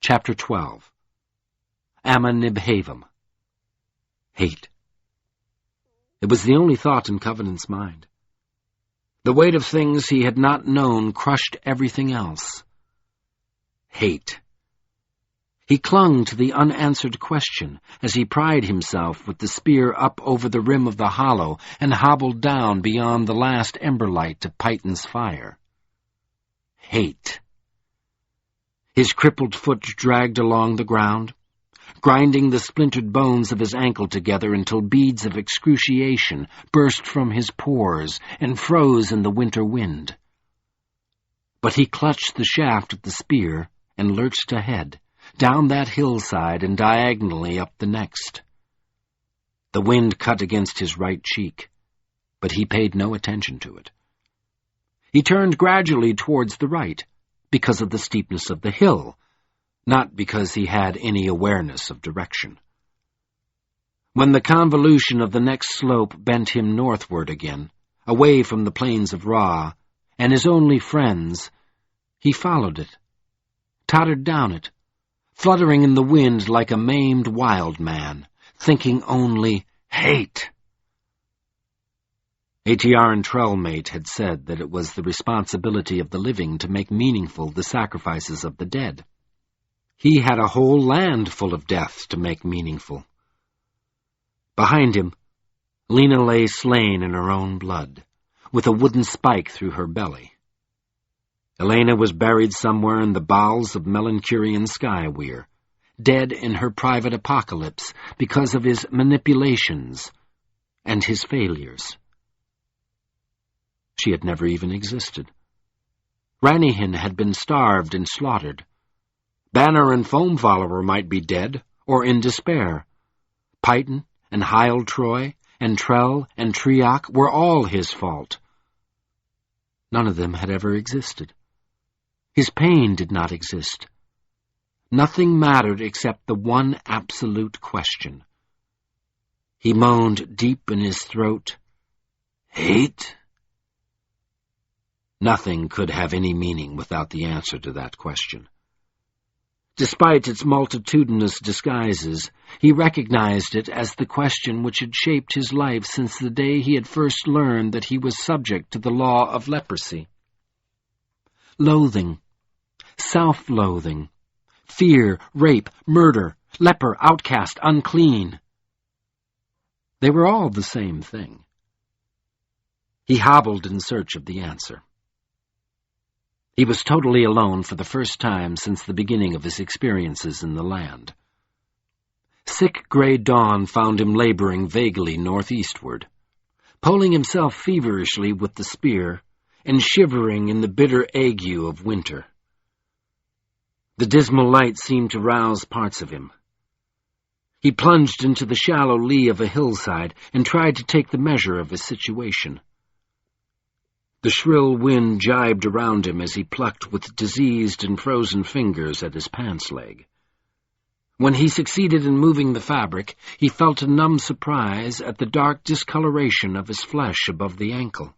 Chapter 12. Ammonibhavim. Hate. It was the only thought in Covenant's mind. The weight of things he had not known crushed everything else. Hate. He clung to the unanswered question as he pried himself with the spear up over the rim of the hollow and hobbled down beyond the last ember light of Python's fire. Hate. His crippled foot dragged along the ground, grinding the splintered bones of his ankle together until beads of excruciation burst from his pores and froze in the winter wind. But he clutched the shaft of the spear and lurched ahead, down that hillside and diagonally up the next. The wind cut against his right cheek, but he paid no attention to it. He turned gradually towards the right, because of the steepness of the hill, not because he had any awareness of direction. When the convolution of the next slope bent him northward again, away from the plains of Ra, and his only friends, he followed it, tottered down it, fluttering in the wind like a maimed wild man, thinking only, hate. A.T.R. and Trellmate had said that it was the responsibility of the living to make meaningful the sacrifices of the dead. He had a whole land full of death to make meaningful. Behind him, Lena lay slain in her own blood, with a wooden spike through her belly. Elena was buried somewhere in the bowels of Melancurian Skyweir, dead in her private apocalypse because of his manipulations and his failures. She had never even existed. Ranihin had been starved and slaughtered. Banner and Foamfollower might be dead, or in despair. Python and Heil Troy and Trell and Triok were all his fault. None of them had ever existed. His pain did not exist. Nothing mattered except the one absolute question. He moaned deep in his throat, "Hate?" Nothing could have any meaning without the answer to that question. Despite its multitudinous disguises, he recognized it as the question which had shaped his life since the day he had first learned that he was subject to the law of leprosy. Loathing, self-loathing, fear, rape, murder, leper, outcast, unclean. They were all the same thing. He hobbled in search of the answer. He was totally alone for the first time since the beginning of his experiences in the land. Sick gray dawn found him laboring vaguely northeastward, poling himself feverishly with the spear and shivering in the bitter ague of winter. The dismal light seemed to rouse parts of him. He plunged into the shallow lee of a hillside and tried to take the measure of his situation. The shrill wind jibed around him as he plucked with diseased and frozen fingers at his pants leg. When he succeeded in moving the fabric, he felt a numb surprise at the dark discoloration of his flesh above the ankle.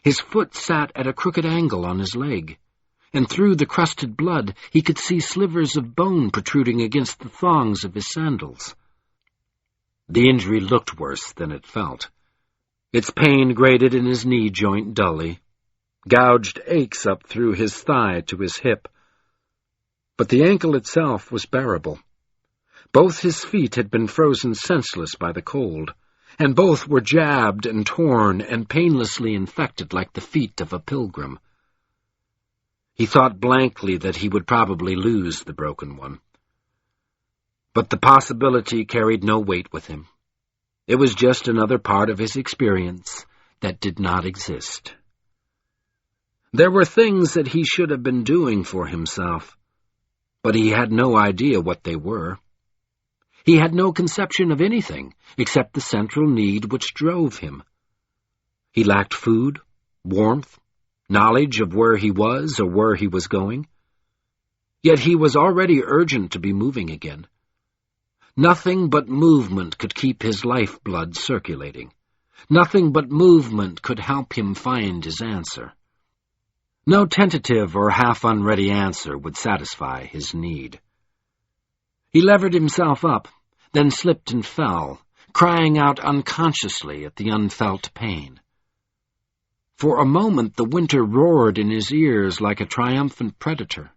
His foot sat at a crooked angle on his leg, and through the crusted blood he could see slivers of bone protruding against the thongs of his sandals. The injury looked worse than it felt. Its pain grated in his knee joint dully, gouged aches up through his thigh to his hip. But the ankle itself was bearable. Both his feet had been frozen senseless by the cold, and both were jabbed and torn and painlessly infected like the feet of a pilgrim. He thought blankly that he would probably lose the broken one. But the possibility carried no weight with him. It was just another part of his experience that did not exist. There were things that he should have been doing for himself, but he had no idea what they were. He had no conception of anything except the central need which drove him. He lacked food, warmth, knowledge of where he was or where he was going. Yet he was already urgent to be moving again. Nothing but movement could keep his lifeblood circulating. Nothing but movement could help him find his answer. No tentative or half-unready answer would satisfy his need. He levered himself up, then slipped and fell, crying out unconsciously at the unfelt pain. For a moment the winter roared in his ears like a triumphant predator.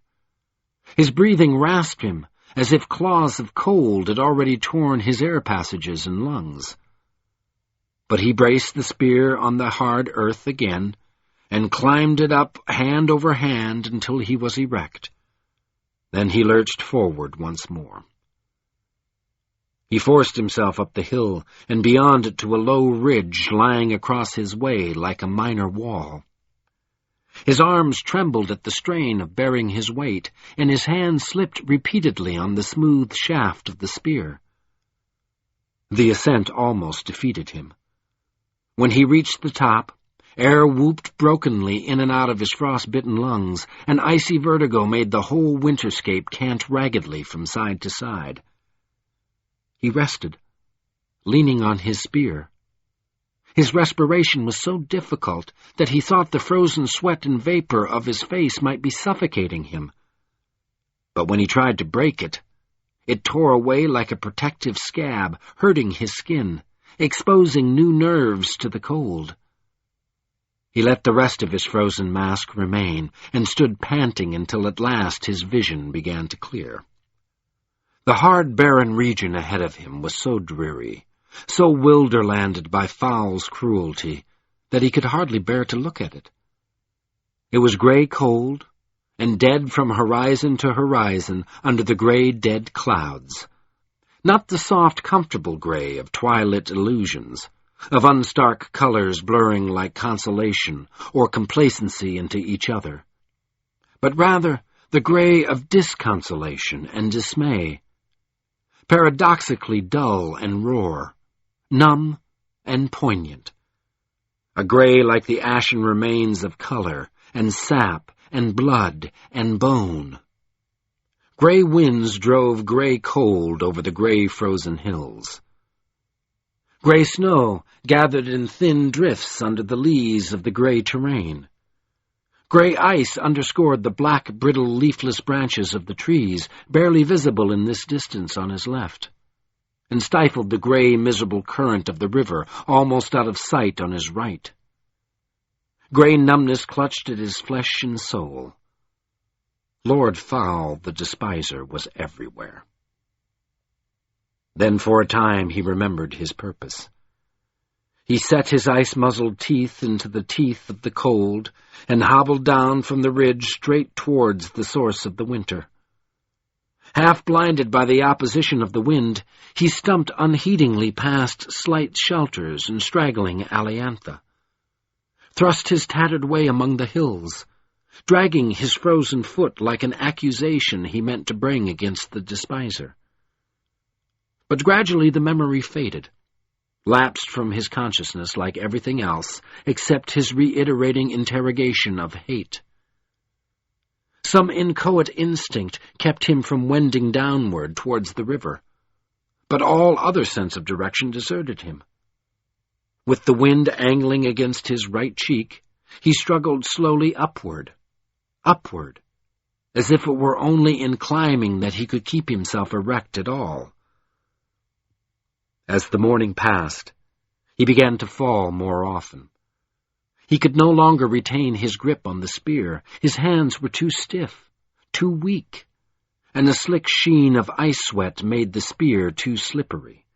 His breathing rasped him, as if claws of cold had already torn his air passages and lungs. But he braced the spear on the hard earth again, and climbed it up hand over hand until he was erect. Then he lurched forward once more. He forced himself up the hill and beyond it to a low ridge lying across his way like a minor wall. His arms trembled at the strain of bearing his weight, and his hand slipped repeatedly on the smooth shaft of the spear. The ascent almost defeated him. When he reached the top, air whooped brokenly in and out of his frost-bitten lungs, and icy vertigo made the whole winterscape cant raggedly from side to side. He rested, leaning on his spear. His respiration was so difficult that he thought the frozen sweat and vapor of his face might be suffocating him. But when he tried to break it, it tore away like a protective scab, hurting his skin, exposing new nerves to the cold. He let the rest of his frozen mask remain, and stood panting until at last his vision began to clear. The hard, barren region ahead of him was so dreary, so wilderlanded by fowl's cruelty, that he could hardly bear to look at it. It was gray-cold, and dead from horizon to horizon under the gray, dead clouds. Not the soft, comfortable gray of twilit illusions, of unstark colors blurring like consolation or complacency into each other, but rather the gray of disconsolation and dismay, paradoxically dull and raw, numb and poignant, a gray like the ashen remains of color and sap and blood and bone. Gray winds drove gray cold over the gray frozen hills. Gray snow gathered in thin drifts under the lees of the gray terrain. Gray ice underscored the black, brittle, leafless branches of the trees, barely visible in this distance on his left, and stifled the gray, miserable current of the river, almost out of sight on his right. Gray numbness clutched at his flesh and soul. Lord Fowl, the despiser, was everywhere. Then for a time he remembered his purpose. He set his ice-muzzled teeth into the teeth of the cold and hobbled down from the ridge straight towards the source of the winter. Half blinded by the opposition of the wind, he stumped unheedingly past slight shelters and straggling aliantha, thrust his tattered way among the hills, dragging his frozen foot like an accusation he meant to bring against the despiser. But gradually the memory faded, lapsed from his consciousness like everything else except his reiterating interrogation of hate. Some inchoate instinct kept him from wending downward towards the river, but all other sense of direction deserted him. With the wind angling against his right cheek, he struggled slowly upward, as if it were only in climbing that he could keep himself erect at all. As the morning passed, he began to fall more often. He could no longer retain his grip on the spear. His hands were too stiff, too weak, and the slick sheen of ice sweat made the spear too slippery.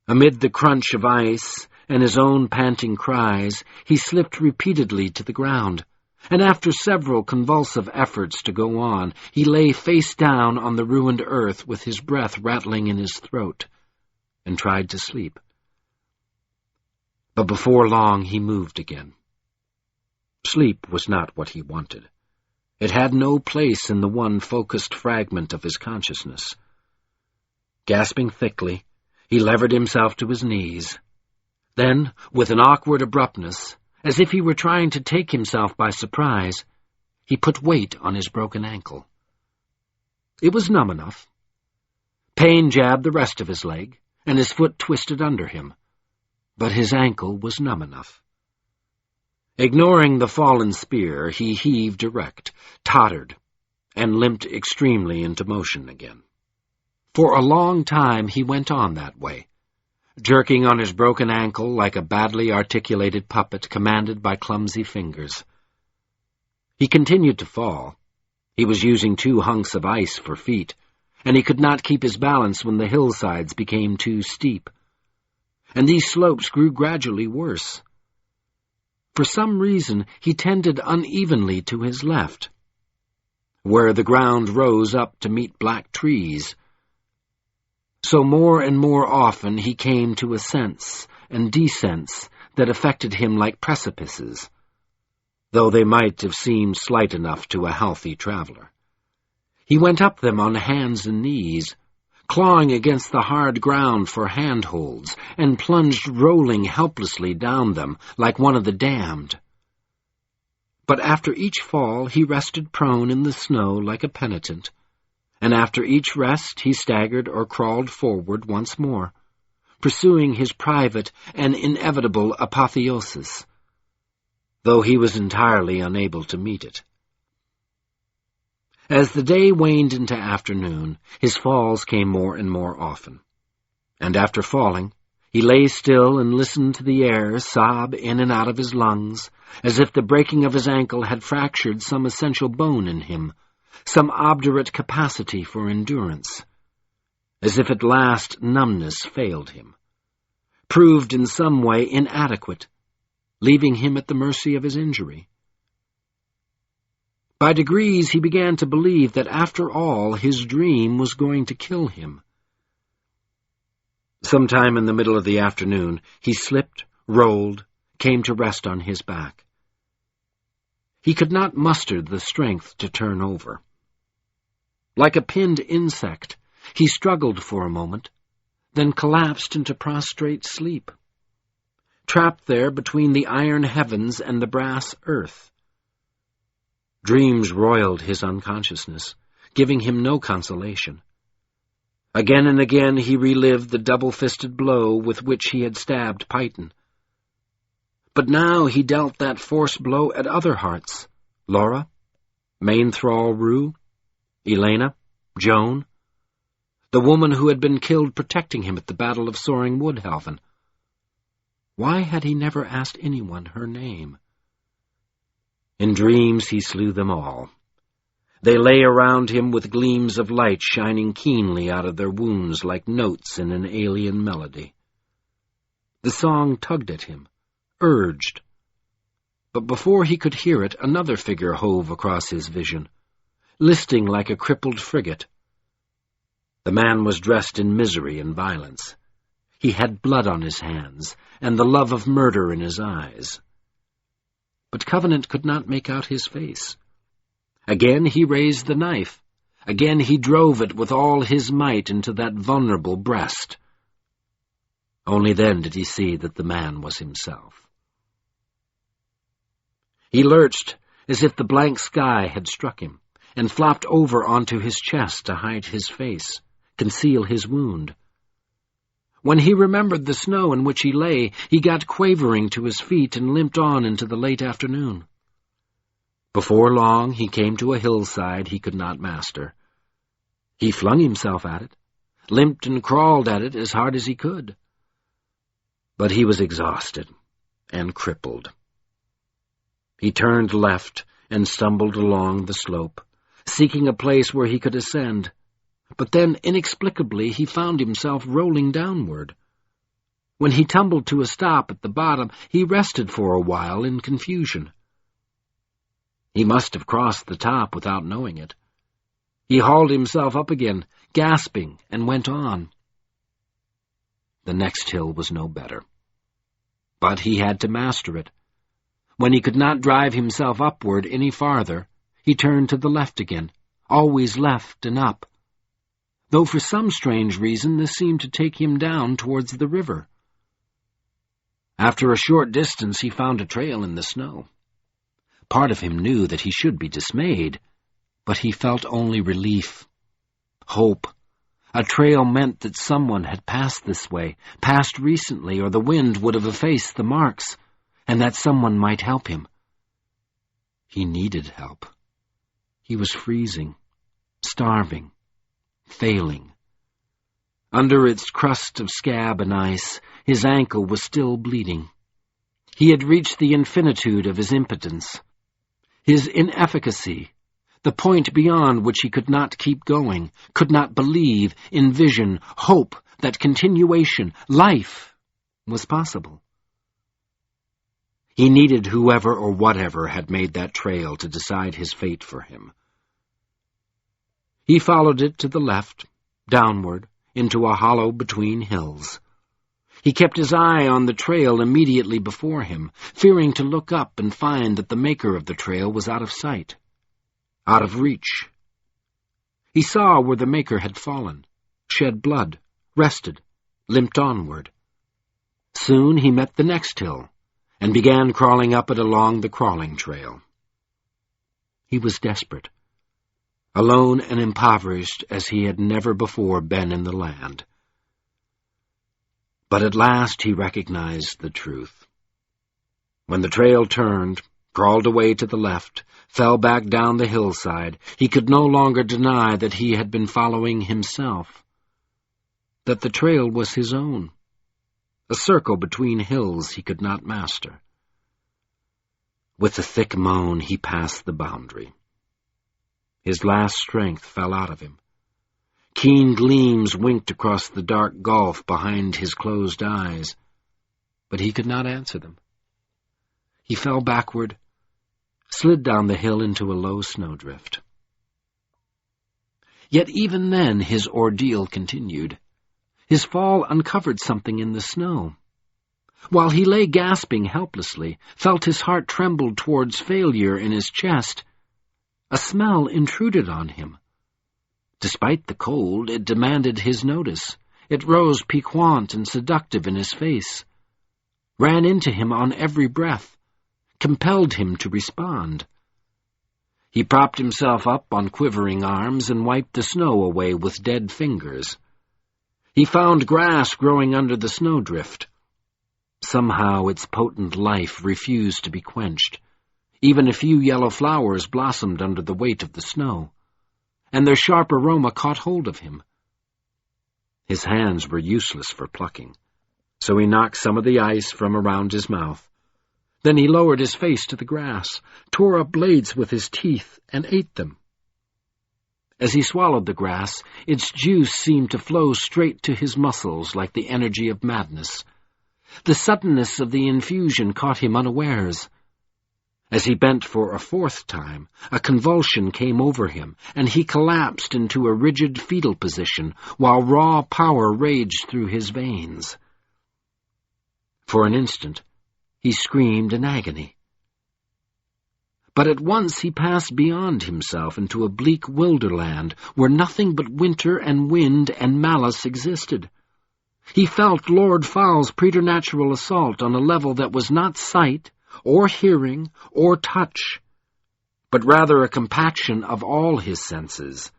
Amid the crunch of ice and his own panting cries, he slipped repeatedly to the ground, and after several convulsive efforts to go on, he lay face down on the ruined earth with his breath rattling in his throat, and tried to sleep. But before long he moved again. Sleep was not what he wanted. It had no place in the one focused fragment of his consciousness. Gasping thickly, he levered himself to his knees. Then, with an awkward abruptness, as if he were trying to take himself by surprise, he put weight on his broken ankle. It was numb enough. Pain jabbed the rest of his leg, and his foot twisted under him, but his ankle was numb enough. Ignoring the fallen spear, he heaved erect, tottered, and limped extremely into motion again. For a long time he went on that way, jerking on his broken ankle like a badly articulated puppet commanded by clumsy fingers. He continued to fall. He was using 2 hunks of ice for feet, and he could not keep his balance when the hillsides became too steep. And these slopes grew gradually worse. For some reason, he tended unevenly to his left, where the ground rose up to meet black trees. So more and more often he came to ascents and descents that affected him like precipices, though they might have seemed slight enough to a healthy traveler. He went up them on hands and knees, clawing against the hard ground for handholds, and plunged rolling helplessly down them like one of the damned. But after each fall he rested prone in the snow like a penitent, and after each rest he staggered or crawled forward once more, pursuing his private and inevitable apotheosis, though he was entirely unable to meet it. As the day waned into afternoon, his falls came more and more often, and after falling, he lay still and listened to the air sob in and out of his lungs, as if the breaking of his ankle had fractured some essential bone in him, some obdurate capacity for endurance, as if at last numbness failed him, proved in some way inadequate, leaving him at the mercy of his injury. By degrees he began to believe that after all his dream was going to kill him. Sometime in the middle of the afternoon he slipped, rolled, came to rest on his back. He could not muster the strength to turn over. Like a pinned insect, he struggled for a moment, then collapsed into prostrate sleep, trapped there between the iron heavens and the brass earth. Dreams roiled his unconsciousness, giving him no consolation. Again and again he relived the double-fisted blow with which he had stabbed Python. But now he dealt that forced blow at other hearts: Laura, main thrall Rue, Elena, Joan, the woman who had been killed protecting him at the Battle of Soaring Woodhaven. Why had he never asked anyone her name? In dreams he slew them all. They lay around him with gleams of light shining keenly out of their wounds like notes in an alien melody. The song tugged at him, urged. But before he could hear it, another figure hove across his vision, listing like a crippled frigate. The man was dressed in misery and violence. He had blood on his hands, and the love of murder in his eyes. But Covenant could not make out his face. Again he raised the knife. Again he drove it with all his might into that vulnerable breast. Only then did he see that the man was himself. He lurched as if the blank sky had struck him, and flopped over onto his chest to hide his face, conceal his wound. When he remembered the snow in which he lay, he got quavering to his feet and limped on into the late afternoon. Before long he came to a hillside he could not master. He flung himself at it, limped and crawled at it as hard as he could. But he was exhausted and crippled. He turned left and stumbled along the slope, seeking a place where he could ascend. But then, inexplicably, he found himself rolling downward. When he tumbled to a stop at the bottom, he rested for a while in confusion. He must have crossed the top without knowing it. He hauled himself up again, gasping, and went on. The next hill was no better. But he had to master it. When he could not drive himself upward any farther, he turned to the left again, always left and up, though for some strange reason this seemed to take him down towards the river. After a short distance he found a trail in the snow. Part of him knew that he should be dismayed, but he felt only relief, hope. A trail meant that someone had passed this way, passed recently, or the wind would have effaced the marks, and that someone might help him. He needed help. He was freezing, starving, failing. Under its crust of scab and ice, his ankle was still bleeding. He had reached the infinitude of his impotence, his inefficacy, the point beyond which he could not keep going, could not believe, envision, hope that continuation, life, was possible. He needed whoever or whatever had made that trail to decide his fate for him. He followed it to the left, downward, into a hollow between hills. He kept his eye on the trail immediately before him, fearing to look up and find that the maker of the trail was out of sight, out of reach. He saw where the maker had fallen, shed blood, rested, limped onward. Soon he met the next hill, and began crawling up it along the crawling trail. He was desperate, alone and impoverished as he had never before been in the land. But at last he recognized the truth. When the trail turned, crawled away to the left, fell back down the hillside, he could no longer deny that he had been following himself, that the trail was his own, a circle between hills he could not master. With a thick moan he passed the boundary. His last strength fell out of him. Keen gleams winked across the dark gulf behind his closed eyes, but he could not answer them. He fell backward, slid down the hill into a low snowdrift. Yet even then his ordeal continued. His fall uncovered something in the snow. While he lay gasping helplessly, felt his heart trembled towards failure in his chest, a smell intruded on him. Despite the cold, it demanded his notice. It rose piquant and seductive in his face, ran into him on every breath, compelled him to respond. He propped himself up on quivering arms and wiped the snow away with dead fingers. He found grass growing under the snowdrift. Somehow its potent life refused to be quenched. Even a few yellow flowers blossomed under the weight of the snow, and their sharp aroma caught hold of him. His hands were useless for plucking, so he knocked some of the ice from around his mouth. Then he lowered his face to the grass, tore up blades with his teeth, and ate them. As he swallowed the grass, its juice seemed to flow straight to his muscles like the energy of madness. The suddenness of the infusion caught him unawares. As he bent for a fourth time, a convulsion came over him, and he collapsed into a rigid fetal position, while raw power raged through his veins. For an instant, he screamed in agony. But at once he passed beyond himself into a bleak wilderland where nothing but winter and wind and malice existed. He felt Lord Fowl's preternatural assault on a level that was not sight, or hearing, or touch, but rather a compaction of all his senses.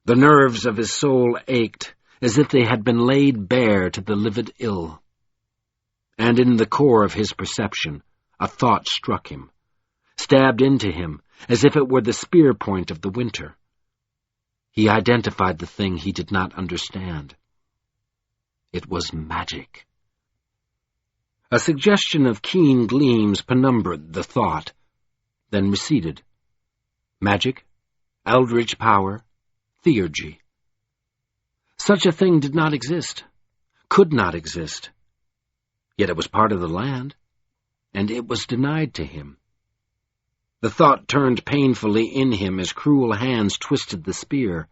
The nerves of his soul ached as if they had been laid bare to the livid ill. And in the core of his perception, a thought struck him, stabbed into him as if it were the spear point of the winter. He identified the thing he did not understand. It was magic. A suggestion of keen gleams penumbered the thought, then receded. Magic, eldritch power, theurgy. Such a thing did not exist, could not exist. Yet it was part of the land, and it was denied to him. The thought turned painfully in him as cruel hands twisted the spear.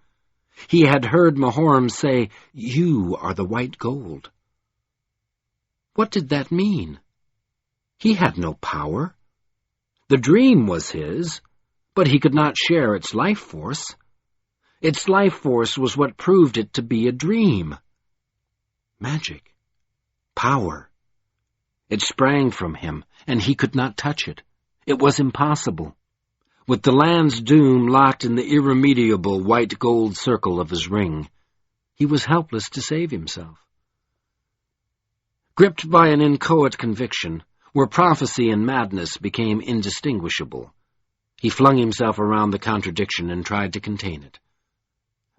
He had heard Mahoram say, "You are the white gold." What did that mean? He had no power. The dream was his, but he could not share its life force. Its life force was what proved it to be a dream. Magic. Power. It sprang from him, and he could not touch it. It was impossible. With the land's doom locked in the irremediable white gold circle of his ring, he was helpless to save himself. Gripped by an inchoate conviction, where prophecy and madness became indistinguishable. He flung himself around the contradiction and tried to contain it,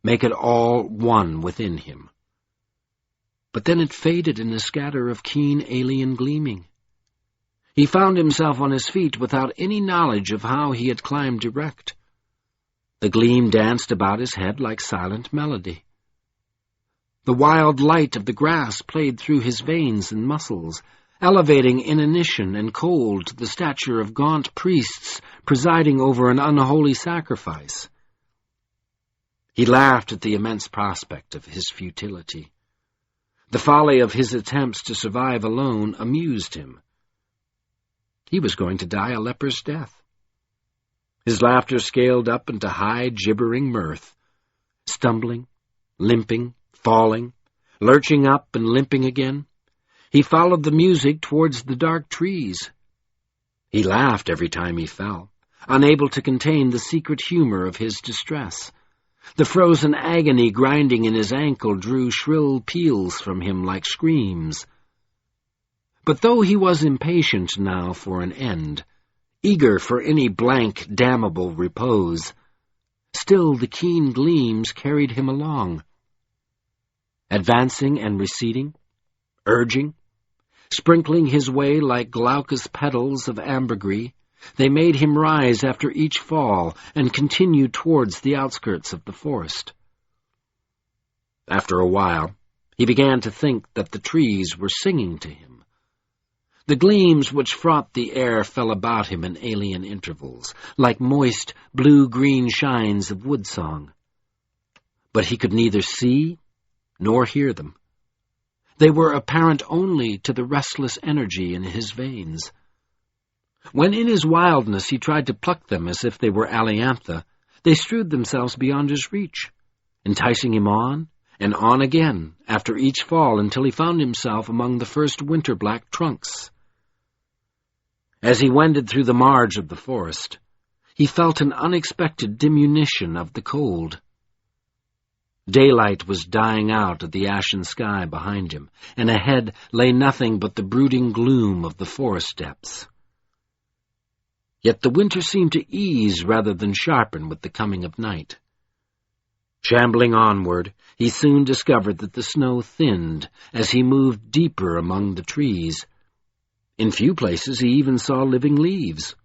make it all one within him. But then it faded in a scatter of keen alien gleaming. He found himself on his feet without any knowledge of how he had climbed erect. The gleam danced about his head like silent melody. The wild light of the grass played through his veins and muscles, elevating inanition and cold to the stature of gaunt priests presiding over an unholy sacrifice. He laughed at the immense prospect of his futility. The folly of his attempts to survive alone amused him. He was going to die a leper's death. His laughter scaled up into high, gibbering mirth. Stumbling, limping, falling, lurching up and limping again, he followed the music towards the dark trees. He laughed every time he fell, unable to contain the secret humor of his distress. The frozen agony grinding in his ankle drew shrill peals from him like screams. But though he was impatient now for an end, eager for any blank, damnable repose, still the keen gleams carried him along. Advancing and receding, urging, sprinkling his way like glaucous petals of ambergris, they made him rise after each fall and continue towards the outskirts of the forest. After a while, he began to think that the trees were singing to him. The gleams which fraught the air fell about him in alien intervals, like moist, blue-green shines of woodsong. But he could neither see nor hear them. They were apparent only to the restless energy in his veins. When in his wildness he tried to pluck them as if they were ailanthus, they strewed themselves beyond his reach, enticing him on and on again after each fall until he found himself among the first winter-black trunks. As he wended through the marge of the forest, he felt an unexpected diminution of the cold. Daylight was dying out of the ashen sky behind him, and ahead lay nothing but the brooding gloom of the forest depths. Yet the winter seemed to ease rather than sharpen with the coming of night. Shambling onward, he soon discovered that the snow thinned as he moved deeper among the trees. In few places he even saw living leaves.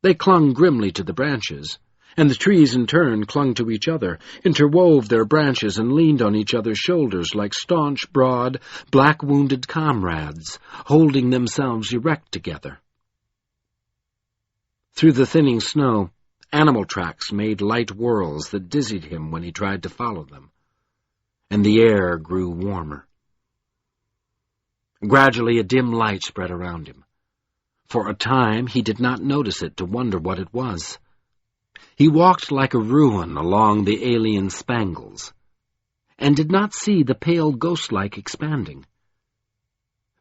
They clung grimly to the branches, and the trees in turn clung to each other, interwove their branches and leaned on each other's shoulders like staunch, broad, black-wounded comrades, holding themselves erect together. Through the thinning snow, animal tracks made light whirls that dizzied him when he tried to follow them, and the air grew warmer. Gradually a dim light spread around him. For a time he did not notice it to wonder what it was. He walked like a ruin along the alien spangles, and did not see the pale ghost-like expanding.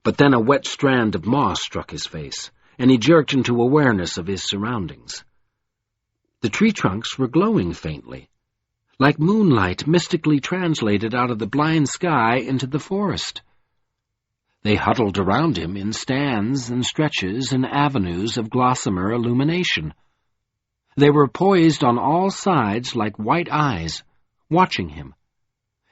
But then a wet strand of moss struck his face, and he jerked into awareness of his surroundings. The tree trunks were glowing faintly, like moonlight mystically translated out of the blind sky into the forest. They huddled around him in stands and stretches and avenues of gossamer illumination. They were poised on all sides like white eyes, watching him,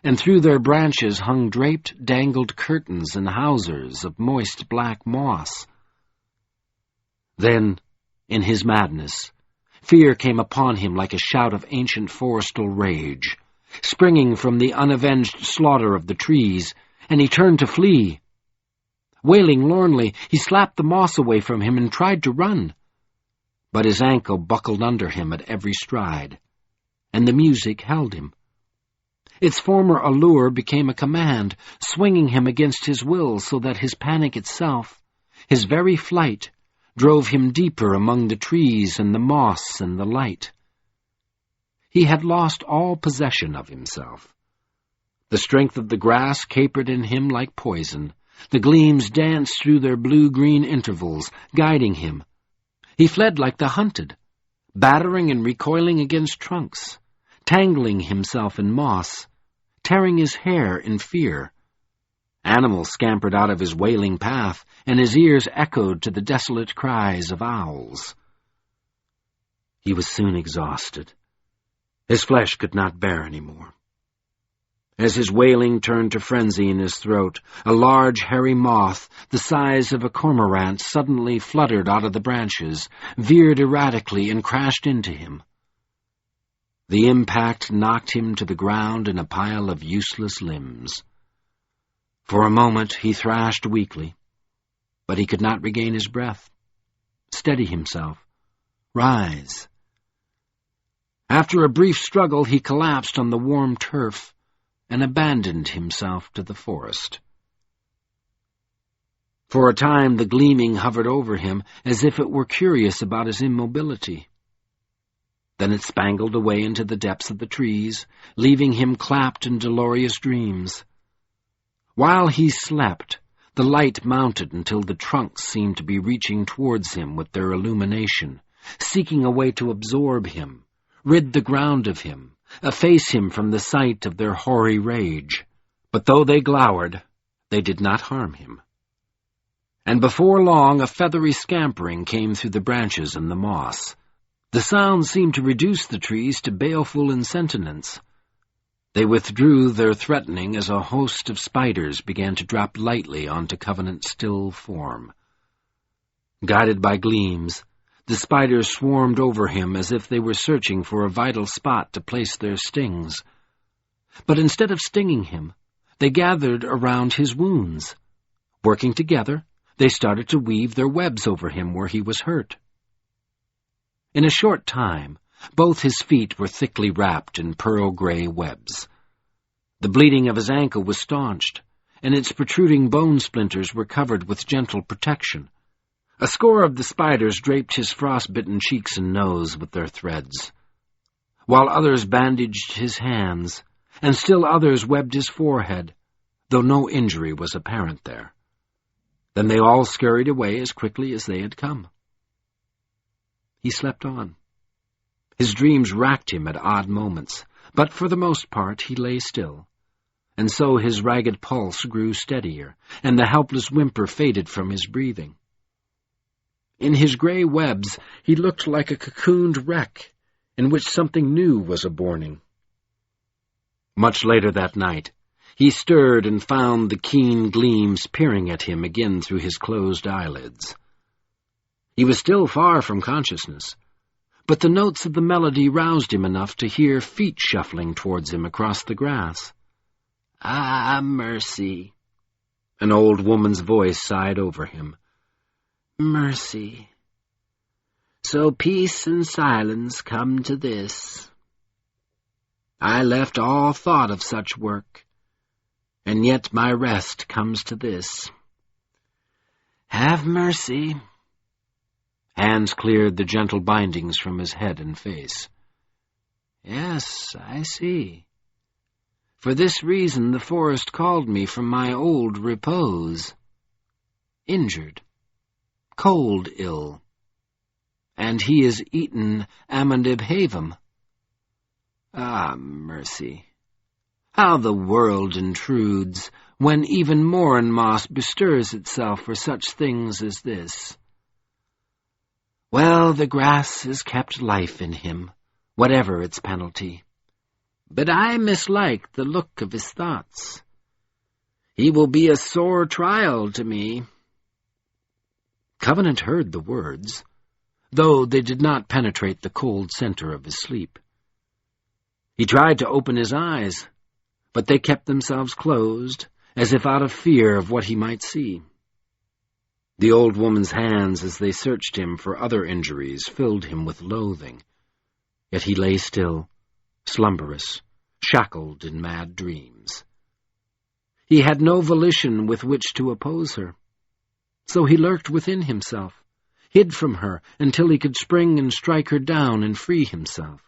and through their branches hung draped, dangled curtains and hawsers of moist black moss. Then, in his madness, fear came upon him like a shout of ancient forestal rage, springing from the unavenged slaughter of the trees, and he turned to flee. Wailing lornly, he slapped the moss away from him and tried to run. But his ankle buckled under him at every stride, and the music held him. Its former allure became a command, swinging him against his will so that his panic itself, his very flight, drove him deeper among the trees and the moss and the light. He had lost all possession of himself. The strength of the grass capered in him like poison. The gleams danced through their blue-green intervals, guiding him. He fled like the hunted, battering and recoiling against trunks, tangling himself in moss, tearing his hair in fear, Animals scampered out of his wailing path, and his ears echoed to the desolate cries of owls. He was soon exhausted. His flesh could not bear any more. As his wailing turned to frenzy in his throat, a large hairy moth, the size of a cormorant, suddenly fluttered out of the branches, veered erratically, and crashed into him. The impact knocked him to the ground in a pile of useless limbs. For a moment he thrashed weakly, but he could not regain his breath, steady himself, rise. After a brief struggle, he collapsed on the warm turf and abandoned himself to the forest. For a time the gleaming hovered over him as if it were curious about his immobility. Then it spangled away into the depths of the trees, leaving him clapped in dolorous dreams. While he slept, the light mounted until the trunks seemed to be reaching towards him with their illumination, seeking a way to absorb him, rid the ground of him, efface him from the sight of their hoary rage. But though they glowered, they did not harm him. And before long a feathery scampering came through the branches and the moss. The sound seemed to reduce the trees to baleful insentence. They withdrew their threatening as a host of spiders began to drop lightly onto Covenant's still form. Guided by gleams, the spiders swarmed over him as if they were searching for a vital spot to place their stings. But instead of stinging him, they gathered around his wounds. Working together, they started to weave their webs over him where he was hurt. In a short time, both his feet were thickly wrapped in pearl-gray webs. The bleeding of his ankle was staunched, and its protruding bone splinters were covered with gentle protection. A score of the spiders draped his frost-bitten cheeks and nose with their threads, while others bandaged his hands, and still others webbed his forehead, though no injury was apparent there. Then they all scurried away as quickly as they had come. He slept on. His dreams racked him at odd moments, but for the most part he lay still, and so his ragged pulse grew steadier, and the helpless whimper faded from his breathing. In his gray webs he looked like a cocooned wreck, in which something new was a-borning. Much later that night, he stirred and found the keen gleams peering at him again through his closed eyelids. He was still far from consciousness, but the notes of the melody roused him enough to hear feet shuffling towards him across the grass. "Ah, mercy," an old woman's voice sighed over him. "Mercy. So peace and silence come to this. I left all thought of such work, and yet my rest comes to this. Have mercy." Hands cleared the gentle bindings from his head and face. "Yes, I see. For this reason the forest called me from my old repose. Injured, cold ill, and he has eaten Amandibhavum. Ah, mercy! How the world intrudes, when even Morin moss bestirs itself for such things as this. Well, the grass has kept life in him, whatever its penalty. But I mislike the look of his thoughts. He will be a sore trial to me." Covenant heard the words, though they did not penetrate the cold center of his sleep. He tried to open his eyes, but they kept themselves closed, as if out of fear of what he might see. The old woman's hands, as they searched him for other injuries, filled him with loathing. Yet he lay still, slumberous, shackled in mad dreams. He had no volition with which to oppose her, so he lurked within himself, hid from her until he could spring and strike her down and free himself.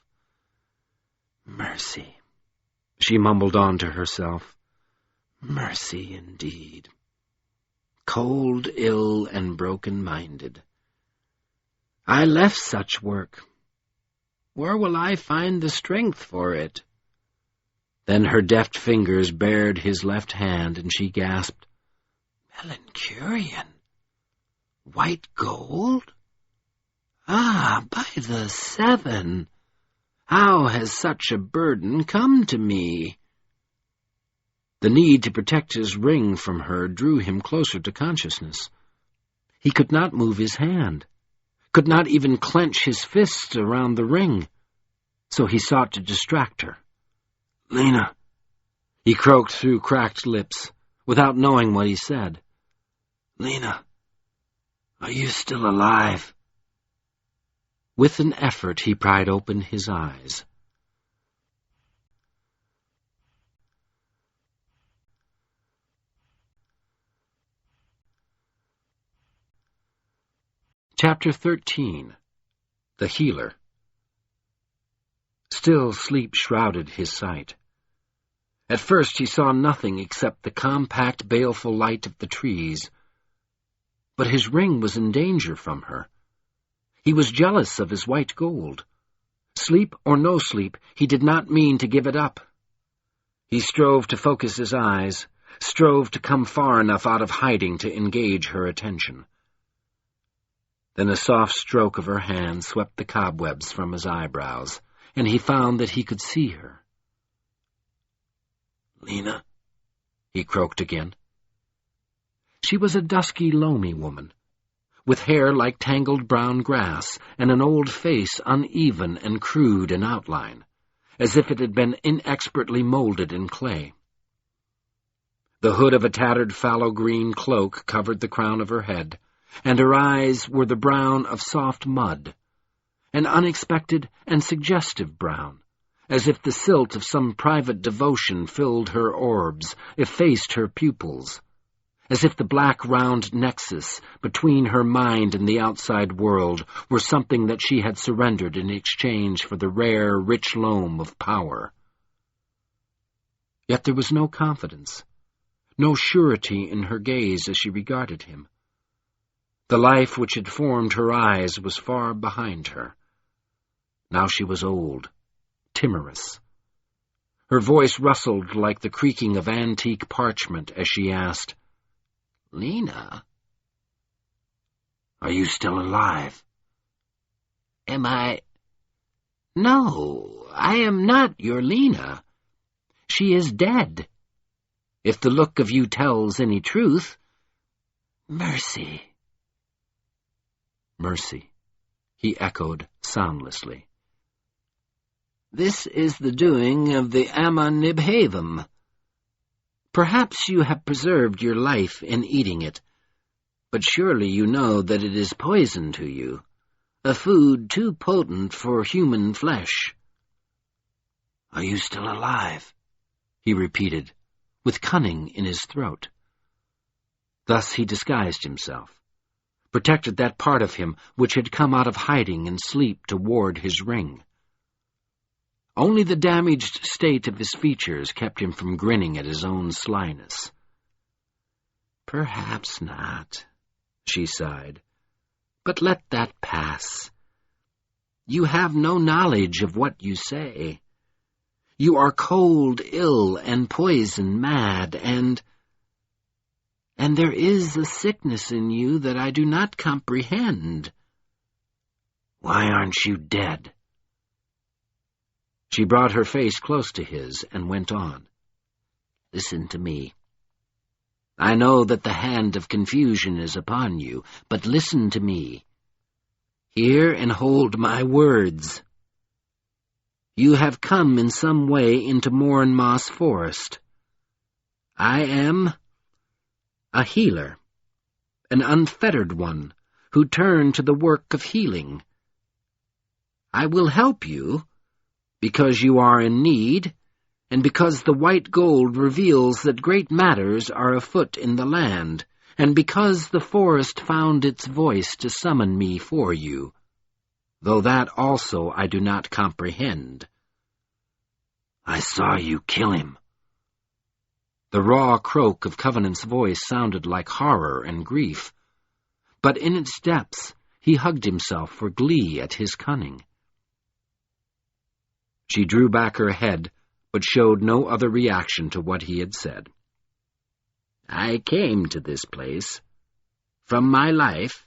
"Mercy," she mumbled on to herself. "Mercy indeed. Cold, ill, and broken-minded. I left such work. Where will I find the strength for it?" Then her deft fingers bared his left hand, and she gasped, Curian. White gold? Ah, by the 7! How has such a burden come to me? The need to protect his ring from her drew him closer to consciousness. He could not move his hand, could not even clench his fist around the ring, so he sought to distract her. "Lena," he croaked through cracked lips, without knowing what he said. "Lena, are you still alive?" With an effort he pried open his eyes. Chapter 13. The Healer. Still sleep shrouded his sight. At first he saw nothing except the compact, baleful light of the trees. But his ring was in danger from her. He was jealous of his white gold. Sleep or no sleep, he did not mean to give it up. He strove to focus his eyes, strove to come far enough out of hiding to engage her attention. Then a soft stroke of her hand swept the cobwebs from his eyebrows, and he found that he could see her. "Lena," he croaked again. She was a dusky, loamy woman, with hair like tangled brown grass and an old face uneven and crude in outline, as if it had been inexpertly molded in clay. The hood of a tattered fallow-green cloak covered the crown of her head, and her eyes were the brown of soft mud, an unexpected and suggestive brown, as if the silt of some private devotion filled her orbs, effaced her pupils, as if the black round nexus between her mind and the outside world were something that she had surrendered in exchange for the rare, rich loam of power. Yet there was no confidence, no surety in her gaze as she regarded him. The life which had formed her eyes was far behind her. Now she was old, timorous. Her voice rustled like the creaking of antique parchment as she asked, "Lena, are you still alive?" "Am I? No, I am not your Lena. She is dead. If the look of you tells any truth, mercy." "Mercy," he echoed soundlessly. "This is the doing of the Amma Nibhavim. Perhaps you have preserved your life in eating it, but surely you know that it is poison to you, a food too potent for human flesh." "Are you still alive?" he repeated, with cunning in his throat. Thus he disguised himself, protected that part of him which had come out of hiding and sleep to ward his ring. Only the damaged state of his features kept him from grinning at his own slyness. "Perhaps not," she sighed, "but let that pass. You have no knowledge of what you say. You are cold, ill, and poison-mad, and there is a sickness in you that I do not comprehend. Why aren't you dead?" She brought her face close to his and went on. "Listen to me. I know that the hand of confusion is upon you, but listen to me. Hear and hold my words. You have come in some way into Morin Moss Forest. I am a healer, an unfettered one, who turned to the work of healing. I will help you, because you are in need, and because the white gold reveals that great matters are afoot in the land, and because the forest found its voice to summon me for you, though that also I do not comprehend. I saw you kill him." The raw croak of Covenant's voice sounded like horror and grief, but in its depths he hugged himself for glee at his cunning. She drew back her head, but showed no other reaction to what he had said. I came to this place, from my life,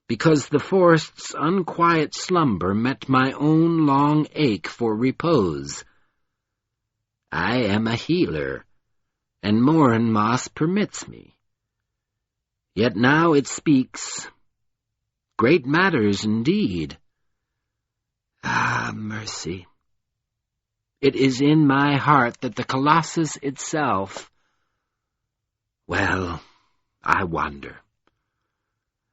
because the forest's unquiet slumber met my own long ache for repose. I am a healer, and Morin Moss permits me. Yet now it speaks. Great matters indeed. Ah, mercy. It is in my heart that the Colossus itself... Well, I wonder.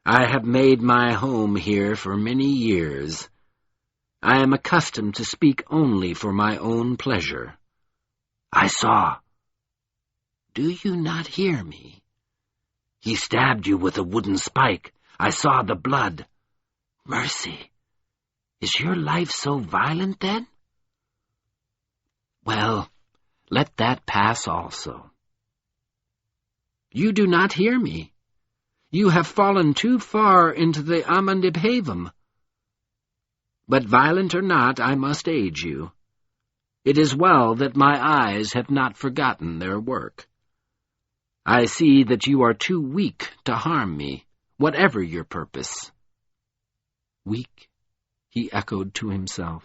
I have made my home here for many years. I am accustomed to speak only for my own pleasure. I saw. Do you not hear me? He stabbed you with a wooden spike. I saw the blood. Mercy. Is your life so violent, then? Well, let that pass also. You do not hear me. You have fallen too far into the Unbeliever. But violent or not, I must aid you. It is well that my eyes have not forgotten their work. I see that you are too weak to harm me, whatever your purpose. Weak, he echoed to himself.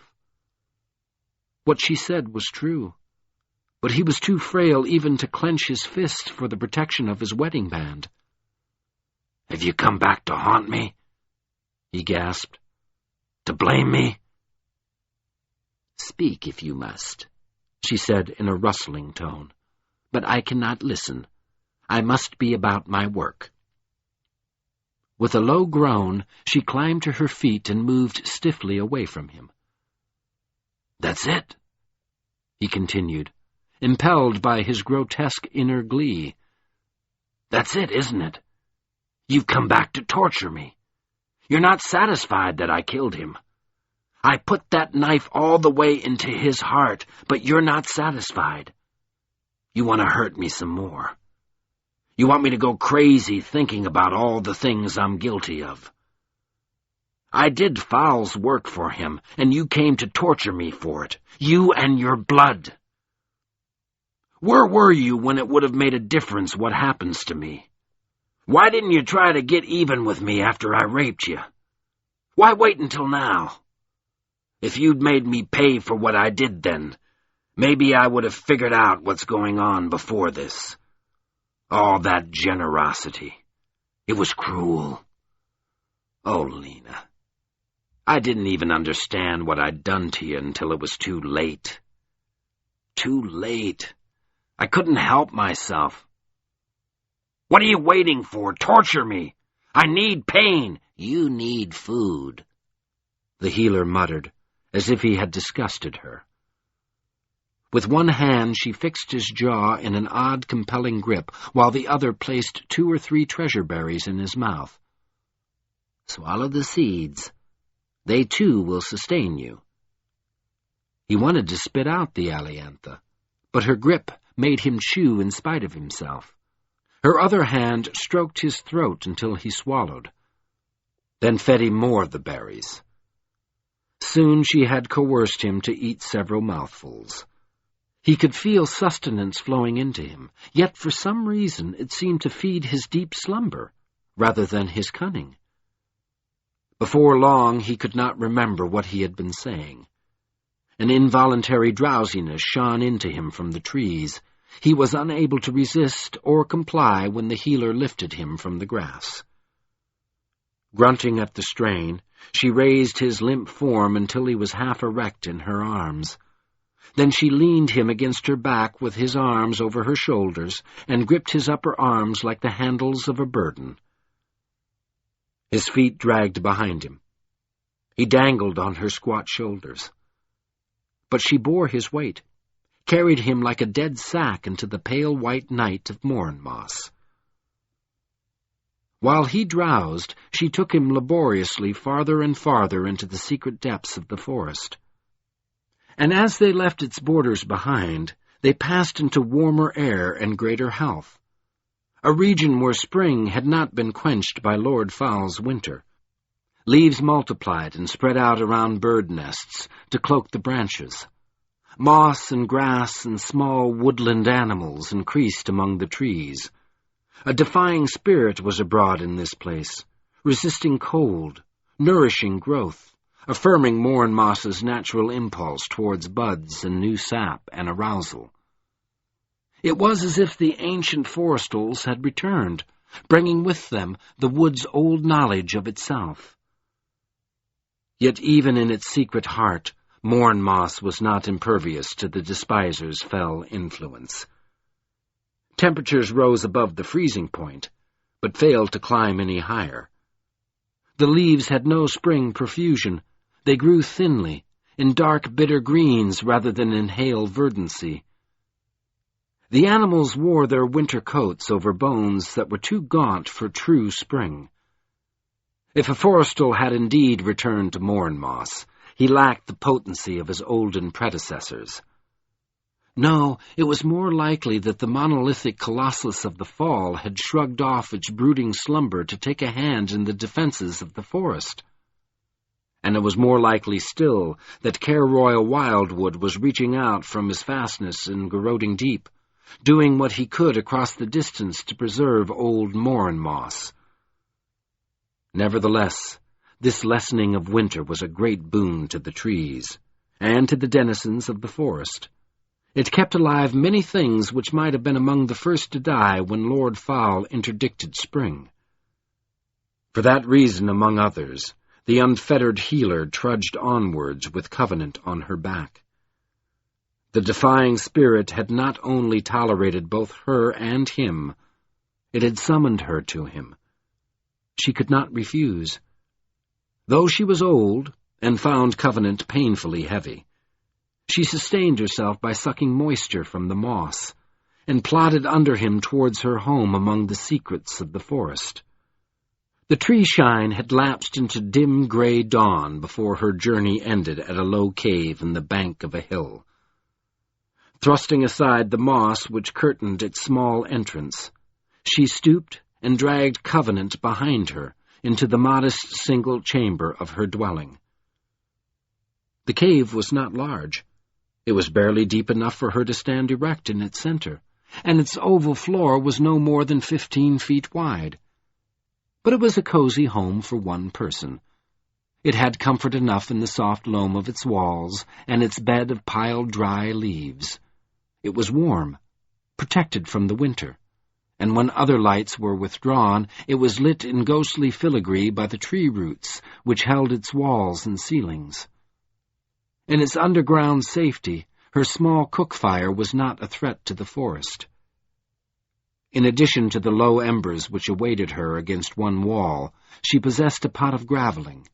What she said was true, but he was too frail even to clench his fist for the protection of his wedding band. Have you come back to haunt me? He gasped. To blame me? Speak if you must, she said in a rustling tone, but I cannot listen. I must be about my work. With a low groan, she climbed to her feet and moved stiffly away from him. That's it, he continued, impelled by his grotesque inner glee. That's it, isn't it? You've come back to torture me. You're not satisfied that I killed him. I put that knife all the way into his heart, but you're not satisfied. You want to hurt me some more. You want me to go crazy thinking about all the things I'm guilty of. I did foul's work for him, and you came to torture me for it. You and your blood. Where were you when it would have made a difference what happens to me? Why didn't you try to get even with me after I raped you? Why wait until now? If you'd made me pay for what I did then, maybe I would have figured out what's going on before this. All that generosity. It was cruel. Oh, Lena. I didn't even understand what I'd done to you until it was too late. Too late. I couldn't help myself. What are you waiting for? Torture me. I need pain. You need food, the healer muttered, as if he had disgusted her. With one hand she fixed his jaw in an odd, compelling grip, while the other placed 2 or 3 treasure berries in his mouth. Swallow the seeds. They, too, will sustain you. He wanted to spit out the aliantha, but her grip made him chew in spite of himself. Her other hand stroked his throat until he swallowed, then fed him more of the berries. Soon she had coerced him to eat several mouthfuls. He could feel sustenance flowing into him, yet for some reason it seemed to feed his deep slumber, rather than his cunning. Before long he could not remember what he had been saying. An involuntary drowsiness shone into him from the trees. He was unable to resist or comply when the healer lifted him from the grass. Grunting at the strain, she raised his limp form until he was half erect in her arms. Then she leaned him against her back with his arms over her shoulders and gripped his upper arms like the handles of a burden. His feet dragged behind him. He dangled on her squat shoulders. But she bore his weight, carried him like a dead sack into the pale white night of Morin Moss. While he drowsed, she took him laboriously farther and farther into the secret depths of the forest. And as they left its borders behind, they passed into warmer air and greater health, a region where spring had not been quenched by Lord Fowl's winter. Leaves multiplied and spread out around bird nests to cloak the branches. Moss and grass and small woodland animals increased among the trees. A defying spirit was abroad in this place, resisting cold, nourishing growth, affirming Morn Moss's natural impulse towards buds and new sap and arousal. It was as if the ancient forestals had returned, bringing with them the wood's old knowledge of itself. Yet even in its secret heart, Morn Moss was not impervious to the despiser's fell influence. Temperatures rose above the freezing point, but failed to climb any higher. The leaves had no spring profusion. They grew thinly, in dark bitter greens rather than in hale verdancy. The animals wore their winter coats over bones that were too gaunt for true spring. If a forestal had indeed returned to Morn Moss, he lacked the potency of his olden predecessors. No, it was more likely that the monolithic colossus of the fall had shrugged off its brooding slumber to take a hand in the defenses of the forest. And it was more likely still that Cair Royal Wildwood was reaching out from his fastness in Garroding Deep, doing what he could across the distance to preserve old Morn Moss. Nevertheless, this lessening of winter was a great boon to the trees, and to the denizens of the forest. It kept alive many things which might have been among the first to die when Lord Fowl interdicted spring. For that reason, among others, the unfettered healer trudged onwards with Covenant on her back. The defying spirit had not only tolerated both her and him, it had summoned her to him. She could not refuse. Though she was old, and found Covenant painfully heavy, she sustained herself by sucking moisture from the moss, and plodded under him towards her home among the secrets of the forest. The tree shine had lapsed into dim gray dawn before her journey ended at a low cave in the bank of a hill. Thrusting aside the moss which curtained its small entrance, she stooped and dragged Covenant behind her into the modest single chamber of her dwelling. The cave was not large. It was barely deep enough for her to stand erect in its center, and its oval floor was no more than 15 feet wide. But it was a cozy home for one person. It had comfort enough in the soft loam of its walls and its bed of piled dry leaves. It was warm, protected from the winter, and when other lights were withdrawn, it was lit in ghostly filigree by the tree roots which held its walls and ceilings. In its underground safety, her small cook fire was not a threat to the forest. In addition to the low embers which awaited her against one wall, she possessed a pot of graveling.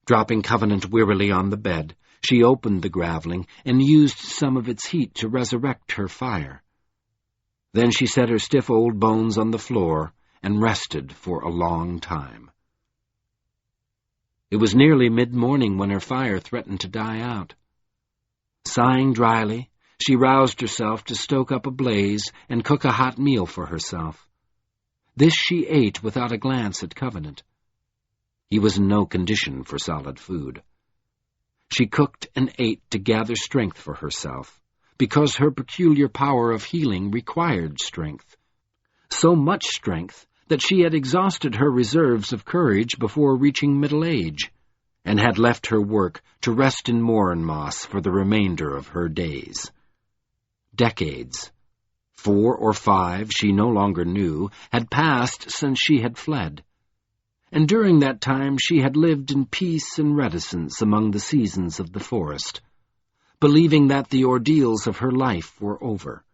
Dropping Covenant wearily on the bed, she opened the graveling and used some of its heat to resurrect her fire. Then she set her stiff old bones on the floor and rested for a long time. It was nearly mid-morning when her fire threatened to die out. Sighing dryly, she roused herself to stoke up a blaze and cook a hot meal for herself. This she ate without a glance at Covenant. He was in no condition for solid food. She cooked and ate to gather strength for herself, because her peculiar power of healing required strength. So much strength that she had exhausted her reserves of courage before reaching middle age, and had left her work to rest in Morn Moss for the remainder of her days. Decades, 4 or 5 she no longer knew, had passed since she had fled, and during that time she had lived in peace and reticence among the seasons of the forest, believing that the ordeals of her life were over.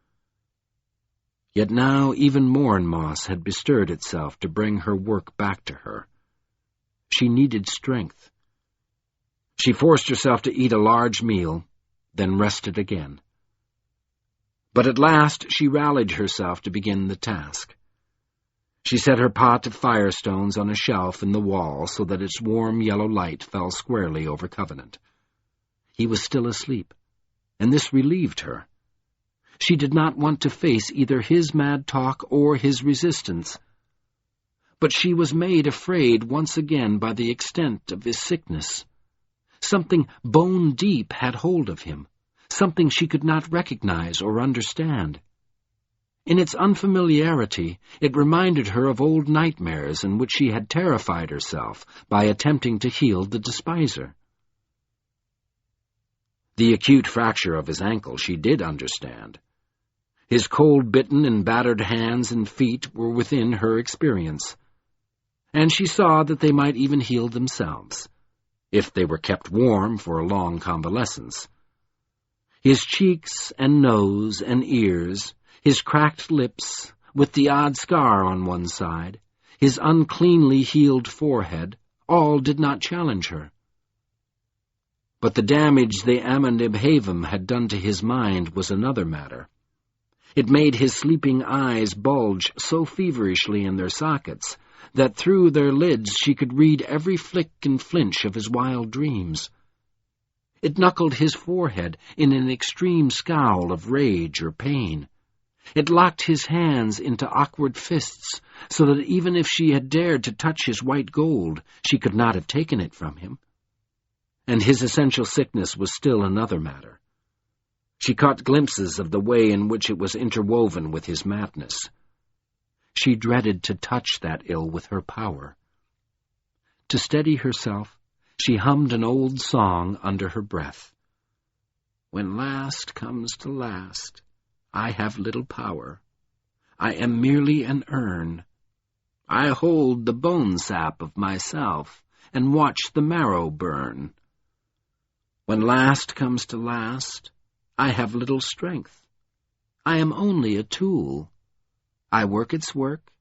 Yet now even Morn Moss had bestirred itself to bring her work back to her. She needed strength. She forced herself to eat a large meal, then rested again. But at last she rallied herself to begin the task. She set her pot of firestones on a shelf in the wall so that its warm yellow light fell squarely over Covenant. He was still asleep, and this relieved her. She did not want to face either his mad talk or his resistance. But she was made afraid once again by the extent of his sickness. Something bone-deep had hold of him, something she could not recognize or understand. In its unfamiliarity, it reminded her of old nightmares in which she had terrified herself by attempting to heal the despiser. The acute fracture of his ankle she did understand. His cold-bitten and battered hands and feet were within her experience, and she saw that they might even heal themselves, if they were kept warm for a long convalescence. His cheeks and nose and ears, his cracked lips, with the odd scar on one side, his uncleanly healed forehead, all did not challenge her. But the damage the Amandibhavim had done to his mind was another matter. It made his sleeping eyes bulge so feverishly in their sockets that through their lids she could read every flick and flinch of his wild dreams. It knuckled his forehead in an extreme scowl of rage or pain. It locked his hands into awkward fists, so that even if she had dared to touch his white gold, she could not have taken it from him. And his essential sickness was still another matter. She caught glimpses of the way in which it was interwoven with his madness. She dreaded to touch that ill with her power. To steady herself, she hummed an old song under her breath. When last comes to last, I have little power. I am merely an urn. I hold the bone sap of myself and watch the marrow burn. When last comes to last, I have little strength. I am only a tool. I work its work,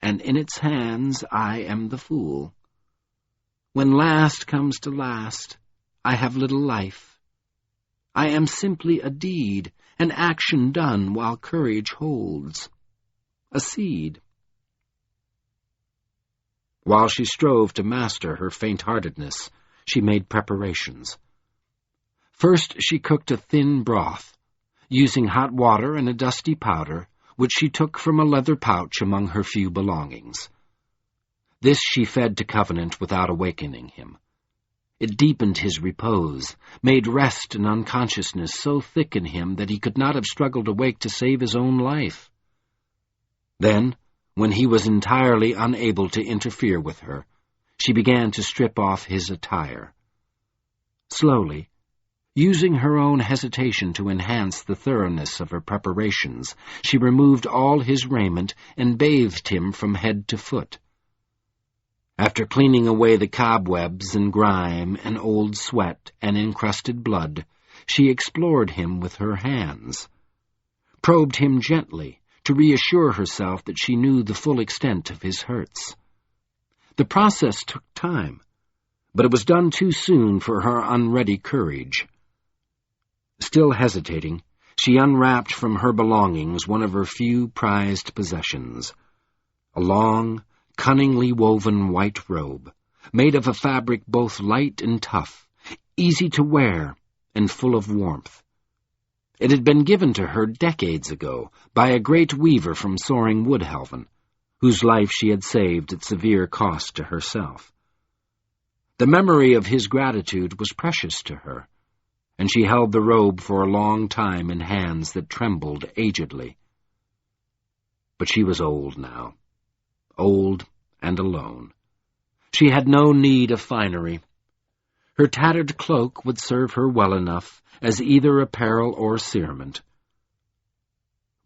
and in its hands I am the fool. When last comes to last, I have little life. I am simply a deed, an action done while courage holds. A seed. While she strove to master her faint-heartedness, she made preparations. First she cooked a thin broth, using hot water and a dusty powder, which she took from a leather pouch among her few belongings. This she fed to Covenant without awakening him. It deepened his repose, made rest and unconsciousness so thick in him that he could not have struggled awake to save his own life. Then, when he was entirely unable to interfere with her, she began to strip off his attire. Slowly, using her own hesitation to enhance the thoroughness of her preparations, she removed all his raiment and bathed him from head to foot. After cleaning away the cobwebs and grime and old sweat and encrusted blood, she explored him with her hands, probed him gently to reassure herself that she knew the full extent of his hurts. The process took time, but it was done too soon for her unready courage. Still hesitating, she unwrapped from her belongings one of her few prized possessions, a long, cunningly woven white robe, made of a fabric both light and tough, easy to wear and full of warmth. It had been given to her decades ago by a great weaver from Soaring Woodhelven, whose life she had saved at severe cost to herself. The memory of his gratitude was precious to her, and she held the robe for a long time in hands that trembled agedly. But she was old now, old and alone. She had no need of finery. Her tattered cloak would serve her well enough as either apparel or cerement.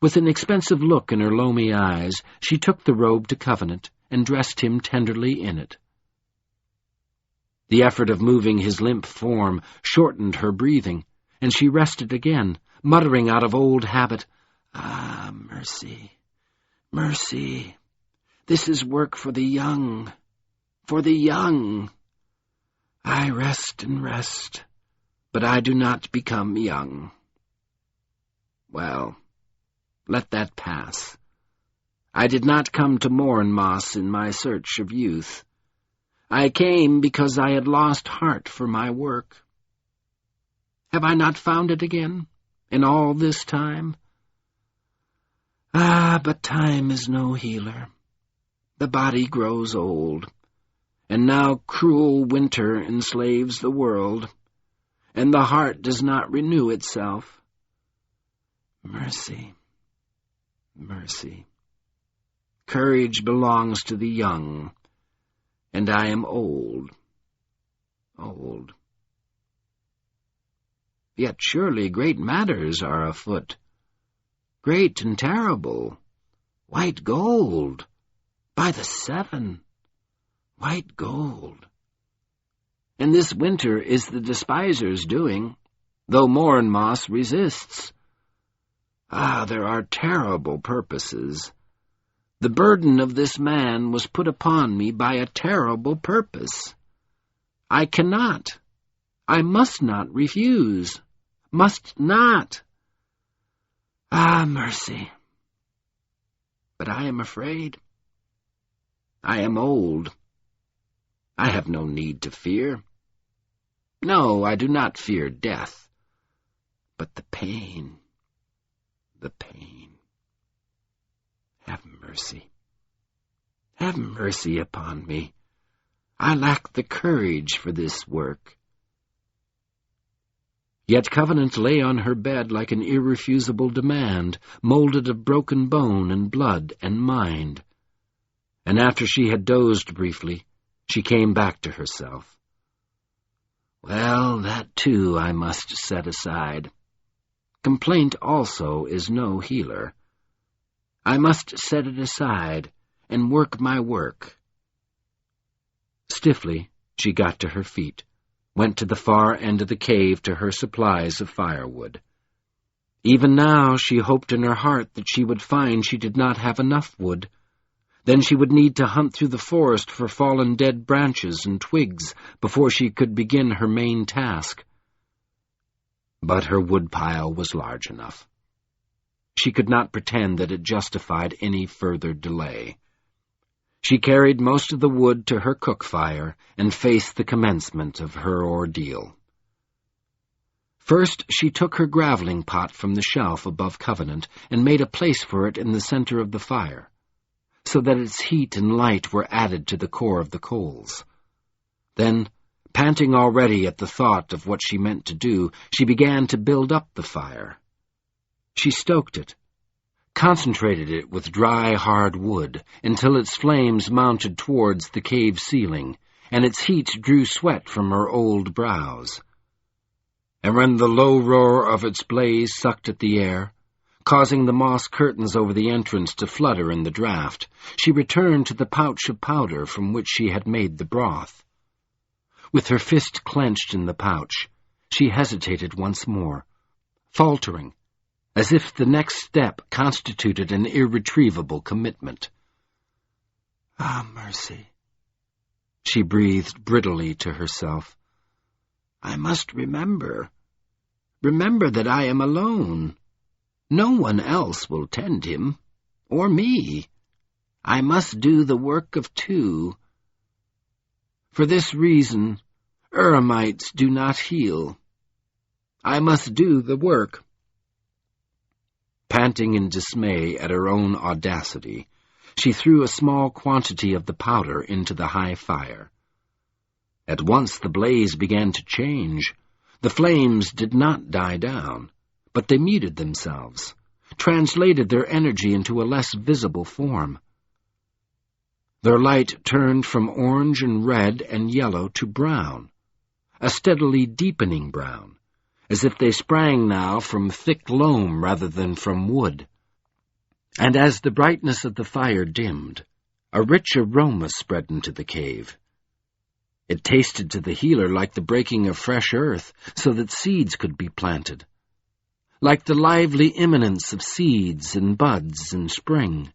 With an expensive look in her loamy eyes, she took the robe to Covenant and dressed him tenderly in it. The effort of moving his limp form shortened her breathing, and she rested again, muttering out of old habit, "Ah, mercy, mercy, this is work for the young, for the young. I rest and rest, but I do not become young. Well, let that pass. I did not come to Morinmoss in my search of youth. I came because I had lost heart for my work. Have I not found it again, in all this time? Ah, but time is no healer. The body grows old, and now cruel winter enslaves the world, and the heart does not renew itself. Mercy, Mercy. Courage belongs to the young, and I am old. Old. Yet surely great matters are afoot. Great and terrible. White gold. By the 7. White gold. And this winter is the despiser's doing, though Morn Moss resists. Ah, there are terrible purposes. The burden of this man was put upon me by a terrible purpose. I cannot, I must not refuse, must not. Ah, mercy. But I am afraid. I am old. I have no need to fear. No, I do not fear death, but the pain. The pain. Have mercy. Have mercy upon me. I lack the courage for this work. Yet Covenant lay on her bed like an irrefusable demand, molded of broken bone and blood and mind. And after she had dozed briefly, she came back to herself. Well, that too I must set aside. Complaint also is no healer. I must set it aside and work my work. Stiffly, she got to her feet, went to the far end of the cave to her supplies of firewood. Even now she hoped in her heart that she would find she did not have enough wood. Then she would need to hunt through the forest for fallen dead branches and twigs before she could begin her main task. But her woodpile was large enough. She could not pretend that it justified any further delay. She carried most of the wood to her cook fire and faced the commencement of her ordeal. First, she took her graveling pot from the shelf above Covenant and made a place for it in the center of the fire, so that its heat and light were added to the core of the coals. Then, panting already at the thought of what she meant to do, she began to build up the fire. She stoked it, concentrated it with dry, hard wood until its flames mounted towards the cave ceiling, and its heat drew sweat from her old brows. And when the low roar of its blaze sucked at the air, causing the moss curtains over the entrance to flutter in the draught, she returned to the pouch of powder from which she had made the broth. With her fist clenched in the pouch, she hesitated once more, faltering, as if the next step constituted an irretrievable commitment. Ah, mercy, she breathed brittly to herself. I must remember that I am alone. No one else will tend him, or me. I must do the work of 2. For this reason, eremites do not heal. I must do the work. Panting in dismay at her own audacity, she threw a small quantity of the powder into the high fire. At once the blaze began to change. The flames did not die down, but they muted themselves, translated their energy into a less visible form. Their light turned from orange and red and yellow to brown, a steadily deepening brown, as if they sprang now from thick loam rather than from wood. And as the brightness of the fire dimmed, a rich aroma spread into the cave. It tasted to the healer like the breaking of fresh earth, so that seeds could be planted, like the lively imminence of seeds and buds in spring,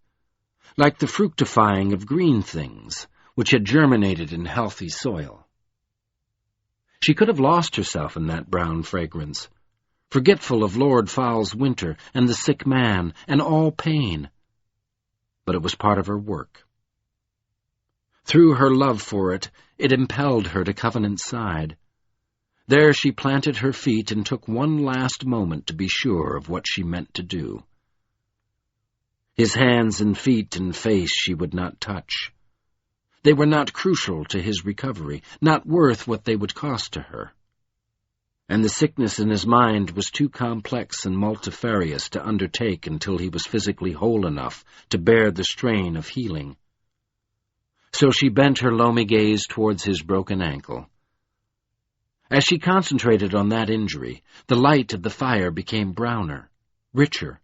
like the fructifying of green things, which had germinated in healthy soil. She could have lost herself in that brown fragrance, forgetful of Lord Fowle's winter and the sick man and all pain. But it was part of her work. Through her love for it, it impelled her to Covenant's side. There she planted her feet and took one last moment to be sure of what she meant to do. His hands and feet and face she would not touch. They were not crucial to his recovery, not worth what they would cost to her. and the sickness in his mind was too complex and multifarious to undertake until he was physically whole enough to bear the strain of healing. So she bent her loamy gaze towards his broken ankle. As she concentrated on that injury, the light of the fire became browner, richer,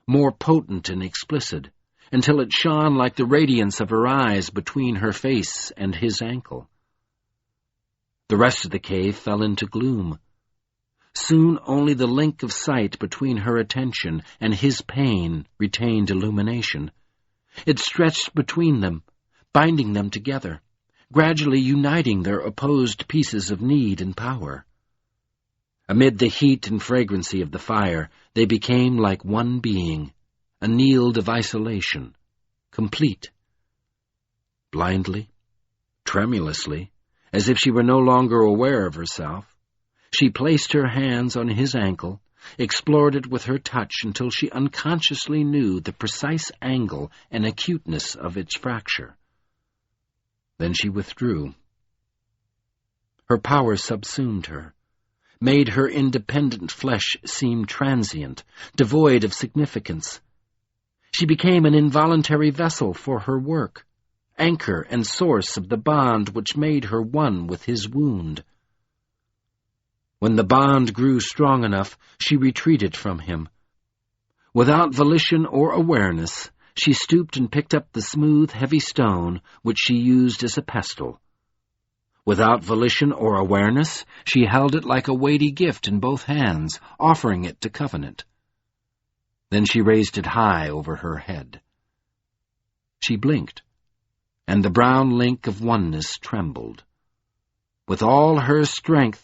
more potent and explicit, until it shone like the radiance of her eyes between her face and his ankle. The rest of the cave fell into gloom. Soon only the link of sight between her attention and his pain retained illumination. It stretched between them, binding them together, gradually uniting their opposed pieces of need and power. Amid the heat and fragrancy of the fire, they became like one being, annealed of isolation, complete. Blindly, tremulously, as if she were no longer aware of herself, she placed her hands on his ankle, explored it with her touch until she unconsciously knew the precise angle and acuteness of its fracture. Then she withdrew. Her power subsumed her, made her independent flesh seem transient, devoid of significance. She became an involuntary vessel for her work, anchor and source of the bond which made her one with his wound. When the bond grew strong enough, she retreated from him. Without volition or awareness, she stooped and picked up the smooth, heavy stone which she used as a pestle. Without volition or awareness, she held it like a weighty gift in both hands, offering it to Covenant. Then she raised it high over her head. She blinked, and the brown link of oneness trembled. With all her strength,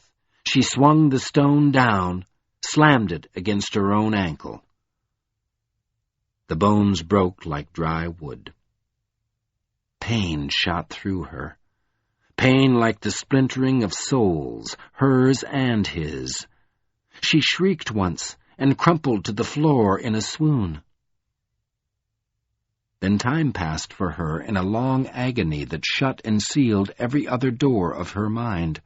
she swung the stone down, slammed it against her own ankle. The bones broke like dry wood. Pain shot through her. Pain like the splintering of souls, hers and his. She shrieked once and crumpled to the floor in a swoon. Then time passed for her in a long agony that shut and sealed every other door of her mind.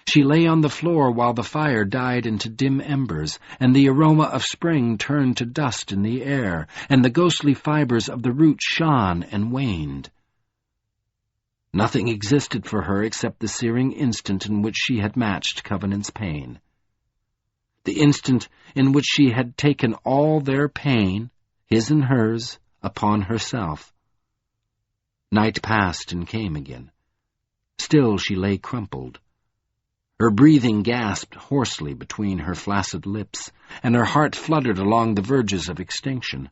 She lay on the floor while the fire died into dim embers, and the aroma of spring turned to dust in the air, and the ghostly fibers of the roots shone and waned. Nothing existed for her except the searing instant in which she had matched Covenant's pain. The instant in which she had taken all their pain, his and hers, upon herself. Night passed and came again. Still she lay crumpled. Her breathing gasped hoarsely between her flaccid lips, and her heart fluttered along the verges of extinction.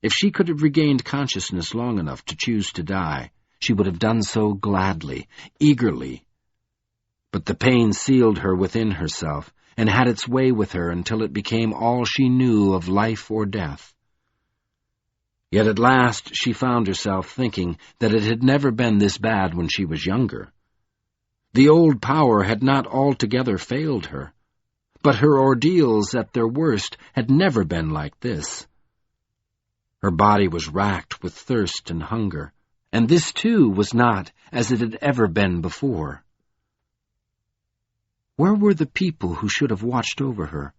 If she could have regained consciousness long enough to choose to die, she would have done so gladly, eagerly. But the pain sealed her within herself, and had its way with her until it became all she knew of life or death. Yet at last she found herself thinking that it had never been this bad when she was younger. The old power had not altogether failed her, but her ordeals at their worst had never been like this. Her body was racked with thirst and hunger, and this too was not as it had ever been before. Where were the people who should have watched over her,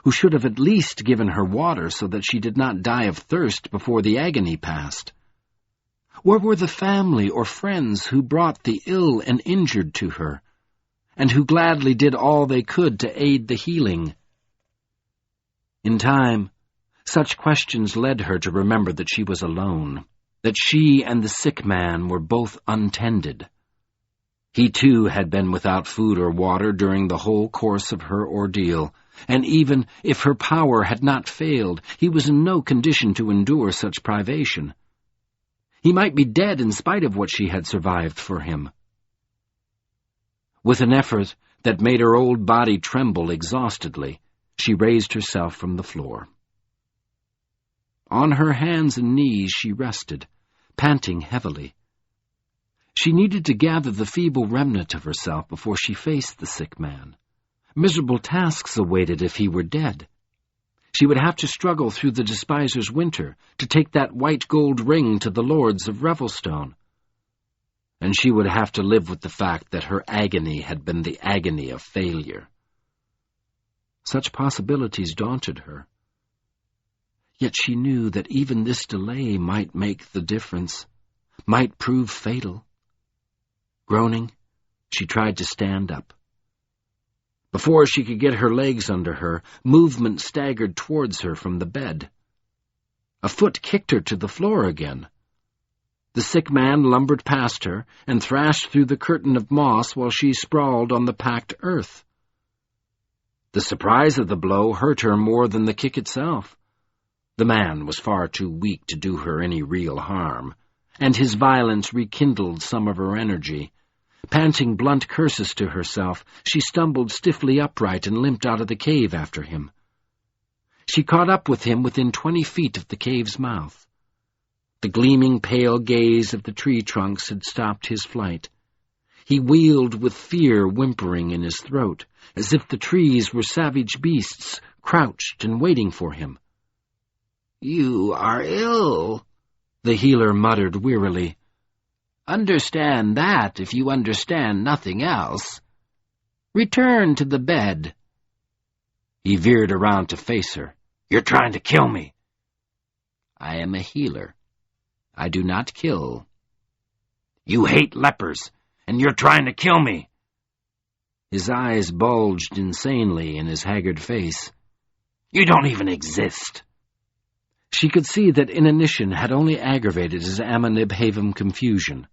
who should have at least given her water so that she did not die of thirst before the agony passed? Where were the family or friends who brought the ill and injured to her, and who gladly did all they could to aid the healing? In time, such questions led her to remember that she was alone, that she and the sick man were both untended. He too had been without food or water during the whole course of her ordeal, and even if her power had not failed, he was in no condition to endure such privation. He might be dead in spite of what she had survived for him. With an effort that made her old body tremble exhaustedly, she raised herself from the floor. On her hands and knees she rested, panting heavily. She needed to gather the feeble remnant of herself before she faced the sick man. Miserable tasks awaited if he were dead. She would have to struggle through the despiser's winter to take that white gold ring to the lords of Revelstone. and she would have to live with the fact that her agony had been the agony of failure. Such possibilities daunted her. Yet she knew that even this delay might make the difference, might prove fatal. Groaning, she tried to stand up. Before she could get her legs under her, movement staggered towards her from the bed. A foot kicked her to the floor again. The sick man lumbered past her and thrashed through the curtain of moss while she sprawled on the packed earth. The surprise of the blow hurt her more than the kick itself. The man was far too weak to do her any real harm, and his violence rekindled some of her energy. Panting blunt curses to herself, she stumbled stiffly upright and limped out of the cave after him. She caught up with him within 20 feet of the cave's mouth. The gleaming pale gaze of the tree trunks had stopped his flight. He wheeled with fear whimpering in his throat, as if the trees were savage beasts, crouched and waiting for him. "You are ill," the healer muttered wearily. "Understand that if you understand nothing else. Return to the bed." He veered around to face her. "You're trying to kill me." "I am a healer. I do not kill." "You hate lepers, and you're trying to kill me." His eyes bulged insanely in his haggard face. "You don't even exist." She could see that inanition had only aggravated his Amenib-Havum confusion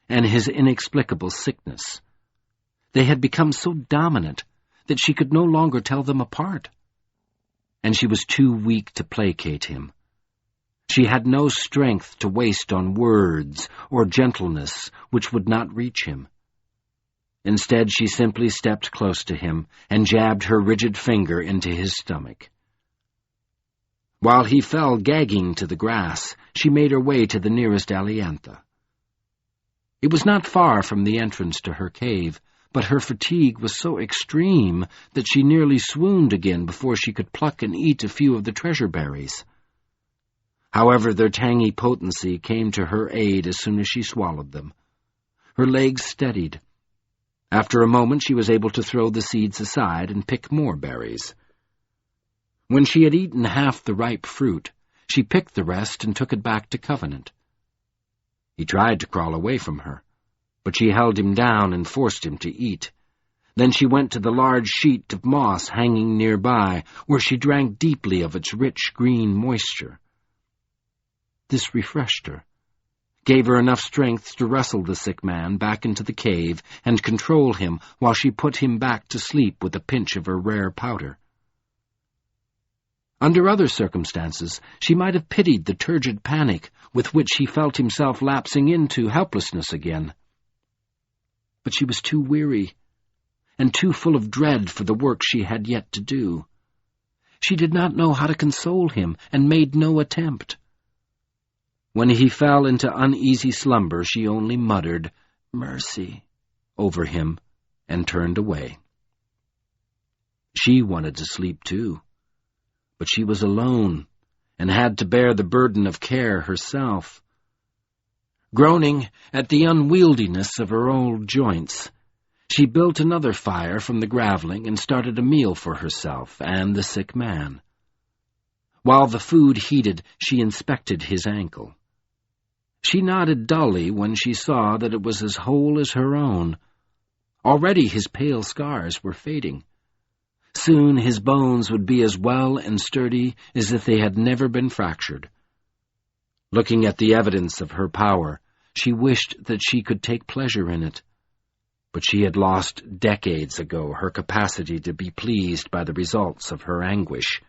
and his inexplicable sickness. They had become so dominant that she could no longer tell them apart. And she was too weak to placate him. She had no strength to waste on words or gentleness which would not reach him. Instead, she simply stepped close to him and jabbed her rigid finger into his stomach. While he fell gagging to the grass, she made her way to the nearest aliantha. It was not far from the entrance to her cave, but her fatigue was so extreme that she nearly swooned again before she could pluck and eat a few of the treasure berries. However, their tangy potency came to her aid as soon as she swallowed them. Her legs steadied. After a moment she was able to throw the seeds aside and pick more berries. When she had eaten half the ripe fruit, she picked the rest and took it back to Covenant. He tried to crawl away from her, but she held him down and forced him to eat. Then she went to the large sheet of moss hanging nearby, where she drank deeply of its rich green moisture. This refreshed her, gave her enough strength to wrestle the sick man back into the cave and control him while she put him back to sleep with a pinch of her rare powder. Under other circumstances, she might have pitied the turgid panic with which he felt himself lapsing into helplessness again. But she was too weary, and too full of dread for the work she had yet to do. She did not know how to console him, and made no attempt. When he fell into uneasy slumber, she only muttered, "Mercy," over him, and turned away. She wanted to sleep too. But she was alone, and had to bear the burden of care herself. Groaning at the unwieldiness of her old joints, she built another fire from the graveling and started a meal for herself and the sick man. While the food heated, she inspected his ankle. She nodded dully when she saw that it was as whole as her own. Already his pale scars were fading. Soon his bones would be as well and sturdy as if they had never been fractured. Looking at the evidence of her power, she wished that she could take pleasure in it. But she had lost decades ago her capacity to be pleased by the results of her anguish.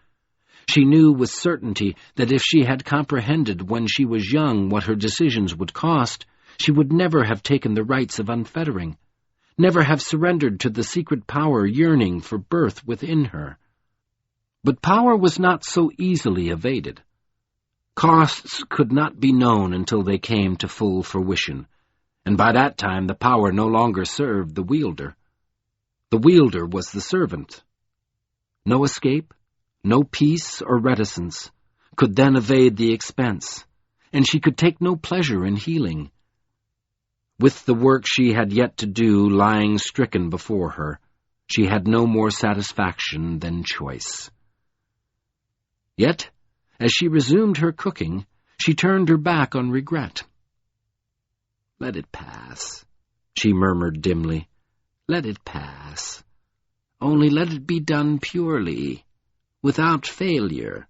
She knew with certainty that if she had comprehended when she was young what her decisions would cost, she would never have taken the rites of unfettering, never have surrendered to the secret power yearning for birth within her. But power was not so easily evaded. Costs could not be known until they came to full fruition, and by that time the power no longer served the wielder. The wielder was the servant. No escape, no peace or reticence could then evade the expense, and she could take no pleasure in healing. With the work she had yet to do lying stricken before her, she had no more satisfaction than choice. Yet, as she resumed her cooking, she turned her back on regret. "Let it pass," she murmured dimly. "Let it pass. Only let it be done purely, without failure.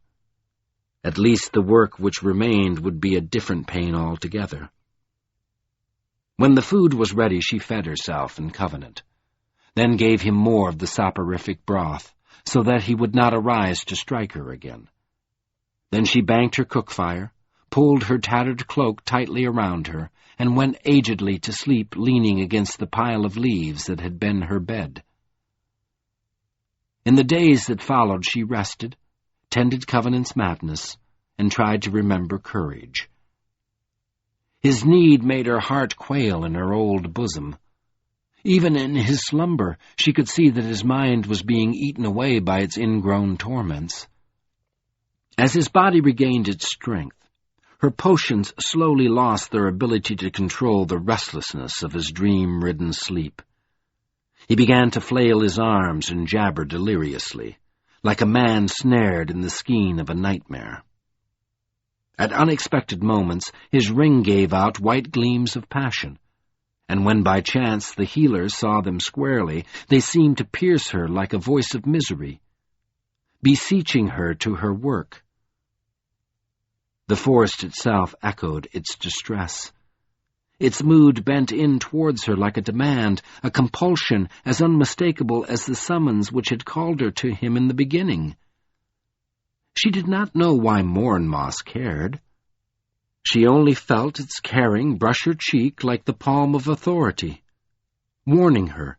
At least the work which remained would be a different pain altogether." When the food was ready, she fed herself and Covenant, then gave him more of the soporific broth, so that he would not arise to strike her again. Then she banked her cook-fire, pulled her tattered cloak tightly around her, and went agedly to sleep leaning against the pile of leaves that had been her bed. In the days that followed she rested, tended Covenant's madness, and tried to remember courage. His need made her heart quail in her old bosom. Even in his slumber she could see that his mind was being eaten away by its ingrown torments. As his body regained its strength, her potions slowly lost their ability to control the restlessness of his dream-ridden sleep. He began to flail his arms and jabber deliriously, like a man snared in the skein of a nightmare. At unexpected moments his ring gave out white gleams of passion, and when by chance the healers saw them squarely, they seemed to pierce her like a voice of misery, beseeching her to her work. The forest itself echoed its distress. Its mood bent in towards her like a demand, a compulsion as unmistakable as the summons which had called her to him in the beginning. She did not know why Morn Moss cared. She only felt its caring brush her cheek like the palm of authority, warning her.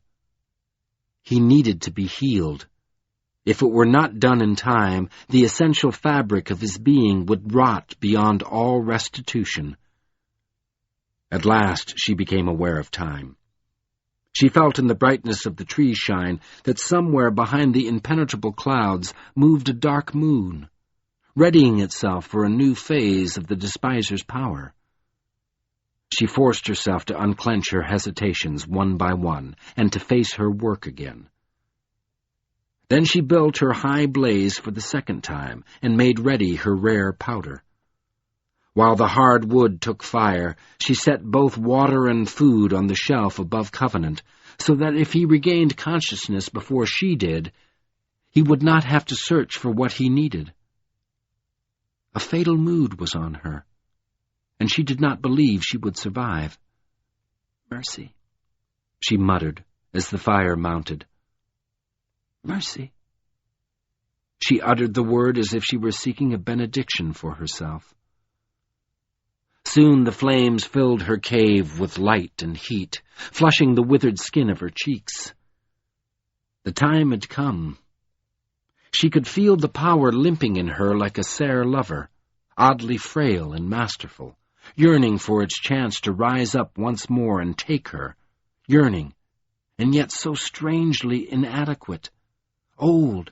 He needed to be healed. If it were not done in time, the essential fabric of his being would rot beyond all restitution. At last she became aware of time. She felt in the brightness of the tree shine that somewhere behind the impenetrable clouds moved a dark moon, readying itself for a new phase of the despiser's power. She forced herself to unclench her hesitations one by one and to face her work again. Then she built her high blaze for the second time and made ready her rare powder. While the hard wood took fire, she set both water and food on the shelf above Covenant, so that if he regained consciousness before she did, he would not have to search for what he needed. A fatal mood was on her, and she did not believe she would survive. "Mercy," she muttered as the fire mounted. "Mercy." She uttered the word as if she were seeking a benediction for herself. Soon the flames filled her cave with light and heat, flushing the withered skin of her cheeks. The time had come. She could feel the power limping in her like a sere lover, oddly frail and masterful, yearning for its chance to rise up once more and take her, yearning, and yet so strangely inadequate, old,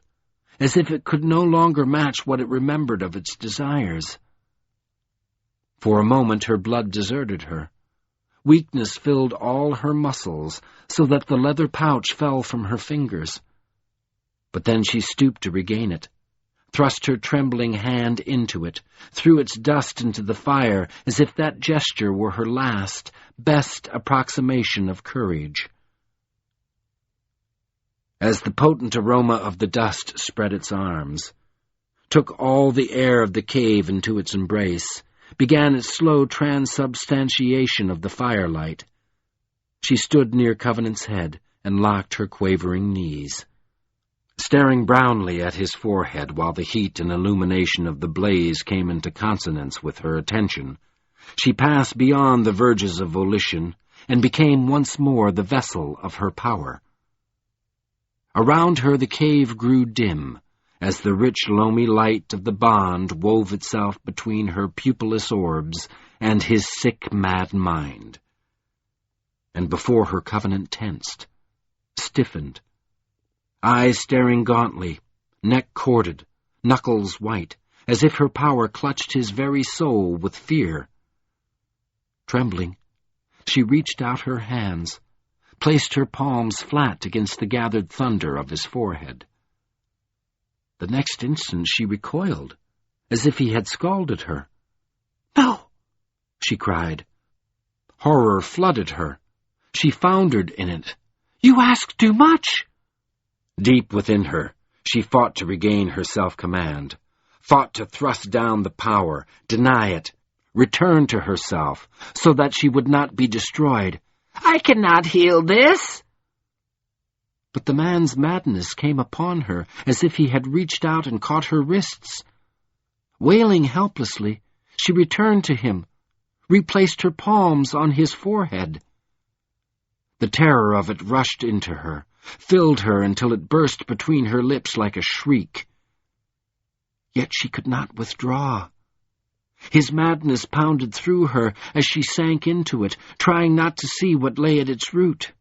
as if it could no longer match what it remembered of its desires. For a moment her blood deserted her. Weakness filled all her muscles, so that the leather pouch fell from her fingers. But then she stooped to regain it, thrust her trembling hand into it, threw its dust into the fire, as if that gesture were her last, best approximation of courage. As the potent aroma of the dust spread its arms, took all the air of the cave into its embrace, began its slow transubstantiation of the firelight, she stood near Covenant's head and locked her quavering knees. Staring brownly at his forehead while the heat and illumination of the blaze came into consonance with her attention, she passed beyond the verges of volition and became once more the vessel of her power. Around her the cave grew dim, as the rich loamy light of the bond wove itself between her pupilless orbs and his sick, mad mind. And before her Covenant tensed, stiffened, eyes staring gauntly, neck corded, knuckles white, as if her power clutched his very soul with fear. Trembling, She reached out her hands, placed her palms flat against the gathered thunder of his forehead. The next instant she recoiled, as if he had scalded her. "No!" she cried. Horror flooded her. She foundered in it. "You ask too much!" Deep within her, she fought to regain her self-command, fought to thrust down the power, deny it, return to herself, so that she would not be destroyed. "I cannot heal this!" But the man's madness came upon her as if he had reached out and caught her wrists. Wailing helplessly, she returned to him, replaced her palms on his forehead. The terror of it rushed into her, filled her until it burst between her lips like a shriek. Yet she could not withdraw. His madness pounded through her as she sank into it, trying not to see what lay at its root.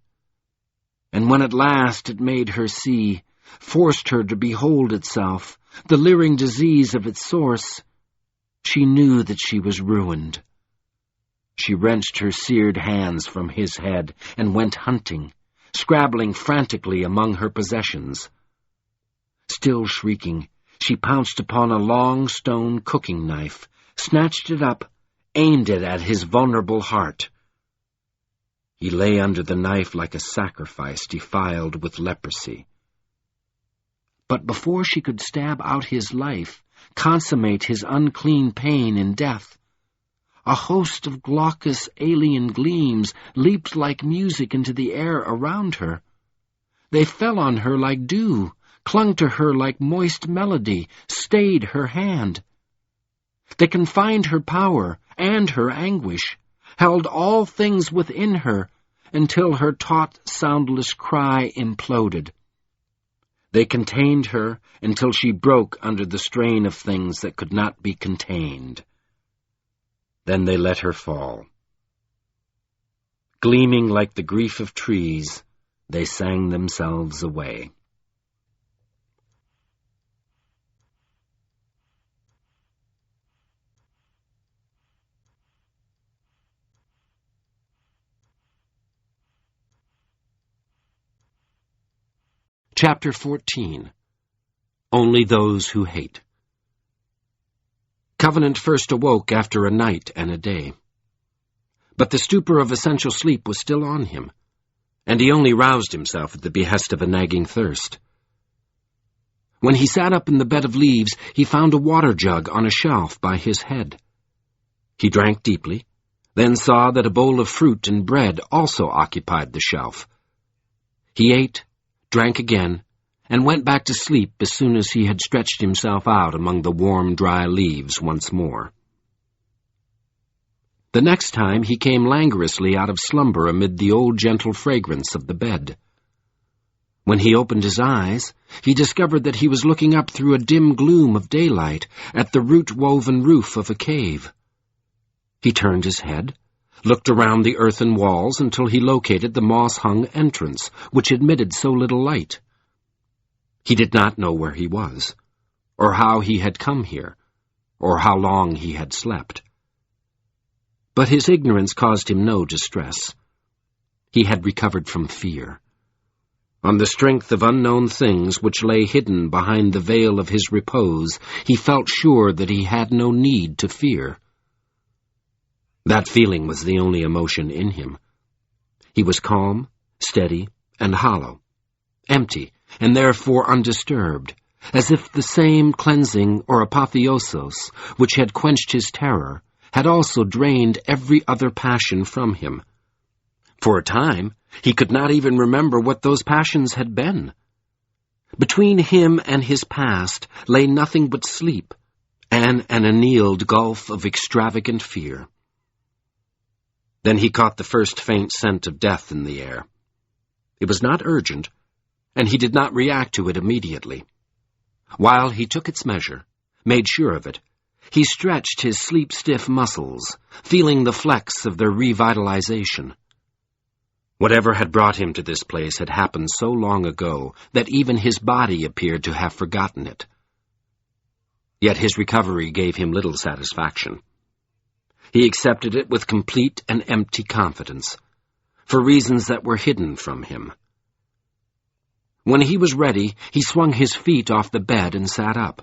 And when at last it made her see, forced her to behold itself, the leering disease of its source, she knew that she was ruined. She wrenched her seared hands from his head and went hunting, scrabbling frantically among her possessions. Still shrieking, she pounced upon a long stone cooking knife, snatched it up, aimed it at his vulnerable heart. He lay under the knife like a sacrifice defiled with leprosy. But before she could stab out his life, consummate his unclean pain in death, a host of glaucous alien gleams leaped like music into the air around her. They fell on her like dew, clung to her like moist melody, stayed her hand. They confined her power and her anguish, held all things within her, until her taut, soundless cry imploded. They contained her until she broke under the strain of things that could not be contained. Then they let her fall. Gleaming like the grief of trees, they sang themselves away. Chapter 14. Only Those Who Hate. Covenant first awoke after a night and a day. But the stupor of essential sleep was still on him, and he only roused himself at the behest of a nagging thirst. When he sat up in the bed of leaves, he found a water jug on a shelf by his head. He drank deeply, then saw that a bowl of fruit and bread also occupied the shelf. He ate, drank again, and went back to sleep as soon as he had stretched himself out among the warm, dry leaves once more. The next time he came languorously out of slumber amid the old gentle fragrance of the bed. When he opened his eyes, he discovered that he was looking up through a dim gloom of daylight at the root-woven roof of a cave. He turned his head, looked around the earthen walls until he located the moss-hung entrance, which admitted so little light. He did not know where he was, or how he had come here, or how long he had slept. But his ignorance caused him no distress. He had recovered from fear. On the strength of unknown things which lay hidden behind the veil of his repose, he felt sure that he had no need to fear. That feeling was the only emotion in him. He was calm, steady, and hollow, empty, and therefore undisturbed, as if the same cleansing or apotheosis which had quenched his terror had also drained every other passion from him. For a time, he could not even remember what those passions had been. Between him and his past lay nothing but sleep, and an annealed gulf of extravagant fear. Then he caught the first faint scent of death in the air. It was not urgent, and he did not react to it immediately. While he took its measure, made sure of it, he stretched his sleep-stiff muscles, feeling the flecks of their revitalization. Whatever had brought him to this place had happened so long ago that even his body appeared to have forgotten it. Yet his recovery gave him little satisfaction. He accepted it with complete and empty confidence, for reasons that were hidden from him. When he was ready, he swung his feet off the bed and sat up.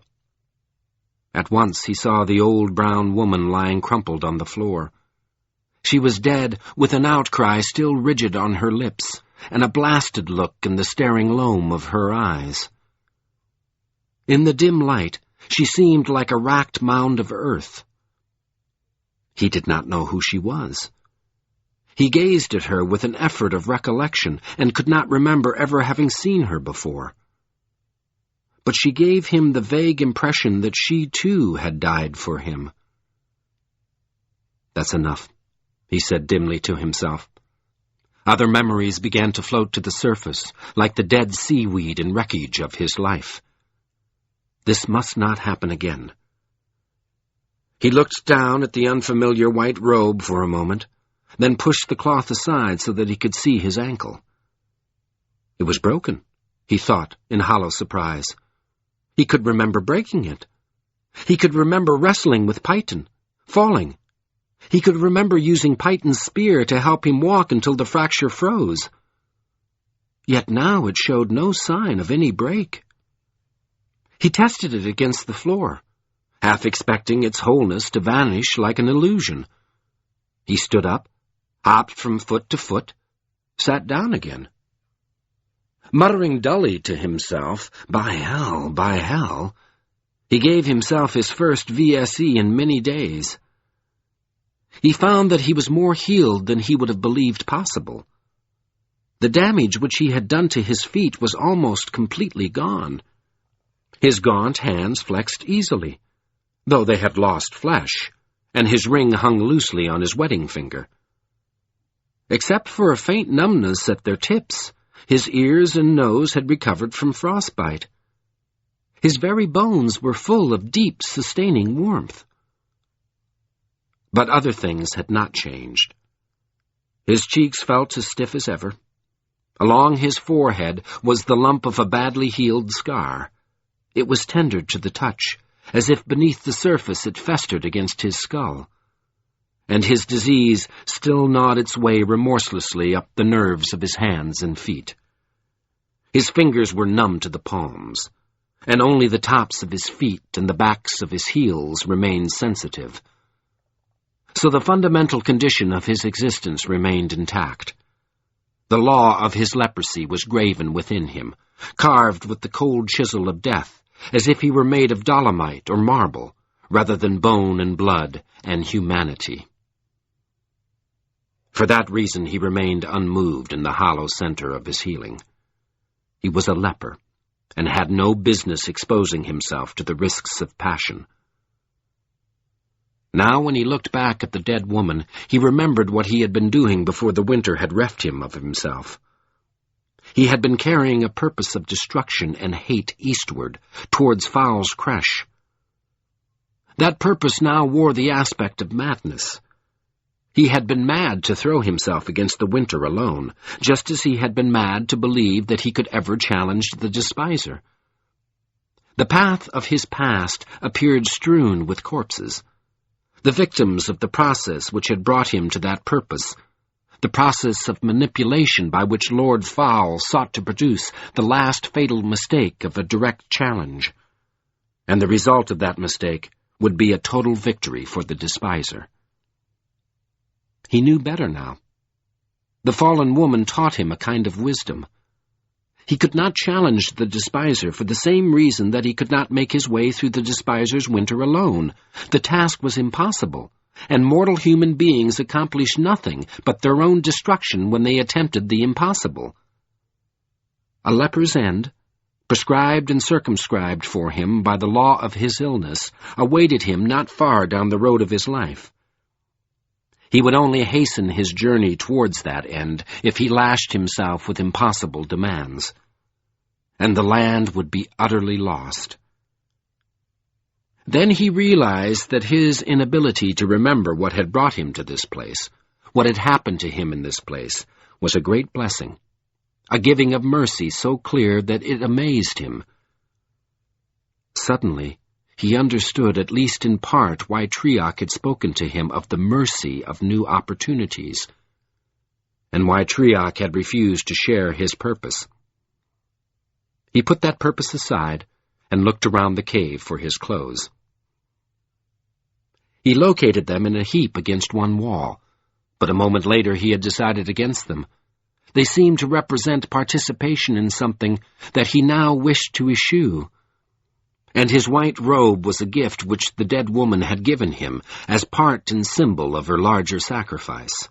At once he saw the old brown woman lying crumpled on the floor. She was dead, with an outcry still rigid on her lips, and a blasted look in the staring loam of her eyes. In the dim light, she seemed like a racked mound of earth. He did not know who she was. He gazed at her with an effort of recollection, and could not remember ever having seen her before. But she gave him the vague impression that she, too, had died for him. "That's enough," he said dimly to himself. Other memories began to float to the surface, like the dead seaweed and wreckage of his life. This must not happen again. He looked down at the unfamiliar white robe for a moment, then pushed the cloth aside so that he could see his ankle. It was broken, he thought in hollow surprise. He could remember breaking it. He could remember wrestling with Python, falling. He could remember using Python's spear to help him walk until the fracture froze. Yet now it showed no sign of any break. He tested it against the floor, half expecting its wholeness to vanish like an illusion. He stood up, hopped from foot to foot, sat down again. Muttering dully to himself, by hell, he gave himself his first VSE in many days. He found that he was more healed than he would have believed possible. The damage which he had done to his feet was almost completely gone. His gaunt hands flexed easily, though they had lost flesh, and his ring hung loosely on his wedding finger. Except for a faint numbness at their tips, his ears and nose had recovered from frostbite. His very bones were full of deep, sustaining warmth. But other things had not changed. His cheeks felt as stiff as ever. Along his forehead was the lump of a badly healed scar. It was tender to the touch, as if beneath the surface it festered against his skull. And his disease still gnawed its way remorselessly up the nerves of his hands and feet. His fingers were numb to the palms, and only the tops of his feet and the backs of his heels remained sensitive. So the fundamental condition of his existence remained intact. The law of his leprosy was graven within him, carved with the cold chisel of death, as if he were made of dolomite or marble, rather than bone and blood and humanity. For that reason he remained unmoved in the hollow center of his healing. He was a leper, and had no business exposing himself to the risks of passion. Now when he looked back at the dead woman, he remembered what he had been doing before the winter had reft him of himself. He had been carrying a purpose of destruction and hate eastward, towards Fowl's Creche. That purpose now wore the aspect of madness. He had been mad to throw himself against the winter alone, just as he had been mad to believe that he could ever challenge the despiser. The path of his past appeared strewn with corpses, the victims of the process which had brought him to that purpose, the process of manipulation by which Lord Fowl sought to produce the last fatal mistake of a direct challenge. And the result of that mistake would be a total victory for the despiser. He knew better now. The fallen woman taught him a kind of wisdom. He could not challenge the despiser for the same reason that he could not make his way through the despiser's winter alone. The task was impossible, and mortal human beings accomplish nothing but their own destruction when they attempted the impossible. A leper's end, prescribed and circumscribed for him by the law of his illness, awaited him not far down the road of his life. He would only hasten his journey towards that end if he lashed himself with impossible demands, and the land would be utterly lost. Then he realized that his inability to remember what had brought him to this place, what had happened to him in this place, was a great blessing, a giving of mercy so clear that it amazed him. Suddenly, he understood at least in part why Triok had spoken to him of the mercy of new opportunities, and why Triok had refused to share his purpose. He put that purpose aside and looked around the cave for his clothes. He located them in a heap against one wall, but a moment later he had decided against them. They seemed to represent participation in something that he now wished to eschew, and his white robe was a gift which the dead woman had given him as part and symbol of her larger sacrifice.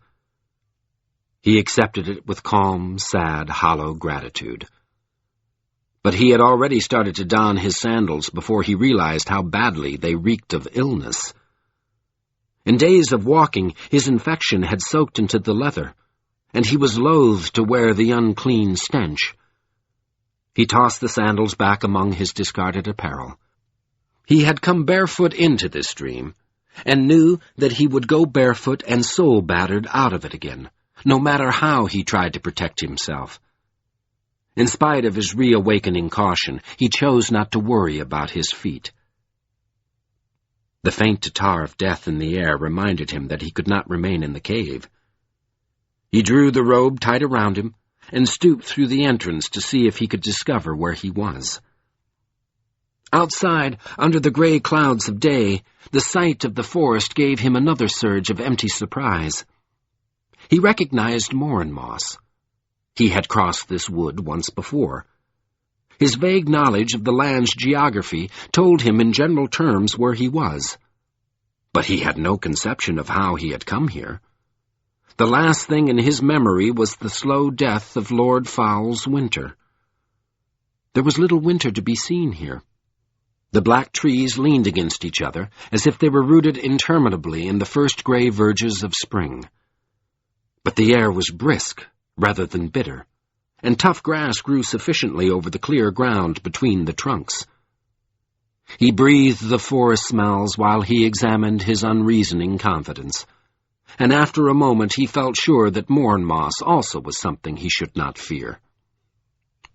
He accepted it with calm, sad, hollow gratitude. But he had already started to don his sandals before he realized how badly they reeked of illness. In days of walking, his infection had soaked into the leather, and he was loath to wear the unclean stench. He tossed the sandals back among his discarded apparel. He had come barefoot into this dream, and knew that he would go barefoot and soul-battered out of it again, no matter how he tried to protect himself. In spite of his reawakening caution, he chose not to worry about his feet. The faint tatar of death in the air reminded him that he could not remain in the cave. He drew the robe tight around him and stooped through the entrance to see if he could discover where he was. Outside, under the gray clouds of day, the sight of the forest gave him another surge of empty surprise. He recognized Moss. He had crossed this wood once before. His vague knowledge of the land's geography told him in general terms where he was, but he had no conception of how he had come here. The last thing in his memory was the slow death of Lord Fowl's winter. There was little winter to be seen here. The black trees leaned against each other as if they were rooted interminably in the first gray verges of spring. But the air was brisk rather than bitter, and tough grass grew sufficiently over the clear ground between the trunks. He breathed the forest smells while he examined his unreasoning confidence, and after a moment he felt sure that Moss also was something he should not fear.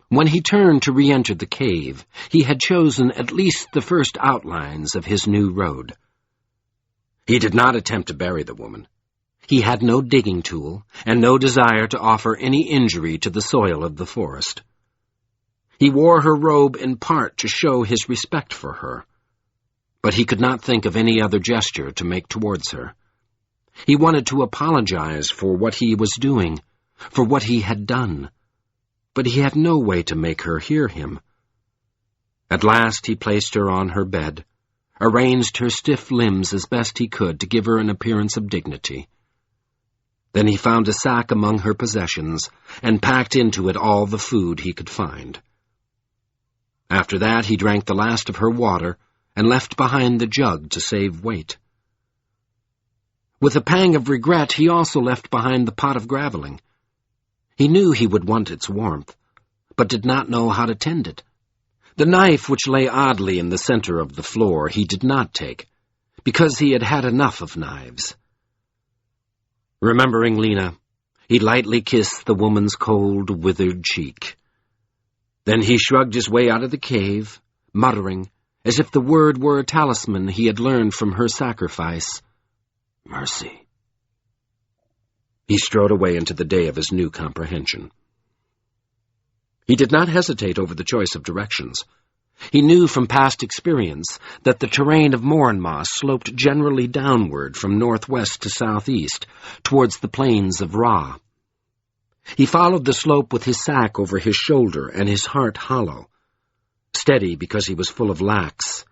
When he turned to re-enter the cave, he had chosen at least the first outlines of his new road. He did not attempt to bury the woman. He had no digging tool, and no desire to offer any injury to the soil of the forest. He wore her robe in part to show his respect for her, but he could not think of any other gesture to make towards her. He wanted to apologize for what he was doing, for what he had done, but he had no way to make her hear him. At last he placed her on her bed, arranged her stiff limbs as best he could to give her an appearance of dignity. Then he found a sack among her possessions and packed into it all the food he could find. After that he drank the last of her water and left behind the jug to save weight. With a pang of regret, he also left behind the pot of graveling. He knew he would want its warmth, but did not know how to tend it. The knife which lay oddly in the center of the floor he did not take, because he had had enough of knives. Remembering Lena, he lightly kissed the woman's cold, withered cheek. Then he shrugged his way out of the cave, muttering, as if the word were a talisman he had learned from her sacrifice, "Mercy." He strode away into the day of his new comprehension. He did not hesitate over the choice of directions. He knew from past experience that the terrain of Moss sloped generally downward from northwest to southeast, towards the plains of Ra. He followed the slope with his sack over his shoulder and his heart hollow, steady because he was full of lax,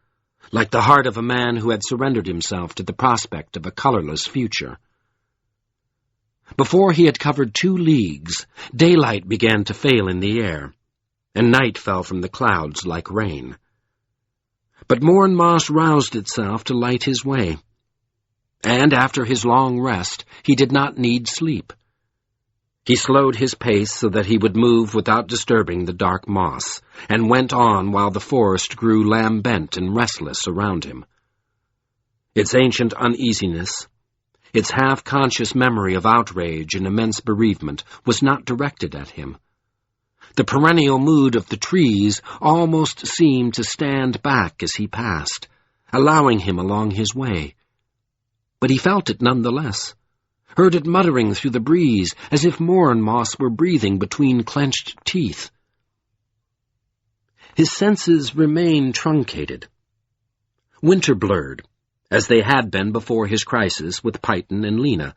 like the heart of a man who had surrendered himself to the prospect of a colorless future. Before he had covered 2 leagues, daylight began to fail in the air, and night fell from the clouds like rain. But Moss roused itself to light his way, and after his long rest he did not need sleep. He slowed his pace so that he would move without disturbing the dark moss, and went on while the forest grew lambent and restless around him. Its ancient uneasiness, its half-conscious memory of outrage and immense bereavement, was not directed at him. The perennial mood of the trees almost seemed to stand back as he passed, allowing him along his way. But he felt it nonetheless, heard it muttering through the breeze as if Moss were breathing between clenched teeth. His senses remained truncated, winter-blurred, as they had been before his crisis with Python and Lena,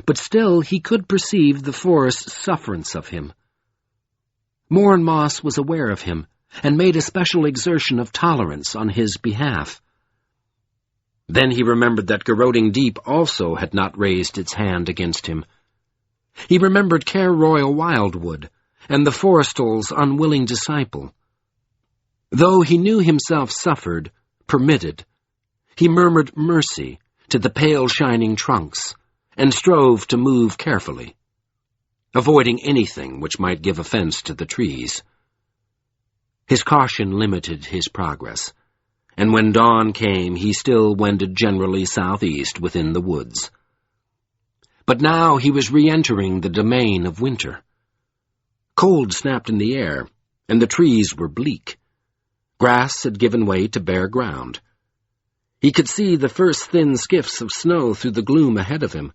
but still he could perceive the forest's sufferance of him. Moss was aware of him, and made a special exertion of tolerance on his behalf. Then he remembered that Garroding Deep also had not raised its hand against him. He remembered Cair Royal Wildwood, and the Forestall's unwilling disciple. Though he knew himself suffered, permitted, he murmured mercy to the pale shining trunks, and strove to move carefully, avoiding anything which might give offense to the trees. His caution limited his progress, and when dawn came he still wended generally southeast within the woods. But now he was re-entering the domain of winter. Cold snapped in the air, and the trees were bleak. Grass had given way to bare ground. He could see the first thin skiffs of snow through the gloom ahead of him,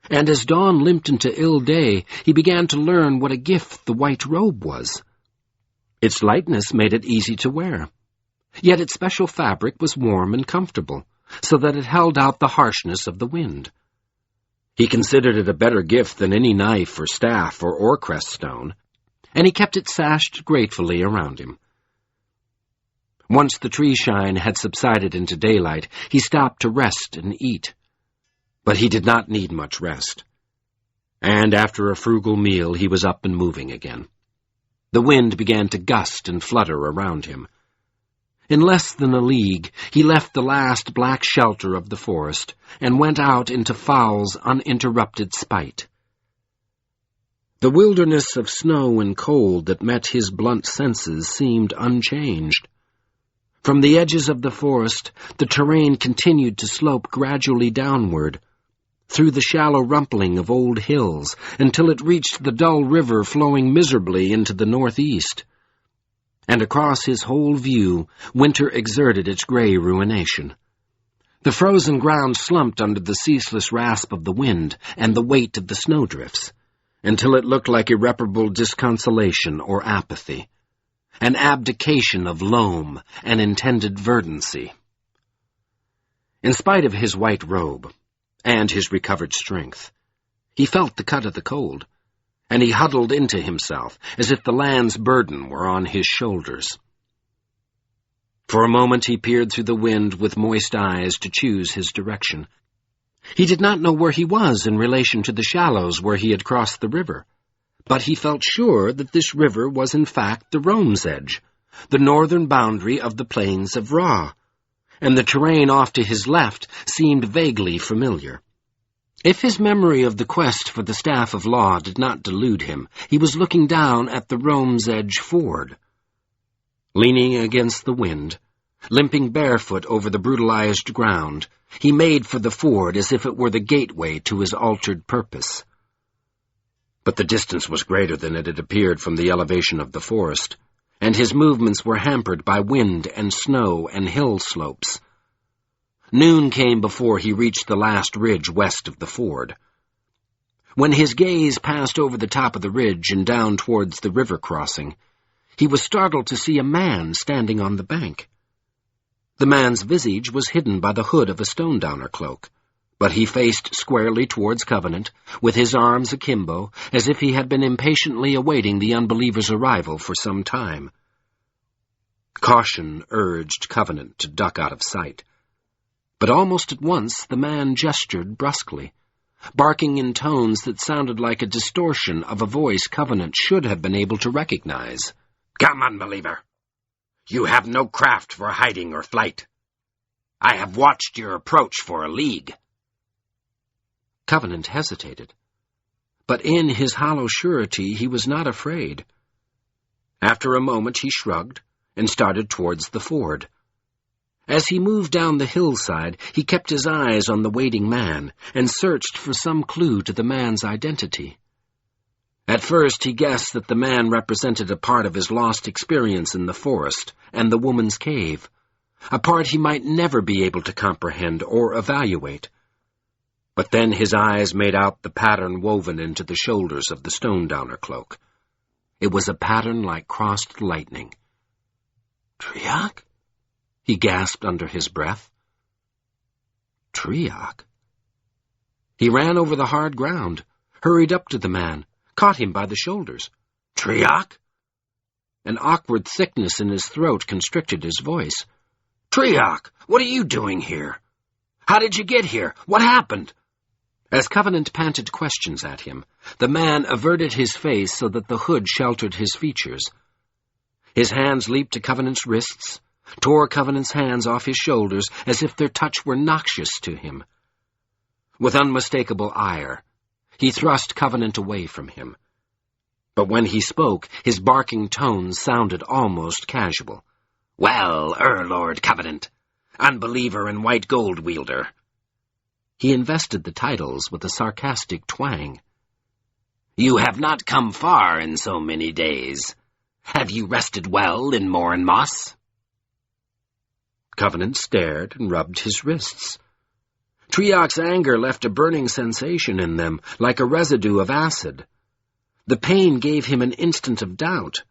and as dawn limped into ill day, he began to learn what a gift the white robe was. Its lightness made it easy to wear, yet its special fabric was warm and comfortable, so that it held out the harshness of the wind. He considered it a better gift than any knife or staff or oar-crest stone, and he kept it sashed gratefully around him. Once the tree shine had subsided into daylight, he stopped to rest and eat. But he did not need much rest. And after a frugal meal, he was up and moving again. The wind began to gust and flutter around him. In less than a league, he left the last black shelter of the forest and went out into Fowl's uninterrupted spite. The wilderness of snow and cold that met his blunt senses seemed unchanged. From the edges of the forest, the terrain continued to slope gradually downward, through the shallow rumpling of old hills, until it reached the dull river flowing miserably into the northeast. And across his whole view, winter exerted its gray ruination. The frozen ground slumped under the ceaseless rasp of the wind and the weight of the snowdrifts, until it looked like irreparable disconsolation or apathy, an abdication of loam and intended verdancy. In spite of his white robe and his recovered strength, he felt the cut of the cold, and he huddled into himself as if the land's burden were on his shoulders. For a moment he peered through the wind with moist eyes to choose his direction. He did not know where he was in relation to the shallows where he had crossed the river, but he felt sure that this river was in fact the Rome's Edge, the northern boundary of the plains of Ra, and the terrain off to his left seemed vaguely familiar. If his memory of the quest for the Staff of Law did not delude him, he was looking down at the Rome's Edge ford. Leaning against the wind, limping barefoot over the brutalized ground, he made for the ford as if it were the gateway to his altered purpose. But the distance was greater than it had appeared from the elevation of the forest, and his movements were hampered by wind and snow and hill slopes. Noon came before he reached the last ridge west of the ford. When his gaze passed over the top of the ridge and down towards the river crossing, he was startled to see a man standing on the bank. The man's visage was hidden by the hood of a stone-downer cloak, but he faced squarely towards Covenant, with his arms akimbo, as if he had been impatiently awaiting the Unbeliever's arrival for some time. Caution urged Covenant to duck out of sight, but almost at once the man gestured brusquely, barking in tones that sounded like a distortion of a voice Covenant should have been able to recognize. "Come, Unbeliever! You have no craft for hiding or flight. I have watched your approach for a league." Covenant hesitated, but in his hollow surety he was not afraid. After a moment he shrugged and started towards the ford. As he moved down the hillside, he kept his eyes on the waiting man and searched for some clue to the man's identity. At first he guessed that the man represented a part of his lost experience in the forest and the woman's cave, a part he might never be able to comprehend or evaluate. But then his eyes made out the pattern woven into the shoulders of the stone-downer cloak. It was a pattern like crossed lightning. "Triak?" he gasped under his breath. Triak? He ran over the hard ground, hurried up to the man, caught him by the shoulders. "Triak?" An awkward thickness in his throat constricted his voice. "Triak, what are you doing here? How did you get here? What happened?" As Covenant panted questions at him, the man averted his face so that the hood sheltered his features. His hands leaped to Covenant's wrists, tore Covenant's hands off his shoulders as if their touch were noxious to him. With unmistakable ire, he thrust Covenant away from him. But when he spoke, his barking tones sounded almost casual. "Well, Lord Covenant, Unbeliever and White Gold Wielder." He invested the titles with a sarcastic twang. "You have not come far in so many days. Have you rested well in Morin Moss?" Covenant stared and rubbed his wrists. Triak's anger left a burning sensation in them, like a residue of acid. The pain gave him an instant of doubt.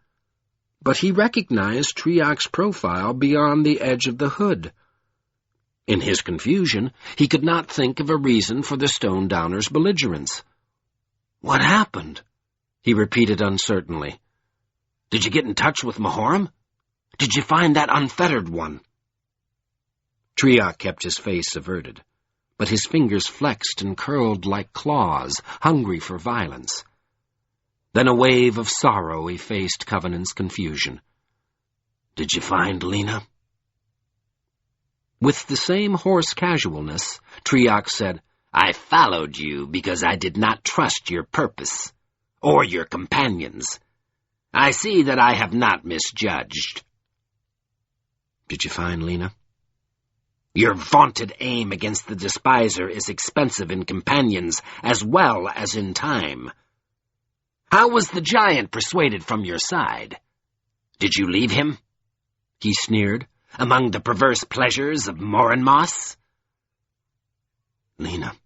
But he recognized Triak's profile beyond the edge of the hood. In his confusion, he could not think of a reason for the stone-downer's belligerence. "What happened?" he repeated uncertainly. "Did you get in touch with Mahorim? Did you find that unfettered one?" Triak kept his face averted, but his fingers flexed and curled like claws, hungry for violence. Then a wave of sorrow effaced Covenant's confusion. "Did you find Lena?" With the same hoarse casualness, Triak said, "I followed you because I did not trust your purpose, or your companions. I see that I have not misjudged." "Did you find Lena?" "Your vaunted aim against the despiser is expensive in companions as well as in time. How was the giant persuaded from your side? Did you leave him?" he sneered. "Among the perverse pleasures of Morin Moss?" "Lena,"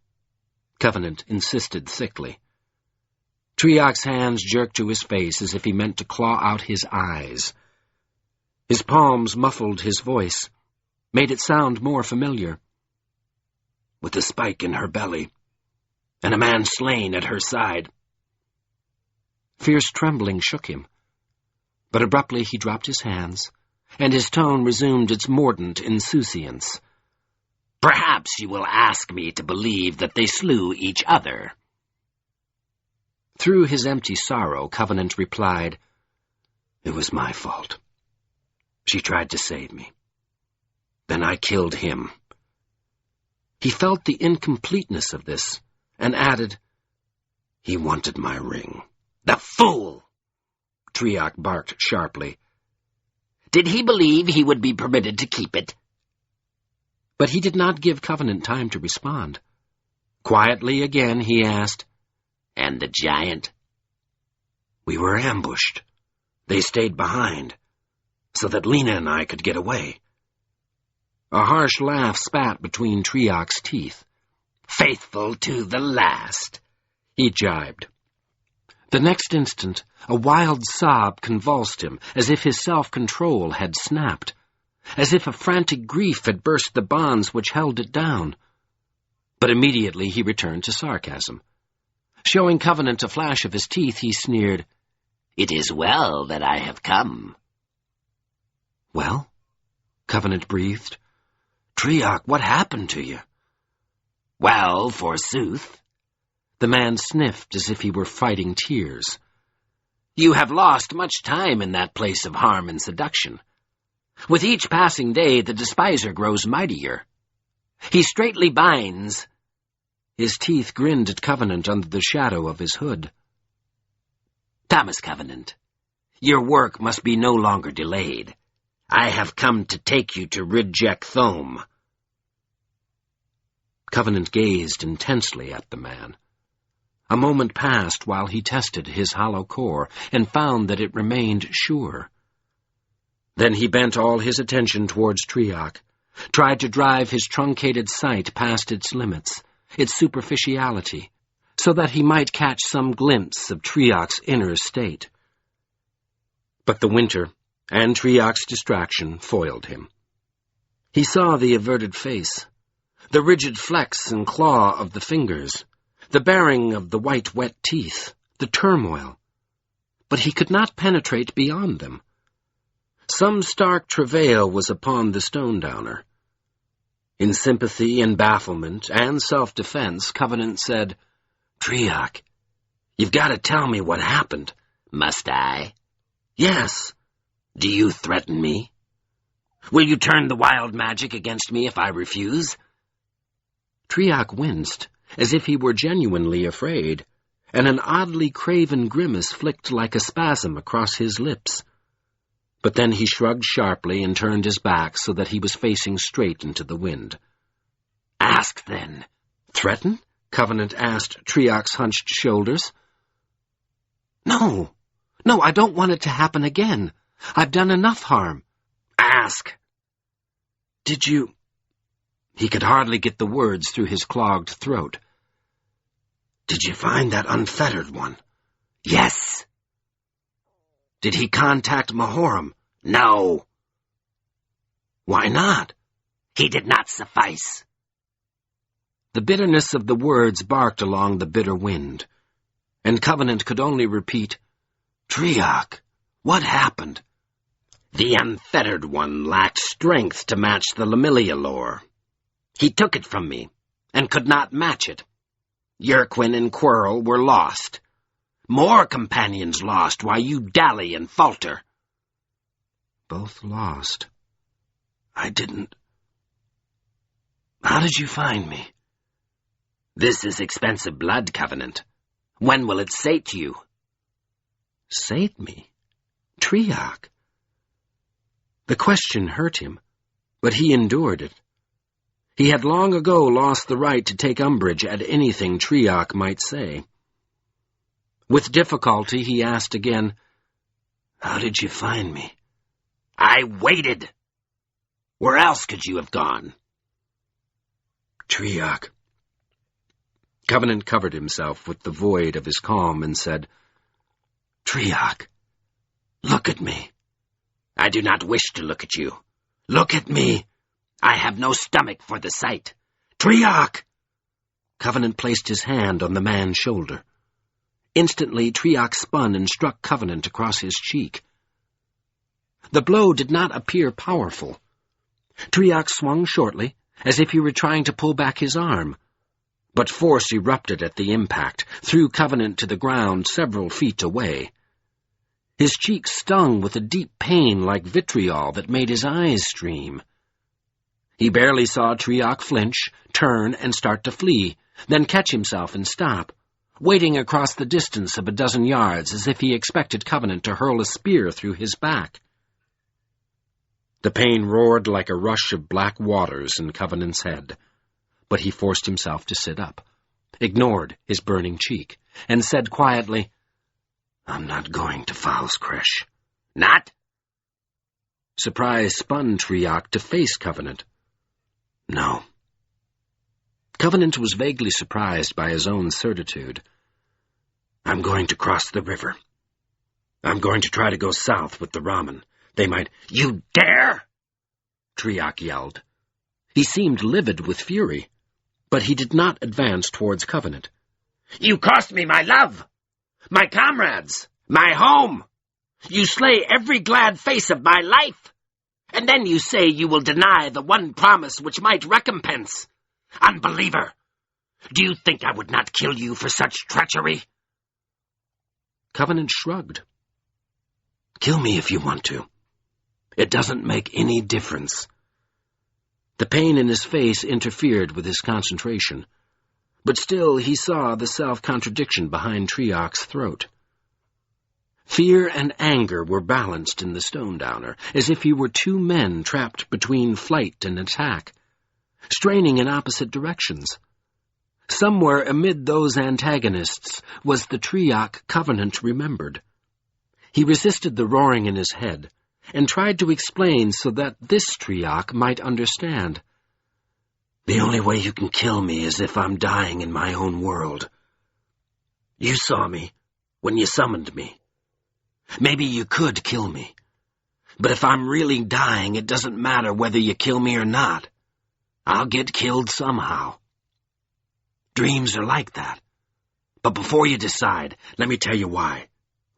Covenant insisted thickly. Triak's hands jerked to his face as if he meant to claw out his eyes. His palms muffled his voice, made it sound more familiar. "With a spike in her belly, and a man slain at her side." Fierce trembling shook him, but abruptly he dropped his hands, and his tone resumed its mordant insouciance. "Perhaps you will ask me to believe that they slew each other." Through his empty sorrow, Covenant replied, "It was my fault. She tried to save me. Then I killed him." He felt the incompleteness of this, and added, "He wanted my ring." "The fool!" Triak barked sharply. "Did he believe he would be permitted to keep it?" But he did not give Covenant time to respond. Quietly again he asked, "And the giant?" "We were ambushed. They stayed behind, so that Lena and I could get away." A harsh laugh spat between Triak's teeth. "Faithful to the last," he jibed. The next instant, a wild sob convulsed him, as if his self-control had snapped, as if a frantic grief had burst the bonds which held it down. But immediately he returned to sarcasm. Showing Covenant a flash of his teeth, he sneered, "It is well that I have come." "Well?" Covenant breathed. "Triak, what happened to you?" "Well, forsooth." The man sniffed as if he were fighting tears. "You have lost much time in that place of harm and seduction. With each passing day, the despiser grows mightier. He straitly binds—" His teeth grinned at Covenant under the shadow of his hood. "Thomas Covenant, your work must be no longer delayed. I have come to take you to Ridjek Thome." Covenant gazed intensely at the man. A moment passed while he tested his hollow core and found that it remained sure. Then he bent all his attention towards Triak, tried to drive his truncated sight past its limits, its superficiality, so that he might catch some glimpse of Triak's inner state. But the winter and Triak's distraction foiled him. He saw the averted face, the rigid flex and claw of the fingers, the baring of the white, wet teeth, the turmoil. But he could not penetrate beyond them. Some stark travail was upon the stone-downer. In sympathy and bafflement and self-defense, Covenant said, "Triak, you've got to tell me what happened." "Must I?" "Yes." "Do you threaten me? Will you turn the wild magic against me if I refuse?" Triak winced, as if he were genuinely afraid, and an oddly craven grimace flicked like a spasm across his lips. But then he shrugged sharply and turned his back so that he was facing straight into the wind. "Ask, then." "Threaten?" Covenant asked Triak's hunched shoulders. No, I don't want it to happen again. I've done enough harm." "Ask." "Did you—" He could hardly get the words through his clogged throat. "Did you find that unfettered one?" "Yes." "Did he contact Mahoram?" "No." "Why not?" "He did not suffice." The bitterness of the words barked along the bitter wind, and Covenant could only repeat, "Triak, what happened?" "The unfettered one lacked strength to match the Lamilia lore. He took it from me, and could not match it. Yerquin and Quirrell were lost. More companions lost while you dally and falter." "Both lost. I didn't— How did you find me?" "This is expensive blood, Covenant. When will it sate you?" "Sate me? Triak?" The question hurt him, but he endured it. He had long ago lost the right to take umbrage at anything Triak might say. With difficulty he asked again, "How did you find me?" "I waited. Where else could you have gone?" "Triak." Covenant covered himself with the void of his calm and said, "Triak, look at me." "I do not wish to look at you." "Look at me." "I have no stomach for the sight." "Triak!" Covenant placed his hand on the man's shoulder. Instantly, Triak spun and struck Covenant across his cheek. The blow did not appear powerful. Triak swung shortly, as if he were trying to pull back his arm, but force erupted at the impact, threw Covenant to the ground several feet away. His cheek stung with a deep pain like vitriol that made his eyes stream. He barely saw Triak flinch, turn, and start to flee, then catch himself and stop, waiting across the distance of a dozen yards as if he expected Covenant to hurl a spear through his back. The pain roared like a rush of black waters in Covenant's head, but he forced himself to sit up, ignored his burning cheek, and said quietly, "I'm not going to Falskresh." "Not?" Surprise spun Triak to face Covenant. "No." Covenant was vaguely surprised by his own certitude. "I'm going to cross the river. I'm going to try to go south with the Ramen. They might—" "You dare!" Triak yelled. He seemed livid with fury, but he did not advance towards Covenant. "You cost me my love, my comrades, my home. You slay every glad face of my life. And then you say you will deny the one promise which might recompense. Unbeliever! Do you think I would not kill you for such treachery?" Covenant shrugged. "Kill me if you want to. It doesn't make any difference." The pain in his face interfered with his concentration, but still he saw the self-contradiction behind Triak's throat. Fear and anger were balanced in the stone-downer, as if he were two men trapped between flight and attack, straining in opposite directions. Somewhere amid those antagonists was the Triak Covenant remembered. He resisted the roaring in his head, and tried to explain so that this Triarch might understand. The only way you can kill me is if I'm dying in my own world. You saw me when you summoned me. Maybe you could kill me. But if I'm really dying, it doesn't matter whether you kill me or not. I'll get killed somehow. Dreams are like that. But before you decide, let me tell you why.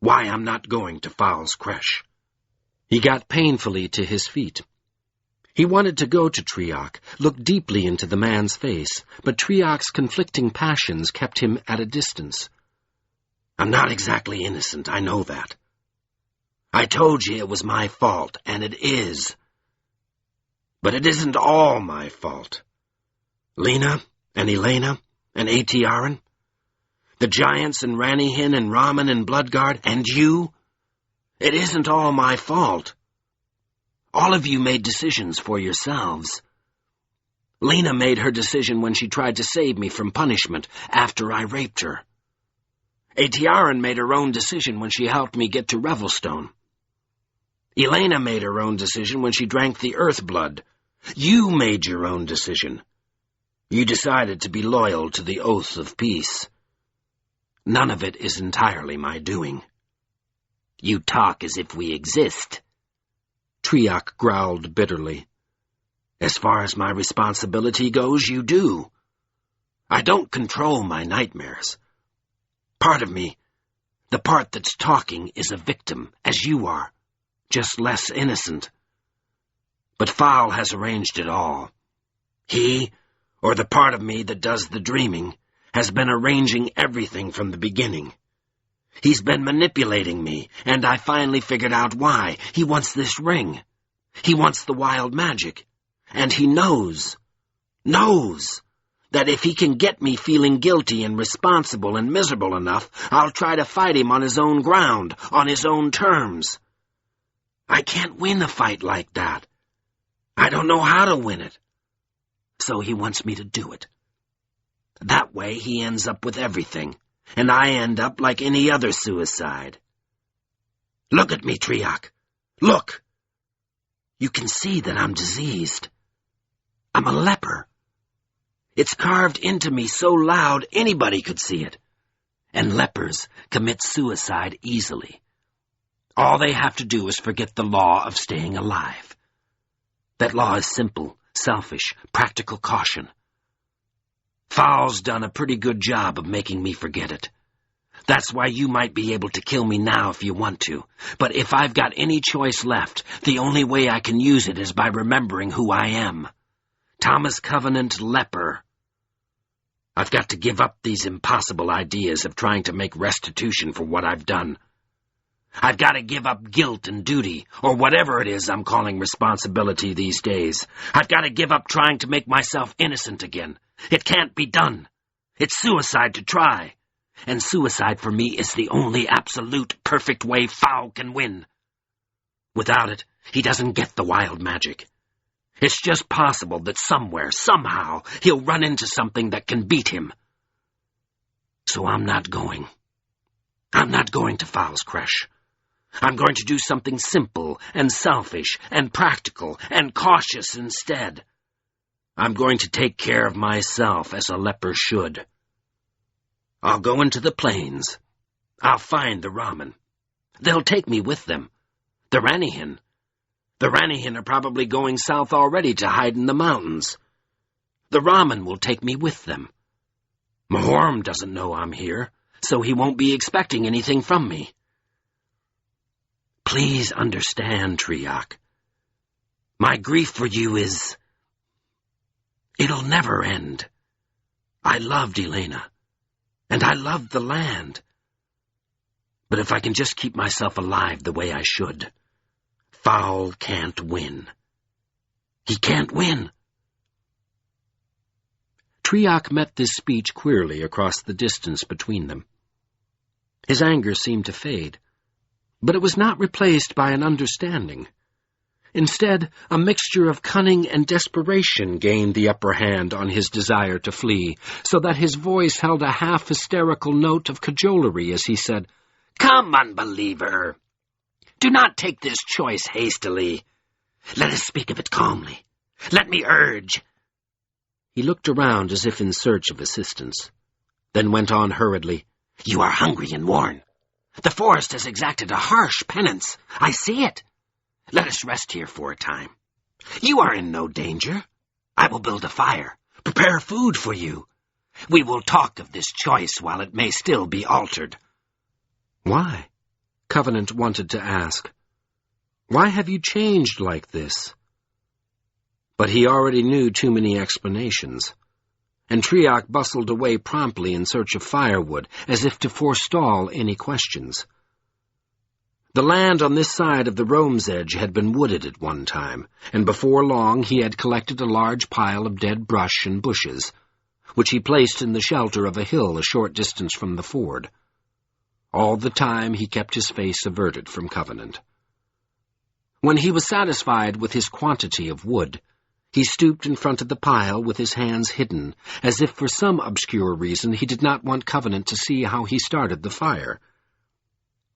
Why I'm not going to Fowl's Creche. He got painfully to his feet. He wanted to go to Triarch, look deeply into the man's face, but Triarch's conflicting passions kept him at a distance. I'm not exactly innocent, I know that. I told you it was my fault, and it is. But it isn't all my fault. Lena and Elena and Atiaran, the giants and Ranihin and Raman and Bloodguard, and you, it isn't all my fault. All of you made decisions for yourselves. Lena made her decision when she tried to save me from punishment after I raped her. Atiaran made her own decision when she helped me get to Revelstone. Elena made her own decision when she drank the earth blood. You made your own decision. You decided to be loyal to the oath of peace. None of it is entirely my doing. You talk as if we exist. Triarch growled bitterly. As far as my responsibility goes, you do. I don't control my nightmares. Part of me, the part that's talking, is a victim, as you are, just less innocent. But Fowl has arranged it all. He, or the part of me that does the dreaming, has been arranging everything from the beginning. He's been manipulating me, and I finally figured out why. He wants this ring. He wants the wild magic. And he knows that if he can get me feeling guilty and responsible and miserable enough, I'll try to fight him on his own ground, on his own terms. I can't win a fight like that. I don't know how to win it. So he wants me to do it. That way he ends up with everything, and I end up like any other suicide. Look at me, Triarch. Look! You can see that I'm diseased. I'm a leper. It's carved into me so loud anybody could see it. And lepers commit suicide easily. All they have to do is forget the law of staying alive. That law is simple, selfish, practical caution. Fowl's done a pretty good job of making me forget it. That's why you might be able to kill me now if you want to. But if I've got any choice left, the only way I can use it is by remembering who I am. Thomas Covenant Leper. I've got to give up these impossible ideas of trying to make restitution for what I've done. I've got to give up guilt and duty, or whatever it is I'm calling responsibility these days. I've got to give up trying to make myself innocent again. It can't be done. It's suicide to try. And suicide for me is the only absolute perfect way Fowl can win. Without it, he doesn't get the wild magic. It's just possible that somewhere, somehow, he'll run into something that can beat him. So I'm not going. I'm not going to Fowl's Creche. I'm going to do something simple and selfish and practical and cautious instead. I'm going to take care of myself as a leper should. I'll go into the plains. I'll find the Raman. They'll take me with them. The Ranihin. The Ranihin are probably going south already to hide in the mountains. The Raman will take me with them. Mahorm doesn't know I'm here, so he won't be expecting anything from me. Please understand, Triarch. My grief for you is... it'll never end. I loved Elena, and I loved the land. But if I can just keep myself alive the way I should, Fowl can't win. He can't win. Triarch met this speech queerly across the distance between them. His anger seemed to fade, but it was not replaced by an understanding. Instead, a mixture of cunning and desperation gained the upper hand on his desire to flee, so that his voice held a half-hysterical note of cajolery as he said, "Come, Unbeliever! Do not take this choice hastily. Let us speak of it calmly. Let me urge. He looked around as if in search of assistance, then went on hurriedly. You are hungry and worn. The forest has exacted a harsh penance. I see it. Let us rest here for a time. You are in no danger. I will build a fire, prepare food for you. We will talk of this choice while it may still be altered. Why? Covenant wanted to ask. Why have you changed like this? But he already knew too many explanations, and Triac bustled away promptly in search of firewood, as if to forestall any questions. The land on this side of the Rome's Edge had been wooded at one time, and before long he had collected a large pile of dead brush and bushes, which he placed in the shelter of a hill a short distance from the ford. All the time he kept his face averted from Covenant. When he was satisfied with his quantity of wood, he stooped in front of the pile with his hands hidden, as if for some obscure reason he did not want Covenant to see how he started the fire.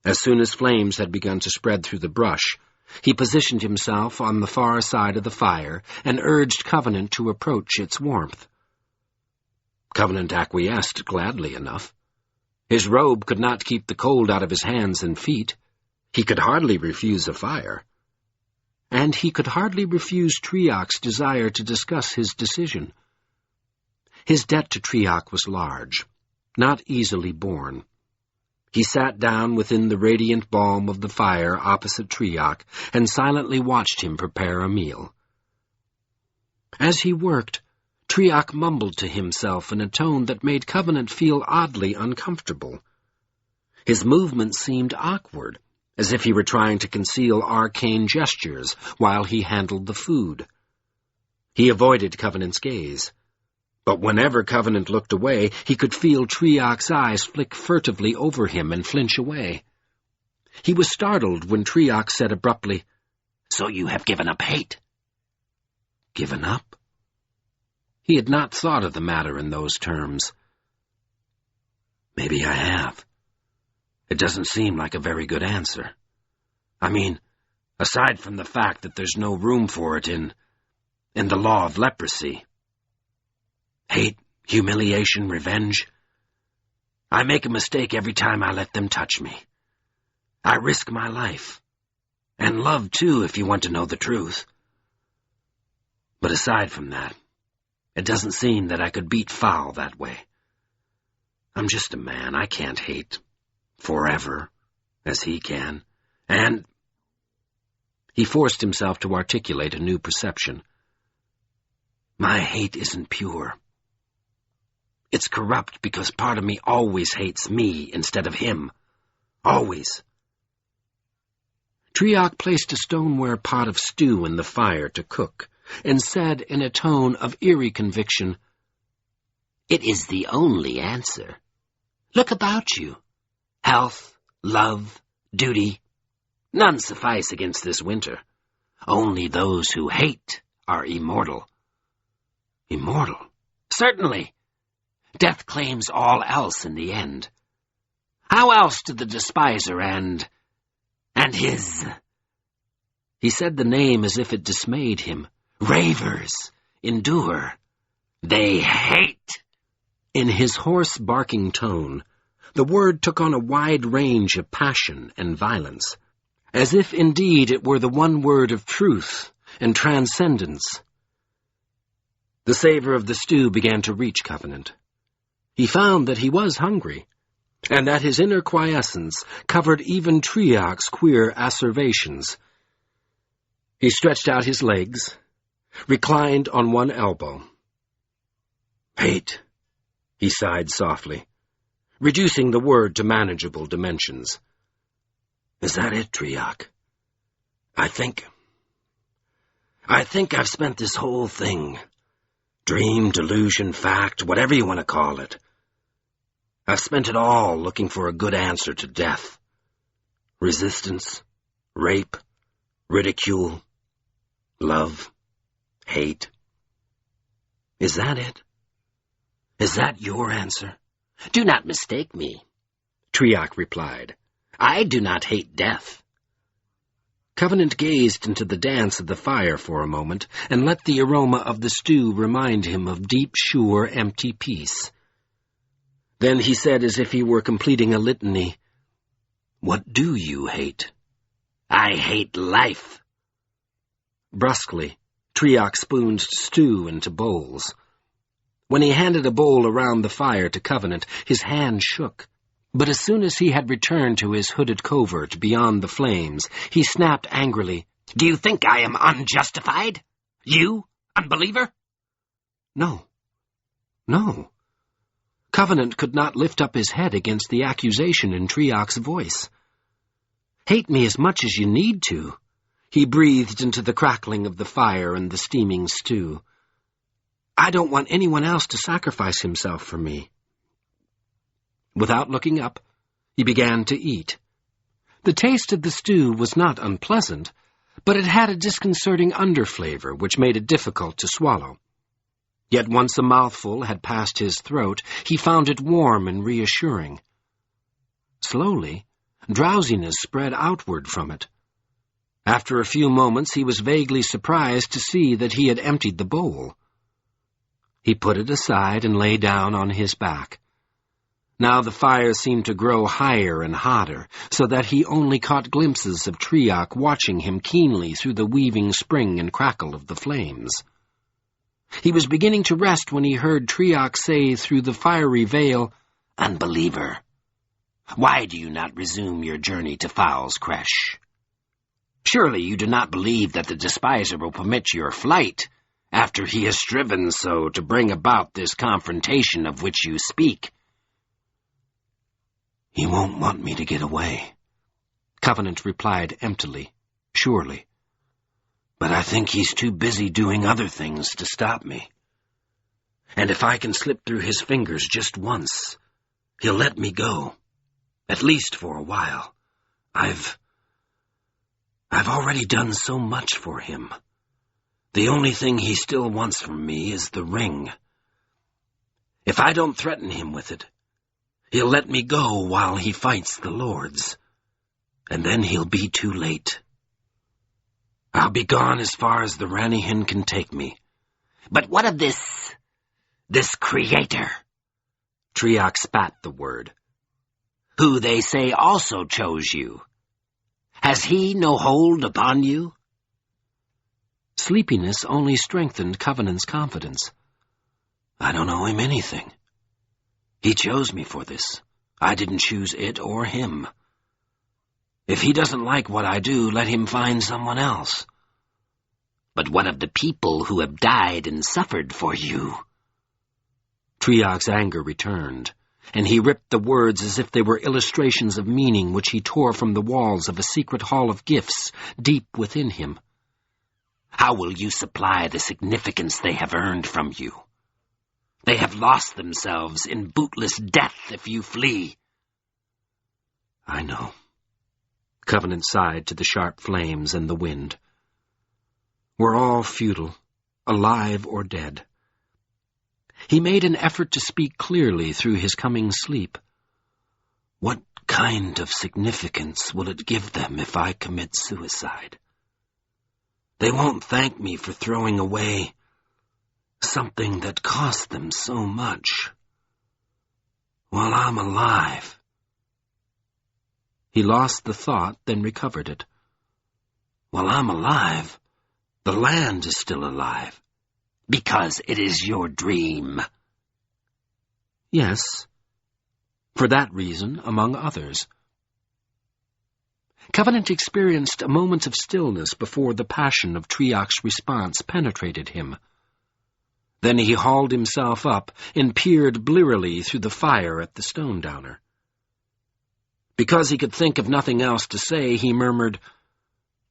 As soon as flames had begun to spread through the brush, he positioned himself on the far side of the fire and urged Covenant to approach its warmth. Covenant acquiesced gladly enough. His robe could not keep the cold out of his hands and feet. He could hardly refuse a fire. And he could hardly refuse Triac's desire to discuss his decision. His debt to Triac was large, not easily borne. He sat down within the radiant balm of the fire opposite Triac and silently watched him prepare a meal. As he worked, Triac mumbled to himself in a tone that made Covenant feel oddly uncomfortable. His movements seemed awkward, as if he were trying to conceal arcane gestures while he handled the food. He avoided Covenant's gaze, but whenever Covenant looked away, he could feel Triac's eyes flick furtively over him and flinch away. He was startled when Triac said abruptly, "So you have given up hate." Given up? He had not thought of the matter in those terms. Maybe I have. It doesn't seem like a very good answer. I mean, aside from the fact that there's no room for it in the law of leprosy. Hate, humiliation, revenge. I make a mistake every time I let them touch me. I risk my life. And love, too, if you want to know the truth. But aside from that, it doesn't seem that I could beat foul that way. I'm just a man. I can't hate forever, as he can. And he forced himself to articulate a new perception. My hate isn't pure. It's corrupt because part of me always hates me instead of him. Always. Triac placed a stoneware pot of stew in the fire to cook, and said in a tone of eerie conviction, "It is the only answer. Look about you. Health, love, duty. None suffice against this winter. Only those who hate are immortal." Immortal? Certainly. Death claims all else in the end. How else did the despiser and his... He said the name as if it dismayed him. Ravers endure. They hate. In his hoarse, barking tone, the word took on a wide range of passion and violence, as if indeed it were the one word of truth and transcendence. The savor of the stew began to reach Covenant. He found that he was hungry, and that his inner quiescence covered even Triac's queer asseverations. He stretched out his legs, reclined on one elbow. Hate, he sighed softly, reducing the word to manageable dimensions. Is that it, Triac? I think I've spent this whole thing, dream, delusion, fact, whatever you want to call it. I've spent it all looking for a good answer to death. Resistance, rape, ridicule, love, hate. Is that it? Is that your answer? Do not mistake me, Triac replied. I do not hate death. Covenant gazed into the dance of the fire for a moment, and let the aroma of the stew remind him of deep, sure, empty peace. Then he said, as if he were completing a litany, "What do you hate?" "I hate life." Brusquely, Triok spooned stew into bowls. When he handed a bowl around the fire to Covenant, his hand shook. But as soon as he had returned to his hooded covert beyond the flames, he snapped angrily, "Do you think I am unjustified? You, unbeliever?" No. No. Covenant could not lift up his head against the accusation in Triok's voice. "Hate me as much as you need to," he breathed into the crackling of the fire and the steaming stew. "I don't want anyone else to sacrifice himself for me." Without looking up, he began to eat. The taste of the stew was not unpleasant, but it had a disconcerting underflavor which made it difficult to swallow. Yet once a mouthful had passed his throat, he found it warm and reassuring. Slowly, drowsiness spread outward from it. After a few moments, he was vaguely surprised to see that he had emptied the bowl. He put it aside and lay down on his back. Now the fire seemed to grow higher and hotter, so that he only caught glimpses of Triok watching him keenly through the weaving spring and crackle of the flames. He was beginning to rest when he heard Triok say through the fiery veil, "Unbeliever, why do you not resume your journey to Fowl's Creche? Surely you do not believe that the despiser will permit your flight, after he has striven so to bring about this confrontation of which you speak." "He won't want me to get away," Covenant replied emptily, surely. "But I think he's too busy doing other things to stop me. And if I can slip through his fingers just once, he'll let me go, at least for a while. I've already done so much for him. The only thing he still wants from me is the ring. If I don't threaten him with it, he'll let me go while he fights the lords, and then he'll be too late. I'll be gone as far as the Ranihan can take me." "But what of this creator?" Triok spat the word. "Who they say also chose you. Has he no hold upon you?" Sleepiness only strengthened Covenant's confidence. "I don't owe him anything. He chose me for this. I didn't choose it or him. If he doesn't like what I do, let him find someone else." "But what of the people who have died and suffered for you?" Triok's anger returned, and he ripped the words as if they were illustrations of meaning which he tore from the walls of a secret hall of gifts deep within him. "How will you supply the significance they have earned from you? They have lost themselves in bootless death if you flee." "I know." Covenant sighed to the sharp flames and the wind. "We're all futile, alive or dead." He made an effort to speak clearly through his coming sleep. "What kind of significance will it give them if I commit suicide? They won't thank me for throwing away something that cost them so much. While I'm alive." He lost the thought, then recovered it. "While I'm alive, the land is still alive." "Because it is your dream." "Yes. For that reason, among others." Covenant experienced a moment of stillness before the passion of Triok's response penetrated him. Then he hauled himself up and peered blearily through the fire at the stone downer. Because he could think of nothing else to say, he murmured,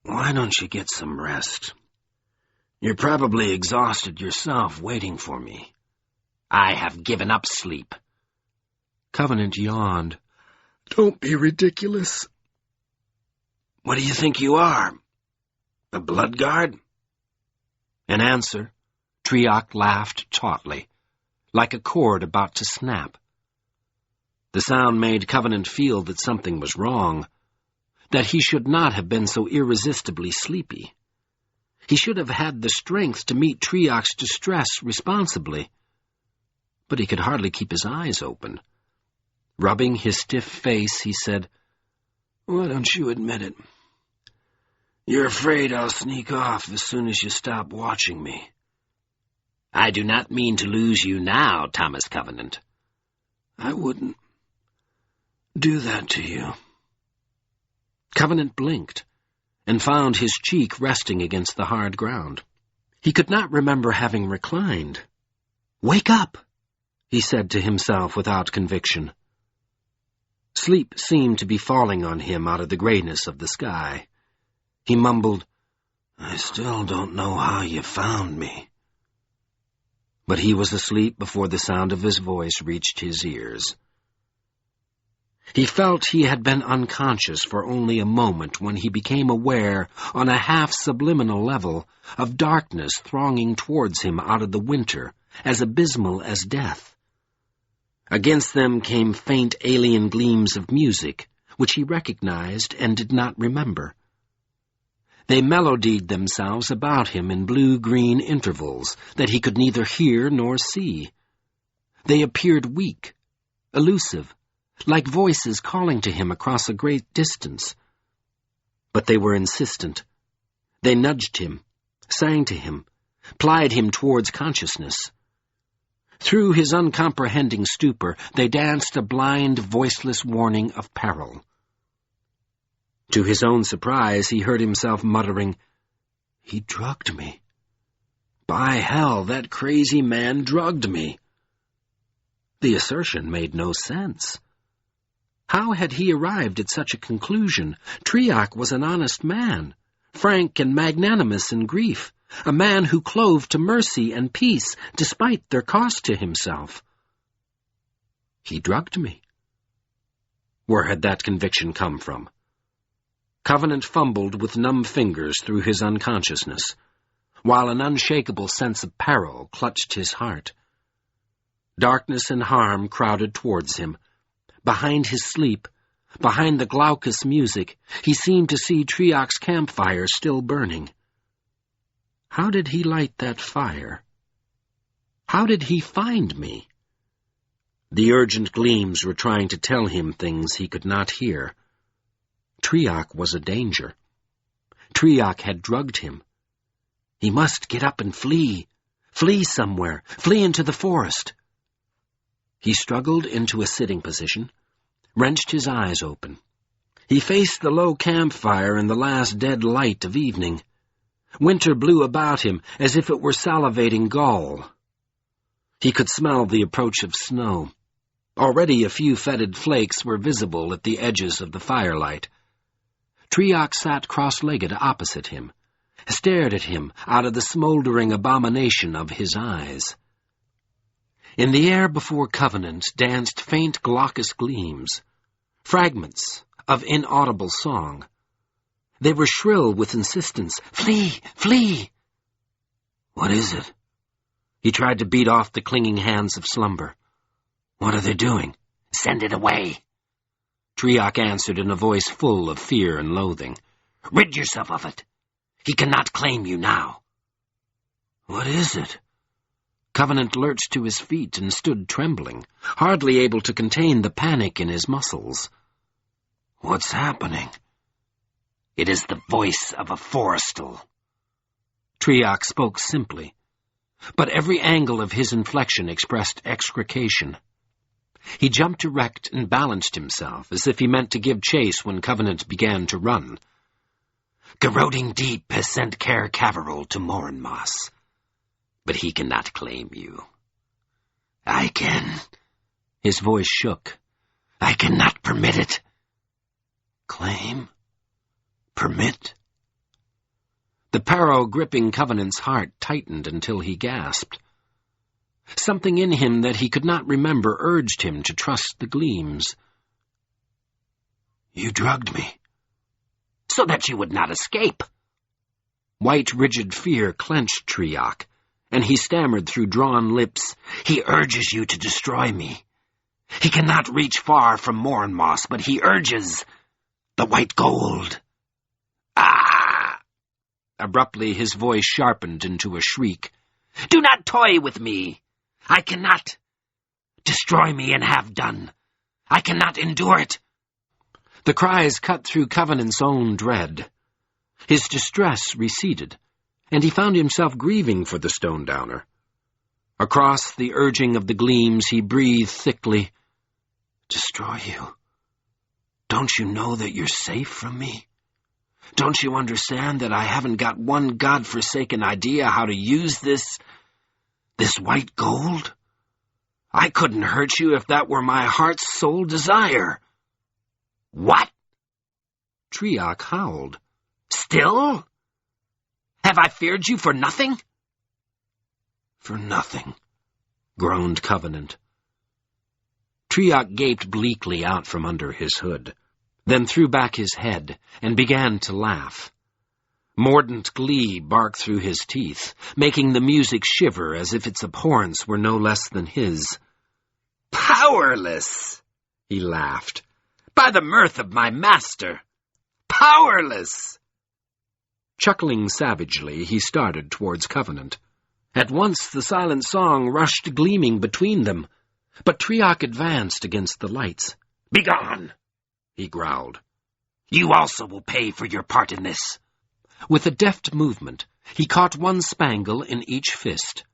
"Why don't you get some rest? You're probably exhausted yourself waiting for me." "I have given up sleep." Covenant yawned. "Don't be ridiculous." "What do you think you are? A blood guard?" In answer, Triok laughed tautly, like a cord about to snap. The sound made Covenant feel that something was wrong. that he should not have been so irresistibly sleepy. He should have had the strength to meet Triak's distress responsibly. But he could hardly keep his eyes open. Rubbing his stiff face, he said, "Why don't you admit it? You're afraid I'll sneak off as soon as you stop watching me." "I do not mean to lose you now, Thomas Covenant." "I wouldn't do that to you." Covenant blinked and found his cheek resting against the hard ground. He could not remember having reclined. "Wake up," he said to himself without conviction. Sleep seemed to be falling on him out of the grayness of the sky. He mumbled, "I still don't know how you found me." But he was asleep before the sound of his voice reached his ears. He felt he had been unconscious for only a moment when he became aware, on a half-subliminal level, of darkness thronging towards him out of the winter, as abysmal as death. Against them came faint alien gleams of music, which he recognized and did not remember. They melodied themselves about him in blue-green intervals that he could neither hear nor see. They appeared weak, elusive, like voices calling to him across a great distance. But they were insistent. They nudged him, sang to him, plied him towards consciousness. Through his uncomprehending stupor, they danced a blind, voiceless warning of peril. To his own surprise, he heard himself muttering, "He drugged me. By hell, that crazy man drugged me." The assertion made no sense. How had he arrived at such a conclusion? Triak was an honest man, frank and magnanimous in grief, a man who clove to mercy and peace despite their cost to himself. He drugged me. Where had that conviction come from? Covenant fumbled with numb fingers through his unconsciousness, while an unshakable sense of peril clutched his heart. Darkness and harm crowded towards him. Behind his sleep, behind the glaucous music, he seemed to see Triak's campfire still burning. How did he light that fire? How did he find me? The urgent gleams were trying to tell him things he could not hear. Triak was a danger. Triak had drugged him. He must get up and flee. Flee somewhere. Flee into the forest. He struggled into a sitting position, wrenched his eyes open. He faced the low campfire in the last dead light of evening. Winter blew about him as if it were salivating gall. He could smell the approach of snow. Already a few fetid flakes were visible at the edges of the firelight. Triak sat cross-legged opposite him, stared at him out of the smoldering abomination of his eyes. In the air before Covenant danced faint glaucous gleams, fragments of inaudible song. They were shrill with insistence. "Flee! Flee!" "What is it?" He tried to beat off the clinging hands of slumber. "What are they doing?" "Send it away," Triak answered in a voice full of fear and loathing. "Rid yourself of it. He cannot claim you now." "What is it?" Covenant lurched to his feet and stood trembling, hardly able to contain the panic in his muscles. "What's happening?" "It is the voice of a forestal." Triak spoke simply, but every angle of his inflection expressed execration. He jumped erect and balanced himself as if he meant to give chase when Covenant began to run. "Corroding Deep has sent Caer Caverol to Morinmoss, but he cannot claim you." "I can." His voice shook. "I cannot permit it." "Claim? Permit?" The peril gripping Covenant's heart tightened until he gasped. Something in him that he could not remember urged him to trust the gleams. "You drugged me." "So that you would not escape." White, rigid fear clenched Triak, and he stammered through drawn lips, "He urges you to destroy me. He cannot reach far from Morinmoss, but he urges—" The white gold! Ah! Abruptly his voice sharpened into a shriek. Do not toy with me! I cannot! Destroy me and have done! I cannot endure it! The cries cut through Covenant's own dread. His distress receded, and he found himself grieving for the Stone Downer. Across the urging of the gleams he breathed thickly, Destroy you? Don't you know that you're safe from me? Don't you understand that I haven't got one godforsaken idea how to use this white gold? I couldn't hurt you if that were my heart's sole desire. What? Triarch howled. Still? Have I feared you for nothing? For nothing, groaned Covenant. Triarch gaped bleakly out from under his hood, then threw back his head and began to laugh. Mordant glee barked through his teeth, making the music shiver as if its abhorrence were no less than his. Powerless, he laughed. By the mirth of my master! Powerless! Chuckling savagely, he started towards Covenant. At once the silent song rushed gleaming between them, but Triarch advanced against the lights. Begone! He growled. You also will pay for your part in this. With a deft movement, he caught one spangle in each fist.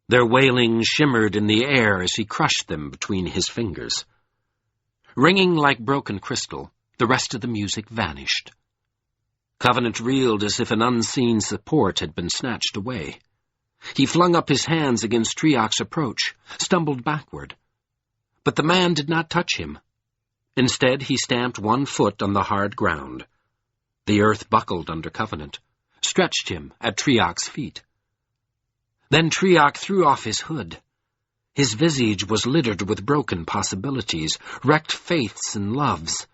Their wailing shimmered in the air as he crushed them between his fingers. Ringing like broken crystal, the rest of the music vanished. Covenant reeled as if an unseen support had been snatched away. He flung up his hands against Triarch's approach, stumbled backward. But the man did not touch him. Instead, he stamped one foot on the hard ground. The earth buckled under Covenant, stretched him at Triarch's feet. Then Triarch threw off his hood. His visage was littered with broken possibilities, wrecked faiths and loves.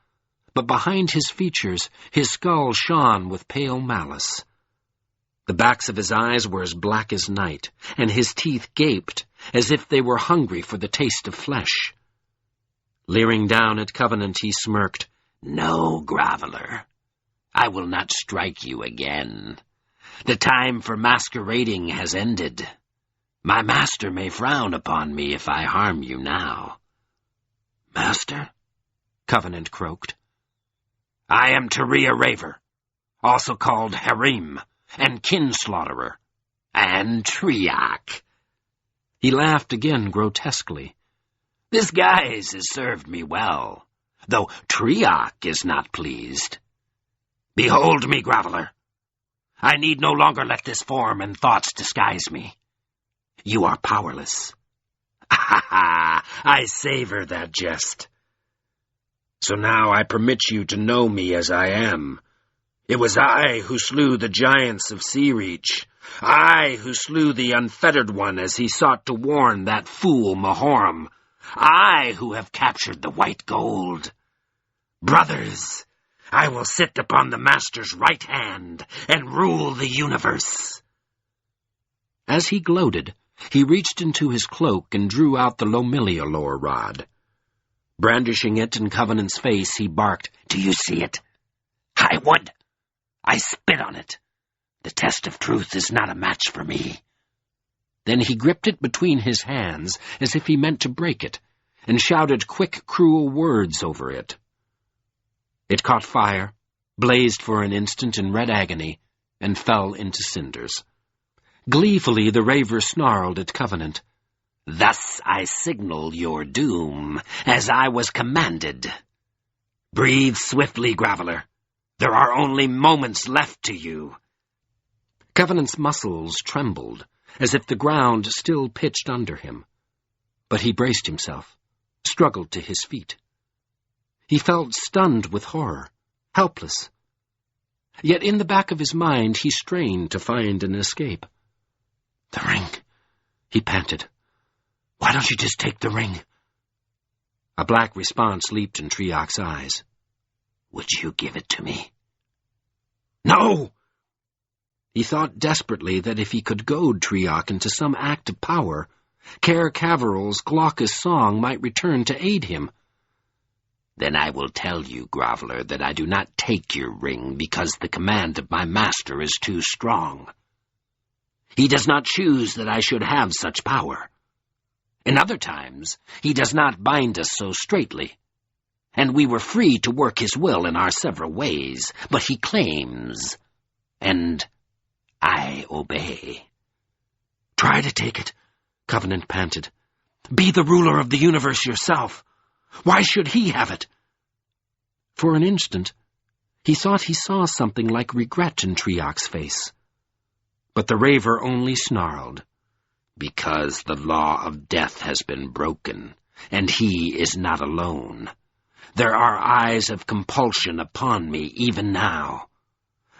But behind his features, his skull shone with pale malice. The backs of his eyes were as black as night, and his teeth gaped as if they were hungry for the taste of flesh. Leering down at Covenant, he smirked. No, groveler. I will not strike you again. The time for masquerading has ended. My master may frown upon me if I harm you now. Master? Covenant croaked. I am Taria Raver, also called Harim, and Kinslaughterer, and Triarch. He laughed again grotesquely. This guise has served me well, though Triarch is not pleased. Behold me, groveler. I need no longer let this form and thoughts disguise me. You are powerless. Ha ha! I savor that jest. So now I permit you to know me as I am. It was I who slew the giants of Sea Reach. I who slew the Unfettered One as he sought to warn that fool Mahoram. I who have captured the white gold. Brothers, I will sit upon the Master's right hand and rule the universe. As he gloated, he reached into his cloak and drew out the Lomiliolor rod. Brandishing it in Covenant's face, he barked, Do you see it? I would. I spit on it. The test of truth is not a match for me. Then he gripped it between his hands as if he meant to break it, and shouted quick, cruel words over it. It caught fire, blazed for an instant in red agony, and fell into cinders. Gleefully the Raver snarled at Covenant. Thus I signal your doom, as I was commanded. Breathe swiftly, groveler. There are only moments left to you. Covenant's muscles trembled, as if the ground still pitched under him. But he braced himself, struggled to his feet. He felt stunned with horror, helpless. Yet in the back of his mind he strained to find an escape. The ring, he panted. Why don't you just take the ring? A black response leaped in Triarch's eyes. Would you give it to me? No! He thought desperately that if he could goad Triarch into some act of power, Caer Caveral's glaucous song might return to aid him. Then I will tell you, groveler, that I do not take your ring because the command of my master is too strong. He does not choose that I should have such power. In other times, he does not bind us so straitly, and we were free to work his will in our several ways, but he claims, and I obey. Try to take it, Covenant panted. Be the ruler of the universe yourself. Why should he have it? For an instant, he thought he saw something like regret in Triok's face. But the raver only snarled. Because the law of death has been broken, and he is not alone. There are eyes of compulsion upon me even now.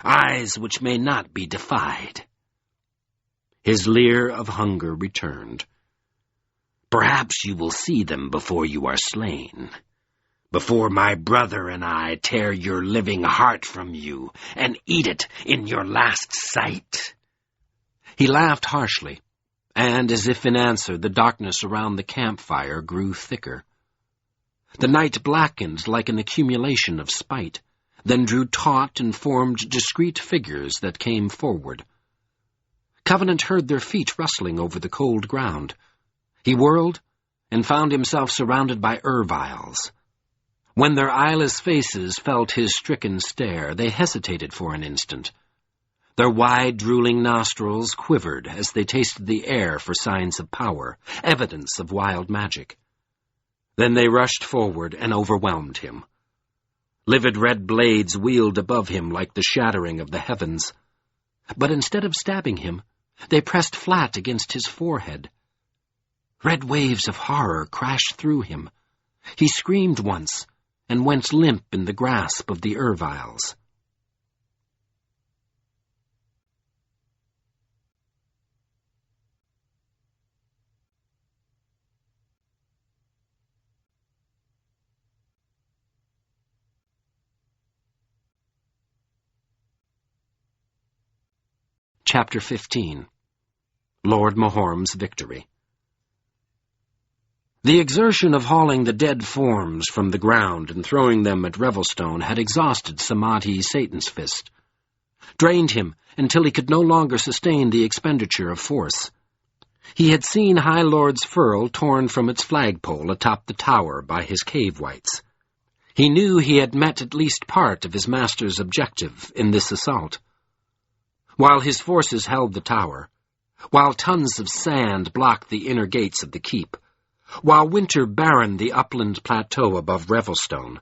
Eyes which may not be defied. His leer of hunger returned. Perhaps you will see them before you are slain. Before my brother and I tear your living heart from you and eat it in your last sight. He laughed harshly, and as if in answer, the darkness around the campfire grew thicker. The night blackened like an accumulation of spite, then drew taut and formed discreet figures that came forward. Covenant heard their feet rustling over the cold ground. He whirled and found himself surrounded by Erviles. When their eyeless faces felt his stricken stare, they hesitated for an instant. Their wide, drooling nostrils quivered as they tasted the air for signs of power, evidence of wild magic. Then they rushed forward and overwhelmed him. Livid red blades wheeled above him like the shattering of the heavens. But instead of stabbing him, they pressed flat against his forehead. Red waves of horror crashed through him. He screamed once and went limp in the grasp of the Erviles. Chapter 15. Lord Mahorm's Victory. The exertion of hauling the dead forms from the ground and throwing them at Revelstone had exhausted Samadhi Satan's Fist, drained him until he could no longer sustain the expenditure of force. He had seen High Lord's furl torn from its flagpole atop the tower by his cave wights. He knew he had met at least part of his master's objective in this assault. While his forces held the tower, while tons of sand blocked the inner gates of the keep, while winter barrened the upland plateau above Revelstone,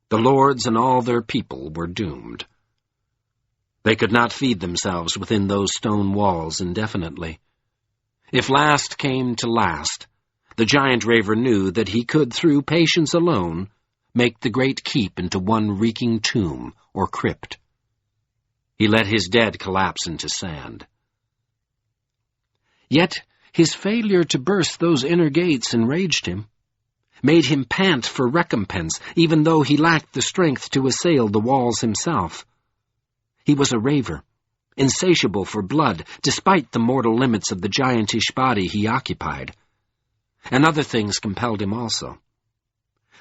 the lords and all their people were doomed. They could not feed themselves within those stone walls indefinitely. If last came to last, the giant raver knew that he could, through patience alone, make the great keep into one reeking tomb or crypt. He let his dead collapse into sand. Yet his failure to burst those inner gates enraged him, made him pant for recompense, even though he lacked the strength to assail the walls himself. He was a raver, insatiable for blood, despite the mortal limits of the giantish body he occupied. And other things compelled him also.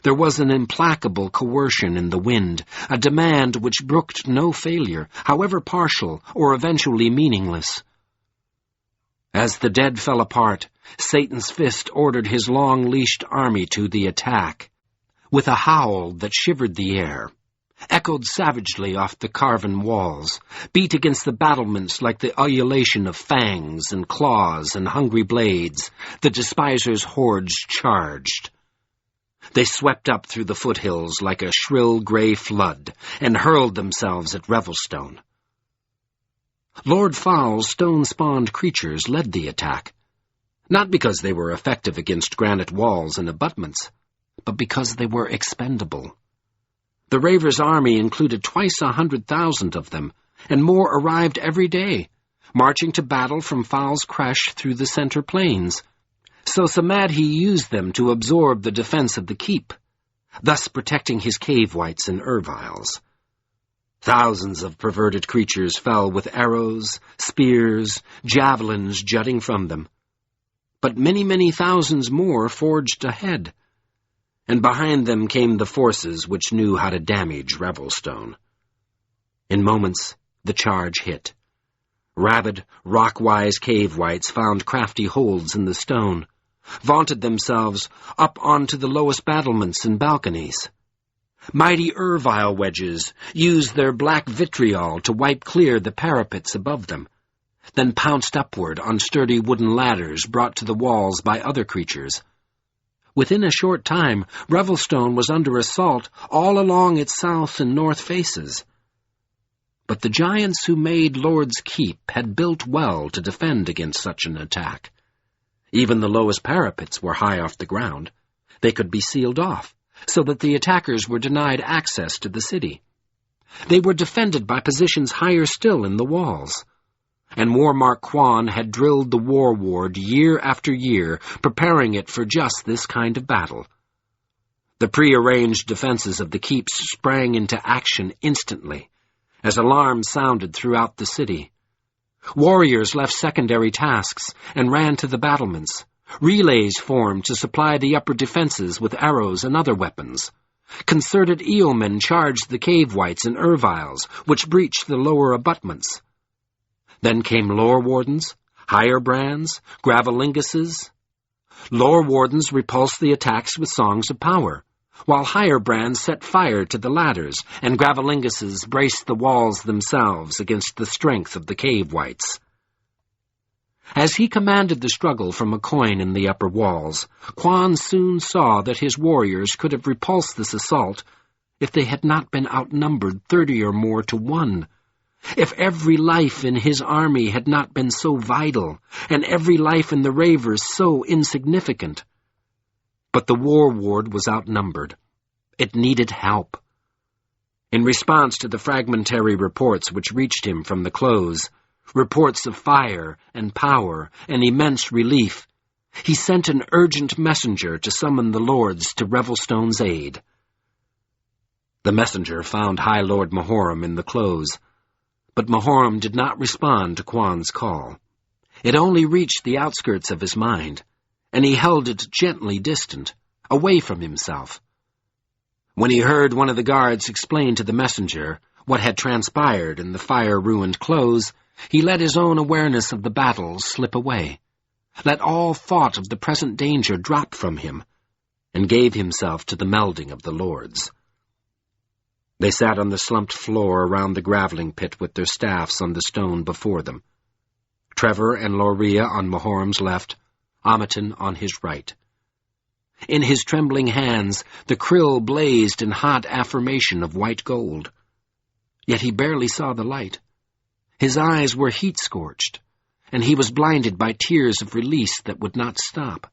There was an implacable coercion in the wind, a demand which brooked no failure, however partial or eventually meaningless. As the dead fell apart, Satan's Fist ordered his long-leashed army to the attack. With a howl that shivered the air, echoed savagely off the carven walls, beat against the battlements like the ululation of fangs and claws and hungry blades, the despisers' hordes charged. They swept up through the foothills like a shrill gray flood and hurled themselves at Revelstone. Lord Fowl's stone-spawned creatures led the attack, not because they were effective against granite walls and abutments, but because they were expendable. The Raver's army included twice 100,000 of them, and more arrived every day, marching to battle from Fowl's Crash through the center plains. So Samadhi used them to absorb the defense of the keep, thus protecting his cave wights and Erviles. Thousands of perverted creatures fell with arrows, spears, javelins jutting from them. But many, many thousands more forged ahead. and behind them came the forces which knew how to damage Revelstone. In moments, the charge hit. Rabid, rock-wise cave-wights found crafty holds in the stone, vaunted themselves up onto the lowest battlements and balconies. Mighty Ervile wedges used their black vitriol to wipe clear the parapets above them, then pounced upward on sturdy wooden ladders brought to the walls by other creatures. Within a short time, Revelstone was under assault all along its south and north faces. But the giants who made Lord's Keep had built well to defend against such an attack. Even the lowest parapets were high off the ground. They could be sealed off, so that the attackers were denied access to the city. They were defended by positions higher still in the walls. And Warmark Quan had drilled the war ward year after year, preparing it for just this kind of battle. The prearranged defenses of the keeps sprang into action instantly, as alarms sounded throughout the city. Warriors left secondary tasks and ran to the battlements. Relays formed to supply the upper defenses with arrows and other weapons. Concerted eelmen charged the cave-wights and Erviles, which breached the lower abutments. Then came lore wardens, higher brands, gravelinguses. Lore wardens repulsed the attacks with songs of power, while higher brands set fire to the ladders, and gravelinguses braced the walls themselves against the strength of the cave-wights. As he commanded the struggle from a coign in the upper walls, Quan soon saw that his warriors could have repulsed this assault if they had not been outnumbered 30 or more to 1. If every life in his army had not been so vital, and every life in the Ravers so insignificant. But the war ward was outnumbered. It needed help. In response to the fragmentary reports which reached him from the close, reports of fire and power and immense relief, he sent an urgent messenger to summon the lords to Revelstone's aid. The messenger found High Lord Mahorum in the close, but Mahorum did not respond to Quan's call. It only reached the outskirts of his mind, and he held it gently distant, away from himself. When he heard one of the guards explain to the messenger what had transpired in the fire-ruined close, he let his own awareness of the battle slip away, let all thought of the present danger drop from him, and gave himself to the melding of the lords. They sat on the slumped floor around the graveling pit with their staffs on the stone before them. Trevor and Loria on Mahorum's left, Amatin on his right. In his trembling hands, the krill blazed in hot affirmation of white gold. Yet he barely saw the light. His eyes were heat-scorched, and he was blinded by tears of release that would not stop.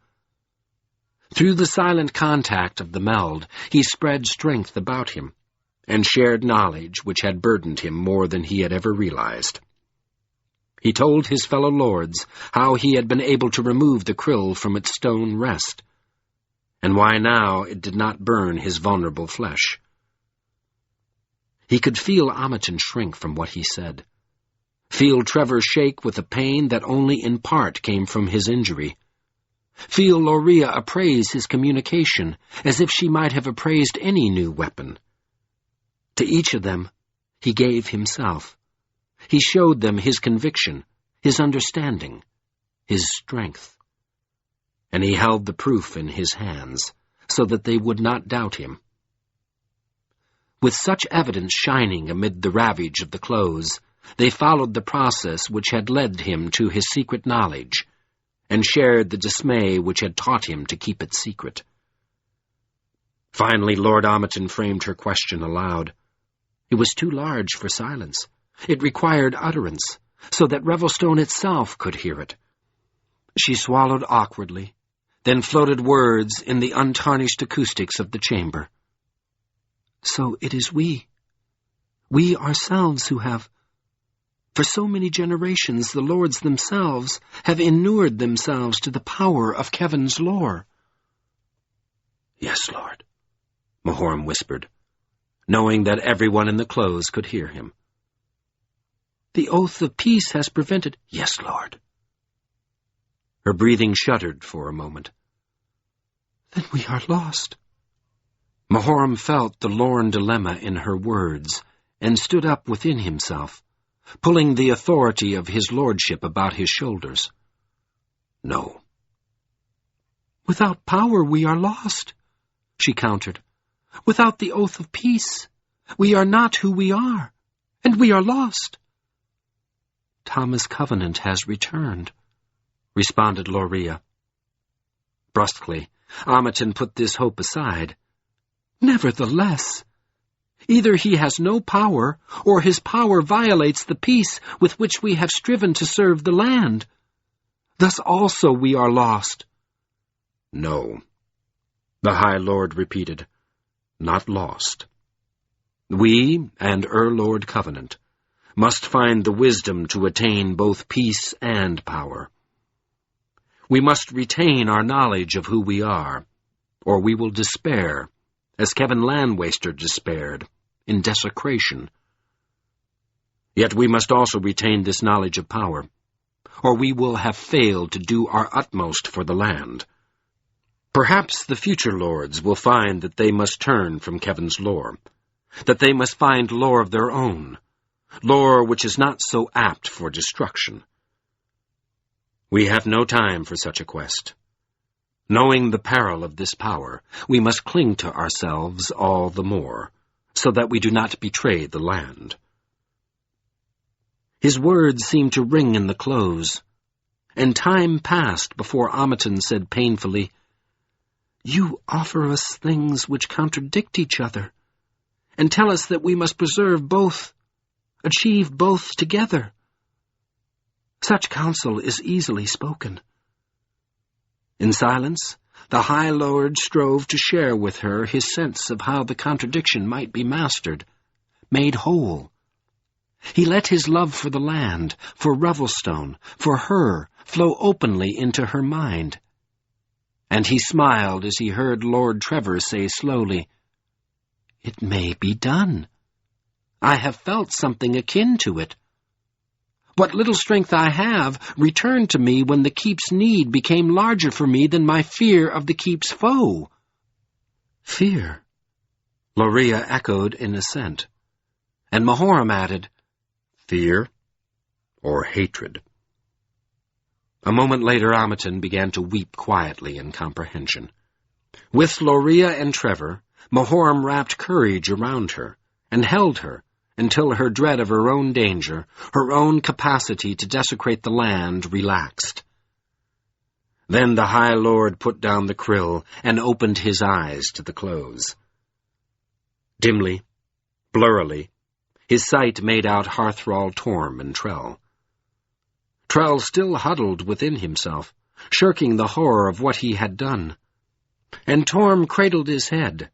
Through the silent contact of the meld, he spread strength about him, and shared knowledge which had burdened him more than he had ever realized. He told his fellow lords how he had been able to remove the krill from its stone rest, and why now it did not burn his vulnerable flesh. He could feel Amatin shrink from what he said, feel Trevor shake with a pain that only in part came from his injury, feel Loria appraise his communication as if she might have appraised any new weapon. To each of them, he gave himself. He showed them his conviction, his understanding, his strength. And he held the proof in his hands, so that they would not doubt him. With such evidence shining amid the ravage of the close, they followed the process which had led him to his secret knowledge, and shared the dismay which had taught him to keep it secret. Finally, Lord Amatin framed her question aloud. It was too large for silence. It required utterance, so that Revelstone itself could hear it. She swallowed awkwardly, then floated words in the untarnished acoustics of the chamber. So it is we ourselves who have, for so many generations, the lords themselves have inured themselves to the power of Kevin's lore. Yes, Lord, Mahorum whispered, knowing that everyone in the close could hear him. The oath of peace has prevented— Yes, Lord. Her breathing shuddered for a moment. Then we are lost, Mahoram felt the lorn dilemma in her words, and stood up within himself, pulling the authority of his lordship about his shoulders. No. "Without power we are lost," she countered. "Without the oath of peace, we are not who we are, and we are lost." "Thomas Covenant has returned," responded Loria. Brusquely, Ameton put this hope aside. "Nevertheless, either he has no power, or his power violates the peace with which we have striven to serve the land. Thus also we are lost." "No," the High Lord repeated. "Not lost. We and Lord Covenant must find the wisdom to attain both peace and power. We must retain our knowledge of who we are, or we will despair, as Kevin Landwaster despaired, in desecration. Yet we must also retain this knowledge of power, or we will have failed to do our utmost for the land. Perhaps the future lords will find that they must turn from Kevin's lore, that they must find lore of their own, lore which is not so apt for destruction. We have no time for such a quest. Knowing the peril of this power, we must cling to ourselves all the more, so that we do not betray the land." His words seemed to ring in the close, and time passed before Ameton said painfully, "You offer us things which contradict each other, and tell us that we must preserve both, achieve both together. Such counsel is easily spoken." In silence, the High Lord strove to share with her his sense of how the contradiction might be mastered, made whole. He let his love for the land, for Revelstone, for her, flow openly into her mind. And he smiled as he heard Lord Trevor say slowly, "It may be done. I have felt something akin to it. What little strength I have returned to me when the keep's need became larger for me than my fear of the keep's foe." "Fear," Loria echoed in assent, and Mahoram added, "Fear or hatred?" A moment later Ameton began to weep quietly in comprehension. With Loria and Trevor, Mahoram wrapped courage around her, and held her, until her dread of her own danger, her own capacity to desecrate the land, relaxed. Then the High Lord put down the krill and opened his eyes to the close. Dimly, blurrily, his sight made out Hearthrall, Torm, and Trell. Trell still huddled within himself, shirking the horror of what he had done. And Torm cradled his head,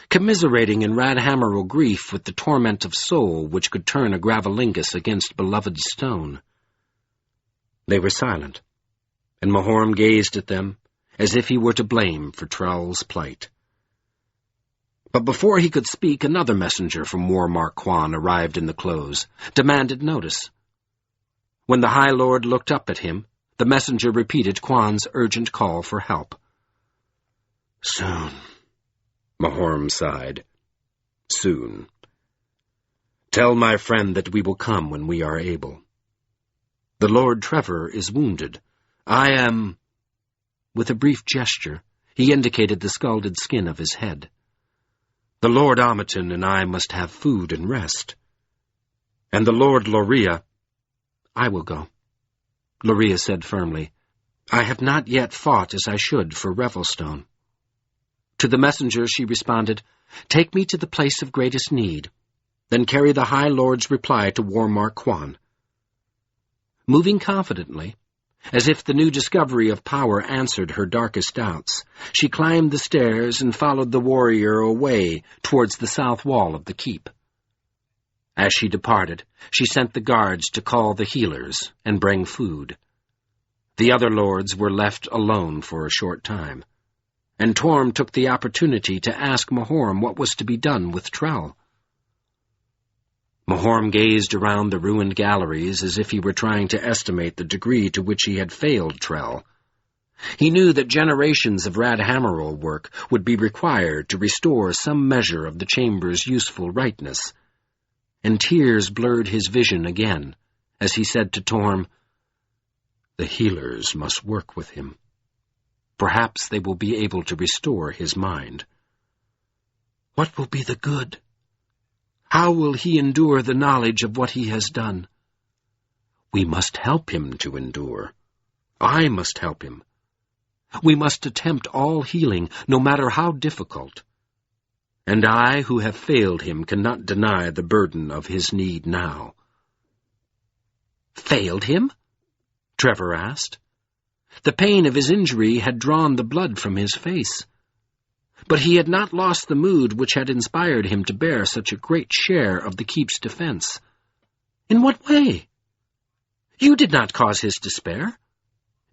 commiserating in Radhammerl grief with the torment of soul which could turn a Gravelingus against beloved stone. They were silent, and Mahoram gazed at them as if he were to blame for Trell's plight. But before he could speak, another messenger from Warmark Quan arrived in the close, demanded notice. When the High Lord looked up at him, the messenger repeated Quan's urgent call for help. "Soon," Mahoram sighed. "Soon. Tell my friend that we will come when we are able. The Lord Trevor is wounded. I am—" With a brief gesture, he indicated the scalded skin of his head. "The Lord Ameton and I must have food and rest. And the Lord Loria—" "I will go," Loria said firmly. "I have not yet fought as I should for Revelstone." To the messenger she responded, "Take me to the place of greatest need, then carry the High Lord's reply to Warmark Quan." Moving confidently, as if the new discovery of power answered her darkest doubts, she climbed the stairs and followed the warrior away towards the south wall of the keep. As she departed, she sent the guards to call the healers and bring food. The other lords were left alone for a short time, and Torm took the opportunity to ask Mahoram what was to be done with Trell. Mahoram gazed around the ruined galleries as if he were trying to estimate the degree to which he had failed Trell. He knew that generations of Radhammerl work would be required to restore some measure of the chamber's useful rightness, and tears blurred his vision again as he said to Torm, "The healers must work with him. Perhaps they will be able to restore his mind." "What will be the good? How will he endure the knowledge of what he has done?" "We must help him to endure. I must help him. We must attempt all healing, no matter how difficult. And I, who have failed him, cannot deny the burden of his need now." "Failed him?" Trevor asked. The pain of his injury had drawn the blood from his face. But he had not lost the mood which had inspired him to bear such a great share of the keep's defense. "In what way? You did not cause his despair.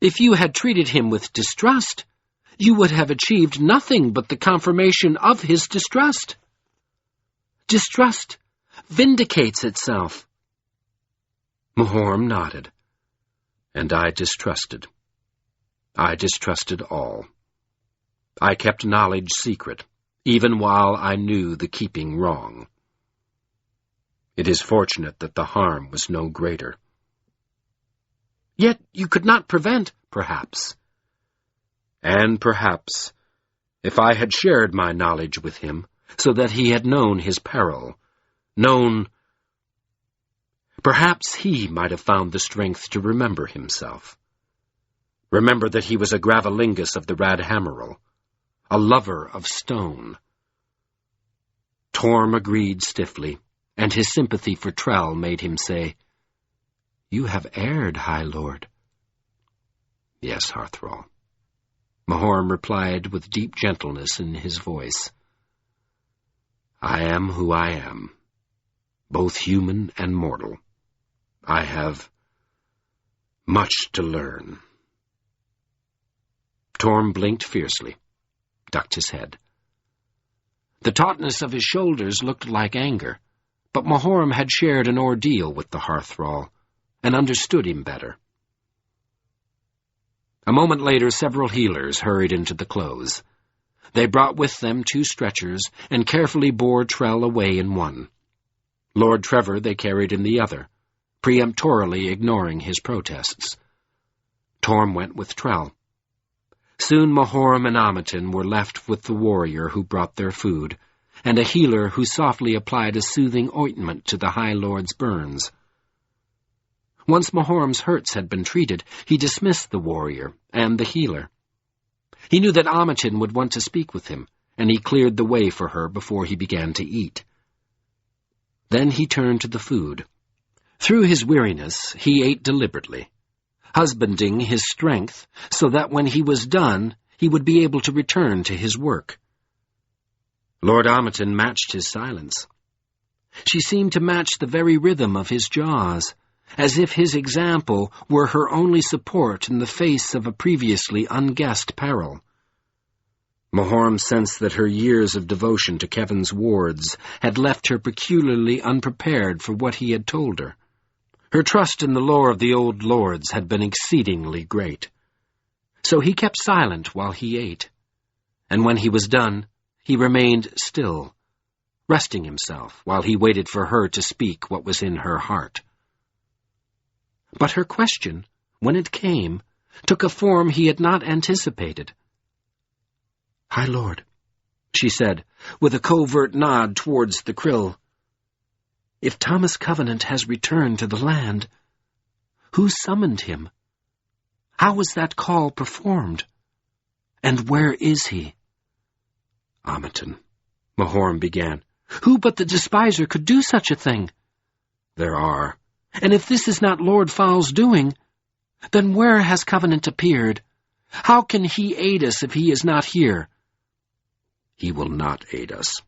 If you had treated him with distrust, you would have achieved nothing but the confirmation of his distrust. Distrust vindicates itself." Mahorm nodded. "And I distrusted. I distrusted all. I kept knowledge secret, even while I knew the keeping wrong. It is fortunate that the harm was no greater." "Yet you could not prevent, perhaps." "And perhaps, if I had shared my knowledge with him, so that he had known his peril, perhaps he might have found the strength to remember himself. Remember that he was a Gravalingus of the Radhammerl, a lover of stone." Torm agreed stiffly, and his sympathy for Trell made him say, "You have erred, High Lord." "Yes, Hearthrall," Mahorm replied with deep gentleness in his voice. "I am who I am, both human and mortal. I have much to learn." Torm blinked fiercely, ducked his head. The tautness of his shoulders looked like anger, but Mahorm had shared an ordeal with the Hearthrall, and understood him better. A moment later, several healers hurried into the close. They brought with them 2 stretchers, and carefully bore Trell away in one. Lord Trevor they carried in the other, peremptorily ignoring his protests. Torm went with Trell. Soon Mahorm and Amatin were left with the warrior who brought their food, and a healer who softly applied a soothing ointment to the High Lord's burns. Once Mahorm's hurts had been treated, he dismissed the warrior and the healer. He knew that Amatin would want to speak with him, and he cleared the way for her before he began to eat. Then he turned to the food. Through his weariness, he ate deliberately, husbanding his strength so that when he was done, he would be able to return to his work. Lord Amatin matched his silence. She seemed to match the very rhythm of his jaws, as if his example were her only support in the face of a previously unguessed peril. Mahorm sensed that her years of devotion to Kevin's wards had left her peculiarly unprepared for what he had told her. Her trust in the lore of the old lords had been exceedingly great. So he kept silent while he ate, and when he was done, he remained still, resting himself while he waited for her to speak what was in her heart. But her question, when it came, took a form he had not anticipated. "High Lord," she said, with a covert nod towards the krill, "if Thomas Covenant has returned to the land, who summoned him? How was that call performed? And where is he?" "Amatin," Mahorm began. "Who but the despiser could do such a thing?" "There are. And if this is not Lord Fowl's doing, then where has Covenant appeared? How can he aid us if he is not here?" "He will not aid us."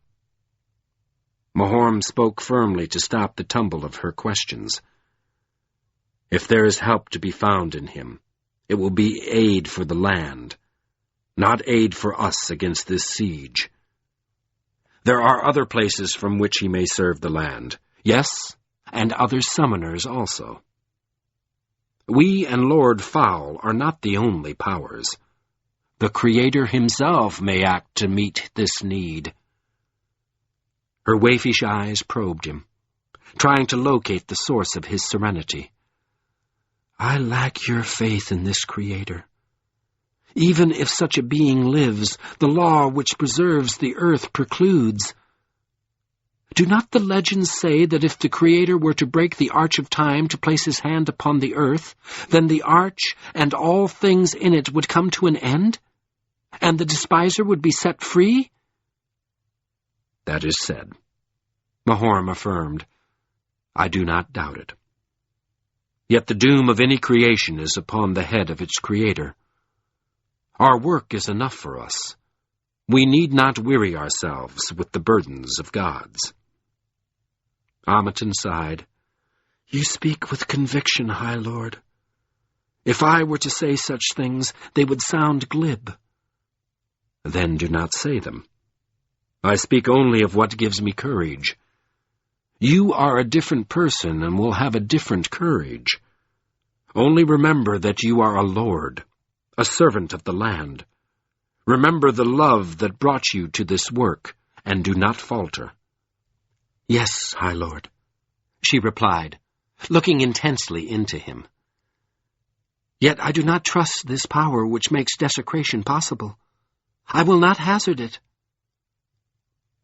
Mahorm spoke firmly to stop the tumble of her questions. "If there is help to be found in him, it will be aid for the land, not aid for us against this siege. There are other places from which he may serve the land, yes, and other summoners also. We and Lord Fowl are not the only powers. The Creator himself may act to meet this need. Her waifish eyes probed him, trying to locate the source of his serenity. I lack your faith in this Creator. Even if such a being lives, the law which preserves the earth precludes. Do not the legends say that if the Creator were to break the arch of time to place his hand upon the earth, then the arch and all things in it would come to an end? And the despiser would be set free? That is said, Mahoram affirmed. I do not doubt it. Yet the doom of any creation is upon the head of its Creator. Our work is enough for us. We need not weary ourselves with the burdens of gods. Ameton sighed. You speak with conviction, High Lord. If I were to say such things, they would sound glib. Then do not say them. I speak only of what gives me courage. You are a different person and will have a different courage. Only remember that you are a lord, a servant of the land. Remember the love that brought you to this work, and do not falter. Yes, High Lord, she replied, looking intensely into him. Yet I do not trust this power which makes desecration possible. I will not hazard it.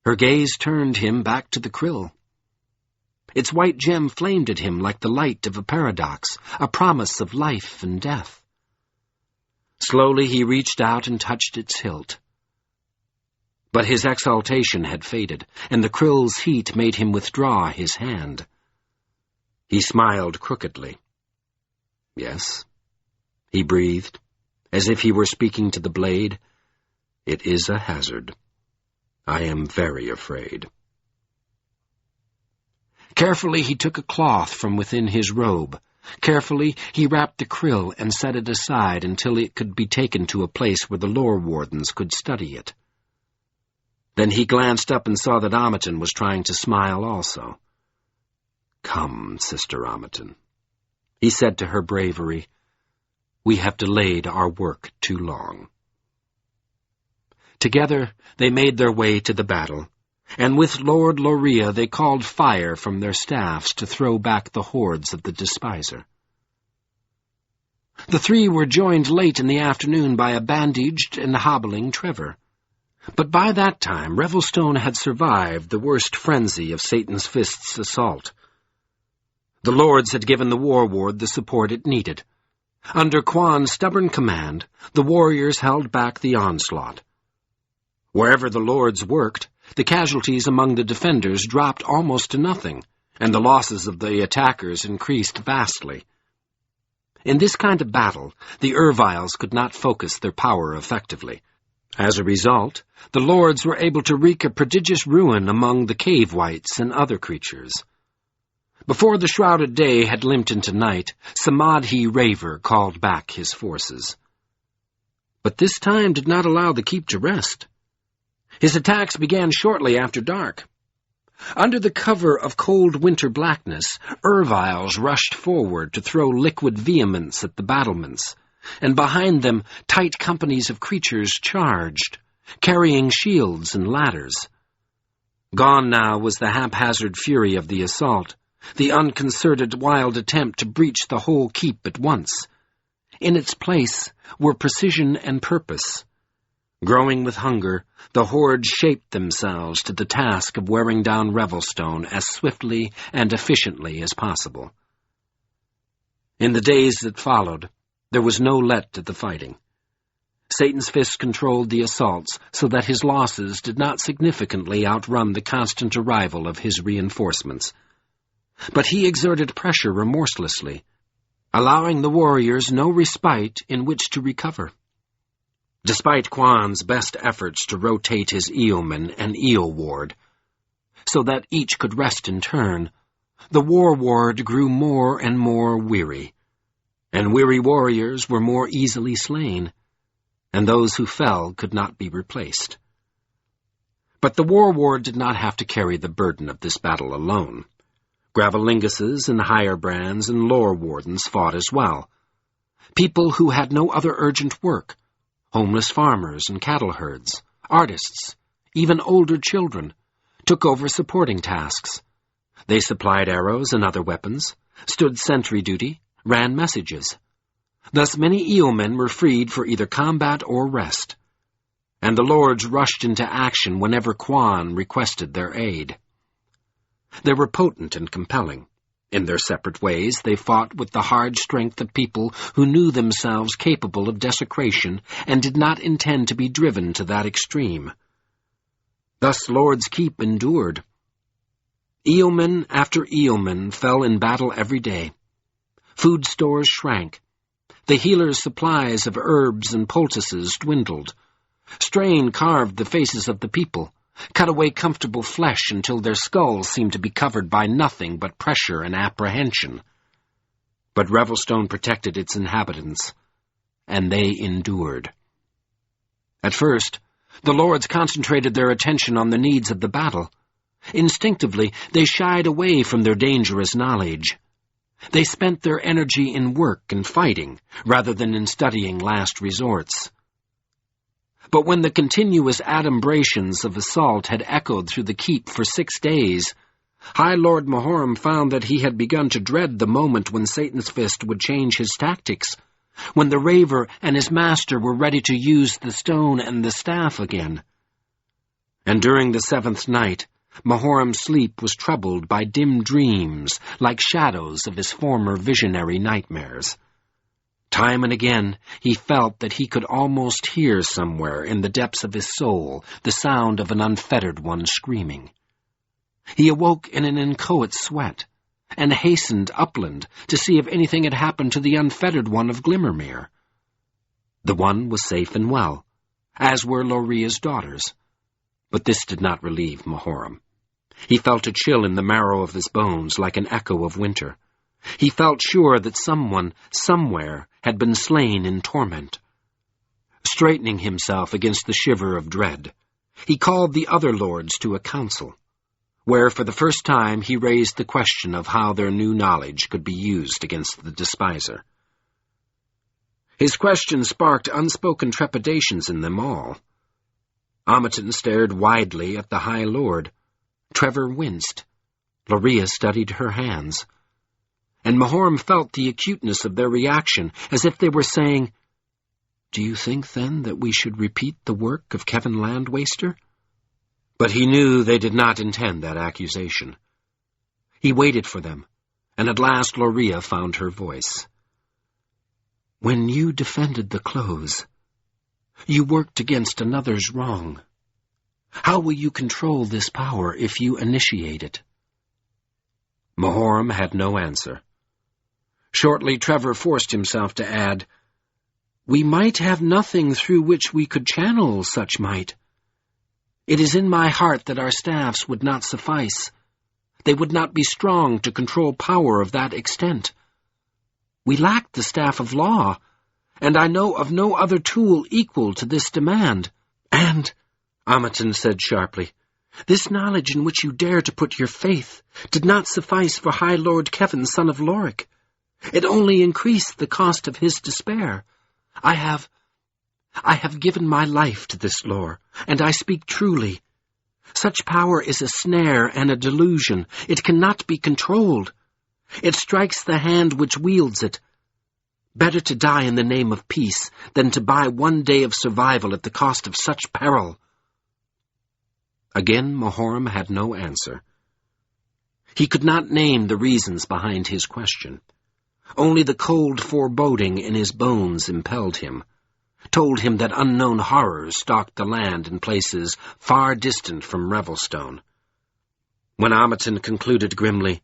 Her gaze turned him back to the krill. Its white gem flamed at him like the light of a paradox, a promise of life and death. Slowly he reached out and touched its hilt. But his exaltation had faded, and the krill's heat made him withdraw his hand. He smiled crookedly. Yes, he breathed, as if he were speaking to the blade. It is a hazard. I am very afraid. Carefully he took a cloth from within his robe. Carefully he wrapped the krill and set it aside until it could be taken to a place where the lore wardens could study it. Then he glanced up and saw that Ameton was trying to smile also. Come, Sister Ameton, he said to her bravery. We have delayed our work too long. Together they made their way to the battle, and with Lord Loria they called fire from their staffs to throw back the hordes of the despiser. The three were joined late in the afternoon by a bandaged and hobbling Trevor. But by that time Revelstone had survived the worst frenzy of Satan's Fist's assault. The lords had given the war ward the support it needed. Under Quan's stubborn command, the warriors held back the onslaught. Wherever the lords worked, the casualties among the defenders dropped almost to nothing, and the losses of the attackers increased vastly. In this kind of battle, the Erviles could not focus their power effectively. As a result, the lords were able to wreak a prodigious ruin among the cave wights and other creatures. Before the shrouded day had limped into night, Samadhi Raver called back his forces. But this time did not allow the keep to rest. His attacks began shortly after dark. Under the cover of cold winter blackness, Erviles rushed forward to throw liquid vehemence at the battlements, and behind them tight companies of creatures charged, carrying shields and ladders. Gone now was the haphazard fury of the assault, the unconcerted wild attempt to breach the whole keep at once. In its place were precision and purpose. Growing with hunger, the horde shaped themselves to the task of wearing down Revelstone as swiftly and efficiently as possible. In the days that followed, there was no let to the fighting. Satan's Fist controlled the assaults so that his losses did not significantly outrun the constant arrival of his reinforcements. But he exerted pressure remorselessly, allowing the warriors no respite in which to recover. Despite Quan's best efforts to rotate his Eoman and Eo ward, so that each could rest in turn, the war ward grew more and more weary, and weary warriors were more easily slain, and those who fell could not be replaced. But the war ward did not have to carry the burden of this battle alone. Gravelinguses and higher brands and lore wardens fought as well. People who had no other urgent work, Homeless farmers and cattle herds, artists, even older children, took over supporting tasks. They supplied arrows and other weapons, stood sentry duty, ran messages. Thus many eelmen were freed for either combat or rest, and the lords rushed into action whenever Quan requested their aid. They were potent and compelling. In their separate ways, they fought with the hard strength of people who knew themselves capable of desecration and did not intend to be driven to that extreme. Thus Lord's Keep endured. Eelman after eelman fell in battle every day. Food stores shrank. The healers' supplies of herbs and poultices dwindled. Strain carved the faces of the people, cut away comfortable flesh until their skulls seemed to be covered by nothing but pressure and apprehension. But Revelstone protected its inhabitants, and they endured. At first, the lords concentrated their attention on the needs of the battle. Instinctively, they shied away from their dangerous knowledge. They spent their energy in work and fighting, rather than in studying last resorts. But when the continuous adumbrations of assault had echoed through the keep for 6 days, High Lord Mahoram found that he had begun to dread the moment when Satan's fist would change his tactics, when the raver and his master were ready to use the stone and the staff again. And during the 7th night, Mahoram's sleep was troubled by dim dreams, like shadows of his former visionary nightmares. Time and again, he felt that he could almost hear somewhere in the depths of his soul the sound of an unfettered one screaming. He awoke in an inchoate sweat, and hastened upland to see if anything had happened to the unfettered one of Glimmermere. The one was safe and well, as were Loria's daughters, but this did not relieve Mahoram. He felt a chill in the marrow of his bones like an echo of winter. He felt sure that someone, somewhere, had been slain in torment. Straightening himself against the shiver of dread, he called the other lords to a council, where for the first time he raised the question of how their new knowledge could be used against the despiser. His question sparked unspoken trepidations in them all. Ameton stared widely at the High Lord. Trevor winced. Loria studied her hands. And Mahoram felt the acuteness of their reaction, as if they were saying, "Do you think, then, that we should repeat the work of Kevin Landwaster?" But he knew they did not intend that accusation. He waited for them, and at last Loria found her voice. "When you defended the close, you worked against another's wrong. How will you control this power if you initiate it?" Mahoram had no answer. Shortly, Trevor forced himself to add, "We might have nothing through which we could channel such might. It is in my heart that our staffs would not suffice. They would not be strong to control power of that extent. We lack the staff of law, and I know of no other tool equal to this demand. And," Ameton said sharply, "this knowledge in which you dare to put your faith did not suffice for High Lord Kevin, son of Lorik. It only increased the cost of his despair. I have given my life to this lore, and I speak truly. Such power is a snare and a delusion. It cannot be controlled. It strikes the hand which wields it. Better to die in the name of peace than to buy one day of survival at the cost of such peril." Again Mahoram had no answer. He could not name the reasons behind his question. Only the cold foreboding in his bones impelled him, told him that unknown horrors stalked the land in places far distant from Revelstone. When Ameton concluded grimly,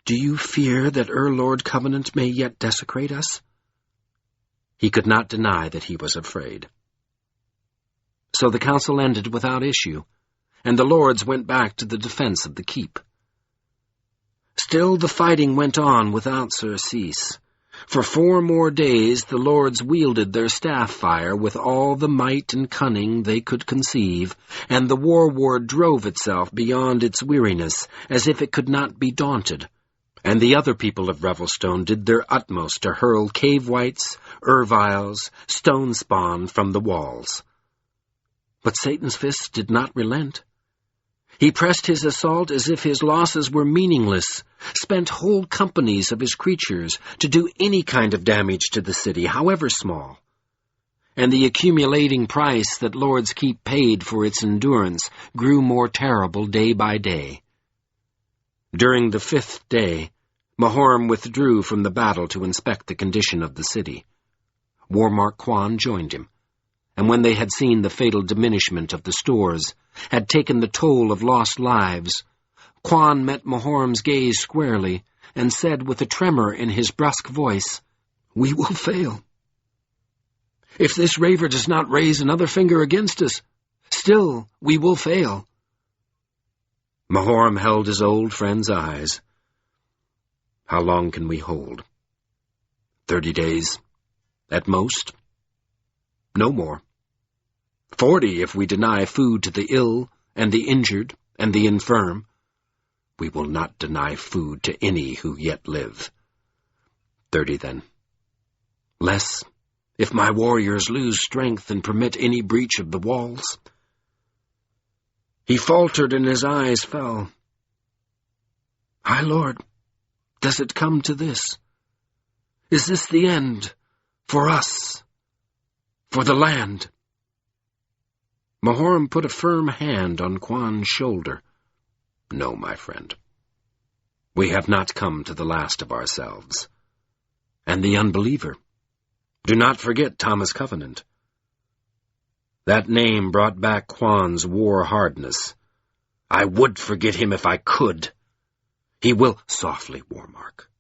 "Do you fear that Lord Covenant may yet desecrate us?" he could not deny that he was afraid. So the council ended without issue, and the lords went back to the defense of the keep. Still the fighting went on without surcease. For 4 more days the lords wielded their staff fire with all the might and cunning they could conceive, and the war ward drove itself beyond its weariness, as if it could not be daunted. And the other people of Revelstone did their utmost to hurl cave-whites, Erviles, stone spawn from the walls. But Satan's fist did not relent. He pressed his assault as if his losses were meaningless, spent whole companies of his creatures to do any kind of damage to the city, however small. And the accumulating price that Lord's Keep paid for its endurance grew more terrible day by day. During the 5th day, Mahoram withdrew from the battle to inspect the condition of the city. Warmark Quan joined him, and when they had seen the fatal diminishment of the stores, had taken the toll of lost lives, Quan met Mahoram's gaze squarely and said with a tremor in his brusque voice, "We will fail. If this raver does not raise another finger against us, still we will fail." Mahoram held his old friend's eyes. "How long can we hold? 30 days, at most? No more. 40 if we deny food to the ill and the injured and the infirm. We will not deny food to any who yet live. 30 then. Less if my warriors lose strength and permit any breach of the walls." He faltered and his eyes fell. "High Lord, does it come to this? Is this the end for us, for the land?" Mahoram put a firm hand on Quan's shoulder. "No, my friend. We have not come to the last of ourselves. And the Unbeliever. Do not forget Thomas Covenant." That name brought back Quan's war hardness. "I would forget him if I could. He will—" "Softly, Warmark,"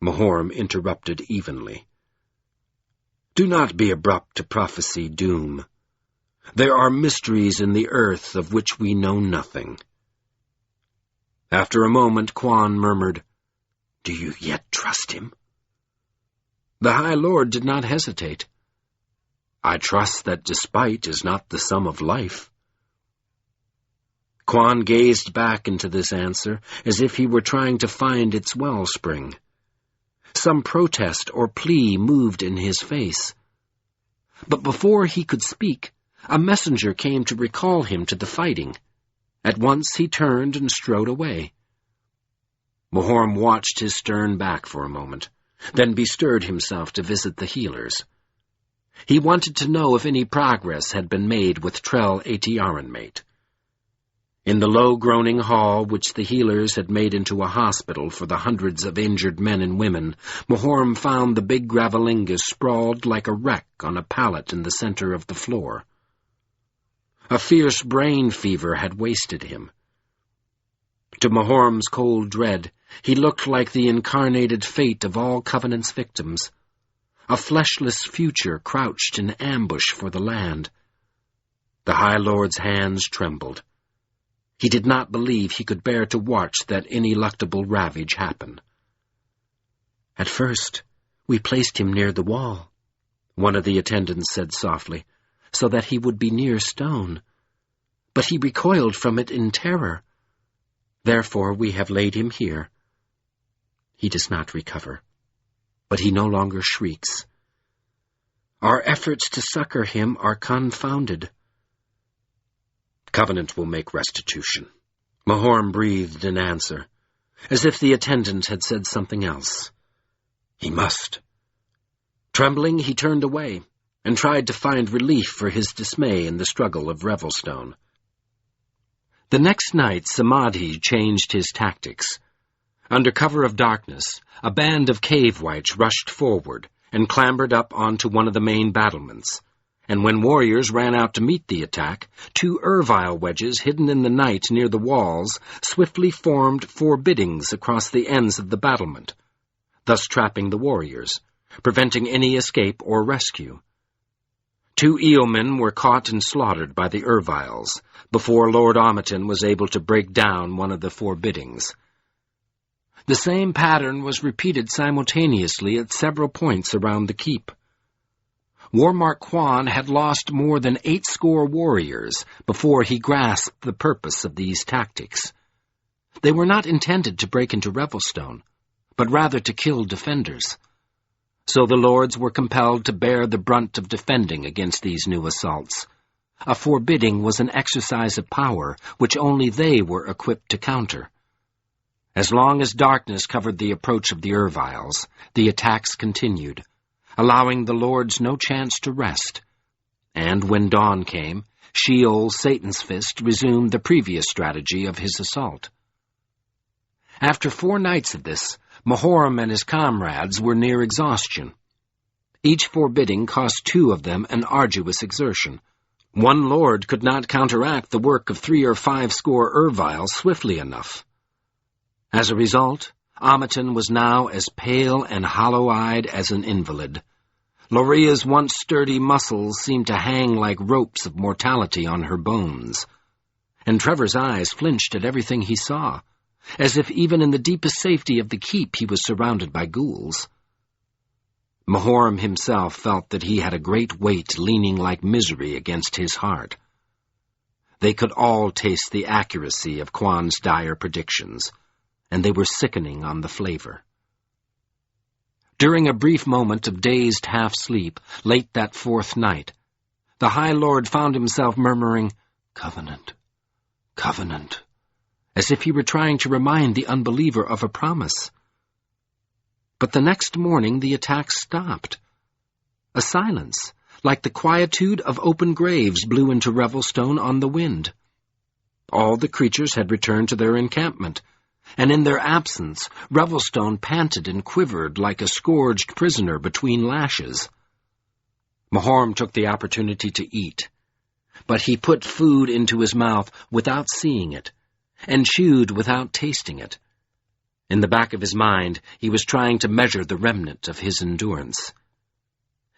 Mahoram interrupted evenly. "Do not be abrupt to prophesy doom. There are mysteries in the earth of which we know nothing." After a moment, Quan murmured, "Do you yet trust him?" The High Lord did not hesitate. "I trust that despite is not the sum of life." Quan gazed back into this answer as if he were trying to find its wellspring. Some protest or plea moved in his face. But before he could speak, a messenger came to recall him to the fighting. At once he turned and strode away. Mahoram watched his stern back for a moment, then bestirred himself to visit the healers. He wanted to know if any progress had been made with Trell Atiaranmate. In the low groaning hall which the healers had made into a hospital for the hundreds of injured men and women, Mahoram found the big Gravalingus sprawled like a wreck on a pallet in the center of the floor. A fierce brain fever had wasted him. To Mahoram's cold dread, he looked like the incarnated fate of all Covenant's victims, a fleshless future crouched in ambush for the land. The High Lord's hands trembled. He did not believe he could bear to watch that ineluctable ravage happen. "At first, we placed him near the wall," one of the attendants said softly, "so that he would be near stone. But he recoiled from it in terror. Therefore we have laid him here. He does not recover, but he no longer shrieks. Our efforts to succor him are confounded." "Covenant will make restitution," Mahoram breathed in answer, as if the attendant had said something else. "He must." Trembling, he turned away, and tried to find relief for his dismay in the struggle of Revelstone. The next night, Samadhi changed his tactics. Under cover of darkness, a band of cave-whites rushed forward and clambered up onto one of the main battlements, and when warriors ran out to meet the attack, 2 Ervile wedges hidden in the night near the walls swiftly formed forbiddings across the ends of the battlement, thus trapping the warriors, preventing any escape or rescue. 2 eelmen were caught and slaughtered by the Erviles before Lord Omiton was able to break down one of the forbiddings. The same pattern was repeated simultaneously at several points around the keep. Warmark Quan had lost more than 80 warriors before he grasped the purpose of these tactics. They were not intended to break into Revelstone, but rather to kill defenders. So the lords were compelled to bear the brunt of defending against these new assaults. A forbidding was an exercise of power which only they were equipped to counter. As long as darkness covered the approach of the Erviles, the attacks continued, allowing the lords no chance to rest. And when dawn came, Sheol, Satan's Fist, resumed the previous strategy of his assault. After 4 nights of this, Mahoram and his comrades were near exhaustion. Each forbidding cost 2 of them an arduous exertion. One lord could not counteract the work of 3 or 5 score Erviles swiftly enough. As a result, Amaton was now as pale and hollow-eyed as an invalid. Loria's once sturdy muscles seemed to hang like ropes of mortality on her bones. And Trevor's eyes flinched at everything he saw, as if even in the deepest safety of the keep he was surrounded by ghouls. Mahoram himself felt that he had a great weight leaning like misery against his heart. They could all taste the accuracy of Quan's dire predictions, and they were sickening on the flavor. During a brief moment of dazed half-sleep, late that 4th night, the High Lord found himself murmuring, "Covenant, covenant," as if he were trying to remind the unbeliever of a promise. But the next morning the attack stopped. A silence, like the quietude of open graves, blew into Revelstone on the wind. All the creatures had returned to their encampment, and in their absence Revelstone panted and quivered like a scourged prisoner between lashes. Mahoram took the opportunity to eat, but he put food into his mouth without seeing it, and chewed without tasting it. In the back of his mind, he was trying to measure the remnant of his endurance.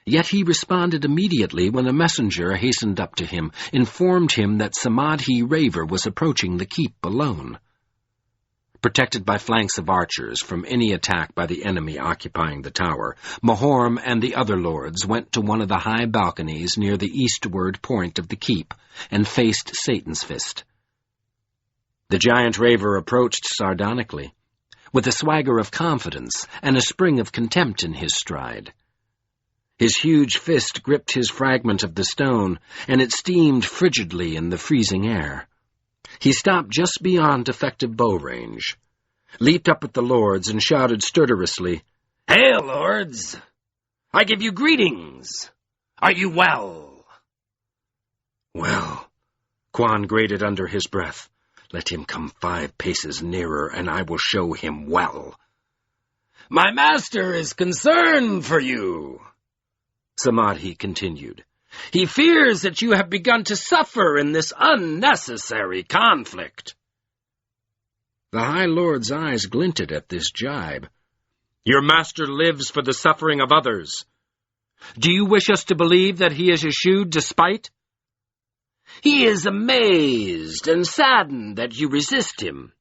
Yet he responded immediately when a messenger hastened up to him, informed him that Samadhi Raver was approaching the keep alone. Protected by flanks of archers from any attack by the enemy occupying the tower, Mahoram and the other lords went to one of the high balconies near the eastward point of the keep and faced Satan's Fist. The giant Raver approached sardonically, with a swagger of confidence and a spring of contempt in his stride. His huge fist gripped his fragment of the stone, and it steamed frigidly in the freezing air. He stopped just beyond effective bow range, leaped up at the lords, and shouted stertorously, "Hail, lords! I give you greetings! Are you well?" "Well," Quan grated under his breath, "let him come 5 paces nearer, and I will show him well." "My master is concerned for you," Samadhi continued. "He fears that you have begun to suffer in this unnecessary conflict." The High Lord's eyes glinted at this jibe. "Your master lives for the suffering of others. Do you wish us to believe that he is eschewed despite? He is amazed and saddened that you resist him.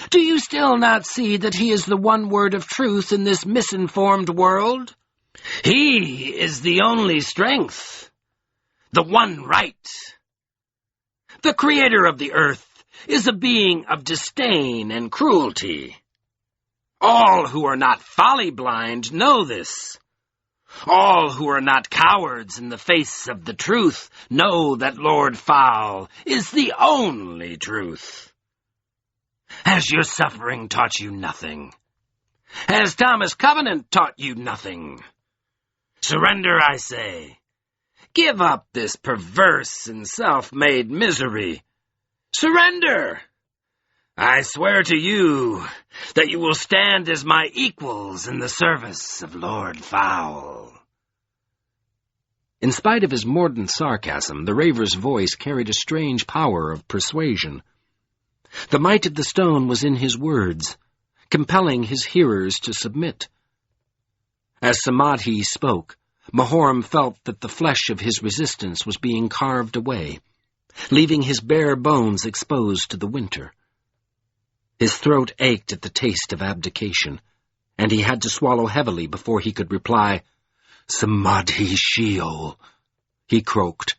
Do you still not see that he is the one word of truth in this misinformed world? He is the only strength, the one right. The creator of the earth is a being of disdain and cruelty. All who are not folly-blind know this. All who are not cowards in the face of the truth know that Lord Fowl is the only truth. Has your suffering taught you nothing? Has Thomas Covenant taught you nothing? Surrender, I say. Give up this perverse and self-made misery. Surrender! I swear to you that you will stand as my equals in the service of Lord Fowl." In spite of his mordant sarcasm, the Raver's voice carried a strange power of persuasion. The might of the stone was in his words, compelling his hearers to submit. As Samadhi spoke, Mahoram felt that the flesh of his resistance was being carved away, leaving his bare bones exposed to the winter. His throat ached at the taste of abdication, and he had to swallow heavily before he could reply. "Samadhi Sheol," he croaked,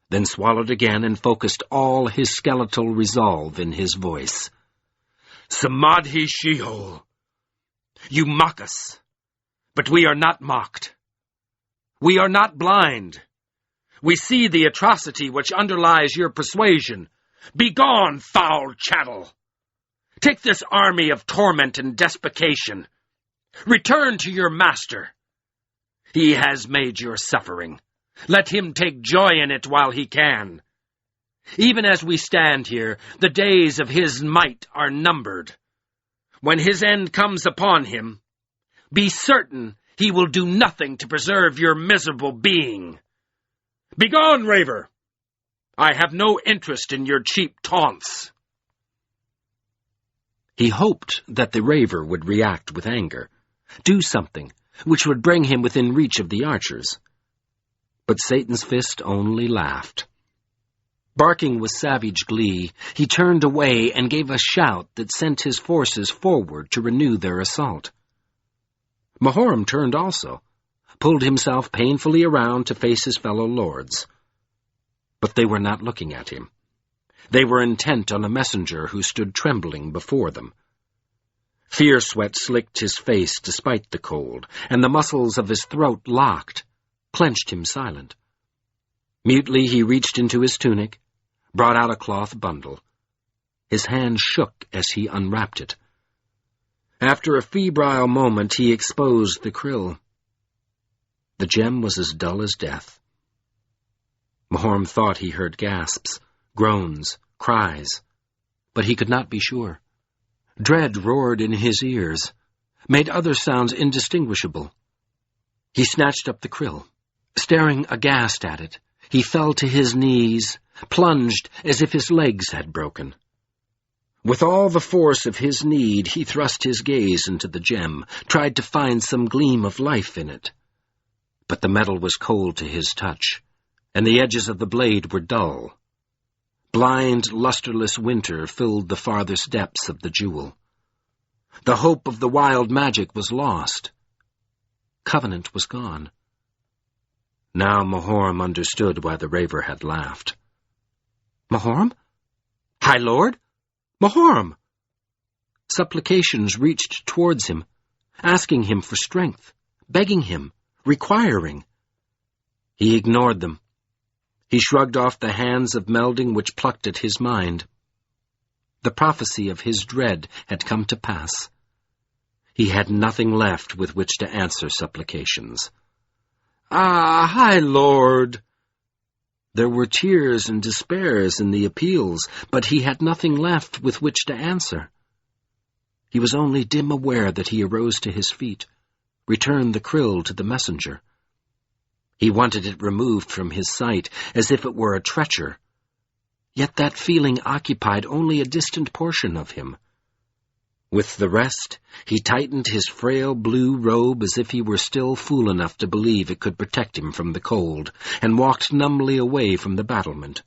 then swallowed again and focused all his skeletal resolve in his voice. "Samadhi Sheol, You mock us, but we are not mocked. We are not blind. We see the atrocity which underlies your persuasion. Begone, foul chattel! Take this army of torment and despocation. Return to your master. He has made your suffering. Let him take joy in it while he can. Even as we stand here, the days of his might are numbered. When his end comes upon him, be certain he will do nothing to preserve your miserable being. Begone, raver! I have no interest in your cheap taunts. He hoped that the raver would react with anger, do something which would bring him within reach of the archers. But Satan's fist only laughed. Barking with savage glee, he turned away and gave a shout that sent his forces forward to renew their assault. Mahoram turned also, pulled himself painfully around to face his fellow lords. But they were not looking at him. They were intent on a messenger who stood trembling before them. Fear sweat slicked his face despite the cold, and the muscles of his throat locked, clenched him silent. Mutely he reached into his tunic, brought out a cloth bundle. His hand shook as he unwrapped it. After a febrile moment he exposed the krill. The gem was as dull as death. Mahoram thought he heard gasps, groans, cries, but he could not be sure. Dread roared in his ears, made other sounds indistinguishable. He snatched up the krill. Staring aghast at it, he fell to his knees, plunged as if his legs had broken. With all the force of his need, he thrust his gaze into the gem, tried to find some gleam of life in it. But the metal was cold to his touch, and the edges of the blade were dull. Blind, lusterless winter filled the farthest depths of the jewel. The hope of the wild magic was lost. Covenant was gone. Now Mahoram understood why the raver had laughed. Mahoram? High Lord? Mahoram! Supplications reached towards him, asking him for strength, begging him, requiring. He ignored them. He shrugged off the hands of melding which plucked at his mind. The prophecy of his dread had come to pass. He had nothing left with which to answer supplications. Ah, High Lord! There were tears and despairs in the appeals, but he had nothing left with which to answer. He was only dim aware that he arose to his feet, returned the krill to the messenger. He wanted it removed from his sight, as if it were a treacher. Yet that feeling occupied only a distant portion of him. With the rest, he tightened his frail blue robe as if he were still fool enough to believe it could protect him from the cold, and walked numbly away from the battlement.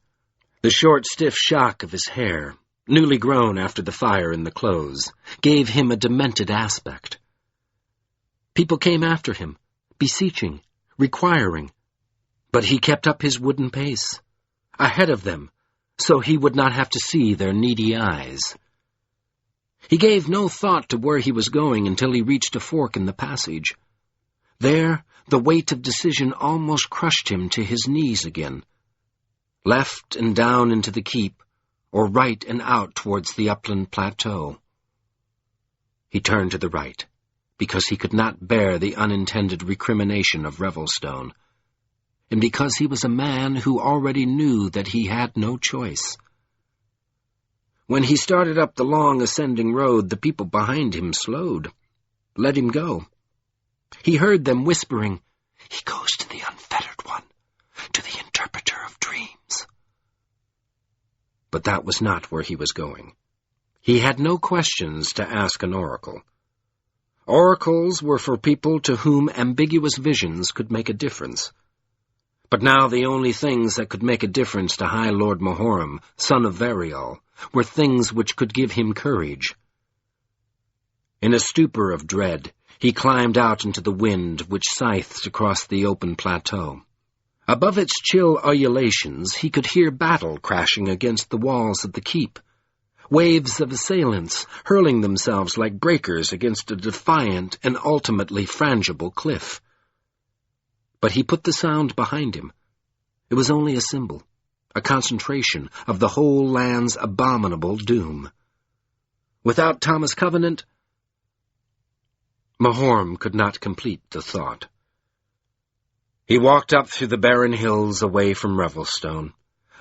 The short, stiff shock of his hair, newly grown after the fire in the clothes, gave him a demented aspect. People came after him, beseeching, requiring, but he kept up his wooden pace, ahead of them, so he would not have to see their needy eyes. He gave no thought to where he was going until he reached a fork in the passage. There, the weight of decision almost crushed him to his knees again. Left and down into the keep, or right and out towards the upland plateau. He turned to the right, because he could not bear the unintended recrimination of Revelstone, and because he was a man who already knew that he had no choice. When he started up the long ascending road, the people behind him slowed, let him go. He heard them whispering, "He goes to the unfettered one, to the interpreter of dreams." But that was not where he was going. He had no questions to ask an oracle. Oracles were for people to whom ambiguous visions could make a difference. But now the only things that could make a difference to High Lord Mahoram, son of Varial, were things which could give him courage. In a stupor of dread, he climbed out into the wind which scythed across the open plateau. Above its chill ululations, he could hear battle crashing against the walls of the keep. waves of assailants hurling themselves like breakers against a defiant and ultimately frangible cliff. But he put the sound behind him. It was only a symbol, a concentration of the whole land's abominable doom. Without Thomas Covenant, Mahorm could not complete the thought. He walked up through the barren hills away from Revelstone,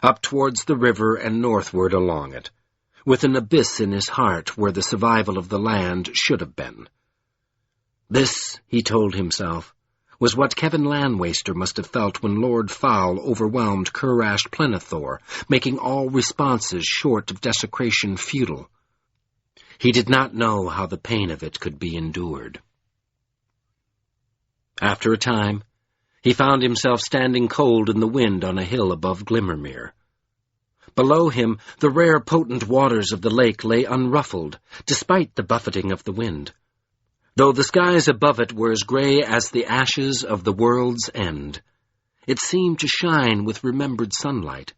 up towards the river and northward along it, with an abyss in his heart where the survival of the land should have been. This, he told himself, was what Kevin Landwaster must have felt when Lord Fowl overwhelmed Curash Plenithor, making all responses short of desecration futile. He did not know how the pain of it could be endured. After a time, he found himself standing cold in the wind on a hill above Glimmermere. Below him, the rare potent waters of the lake lay unruffled, despite the buffeting of the wind, though the skies above it were as gray as the ashes of the world's end. It seemed to shine with remembered sunlight.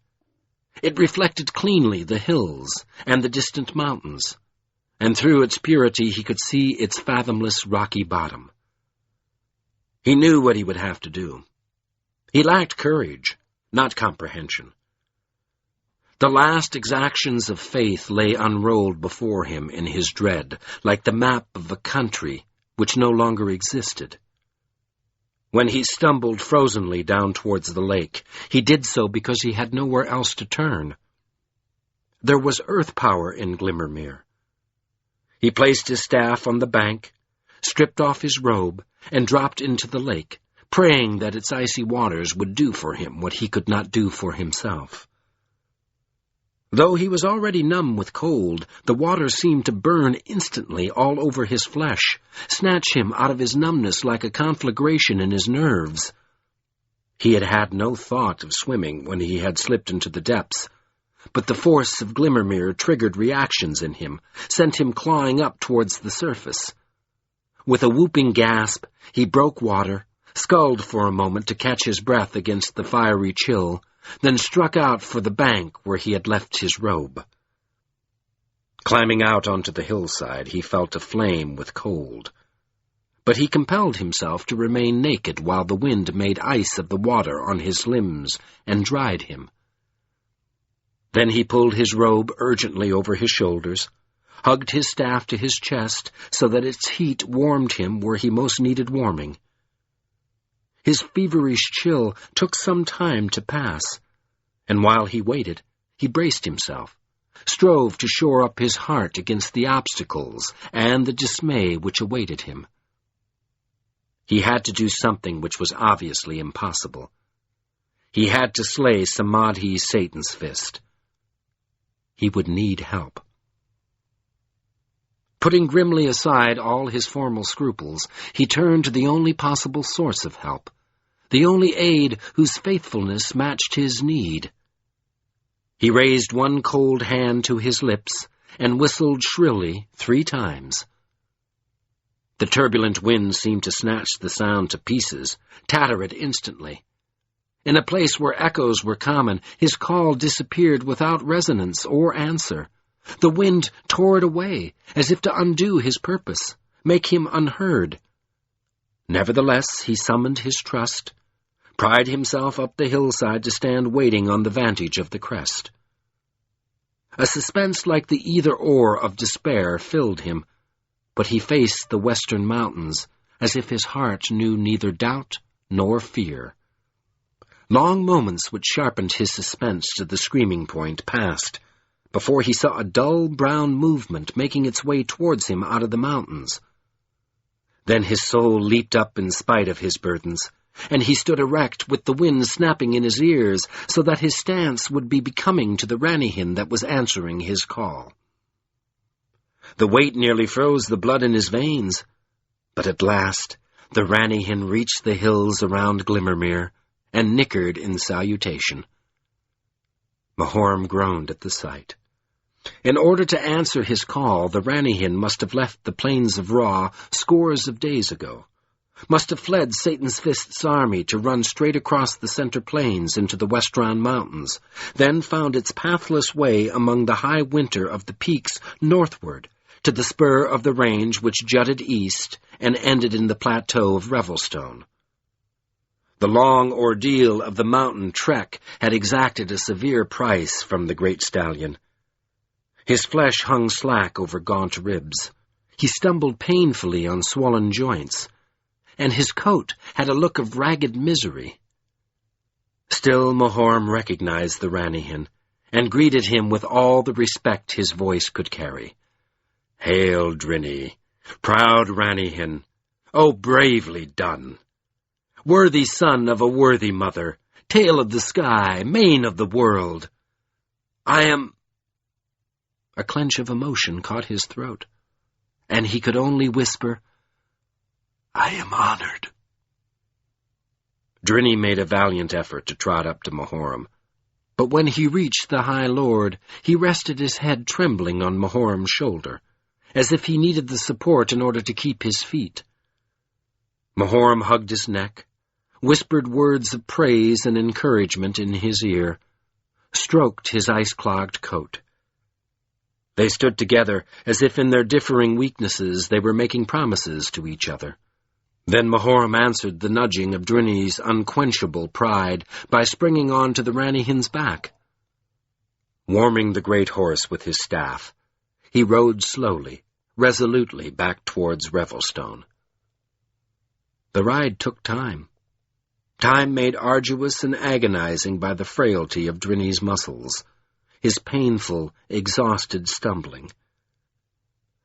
It reflected cleanly the hills and the distant mountains, and through its purity he could see its fathomless rocky bottom. He knew what he would have to do. He lacked courage, not comprehension. The last exactions of faith lay unrolled before him in his dread, like the map of a country which no longer existed. When he stumbled frozenly down towards the lake, he did so because he had nowhere else to turn. There was earth power in Glimmermere. He placed his staff on the bank, stripped off his robe, and dropped into the lake, praying that its icy waters would do for him what he could not do for himself. Though he was already numb with cold, the water seemed to burn instantly all over his flesh, snatch him out of his numbness like a conflagration in his nerves. He had had no thought of swimming when he had slipped into the depths, but the force of Glimmermere triggered reactions in him, sent him clawing up towards the surface. With a whooping gasp, he broke water, sculled for a moment to catch his breath against the fiery chill, then struck out for the bank where he had left his robe. Climbing out onto the hillside, he felt aflame with cold. But he compelled himself to remain naked while the wind made ice of the water on his limbs and dried him. Then he pulled his robe urgently over his shoulders, hugged his staff to his chest so that its heat warmed him where he most needed warming. His feverish chill took some time to pass, and while he waited, he braced himself, strove to shore up his heart against the obstacles and the dismay which awaited him. He had to do something which was obviously impossible. He had to slay Samadhi Satan's fist. He would need help. Putting grimly aside all his formal scruples, he turned to the only possible source of help, the only aid whose faithfulness matched his need. He raised one cold hand to his lips and whistled shrilly 3 times. The turbulent wind seemed to snatch the sound to pieces, tatter it instantly. In a place where echoes were common, his call disappeared without resonance or answer. The wind tore it away, as if to undo his purpose, make him unheard. Nevertheless, he summoned his trust, pried himself up the hillside to stand waiting on the vantage of the crest. A suspense like the either-or of despair filled him, but he faced the western mountains as if his heart knew neither doubt nor fear. Long moments which sharpened his suspense to the screaming point passed, before he saw a dull brown movement making its way towards him out of the mountains. Then his soul leaped up in spite of his burdens, and he stood erect with the wind snapping in his ears so that his stance would be becoming to the Ranihin that was answering his call. The weight nearly froze the blood in his veins, but at last the Ranihin reached the hills around Glimmermere and nickered in salutation. Mahorm groaned at the sight. In order to answer his call, the Ranihin must have left the plains of Ra scores of days ago. must have fled Satan's Fist's army to run straight across the center plains into the Westron Mountains, then found its pathless way among the high winter of the peaks northward to the spur of the range which jutted east and ended in the plateau of Revelstone. The long ordeal of the mountain trek had exacted a severe price from the great stallion. His flesh hung slack over gaunt ribs. He stumbled painfully on swollen joints, and his coat had a look of ragged misery. Still Mahoram recognized the Ranihin, and greeted him with all the respect his voice could carry. "Hail, Drinny, proud Ranihin, oh, bravely done! Worthy son of a worthy mother, tail of the sky, mane of the world! I am—" A clench of emotion caught his throat, and he could only whisper, "I am honored." Drinny made a valiant effort to trot up to Mahoram, but when he reached the High Lord, he rested his head trembling on Mahoram's shoulder, as if he needed the support in order to keep his feet. Mahoram hugged his neck, whispered words of praise and encouragement in his ear, stroked his ice-clogged coat. They stood together as if in their differing weaknesses they were making promises to each other. Then Mahoram answered the nudging of Drinny's unquenchable pride by springing on to the Ranihin's back. Warming the great horse with his staff, he rode slowly, resolutely back towards Revelstone. The ride took time. Time made arduous and agonizing by the frailty of Drinny's muscles, his painful, exhausted stumbling.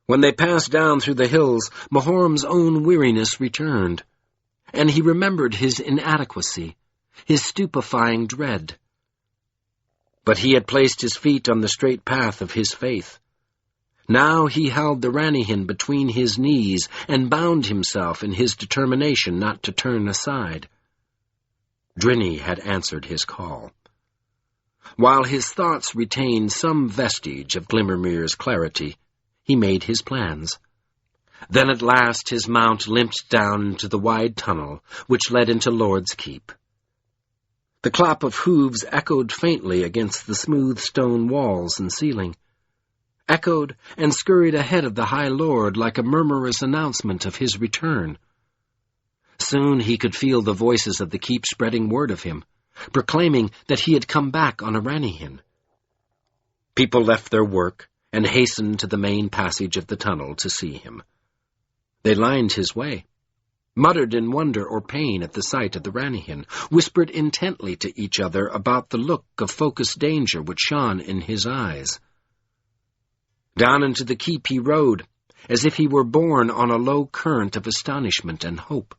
When they passed down through the hills, Mahoram's own weariness returned, and he remembered his inadequacy, his stupefying dread. But he had placed his feet on the straight path of his faith. Now he held the Ranihin between his knees and bound himself in his determination not to turn aside. Drinny had answered his call. While his thoughts retained some vestige of Glimmermere's clarity, he made his plans. Then at last his mount limped down into the wide tunnel which led into Lord's Keep. The clap of hooves echoed faintly against the smooth stone walls and ceiling, echoed and scurried ahead of the High Lord like a murmurous announcement of his return. Soon he could feel the voices of the keep spreading word of him, proclaiming that he had come back on a Ranihin. People left their work and hastened to the main passage of the tunnel to see him. They lined his way, muttered in wonder or pain at the sight of the Ranihin, whispered intently to each other about the look of focused danger which shone in his eyes. Down into the keep he rode, as if he were borne on a low current of astonishment and hope.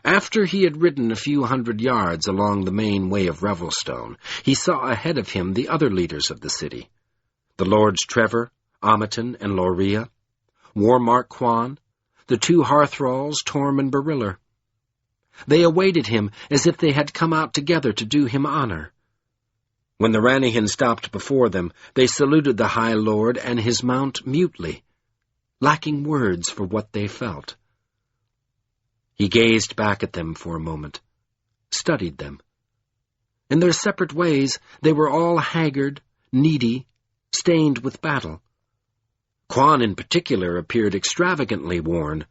After he had ridden a few hundred yards along the main way of Revelstone, he saw ahead of him the other leaders of the city, the Lords Trevor, Ameton, and Loria, Warmark Quan, the two hearthralls Torm and Bariller. They awaited him as if they had come out together to do him honor. When the Ranihin stopped before them, they saluted the High Lord and his mount mutely, lacking words for what they felt. He gazed back at them for a moment, studied them. In their separate ways, they were all haggard, needy, stained with battle. Quan in particular appeared extravagantly worn.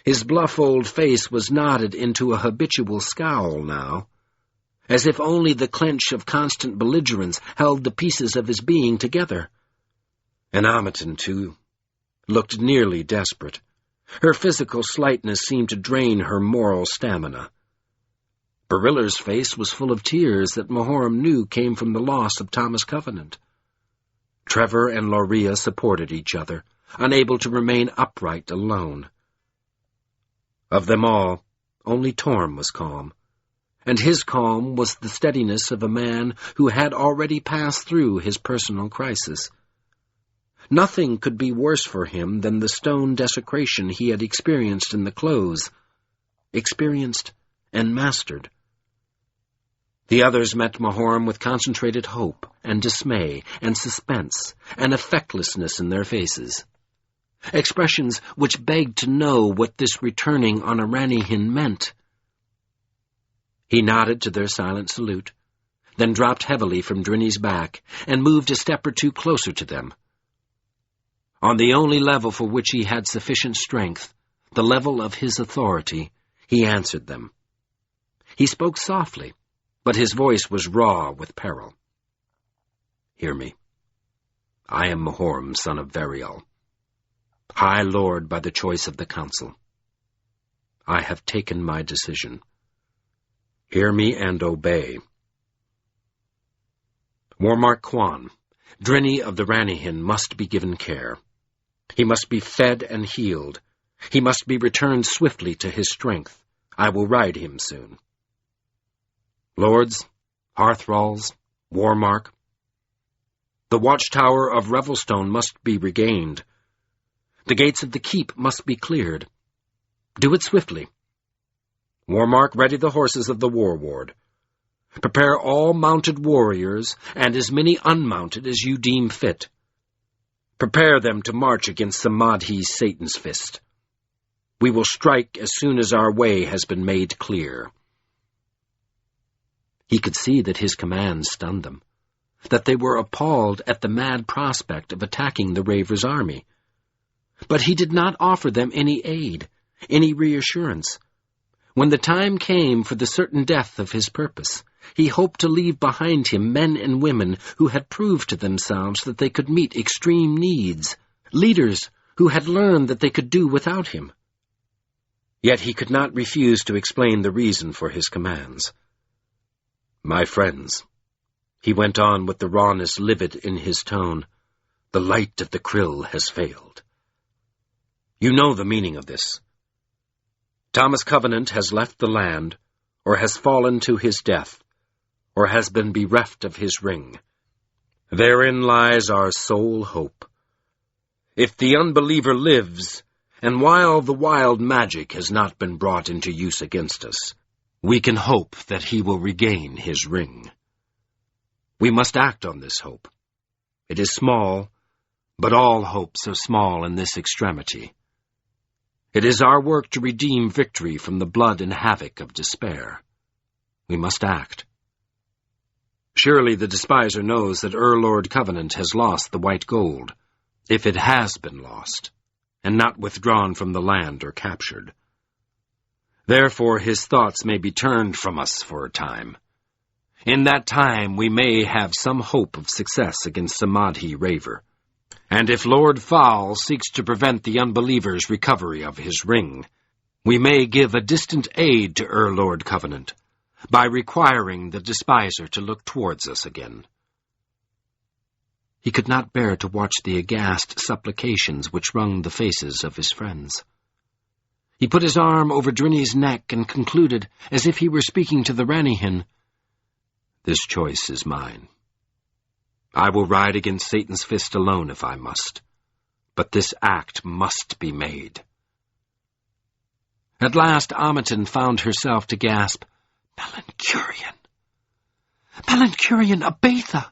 His bluff old face was knotted into a habitual scowl now, as if only the clench of constant belligerence held the pieces of his being together. And Ameton, too, looked nearly desperate. Her physical slightness seemed to drain her moral stamina. Bariller's face was full of tears that Mahoram knew came from the loss of Thomas Covenant. Trevor and Loria supported each other, unable to remain upright alone. Of them all, only Torm was calm, and his calm was the steadiness of a man who had already passed through his personal crisis. Nothing could be worse for him than the stone desecration he had experienced in the close, experienced and mastered. The others met Mahoram with concentrated hope and dismay and suspense and effectlessness in their faces. expressions which begged to know what this returning on a Ranihin meant. He nodded to their silent salute, then dropped heavily from Drinny's back and moved a step or two closer to them. On the only level for which he had sufficient strength, the level of his authority, he answered them. He spoke softly, but his voice was raw with peril. Hear me. I am Mahoram, son of Verial, High Lord by the choice of the Council. I have taken my decision. Hear me and obey. Warmark Kwan, Drinny of the Ranihin, must be given care. He must be fed and healed. He must be returned swiftly to his strength. I will ride him soon. Lords, Hearthralls, Warmark, the watchtower of Revelstone must be regained. The gates of the keep must be cleared. Do it swiftly. Warmark, ready the horses of the war ward. Prepare all mounted warriors and as many unmounted as you deem fit. Prepare them to march against Samadhi's Satan's fist. We will strike as soon as our way has been made clear. He could see that his command stunned them, that they were appalled at the mad prospect of attacking the Raver's army. But he did not offer them any aid, any reassurance. When the time came for the certain death of his purpose, he hoped to leave behind him men and women who had proved to themselves that they could meet extreme needs, leaders who had learned that they could do without him. Yet he could not refuse to explain the reason for his commands. My friends, he went on with the rawness livid in his tone, the light of the Krill has failed. You know the meaning of this. Thomas Covenant has left the land, or has fallen to his death, or has been bereft of his ring. Therein lies our sole hope. If the Unbeliever lives, and while the wild magic has not been brought into use against us, we can hope that he will regain his ring. We must act on this hope. It is small, but all hopes are small in this extremity. It is our work to redeem victory from the blood and havoc of despair. We must act. Surely the despiser knows that Lord Covenant has lost the white gold, if it has been lost, and not withdrawn from the land or captured. Therefore his thoughts may be turned from us for a time. In that time we may have some hope of success against Samadhi Raver. And if Lord Fowl seeks to prevent the Unbeliever's recovery of his ring, we may give a distant aid to Lord Covenant by requiring the despiser to look towards us again. He could not bear to watch the aghast supplications which wrung the faces of his friends. He put his arm over Drinny's neck and concluded, as if he were speaking to the Ranihin, This choice is mine. I will ride against Satan's fist alone if I must, but this act must be made. At last Amiten found herself to gasp, Melanchurian! Melanchurian Abatha!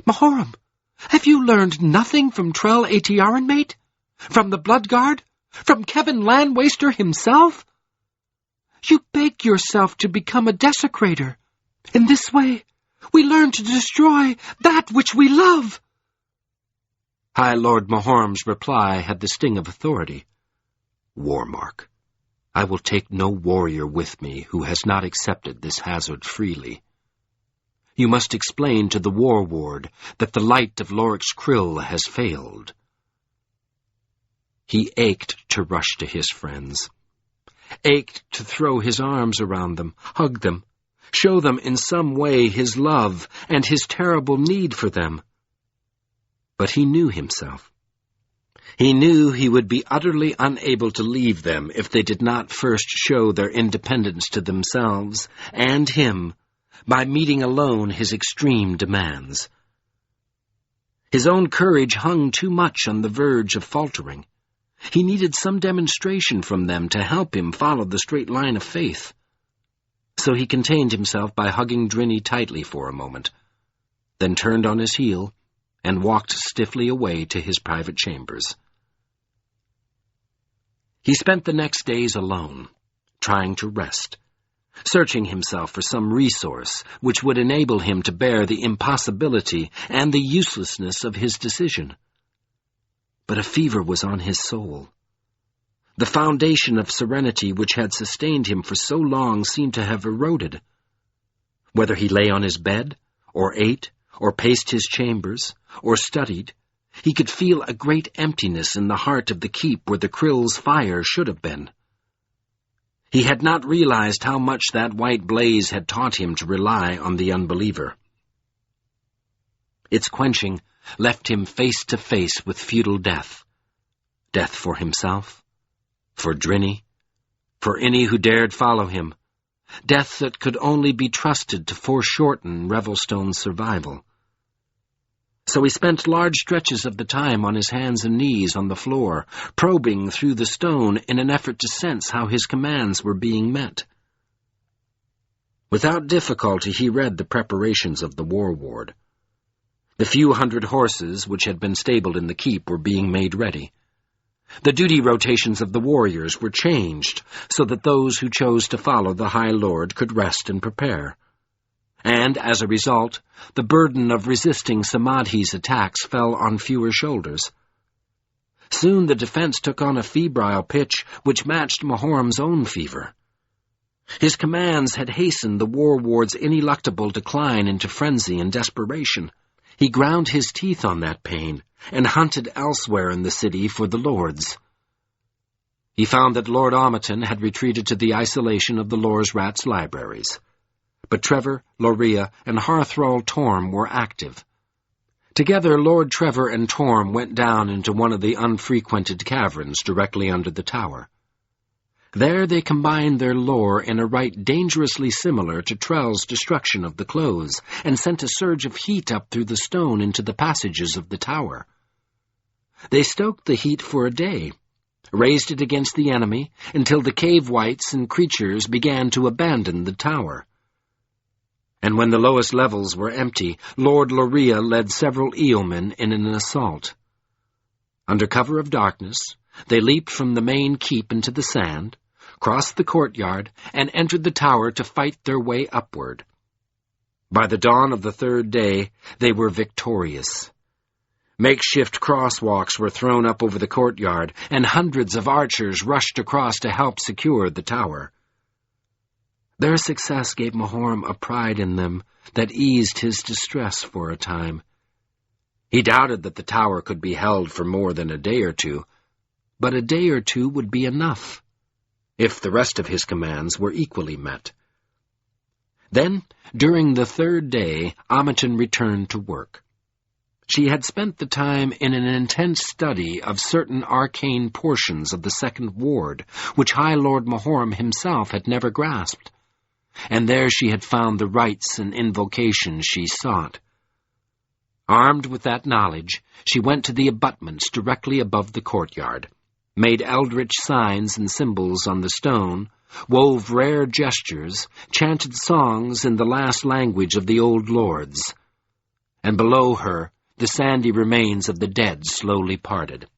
Mahoram, have you learned nothing from Trell Atiaran, mate? From the Bloodguard? From Kevin Landwaster himself? You beg yourself to become a desecrator. In this way, we learn to destroy that which we love. High Lord Mahoram's reply had the sting of authority. Warmark, I will take no warrior with me who has not accepted this hazard freely. You must explain to the war ward that the light of Lorik's Krill has failed. He ached to rush to his friends, ached to throw his arms around them, hug them, show them in some way his love and his terrible need for them. But he knew himself. He knew he would be utterly unable to leave them if they did not first show their independence to themselves and him by meeting alone his extreme demands. His own courage hung too much on the verge of faltering. He needed some demonstration from them to help him follow the straight line of faith. So he contained himself by hugging Drinny tightly for a moment, then turned on his heel and walked stiffly away to his private chambers. He spent the next days alone, trying to rest, searching himself for some resource which would enable him to bear the impossibility and the uselessness of his decision. But a fever was on his soul. The foundation of serenity which had sustained him for so long seemed to have eroded. Whether he lay on his bed, or ate, or paced his chambers, or studied, he could feel a great emptiness in the heart of the keep where the krill's fire should have been. He had not realized how much that white blaze had taught him to rely on the Unbeliever. Its quenching left him face to face with futile death. Death for himself, for Drinny, for any who dared follow him. Death that could only be trusted to foreshorten Revelstone's survival. So he spent large stretches of the time on his hands and knees on the floor, probing through the stone in an effort to sense how his commands were being met. Without difficulty he read the preparations of the war ward. The few hundred horses which had been stabled in the keep were being made ready. The duty rotations of the warriors were changed so that those who chose to follow the High Lord could rest and prepare. And, as a result, the burden of resisting Samadhi's attacks fell on fewer shoulders. Soon the defense took on a febrile pitch which matched Mahoram's own fever. His commands had hastened the war ward's ineluctable decline into frenzy and desperation. He ground his teeth on that pain and hunted elsewhere in the city for the lords. He found that Lord Aumaton had retreated to the isolation of the Lor's Rat's libraries. But Trevor, Loria, and Hearthrall Torm were active. Together Lord Trevor and Torm went down into one of the unfrequented caverns directly under the tower. There they combined their lore in a rite dangerously similar to Trell's destruction of the clothes, and sent a surge of heat up through the stone into the passages of the tower. They stoked the heat for a day, raised it against the enemy, until the cave wights and creatures began to abandon the tower. And when the lowest levels were empty, Lord Loria led several eelmen in an assault. Under cover of darkness, they leaped from the main keep into the sand, crossed the courtyard, and entered the tower to fight their way upward. By the dawn of the third day, they were victorious. Makeshift crosswalks were thrown up over the courtyard, and hundreds of archers rushed across to help secure the tower. Their success gave Mahoram a pride in them that eased his distress for a time. He doubted that the tower could be held for more than a day or two, but a day or two would be enough, if the rest of his commands were equally met. Then, during the third day, Aumaton returned to work. She had spent the time in an intense study of certain arcane portions of the Second Ward, which High Lord Mahoram himself had never grasped, and there she had found the rites and invocations she sought. Armed with that knowledge, she went to the abutments directly above the courtyard, made eldritch signs and symbols on the stone, wove rare gestures, chanted songs in the last language of the old lords, and below her the sandy remains of the dead slowly parted.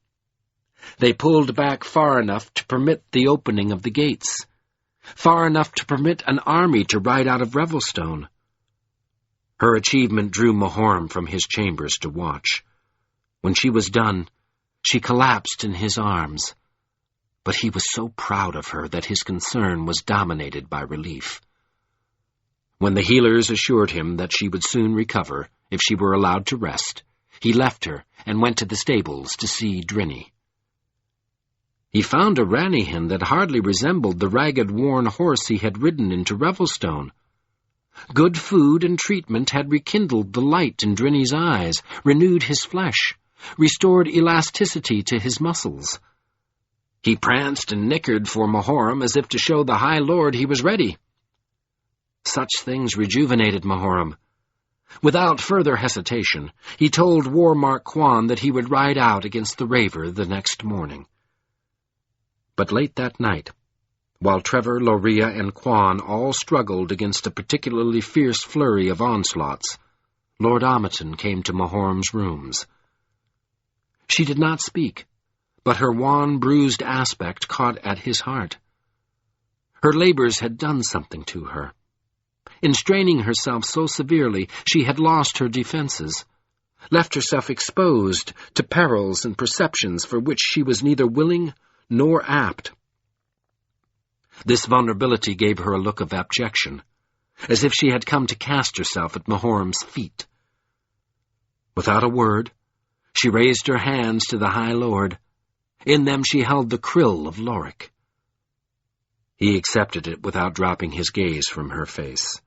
They pulled back far enough to permit the opening of the gates, far enough to permit an army to ride out of Revelstone. Her achievement drew Mahoram from his chambers to watch. When she was done, she collapsed in his arms, but he was so proud of her that his concern was dominated by relief. When the healers assured him that she would soon recover if she were allowed to rest, he left her and went to the stables to see Drinny. He found a Ranihan that hardly resembled the ragged, worn horse he had ridden into Revelstone. Good food and treatment had rekindled the light in Drinny's eyes, renewed his flesh, restored elasticity to his muscles. He pranced and nickered for Mahoram as if to show the High Lord he was ready. Such things rejuvenated Mahoram. Without further hesitation, he told Warmark Quan that he would ride out against the Raver the next morning. But late that night, while Trevor, Loria, and Quan all struggled against a particularly fierce flurry of onslaughts, Lord Aumaton came to Mahoram's rooms. She did not speak, but her wan, bruised aspect caught at his heart. Her labors had done something to her. In straining herself so severely, she had lost her defenses, left herself exposed to perils and perceptions for which she was neither willing nor apt. This vulnerability gave her a look of abjection, as if she had come to cast herself at Mahorm's feet. Without a word, she raised her hands to the High Lord. In them she held the krill of Lorik. He accepted it without dropping his gaze from her face.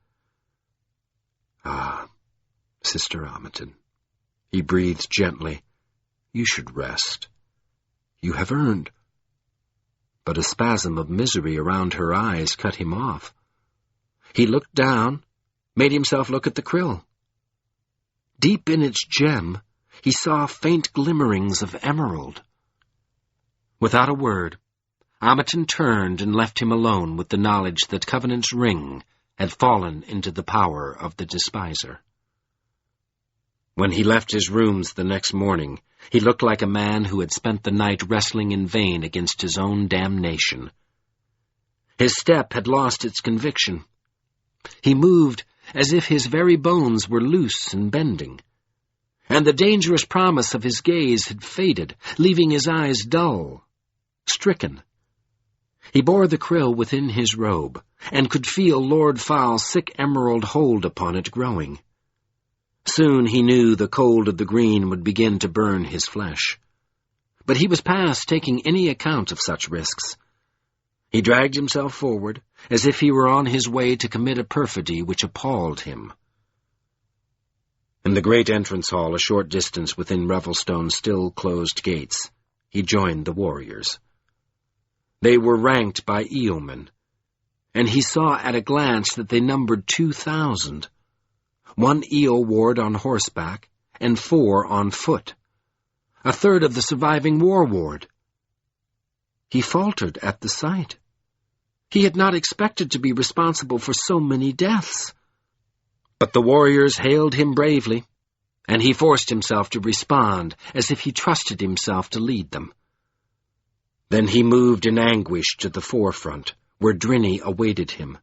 "Ah, Sister Amundsen," he breathed gently, "you should rest. You have earned—" But a spasm of misery around her eyes cut him off. He looked down, made himself look at the krill. Deep in its gem, he saw faint glimmerings of emerald. Without a word, Amundsen turned and left him alone with the knowledge that Covenant's ring had fallen into the power of the despiser. When he left his rooms the next morning, he looked like a man who had spent the night wrestling in vain against his own damnation. His step had lost its conviction. He moved as if his very bones were loose and bending, and the dangerous promise of his gaze had faded, leaving his eyes dull, stricken. He bore the krill within his robe, and could feel Lord Fowl's sick emerald hold upon it growing. Soon he knew the cold of the green would begin to burn his flesh. But he was past taking any account of such risks. He dragged himself forward, as if he were on his way to commit a perfidy which appalled him. In the great entrance hall, a short distance within Revelstone's still-closed gates, he joined the warriors. They were ranked by eelmen, and he saw at a glance that they numbered 2,000. 1 eel ward on horseback, and 4 on foot. A third of the surviving war ward. He faltered at the sight. He had not expected to be responsible for so many deaths. But the warriors hailed him bravely, and he forced himself to respond as if he trusted himself to lead them. Then he moved in anguish to the forefront, where Drinny awaited him.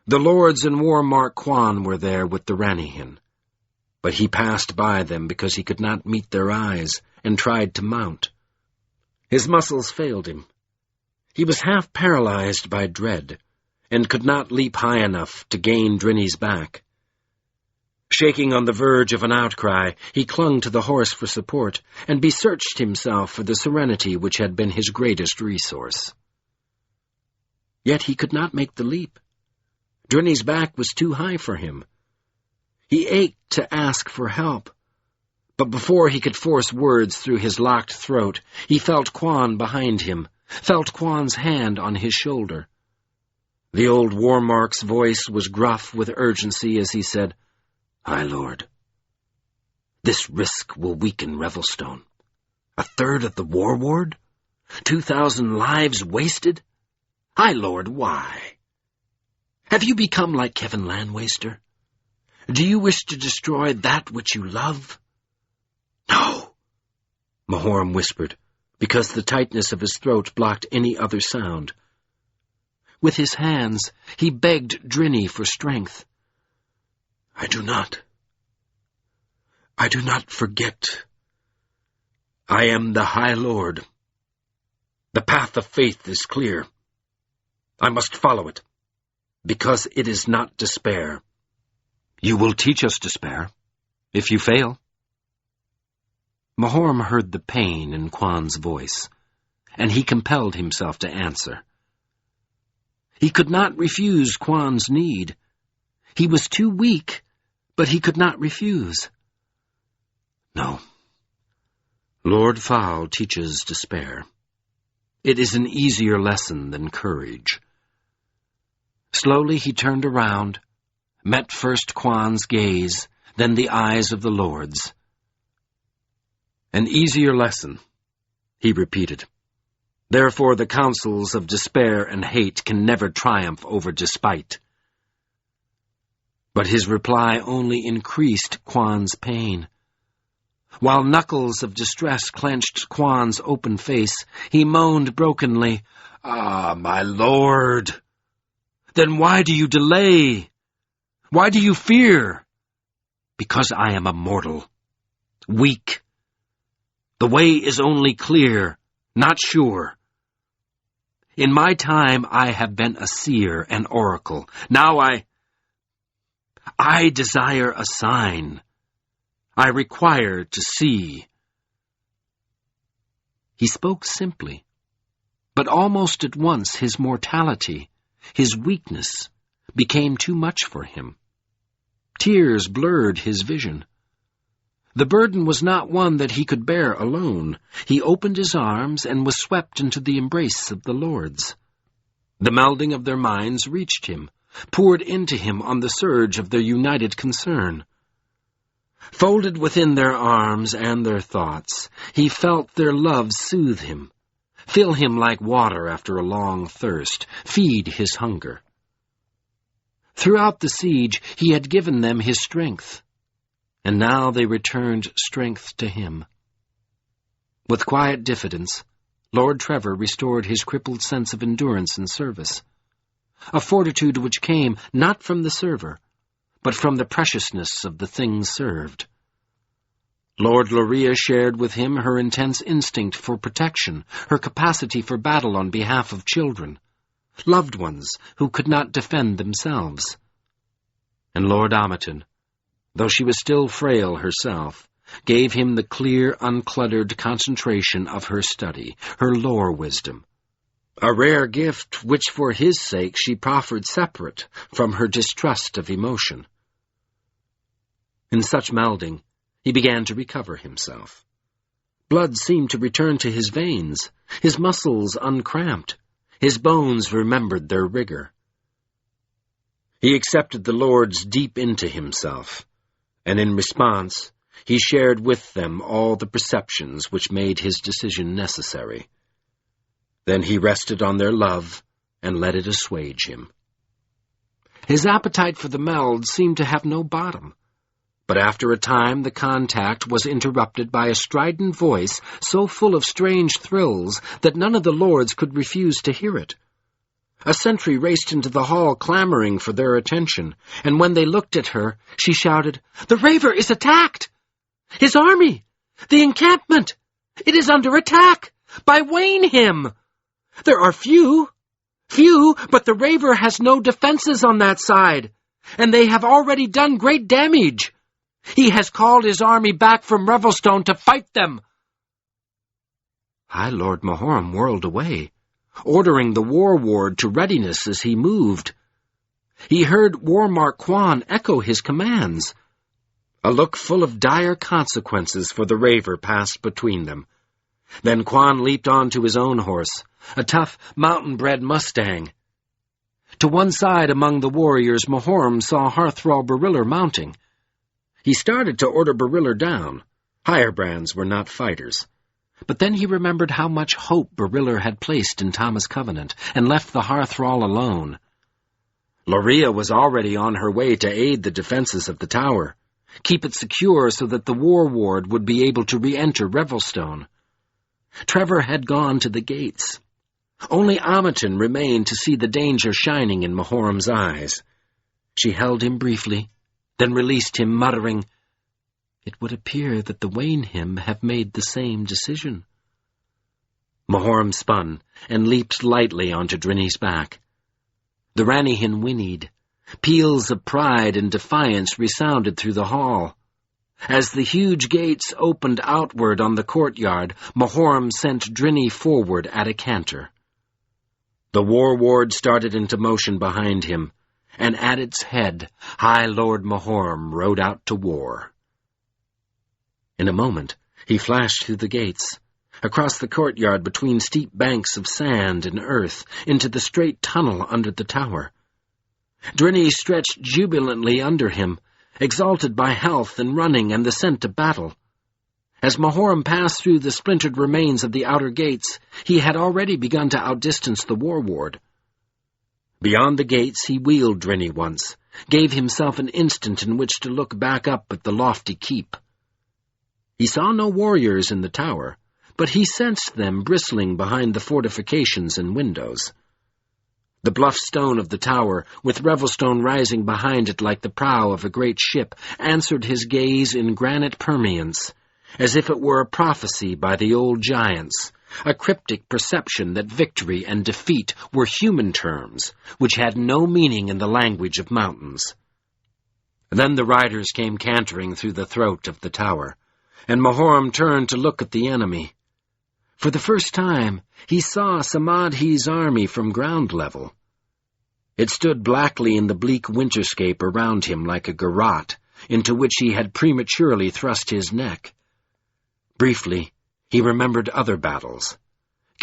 The lords and Warmark Quan were there with the Ranihin, but he passed by them because he could not meet their eyes, and tried to mount. His muscles failed him. He was half paralyzed by dread, and could not leap high enough to gain Drinny's back. Shaking on the verge of an outcry, he clung to the horse for support, and besearched himself for the serenity which had been his greatest resource. Yet he could not make the leap. Drinny's back was too high for him. He ached to ask for help, but before he could force words through his locked throat, he felt Quan behind him, felt Quan's hand on his shoulder. The old Warmark's voice was gruff with urgency as he said, "High Lord, this risk will weaken Revelstone. 1/3 of the war ward? 2,000 lives wasted? High Lord, why? Have you become like Kevin Landwaster? Do you wish to destroy that which you love?" "No," Mahorm whispered, because the tightness of his throat blocked any other sound. With his hands, he begged Drinny for strength. I do not forget. I am the High Lord. The path of faith is clear. I must follow it, because it is not despair." "You will teach us despair, if you fail." Mahorm heard the pain in Quan's voice, and he compelled himself to answer. He could not refuse Quan's need. He was too weak, but he could not refuse. "No. Lord Fowl teaches despair. It is an easier lesson than courage." Slowly he turned around, met first Quan's gaze, then the eyes of the lords. "An easier lesson," he repeated. "Therefore the counsels of despair and hate can never triumph over despite." But his reply only increased Quan's pain. While knuckles of distress clenched Quan's open face, he moaned brokenly, "Ah, my lord! Then why do you delay? Why do you fear?" "Because I am a mortal. Weak. The way is only clear, not sure. In my time I have been a seer, an oracle. Now I desire a sign. I require to see." He spoke simply, but almost at once his mortality, his weakness, became too much for him. Tears blurred his vision. The burden was not one that he could bear alone. He opened his arms and was swept into the embrace of the lords. The melding of their minds reached him, poured into him on the surge of their united concern. Folded within their arms and their thoughts, he felt their love soothe him, fill him like water after a long thirst, feed his hunger. Throughout the siege he had given them his strength, and now they returned strength to him. With quiet diffidence, Lord Trevor restored his crippled sense of endurance and service, a fortitude which came not from the server, but from the preciousness of the things served. Lord Loria shared with him her intense instinct for protection, her capacity for battle on behalf of children, loved ones who could not defend themselves. And Lord Amerton, though she was still frail herself, gave him the clear, uncluttered concentration of her study, her lore wisdom, a rare gift which for his sake she proffered separate from her distrust of emotion. In such melding, he began to recover himself. Blood seemed to return to his veins, his muscles uncramped, his bones remembered their rigor. He accepted the lords deep into himself, and in response, he shared with them all the perceptions which made his decision necessary. Then he rested on their love and let it assuage him. His appetite for the meld seemed to have no bottom, but after a time the contact was interrupted by a strident voice so full of strange thrills that none of the lords could refuse to hear it. A sentry raced into the hall clamoring for their attention, and when they looked at her, she shouted, "The Raver is attacked! His army! The encampment! It is under attack! By Waynehim! There are few, but the Raver has no defenses on that side, and they have already done great damage. He has called his army back from Revelstone to fight them." High Lord Mahorum whirled away, ordering the war ward to readiness as he moved. He heard Warmark Quan echo his commands. A look full of dire consequences for the Raver passed between them. Then Quan leaped onto his own horse, a tough, mountain-bred Mustang. To one side among the warriors, Mahorum saw Hearthrall Bariller mounting. He started to order Bariller down. Hirebrands were not fighters. But then he remembered how much hope Bariller had placed in Thomas Covenant, and left the Hearthrall alone. Loria was already on her way to aid the defenses of the tower, keep it secure so that the war ward would be able to re-enter Revelstone. Trevor had gone to the gates. Only Amerton remained to see the danger shining in Mahorum's eyes. She held him briefly, then released him, muttering, "It would appear that the Waynehim have made the same decision." Mahorum spun and leaped lightly onto Drinny's back. The Ranihin whinnied. Peals of pride and defiance resounded through the hall. As the huge gates opened outward on the courtyard, Mahorum sent Drinny forward at a canter. The war ward started into motion behind him, and at its head, High Lord Mahorum rode out to war. In a moment, he flashed through the gates, across the courtyard between steep banks of sand and earth, into the straight tunnel under the tower. Drinny stretched jubilantly under him, exalted by health and running and the scent of battle. As Mahorum passed through the splintered remains of the outer gates, he had already begun to outdistance the war ward. Beyond the gates he wheeled Drinny once, gave himself an instant in which to look back up at the lofty keep. He saw no warriors in the tower, but he sensed them bristling behind the fortifications and windows. The bluff stone of the tower, with Revelstone rising behind it like the prow of a great ship, answered his gaze in granite permeance, as if it were a prophecy by the old giants, a cryptic perception that victory and defeat were human terms, which had no meaning in the language of mountains. Then the riders came cantering through the throat of the tower, and Mahoram turned to look at the enemy. For the first time, he saw Samadhi's army from ground level. It stood blackly in the bleak winterscape around him like a garrote, into which he had prematurely thrust his neck. Briefly, he remembered other battles.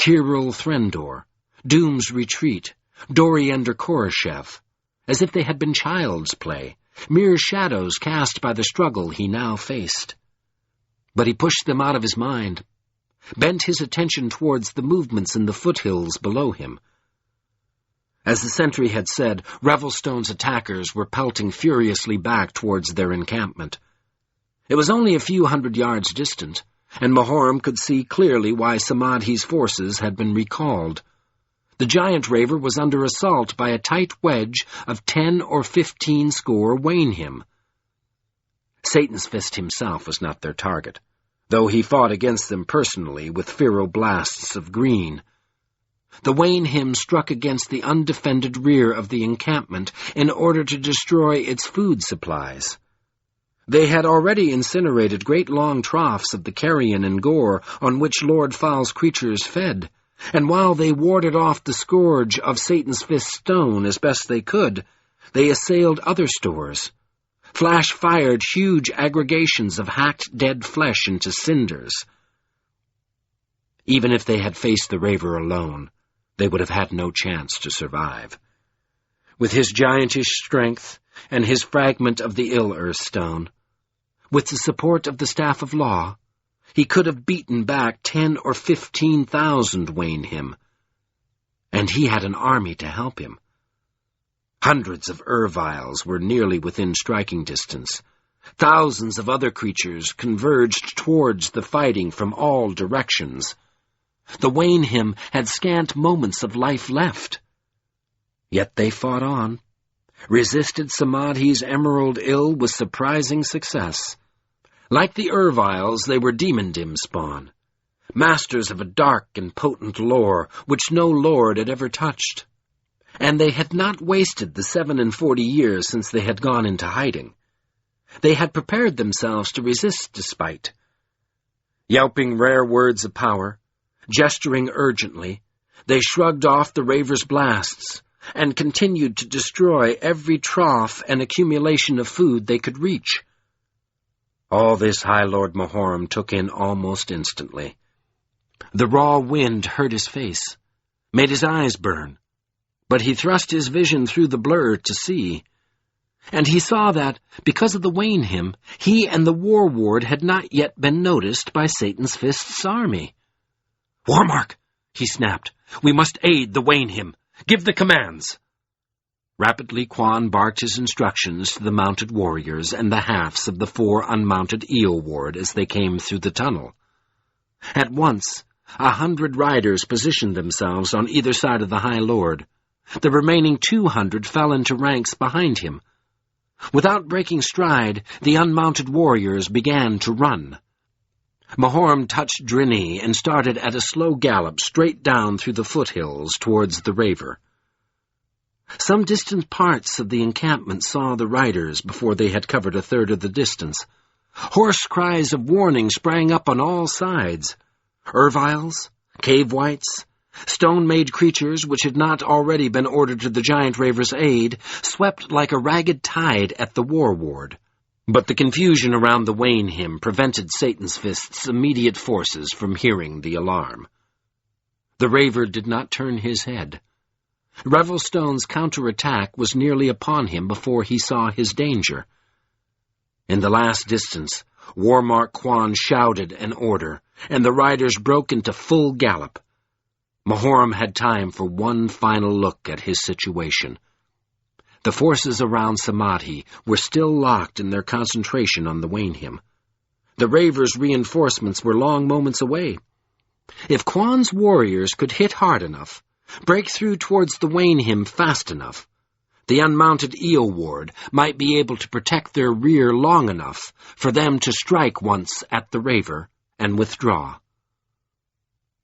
Kirul Threndor, Doom's Retreat, Dori under Koroshev, as if they had been child's play, mere shadows cast by the struggle he now faced. But he pushed them out of his mind, bent his attention towards the movements in the foothills below him. As the sentry had said, Revelstone's attackers were pelting furiously back towards their encampment. It was only a few hundred yards distant, and Mahoram could see clearly why Samadhi's forces had been recalled. The giant raver was under assault by a tight wedge of 10 or 15 score Wainhim. Satan's Fist himself was not their target, though he fought against them personally with ferro-blasts of green. The Wainhim struck against the undefended rear of the encampment in order to destroy its food supplies. They had already incinerated great long troughs of the carrion and gore on which Lord Fal's creatures fed, and while they warded off the scourge of Satan's Fist stone as best they could, they assailed other stores. Flash fired huge aggregations of hacked dead flesh into cinders. Even if they had faced the raver alone, they would have had no chance to survive. With his giantish strength and his fragment of the ill-earth stone, with the support of the Staff of Law, he could have beaten back 10 or 15,000 Wainhim. And he had an army to help him. Hundreds of Erviles were nearly within striking distance. Thousands of other creatures converged towards the fighting from all directions. The Wainhim had scant moments of life left. Yet they fought on, resisted Samadhi's emerald ill with surprising success. Like the Erviles, they were demon-dim spawn, masters of a dark and potent lore which no lord had ever touched. And they had not wasted the 47 years since they had gone into hiding. They had prepared themselves to resist despite. Yelping rare words of power, gesturing urgently, they shrugged off the raver's blasts and continued to destroy every trough and accumulation of food they could reach. All this High Lord Mahoram took in almost instantly. The raw wind hurt his face, made his eyes burn, but he thrust his vision through the blur to see. And he saw that, because of the Wainhim, he and the war ward had not yet been noticed by Satan's Fist's army. "Warmark!" he snapped. "We must aid the Wainhim. Give the commands!" Rapidly Quan barked his instructions to the mounted warriors and the halves of the 4 unmounted eel ward as they came through the tunnel. At once, 100 riders positioned themselves on either side of the High Lord. The remaining 200 fell into ranks behind him. Without breaking stride, the unmounted warriors began to run. Mahoram touched Drini and started at a slow gallop straight down through the foothills towards the raver. Some distant parts of the encampment saw the riders before they had covered a third of the distance. Hoarse cries of warning sprang up on all sides. Erviles, cave whites, stone-made creatures which had not already been ordered to the giant raver's aid swept like a ragged tide at the war ward. But the confusion around the Wainhim prevented Satan's Fist's immediate forces from hearing the alarm. The raver did not turn his head. Revelstone's counterattack was nearly upon him before he saw his danger. In the last distance, Warmark Quan shouted an order, and the riders broke into full gallop. Mahoram had time for one final look at his situation. The forces around Samadhi were still locked in their concentration on the Wainhim. The Ravers' reinforcements were long moments away. If Quan's warriors could hit hard enough, break through towards the Wainhim fast enough, the unmounted Eoward might be able to protect their rear long enough for them to strike once at the Raver and withdraw.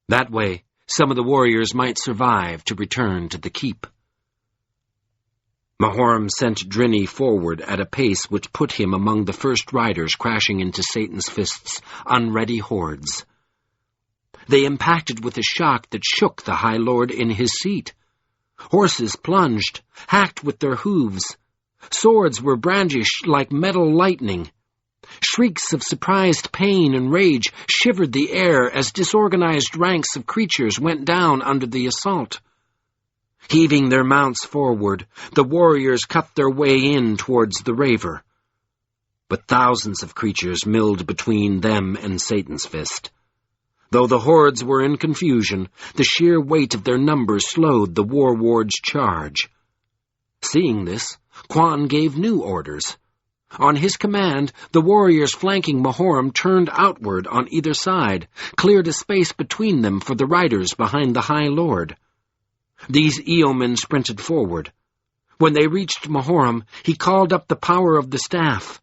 That way, some of the warriors might survive to return to the keep. Mahoram sent Drinny forward at a pace which put him among the first riders crashing into Satan's Fist's unready hordes. They impacted with a shock that shook the High Lord in his seat. Horses plunged, hacked with their hooves. Swords were brandished like metal lightning. Shrieks of surprised pain and rage shivered the air as disorganized ranks of creatures went down under the assault. Heaving their mounts forward, the warriors cut their way in towards the Raver. But thousands of creatures milled between them and Satan's Fist. Though the hordes were in confusion, the sheer weight of their numbers slowed the warward's charge. Seeing this, Quan gave new orders. On his command, the warriors flanking Mahoram turned outward on either side, cleared a space between them for the riders behind the High Lord. These Eomen sprinted forward. When they reached Mahoram, he called up the power of the staff.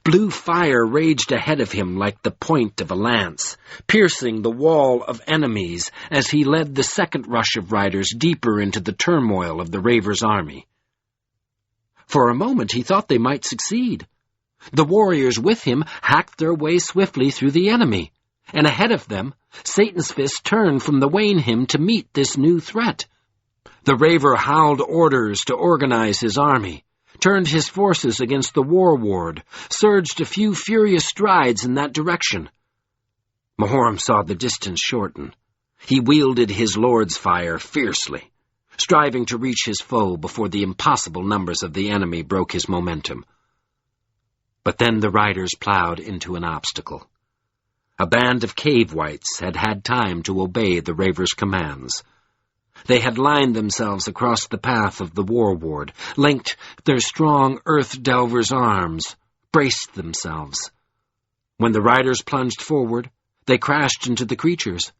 Blue fire raged ahead of him like the point of a lance, piercing the wall of enemies as he led the second rush of riders deeper into the turmoil of the Raver's army. For a moment he thought they might succeed. The warriors with him hacked their way swiftly through the enemy, and ahead of them, Satan's Fist turned from the Wainhim to meet this new threat. The Raver howled orders to organize his army, turned his forces against the warward, surged a few furious strides in that direction. Mahoram saw the distance shorten. He wielded his lord's fire fiercely, striving to reach his foe before the impossible numbers of the enemy broke his momentum. But then the riders plowed into an obstacle. A band of cave wights had had time to obey the Raver's commands. They had lined themselves across the path of the warward, linked their strong earth-delver's arms, braced themselves. When the riders plunged forward, they crashed into the creatures.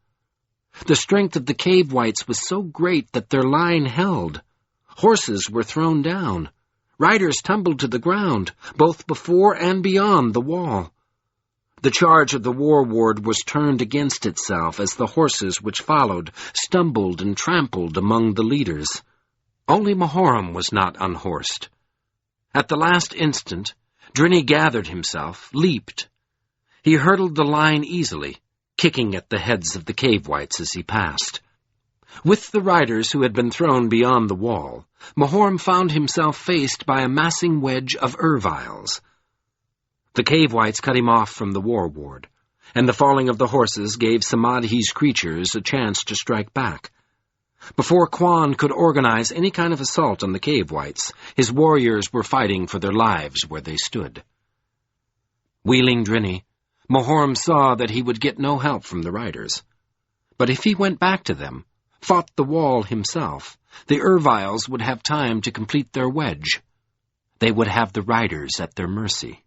The strength of the cave wights was so great that their line held. Horses were thrown down. Riders tumbled to the ground, both before and beyond the wall. The charge of the warward was turned against itself as the horses which followed stumbled and trampled among the leaders. Only Mahoram was not unhorsed. At the last instant, Drinny gathered himself, leaped. He hurdled the line easily, kicking at the heads of the cave wights as he passed. With the riders who had been thrown beyond the wall, Mahoram found himself faced by a massing wedge of Erviles. The cave wights cut him off from the warward, and the falling of the horses gave Samadhi's creatures a chance to strike back. Before Quan could organize any kind of assault on the cave wights, his warriors were fighting for their lives where they stood. Wheeling Drinny, Mahoram saw that he would get no help from the riders. But if he went back to them, fought the wall himself, the Erviles would have time to complete their wedge. They would have the riders at their mercy.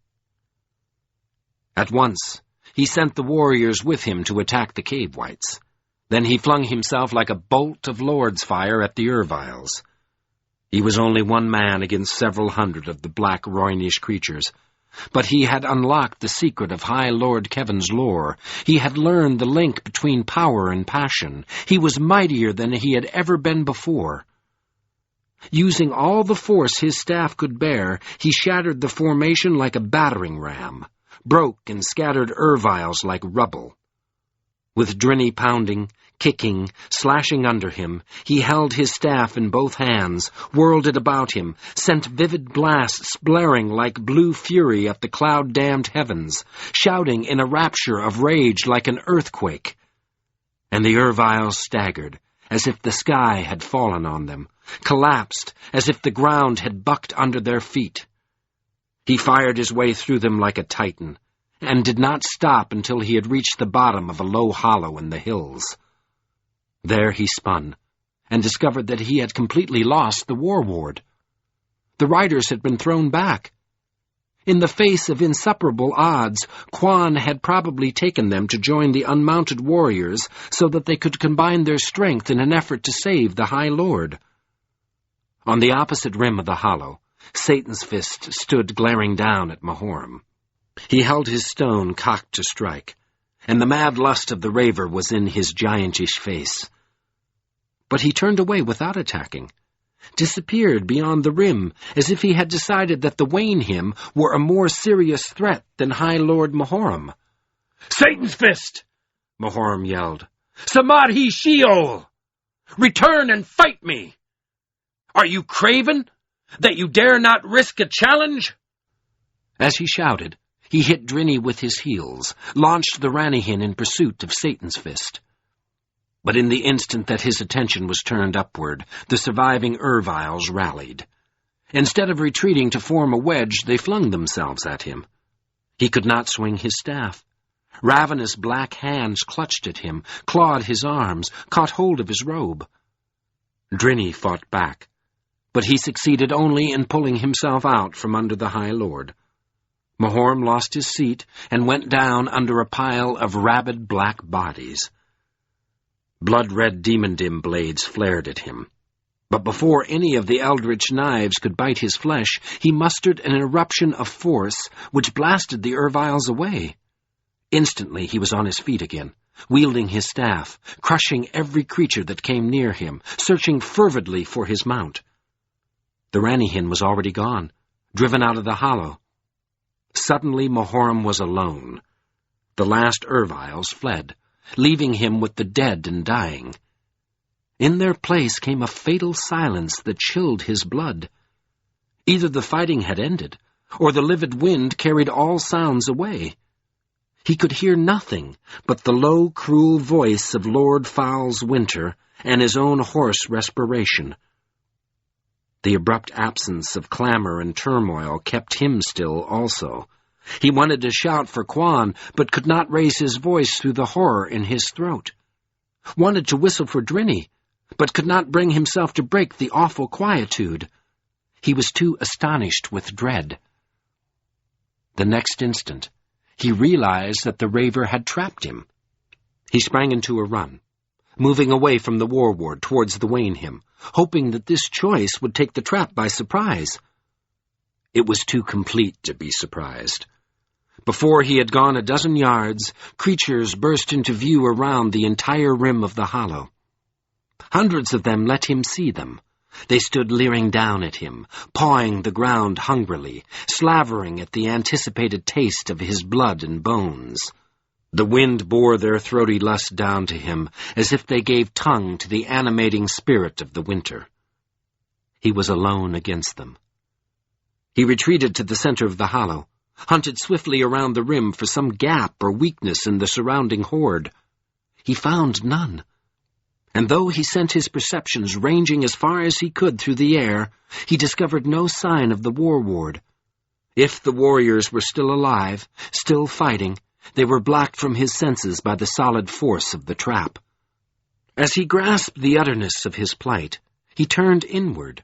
At once, he sent the warriors with him to attack the cave wights. Then he flung himself like a bolt of Lord's fire at the Erviles. He was only one man against several hundred of the black Roynish creatures, but he had unlocked the secret of High Lord Kevin's lore. He had learned the link between power and passion. He was mightier than he had ever been before. Using all the force his staff could bear, he shattered the formation like a battering ram, broke and scattered Erviles like rubble. With Drinny pounding, kicking, slashing under him, he held his staff in both hands, whirled it about him, sent vivid blasts blaring like blue fury at the cloud-dammed heavens, shouting in a rapture of rage like an earthquake. And the Erviles staggered, as if the sky had fallen on them, collapsed, as if the ground had bucked under their feet. He fired his way through them like a titan, and did not stop until he had reached the bottom of a low hollow in the hills. There he spun, and discovered that he had completely lost the warward. The riders had been thrown back. In the face of insuperable odds, Quan had probably taken them to join the unmounted warriors so that they could combine their strength in an effort to save the High Lord. On the opposite rim of the hollow, Satan's fist stood glaring down at Mahorum. He held his stone cocked to strike, and the mad lust of the raver was in his giantish face. But he turned away without attacking, disappeared beyond the rim, as if he had decided that the Wayne hymn were a more serious threat than High Lord Mahorum. "Satan's fist!" Mahorum yelled. "Samadhi Sheol! Return and fight me! Are you craven, that you dare not risk a challenge?" As he shouted, he hit Drinny with his heels, launched the Ranihin in pursuit of Satan's fist. But in the instant that his attention was turned upward, the surviving Erviles rallied. Instead of retreating to form a wedge, they flung themselves at him. He could not swing his staff. Ravenous black hands clutched at him, clawed his arms, caught hold of his robe. Drinny fought back, but he succeeded only in pulling himself out from under the High Lord. Mahorum lost his seat and went down under a pile of rabid black bodies. Blood-red demon-dim blades flared at him. But before any of the eldritch knives could bite his flesh, he mustered an eruption of force which blasted the Erviles away. Instantly he was on his feet again, wielding his staff, crushing every creature that came near him, searching fervidly for his mount. The Ranihin was already gone, driven out of the hollow. Suddenly Mahorum was alone. The last Erviles fled, leaving him with the dead and dying. In their place came a fatal silence that chilled his blood. Either the fighting had ended, or the livid wind carried all sounds away. He could hear nothing but the low, cruel voice of Lord Fowl's Winter and his own hoarse respiration. The abrupt absence of clamor and turmoil kept him still also. He wanted to shout for Quan, but could not raise his voice through the horror in his throat. Wanted to whistle for Drinny, but could not bring himself to break the awful quietude. He was too astonished with dread. The next instant, he realized that the raver had trapped him. He sprang into a run, moving away from the war ward towards the Wayne hymn, hoping that this choice would take the trap by surprise. It was too complete to be surprised. Before he had gone a dozen yards, creatures burst into view around the entire rim of the hollow. Hundreds of them let him see them. They stood leering down at him, pawing the ground hungrily, slavering at the anticipated taste of his blood and bones. The wind bore their throaty lust down to him, as if they gave tongue to the animating spirit of the winter. He was alone against them. He retreated to the center of the hollow, hunted swiftly around the rim for some gap or weakness in the surrounding horde. He found none. And though he sent his perceptions ranging as far as he could through the air, he discovered no sign of the war ward. If the warriors were still alive, still fighting, they were blocked from his senses by the solid force of the trap. As he grasped the utterness of his plight, he turned inward,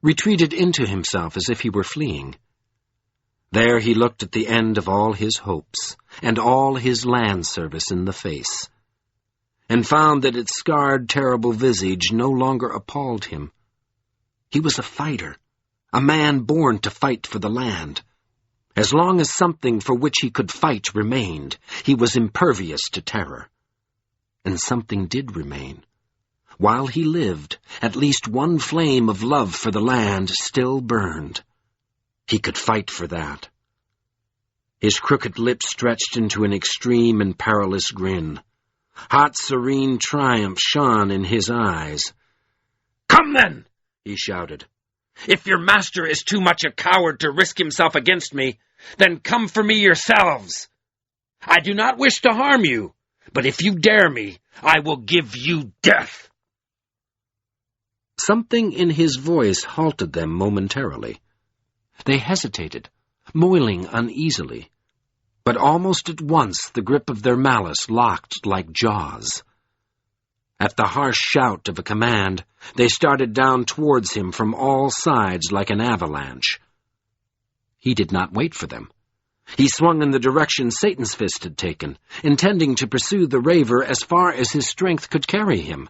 retreated into himself as if he were fleeing. There he looked at the end of all his hopes, and all his land service in the face, and found that its scarred, terrible visage no longer appalled him. He was a fighter, a man born to fight for the land. As long as something for which he could fight remained, he was impervious to terror. And something did remain. While he lived, at least one flame of love for the land still burned. He could fight for that. His crooked lips stretched into an extreme and perilous grin. Hot, serene triumph shone in his eyes. "Come then!" he shouted. "If your master is too much a coward to risk himself against me, then come for me yourselves. I do not wish to harm you, but if you dare me, I will give you death." Something in his voice halted them momentarily. They hesitated, moiling uneasily. But almost at once the grip of their malice locked like jaws. At the harsh shout of a command, they started down towards him from all sides like an avalanche. He did not wait for them. He swung in the direction Satan's fist had taken, intending to pursue the raver as far as his strength could carry him.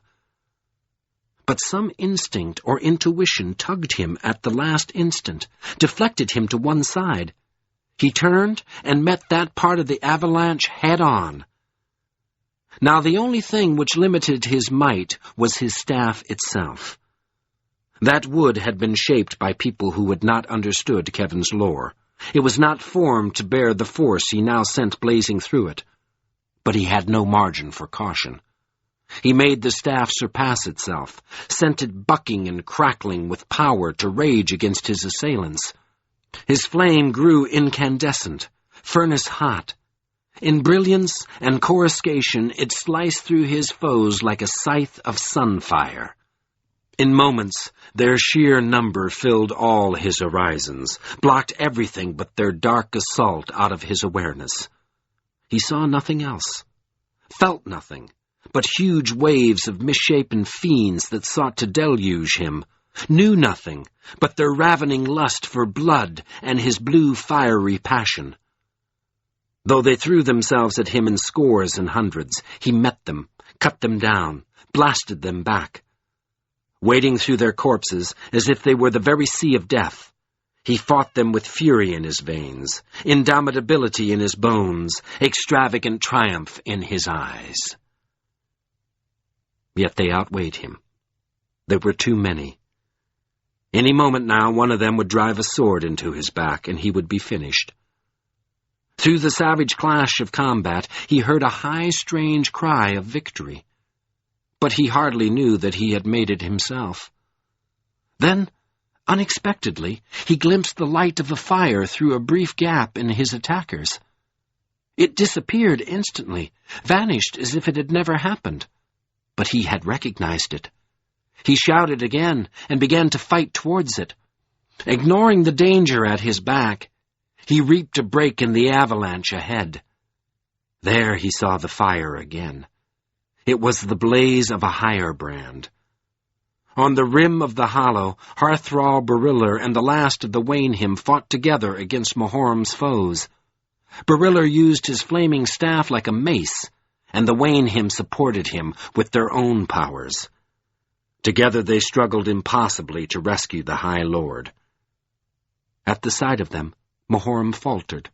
But some instinct or intuition tugged him at the last instant, deflected him to one side. He turned and met that part of the avalanche head-on. Now the only thing which limited his might was his staff itself. That wood had been shaped by people who had not understood Kevin's lore. It was not formed to bear the force he now sent blazing through it. But he had no margin for caution. He made the staff surpass itself, sent it bucking and crackling with power to rage against his assailants. His flame grew incandescent, furnace-hot. In brilliance and coruscation it sliced through his foes like a scythe of sunfire. In moments, their sheer number filled all his horizons, blocked everything but their dark assault out of his awareness. He saw nothing else, felt nothing, but huge waves of misshapen fiends that sought to deluge him, knew nothing but their ravening lust for blood and his blue fiery passion. Though they threw themselves at him in scores and hundreds, he met them, cut them down, blasted them back. Wading through their corpses as if they were the very sea of death, he fought them with fury in his veins, indomitability in his bones, extravagant triumph in his eyes. Yet they outweighed him. There were too many. Any moment now one of them would drive a sword into his back, and he would be finished. Through the savage clash of combat, he heard a high, strange cry of victory. But he hardly knew that he had made it himself. Then, unexpectedly, he glimpsed the light of a fire through a brief gap in his attackers. It disappeared instantly, vanished as if it had never happened. But he had recognized it. He shouted again and began to fight towards it. Ignoring the danger at his back, he reaped a break in the avalanche ahead. There he saw the fire again. It was the blaze of a higher brand. On the rim of the hollow, Hearthrall Bariller and the last of the Wainhim fought together against Mahorm's foes. Bariller used his flaming staff like a mace, and the Wainhim supported him with their own powers. Together they struggled impossibly to rescue the High Lord. At the sight of them, Mahorm faltered.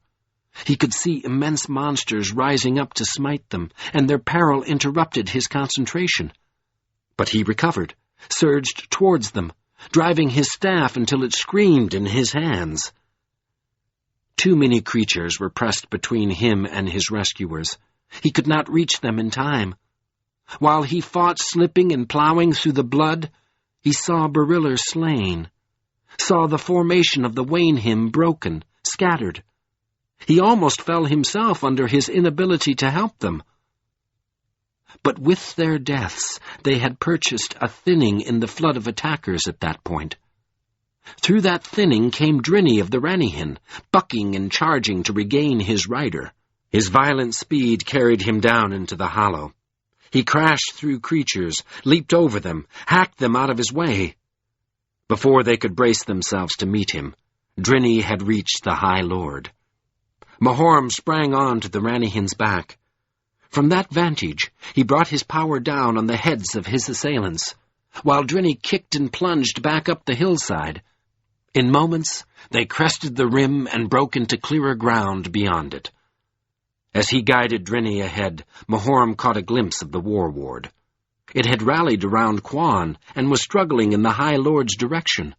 He could see immense monsters rising up to smite them, and their peril interrupted his concentration. But he recovered, surged towards them, driving his staff until it screamed in his hands. Too many creatures were pressed between him and his rescuers. He could not reach them in time. While he fought, slipping and plowing through the blood, he saw Bariller slain, saw the formation of the Wainhim broken, scattered. He almost fell himself under his inability to help them. But with their deaths, they had purchased a thinning in the flood of attackers at that point. Through that thinning came Drinny of the Ranihin, bucking and charging to regain his rider. His violent speed carried him down into the hollow. He crashed through creatures, leaped over them, hacked them out of his way. Before they could brace themselves to meet him, Drinny had reached the High Lord. Mahorm sprang on to the Ranihin's back. From that vantage, he brought his power down on the heads of his assailants, while Drinny kicked and plunged back up the hillside. In moments, they crested the rim and broke into clearer ground beyond it. As he guided Drinny ahead, Mahorm caught a glimpse of the war ward. It had rallied around Quan and was struggling in the High Lord's direction.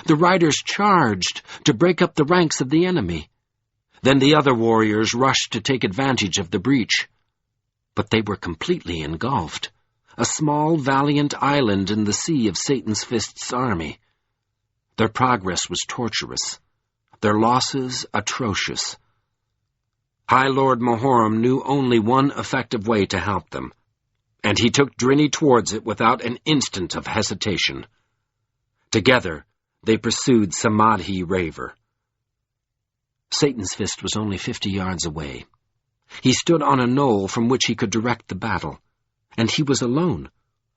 The riders charged to break up the ranks of the enemy. Then the other warriors rushed to take advantage of the breach. But they were completely engulfed, a small, valiant island in the sea of Satan's Fist's army. Their progress was tortuous, their losses atrocious. High Lord Mahorm knew only one effective way to help them, and he took Drinny towards it without an instant of hesitation. Together, they pursued Samadhi Raver. Satan's Fist was only 50 yards away. He stood on a knoll from which he could direct the battle, and he was alone.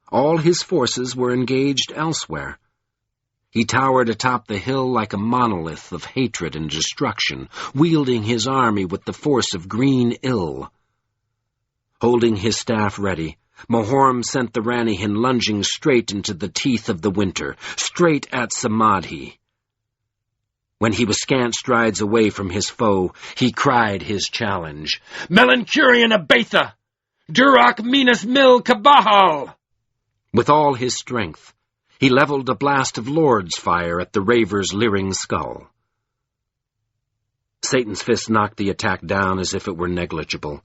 All his forces were engaged elsewhere. He towered atop the hill like a monolith of hatred and destruction, wielding his army with the force of green ill. Holding his staff ready, Mahoram sent the Ranihin lunging straight into the teeth of the winter, straight at Samadhi. When he was scant strides away from his foe, he cried his challenge, "Melancurian Abatha! Durak Minas Mil Kabahal!" With all his strength, he leveled a blast of Lord's fire at the raver's leering skull. Satan's fist knocked the attack down as if it were negligible.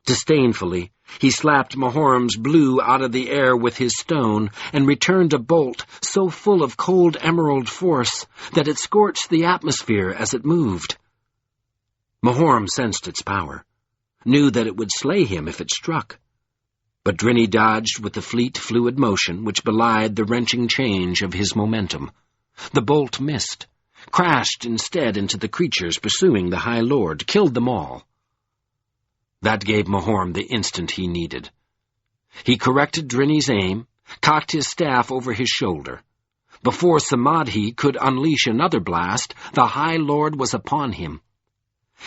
Disdainfully, he slapped Mahoram's blue out of the air with his stone and returned a bolt so full of cold emerald force that it scorched the atmosphere as it moved. Mahoram sensed its power, knew that it would slay him if it struck. But Drini dodged with the fleet, fluid motion which belied the wrenching change of his momentum. The bolt missed, crashed instead into the creatures pursuing the High Lord, killed them all. That gave Mahoram the instant he needed. He corrected Drini's aim, cocked his staff over his shoulder. Before Samadhi could unleash another blast, the High Lord was upon him.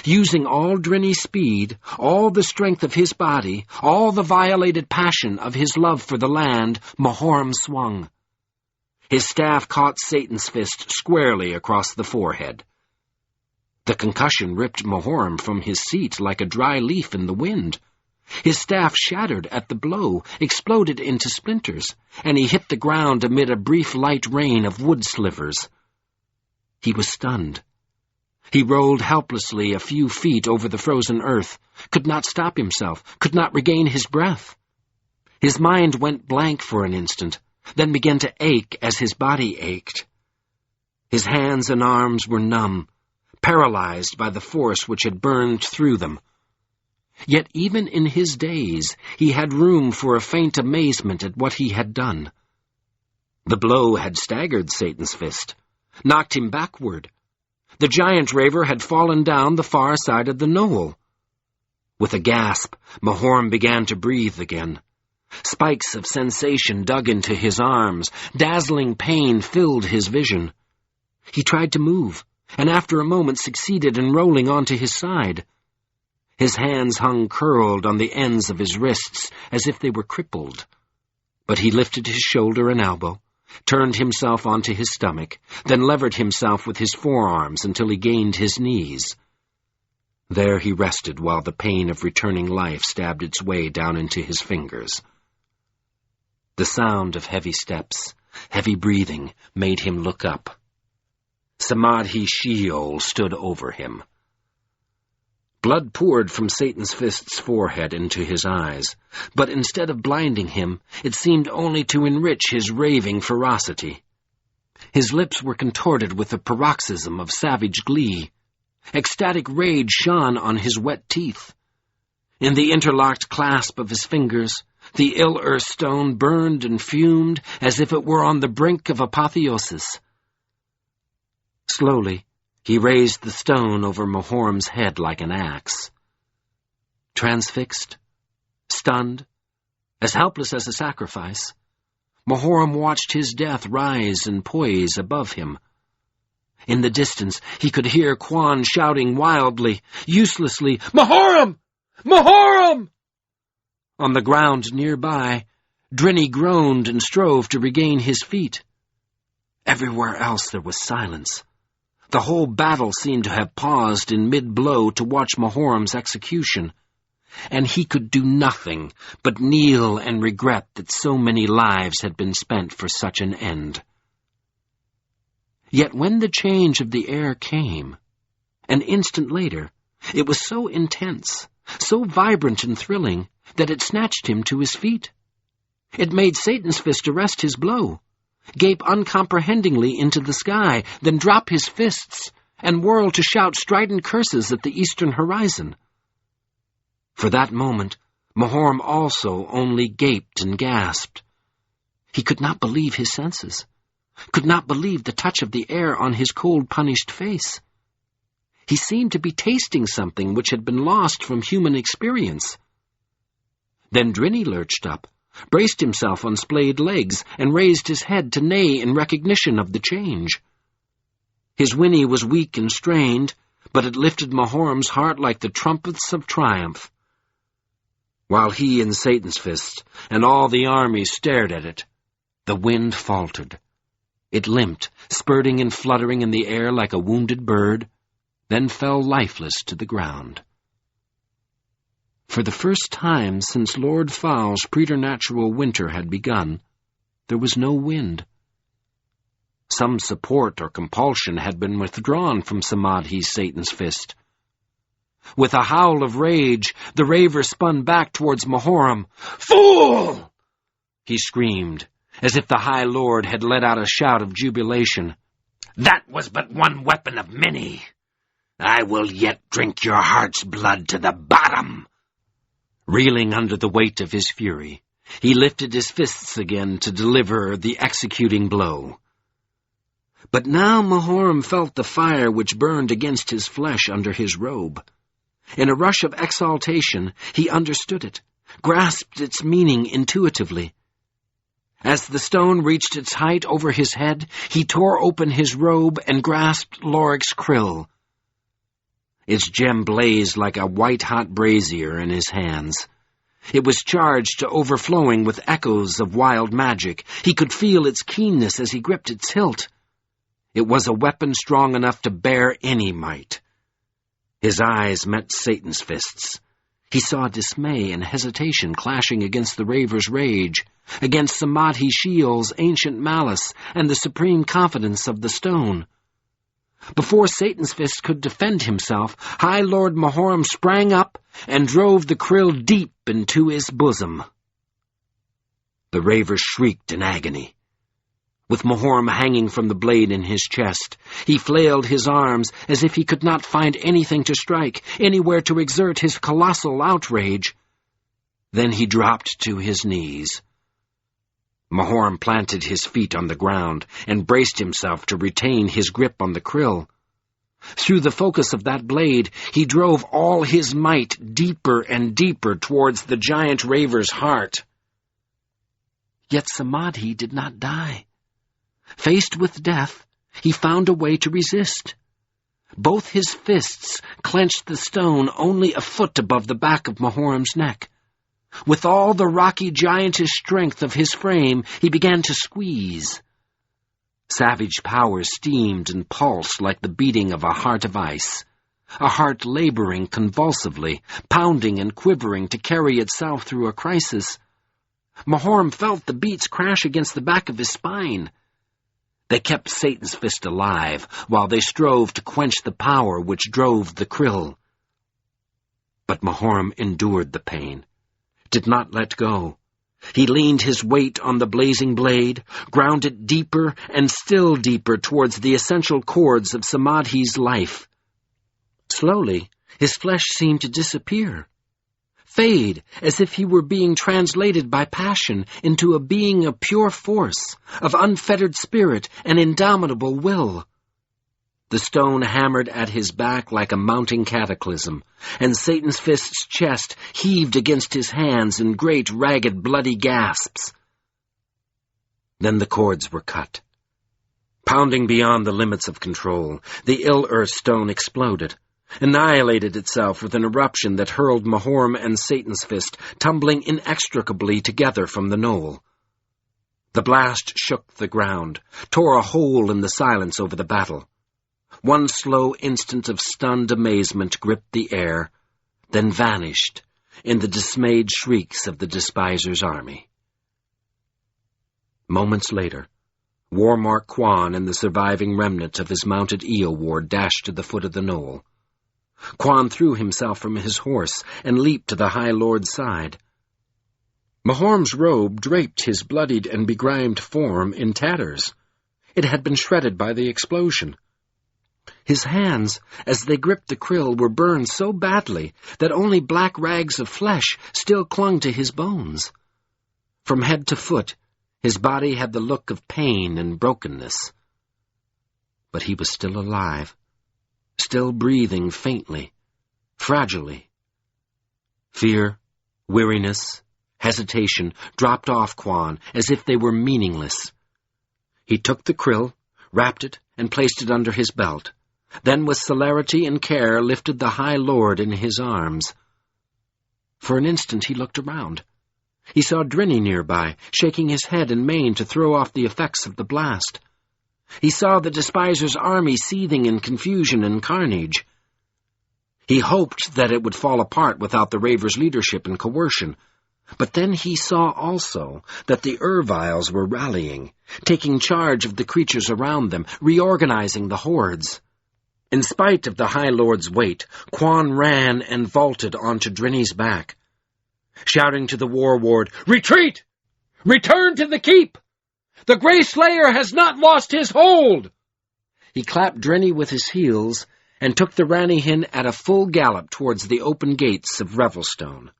Using all Drini's speed, all the strength of his body, all the violated passion of his love for the land, Mahoram swung. His staff caught Satan's fist squarely across the forehead. The concussion ripped Mahoram from his seat like a dry leaf in the wind. His staff shattered at the blow, exploded into splinters, and he hit the ground amid a brief light rain of wood slivers. He was stunned. He rolled helplessly a few feet over the frozen earth, could not stop himself, could not regain his breath. His mind went blank for an instant, then began to ache as his body ached. His hands and arms were numb, paralyzed by the force which had burned through them. Yet even in his daze, he had room for a faint amazement at what he had done. The blow had staggered Satan's fist, knocked him backward. The giant raver had fallen down the far side of the knoll. With a gasp, Mahoram began to breathe again. Spikes of sensation dug into his arms. Dazzling pain filled his vision. He tried to move, and after a moment succeeded in rolling onto his side. His hands hung curled on the ends of his wrists as if they were crippled. But he lifted his shoulder and elbow, turned himself onto his stomach, then levered himself with his forearms until he gained his knees. There he rested while the pain of returning life stabbed its way down into his fingers. The sound of heavy steps, heavy breathing, made him look up. Samadhi Sheol stood over him. Blood poured from Satan's fist's forehead into his eyes, but instead of blinding him, it seemed only to enrich his raving ferocity. His lips were contorted with a paroxysm of savage glee. Ecstatic rage shone on his wet teeth. In the interlocked clasp of his fingers, the ill-earth stone burned and fumed as if it were on the brink of apotheosis. Slowly, he raised the stone over Mahoram's head like an axe. Transfixed, stunned, as helpless as a sacrifice, Mahoram watched his death rise and poise above him. In the distance, he could hear Kwan shouting wildly, uselessly, "Mahoram! Mahoram!" On the ground nearby, Drini groaned and strove to regain his feet. Everywhere else there was silence. The whole battle seemed to have paused in mid-blow to watch Mahoram's execution, and he could do nothing but kneel and regret that so many lives had been spent for such an end. Yet when the change of the air came, an instant later, it was so intense, so vibrant and thrilling, that it snatched him to his feet. It made Satan's fist arrest his blow, gape uncomprehendingly into the sky, then drop his fists, and whirl to shout strident curses at the eastern horizon. For that moment, Mahoram also only gaped and gasped. He could not believe his senses, could not believe the touch of the air on his cold, punished face. He seemed to be tasting something which had been lost from human experience. Then Drini lurched up, braced himself on splayed legs, and raised his head to neigh in recognition of the change. His whinny was weak and strained, but it lifted Mahorm's heart like the trumpets of triumph. While he and Satan's Fist and all the army stared at it, the wind faltered. It limped, spurting and fluttering in the air like a wounded bird, then fell lifeless to the ground. For the first time since Lord Fowl's preternatural winter had begun, there was no wind. Some support or compulsion had been withdrawn from Samadhi's Satan's Fist. With a howl of rage, the raver spun back towards Mahoram. "Fool!" he screamed, as if the High Lord had let out a shout of jubilation. "That was but one weapon of many. I will yet drink your heart's blood to the bottom." Reeling under the weight of his fury, he lifted his fists again to deliver the executing blow. But now Mahoram felt the fire which burned against his flesh under his robe. In a rush of exaltation, he understood it, grasped its meaning intuitively. As the stone reached its height over his head, he tore open his robe and grasped Lorik's krill. Its gem blazed like a white-hot brazier in his hands. It was charged to overflowing with echoes of wild magic. He could feel its keenness as he gripped its hilt. It was a weapon strong enough to bear any might. His eyes met Satan's Fist's. He saw dismay and hesitation clashing against the raver's rage, against Samadhi Shiel's ancient malice and the supreme confidence of the stone. Before Satan's Fist could defend himself, High Lord Mahoram sprang up and drove the krill deep into his bosom. The raver shrieked in agony. With Mahoram hanging from the blade in his chest, he flailed his arms as if he could not find anything to strike, anywhere to exert his colossal outrage. Then he dropped to his knees. Mahoram planted his feet on the ground and braced himself to retain his grip on the krill. Through the focus of that blade, he drove all his might deeper and deeper towards the giant raver's heart. Yet Samadhi did not die. Faced with death, he found a way to resist. Both his fists clenched the stone only a foot above the back of Mahoram's neck. With all the rocky giantish strength of his frame, he began to squeeze. Savage power steamed and pulsed like the beating of a heart of ice, a heart laboring convulsively, pounding and quivering to carry itself through a crisis. Mahoram felt the beats crash against the back of his spine. They kept Satan's Fist alive, while they strove to quench the power which drove the krill. But Mahoram endured the pain, did not let go. He leaned his weight on the blazing blade, ground it deeper and still deeper towards the essential chords of Samadhi's life. Slowly, his flesh seemed to disappear, fade as if he were being translated by passion into a being of pure force, of unfettered spirit and indomitable will. The stone hammered at his back like a mounting cataclysm, and Satan's Fist's chest heaved against his hands in great, ragged, bloody gasps. Then the cords were cut. Pounding beyond the limits of control, the ill-earth stone exploded, annihilated itself with an eruption that hurled Mahoram and Satan's Fist tumbling inextricably together from the knoll. The blast shook the ground, tore a hole in the silence over the battle. One slow instant of stunned amazement gripped the air, then vanished in the dismayed shrieks of the despisers' army. Moments later, Warmark Quan and the surviving remnant of his mounted Eoward dashed to the foot of the knoll. Quan threw himself from his horse and leaped to the High Lord's side. Mahoram's robe draped his bloodied and begrimed form in tatters. It had been shredded by the explosion. His hands, as they gripped the krill, were burned so badly that only black rags of flesh still clung to his bones. From head to foot, his body had the look of pain and brokenness. But he was still alive, still breathing faintly, fragilely. Fear, weariness, Hesitation dropped off Quan as if they were meaningless. He took the krill, wrapped it, and placed it under his belt, then with celerity and care lifted the High Lord in his arms. For an instant he looked around. He saw Drinny nearby, shaking his head and mane to throw off the effects of the blast. He saw the Despiser's army seething in confusion and carnage. He hoped that it would fall apart without the Ravers' leadership and coercion, but then he saw also that the Erviles were rallying, taking charge of the creatures around them, reorganizing the hordes. In spite of the High Lord's weight, Quan ran and vaulted onto Drinny's back, shouting to the war ward, "Retreat! Return to the keep! The Grey Slayer has not lost his hold!" He clapped Drinny with his heels and took the Ranihin at a full gallop towards the open gates of Revelstone.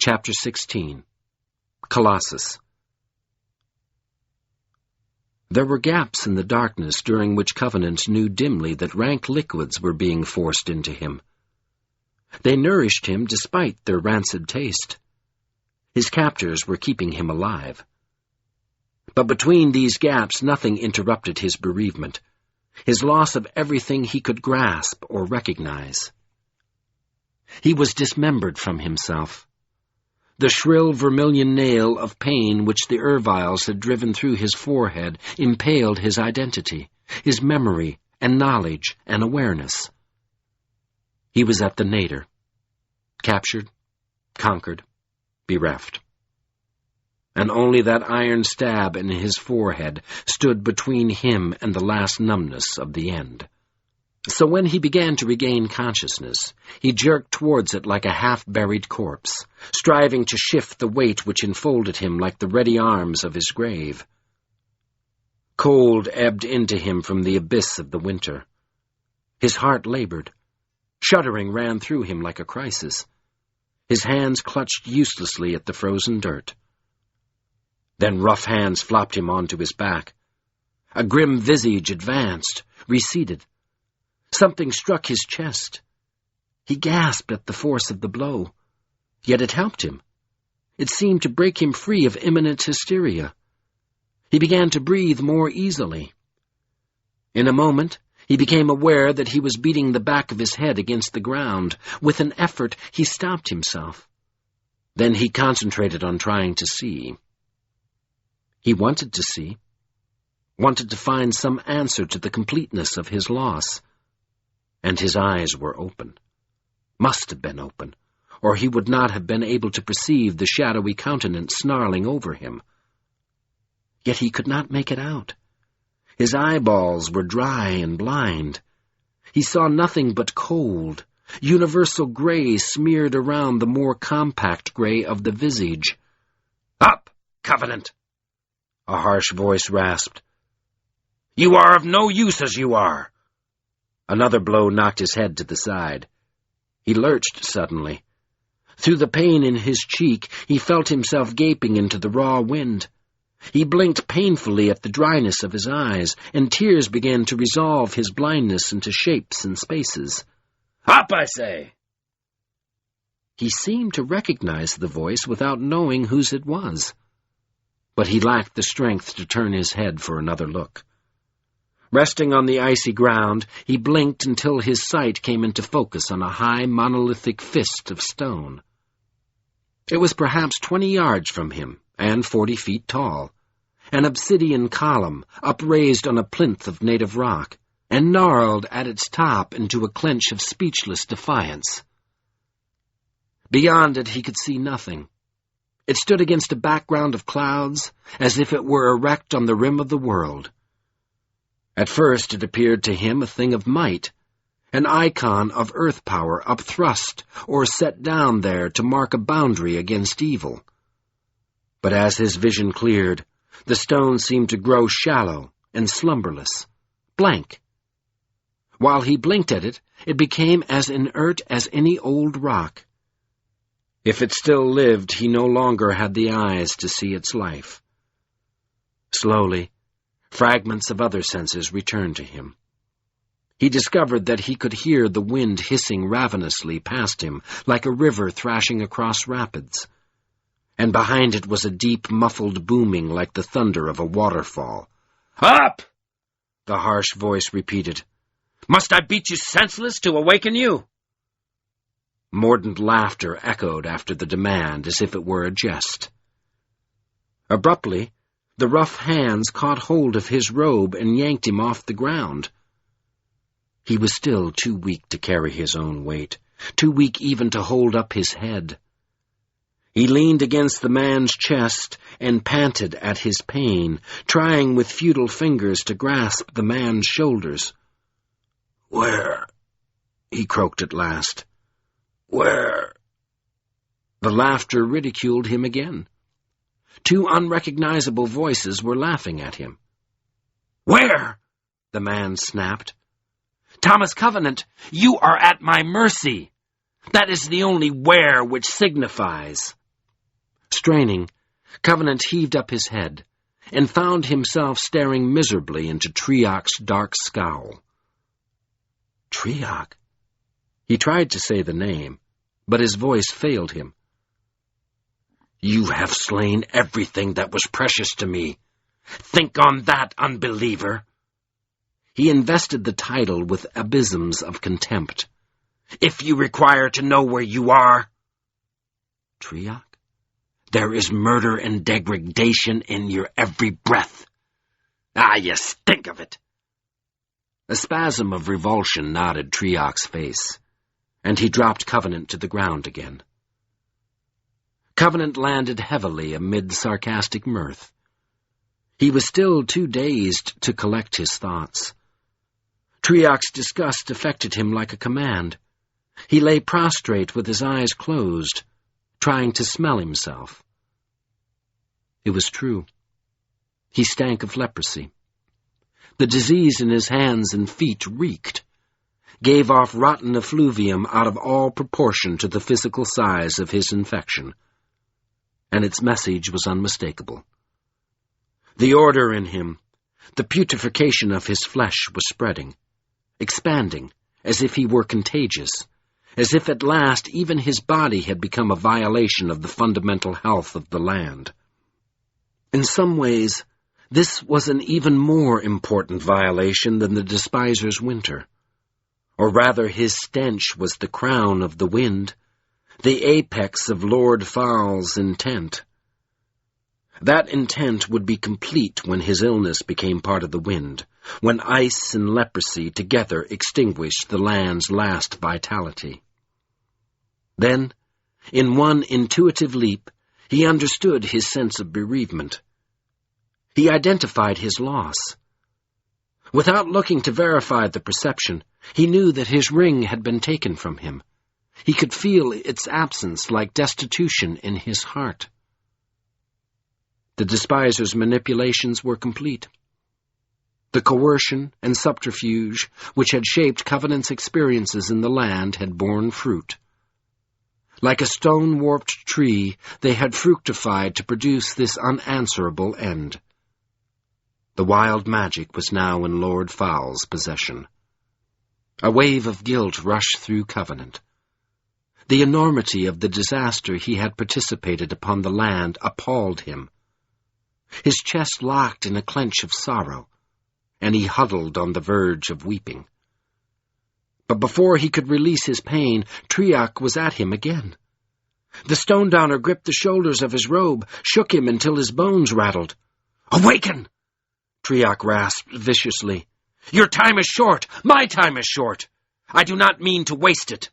Chapter 16. Colossus. There were gaps in the darkness during which Covenant knew dimly that rank liquids were being forced into him. They nourished him despite their rancid taste. His captors were keeping him alive. But between these gaps nothing interrupted his bereavement, his loss of everything he could grasp or recognize. He was dismembered from himself. The shrill vermilion nail of pain which the Erviles had driven through his forehead impaled his identity, his memory and knowledge and awareness. He was at the nadir, captured, conquered, bereft. And only that iron stab in his forehead stood between him and the last numbness of the end. So when he began to regain consciousness, he jerked towards it like a half-buried corpse, striving to shift the weight which enfolded him like the ready arms of his grave. Cold ebbed into him from the abyss of the winter. His heart labored. Shuddering ran through him like a crisis. His hands clutched uselessly at the frozen dirt. Then rough hands flopped him onto his back. A grim visage advanced, receded. Something struck his chest. He gasped at the force of the blow. Yet it helped him. It seemed to break him free of imminent hysteria. He began to breathe more easily. In a moment, he became aware that he was beating the back of his head against the ground. With an effort, he stopped himself. Then he concentrated on trying to see. He wanted to see, wanted to find some answer to the completeness of his loss. And his eyes were open. Must have been open, or he would not have been able to perceive the shadowy countenance snarling over him. Yet he could not make it out. His eyeballs were dry and blind. He saw nothing but cold, universal gray smeared around the more compact gray of the visage. "Up, Covenant!" a harsh voice rasped. "You are of no use as you are." Another blow knocked his head to the side. He lurched suddenly. Through the pain in his cheek, he felt himself gaping into the raw wind. He blinked painfully at the dryness of his eyes, and tears began to resolve his blindness into shapes and spaces. "Up, I say!" He seemed to recognize the voice without knowing whose it was. But he lacked the strength to turn his head for another look. Resting on the icy ground, he blinked until his sight came into focus on a high, monolithic fist of stone. It was perhaps 20 yards from him, and 40 feet tall, an obsidian column upraised on a plinth of native rock, and gnarled at its top into a clench of speechless defiance. Beyond it he could see nothing. It stood against a background of clouds, as if it were erect on the rim of the world. At first it appeared to him a thing of might, an icon of earth power upthrust or set down there to mark a boundary against evil. But as his vision cleared, the stone seemed to grow shallow and slumberless, blank. While he blinked at it, it became as inert as any old rock. If it still lived, he no longer had the eyes to see its life. Slowly, fragments of other senses returned to him. He discovered that he could hear the wind hissing ravenously past him like a river thrashing across rapids, and behind it was a deep, muffled booming like the thunder of a waterfall. "Up!" the harsh voice repeated. "Must I beat you senseless to awaken you?" Mordant laughter echoed after the demand as if it were a jest. Abruptly, the rough hands caught hold of his robe and yanked him off the ground. He was still too weak to carry his own weight, too weak even to hold up his head. He leaned against the man's chest and panted at his pain, trying with futile fingers to grasp the man's shoulders. "Where?" he croaked at last. "Where?" The laughter ridiculed him again. Two unrecognizable voices were laughing at him. "Where?" the man snapped. "Thomas Covenant, you are at my mercy. That is the only where which signifies." Straining, Covenant heaved up his head and found himself staring miserably into Triac's dark scowl. Triac? He tried to say the name, but his voice failed him. "You have slain everything that was precious to me. Think on that, unbeliever." He invested the title with abysms of contempt. "If you require to know where you are..." Triac, there is murder and degradation in your every breath. "Ah, you stink of it." A spasm of revulsion knotted Triac's face, and he dropped Covenant to the ground again. Covenant landed heavily amid sarcastic mirth. He was still too dazed to collect his thoughts. Triac's disgust affected him like a command. He lay prostrate with his eyes closed, trying to smell himself. It was true. He stank of leprosy. The disease in his hands and feet reeked, gave off rotten effluvium out of all proportion to the physical size of his infection, and its message was unmistakable. The order in him, the putrefaction of his flesh was spreading, expanding, as if he were contagious, as if at last even his body had become a violation of the fundamental health of the land. In some ways, this was an even more important violation than the despiser's winter. Or rather, his stench was the crown of the wind, the apex of Lord Fowl's intent. That intent would be complete when his illness became part of the wind, when ice and leprosy together extinguished the land's last vitality. Then, in one intuitive leap, he understood his sense of bereavement. He identified his loss. Without looking to verify the perception, he knew that his ring had been taken from him. He could feel its absence like destitution in his heart. The despiser's manipulations were complete. The coercion and subterfuge which had shaped Covenant's experiences in the land had borne fruit. Like a stone-warped tree, they had fructified to produce this unanswerable end. The wild magic was now in Lord Fowl's possession. A wave of guilt rushed through Covenant. The enormity of the disaster he had participated upon the land appalled him. His chest locked in a clench of sorrow, and he huddled on the verge of weeping. But before he could release his pain, Triac was at him again. The stone-downer gripped the shoulders of his robe, shook him until his bones rattled. "Awaken!" Triac rasped viciously. "Your time is short. My time is short. I do not mean to waste it."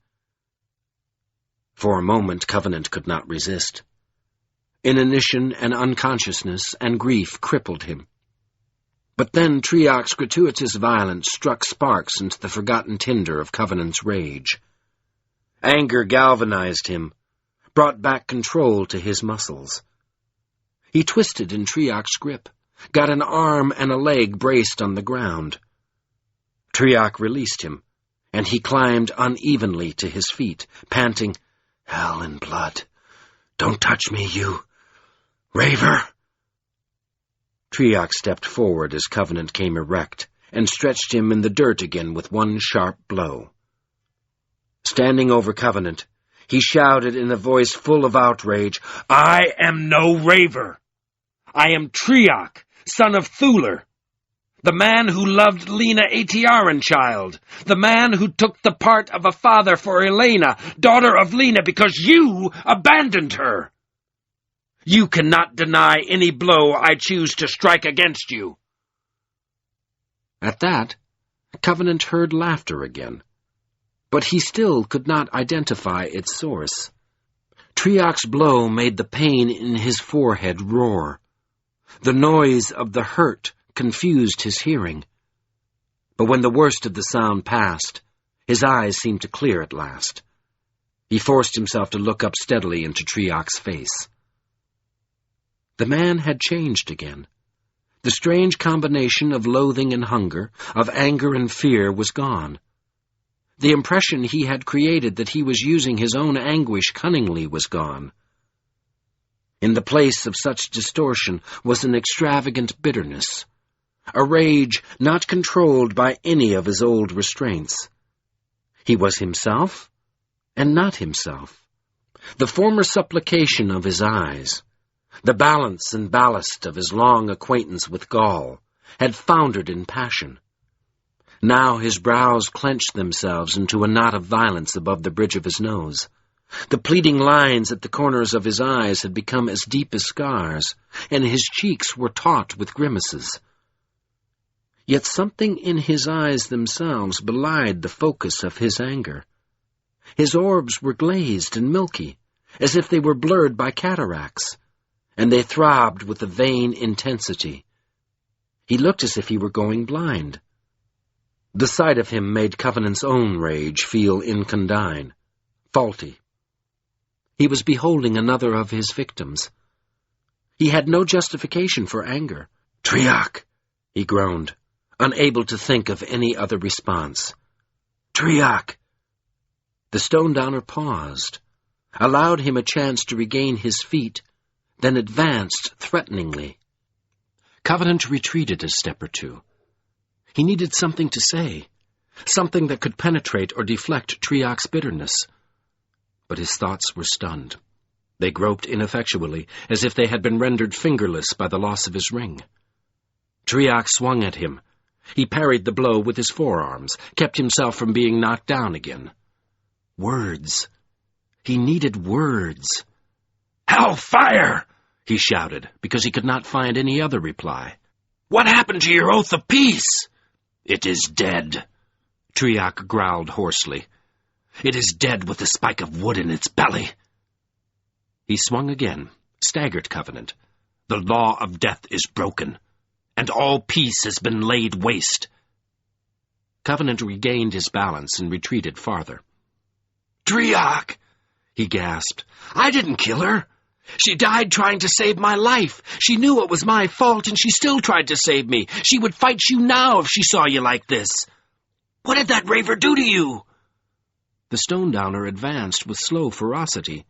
For a moment, Covenant could not resist. Inanition and unconsciousness and grief crippled him. But then Triak's gratuitous violence struck sparks into the forgotten tinder of Covenant's rage. Anger galvanized him, brought back control to his muscles. He twisted in Triak's grip, got an arm and a leg braced on the ground. Triak released him, and he climbed unevenly to his feet, panting, "Hell and blood! Don't touch me, you raver!" Triak stepped forward as Covenant came erect, and stretched him in the dirt again with one sharp blow. Standing over Covenant, he shouted in a voice full of outrage, "I am no raver! I am Triak, son of Thuler, the man who loved Lena Aetiarenchild, the man who took the part of a father for Elena, daughter of Lena, because you abandoned her. You cannot deny any blow I choose to strike against you." At that, Covenant heard laughter again, but he still could not identify its source. Triak's blow made the pain in his forehead roar. The noise of the hurt confused his hearing. But when the worst of the sound passed, his eyes seemed to clear at last. He forced himself to look up steadily into Triak's face. The man had changed again. The strange combination of loathing and hunger, of anger and fear, was gone. The impression he had created that he was using his own anguish cunningly was gone. In the place of such distortion was an extravagant bitterness, a rage not controlled by any of his old restraints. He was himself and not himself. The former supplication of his eyes, the balance and ballast of his long acquaintance with Gaul, had foundered in passion. Now his brows clenched themselves into a knot of violence above the bridge of his nose. The pleading lines at the corners of his eyes had become as deep as scars, and his cheeks were taut with grimaces. Yet something in his eyes themselves belied the focus of his anger. His orbs were glazed and milky, as if they were blurred by cataracts, and they throbbed with a vain intensity. He looked as if he were going blind. The sight of him made Covenant's own rage feel incondign, faulty. He was beholding another of his victims. He had no justification for anger. "Triak!" he groaned, unable to think of any other response. "Triak!" The stone-downer paused, allowed him a chance to regain his feet, then advanced threateningly. Covenant retreated a step or two. He needed something to say, something that could penetrate or deflect Triak's bitterness. But his thoughts were stunned. They groped ineffectually, as if they had been rendered fingerless by the loss of his ring. Triak swung at him. He parried the blow with his forearms, kept himself from being knocked down again. Words. He needed words. "Hellfire!" he shouted, because he could not find any other reply. "What happened to your oath of peace?" "It is dead," Triak growled hoarsely. "It is dead with a spike of wood in its belly." He swung again, staggered Covenant. "The law of death is broken, and all peace has been laid waste." Covenant regained his balance and retreated farther. "Triak!" he gasped. "I didn't kill her. She died trying to save my life. She knew it was my fault, and she still tried to save me. She would fight you now if she saw you like this. What did that raver do to you?" The stone-downer advanced with slow ferocity.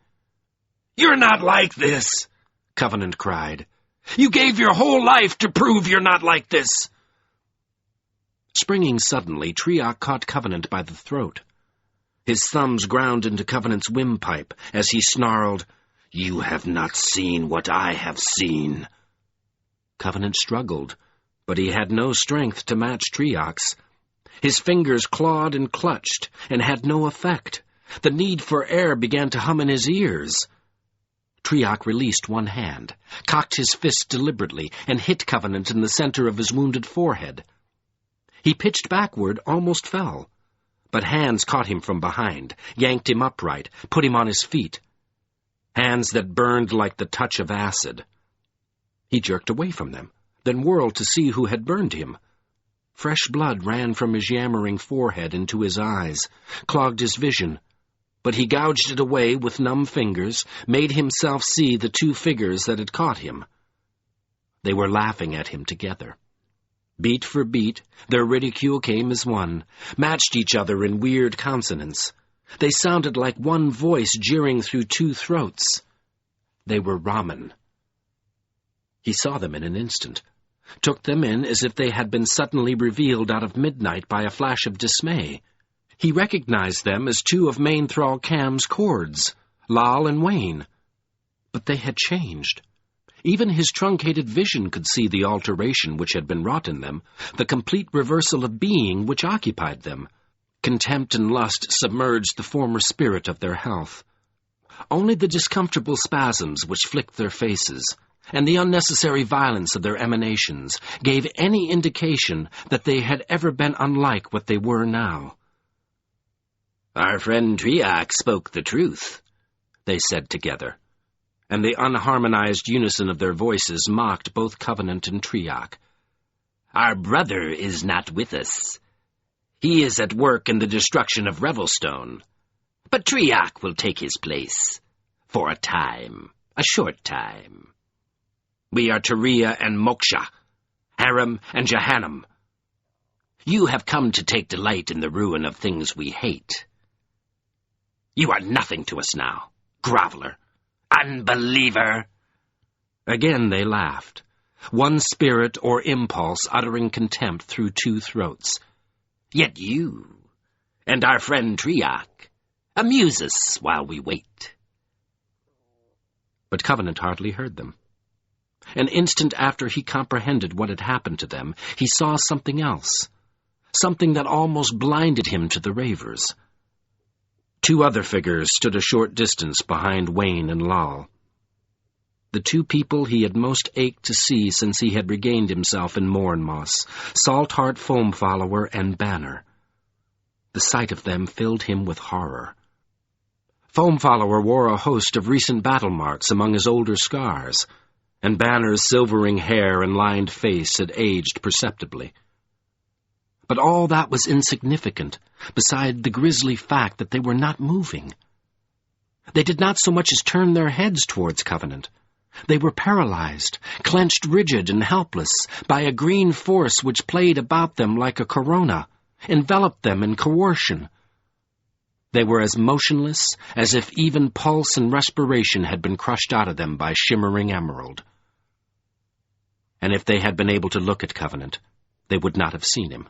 "You're not like this," Covenant cried. "You gave your whole life to prove you're not like this." Springing suddenly, Triak caught Covenant by the throat. His thumbs ground into Covenant's windpipe as he snarled, "You have not seen what I have seen." Covenant struggled, but he had no strength to match Triak's. His fingers clawed and clutched, and had no effect. The need for air began to hum in his ears. Triak released one hand, cocked his fist deliberately, and hit Covenant in the center of his wounded forehead. He pitched backward, almost fell, but hands caught him from behind, yanked him upright, put him on his feet. Hands that burned like the touch of acid. He jerked away from them, then whirled to see who had burned him. Fresh blood ran from his yammering forehead into his eyes, clogged his vision, but he gouged it away with numb fingers, made himself see the two figures that had caught him. They were laughing at him together. Beat for beat, their ridicule came as one, matched each other in weird consonance. They sounded like one voice jeering through two throats. They were ramen. He saw them in an instant, took them in as if they had been suddenly revealed out of midnight by a flash of dismay. He recognized them as two of Mainthrall Cam's cords, Lal and Wayne. But they had changed. Even his truncated vision could see the alteration which had been wrought in them, the complete reversal of being which occupied them. Contempt and lust submerged the former spirit of their health. Only the discomfortable spasms which flicked their faces, and the unnecessary violence of their emanations, gave any indication that they had ever been unlike what they were now. "Our friend Triac spoke the truth," they said together, and the unharmonized unison of their voices mocked both Covenant and Triac. "Our brother is not with us. He is at work in the destruction of Revelstone. But Triac will take his place. For a time. A short time. We are Turiya and Moksha, Harem and Jahannam. You have come to take delight in the ruin of things we hate. You are nothing to us now, groveler, unbeliever." Again they laughed, one spirit or impulse uttering contempt through two throats. "Yet you, and our friend Triac, amuse us while we wait." But Covenant hardly heard them. An instant after he comprehended what had happened to them, he saw something else, something that almost blinded him to the ravers. Two other figures stood a short distance behind Wayne and Lal. The two people he had most ached to see since he had regained himself in Mournmoss, Saltheart Foamfollower and Banner. The sight of them filled him with horror. Foamfollower wore a host of recent battle marks among his older scars, and Banner's silvering hair and lined face had aged perceptibly. But all that was insignificant beside the grisly fact that they were not moving. They did not so much as turn their heads towards Covenant. They were paralyzed, clenched rigid and helpless by a green force which played about them like a corona, enveloped them in coercion. They were as motionless as if even pulse and respiration had been crushed out of them by shimmering emerald. And if they had been able to look at Covenant, they would not have seen him.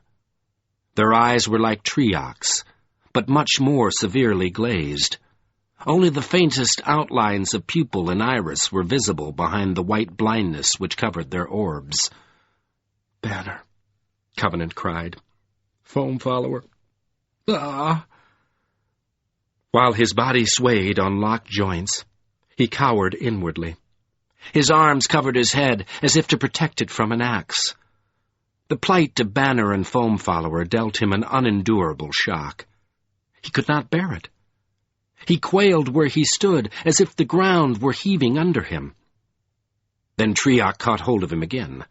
Their eyes were like Triac's, but much more severely glazed. Only the faintest outlines of pupil and iris were visible behind the white blindness which covered their orbs. "Banner," Covenant cried. "Foamfollower. Ah!" While his body swayed on locked joints, he cowered inwardly. His arms covered his head as if to protect it from an axe. The plight of Banner and Foamfollower dealt him an unendurable shock. He could not bear it. He quailed where he stood, as if the ground were heaving under him. Then Triac caught hold of him again.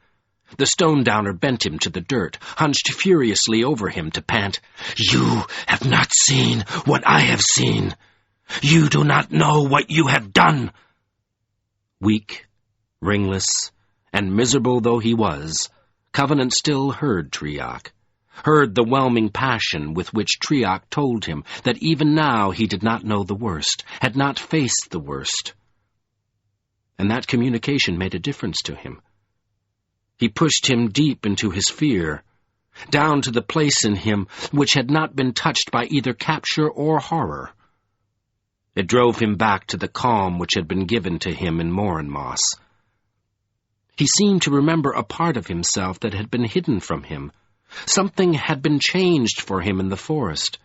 The stone-downer bent him to the dirt, hunched furiously over him to pant, "You have not seen what I have seen. You do not know what you have done." Weak, ringless, and miserable though he was, Covenant still heard Triac, heard the whelming passion with which Triac told him that even now he did not know the worst, had not faced the worst. And that communication made a difference to him. He pushed him deep into his fear, down to the place in him which had not been touched by either capture or horror. It drove him back to the calm which had been given to him in Mournmoss. He seemed to remember a part of himself that had been hidden from him. Something had been changed for him in the forest,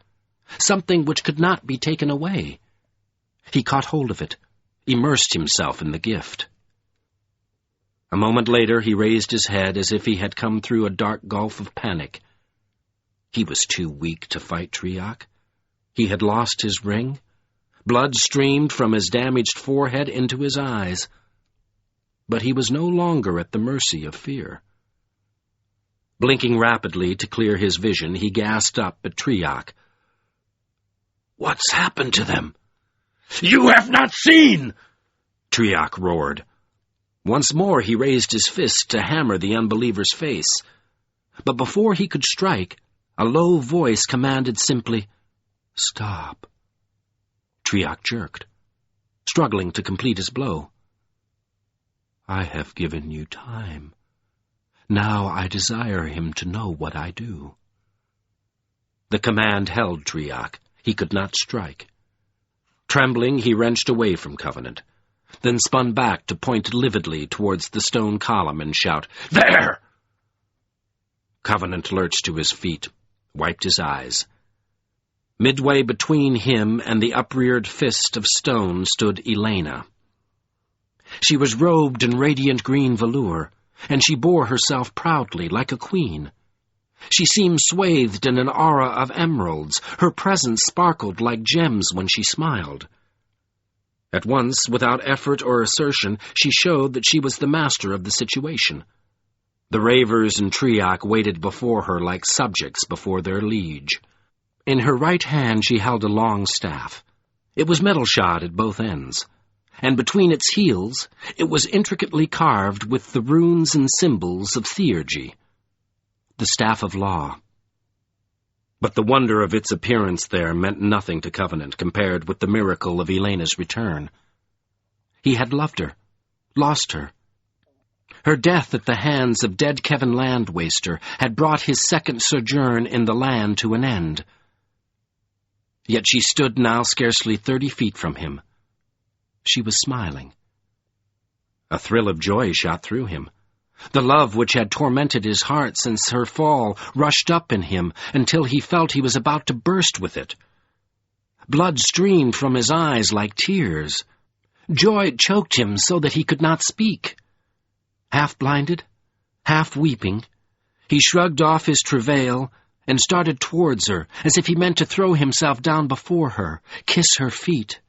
something which could not be taken away. He caught hold of it, immersed himself in the gift. A moment later he raised his head as if he had come through a dark gulf of panic. He was too weak to fight Triac. He had lost his ring. Blood streamed from his damaged forehead into his eyes. But he was no longer at the mercy of fear. Blinking rapidly to clear his vision, he gasped up at Triak. "What's happened to them?" "You have not seen!" Triak roared. Once more he raised his fist to hammer the unbeliever's face. But before he could strike, a low voice commanded simply, "Stop." Triak jerked, struggling to complete his blow. "I have given you time. Now I desire him to know what I do." The command held Triak. He could not strike. Trembling, he wrenched away from Covenant, then spun back to point lividly towards the stone column and shout, "There!" Covenant lurched to his feet, wiped his eyes. Midway between him and the upreared fist of stone stood Elena. She was robed in radiant green velour, and she bore herself proudly like a queen. She seemed swathed in an aura of emeralds. Her presence sparkled like gems when she smiled. At once, without effort or assertion, she showed that she was the master of the situation. The ravers and Triak waited before her like subjects before their liege. In her right hand she held a long staff. It was metal-shod at both ends, and between its heels it was intricately carved with the runes and symbols of theurgy, the staff of law. But the wonder of its appearance there meant nothing to Covenant compared with the miracle of Elena's return. He had loved her, lost her. Her death at the hands of dead Kevin Landwaster had brought his second sojourn in the land to an end. Yet she stood now scarcely 30 feet from him. She was smiling. A thrill of joy shot through him. The love which had tormented his heart since her fall rushed up in him until he felt he was about to burst with it. Blood streamed from his eyes like tears. Joy choked him so that he could not speak. Half-blinded, half-weeping, he shrugged off his travail and started towards her as if he meant to throw himself down before her, kiss her feet.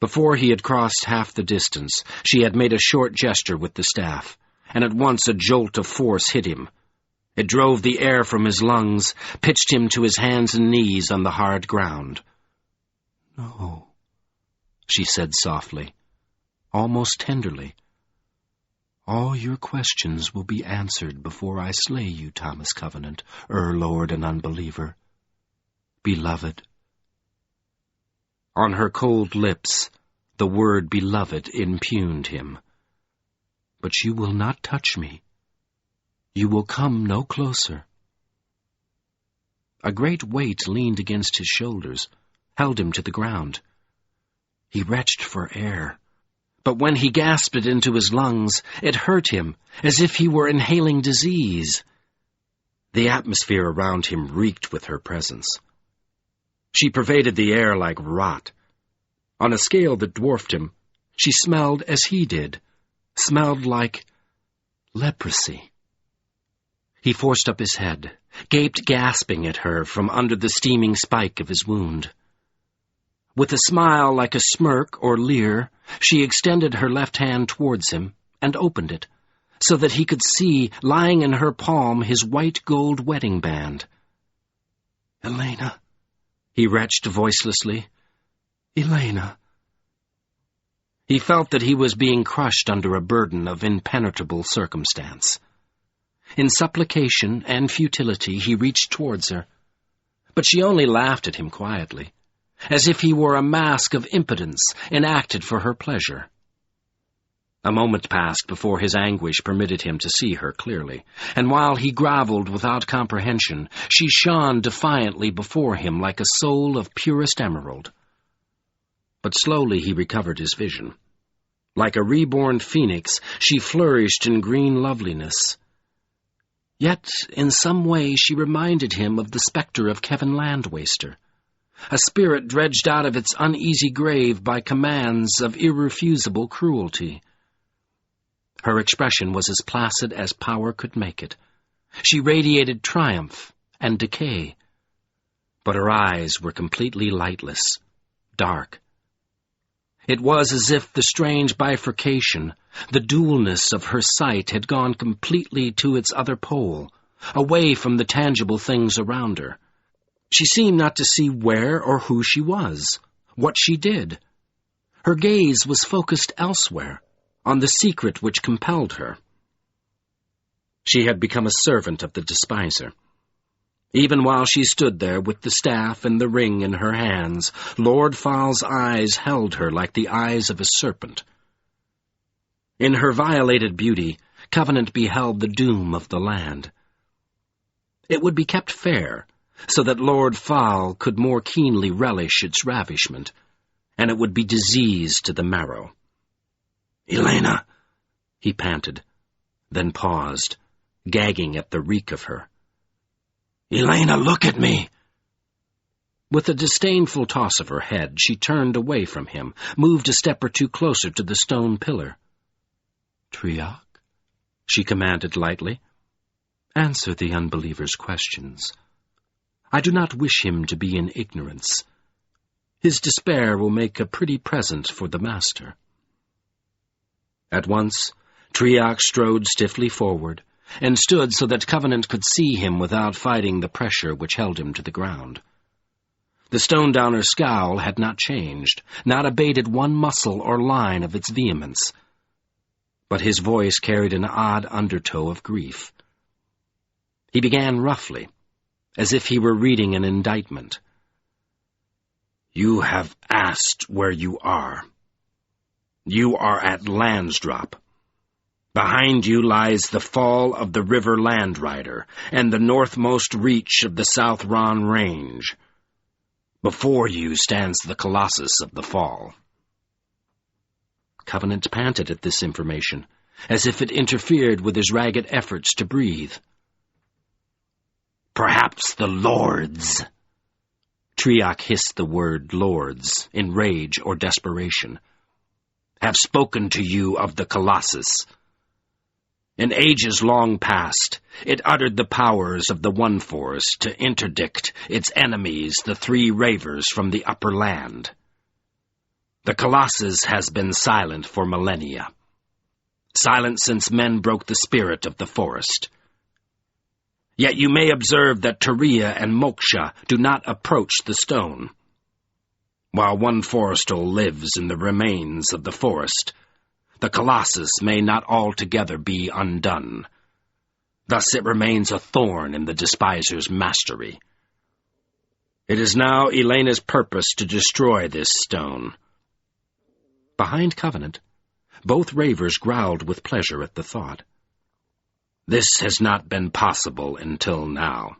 Before he had crossed half the distance, she had made a short gesture with the staff, and at once a jolt of force hit him. It drove the air from his lungs, pitched him to his hands and knees on the hard ground. "No," she said softly, almost tenderly. "All your questions will be answered before I slay you, Thomas Covenant, Lord and Unbeliever. Beloved." On her cold lips, the word beloved impugned him. "But you will not touch me. You will come no closer." A great weight leaned against his shoulders, held him to the ground. He retched for air, but when he gasped it into his lungs, it hurt him, as if he were inhaling disease. The atmosphere around him reeked with her presence. She pervaded the air like rot. On a scale that dwarfed him, she smelled as he did, smelled like leprosy. He forced up his head, gaped gasping at her from under the steaming spike of his wound. With a smile like a smirk or leer, she extended her left hand towards him and opened it, so that he could see, lying in her palm, his white gold wedding band. "Elena," he retched voicelessly. "Elena." He felt that he was being crushed under a burden of impenetrable circumstance. In supplication and futility he reached towards her, but she only laughed at him quietly, as if he were a mask of impotence enacted for her pleasure. A moment passed before his anguish permitted him to see her clearly, and while he grovelled without comprehension, she shone defiantly before him like a soul of purest emerald. But slowly he recovered his vision. Like a reborn phoenix, she flourished in green loveliness. Yet, in some way, she reminded him of the spectre of Kevin Landwaster, a spirit dredged out of its uneasy grave by commands of irrefusable cruelty. Her expression was as placid as power could make it. She radiated triumph and decay, but her eyes were completely lightless, dark. It was as if the strange bifurcation, the dualness of her sight had gone completely to its other pole, away from the tangible things around her. She seemed not to see where or who she was, what she did. Her gaze was focused elsewhere, on the secret which compelled her. She had become a servant of the despiser. Even while she stood there with the staff and the ring in her hands, Lord Fal's eyes held her like the eyes of a serpent. In her violated beauty, Covenant beheld the doom of the land. It would be kept fair, so that Lord Fal could more keenly relish its ravishment, and it would be diseased to the marrow. "Elena," he panted, then paused, gagging at the reek of her. "Elena, look at me!" With a disdainful toss of her head, she turned away from him, moved a step or two closer to the stone pillar. "Triak," she commanded lightly, "answer the unbeliever's questions. I do not wish him to be in ignorance. His despair will make a pretty present for the master." At once, Triak strode stiffly forward, and stood so that Covenant could see him without fighting the pressure which held him to the ground. The Stone-Downer's scowl had not changed, not abated one muscle or line of its vehemence, but his voice carried an odd undertow of grief. He began roughly, as if he were reading an indictment. "You have asked where you are. You are at Landsdrop. Behind you lies the fall of the river Landrider and the northmost reach of the South Ron Range. Before you stands the Colossus of the Fall." Covenant panted at this information, as if it interfered with his ragged efforts to breathe. "Perhaps the Lords," Triak hissed the word Lords in rage or desperation, "have spoken to you of the Colossus. In ages long past, it uttered the powers of the One Force to interdict its enemies, the Three Ravers, from the upper land. The Colossus has been silent for millennia. Silent since men broke the spirit of the forest. Yet you may observe that Turiya and Moksha do not approach the stone. While one Forestal lives in the remains of the forest, the Colossus may not altogether be undone. Thus it remains a thorn in the despiser's mastery. It is now Elena's purpose to destroy this stone." Behind Covenant, both Ravers growled with pleasure at the thought. "This has not been possible until now.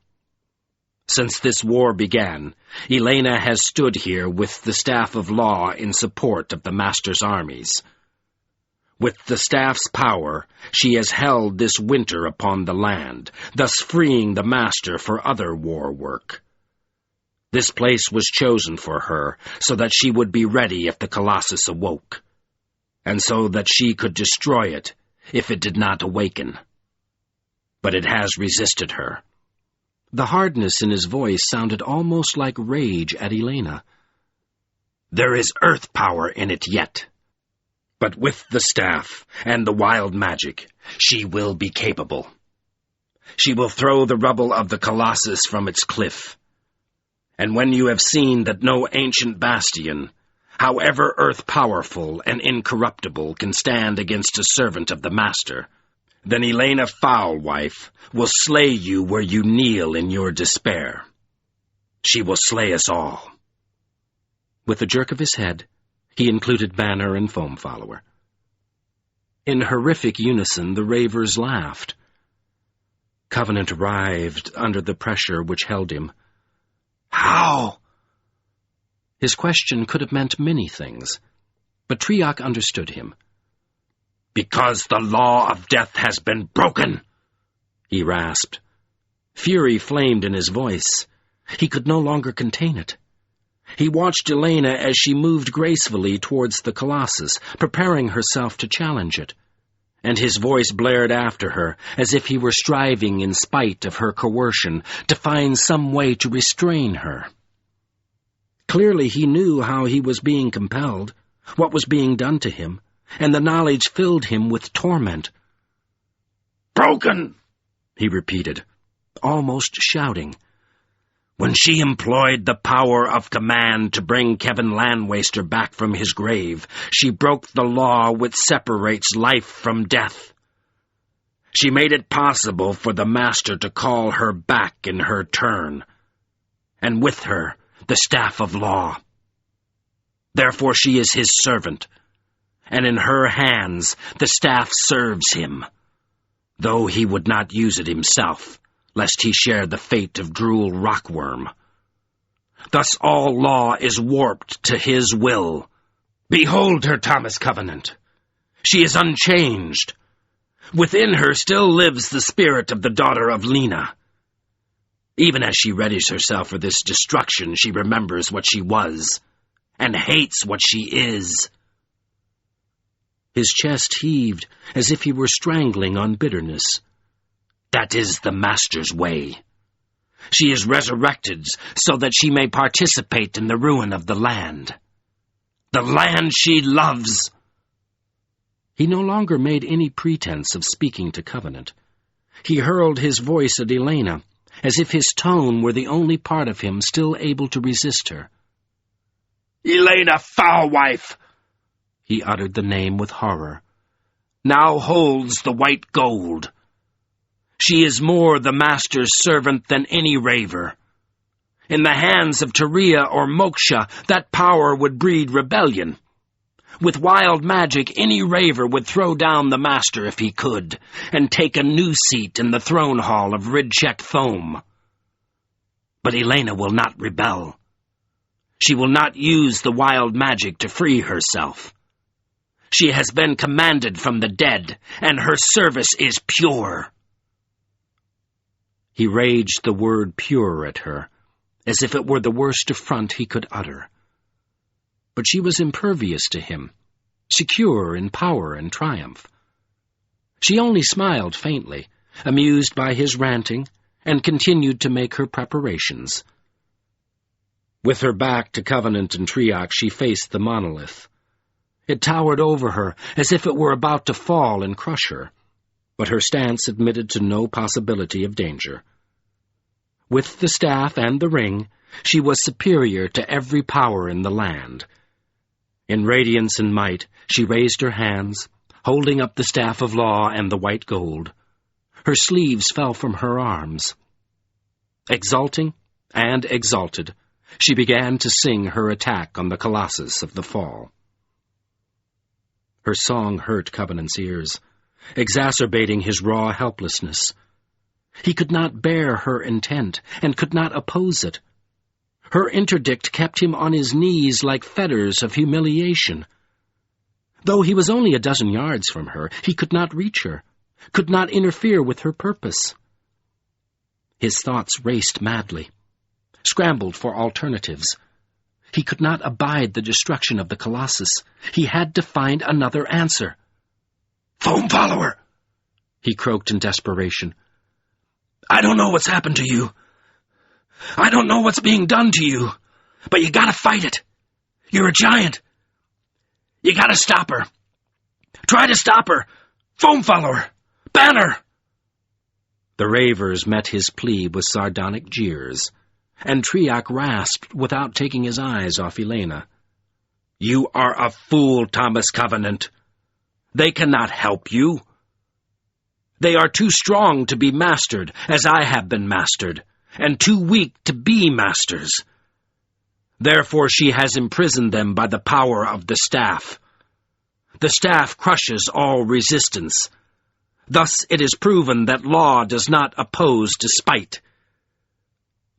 Since this war began, Elena has stood here with the staff of law in support of the Master's armies. With the staff's power, she has held this winter upon the land, thus freeing the Master for other war work. This place was chosen for her so that she would be ready if the Colossus awoke, and so that she could destroy it if it did not awaken. But it has resisted her." The hardness in his voice sounded almost like rage at Elena. "There is earth power in it yet. But with the staff and the wild magic, she will be capable. She will throw the rubble of the Colossus from its cliff. And when you have seen that no ancient bastion, however earth-powerful and incorruptible, can stand against a servant of the Master, then Elena Foulwife will slay you where you kneel in your despair. She will slay us all." With a jerk of his head, he included Banner and Foam Follower. In horrific unison, the Ravers laughed. Covenant writhed under the pressure which held him. "How?" His question could have meant many things, but Triak understood him. "Because the law of death has been broken," he rasped. Fury flamed in his voice. He could no longer contain it. He watched Elena as she moved gracefully towards the Colossus, preparing herself to challenge it, and his voice blared after her, as if he were striving, in spite of her coercion, to find some way to restrain her. Clearly he knew how he was being compelled, what was being done to him, and the knowledge filled him with torment. "Broken," he repeated, almost shouting. "When she employed the power of command to bring Kevin Landwaster back from his grave, she broke the law which separates life from death. She made it possible for the Master to call her back in her turn, and with her the staff of law. Therefore she is his servant, and in her hands the staff serves him, though he would not use it himself, lest he share the fate of Drool Rockworm. Thus all law is warped to his will. Behold her, Thomas Covenant. She is unchanged. Within her still lives the spirit of the daughter of Lena. Even as she readies herself for this destruction, she remembers what she was, and hates what she is." His chest heaved as if he were strangling on bitterness. "That is the Master's way. She is resurrected so that she may participate in the ruin of the land. The land she loves." He no longer made any pretense of speaking to Covenant. He hurled his voice at Elena, as if his tone were the only part of him still able to resist her. "Elena Foulwife!" He uttered the name with horror. "Now holds the white gold. She is more the Master's servant than any raver. In the hands of Turiya or Moksha, that power would breed rebellion. With wild magic, any raver would throw down the Master if he could, and take a new seat in the throne hall of Ridcheck Foam. But Elena will not rebel. She will not use the wild magic to free herself. She has been commanded from the dead, and her service is pure." He raged the word pure at her, as if it were the worst affront he could utter. But she was impervious to him, secure in power and triumph. She only smiled faintly, amused by his ranting, and continued to make her preparations. With her back to Covenant and Triac, she faced the monolith. It towered over her, as if it were about to fall and crush her, but her stance admitted to no possibility of danger. With the staff and the ring, she was superior to every power in the land. In radiance and might, she raised her hands, holding up the staff of law and the white gold. Her sleeves fell from her arms. Exulting and exalted, she began to sing her attack on the Colossus of the Fall. Her song hurt Covenant's ears, exacerbating his raw helplessness. He could not bear her intent, and could not oppose it. Her interdict kept him on his knees like fetters of humiliation. Though he was only a dozen yards from her, he could not reach her, could not interfere with her purpose. His thoughts raced madly, scrambled for alternatives. He could not abide the destruction of the Colossus. He had to find another answer. "Foam follower!" he croaked in desperation. "I don't know what's happened to you. I don't know what's being done to you, but you gotta fight it. You're a giant. You gotta stop her. Try to stop her. Foam follower! Banner!" The ravers met his plea with sardonic jeers, and Triac rasped without taking his eyes off Elena. "You are a fool, Thomas Covenant. They cannot help you. They are too strong to be mastered, as I have been mastered, and too weak to be masters. Therefore she has imprisoned them by the power of the staff. The staff crushes all resistance. Thus it is proven that law does not oppose to spite.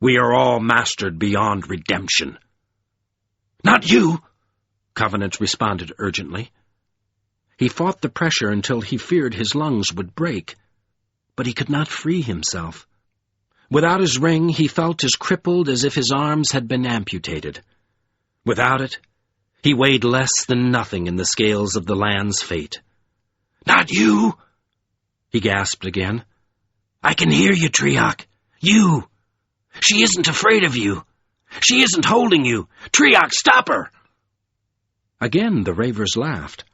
We are all mastered beyond redemption." "Not you!" Covenant responded urgently. He fought the pressure until he feared his lungs would break, but he could not free himself. Without his ring, he felt as crippled as if his arms had been amputated. Without it, he weighed less than nothing in the scales of the land's fate. "Not you!" he gasped again. "I can hear you, Triac. You! She isn't afraid of you. She isn't holding you. Triac, stop her!" Again the ravers laughed.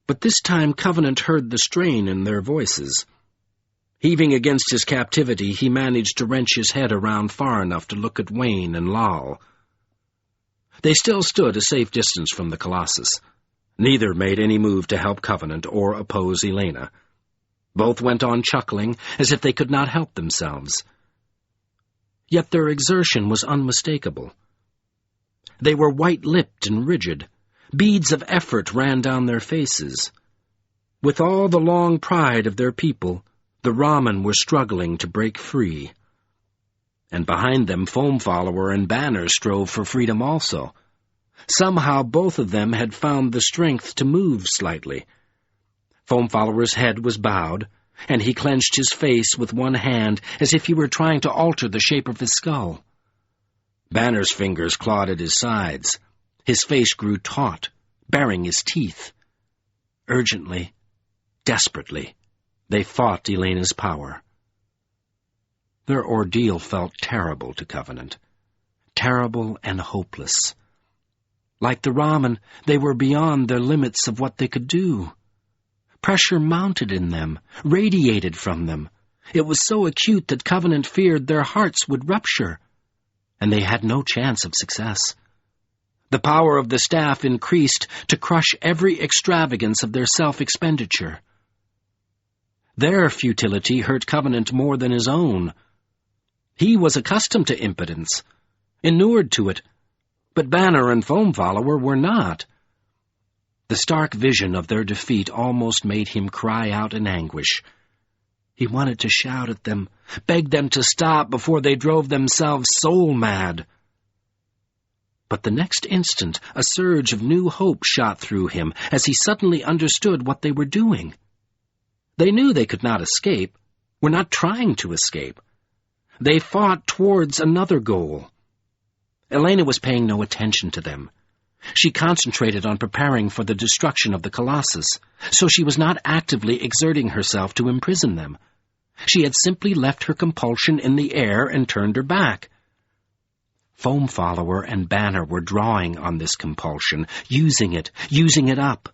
But this time Covenant heard the strain in their voices. Heaving against his captivity, he managed to wrench his head around far enough to look at Wayne and Lal. They still stood a safe distance from the Colossus. Neither made any move to help Covenant or oppose Elena. Both went on chuckling, as if they could not help themselves. Yet their exertion was unmistakable. They were white-lipped and rigid. Beads of effort ran down their faces. With all the long pride of their people, the Ramen were struggling to break free. And behind them, Foam Follower and Banner strove for freedom also. Somehow both of them had found the strength to move slightly. Foam Follower's head was bowed, and he clenched his face with one hand as if he were trying to alter the shape of his skull. Banner's fingers clawed at his sides. His face grew taut, baring his teeth. Urgently, desperately, they fought Elena's power. Their ordeal felt terrible to Covenant. Terrible and hopeless. Like the Ramen, they were beyond their limits of what they could do. Pressure mounted in them, radiated from them. It was so acute that Covenant feared their hearts would rupture, and they had no chance of success. The power of the staff increased to crush every extravagance of their self-expenditure. Their futility hurt Covenant more than his own. He was accustomed to impotence, inured to it, but Banner and Foam Follower were not. The stark vision of their defeat almost made him cry out in anguish. He wanted to shout at them, beg them to stop before they drove themselves soul-mad. But the next instant a surge of new hope shot through him as he suddenly understood what they were doing. They knew they could not escape, were not trying to escape. They fought towards another goal. Elena was paying no attention to them. She concentrated on preparing for the destruction of the Colossus, so she was not actively exerting herself to imprison them. She had simply left her compulsion in the air and turned her back. Foam Follower and Banner were drawing on this compulsion, using it up.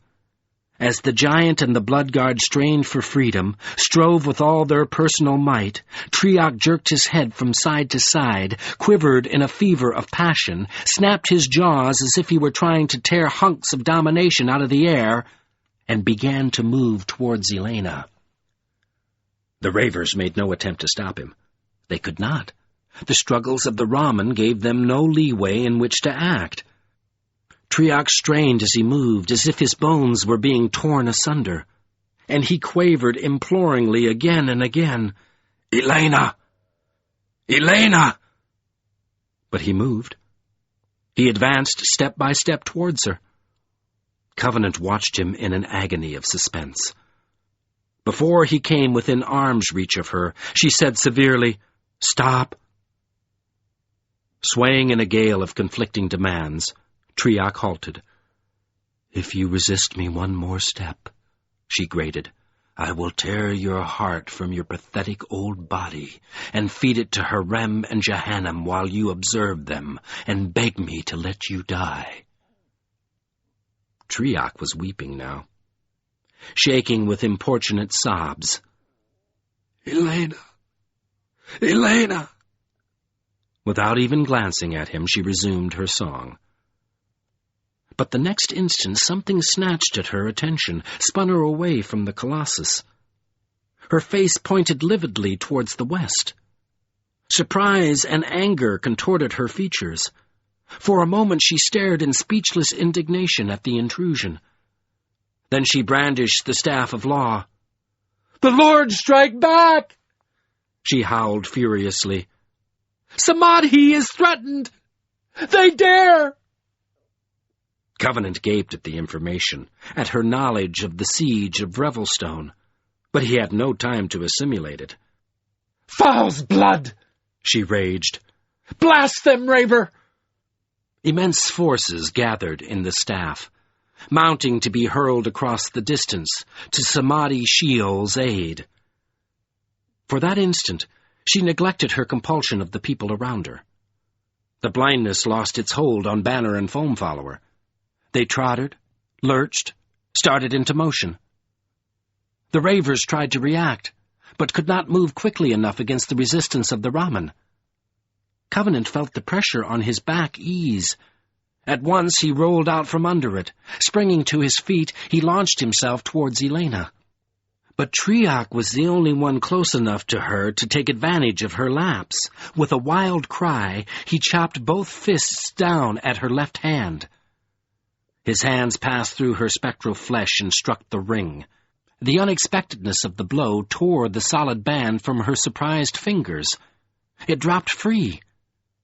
As the giant and the Bloodguard strained for freedom, strove with all their personal might, Triok jerked his head from side to side, quivered in a fever of passion, snapped his jaws as if he were trying to tear hunks of domination out of the air, and began to move towards Elena. The ravers made no attempt to stop him. They could not. The struggles of the Ramen gave them no leeway in which to act. Triok strained as he moved, as if his bones were being torn asunder, and he quavered imploringly again and again, "Elena! Elena!" But he moved. He advanced step by step towards her. Covenant watched him in an agony of suspense. Before he came within arm's reach of her, she said severely, "Stop." Swaying in a gale of conflicting demands, Triok halted. "If you resist me one more step," she grated, "I will tear your heart from your pathetic old body and feed it to Harem and Jahannam while you observe them and beg me to let you die." Triok was weeping now, shaking with importunate sobs. "Elena! Elena!" Without even glancing at him, she resumed her song. But the next instant something snatched at her attention, spun her away from the Colossus. Her face pointed lividly towards the west. Surprise and anger contorted her features. For a moment she stared in speechless indignation at the intrusion. Then she brandished the staff of law. "The Lord strike back!" she howled furiously. "Samadhi is threatened! They dare!" Covenant gaped at the information, at her knowledge of the siege of Revelstone, but he had no time to assimilate it. "Fowl's blood!" she raged. "Blast them, Raver!" Immense forces gathered in the staff, mounting to be hurled across the distance to Samadhi Sheol's aid. For that instant, she neglected her compulsion of the people around her. The blindness lost its hold on Banner and Foam Follower. They trotted, lurched, started into motion. The ravers tried to react, but could not move quickly enough against the resistance of the Raman. Covenant felt the pressure on his back ease. At once he rolled out from under it. Springing to his feet, he launched himself towards Elena. But Triarch was the only one close enough to her to take advantage of her lapse. With a wild cry, he chopped both fists down at her left hand. His hands passed through her spectral flesh and struck the ring. The unexpectedness of the blow tore the solid band from her surprised fingers. It dropped free.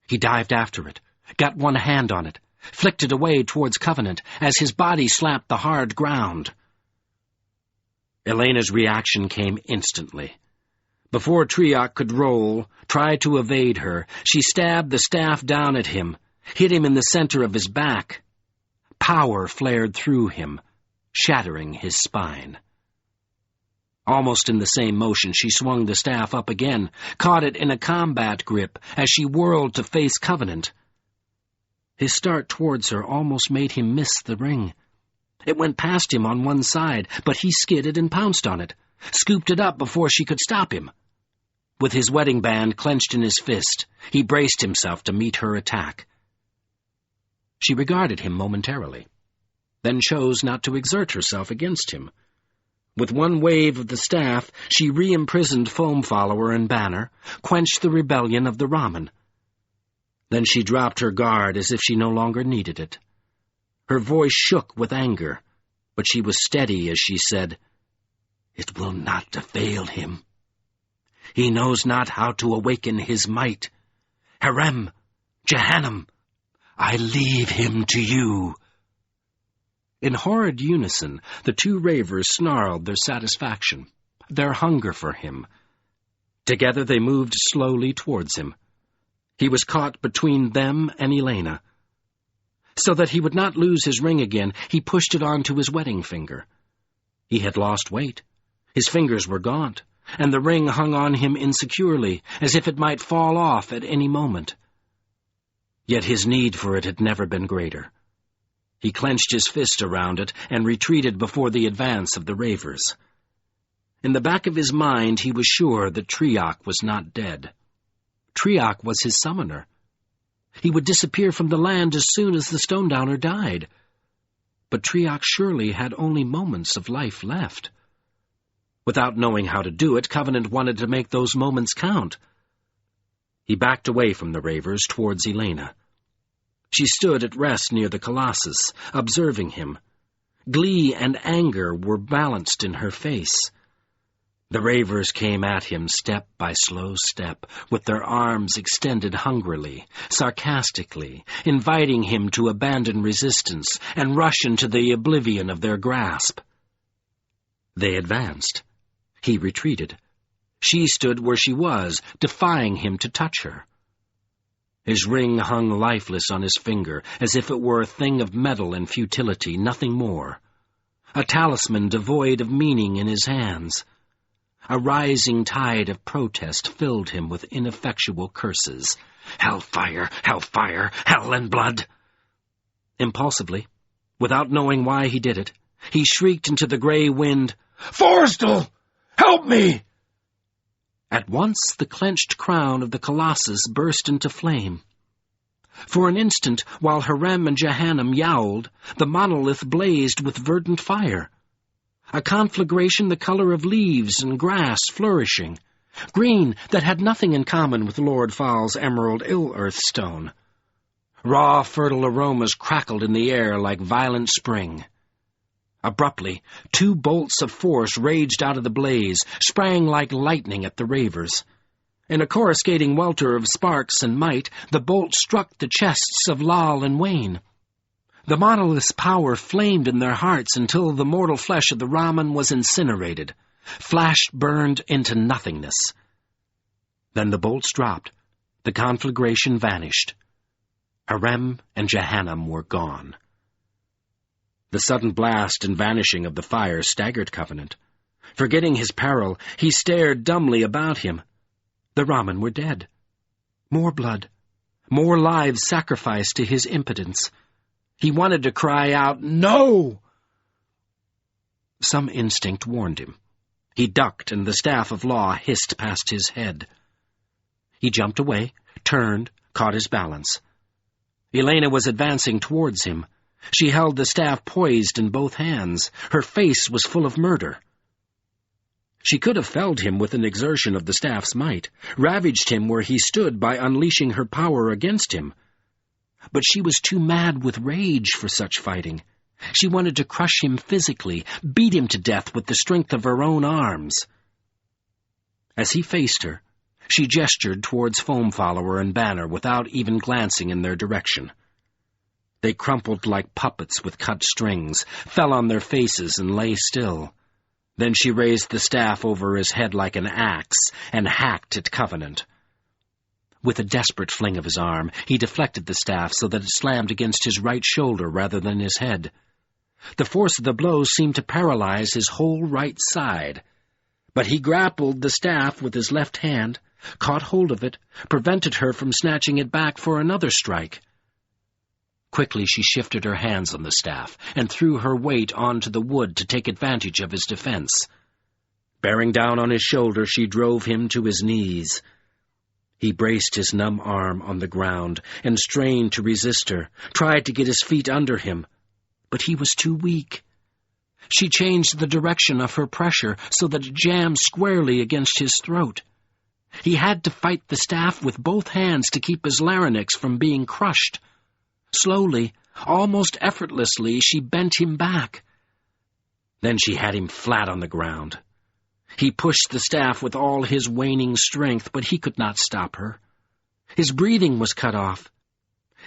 He dived after it, got one hand on it, flicked it away towards Covenant as his body slapped the hard ground. Elena's reaction came instantly. Before Triarch could roll, try to evade her, she stabbed the staff down at him, hit him in the center of his back. Power flared through him, shattering his spine. Almost in the same motion, she swung the staff up again, caught it in a combat grip as she whirled to face Covenant. His start towards her almost made him miss the ring. It went past him on one side, but he skidded and pounced on it, scooped it up before she could stop him. With his wedding band clenched in his fist, he braced himself to meet her attack. She regarded him momentarily, then chose not to exert herself against him. With one wave of the staff, she re-imprisoned Foam Follower and Banner, quenched the rebellion of the Raman. Then she dropped her guard as if she no longer needed it. Her voice shook with anger, but she was steady as she said, "It will not avail him. He knows not how to awaken his might. Harem, Jahannam, I leave him to you." In horrid unison, the two ravers snarled their satisfaction, their hunger for him. Together they moved slowly towards him. He was caught between them and Elena. So that he would not lose his ring again, he pushed it onto his wedding finger. He had lost weight. His fingers were gaunt, and the ring hung on him insecurely, as if it might fall off at any moment. Yet his need for it had never been greater. He clenched his fist around it and retreated before the advance of the ravers. In the back of his mind he was sure that Triarch was not dead. Triarch was his summoner. He would disappear from the land as soon as the Stone-Downer died. But Triarch surely had only moments of life left. Without knowing how to do it, Covenant wanted to make those moments count. He backed away from the ravers towards Elena. She stood at rest near the Colossus, observing him. Glee and anger were balanced in her face. The ravers came at him step by slow step, with their arms extended hungrily, sarcastically, inviting him to abandon resistance and rush into the oblivion of their grasp. They advanced. He retreated. She stood where she was, defying him to touch her. His ring hung lifeless on his finger, as if it were a thing of metal and futility, nothing more. A talisman devoid of meaning in his hands. A rising tide of protest filled him with ineffectual curses. Hellfire, hellfire, hell and blood! Impulsively, without knowing why he did it, he shrieked into the gray wind, "Forrestal! Help me!" At once the clenched crown of the Colossus burst into flame. For an instant, while Harem and Jahannam yowled, the monolith blazed with verdant fire. A conflagration the color of leaves and grass flourishing, green that had nothing in common with Lord Fal's emerald ill-earth stone. Raw, fertile aromas crackled in the air like violent spring. Abruptly, two bolts of force raged out of the blaze, sprang like lightning at the ravers. In a coruscating welter of sparks and might, the bolt struck the chests of Lal and Wayne. The monolith's power flamed in their hearts until the mortal flesh of the Raman was incinerated, flash-burned into nothingness. Then the bolts dropped, the conflagration vanished. Harem and Jahannam were gone. The sudden blast and vanishing of the fire staggered Covenant. Forgetting his peril, he stared dumbly about him. The Raman were dead. More blood, more lives sacrificed to his impotence. He wanted to cry out, "No!" Some instinct warned him. He ducked, and the staff of law hissed past his head. He jumped away, turned, caught his balance. Elena was advancing towards him. She held the staff poised in both hands. Her face was full of murder. She could have felled him with an exertion of the staff's might, ravaged him where he stood by unleashing her power against him. But she was too mad with rage for such fighting. She wanted to crush him physically, beat him to death with the strength of her own arms. As he faced her, she gestured towards Foam Follower and Banner without even glancing in their direction. They crumpled like puppets with cut strings, fell on their faces and lay still. Then she raised the staff over his head like an axe and hacked at Covenant. With a desperate fling of his arm, he deflected the staff so that it slammed against his right shoulder rather than his head. The force of the blow seemed to paralyze his whole right side. But he grappled the staff with his left hand, caught hold of it, prevented her from snatching it back for another strike. Quickly she shifted her hands on the staff and threw her weight onto the wood to take advantage of his defense. Bearing down on his shoulder, she drove him to his knees. He braced his numb arm on the ground and strained to resist her, tried to get his feet under him, but he was too weak. She changed the direction of her pressure so that it jammed squarely against his throat. He had to fight the staff with both hands to keep his larynx from being crushed. Slowly, almost effortlessly, she bent him back. Then she had him flat on the ground. He pushed the staff with all his waning strength, but he could not stop her. His breathing was cut off.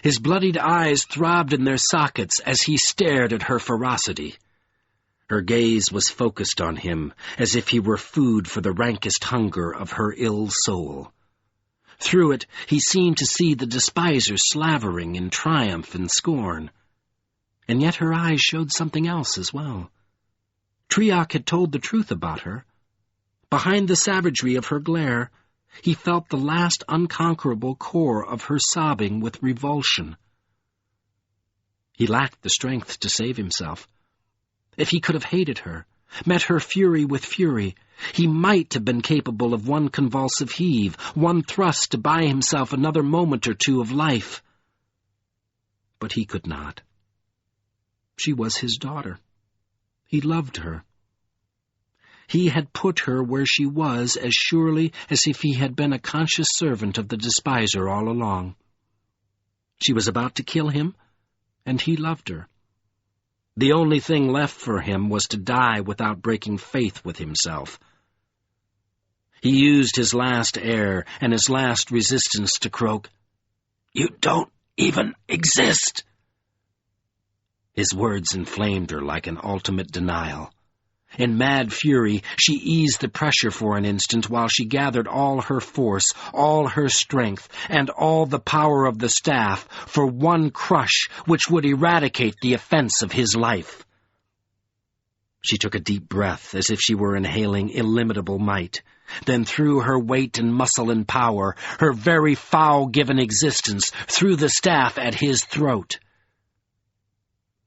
His bloodied eyes throbbed in their sockets as he stared at her ferocity. Her gaze was focused on him, as if he were food for the rankest hunger of her ill soul. Through it, he seemed to see the despiser slavering in triumph and scorn. And yet her eyes showed something else as well. Triok had told the truth about her. Behind the savagery of her glare, he felt the last unconquerable core of her sobbing with revulsion. He lacked the strength to save himself. If he could have hated her, met her fury with fury, he might have been capable of one convulsive heave, one thrust to buy himself another moment or two of life. But he could not. She was his daughter. He loved her. He had put her where she was as surely as if he had been a conscious servant of the despiser all along. She was about to kill him, and he loved her. The only thing left for him was to die without breaking faith with himself. He used his last air and his last resistance to croak, "You don't even exist!" His words inflamed her like an ultimate denial. In mad fury, she eased the pressure for an instant while she gathered all her force, all her strength, and all the power of the staff for one crush which would eradicate the offense of his life. She took a deep breath as if she were inhaling illimitable might, then threw her weight and muscle and power, her very foul-given existence, threw the staff at his throat.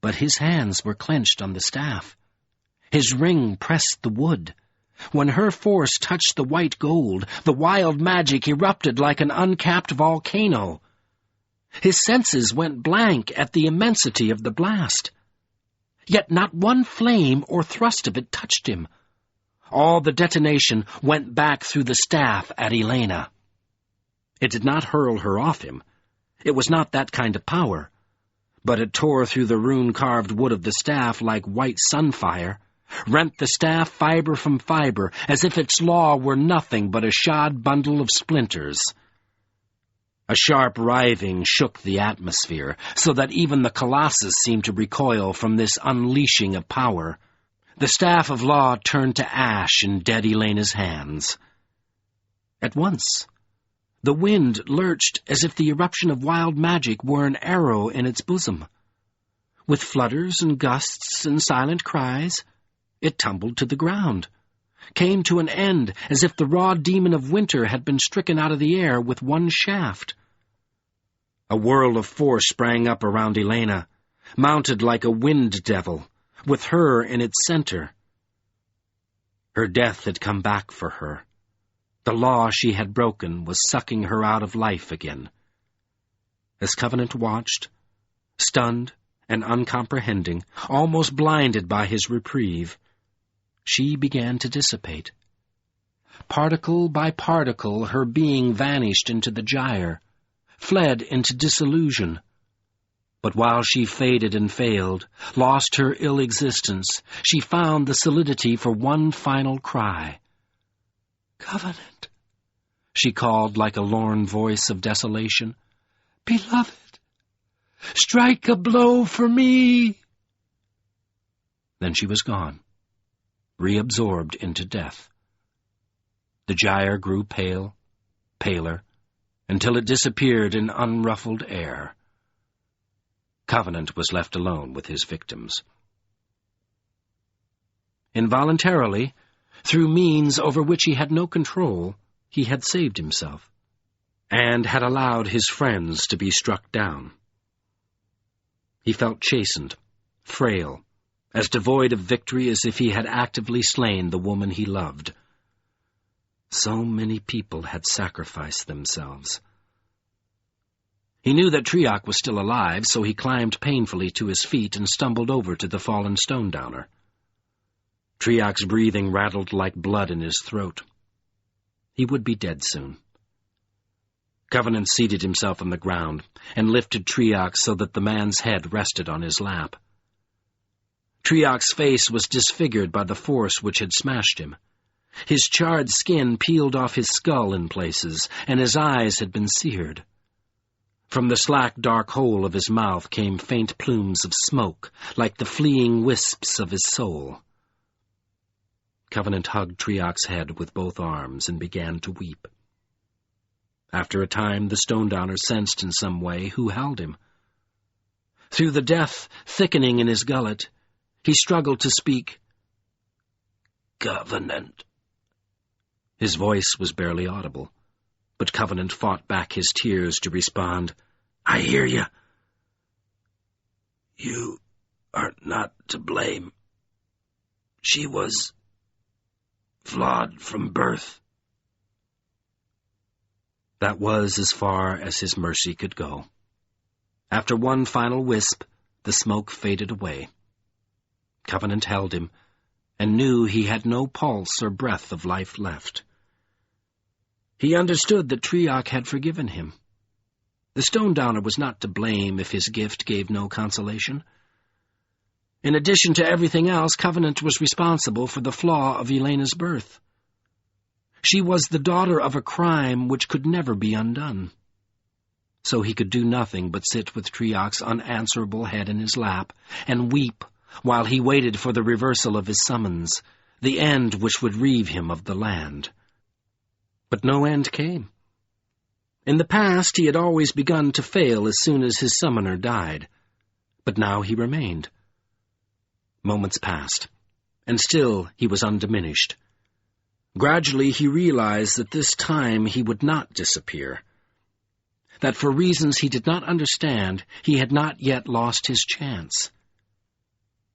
But his hands were clenched on the staff. His ring pressed the wood. When her force touched the white gold, the wild magic erupted like an uncapped volcano. His senses went blank at the immensity of the blast. Yet not one flame or thrust of it touched him. All the detonation went back through the staff at Elena. It did not hurl her off him. It was not that kind of power. But it tore through the rune-carved wood of the staff like white sunfire, rent the staff fiber from fiber, as if its law were nothing but a shod bundle of splinters. A sharp writhing shook the atmosphere, so that even the colossus seemed to recoil from this unleashing of power. The staff of law turned to ash in dead Elena's hands. At once, the wind lurched as if the eruption of wild magic were an arrow in its bosom. With flutters and gusts and silent cries, it tumbled to the ground, came to an end as if the raw demon of winter had been stricken out of the air with one shaft. A whirl of force sprang up around Elena. mounted like a wind devil, with her in its center. Her death had come back for her. The law she had broken was sucking her out of life again. As Covenant watched, stunned and uncomprehending, almost blinded by his reprieve, she began to dissipate. Particle by particle, her being vanished into the gyre, fled into disillusion. But while she faded and failed, lost her ill existence, she found the solidity for one final cry. "Covenant," she called like a lorn voice of desolation. "Beloved, strike a blow for me." Then she was gone, reabsorbed into death. The gyre grew pale, paler, until it disappeared in unruffled air. Covenant was left alone with his victims. Involuntarily, through means over which he had no control, he had saved himself, and had allowed his friends to be struck down. He felt chastened, frail, as devoid of victory as if he had actively slain the woman he loved. So many people had sacrificed themselves. He knew that Triac was still alive, so he climbed painfully to his feet and stumbled over to the fallen stone-downer. Triac's breathing rattled like blood in his throat. He would be dead soon. Covenant seated himself on the ground and lifted Triac so that the man's head rested on his lap. Triac's face was disfigured by the force which had smashed him. His charred skin peeled off his skull in places, and his eyes had been seared. From the slack, dark hole of his mouth came faint plumes of smoke, like the fleeing wisps of his soul. Covenant hugged Triac's head with both arms and began to weep. After a time, the stone-downer sensed in some way who held him. Through the death thickening in his gullet, he struggled to speak. "Covenant." His voice was barely audible, but Covenant fought back his tears to respond, "I hear you." "You are not to blame. She was flawed from birth." That was as far as his mercy could go. After one final wisp, the smoke faded away. Covenant held him, and knew he had no pulse or breath of life left. He understood that Triac had forgiven him. The stone-downer was not to blame if his gift gave no consolation. In addition to everything else, Covenant was responsible for the flaw of Elena's birth. She was the daughter of a crime which could never be undone. So he could do nothing but sit with Triac's unanswerable head in his lap and weep while he waited for the reversal of his summons, the end which would relieve him of the land. But no end came. In the past, he had always begun to fail as soon as his summoner died, but now he remained. Moments passed, and still he was undiminished. Gradually he realized that this time he would not disappear, that for reasons he did not understand, he had not yet lost his chance.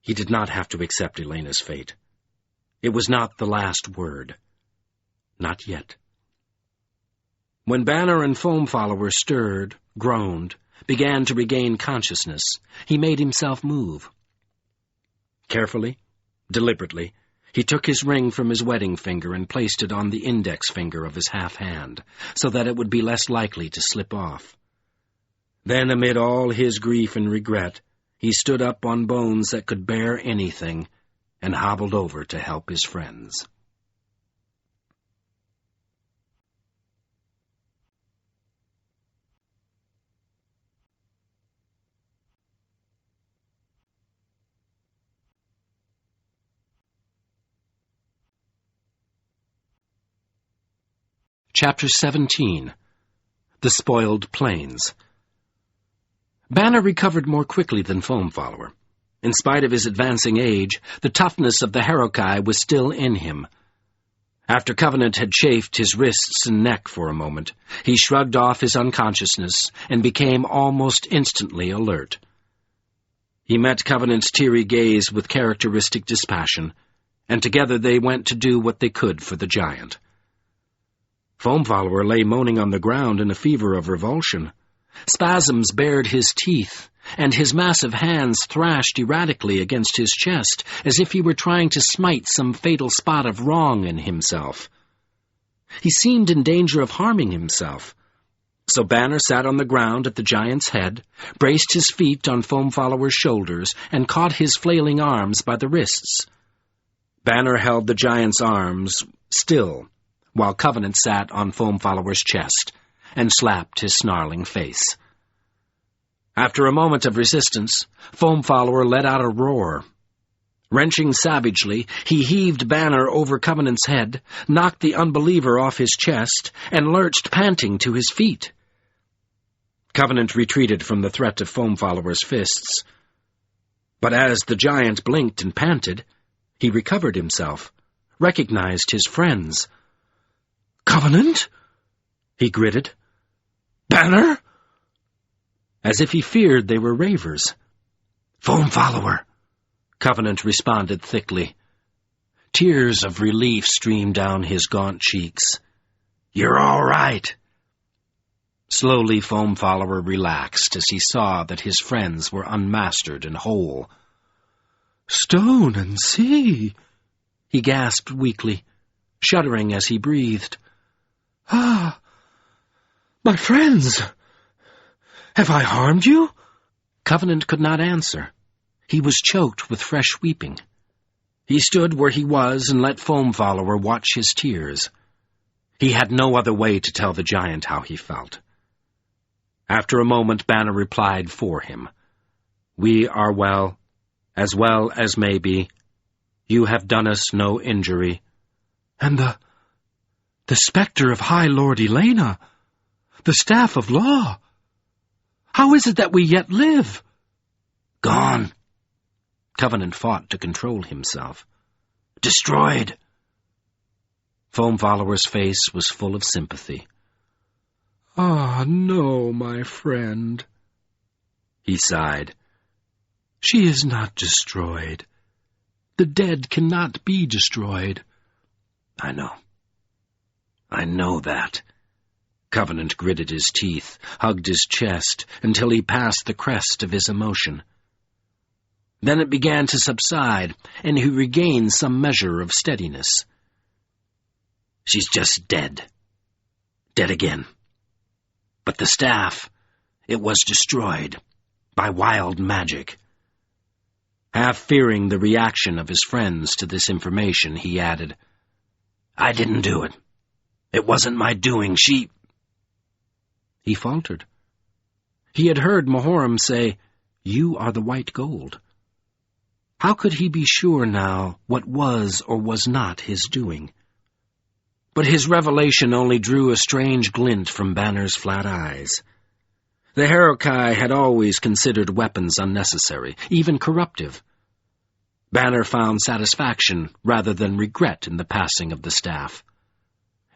He did not have to accept Elena's fate. It was not the last word. Not yet. When Banner and Foam Follower stirred, groaned, began to regain consciousness, he made himself move. Carefully, deliberately, he took his ring from his wedding finger and placed it on the index finger of his half hand, so that it would be less likely to slip off. Then, amid all his grief and regret, he stood up on bones that could bear anything and hobbled over to help his friends. Chapter 17. The Spoiled Plains. Banner recovered more quickly than Foam Follower. In spite of his advancing age, the toughness of the Harukai was still in him. After Covenant had chafed his wrists and neck for a moment, he shrugged off his unconsciousness and became almost instantly alert. He met Covenant's teary gaze with characteristic dispassion, and together they went to do what they could for the giant. Foamfollower lay moaning on the ground in a fever of revulsion. Spasms bared his teeth, and his massive hands thrashed erratically against his chest, as if he were trying to smite some fatal spot of wrong in himself. He seemed in danger of harming himself, so Banner sat on the ground at the giant's head, braced his feet on Foamfollower's shoulders, and caught his flailing arms by the wrists. Banner held the giant's arms still, while Covenant sat on Foamfollower's chest and slapped his snarling face. After a moment of resistance, Foamfollower let out a roar. Wrenching savagely, he heaved Banner over Covenant's head, knocked the Unbeliever off his chest, and lurched panting to his feet. Covenant retreated from the threat of Foamfollower's fists. But as the giant blinked and panted, he recovered himself, recognized his friends. "Covenant?" he gritted. "Banner?" As if he feared they were ravers. "Foamfollower," Covenant responded thickly. Tears of relief streamed down his gaunt cheeks. "You're all right." Slowly Foamfollower relaxed as he saw that his friends were unmastered and whole. "Stone and sea," he gasped weakly, shuddering as he breathed. "Ah, my friends! Have I harmed you?" Covenant could not answer. He was choked with fresh weeping. He stood where he was and let Foamfollower watch his tears. He had no other way to tell the giant how he felt. After a moment, Banner replied for him. "We are well as may be. You have done us no injury." "And the spectre of High Lord Elena, the staff of law, how is it that we yet live?" "Gone." Covenant fought to control himself. "Destroyed." Foamfollower's face was full of sympathy. "Ah, no, my friend," he sighed. "She is not destroyed. The dead cannot be destroyed." I know that." Covenant gritted his teeth, hugged his chest, until he passed the crest of his emotion. Then it began to subside, and he regained some measure of steadiness. "She's just dead. Dead again. But the staff, it was destroyed by wild magic." Half fearing the reaction of his friends to this information, he added, "I didn't do it. It wasn't my doing. He faltered. He had heard Mahoram say, "You are the white gold." How could he be sure now what was or was not his doing? But his revelation only drew a strange glint from Banner's flat eyes. The Herokai had always considered weapons unnecessary, even corruptive. Banner found satisfaction rather than regret in the passing of the staff.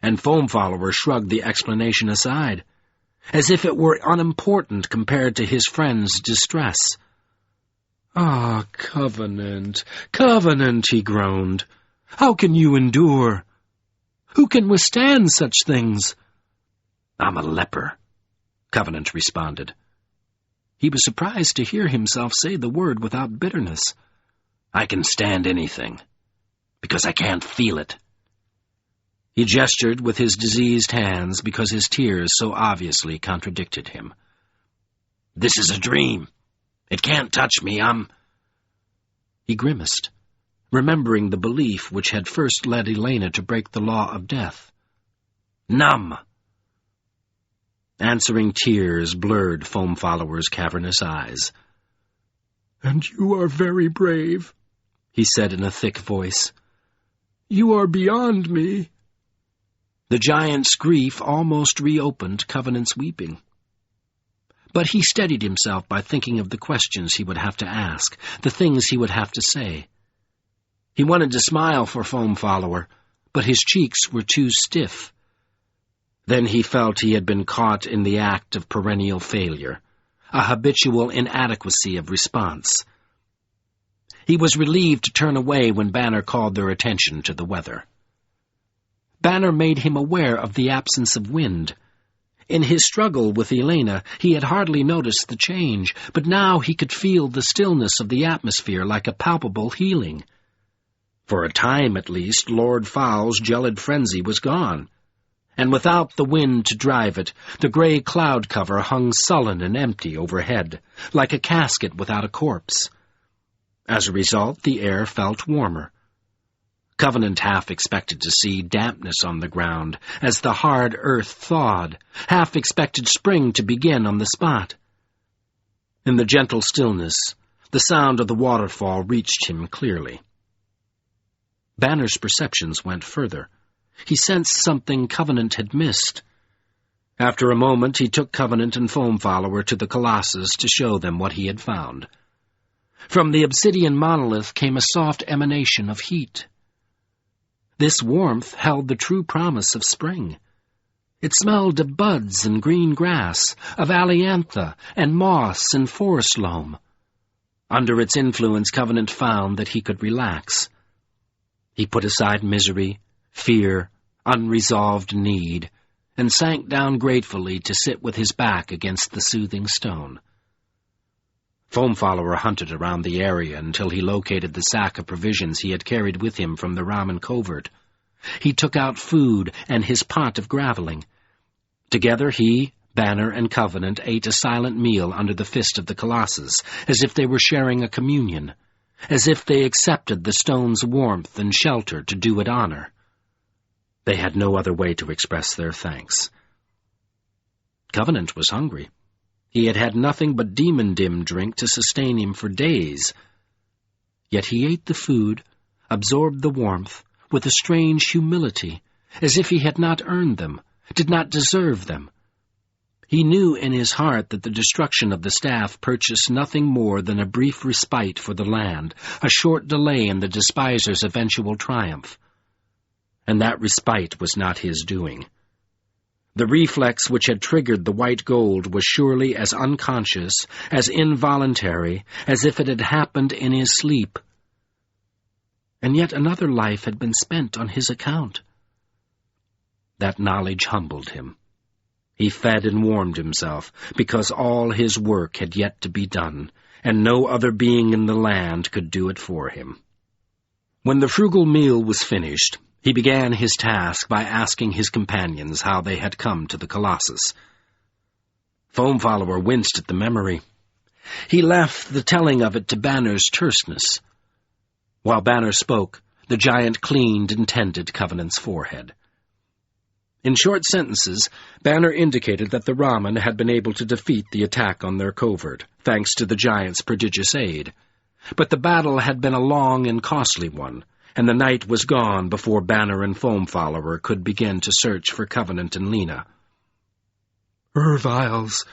And Foamfollower shrugged the explanation aside, as if it were unimportant compared to his friend's distress. "Ah, Covenant, Covenant," he groaned. "How can you endure? Who can withstand such things?" "I'm a leper," Covenant responded. He was surprised to hear himself say the word without bitterness. "I can stand anything, because I can't feel it." He gestured with his diseased hands because his tears so obviously contradicted him. "This is a dream. It can't touch me. He grimaced, remembering the belief which had first led Elena to break the law of death. "Numb." Answering tears blurred Foamfollower's cavernous eyes. "And you are very brave," he said in a thick voice. "You are beyond me." The giant's grief almost reopened Covenant's weeping. But he steadied himself by thinking of the questions he would have to ask, the things he would have to say. He wanted to smile for Foamfollower, but his cheeks were too stiff. Then he felt he had been caught in the act of perennial failure, a habitual inadequacy of response, He was relieved to turn away when Banner called their attention to the weather. Banner made him aware of the absence of wind. In his struggle with Elena, he had hardly noticed the change, but now he could feel the stillness of the atmosphere like a palpable healing. For a time, at least, Lord Fowl's gelid frenzy was gone, and without the wind to drive it, the gray cloud cover hung sullen and empty overhead, like a casket without a corpse. As a result, the air felt warmer. Covenant half expected to see dampness on the ground as the hard earth thawed, half expected spring to begin on the spot. In the gentle stillness, the sound of the waterfall reached him clearly. Banner's perceptions went further. He sensed something Covenant had missed. After a moment, he took Covenant and Foam Follower to the Colossus to show them what he had found. From the obsidian monolith came a soft emanation of heat. This warmth held the true promise of spring. It smelled of buds and green grass, of ailanthus and moss and forest loam. Under its influence, Covenant found that he could relax. He put aside misery, fear, unresolved need, and sank down gratefully to sit with his back against the soothing stone. Foam Follower hunted around the area until he located the sack of provisions he had carried with him from the ramen covert. He took out food and his pot of graveling. Together he, Banner, and Covenant ate a silent meal under the fist of the Colossus, as if they were sharing a communion, as if they accepted the stone's warmth and shelter to do it honor. They had no other way to express their thanks. Covenant was hungry. He had had nothing but demon-dim drink to sustain him for days. Yet he ate the food, absorbed the warmth, with a strange humility, as if he had not earned them, did not deserve them. He knew in his heart that the destruction of the staff purchased nothing more than a brief respite for the land, a short delay in the despiser's eventual triumph. And that respite was not his doing. The reflex which had triggered the white gold was surely as unconscious, as involuntary, as if it had happened in his sleep. And yet another life had been spent on his account. That knowledge humbled him. He fed and warmed himself, because all his work had yet to be done, and no other being in the land could do it for him. When the frugal meal was finished, he began his task by asking his companions how they had come to the Colossus. Foam Follower winced at the memory. He left the telling of it to Banner's terseness. While Banner spoke, the giant cleaned and tended Covenant's forehead. In short sentences, Banner indicated that the Ramen had been able to defeat the attack on their covert, thanks to the giant's prodigious aid. But the battle had been a long and costly one, and the night was gone before Banner and Foam Follower could begin to search for Covenant and Lena. "Erviles,"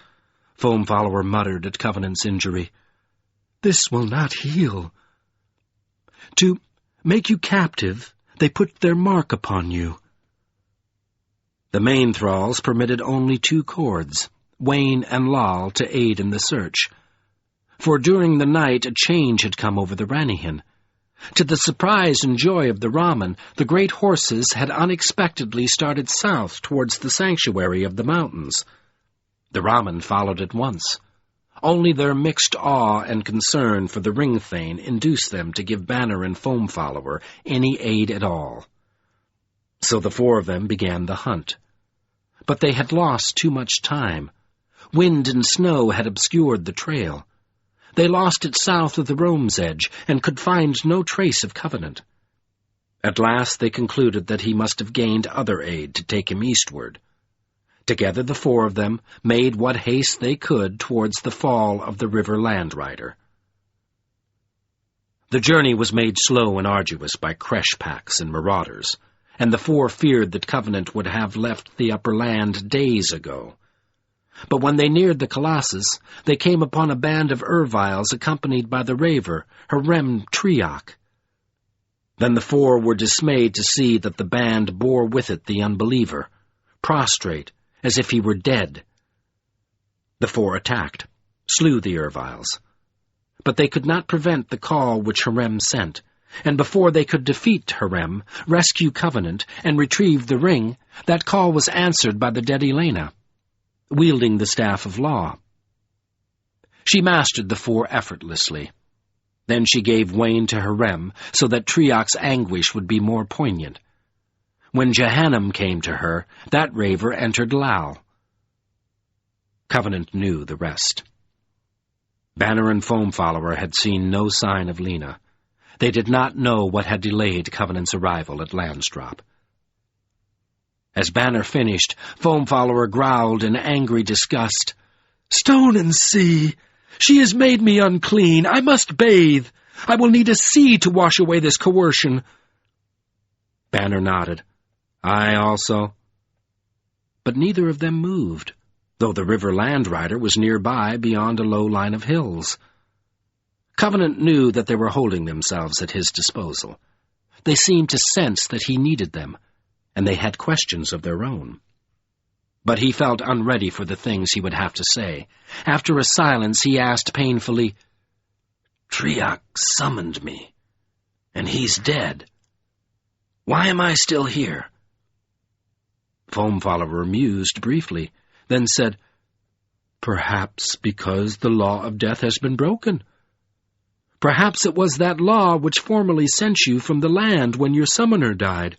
Foam Follower muttered at Covenant's injury. "This will not heal. To make you captive, they put their mark upon you." The main thralls permitted only 2 cords, Wayne and Lal, to aid in the search. For during the night a change had come over the Ranihan. To the surprise and joy of the Ramen, the great horses had unexpectedly started south towards the sanctuary of the mountains. The Ramen followed at once. Only their mixed awe and concern for the Ring Thane induced them to give Banner and Foam Follower any aid at all. So the 4 of them began the hunt. But they had lost too much time. Wind and snow had obscured the trail. They lost it south of the Rome's Edge, and could find no trace of Covenant. At last they concluded that he must have gained other aid to take him eastward. Together the 4 of them made what haste they could towards the fall of the river Landrider. The journey was made slow and arduous by creche packs and marauders, and the 4 feared that Covenant would have left the upper land days ago. But when they neared the Colossus, they came upon a band of Erviles accompanied by the Raver, Harem Triok. Then the 4 were dismayed to see that the band bore with it the Unbeliever, prostrate, as if he were dead. The 4 attacked, slew the Erviles. but they could not prevent the call which Harem sent, and before they could defeat Harem, rescue Covenant, and retrieve the ring, that call was answered by the dead Elena, wielding the staff of law. She mastered the four effortlessly. Then she gave Wayne to Harem, so that Triak's anguish would be more poignant. When Jehannam came to her, that raver entered Lal. Covenant knew the rest. Banner and Foamfollower had seen no sign of Lena. They did not know what had delayed Covenant's arrival at Landsdrop. As Banner finished, Foamfollower growled in angry disgust. "Stone and sea! She has made me unclean. I must bathe. I will need a sea to wash away this coercion." Banner nodded. "I also." But neither of them moved, though the river Landrider was nearby beyond a low line of hills. Covenant knew that they were holding themselves at his disposal. They seemed to sense that he needed them, and they had questions of their own. But he felt unready for the things he would have to say. After a silence, he asked painfully, "Triak summoned me, and he's dead. Why am I still here?" Foamfollower mused briefly, then said, "Perhaps because the law of death has been broken. Perhaps it was that law which formerly sent you from the land when your summoner died.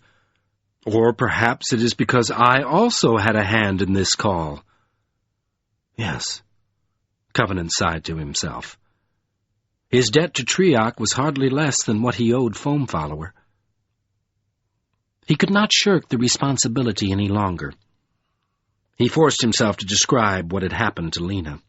Or perhaps it is because I also had a hand in this call." "Yes," Covenant sighed to himself. His debt to Triak was hardly less than what he owed Foamfollower. He could not shirk the responsibility any longer. He forced himself to describe what had happened to Lena.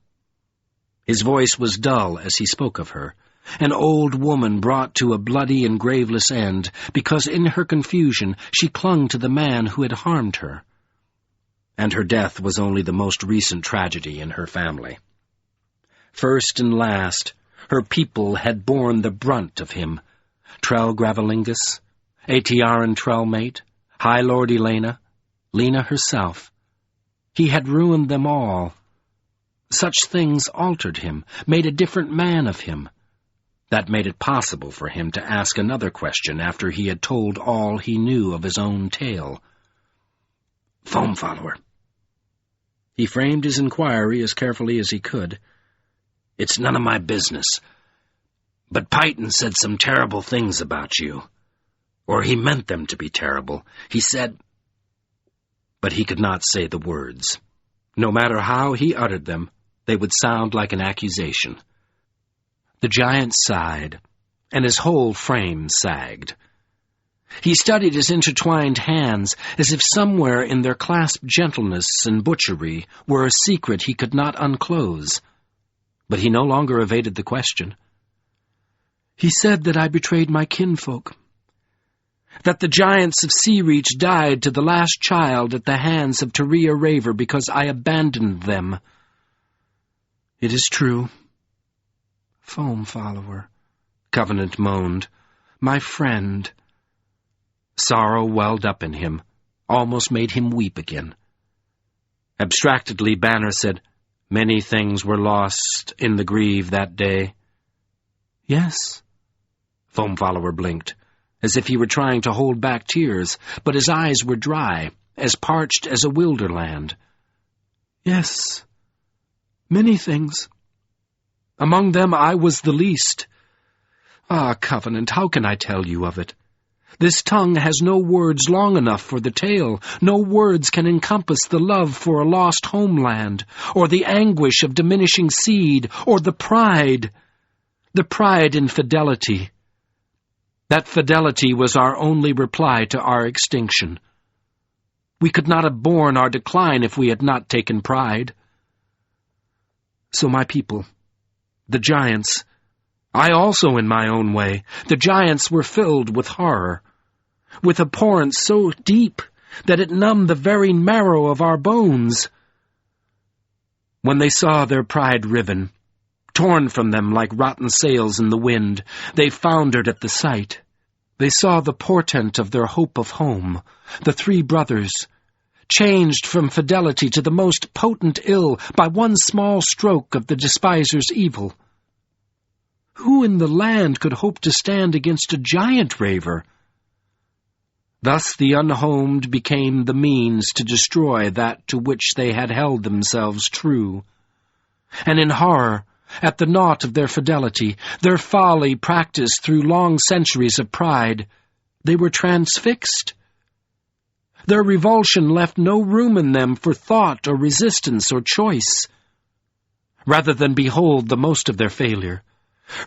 His voice was dull as he spoke of her, an old woman brought to a bloody and graveless end because in her confusion she clung to the man who had harmed her. And her death was only the most recent tragedy in her family. First and last, her people had borne the brunt of him. Trell Gravelingus, Aetiaran Trellmate, High Lord Elena, Lena herself. He had ruined them all. Such things altered him, made a different man of him. That made it possible for him to ask another question after he had told all he knew of his own tale. "Foamfollower." He framed his inquiry as carefully as he could. "It's none of my business. But Python said some terrible things about you. Or he meant them to be terrible. He said—" But he could not say the words. No matter how he uttered them, they would sound like an accusation. The giant sighed, and his whole frame sagged. He studied his intertwined hands as if somewhere in their clasped gentleness and butchery were a secret he could not unclose. But he no longer evaded the question. "He said that I betrayed my kinfolk, that the giants of Sea Reach died to the last child at the hands of Taria Raver because I abandoned them. It is true." "Foamfollower," Covenant moaned. "My friend." Sorrow welled up in him, almost made him weep again. Abstractedly, Banner said, "Many things were lost in the grieve that day." "Yes." Foamfollower blinked, as if he were trying to hold back tears, but his eyes were dry, as parched as a wilderland. "Yes, many things. Among them I was the least. Ah, Covenant, how can I tell you of it? This tongue has no words long enough for the tale. No words can encompass the love for a lost homeland, or the anguish of diminishing seed, or the pride in fidelity. That fidelity was our only reply to our extinction. We could not have borne our decline if we had not taken pride. So my people, the giants, I also in my own way, the giants were filled with horror, with abhorrence so deep that it numbed the very marrow of our bones. When they saw their pride riven, torn from them like rotten sails in the wind, they foundered at the sight. They saw the portent of their hope of home, the three brothers, changed from fidelity to the most potent ill by one small stroke of the despiser's evil. Who in the land could hope to stand against a giant raver? Thus the unhomed became the means to destroy that to which they had held themselves true. And in horror, at the naught of their fidelity, their folly practiced through long centuries of pride, they were transfixed. Their revulsion left no room in them for thought or resistance or choice. Rather than behold the most of their failure,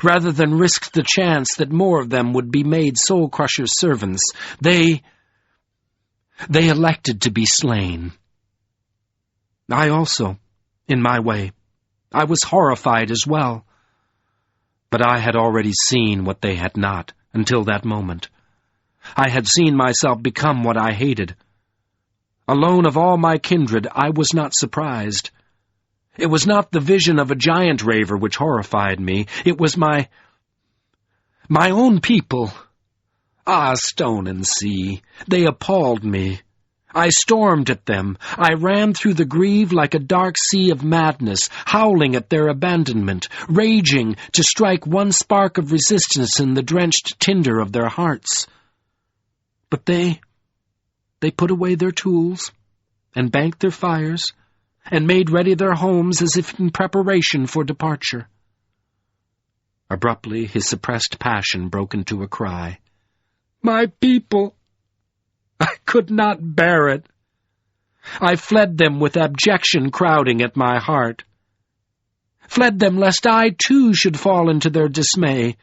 rather than risk the chance that more of them would be made soul-crushers' servants, they elected to be slain. I also, in my way, I was horrified as well. But I had already seen what they had not until that moment. I had seen myself become what I hated. Alone of all my kindred, I was not surprised. It was not the vision of a giant raver which horrified me. It was my own people. Ah, stone and sea, they appalled me. I stormed at them. I ran through the grieve like a dark sea of madness, howling at their abandonment, raging to strike one spark of resistance in the drenched tinder of their hearts. But they put away their tools, and banked their fires, and made ready their homes as if in preparation for departure. Abruptly his suppressed passion broke into a cry. My people! I could not bear it. I fled them with abjection crowding at my heart. Fled them lest I too should fall into their dismay.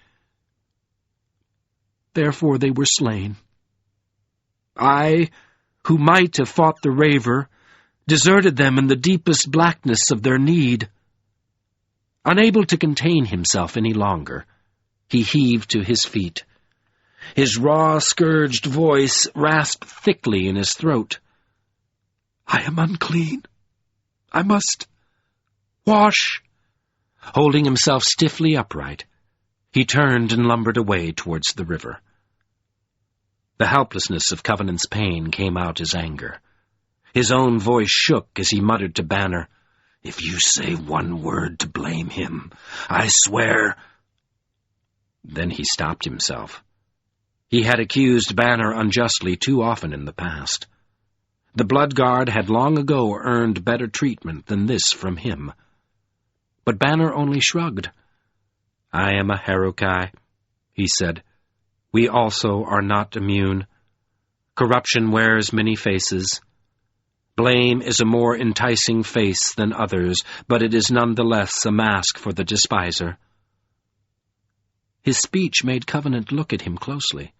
Therefore they were slain. I, who might have fought the raver, deserted them in the deepest blackness of their need. Unable to contain himself any longer, he heaved to his feet. His raw, scourged voice rasped thickly in his throat. I am unclean. I must wash. Holding himself stiffly upright, he turned and lumbered away towards the river. The helplessness of Covenant's pain came out as anger. His own voice shook as he muttered to Banner, If you say one word to blame him, I swear... Then he stopped himself. He had accused Banner unjustly too often in the past. The Bloodguard had long ago earned better treatment than this from him. But Banner only shrugged. I am a Harukai, he said. We also are not immune. Corruption wears many faces. Blame is a more enticing face than others, but it is nonetheless a mask for the despiser. His speech made Covenant look at him closely.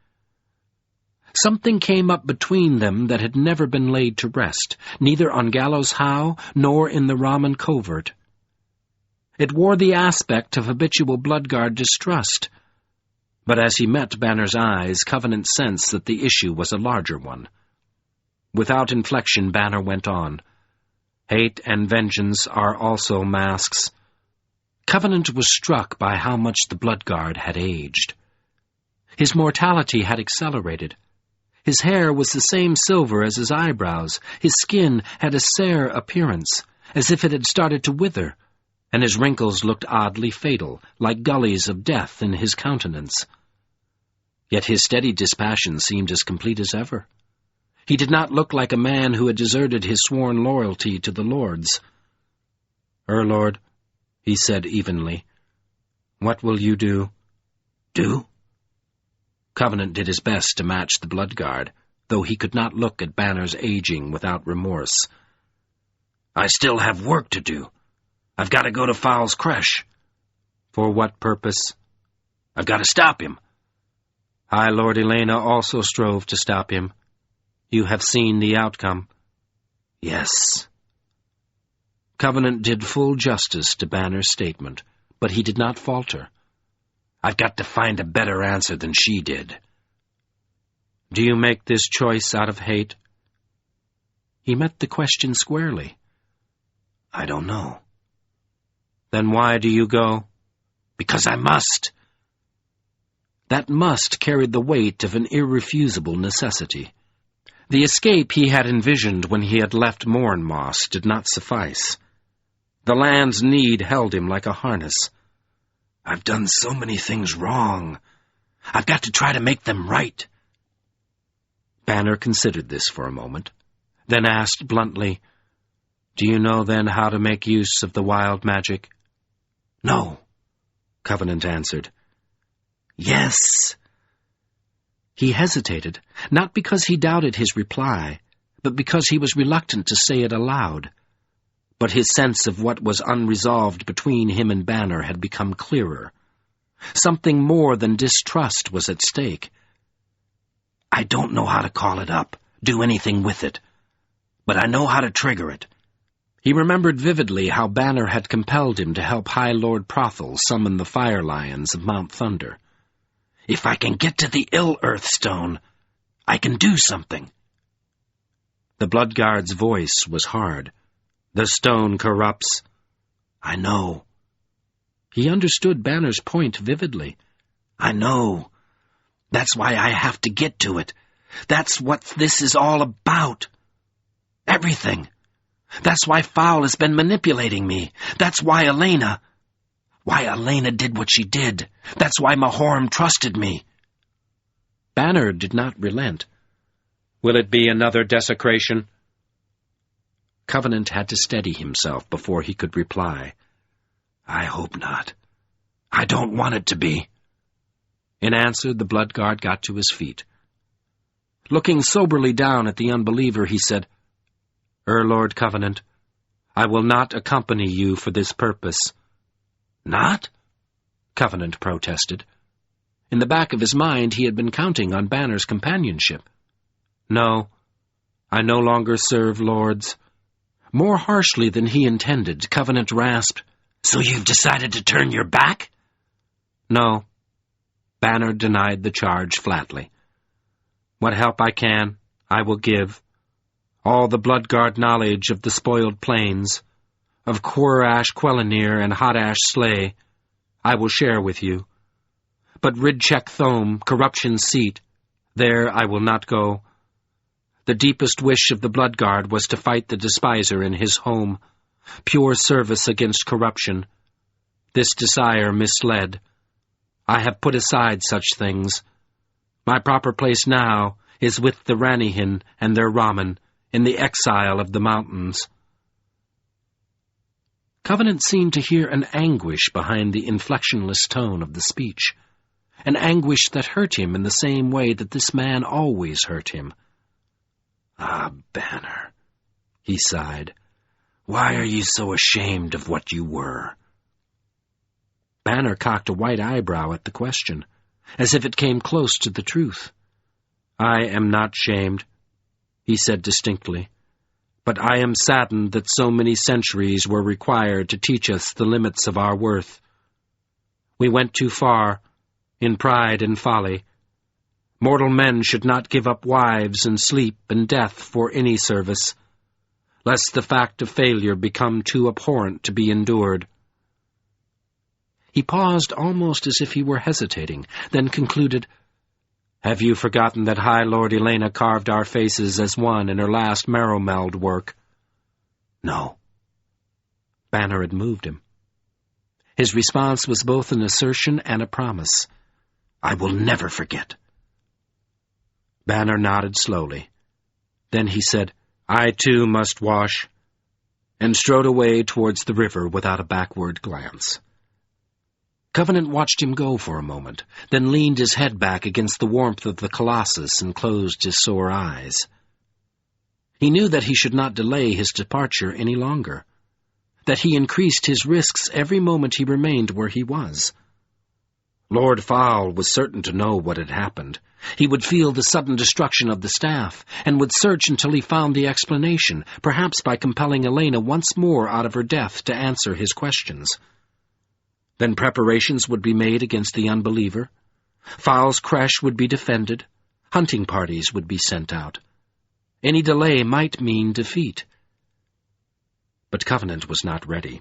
Something came up between them that had never been laid to rest, neither on Gallows How nor in the Ramen covert. It wore the aspect of habitual Bloodguard distrust, but as he met Banner's eyes, Covenant sensed that the issue was a larger one. Without inflection, Banner went on. Hate and vengeance are also masks. Covenant was struck by how much the Bloodguard had aged. His mortality had accelerated. His hair was the same silver as his eyebrows. His skin had a sere appearance, as if it had started to wither, and his wrinkles looked oddly fatal, like gullies of death in his countenance. Yet his steady dispassion seemed as complete as ever. He did not look like a man who had deserted his sworn loyalty to the lords. Lord, he said evenly, what will you do? Do? Covenant did his best to match the Bloodguard, though he could not look at Banner's aging without remorse. I still have work to do. I've got to go to Fowl's Creche. For what purpose? I've got to stop him. High Lord Elena also strove to stop him. You have seen the outcome. Yes. Covenant did full justice to Banner's statement, but he did not falter. I've got to find a better answer than she did. Do you make this choice out of hate? He met the question squarely. I don't know. Then why do you go? Because I must. That must carried the weight of an irrefusable necessity. The escape he had envisioned when he had left Mornmoss did not suffice. The land's need held him like a harness. I've done so many things wrong. I've got to try to make them right. Banner considered this for a moment, then asked bluntly, "Do you know, then, how to make use of the wild magic?" "No," Covenant answered. "Yes." He hesitated, not because he doubted his reply, but because he was reluctant to say it aloud. But his sense of what was unresolved between him and Banner had become clearer. Something more than distrust was at stake. "I don't know how to call it up, do anything with it, but I know how to trigger it." He remembered vividly how Banner had compelled him to help High Lord Prothel summon the fire lions of Mount Thunder. "If I can get to the Ill-Earth Stone, I can do something." The Bloodguard's voice was hard. "The stone corrupts." "I know." He understood Banner's point vividly. "I know. That's why I have to get to it. That's what this is all about. Everything. That's why Fowl has been manipulating me. That's why Elena did what she did. That's why Mahorum trusted me." Banner did not relent. "Will it be another desecration?" Covenant had to steady himself before he could reply. "I hope not. I don't want it to be." In answer, the Bloodguard got to his feet. Looking soberly down at the Unbeliever, he said, "Lord Covenant, I will not accompany you for this purpose." "Not?" Covenant protested. In the back of his mind, he had been counting on Banner's companionship. "No, I no longer serve lords." More harshly than he intended, Covenant rasped, "So you've decided to turn your back?" "No." Banner denied the charge flatly. "What help I can, I will give. All the Bloodguard knowledge of the spoiled plains, of Quirash Quellenir and Hodash Slay, I will share with you. But Ridchek Thome, corruption's seat, there I will not go. The deepest wish of the Bloodguard was to fight the despiser in his home, pure service against corruption. This desire misled. I have put aside such things. My proper place now is with the Ranihin and their Ramen, in the exile of the mountains." Covenant seemed to hear an anguish behind the inflectionless tone of the speech, an anguish that hurt him in the same way that this man always hurt him. "Ah, Banner," he sighed, "why are you so ashamed of what you were?" Banner cocked a white eyebrow at the question, as if it came close to the truth. "I am not shamed," he said distinctly, "but I am saddened that so many centuries were required to teach us the limits of our worth. We went too far, in pride and folly. Mortal men should not give up wives and sleep and death for any service, lest the fact of failure become too abhorrent to be endured." He paused almost as if he were hesitating, then concluded, "Have you forgotten that High Lord Elena carved our faces as one in her last marrow-meld work?" "No." Banner had moved him. His response was both an assertion and a promise. "I will never forget." Banner nodded slowly. Then he said, "I too must wash," and strode away towards the river without a backward glance. Covenant watched him go for a moment, then leaned his head back against the warmth of the Colossus and closed his sore eyes. He knew that he should not delay his departure any longer, that he increased his risks every moment he remained where he was. Lord Fowl was certain to know what had happened. He would feel the sudden destruction of the staff, and would search until he found the explanation, perhaps by compelling Elena once more out of her death to answer his questions. Then preparations would be made against the Unbeliever. Fowl's creche would be defended. Hunting parties would be sent out. Any delay might mean defeat. But Covenant was not ready.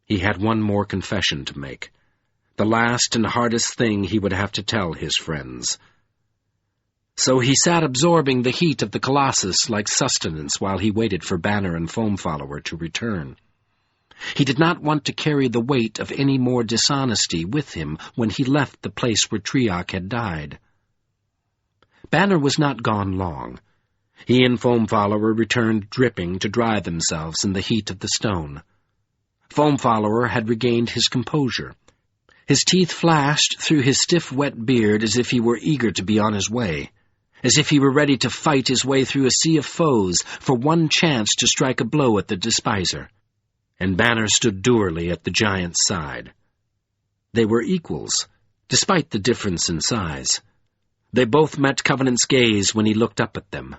He had one more confession to make, the last and hardest thing he would have to tell his friends. So he sat absorbing the heat of the Colossus like sustenance while he waited for Banner and Foam Follower to return. He did not want to carry the weight of any more dishonesty with him when he left the place where Triac had died. Banner was not gone long. He and Foamfollower returned dripping to dry themselves in the heat of the stone. Foamfollower had regained his composure. His teeth flashed through his stiff, wet beard as if he were eager to be on his way, as if he were ready to fight his way through a sea of foes for one chance to strike a blow at the despiser. And Banner stood dourly at the giant's side. They were equals, despite the difference in size. They both met Covenant's gaze when he looked up at them.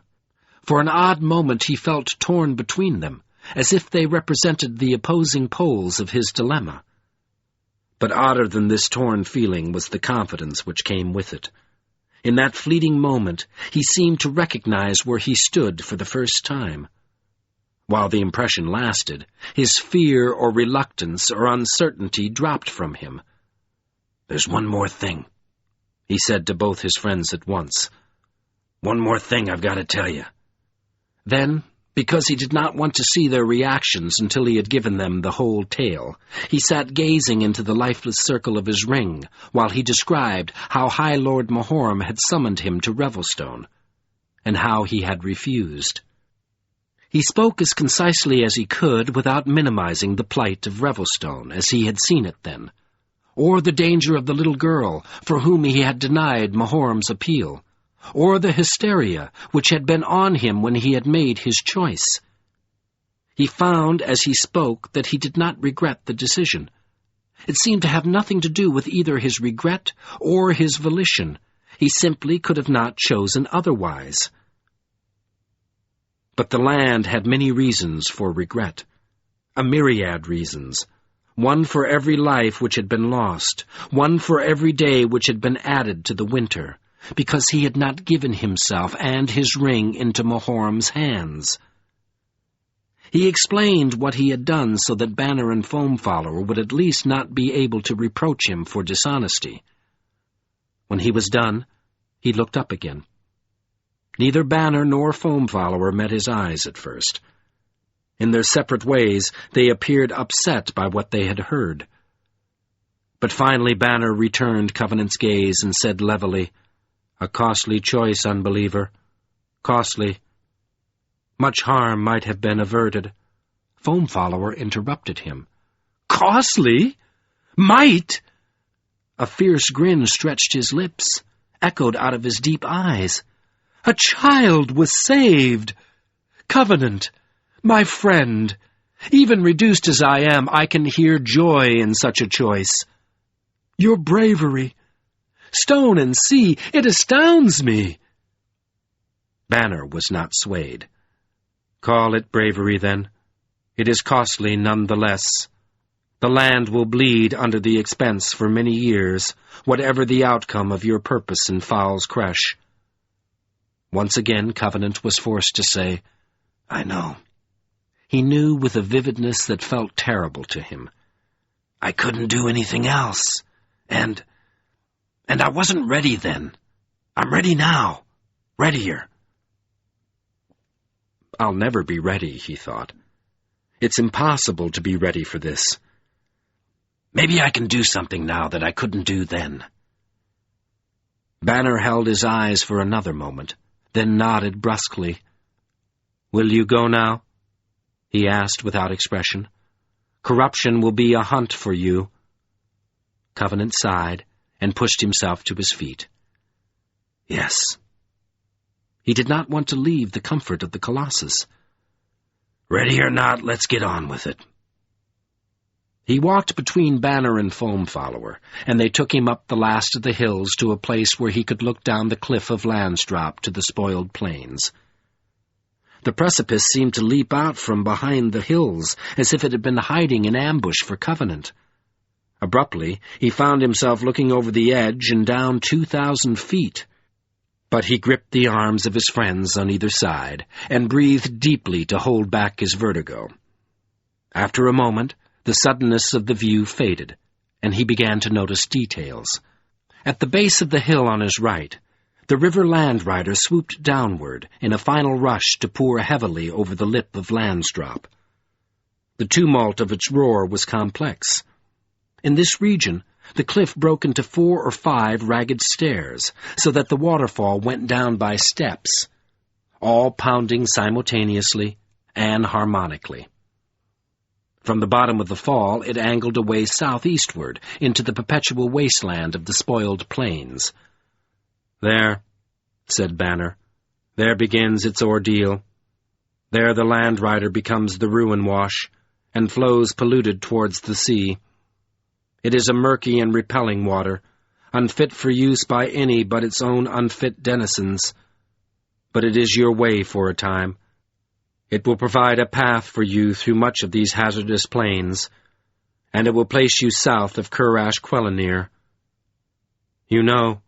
For an odd moment he felt torn between them, as if they represented the opposing poles of his dilemma. But odder than this torn feeling was the confidence which came with it. In that fleeting moment, he seemed to recognize where he stood for the first time. While the impression lasted, his fear or reluctance or uncertainty dropped from him. "There's one more thing," he said to both his friends at once. "One more thing I've got to tell you." Then, because he did not want to see their reactions until he had given them the whole tale, he sat gazing into the lifeless circle of his ring while he described how High Lord Mahorum had summoned him to Revelstone, and how he had refused. He spoke as concisely as he could without minimizing the plight of Revelstone as he had seen it then, or the danger of the little girl for whom he had denied Mahorum's appeal, or the hysteria which had been on him when he had made his choice. He found as he spoke that he did not regret the decision. It seemed to have nothing to do with either his regret or his volition. He simply could have not chosen otherwise. But the land had many reasons for regret, a myriad reasons, one for every life which had been lost, one for every day which had been added to the winter, because he had not given himself and his ring into Mahorum's hands. He explained what he had done so that Banner and Foamfollower would at least not be able to reproach him for dishonesty. When he was done, he looked up again. Neither Banner nor Foamfollower met his eyes at first. In their separate ways, they appeared upset by what they had heard. But finally Banner returned Covenant's gaze and said levelly, "A costly choice, Unbeliever. Costly. Much harm might have been averted." Foamfollower interrupted him. "Costly? Might?" A fierce grin stretched his lips, echoed out of his deep eyes. "A child was saved! Covenant, my friend, even reduced as I am, I can hear joy in such a choice. Your bravery, stone and sea, it astounds me." Banner was not swayed. "Call it bravery, then. It is costly none the less. The land will bleed under the expense for many years, whatever the outcome of your purpose in Fowl's Creche." Once again Covenant was forced to say, "I know." He knew with a vividness that felt terrible to him. "I couldn't do anything else, and I wasn't ready then. I'm ready now. Readier." "I'll never be ready," he thought. "It's impossible to be ready for this. Maybe I can do something now that I couldn't do then." Banner held his eyes for another moment, then nodded brusquely. "Will you go now?" he asked without expression. "Corruption will be a hunt for you." Covenant sighed and pushed himself to his feet. "Yes." He did not want to leave the comfort of the Colossus. "Ready or not, let's get on with it." He walked between Banner and Foamfollower, and they took him up the last of the hills to a place where he could look down the cliff of Landsdrop to the spoiled plains. The precipice seemed to leap out from behind the hills, as if it had been hiding in ambush for Covenant. Abruptly, he found himself looking over the edge and down 2,000 feet. But he gripped the arms of his friends on either side, and breathed deeply to hold back his vertigo. After a moment, the suddenness of the view faded, and he began to notice details. At the base of the hill on his right, the river Landrider swooped downward in a final rush to pour heavily over the lip of Landsdrop. The tumult of its roar was complex. In this region, the cliff broke into 4 or 5 ragged stairs, so that the waterfall went down by steps, all pounding simultaneously and harmonically. From the bottom of the fall, it angled away southeastward into the perpetual wasteland of the spoiled plains. "There," said Banner, "there begins its ordeal. There the land rider becomes the ruin wash, and flows polluted towards the sea. It is a murky and repelling water, unfit for use by any but its own unfit denizens. But it is your way for a time. It will provide a path for you through much of these hazardous plains, and it will place you south of Curash Quellenir. You know,"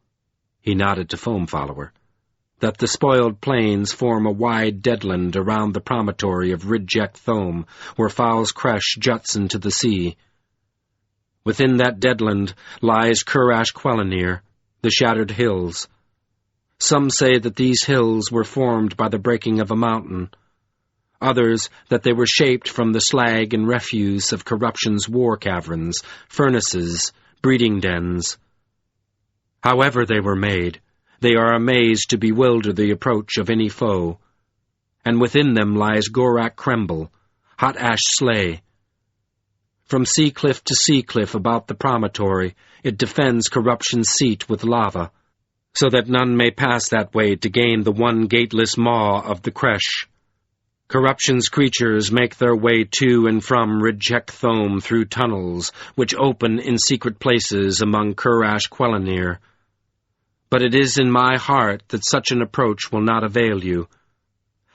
he nodded to Foam Follower, "that the spoiled plains form a wide deadland around the promontory of Ridjek Thome, where Fowl's Cresh juts into the sea. Within that deadland lies Curash Quellenir, the Shattered Hills. Some say that these hills were formed by the breaking of a mountain, others that they were shaped from the slag and refuse of corruption's war caverns, furnaces, breeding dens. However they were made, they are a maze to bewilder the approach of any foe, and within them lies Gorak Kremble, Hot Ash Slay. From sea cliff to sea cliff about the promontory, it defends corruption's seat with lava, so that none may pass that way to gain the one gateless maw of the Cresh. Corruption's creatures make their way to and from Ridjek Thome through tunnels, which open in secret places among Curash Quellenir. But it is in my heart that such an approach will not avail you.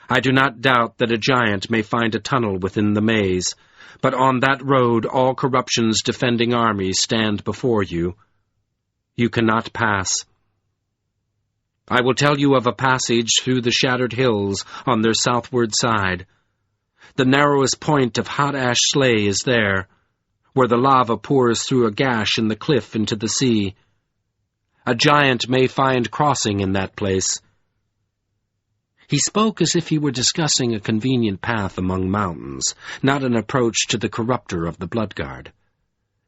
I do not doubt that a giant may find a tunnel within the maze, but on that road all corruption's defending armies stand before you. You cannot pass. I will tell you of a passage through the Shattered Hills on their southward side. The narrowest point of Hot Ash Slay is there, where the lava pours through a gash in the cliff into the sea. A giant may find crossing in that place." He spoke as if he were discussing a convenient path among mountains, not an approach to the corrupter of the Bloodguard.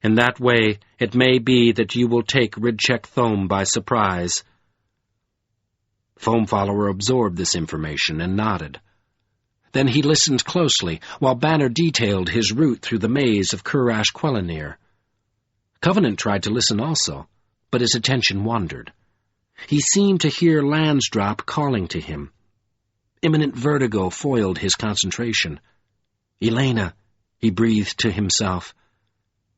In that way, it may be that you will take Ridjek Thome by surprise. Foam Follower absorbed this information and nodded. Then he listened closely, while Banner detailed his route through the maze of Curash Quellenir. Covenant tried to listen also, but his attention wandered. He seemed to hear Landsdrop calling to him. Imminent vertigo foiled his concentration. "Elena," he breathed to himself.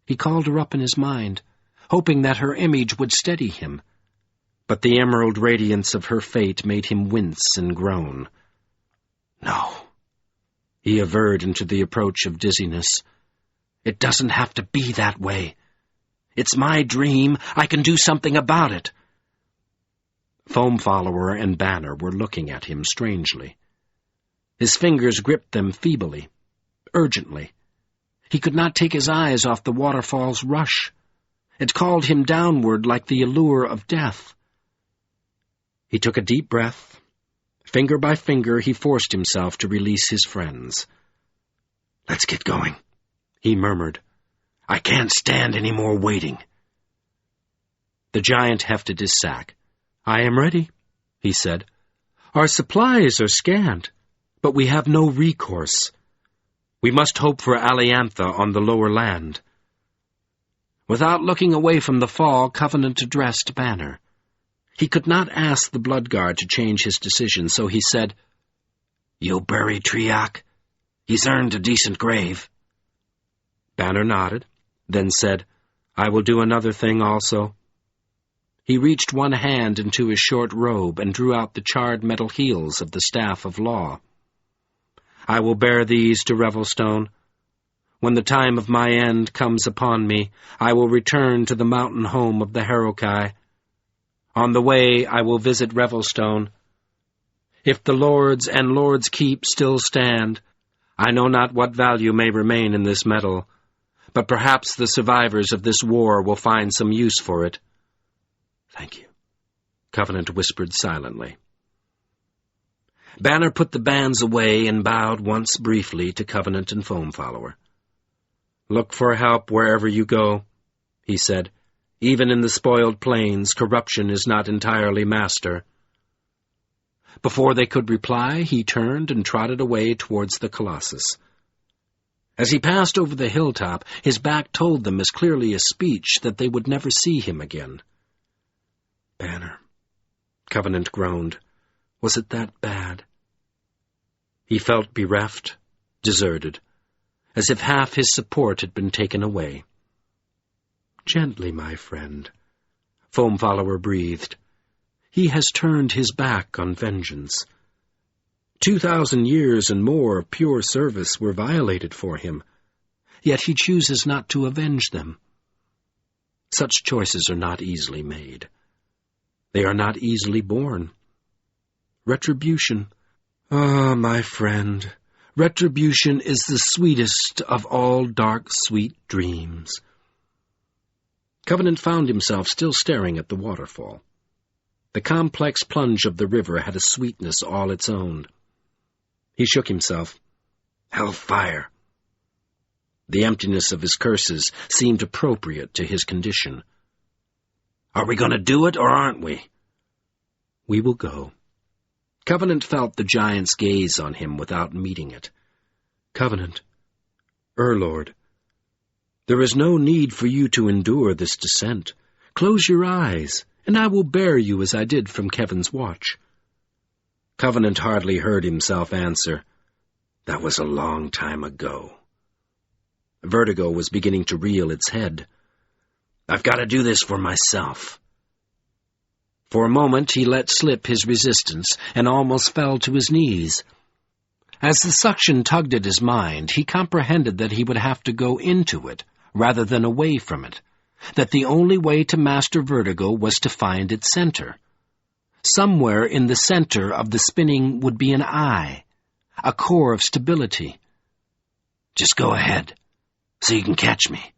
He called her up in his mind, hoping that her image would steady him. But the emerald radiance of her fate made him wince and groan. "No," he averred into the approach of dizziness. "It doesn't have to be that way. It's my dream. I can do something about it." Foam Follower and Banner were looking at him strangely. His fingers gripped them feebly, urgently. He could not take his eyes off the waterfall's rush. It called him downward like the allure of death. He took a deep breath. Finger by finger, he forced himself to release his friends. "Let's get going," he murmured. "I can't stand any more waiting." The giant hefted his sack. "I am ready," he said. "Our supplies are scant, but we have no recourse. We must hope for Aliantha on the lower land." Without looking away from the fall, Covenant addressed Banner. He could not ask the Bloodguard to change his decision, so he said, "You'll bury Triak? He's earned a decent grave." Banner nodded, then said, "I will do another thing also." He reached one hand into his short robe and drew out the charred metal heels of the Staff of Law. "I will bear these to Revelstone. When the time of my end comes upon me, I will return to the mountain home of the Herokai. On the way I will visit Revelstone. If the Lords and Lords' Keep still stand, I know not what value may remain in this metal, but perhaps the survivors of this war will find some use for it." "Thank you," Covenant whispered silently. Banner put the bands away and bowed once briefly to Covenant and Foam Follower. "Look for help wherever you go," he said. "Even in the spoiled plains, corruption is not entirely master." Before they could reply, he turned and trotted away towards the Colossus. As he passed over the hilltop, his back told them as clearly as speech that they would never see him again. "Banner," Covenant groaned. "Was it that bad?" He felt bereft, deserted, as if half his support had been taken away. "Gently, my friend," Foam Follower breathed. "He has turned his back on vengeance. 2,000 years and more of pure service were violated for him, yet he chooses not to avenge them. Such choices are not easily made. They are not easily born. Retribution, my friend, retribution is the sweetest of all dark, sweet dreams." Covenant found himself still staring at the waterfall. The complex plunge of the river had a sweetness all its own. He shook himself. Hellfire! The emptiness of his curses seemed appropriate to his condition. "Are we going to do it, or aren't we?" "We will go." Covenant felt the giant's gaze on him without meeting it. "Covenant, Lord, there is no need for you to endure this descent. Close your eyes, and I will bear you as I did from Kevin's watch." Covenant hardly heard himself answer. That was a long time ago. Vertigo was beginning to reel its head. "I've got to do this for myself." For a moment he let slip his resistance and almost fell to his knees. As the suction tugged at his mind, he comprehended that he would have to go into it rather than away from it, that the only way to master vertigo was to find its center. Somewhere in the center of the spinning would be an eye, a core of stability. "Just go ahead, so you can catch me."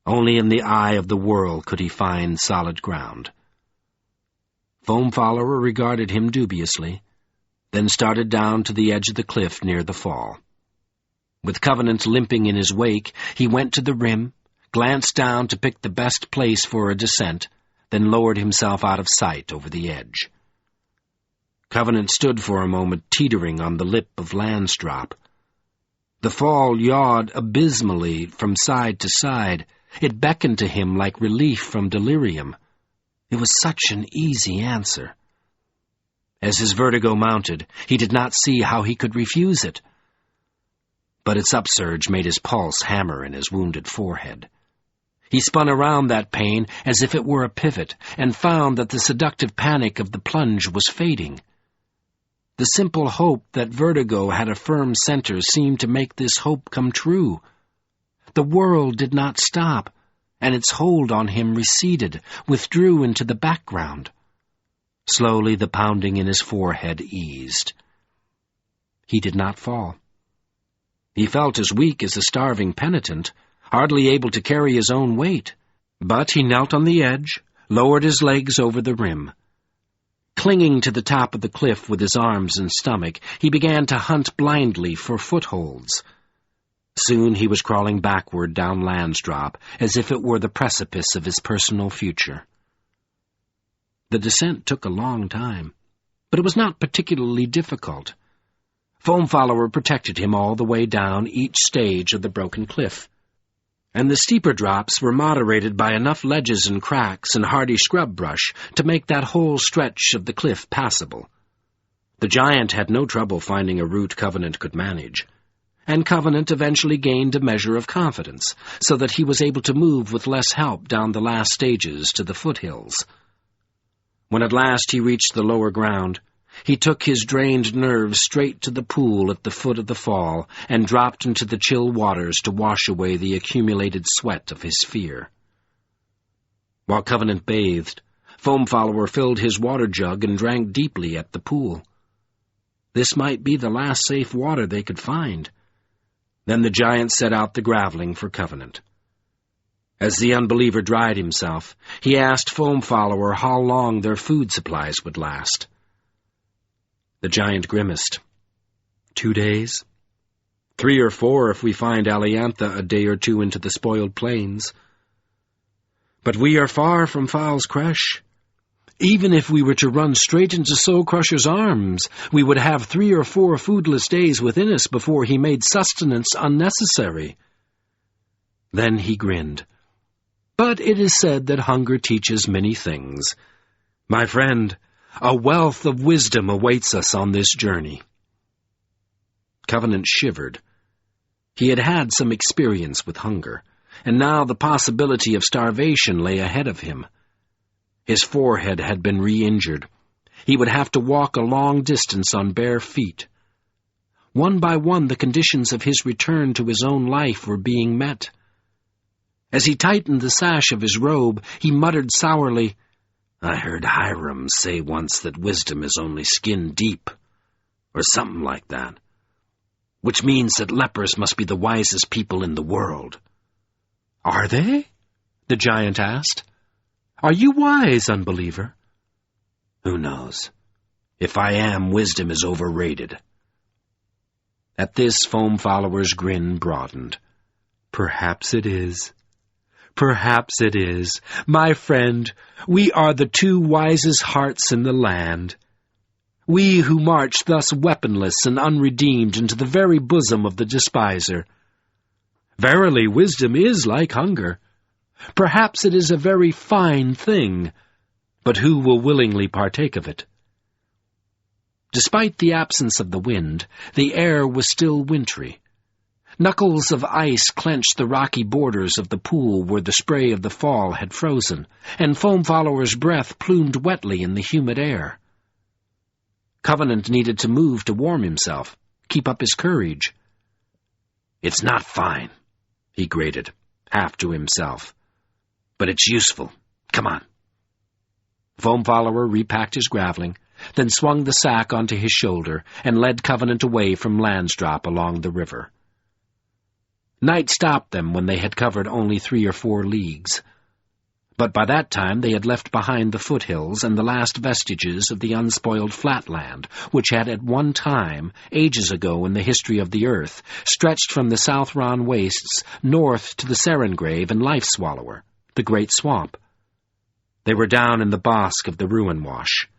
Only in the eye of the whirl could he find solid ground. Foam Follower regarded him dubiously, then started down to the edge of the cliff near the fall. With Covenant limping in his wake, he went to the rim, glanced down to pick the best place for a descent, then lowered himself out of sight over the edge. Covenant stood for a moment teetering on the lip of Landsdrop. The fall yawed abysmally from side to side. It beckoned to him like relief from delirium. It was such an easy answer. As his vertigo mounted, he did not see how he could refuse it. But its upsurge made his pulse hammer in his wounded forehead. He spun around that pain as if it were a pivot, and found that the seductive panic of the plunge was fading. The simple hope that vertigo had a firm center seemed to make this hope come true. The world did not stop, and its hold on him receded, withdrew into the background. Slowly the pounding in his forehead eased. He did not fall. He felt as weak as a starving penitent, hardly able to carry his own weight, but he knelt on the edge, lowered his legs over the rim. Clinging to the top of the cliff with his arms and stomach, he began to hunt blindly for footholds. Soon he was crawling backward down Landsdrop, as if it were the precipice of his personal future. The descent took a long time, but it was not particularly difficult. Foam Follower protected him all the way down each stage of the broken cliff, and the steeper drops were moderated by enough ledges and cracks and hardy scrub brush to make that whole stretch of the cliff passable. The giant had no trouble finding a route Covenant could manage, and Covenant eventually gained a measure of confidence, so that he was able to move with less help down the last stages to the foothills. When at last he reached the lower ground, he took his drained nerves straight to the pool at the foot of the fall and dropped into the chill waters to wash away the accumulated sweat of his fear. While Covenant bathed, Foam Follower filled his water jug and drank deeply at the pool. This might be the last safe water they could find. Then the giant set out the graveling for Covenant. As the Unbeliever dried himself, he asked Foam Follower how long their food supplies would last. The giant grimaced. 2 days? 3 or 4 if we find Aliantha a day or 2 into the spoiled plains. But we are far from Fowl's Creche. Even if we were to run straight into Soul Crusher's arms, we would have 3 or 4 foodless days within us before he made sustenance unnecessary." Then he grinned. "But it is said that hunger teaches many things. My friend, a wealth of wisdom awaits us on this journey." Covenant shivered. He had had some experience with hunger, and now the possibility of starvation lay ahead of him. His forehead had been re-injured. He would have to walk a long distance on bare feet. One by one, the conditions of his return to his own life were being met. As he tightened the sash of his robe, he muttered sourly, "I heard Hiram say once that wisdom is only skin deep, or something like that, which means that lepers must be the wisest people in the world." "Are they?" the giant asked. "Are you wise, Unbeliever?" "Who knows? If I am, wisdom is overrated." At this, Foam Follower's grin broadened. "Perhaps it is. Perhaps it is. My friend, we are the 2 wisest hearts in the land. We who march thus weaponless and unredeemed into the very bosom of the despiser. Verily, wisdom is like hunger. Perhaps it is a very fine thing, but who will willingly partake of it?" Despite the absence of the wind, the air was still wintry. Knuckles of ice clenched the rocky borders of the pool where the spray of the fall had frozen, and Foam Follower's breath plumed wetly in the humid air. Covenant needed to move to warm himself, keep up his courage. "It's not fine," he grated, half to himself, "but it's useful. Come on." Foam Follower repacked his graveling, then swung the sack onto his shoulder and led Covenant away from Landsdrop along the river. Night stopped them when they had covered only 3 or 4 leagues. But by that time they had left behind the foothills and the last vestiges of the unspoiled flatland, which had at one time, ages ago in the history of the earth, stretched from the South Ron wastes north to the Serengrave and Life Swallower, the great swamp. They were down in the bosque of the Ruin Wash.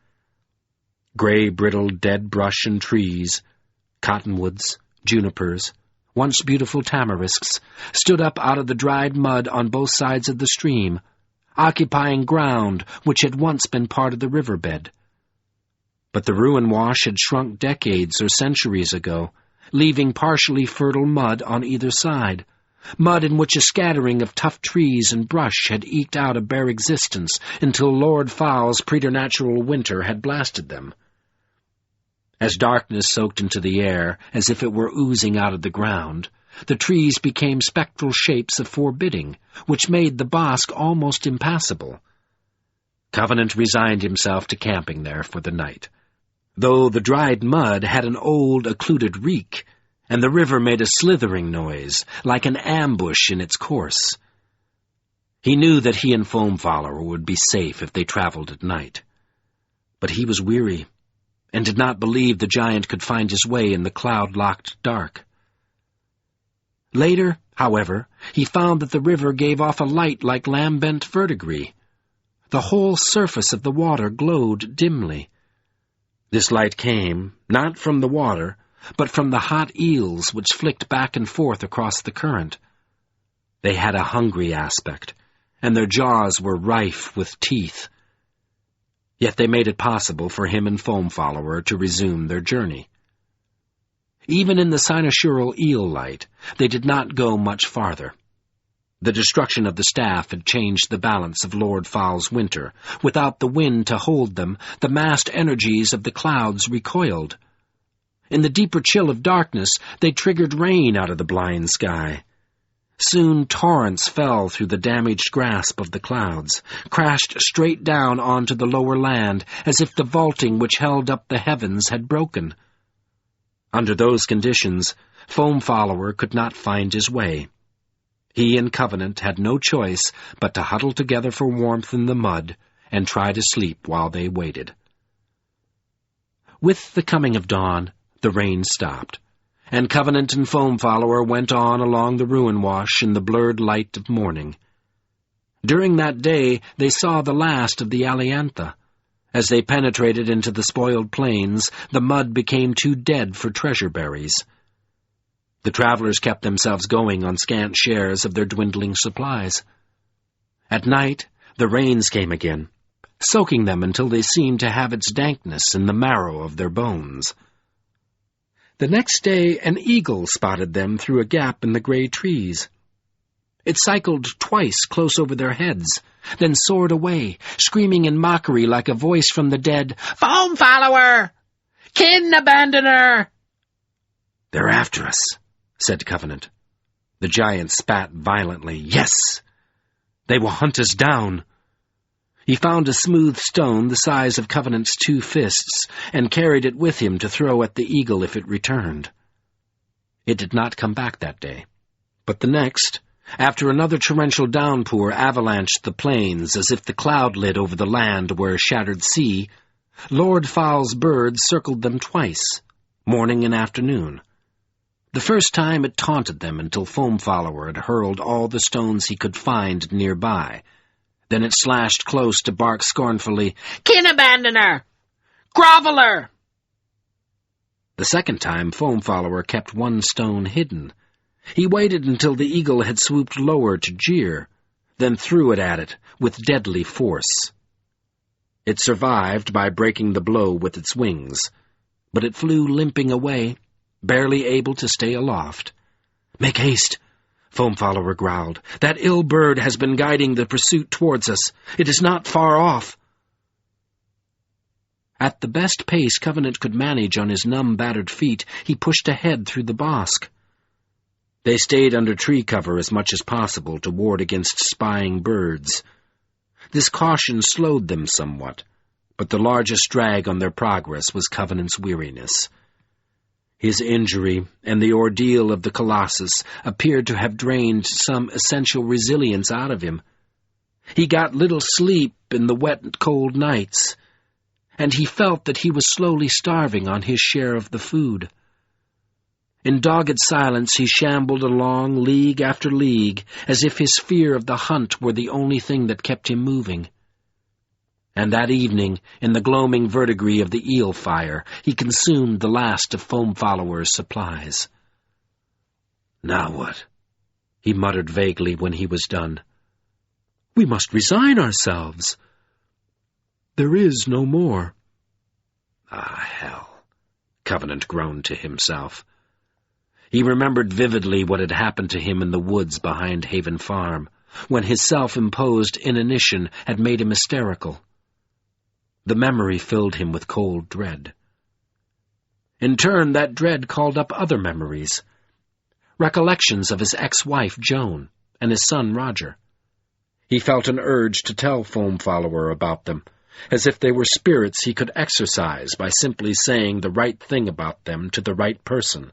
Gray, brittle, dead brush and trees, cottonwoods, junipers, once beautiful tamarisks, stood up out of the dried mud on both sides of the stream, occupying ground which had once been part of the riverbed. But the Ruin Wash had shrunk decades or centuries ago, leaving partially fertile mud on either side, mud in which a scattering of tough trees and brush had eked out a bare existence until Lord Fowl's preternatural winter had blasted them. As darkness soaked into the air, as if it were oozing out of the ground, the trees became spectral shapes of forbidding, which made the bosque almost impassable. Covenant resigned himself to camping there for the night, though the dried mud had an old, occluded reek, and the river made a slithering noise, like an ambush in its course. He knew that he and Foam Follower would be safe if they traveled at night. But he was weary, and did not believe the giant could find his way in the cloud-locked dark. Later, however, he found that the river gave off a light like lambent verdigris. The whole surface of the water glowed dimly. This light came, not from the water, but from the hot eels which flicked back and forth across the current. They had a hungry aspect, and their jaws were rife with teeth. Yet they made it possible for him and Foam Follower to resume their journey. Even in the cynosural eel light, they did not go much farther. The destruction of the staff had changed the balance of Lord Fowl's winter. Without the wind to hold them, the massed energies of the clouds recoiled. In the deeper chill of darkness, they triggered rain out of the blind sky. Soon torrents fell through the damaged grasp of the clouds, crashed straight down onto the lower land, as if the vaulting which held up the heavens had broken. Under those conditions, Foam Follower could not find his way. He and Covenant had no choice but to huddle together for warmth in the mud and try to sleep while they waited. With the coming of dawn, the rain stopped, and Covenant and Foam Follower went on along the ruin wash in the blurred light of morning. During that day they saw the last of the Aliantha. As they penetrated into the spoiled plains, the mud became too dead for treasure berries. The travelers kept themselves going on scant shares of their dwindling supplies. At night, the rains came again, soaking them until they seemed to have its dankness in the marrow of their bones. The next day an eagle spotted them through a gap in the gray trees. It cycled twice close over their heads, then soared away, screaming in mockery like a voice from the dead, "Foam Follower! Kin Abandoner!" "They're after us," said Covenant. The giant spat violently. "Yes! They will hunt us down." He found a smooth stone the size of Covenant's 2 fists and carried it with him to throw at the eagle if it returned. It did not come back that day, but the next, after another torrential downpour avalanched the plains as if the cloud lid over the land were a shattered sea, Lord Fowl's bird circled them twice, morning and afternoon. The first time it taunted them until Foam Follower had hurled all the stones he could find nearby. Then it slashed close to bark scornfully, "Kin Abandoner! Groveler!" The second time Foam Follower kept one stone hidden. He waited until the eagle had swooped lower to jeer, then threw it at it with deadly force. It survived by breaking the blow with its wings, but it flew limping away, barely able to stay aloft. "Make haste," Foam Follower growled. "That ill bird has been guiding the pursuit towards us. It is not far off." At the best pace Covenant could manage on his numb, battered feet, he pushed ahead through the bosque. They stayed under tree cover as much as possible to ward against spying birds. This caution slowed them somewhat, but the largest drag on their progress was Covenant's weariness. His injury and the ordeal of the Colossus appeared to have drained some essential resilience out of him. He got little sleep in the wet, cold nights, and he felt that he was slowly starving on his share of the food. In dogged silence he shambled along league after league, as if his fear of the hunt were the only thing that kept him moving. And that evening, in the gloaming verdigris of the eel fire, he consumed the last of Foam Follower's supplies. "Now what?" he muttered vaguely when he was done. "We must resign ourselves. There is no more." "Ah, hell," Covenant groaned to himself. He remembered vividly what had happened to him in the woods behind Haven Farm, when his self-imposed inanition had made him hysterical. The memory filled him with cold dread. In turn, that dread called up other memories. Recollections of his ex-wife, Joan, and his son, Roger. He felt an urge to tell Foam Follower about them, as if they were spirits he could exorcise by simply saying the right thing about them to the right person.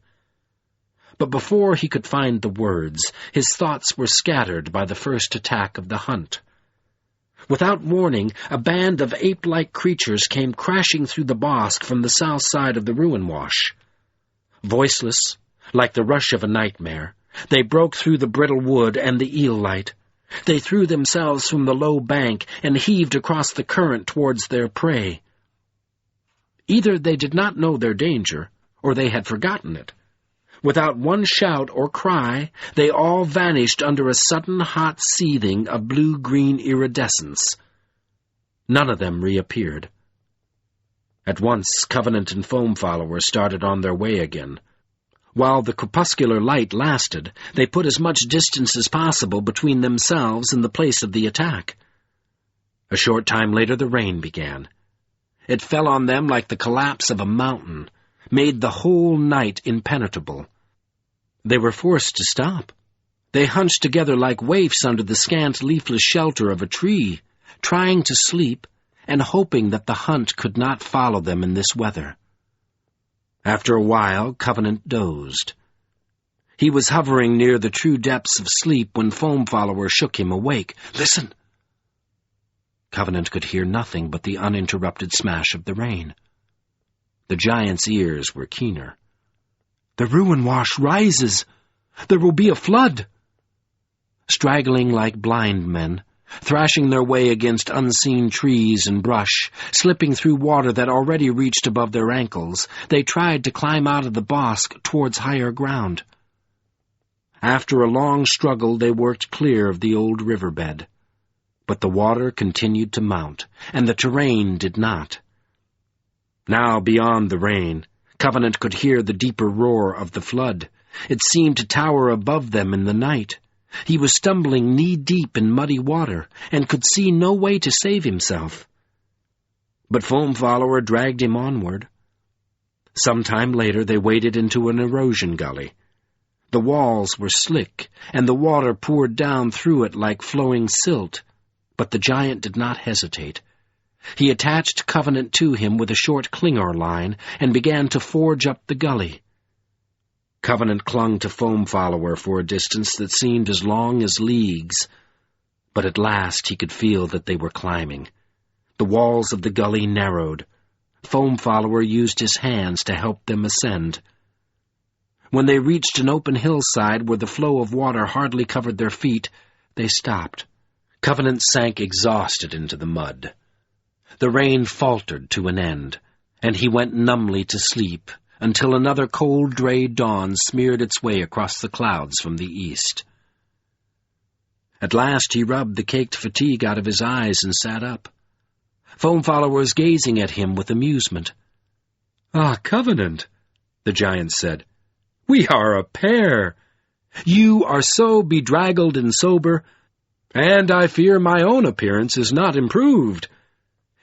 But before he could find the words, his thoughts were scattered by the first attack of the hunt. Without warning, a band of ape-like creatures came crashing through the bosque from the south side of the ruin wash. Voiceless, like the rush of a nightmare, they broke through the brittle wood and the eel light. They threw themselves from the low bank and heaved across the current towards their prey. Either they did not know their danger, or they had forgotten it. Without one shout or cry, they all vanished under a sudden hot seething of blue-green iridescence. None of them reappeared. At once, Covenant and Foam Follower started on their way again. While the crepuscular light lasted, they put as much distance as possible between themselves and the place of the attack. A short time later the rain began. It fell on them like the collapse of a mountain, made the whole night impenetrable. They were forced to stop. They hunched together like waifs under the scant leafless shelter of a tree, trying to sleep and hoping that the hunt could not follow them in this weather. After a while, Covenant dozed. He was hovering near the true depths of sleep when Foam Follower shook him awake. "Listen!" Covenant could hear nothing but the uninterrupted smash of the rain. The giant's ears were keener. "The ruin wash rises! There will be a flood!" Straggling like blind men, thrashing their way against unseen trees and brush, slipping through water that already reached above their ankles, they tried to climb out of the bosque towards higher ground. After a long struggle, they worked clear of the old riverbed. But the water continued to mount, and the terrain did not. Now, beyond the rain, Covenant could hear the deeper roar of the flood. It seemed to tower above them in the night. He was stumbling knee-deep in muddy water, and could see no way to save himself. But Foam Follower dragged him onward. Some time later they waded into an erosion gully. The walls were slick, and the water poured down through it like flowing silt, but the giant did not hesitate. He attached Covenant to him with a short clinger line and began to forge up the gully. Covenant clung to Foam Follower for a distance that seemed as long as leagues, but at last he could feel that they were climbing. The walls of the gully narrowed. Foam Follower used his hands to help them ascend. When they reached an open hillside where the flow of water hardly covered their feet, they stopped. Covenant sank exhausted into the mud. The rain faltered to an end, and he went numbly to sleep, until another cold, gray dawn smeared its way across the clouds from the east. At last he rubbed the caked fatigue out of his eyes and sat up. Foam Follower was gazing at him with amusement. "Ah, Covenant," the giant said, "we are a pair. You are so bedraggled and sober, and I fear my own appearance is not improved."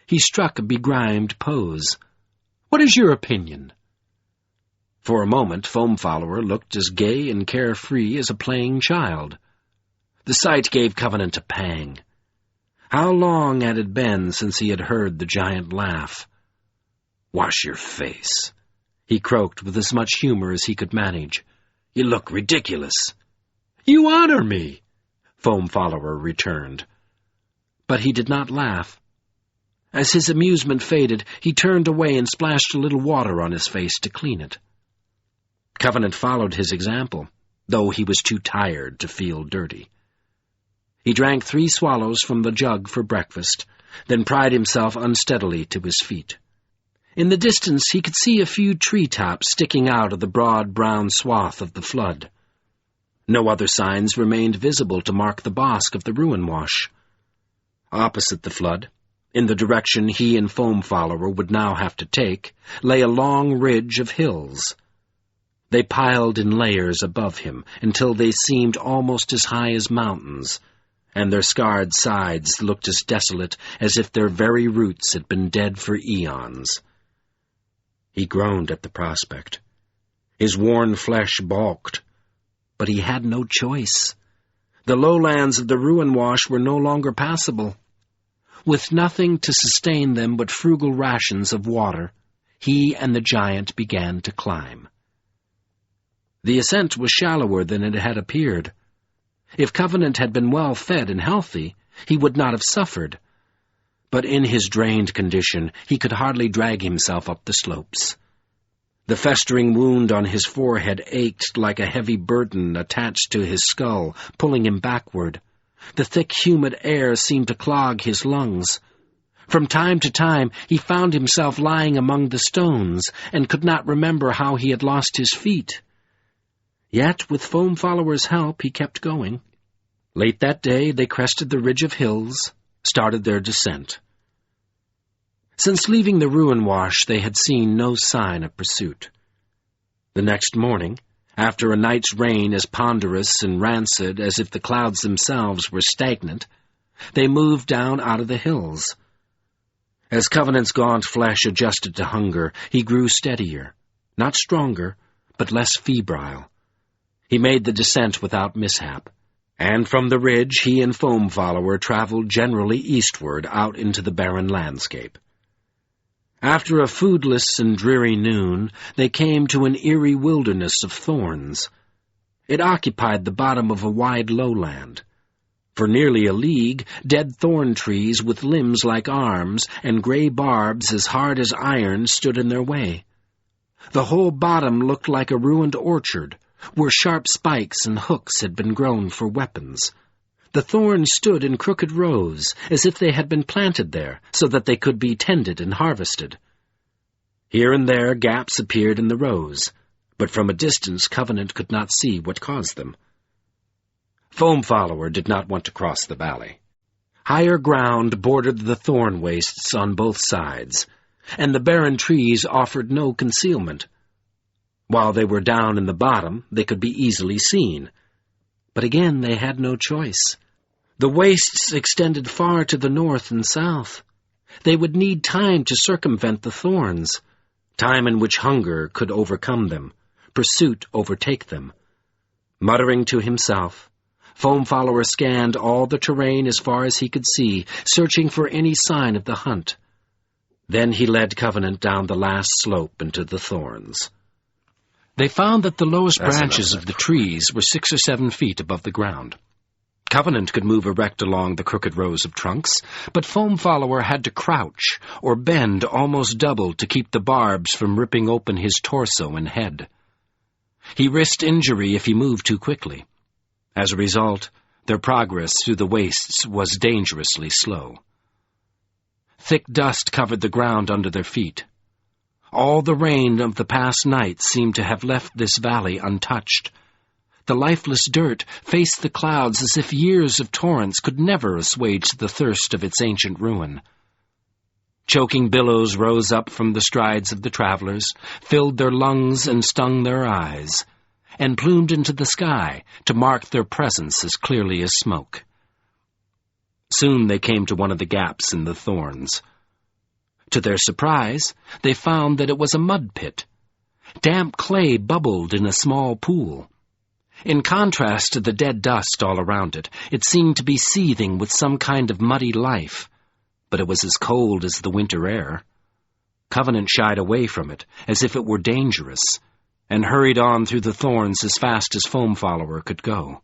He struck a begrimed pose. "What is your opinion?" For a moment, Foam Follower looked as gay and carefree as a playing child. The sight gave Covenant a pang. How long had it been since he had heard the giant laugh? "Wash your face," he croaked with as much humor as he could manage. "You look ridiculous." "You honor me," Foam Follower returned. But he did not laugh. As his amusement faded, he turned away and splashed a little water on his face to clean it. Covenant followed his example, though he was too tired to feel dirty. He drank 3 swallows from the jug for breakfast, then pried himself unsteadily to his feet. In the distance he could see a few treetops sticking out of the broad brown swath of the flood. No other signs remained visible to mark the bosque of the ruin wash. Opposite the flood, in the direction he and Foam Follower would now have to take, lay a long ridge of hills. They piled in layers above him until they seemed almost as high as mountains, and their scarred sides looked as desolate as if their very roots had been dead for eons. He groaned at the prospect. His worn flesh balked, but he had no choice. The lowlands of the ruin wash were no longer passable. With nothing to sustain them but frugal rations of water, he and the giant began to climb. The ascent was shallower than it had appeared. If Covenant had been well fed and healthy, he would not have suffered. But in his drained condition, he could hardly drag himself up the slopes. The festering wound on his forehead ached like a heavy burden attached to his skull, pulling him backward. The thick, humid air seemed to clog his lungs. From time to time, he found himself lying among the stones, and could not remember how he had lost his feet. Yet, with Foam Follower's help, he kept going. Late that day, they crested the ridge of hills, started their descent. Since leaving the ruin wash, they had seen no sign of pursuit. The next morning, after a night's rain as ponderous and rancid as if the clouds themselves were stagnant, they moved down out of the hills. As Covenant's gaunt flesh adjusted to hunger, he grew steadier, not stronger, but less febrile. He made the descent without mishap, and from the ridge he and Foam Follower traveled generally eastward out into the barren landscape. After a foodless and dreary noon, they came to an eerie wilderness of thorns. It occupied the bottom of a wide lowland. For nearly a league, dead thorn trees with limbs like arms and gray barbs as hard as iron stood in their way. The whole bottom looked like a ruined orchard, where sharp spikes and hooks had been grown for weapons. The thorns stood in crooked rows, as if they had been planted there, so that they could be tended and harvested. Here and there gaps appeared in the rows, but from a distance Covenant could not see what caused them. Foam Follower did not want to cross the valley. Higher ground bordered the thorn wastes on both sides, and the barren trees offered no concealment. While they were down in the bottom, they could be easily seen. But again they had no choice. The wastes extended far to the north and south. They would need time to circumvent the thorns, time in which hunger could overcome them, pursuit overtake them. Muttering to himself, Foam Follower scanned all the terrain as far as he could see, searching for any sign of the hunt. Then he led Covenant down the last slope into the thorns. They found that the lowest branches of the trees were 6 or 7 feet above the ground. Covenant could move erect along the crooked rows of trunks, but Foam Follower had to crouch or bend almost double to keep the barbs from ripping open his torso and head. He risked injury if he moved too quickly. As a result, their progress through the wastes was dangerously slow. Thick dust covered the ground under their feet. All the rain of the past night seemed to have left this valley untouched. The lifeless dirt faced the clouds as if years of torrents could never assuage the thirst of its ancient ruin. Choking billows rose up from the strides of the travelers, filled their lungs and stung their eyes, and plumed into the sky to mark their presence as clearly as smoke. Soon they came to one of the gaps in the thorns. To their surprise, they found that it was a mud pit. Damp clay bubbled in a small pool. In contrast to the dead dust all around it, it seemed to be seething with some kind of muddy life, but it was as cold as the winter air. Covenant shied away from it, as if it were dangerous, and hurried on through the thorns as fast as Foam Follower could go.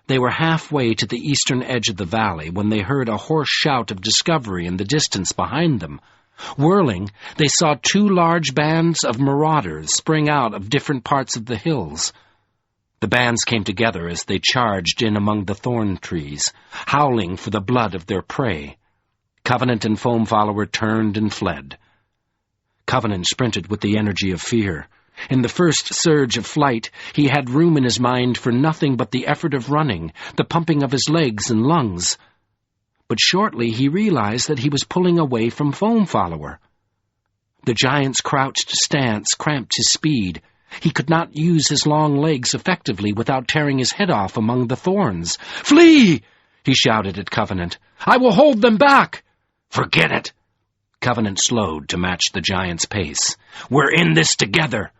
They were halfway to the eastern edge of the valley when they heard a hoarse shout of discovery in the distance behind them. Whirling, they saw 2 large bands of marauders spring out of different parts of the hills. The bands came together as they charged in among the thorn trees, howling for the blood of their prey. Covenant and Foam Follower turned and fled. Covenant sprinted with the energy of fear. In the first surge of flight, he had room in his mind for nothing but the effort of running, the pumping of his legs and lungs. But shortly he realized that he was pulling away from Foam Follower. The giant's crouched stance cramped his speed. He could not use his long legs effectively without tearing his head off among the thorns. "Flee!" he shouted at Covenant. "I will hold them back!" "Forget it!" Covenant slowed to match the giant's pace. "We're in this together!"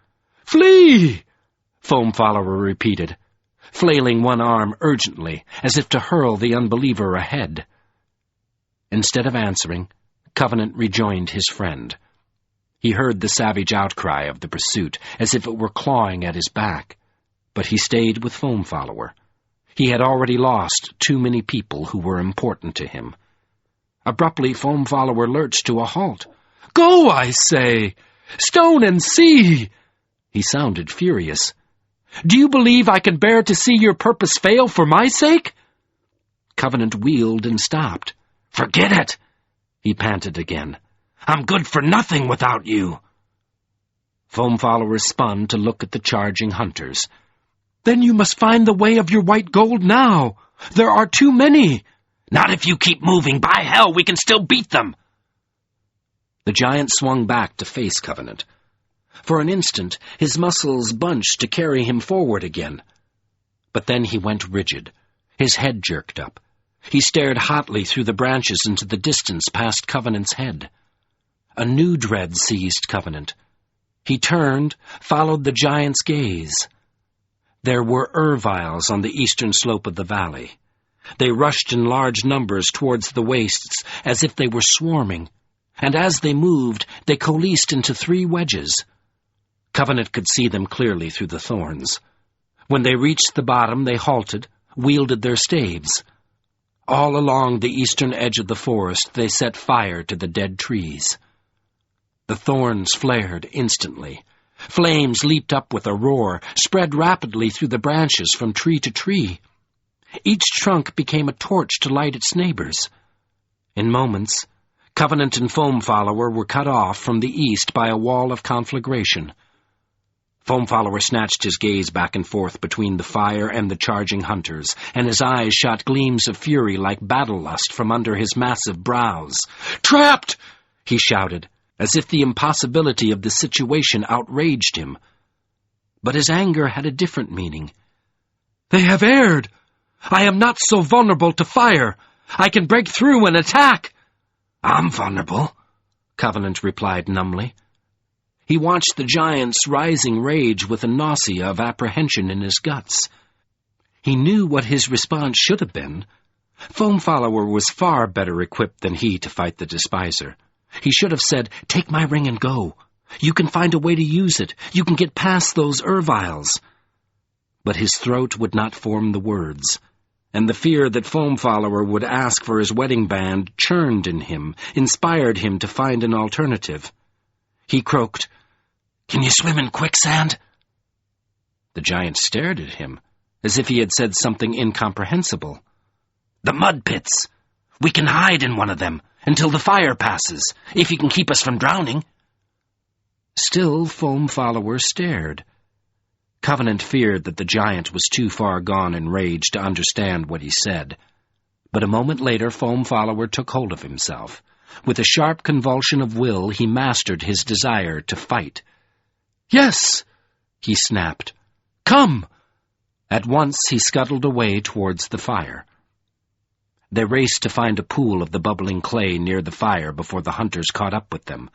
"Flee!" Foam Follower repeated, flailing one arm urgently, as if to hurl the unbeliever ahead. Instead of answering, Covenant rejoined his friend. He heard the savage outcry of the pursuit, as if it were clawing at his back, but he stayed with Foam Follower. He had already lost too many people who were important to him. Abruptly, Foam Follower lurched to a halt. "Go, I say! Stone and sea!" He sounded furious. "Do you believe I can bear to see your purpose fail for my sake?" Covenant wheeled and stopped. "Forget it!" he panted again. "I'm good for nothing without you." Foam Follower spun to look at the charging hunters. "Then you must find the way of your white gold now. There are too many." "Not if you keep moving. By hell, we can still beat them." The giant swung back to face Covenant. For an instant, his muscles bunched to carry him forward again. But then he went rigid. His head jerked up. He stared hotly through the branches into the distance past Covenant's head. A new dread seized Covenant. He turned, followed the giant's gaze. There were Erviles on the eastern slope of the valley. They rushed in large numbers towards the wastes, as if they were swarming, and as they moved, they coalesced into 3 wedges. Covenant could see them clearly through the thorns. When they reached the bottom, they halted, wielded their staves. All along the eastern edge of the forest, they set fire to the dead trees. The thorns flared instantly. Flames leaped up with a roar, spread rapidly through the branches from tree to tree. Each trunk became a torch to light its neighbors. In moments, Covenant and Foam Follower were cut off from the east by a wall of conflagration. Foam Follower snatched his gaze back and forth between the fire and the charging hunters, and his eyes shot gleams of fury like battle lust from under his massive brows. "Trapped!" he shouted, as if the impossibility of the situation outraged him. But his anger had a different meaning. "They have erred! I am not so vulnerable to fire! I can break through and attack!" "I'm vulnerable," Covenant replied numbly. He watched the giant's rising rage with a nausea of apprehension in his guts. He knew what his response should have been. Foam Follower was far better equipped than he to fight the despiser. He should have said, "Take my ring and go. You can find a way to use it. You can get past those Erviles." But his throat would not form the words, and the fear that Foam Follower would ask for his wedding band churned in him, inspired him to find an alternative. He croaked, "Can you swim in quicksand?" The giant stared at him, as if he had said something incomprehensible. "The mud pits. We can hide in one of them until the fire passes, if you can keep us from drowning." Still Foam Follower stared. Covenant feared that the giant was too far gone in rage to understand what he said. But a moment later Foam Follower took hold of himself. With a sharp convulsion of will, he mastered his desire to fight. "Yes!" he snapped. "Come!" At once he scuttled away towards the fire. They raced to find a pool of the bubbling clay near the fire before the hunters caught up with them.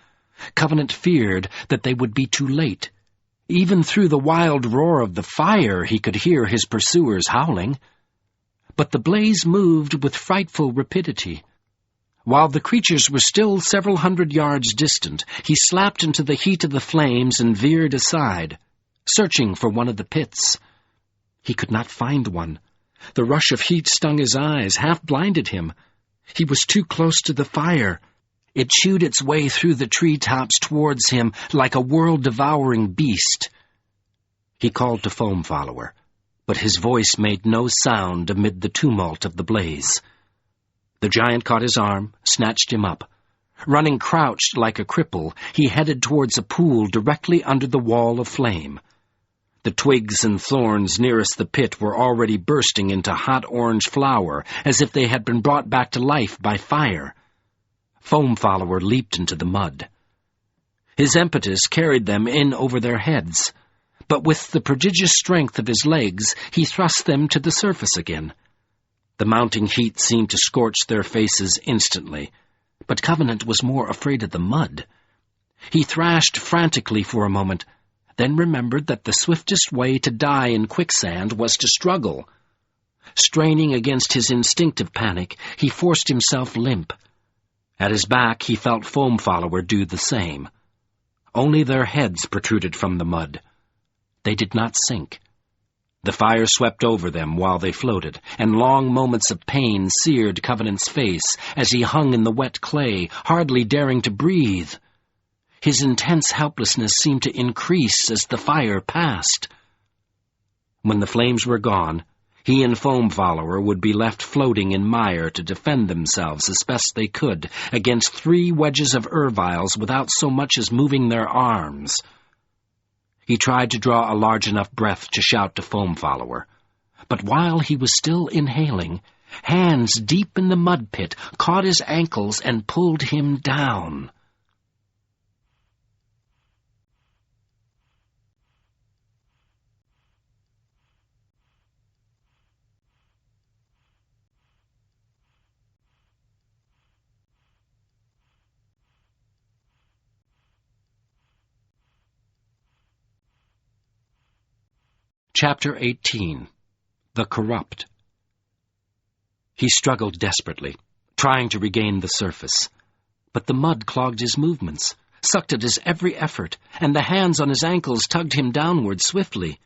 Covenant feared that they would be too late. Even through the wild roar of the fire he could hear his pursuers howling. But the blaze moved with frightful rapidity. While the creatures were still several hundred yards distant, he slapped into the heat of the flames and veered aside, searching for one of the pits. He could not find one. The rush of heat stung his eyes, half blinded him. He was too close to the fire. It chewed its way through the treetops towards him like a world-devouring beast. He called to Foam Follower, but his voice made no sound amid the tumult of the blaze. The giant caught his arm, snatched him up. Running crouched like a cripple, he headed towards a pool directly under the wall of flame. The twigs and thorns nearest the pit were already bursting into hot orange flower, as if they had been brought back to life by fire. Foam Follower leaped into the mud. His impetus carried them in over their heads, but with the prodigious strength of his legs, he thrust them to the surface again. The mounting heat seemed to scorch their faces instantly, but Covenant was more afraid of the mud. He thrashed frantically for a moment, then remembered that the swiftest way to die in quicksand was to struggle. Straining against his instinctive panic, he forced himself limp. At his back he felt Foam Follower do the same. Only their heads protruded from the mud. They did not sink. The fire swept over them while they floated, and long moments of pain seared Covenant's face as he hung in the wet clay, hardly daring to breathe. His intense helplessness seemed to increase as the fire passed. When the flames were gone, he and Foam Follower would be left floating in mire to defend themselves as best they could against 3 wedges of Erviles without so much as moving their arms. He tried to draw a large enough breath to shout to Foam Follower, but while he was still inhaling, hands deep in the mud pit caught his ankles and pulled him down. Chapter 18. The Corrupt. He struggled desperately, trying to regain the surface. But the mud clogged his movements, sucked at his every effort, and the hands on his ankles tugged him downward swiftly.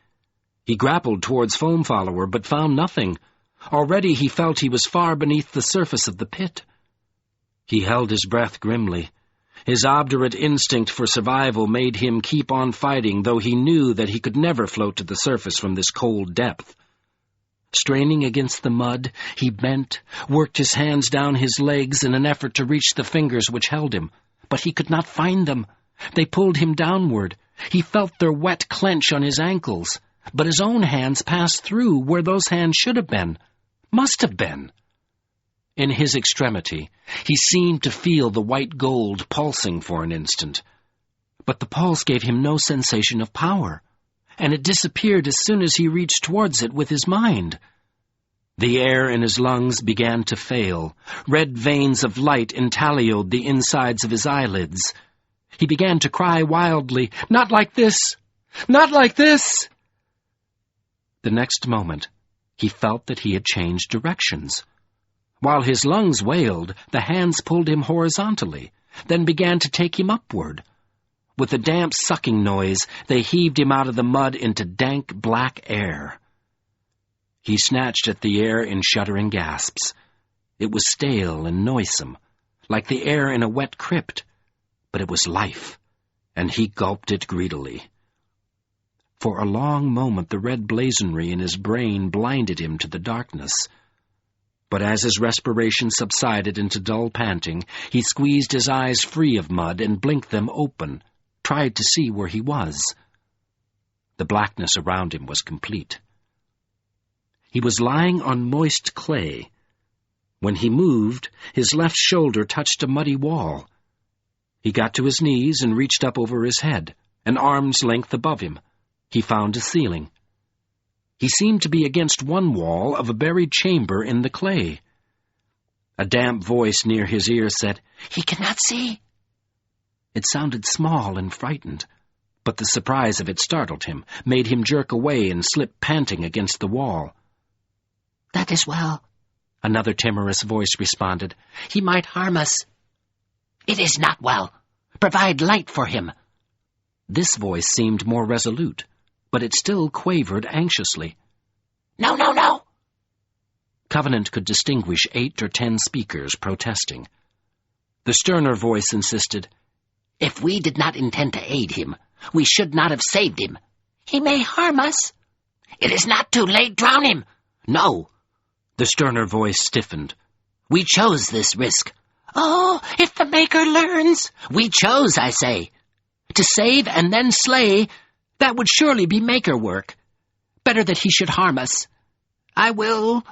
He grappled towards Foam Follower, but found nothing. Already he felt he was far beneath the surface of the pit. He held his breath grimly. His obdurate instinct for survival made him keep on fighting, though he knew that he could never float to the surface from this cold depth. Straining against the mud, he bent, worked his hands down his legs in an effort to reach the fingers which held him, but he could not find them. They pulled him downward. He felt their wet clench on his ankles, but his own hands passed through where those hands should have been, must have been. In his extremity, he seemed to feel the white gold pulsing for an instant, but the pulse gave him no sensation of power, and it disappeared as soon as he reached towards it with his mind. The air in his lungs began to fail. Red veins of light intaglioed the insides of his eyelids. He began to cry wildly, "Not like this! Not like this!" The next moment, he felt that he had changed directions. While his lungs wailed, the hands pulled him horizontally, then began to take him upward. With a damp sucking noise, they heaved him out of the mud into dank black air. He snatched at the air in shuddering gasps. It was stale and noisome, like the air in a wet crypt, but it was life, and he gulped it greedily. For a long moment the red blazonry in his brain blinded him to the darkness. But as his respiration subsided into dull panting, he squeezed his eyes free of mud and blinked them open, tried to see where he was. The blackness around him was complete. He was lying on moist clay. When he moved, his left shoulder touched a muddy wall. He got to his knees and reached up over his head, an arm's length above him. He found a ceiling. He seemed to be against one wall of a buried chamber in the clay. A damp voice near his ear said, "He cannot see." It sounded small and frightened, but the surprise of it startled him, made him jerk away and slip panting against the wall. "That is well," another timorous voice responded. "He might harm us." "It is not well. Provide light for him." This voice seemed more resolute, but it still quavered anxiously. "No, no, no!" Covenant could distinguish 8 or 10 speakers protesting. The sterner voice insisted, "If we did not intend to aid him, we should not have saved him. He may harm us." "It is not too late. Drown him." "No." The sterner voice stiffened. "We chose this risk." "Oh, if the Maker learns!" "We chose, I say. To save and then slay, that would surely be Maker work. Better that he should harm us. I will—"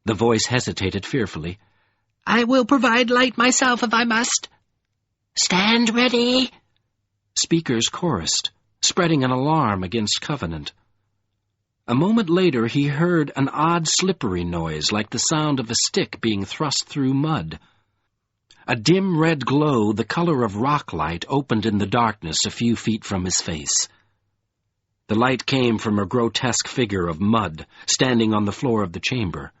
The voice hesitated fearfully. "I will provide light myself if I must." "Stand ready!" Speakers chorused, spreading an alarm against Covenant. A moment later he heard an odd slippery noise like the sound of a stick being thrust through mud. A dim red glow, the color of rock light, opened in the darkness a few feet from his face. The light came from a grotesque figure of mud standing on the floor of the chamber.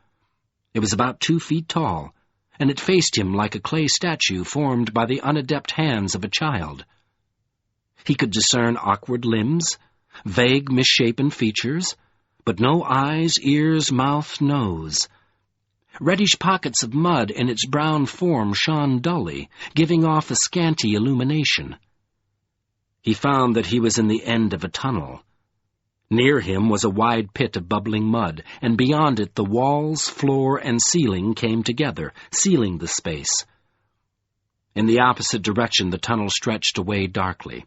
It was about 2 feet tall, and it faced him like a clay statue formed by the unadept hands of a child. He could discern awkward limbs, vague misshapen features, but no eyes, ears, mouth, nose. Reddish pockets of mud in its brown form shone dully, giving off a scanty illumination. He found that he was in the end of a tunnel. Near him was a wide pit of bubbling mud, and beyond it the walls, floor, and ceiling came together, sealing the space. In the opposite direction the tunnel stretched away darkly.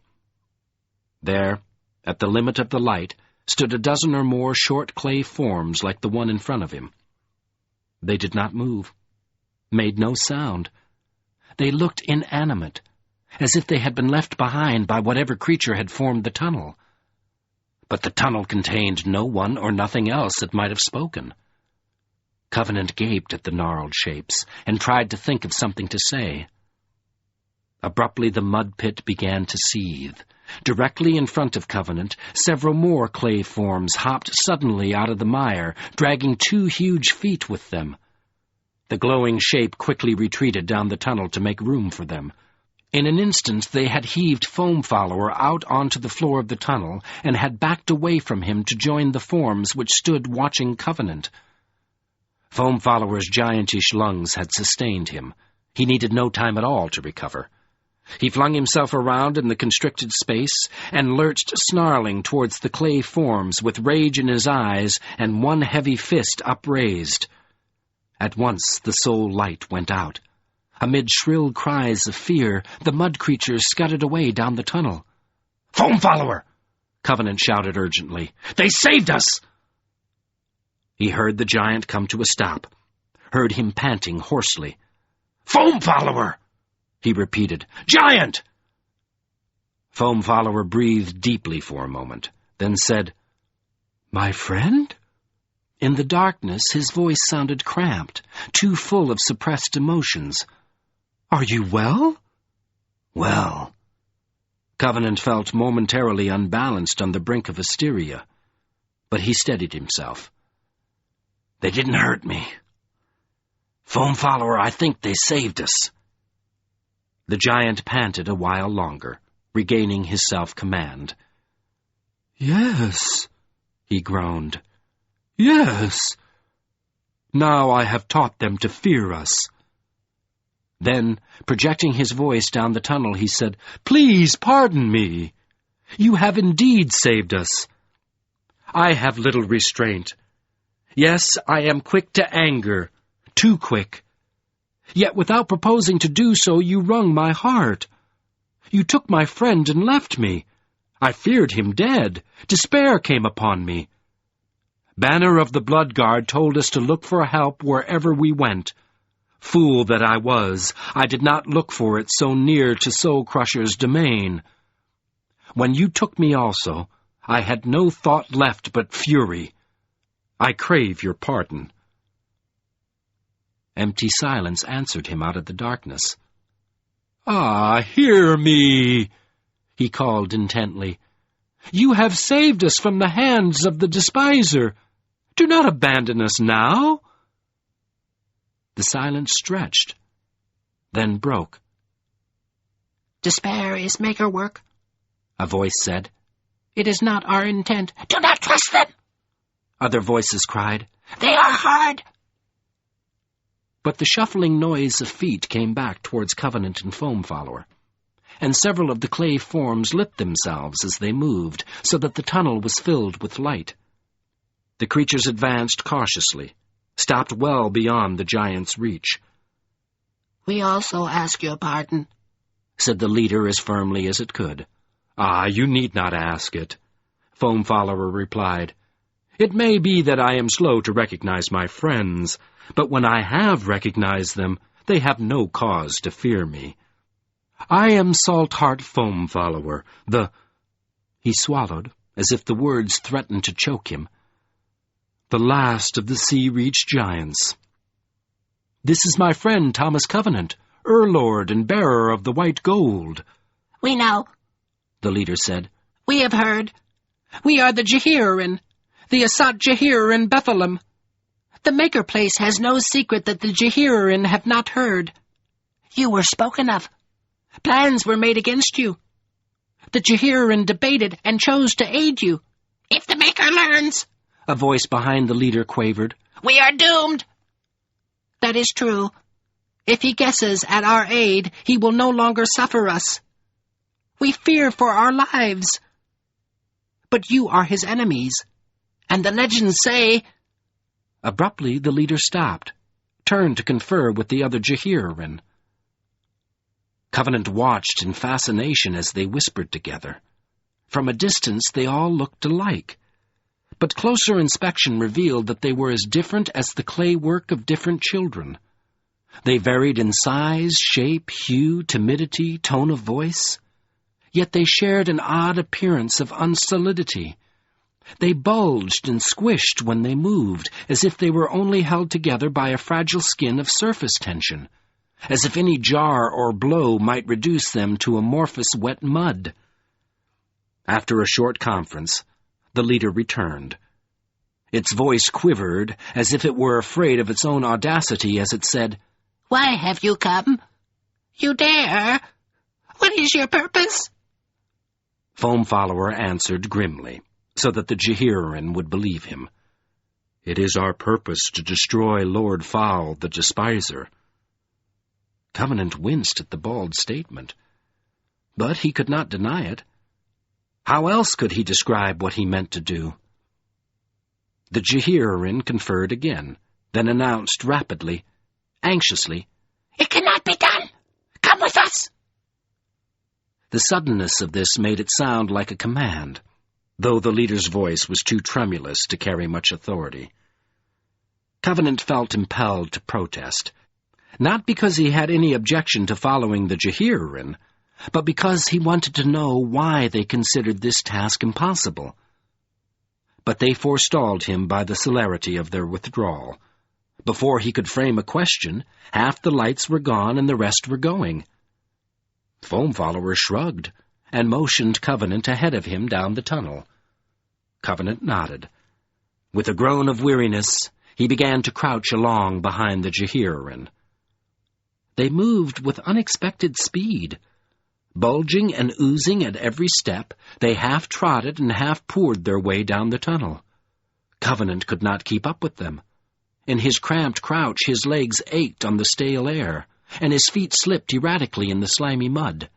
There, at the limit of the light, stood a dozen or more short clay forms like the one in front of him. They did not move, made no sound. They looked inanimate, as if they had been left behind by whatever creature had formed the tunnel. But the tunnel contained no one or nothing else that might have spoken. Covenant gaped at the gnarled shapes and tried to think of something to say. Abruptly the mud pit began to seethe. Directly in front of Covenant, several more clay forms hopped suddenly out of the mire, dragging 2 huge feet with them. The glowing shape quickly retreated down the tunnel to make room for them. In an instant they had heaved Foam Follower out onto the floor of the tunnel and had backed away from him to join the forms which stood watching Covenant. Foam Follower's giantish lungs had sustained him. He needed no time at all to recover. He flung himself around in the constricted space and lurched snarling towards the clay forms with rage in his eyes and one heavy fist upraised. At once the soul light went out. Amid shrill cries of fear, the mud creatures scudded away down the tunnel. "Foam Follower!" Covenant shouted urgently. "They saved us!" He heard the giant come to a stop, heard him panting hoarsely. "Foam Follower!" he repeated. "Giant!" Foam Follower breathed deeply for a moment, then said, "My friend?" In the darkness, his voice sounded cramped, too full of suppressed emotions. "Are you well?" "Well." Covenant felt momentarily unbalanced on the brink of hysteria, but he steadied himself. "They didn't hurt me. Foam Follower, I think they saved us." The giant panted a while longer, regaining his self-command. "Yes," he groaned. "Yes. Now I have taught them to fear us." Then, projecting his voice down the tunnel, he said, "Please pardon me. You have indeed saved us. I have little restraint. Yes, I am quick to anger, too quick. Yet without proposing to do so, you wrung my heart. You took my friend and left me. I feared him dead. Despair came upon me. Banner of the Blood Guard told us to look for help wherever we went. Fool that I was, I did not look for it so near to Soul Crusher's domain. When you took me also, I had no thought left but fury. I crave your pardon." Empty silence answered him out of the darkness. "Ah, hear me," he called intently. "You have saved us from the hands of the despiser. Do not abandon us now." The silence stretched, then broke. "Despair is maker work," a voice said. "It is not our intent." "Do not trust them," other voices cried. "They are hard." But the shuffling noise of feet came back towards Covenant and Foam Follower, and several of the clay forms lit themselves as they moved, so that the tunnel was filled with light. The creatures advanced cautiously, stopped well beyond the giant's reach. "We also ask your pardon," said the leader as firmly as it could. "Ah, you need not ask it," Foam Follower replied. "It may be that I am slow to recognize my friends, but when I have recognized them, they have no cause to fear me. I am Saltheart Foam Follower, the—" He swallowed, as if the words threatened to choke him. "The last of the Sea Reach giants. This is my friend Thomas Covenant, Lord and bearer of the white gold." "We know," the leader said. "We have heard. We are the Jehirin, the Asat Jehirin Bethlehem. The Maker Place has no secret that the Jehirin have not heard. You were spoken of. Plans were made against you. The Jehirin debated and chose to aid you. If the Maker learns," a voice behind the leader quavered, "we are doomed." "That is true. If he guesses at our aid, he will no longer suffer us. We fear for our lives. But you are his enemies, and the legends say—" Abruptly the leader stopped, turned to confer with the other Jehirin. Covenant watched in fascination as they whispered together. From a distance they all looked alike, but closer inspection revealed that they were as different as the clay work of different children. They varied in size, shape, hue, timidity, tone of voice, yet they shared an odd appearance of unsolidity. They bulged and squished when they moved, as if they were only held together by a fragile skin of surface tension, as if any jar or blow might reduce them to amorphous wet mud. After a short conference, the leader returned. Its voice quivered, as if it were afraid of its own audacity as it said, "Why have you come? You dare? What is your purpose?" Foam Follower answered grimly, so that the Jehirin would believe him. "It is our purpose to destroy Lord Fowl, the Despiser." Covenant winced at the bald statement. But he could not deny it. How else could he describe what he meant to do? The Jehirin conferred again, then announced rapidly, anxiously, "It cannot be done! Come with us!" The suddenness of this made it sound like a command, though the leader's voice was too tremulous to carry much authority. Covenant felt impelled to protest, not because he had any objection to following the Jehirin, but because he wanted to know why they considered this task impossible. But they forestalled him by the celerity of their withdrawal. Before he could frame a question, half the lights were gone and the rest were going. Foam Follower shrugged and motioned Covenant ahead of him down the tunnel. Covenant nodded. With a groan of weariness, he began to crouch along behind the Jehirin. They moved with unexpected speed. Bulging and oozing at every step, they half trotted and half poured their way down the tunnel. Covenant could not keep up with them. In his cramped crouch, his legs ached on the stale air, and his feet slipped erratically in the slimy mud.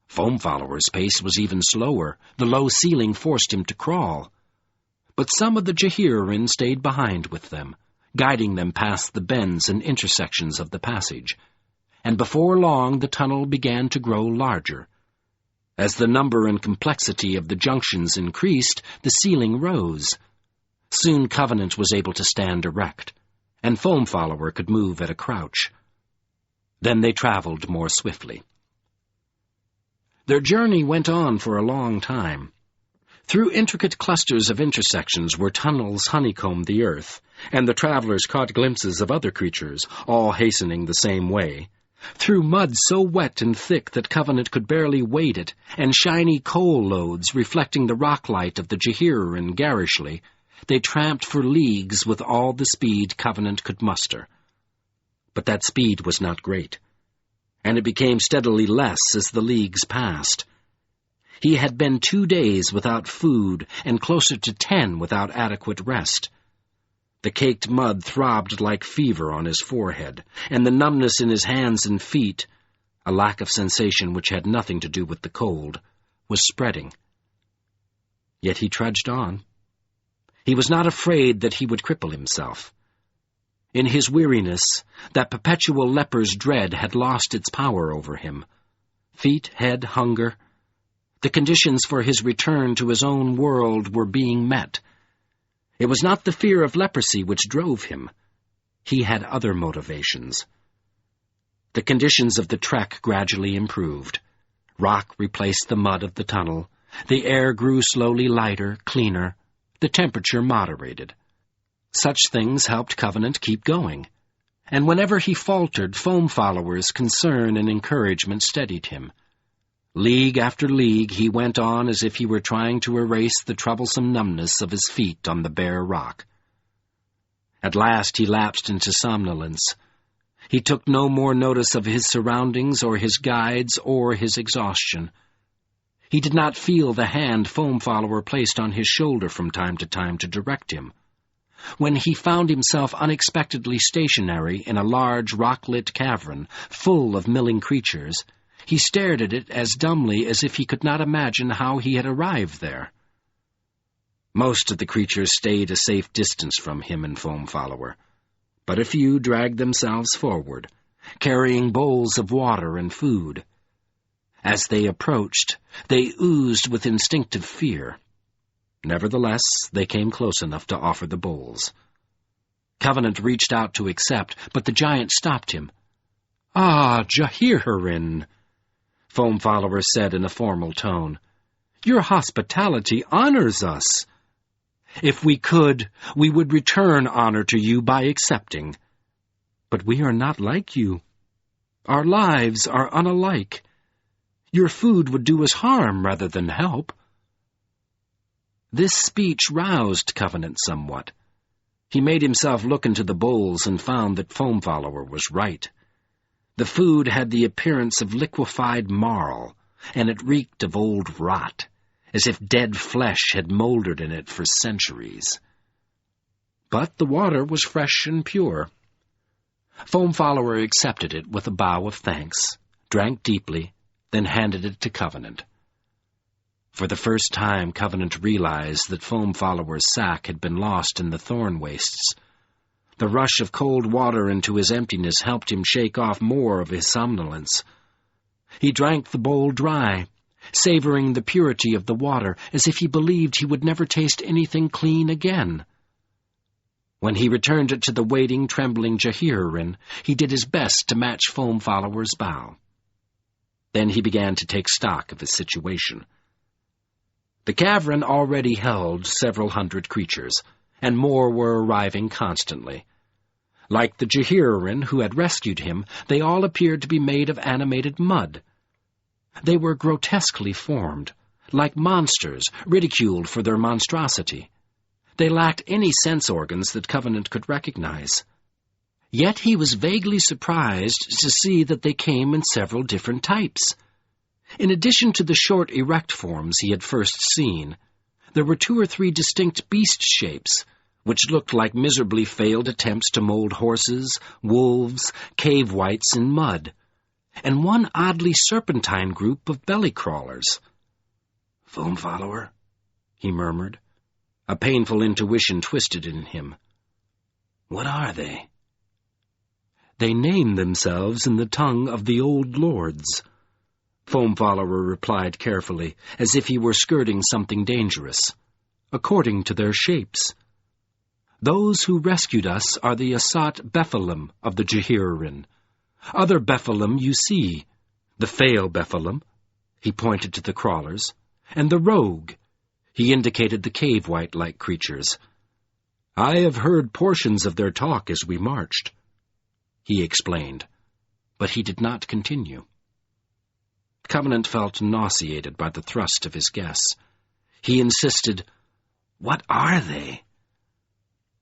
Foam Follower's pace was even slower. The low ceiling forced him to crawl. But some of the Jehirin stayed behind with them, guiding them past the bends and intersections of the passage. And before long the tunnel began to grow larger. As the number and complexity of the junctions increased, the ceiling rose. Soon Covenant was able to stand erect, and Foam Follower could move at a crouch. Then they traveled more swiftly. Their journey went on for a long time. Through intricate clusters of intersections where tunnels honeycombed the earth, and the travelers caught glimpses of other creatures, all hastening the same way. Through mud so wet and thick that Covenant could barely wade it, and shiny coal loads reflecting the rock light of the Jehirin garishly, they tramped for leagues with all the speed Covenant could muster. But that speed was not great, and it became steadily less as the leagues passed. He had been 2 days without food and closer to 10 without adequate rest. The caked mud throbbed like fever on his forehead, and the numbness in his hands and feet, a lack of sensation which had nothing to do with the cold, was spreading. Yet he trudged on. He was not afraid that he would cripple himself. In his weariness, that perpetual leper's dread had lost its power over him. Feet, head, hunger. The conditions for his return to his own world were being met. It was not the fear of leprosy which drove him. He had other motivations. The conditions of the trek gradually improved. Rock replaced the mud of the tunnel. The air grew slowly lighter, cleaner. The temperature moderated. Such things helped Covenant keep going. And whenever he faltered, Foam Follower's concern and encouragement steadied him. League after league he went on as if he were trying to erase the troublesome numbness of his feet on the bare rock. At last he lapsed into somnolence. He took no more notice of his surroundings or his guides or his exhaustion. He did not feel the hand Foam Follower placed on his shoulder from time to direct him. When he found himself unexpectedly stationary in a large rock-lit cavern full of milling creatures, he stared at it as dumbly as if he could not imagine how he had arrived there. Most of the creatures stayed a safe distance from him and Foam Follower, but a few dragged themselves forward, carrying bowls of water and food. As they approached, they oozed with instinctive fear. Nevertheless, they came close enough to offer the bowls. Covenant reached out to accept, but the giant stopped him. "Ah, Jehirin," Foam Follower said in a formal tone, "your hospitality honors us. If we could, we would return honor to you by accepting. But we are not like you. Our lives are unalike. Your food would do us harm rather than help." This speech roused Covenant somewhat. He made himself look into the bowls and found that Foam Follower was right. The food had the appearance of liquefied marl, and it reeked of old rot, as if dead flesh had mouldered in it for centuries. But the water was fresh and pure. Foam Follower accepted it with a bow of thanks, drank deeply, then handed it to Covenant. For the first time, Covenant realized that Foam Follower's sack had been lost in the thorn wastes. The rush of cold water into his emptiness helped him shake off more of his somnolence. He drank the bowl dry, savoring the purity of the water as if he believed he would never taste anything clean again. When he returned it to the waiting, trembling Jehirin, he did his best to match Foam Follower's bow. Then he began to take stock of his situation. The cavern already held several hundred creatures, and more were arriving constantly. Like the Jehirin who had rescued him, they all appeared to be made of animated mud. They were grotesquely formed, like monsters, ridiculed for their monstrosity. They lacked any sense organs that Covenant could recognize. Yet he was vaguely surprised to see that they came in several different types. In addition to the short, erect forms he had first seen, there were 2 or 3 distinct beast shapes, which looked like miserably failed attempts to mold horses, wolves, cave wights in mud, and one oddly serpentine group of belly crawlers. "Foam Follower," he murmured. A painful intuition twisted in him. "What are they?" "They name themselves in the tongue of the old lords," Foam Follower replied carefully, as if he were skirting something dangerous. "According to their shapes. Those who rescued us are the Asat Bephalim of the Jehirin. Other Bephalim you see, the Fail Bephalim," he pointed to the crawlers, "and the Rogue," he indicated the cave wight-like creatures. "I have heard portions of their talk as we marched," he explained, but he did not continue. Covenant felt nauseated by the thrust of his guess. He insisted, "What are they?"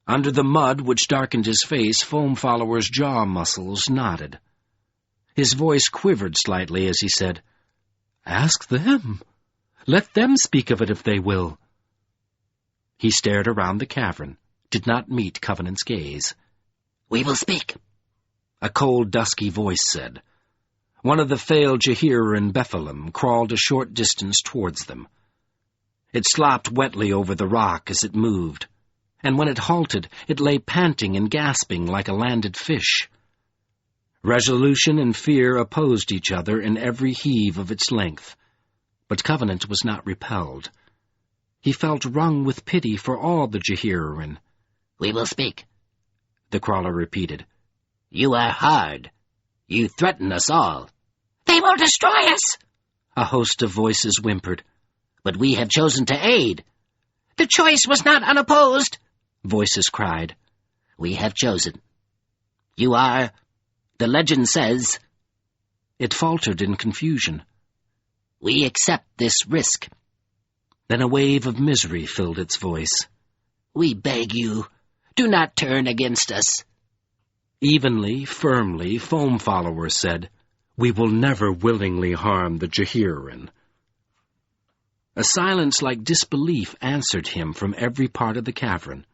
Under the mud which darkened his face, Foam Follower's jaw muscles knotted. His voice quivered slightly as he said, "Ask them. Let them speak of it if they will." He stared around the cavern, did not meet Covenant's gaze. "We will speak," a cold, dusky voice said. One of the failed Jehirin Bephalim crawled a short distance towards them. It slopped wetly over the rock as it moved, and when it halted, it lay panting and gasping like a landed fish. Resolution and fear opposed each other in every heave of its length, but Covenant was not repelled. He felt wrung with pity for all the Jehirin. "We will speak," the crawler repeated. "You are hard. You threaten us all." "They will destroy us," a host of voices whimpered. "But we have chosen to aid." "The choice was not unopposed," voices cried. "We have chosen. You are, the legend says—" It faltered in confusion. "We accept this risk." Then a wave of misery filled its voice. "We beg you, do not turn against us." Evenly, firmly, Foam Follower said, "We will never willingly harm the Jehirin." A silence like disbelief answered him from every part of the cavern.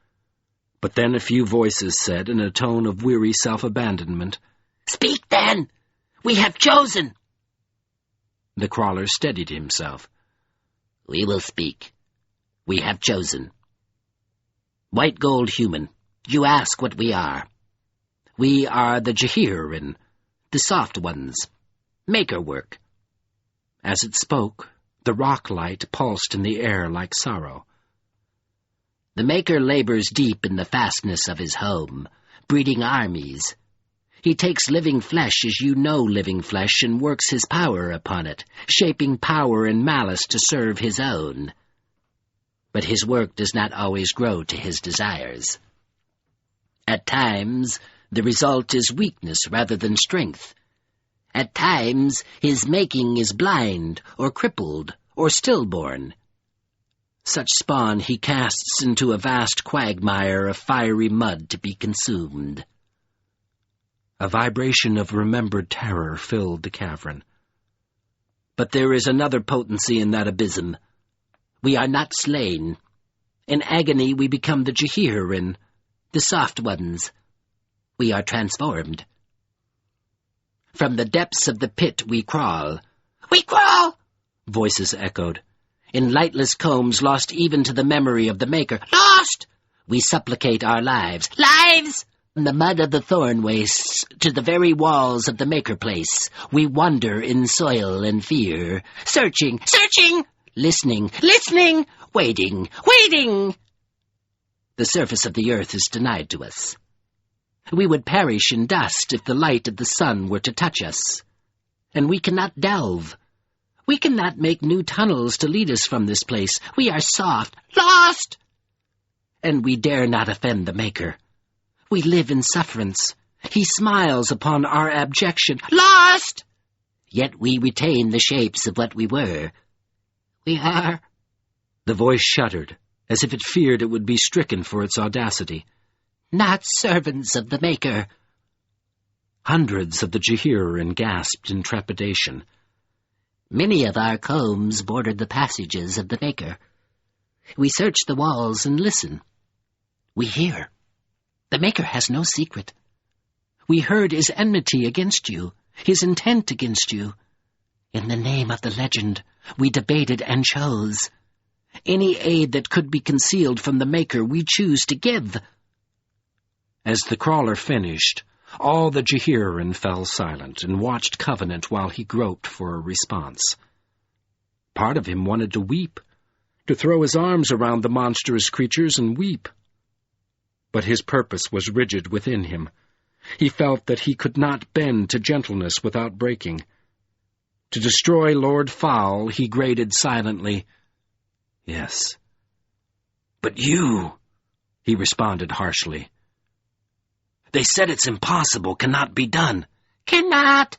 But then a few voices said in a tone of weary self-abandonment, "Speak then! We have chosen!" The crawler steadied himself. "We will speak. We have chosen. White gold human, you ask what we are. We are the Jehirin, the soft ones, maker work." As it spoke, the rock light pulsed in the air like sorrow. "The maker labors deep in the fastness of his home, breeding armies. He takes living flesh as you know living flesh and works his power upon it, shaping power and malice to serve his own. But his work does not always grow to his desires. At times, the result is weakness rather than strength. At times, his making is blind, or crippled, or stillborn. Such spawn he casts into a vast quagmire of fiery mud to be consumed." A vibration of remembered terror filled the cavern. "But there is another potency in that abysm. We are not slain. In agony we become the Jehirin, the soft ones. We are transformed. From the depths of the pit we crawl. We crawl! Voices echoed. In lightless combs lost even to the memory of the Maker. Lost! We supplicate our lives. Lives! From the mud of the thorn wastes to the very walls of the Maker place, we wander in soil and fear. Searching! Searching! Listening! Listening! Waiting! Waiting! The surface of the earth is denied to us. We would perish in dust if the light of the sun were to touch us. And we cannot delve. We cannot make new tunnels to lead us from this place. We are soft. Lost! And we dare not offend the Maker. We live in sufferance. He smiles upon our abjection. Lost! Yet we retain the shapes of what we were. We are... The voice shuddered, as if it feared it would be stricken for its audacity. Not servants of the Maker. Hundreds of the Jehirin gasped in trepidation. Many of our combs bordered the passages of the Maker. We search the walls and listen. We hear. The Maker has no secret. We heard his enmity against you, his intent against you. In the name of the legend, we debated and chose. Any aid that could be concealed from the Maker we choose to give. As the crawler finished, all the Jehirin fell silent and watched Covenant while he groped for a response. Part of him wanted to weep, to throw his arms around the monstrous creatures and weep. But his purpose was rigid within him. He felt that he could not bend to gentleness without breaking. To destroy Lord Fowl, he grated silently, "Yes." "But you," he responded harshly. "They said it's impossible, cannot be done." Cannot!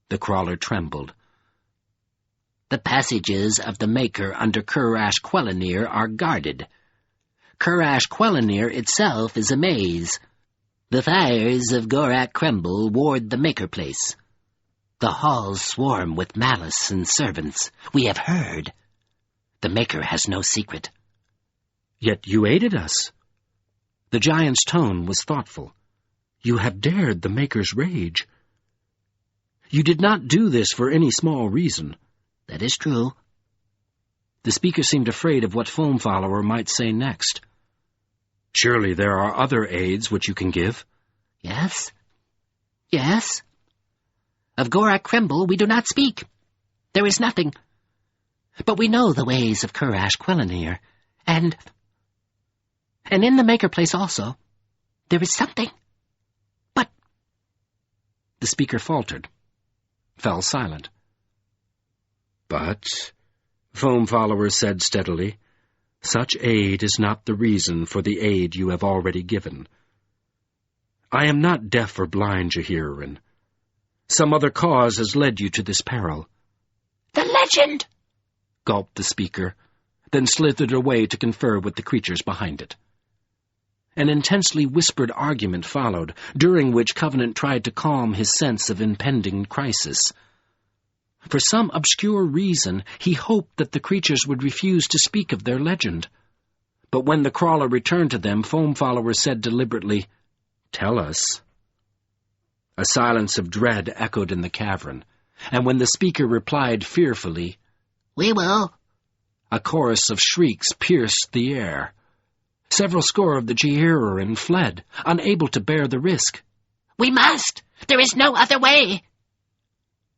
The crawler trembled. The passages of the Maker under Curash Quellenir are guarded. Curash Quellenir itself is a maze. The fires of Gorak Kremble ward the Maker place. The halls swarm with malice and servants. We have heard. The Maker has no secret. "Yet you aided us." The giant's tone was thoughtful. "You have dared the Maker's rage. You did not do this for any small reason." That is true. The speaker seemed afraid of what Foam Follower might say next. "Surely there are other aids which you can give." Yes. Yes. Of Gorak Kremble we do not speak. There is nothing. But we know the ways of Curash Quellenir, and in the Maker place also, there is something. But... The speaker faltered, fell silent. "But," Foam Follower said steadily, "such aid is not the reason for the aid you have already given. I am not deaf or blind, Jehirin. Some other cause has led you to this peril." The legend! Gulped the speaker, then slithered away to confer with the creatures behind it. An intensely whispered argument followed, during which Covenant tried to calm his sense of impending crisis. For some obscure reason, he hoped that the creatures would refuse to speak of their legend. But when the crawler returned to them, Foam Follower said deliberately, "Tell us." A silence of dread echoed in the cavern, and when the speaker replied fearfully, We will, a chorus of shrieks pierced the air. Several score of the Jehirin fled, unable to bear the risk. We must! There is no other way!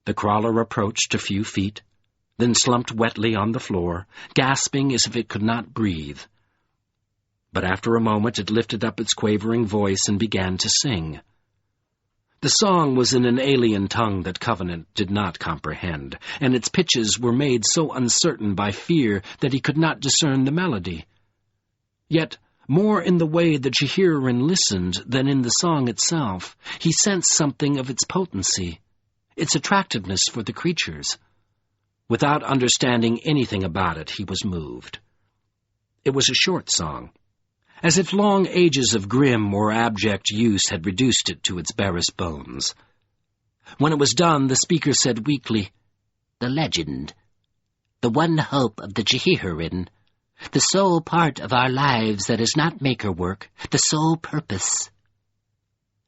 The crawler approached a few feet, then slumped wetly on the floor, gasping as if it could not breathe. But after a moment it lifted up its quavering voice and began to sing. The song was in an alien tongue that Covenant did not comprehend, and its pitches were made so uncertain by fear that he could not discern the melody. Yet, more in the way the Jehirin listened than in the song itself, he sensed something of its potency, its attractiveness for the creatures. Without understanding anything about it, he was moved. It was a short song, as if long ages of grim or abject use had reduced it to its barest bones. When it was done, the speaker said weakly, The legend, the one hope of the Jehirin, the sole part of our lives that is not maker work, the sole purpose.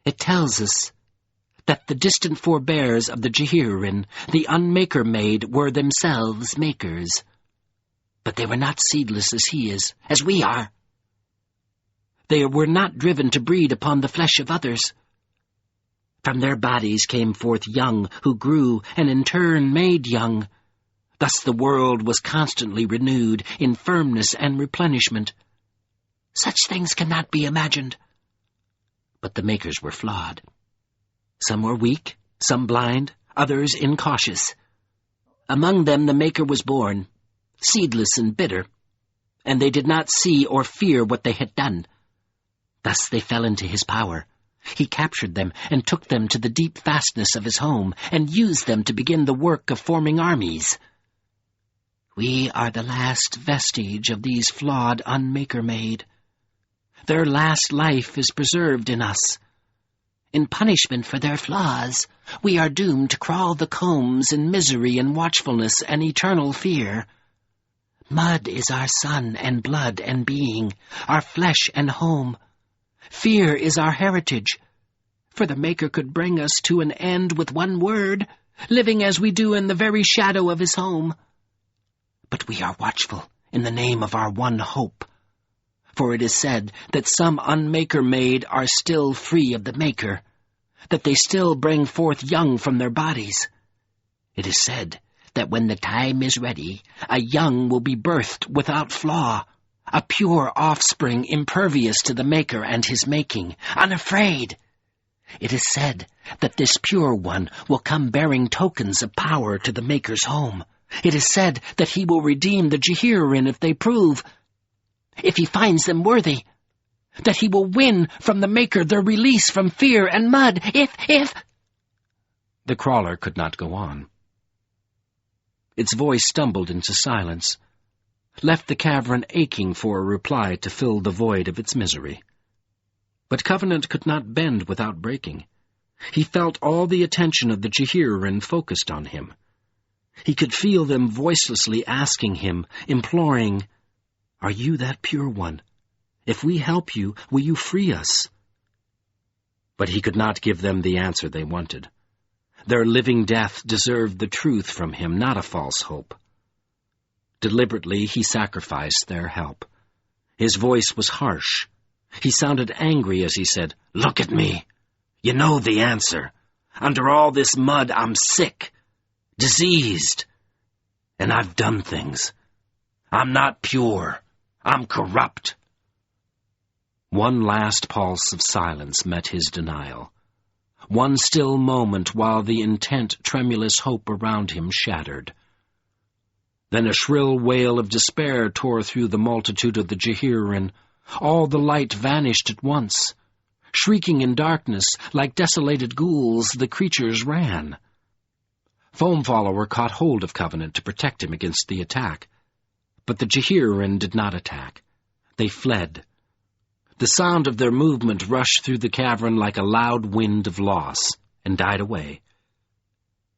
It tells us that the distant forebears of the Jehirin, the unmaker made, were themselves makers. But they were not seedless as he is, as we are. They were not driven to breed upon the flesh of others. From their bodies came forth young, who grew, and in turn made young. Thus the world was constantly renewed in firmness and replenishment. Such things cannot be imagined. But the makers were flawed. Some were weak, some blind, others incautious. Among them the Maker was born, seedless and bitter, and they did not see or fear what they had done. Thus they fell into his power. He captured them and took them to the deep fastness of his home, and used them to begin the work of forming armies. We are the last vestige of these flawed unmaker-made. Their last life is preserved in us. In punishment for their flaws, we are doomed to crawl the combs in misery and watchfulness and eternal fear. Mud is our sun and blood and being, our flesh and home. Fear is our heritage, for the Maker could bring us to an end with one word, living as we do in the very shadow of his home. But we are watchful in the name of our one hope, for it is said that some unmaker-made are still free of the Maker, that they still bring forth young from their bodies. It is said that when the time is ready, a young will be birthed without flaw, a pure offspring impervious to the Maker and his making, unafraid. It is said that this pure one will come bearing tokens of power to the Maker's home. It is said that he will redeem the Jehirin if he finds them worthy, that he will win from the Maker their release from fear and mud, if... The crawler could not go on. Its voice stumbled into silence, left the cavern aching for a reply to fill the void of its misery. But Covenant could not bend without breaking. He felt all the attention of the Jehirin focused on him. He could feel them voicelessly asking him, imploring, "Are you that pure one? If we help you, will you free us?" But he could not give them the answer they wanted. Their living death deserved the truth from him, not a false hope. Deliberately he sacrificed their help. His voice was harsh. He sounded angry as he said, "Look at me. You know the answer. Under all this mud, I'm sick, diseased, and I've done things. I'm not pure. I'm corrupt." One last pulse of silence met his denial. One still moment while the intent, tremulous hope around him shattered. Then a shrill wail of despair tore through the multitude of the Jehirin. All the light vanished at once. Shrieking in darkness, like desolated ghouls, the creatures ran. Foamfollower caught hold of Covenant to protect him against the attack. But the Jehirin did not attack. They fled. The sound of their movement rushed through the cavern like a loud wind of loss, and died away.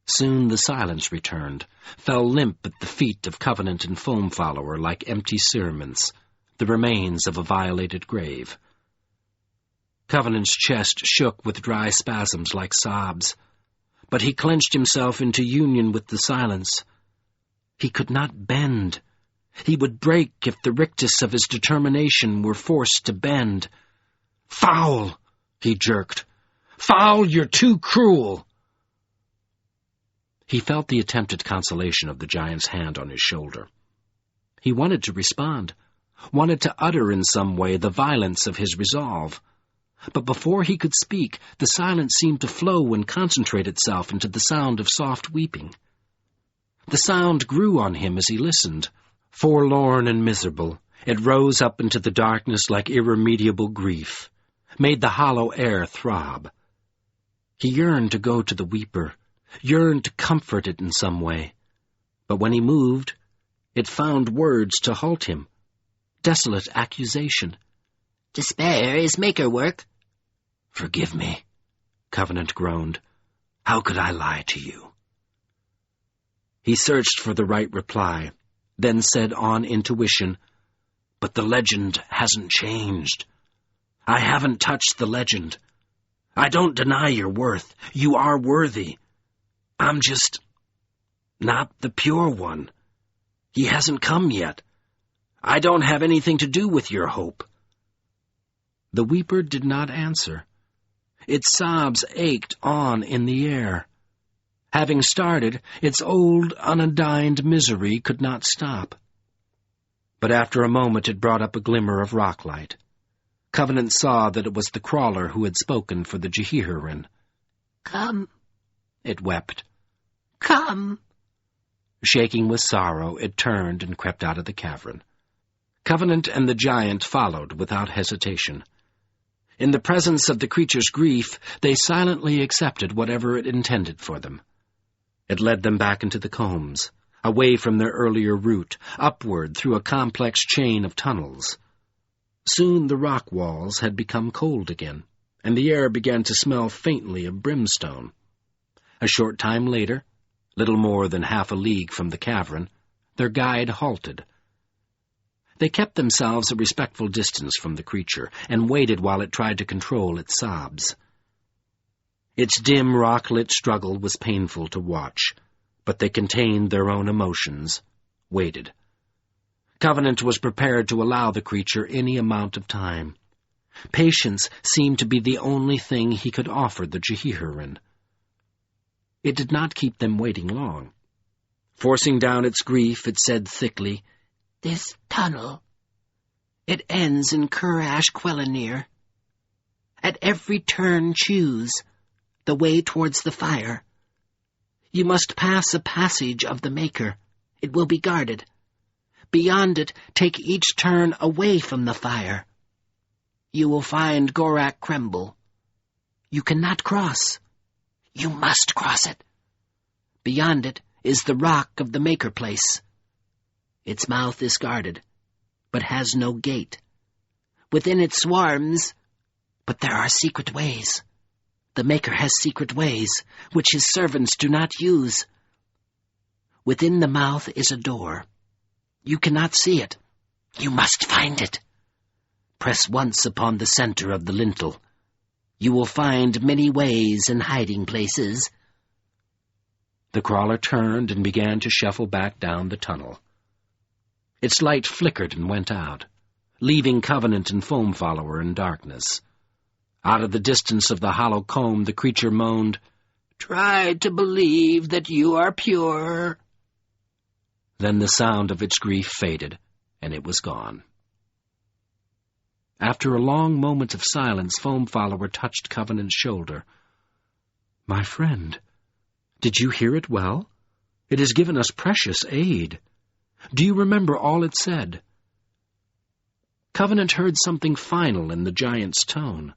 Soon the silence returned, fell limp at the feet of Covenant and Foamfollower like empty cerements, the remains of a violated grave. Covenant's chest shook with dry spasms like sobs, but he clenched himself into union with the silence. He could not bend. He would break if the rictus of his determination were forced to bend. "Foul!" he jerked. "Foul, you're too cruel!" He felt the attempted consolation of the giant's hand on his shoulder. He wanted to respond, wanted to utter in some way the violence of his resolve. But before he could speak, the silence seemed to flow and concentrate itself into the sound of soft weeping. The sound grew on him as he listened. Forlorn and miserable, it rose up into the darkness like irremediable grief, made the hollow air throb. He yearned to go to the weeper, yearned to comfort it in some way. But when he moved, it found words to halt him. Desolate accusation. Despair is maker work. "Forgive me," Covenant groaned. "How could I lie to you?" He searched for the right reply, then said on intuition, "But the legend hasn't changed. I haven't touched the legend. I don't deny your worth. You are worthy. I'm just not the pure one. He hasn't come yet. I don't have anything to do with your hope." The weeper did not answer. Its sobs ached on in the air. Having started, its old, unadined misery could not stop. But after a moment it brought up a glimmer of rocklight. Covenant saw that it was the crawler who had spoken for the Jehirin. "Come," it wept. "come." Shaking with sorrow, it turned and crept out of the cavern. Covenant and the giant followed without hesitation. In the presence of the creature's grief, they silently accepted whatever it intended for them. It led them back into the combs, away from their earlier route, upward through a complex chain of tunnels. Soon the rock walls had become cold again, and the air began to smell faintly of brimstone. A short time later, little more than half a league from the cavern, their guide halted. They kept themselves a respectful distance from the creature, and waited while it tried to control its sobs. Its dim, rock-lit struggle was painful to watch, but they contained their own emotions, waited. Covenant was prepared to allow the creature any amount of time. Patience seemed to be the only thing he could offer the Jehirin. It did not keep them waiting long. Forcing down its grief, it said thickly, "This tunnel, it ends in Kurash Quellenir. At every turn choose the way towards the fire. You must pass a passage of the Maker. It will be guarded. Beyond it, take each turn away from the fire. You will find Gorak Kremble. You cannot cross. You must cross it. Beyond it is the rock of the Maker Place. Its mouth is guarded, but has no gate. Within it swarms, but there are secret ways. The Maker has secret ways, which his servants do not use. Within the mouth is a door. You cannot see it. You must find it. Press once upon the center of the lintel. You will find many ways and hiding places." The crawler turned and began to shuffle back down the tunnel. Its light flickered and went out, leaving Covenant and Foam Follower in darkness. Out of the distance of the hollow comb, the creature moaned, "Try to believe that you are pure." Then the sound of its grief faded, and it was gone. After a long moment of silence, Foam Follower touched Covenant's shoulder. "My friend, did you hear it well? It has given us precious aid. Do you remember all it said?" Covenant heard something final in the giant's tone,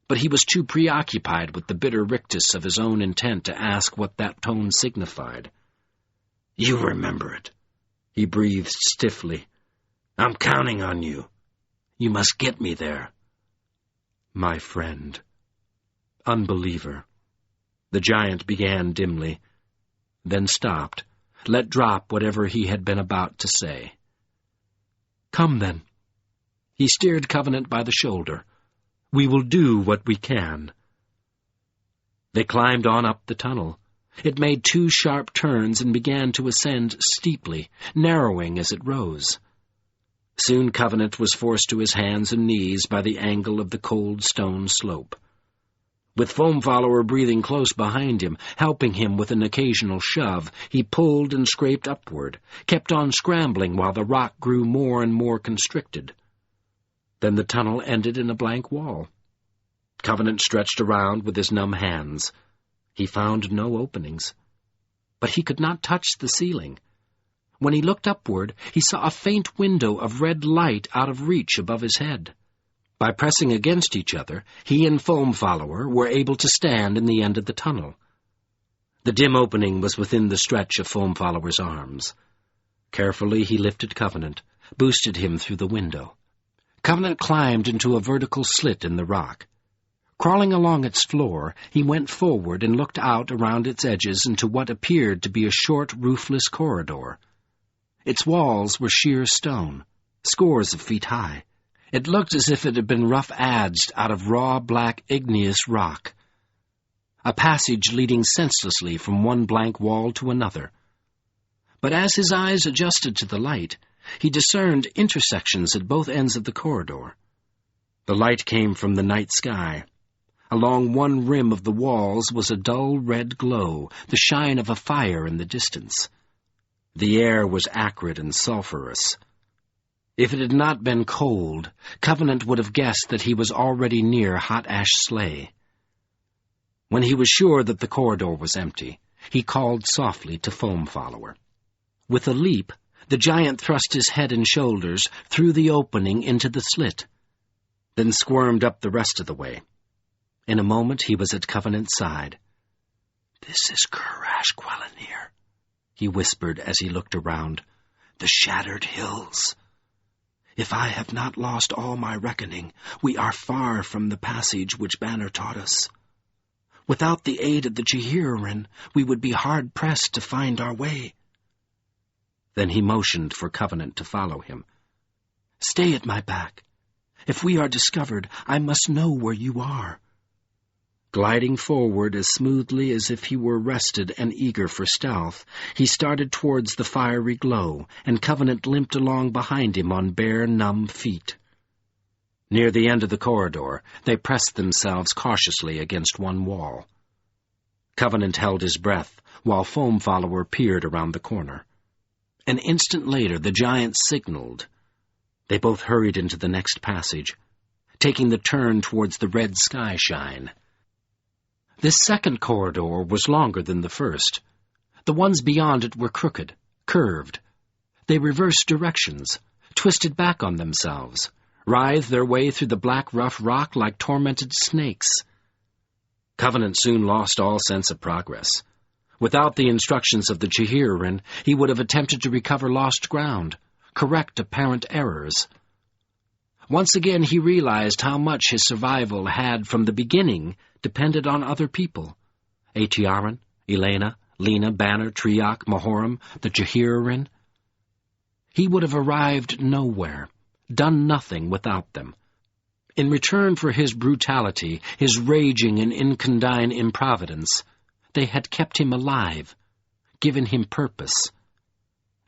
but he was too preoccupied with the bitter rictus of his own intent to ask what that tone signified. "You remember it," he breathed stiffly. "I'm counting on you. You must get me there." "My friend. Unbeliever." The giant began dimly, then stopped, let drop whatever he had been about to say. "Come, then." He steered Covenant by the shoulder. "We will do what we can." They climbed on up the tunnel. It made 2 sharp turns and began to ascend steeply, narrowing as it rose. Soon Covenant was forced to his hands and knees by the angle of the cold stone slope. With Foam Follower breathing close behind him, helping him with an occasional shove, he pulled and scraped upward, kept on scrambling while the rock grew more and more constricted. Then the tunnel ended in a blank wall. Covenant stretched around with his numb hands. He found no openings. But he could not touch the ceiling. When he looked upward, he saw a faint window of red light out of reach above his head. By pressing against each other, he and Foam Follower were able to stand in the end of the tunnel. The dim opening was within the stretch of Foam Follower's arms. Carefully he lifted Covenant, boosted him through the window. Covenant climbed into a vertical slit in the rock. Crawling along its floor, he went forward and looked out around its edges into what appeared to be a short, roofless corridor. Its walls were sheer stone, scores of feet high, It looked as if it had been rough-adzed out of raw, black, igneous rock. A passage leading senselessly from one blank wall to another. But as his eyes adjusted to the light, he discerned intersections at both ends of the corridor. The light came from the night sky. Along one rim of the walls was a dull red glow, the shine of a fire in the distance. The air was acrid and sulphurous. If it had not been cold, Covenant would have guessed that he was already near Hot Ash Sleigh. When he was sure that the corridor was empty, he called softly to Foam Follower. With a leap, the giant thrust his head and shoulders through the opening into the slit, then squirmed up the rest of the way. In a moment he was at Covenant's side. "This is Kurash Quellenir," he whispered as he looked around. "The Shattered Hills. If I have not lost all my reckoning, we are far from the passage which Banner taught us. Without the aid of the Jehirin, we would be hard-pressed to find our way." Then he motioned for Covenant to follow him. "Stay at my back. If we are discovered, I must know where you are." Gliding forward as smoothly as if he were rested and eager for stealth, he started towards the fiery glow, and Covenant limped along behind him on bare, numb feet. Near the end of the corridor, they pressed themselves cautiously against one wall. Covenant held his breath, while Foam Follower peered around the corner. An instant later, the giant signaled. They both hurried into the next passage, taking the turn towards the red sky shine. This second corridor was longer than the first. The ones beyond it were crooked, curved. They reversed directions, twisted back on themselves, writhed their way through the black rough rock like tormented snakes. Covenant soon lost all sense of progress. Without the instructions of the Jehirin, he would have attempted to recover lost ground, correct apparent errors. Once again he realized how much his survival had, from the beginning, depended on other people. Atiaran, Elena, Lena, Banner, Triok, Mahoram, the Jehirin. He would have arrived nowhere, done nothing without them. In return for his brutality, his raging and incondign improvidence, they had kept him alive, given him purpose.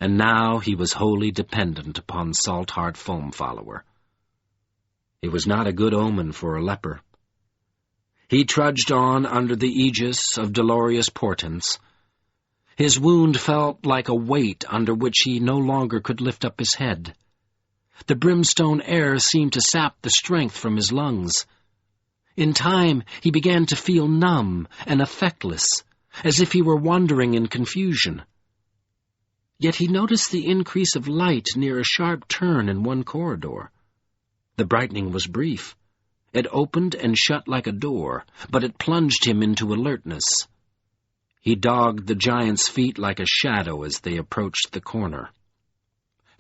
And now he was wholly dependent upon Saltheart Foam Follower. It was not a good omen for a leper. He trudged on under the aegis of dolorous portents. His wound felt like a weight under which he no longer could lift up his head. The brimstone air seemed to sap the strength from his lungs. In time, he began to feel numb and effectless, as if he were wandering in confusion. Yet he noticed the increase of light near a sharp turn in one corridor. The brightening was brief. It opened and shut like a door, but it plunged him into alertness. He dogged the giant's feet like a shadow as they approached the corner.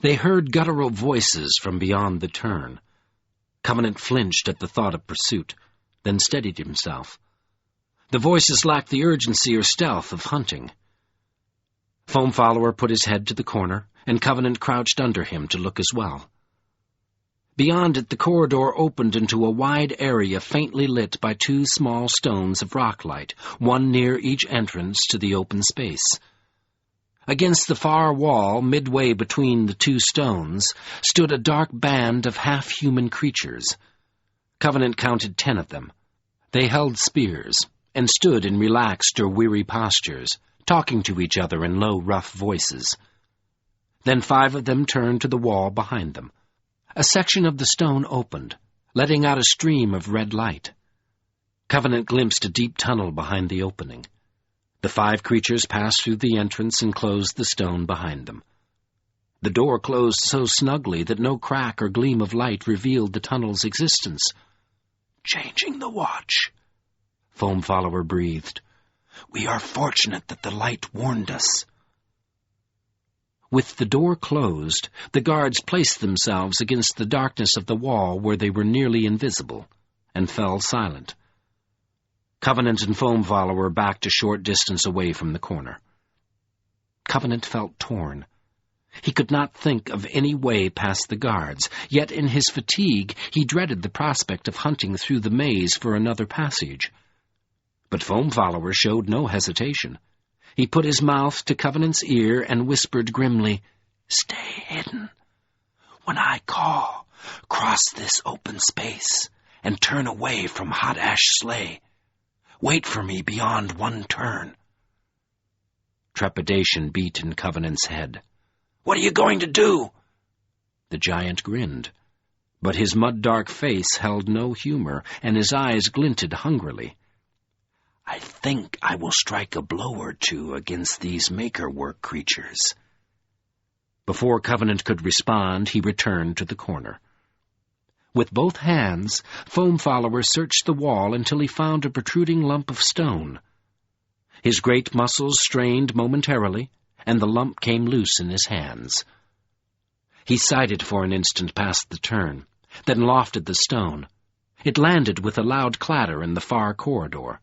They heard guttural voices from beyond the turn. Covenant flinched at the thought of pursuit, then steadied himself. The voices lacked the urgency or stealth of hunting. Foam Follower put his head to the corner, and Covenant crouched under him to look as well. Beyond it, the corridor opened into a wide area faintly lit by two small stones of rocklight, one near each entrance to the open space. Against the far wall, midway between the two stones, stood a dark band of half-human creatures. Covenant counted 10 of them. They held spears, and stood in relaxed or weary postures, talking to each other in low, rough voices. Then 5 of them turned to the wall behind them. A section of the stone opened, letting out a stream of red light. Covenant glimpsed a deep tunnel behind the opening. The 5 creatures passed through the entrance and closed the stone behind them. The door closed so snugly that no crack or gleam of light revealed the tunnel's existence. "Changing the watch," Foam Follower breathed. "We are fortunate that the light warned us." With the door closed, the guards placed themselves against the darkness of the wall where they were nearly invisible, and fell silent. Covenant and Foam Follower backed a short distance away from the corner. Covenant felt torn. He could not think of any way past the guards, yet in his fatigue he dreaded the prospect of hunting through the maze for another passage. But Foam Follower showed no hesitation. He put his mouth to Covenant's ear and whispered grimly, "Stay hidden. When I call, cross this open space and turn away from Hot Ash Sleigh. Wait for me beyond one turn." Trepidation beat in Covenant's head. "What are you going to do?" The giant grinned, but his mud-dark face held no humor, and his eyes glinted hungrily. "I think I will strike a blow or two against these maker-work creatures." Before Covenant could respond, he returned to the corner. With both hands, Foam Follower searched the wall until he found a protruding lump of stone. His great muscles strained momentarily, and the lump came loose in his hands. He sighted for an instant past the turn, then lofted the stone. It landed with a loud clatter in the far corridor.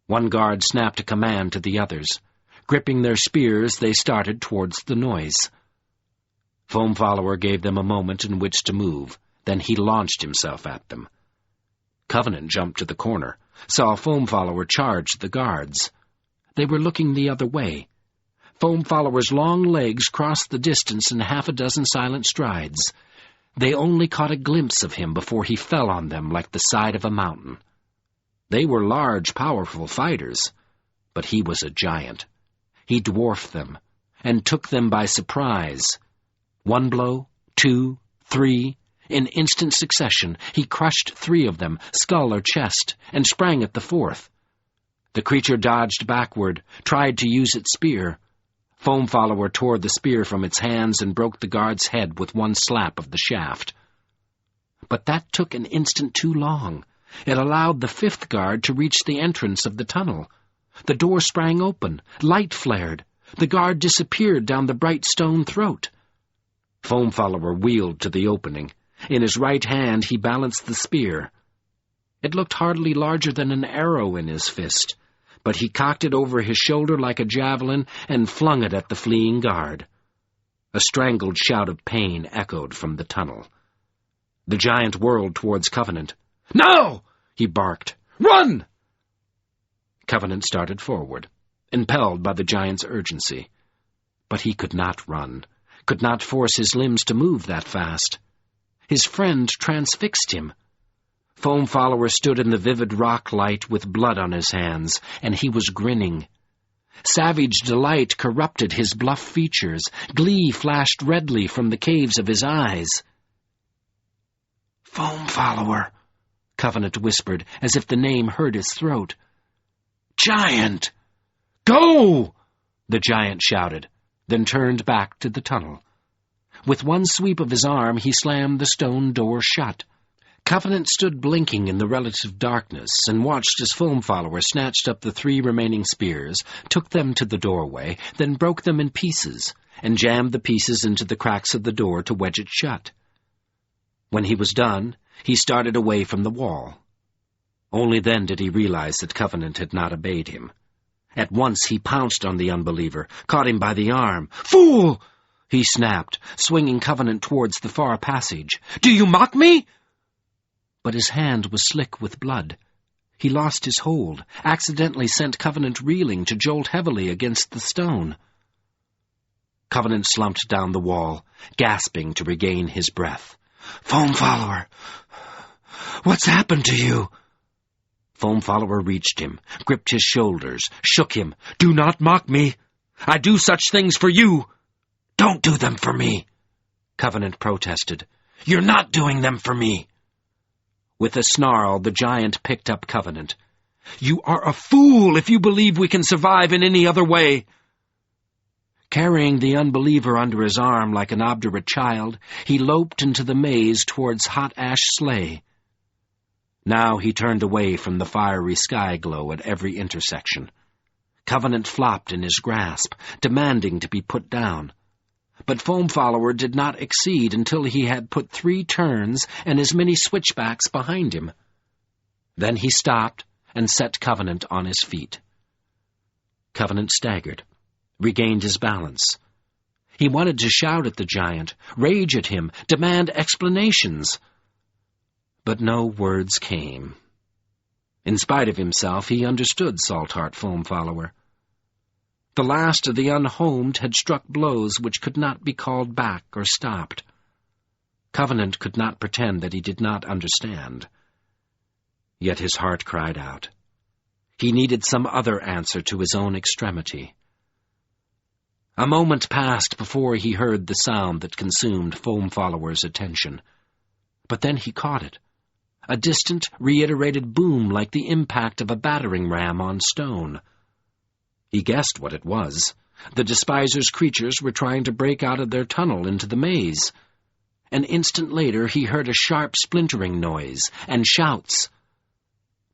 One guard snapped a command to the others. Gripping their spears, they started towards the noise. Foam Follower gave them a moment in which to move, then he launched himself at them. Covenant jumped to the corner, saw Foam Follower charge the guards. They were looking the other way. Foam Follower's long legs crossed the distance in half a dozen silent strides. They only caught a glimpse of him before he fell on them like the side of a mountain. They were large, powerful fighters, but he was a giant. He dwarfed them, and took them by surprise. One blow, 2, 3... In instant succession, he crushed 3 of them, skull or chest, and sprang at the 4th. The creature dodged backward, tried to use its spear. Foam Follower tore the spear from its hands and broke the guard's head with one slap of the shaft. But that took an instant too long. It allowed the 5th guard to reach the entrance of the tunnel. The door sprang open, light flared. The guard disappeared down the bright stone throat. Foam Follower wheeled to the opening. In his right hand he balanced the spear. It looked hardly larger than an arrow in his fist, but he cocked it over his shoulder like a javelin and flung it at the fleeing guard. A strangled shout of pain echoed from the tunnel. The giant whirled towards Covenant. "Now!" he barked. "Run!" Covenant started forward, impelled by the giant's urgency. But he could not run, could not force his limbs to move that fast. His friend transfixed him. Foam Follower stood in the vivid rock light with blood on his hands, and he was grinning. Savage delight corrupted his bluff features. Glee flashed redly from the caves of his eyes. "Foam Follower," Covenant whispered, as if the name hurt his throat. "Giant!" "Go!" the giant shouted, then turned back to the tunnel. With one sweep of his arm, he slammed the stone door shut. Covenant stood blinking in the relative darkness and watched as Foam Follower snatched up the 3 remaining spears, took them to the doorway, then broke them in pieces, and jammed the pieces into the cracks of the door to wedge it shut. When he was done, he started away from the wall. Only then did he realize that Covenant had not obeyed him. At once he pounced on the Unbeliever, caught him by the arm. "Fool!" he snapped, swinging Covenant towards the far passage. "Do you mock me?" But his hand was slick with blood. He lost his hold, accidentally sent Covenant reeling to jolt heavily against the stone. Covenant slumped down the wall, gasping to regain his breath. "Foam Follower, what's happened to you?" Foam Follower reached him, gripped his shoulders, shook him. "Do not mock me. I do such things for you." "Don't do them for me," Covenant protested. "You're not doing them for me." With a snarl, the giant picked up Covenant. "You are a fool if you believe we can survive in any other way." Carrying the Unbeliever under his arm like an obdurate child, he loped into the maze towards Hot Ash Sleigh. Now he turned away from the fiery sky glow at every intersection. Covenant flopped in his grasp, demanding to be put down. But Foam Follower did not exceed until he had put 3 turns and as many switchbacks behind him. Then he stopped and set Covenant on his feet. Covenant staggered, regained his balance. He wanted to shout at the giant, rage at him, demand explanations. But no words came. In spite of himself, he understood Saltheart Foamfollower. The last of the unhomed had struck blows which could not be called back or stopped. Covenant could not pretend that he did not understand. Yet his heart cried out. He needed some other answer to his own extremity. A moment passed before he heard the sound that consumed Foamfollower's attention. But then he caught it. A distant, reiterated boom like the impact of a battering ram on stone. He guessed what it was. The Despiser's creatures were trying to break out of their tunnel into the maze. An instant later he heard a sharp splintering noise and shouts.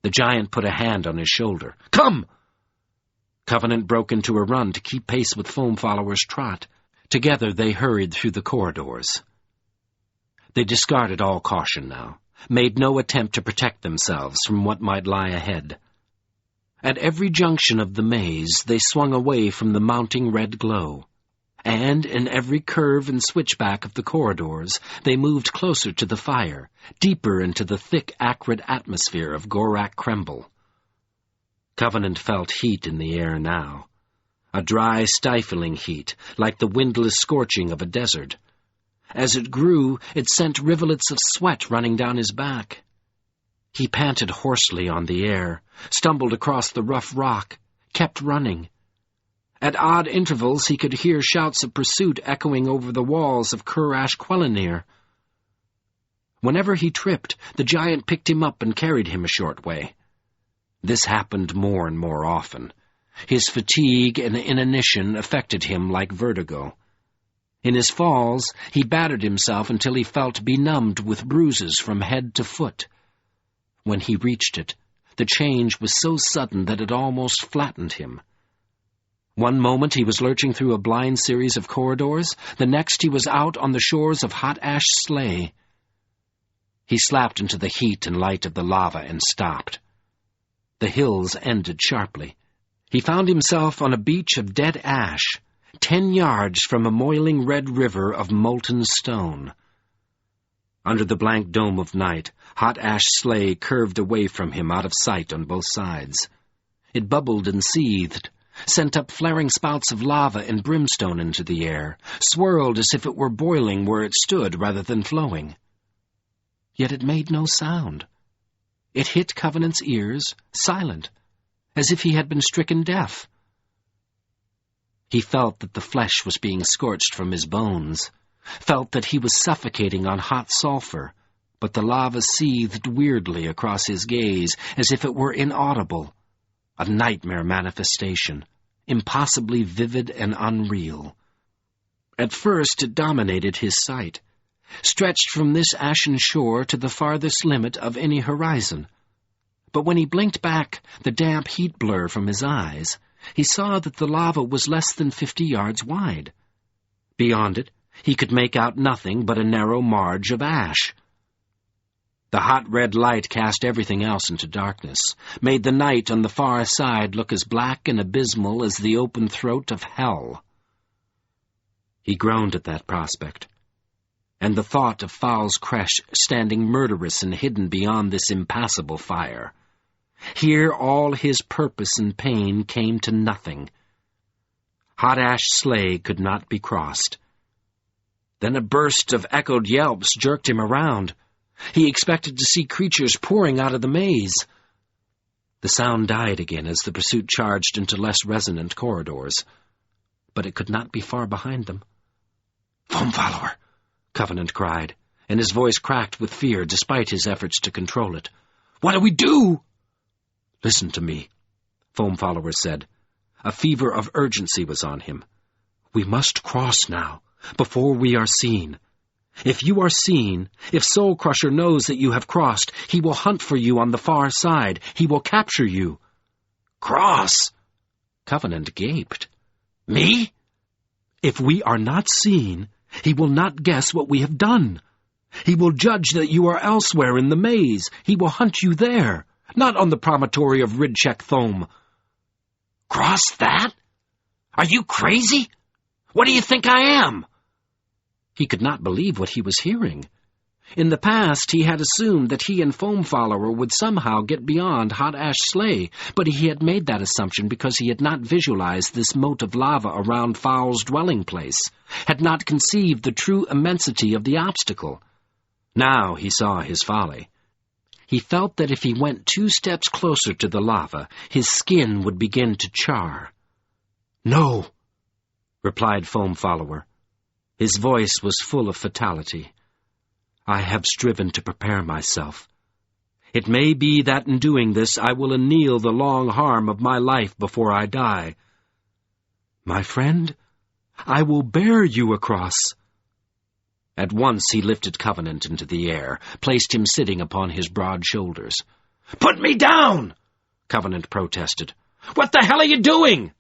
The giant put a hand on his shoulder. "Come!" Covenant broke into a run to keep pace with Foamfollower's trot. Together they hurried through the corridors. They discarded all caution now, made no attempt to protect themselves from what might lie ahead. At every junction of the maze they swung away from the mounting red glow, and in every curve and switchback of the corridors they moved closer to the fire, deeper into the thick, acrid atmosphere of Gorak Kremble. Covenant felt heat in the air now, a dry, stifling heat, like the windless scorching of a desert. As it grew, it sent rivulets of sweat running down his back. He panted hoarsely on the air, stumbled across the rough rock, kept running. At odd intervals he could hear shouts of pursuit echoing over the walls of Curash Quellenir. Whenever he tripped, the giant picked him up and carried him a short way. This happened more and more often. His fatigue and inanition affected him like vertigo. In his falls, he battered himself until he felt benumbed with bruises from head to foot. When he reached it, the change was so sudden that it almost flattened him. One moment he was lurching through a blind series of corridors, the next he was out on the shores of Hot Ash Slay. He slapped into the heat and light of the lava and stopped. The hills ended sharply. He found himself on a beach of dead ash, 10 yards from a moiling red river of molten stone. Under the blank dome of night, Hot Ash Slay curved away from him out of sight on both sides. It bubbled and seethed, sent up flaring spouts of lava and brimstone into the air, swirled as if it were boiling where it stood rather than flowing. Yet it made no sound. It hit Covenant's ears, silent, as if he had been stricken deaf. He felt that the flesh was being scorched from his bones, felt that he was suffocating on hot sulfur, but the lava seethed weirdly across his gaze as if it were inaudible, a nightmare manifestation, impossibly vivid and unreal. At first it dominated his sight, stretched from this ashen shore to the farthest limit of any horizon. But when he blinked back the damp heat blur from his eyes, he saw that the lava was less than 50 yards wide. Beyond it, he could make out nothing but a narrow marge of ash. The hot red light cast everything else into darkness, made the night on the far side look as black and abysmal as the open throat of hell. He groaned at that prospect, and the thought of Fowl's Creche standing murderous and hidden beyond this impassable fire. Here all his purpose and pain came to nothing. Hot Ash Slay could not be crossed. Then a burst of echoed yelps jerked him around. He expected to see creatures pouring out of the maze. The sound died again as the pursuit charged into less resonant corridors, but it could not be far behind them. "Foamfollower!" Covenant cried, and his voice cracked with fear despite his efforts to control it. "What do we do?" "Listen to me," Foamfollower said. A fever of urgency was on him. "We must cross now, before we are seen. If you are seen, if Soul Crusher knows that you have crossed, he will hunt for you on the far side. He will capture you." "Cross?" Covenant gaped. "Me?" "If we are not seen, he will not guess what we have done. He will judge that you are elsewhere in the maze. He will hunt you there, not on the promontory of Ridchek Thome." "Cross that? Are you crazy? What do you think I am?" He could not believe what he was hearing. In the past, he had assumed that he and Foam Follower would somehow get beyond Hot Ash Sleigh, but he had made that assumption because he had not visualized this moat of lava around Fowl's dwelling place, had not conceived the true immensity of the obstacle. Now he saw his folly. He felt that if he went 2 steps closer to the lava, his skin would begin to char. "No," replied Foam Follower. His voice was full of fatality. "I have striven to prepare myself. It may be that in doing this I will anneal the long harm of my life before I die. My friend, I will bear you across." At once he lifted Covenant into the air, placed him sitting upon his broad shoulders. "Put me down!" Covenant protested. "What the hell are you doing?"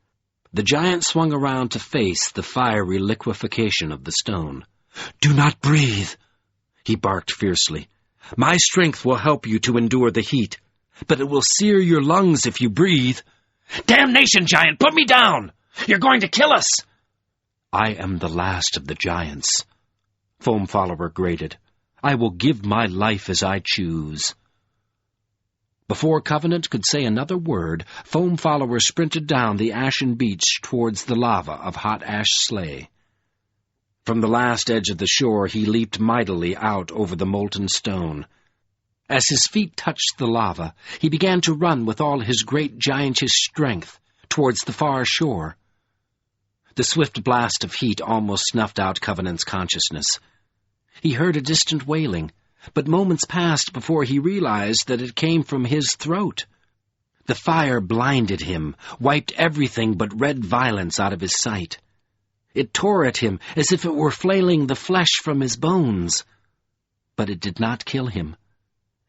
The giant swung around to face the fiery liquefaction of the stone. "Do not breathe," he barked fiercely. "My strength will help you to endure the heat, but it will sear your lungs if you breathe." "Damnation, giant, put me down! You're going to kill us!" "I am the last of the giants," Foam Follower grated. "I will give my life as I choose." Before Covenant could say another word, Foam Follower sprinted down the ashen beach towards the lava of Hot Ash Sleigh. From the last edge of the shore he leaped mightily out over the molten stone. As his feet touched the lava, he began to run with all his great giantish strength towards the far shore. The swift blast of heat almost snuffed out Covenant's consciousness. He heard a distant wailing, but moments passed before he realized that it came from his throat. The fire blinded him, wiped everything but red violence out of his sight. It tore at him as if it were flailing the flesh from his bones. But it did not kill him.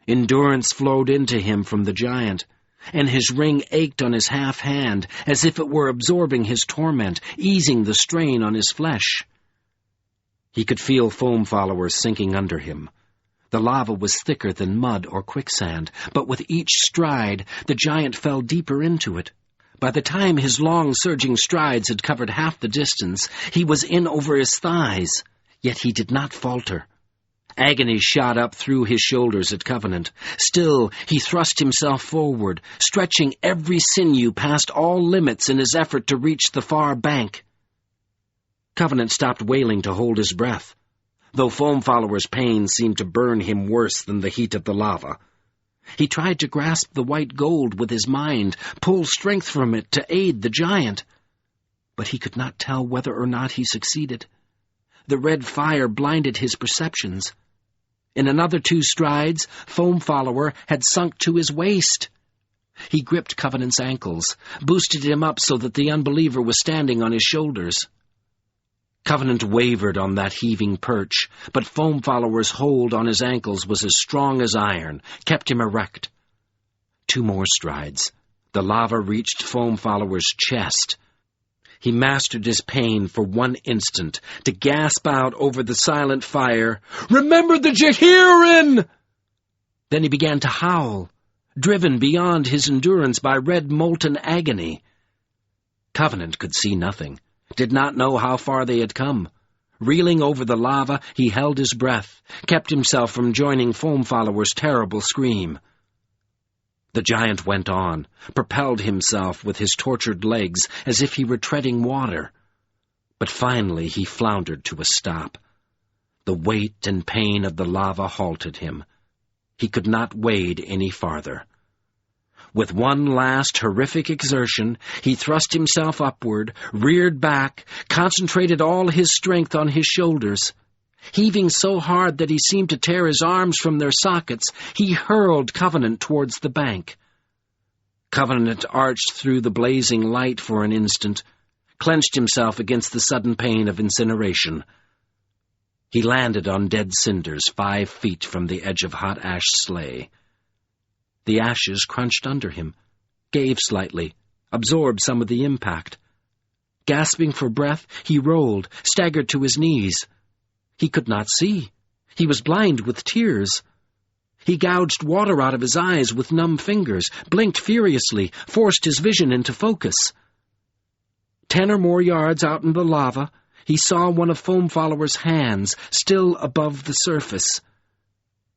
Endurance flowed into him from the giant, and his ring ached on his half hand as if it were absorbing his torment, easing the strain on his flesh. He could feel Foam Followers sinking under him. The lava was thicker than mud or quicksand, but with each stride the giant fell deeper into it. By the time his long, surging strides had covered half the distance, he was in over his thighs, yet he did not falter. Agony shot up through his shoulders at Covenant. Still, he thrust himself forward, stretching every sinew past all limits in his effort to reach the far bank. Covenant stopped wailing to hold his breath, though Foam Follower's pain seemed to burn him worse than the heat of the lava. He tried to grasp the white gold with his mind, pull strength from it to aid the giant. But he could not tell whether or not he succeeded. The red fire blinded his perceptions. In another 2 strides, Foam Follower had sunk to his waist. He gripped Covenant's ankles, boosted him up so that the Unbeliever was standing on his shoulders. Covenant wavered on that heaving perch, but Foam Follower's hold on his ankles was as strong as iron, kept him erect. 2 more strides. The lava reached Foam Follower's chest. He mastered his pain for 1 instant, to gasp out over the silent fire, "Remember the Jehirin!" Then he began to howl, driven beyond his endurance by red molten agony. Covenant could see nothing, did not know how far they had come. Reeling over the lava, he held his breath, kept himself from joining Foam Follower's terrible scream. The giant went on, propelled himself with his tortured legs as if he were treading water. But finally he floundered to a stop. The weight and pain of the lava halted him. He could not wade any farther. With one last horrific exertion, he thrust himself upward, reared back, concentrated all his strength on his shoulders. Heaving so hard that he seemed to tear his arms from their sockets, he hurled Covenant towards the bank. Covenant arched through the blazing light for an instant, clenched himself against the sudden pain of incineration. He landed on dead cinders 5 feet from the edge of Hot Ash Sleigh. The ashes crunched under him, gave slightly, absorbed some of the impact. Gasping for breath, he rolled, staggered to his knees. He could not see. He was blind with tears. He gouged water out of his eyes with numb fingers, blinked furiously, forced his vision into focus. 10 or more yards out in the lava, he saw one of Foam Follower's hands still above the surface.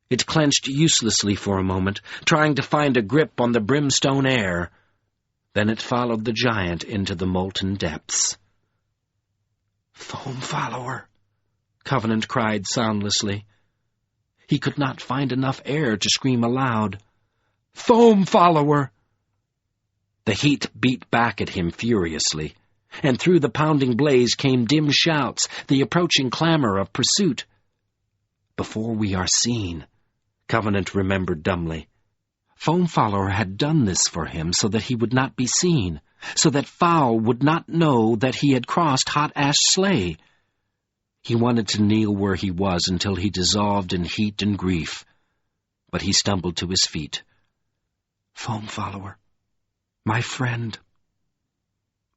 It clenched uselessly for a moment, trying to find a grip on the brimstone air. Then it followed the giant into the molten depths. "Foam Follower," Covenant cried soundlessly. He could not find enough air to scream aloud. "Foam Follower!" The heat beat back at him furiously, and through the pounding blaze came dim shouts, the approaching clamor of pursuit. "Before we are seen," Covenant remembered dumbly. Foam Follower had done this for him so that he would not be seen, so that Fowl would not know that he had crossed Hot Ash Sleigh. He wanted to kneel where he was until he dissolved in heat and grief, but he stumbled to his feet. "Foam Follower, my friend."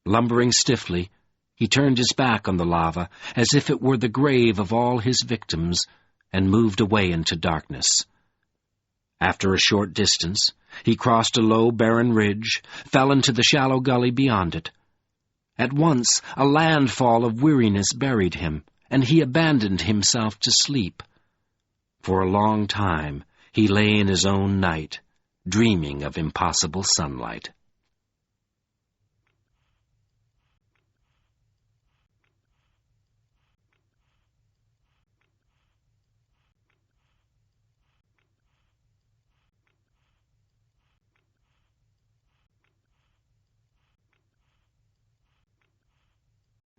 Lumbering stiffly, he turned his back on the lava as if it were the grave of all his victims and moved away into darkness. After a short distance, he crossed a low, barren ridge, fell into the shallow gully beyond it. At once, a landfall of weariness buried him, and he abandoned himself to sleep. For a long time, he lay in his own night, dreaming of impossible sunlight.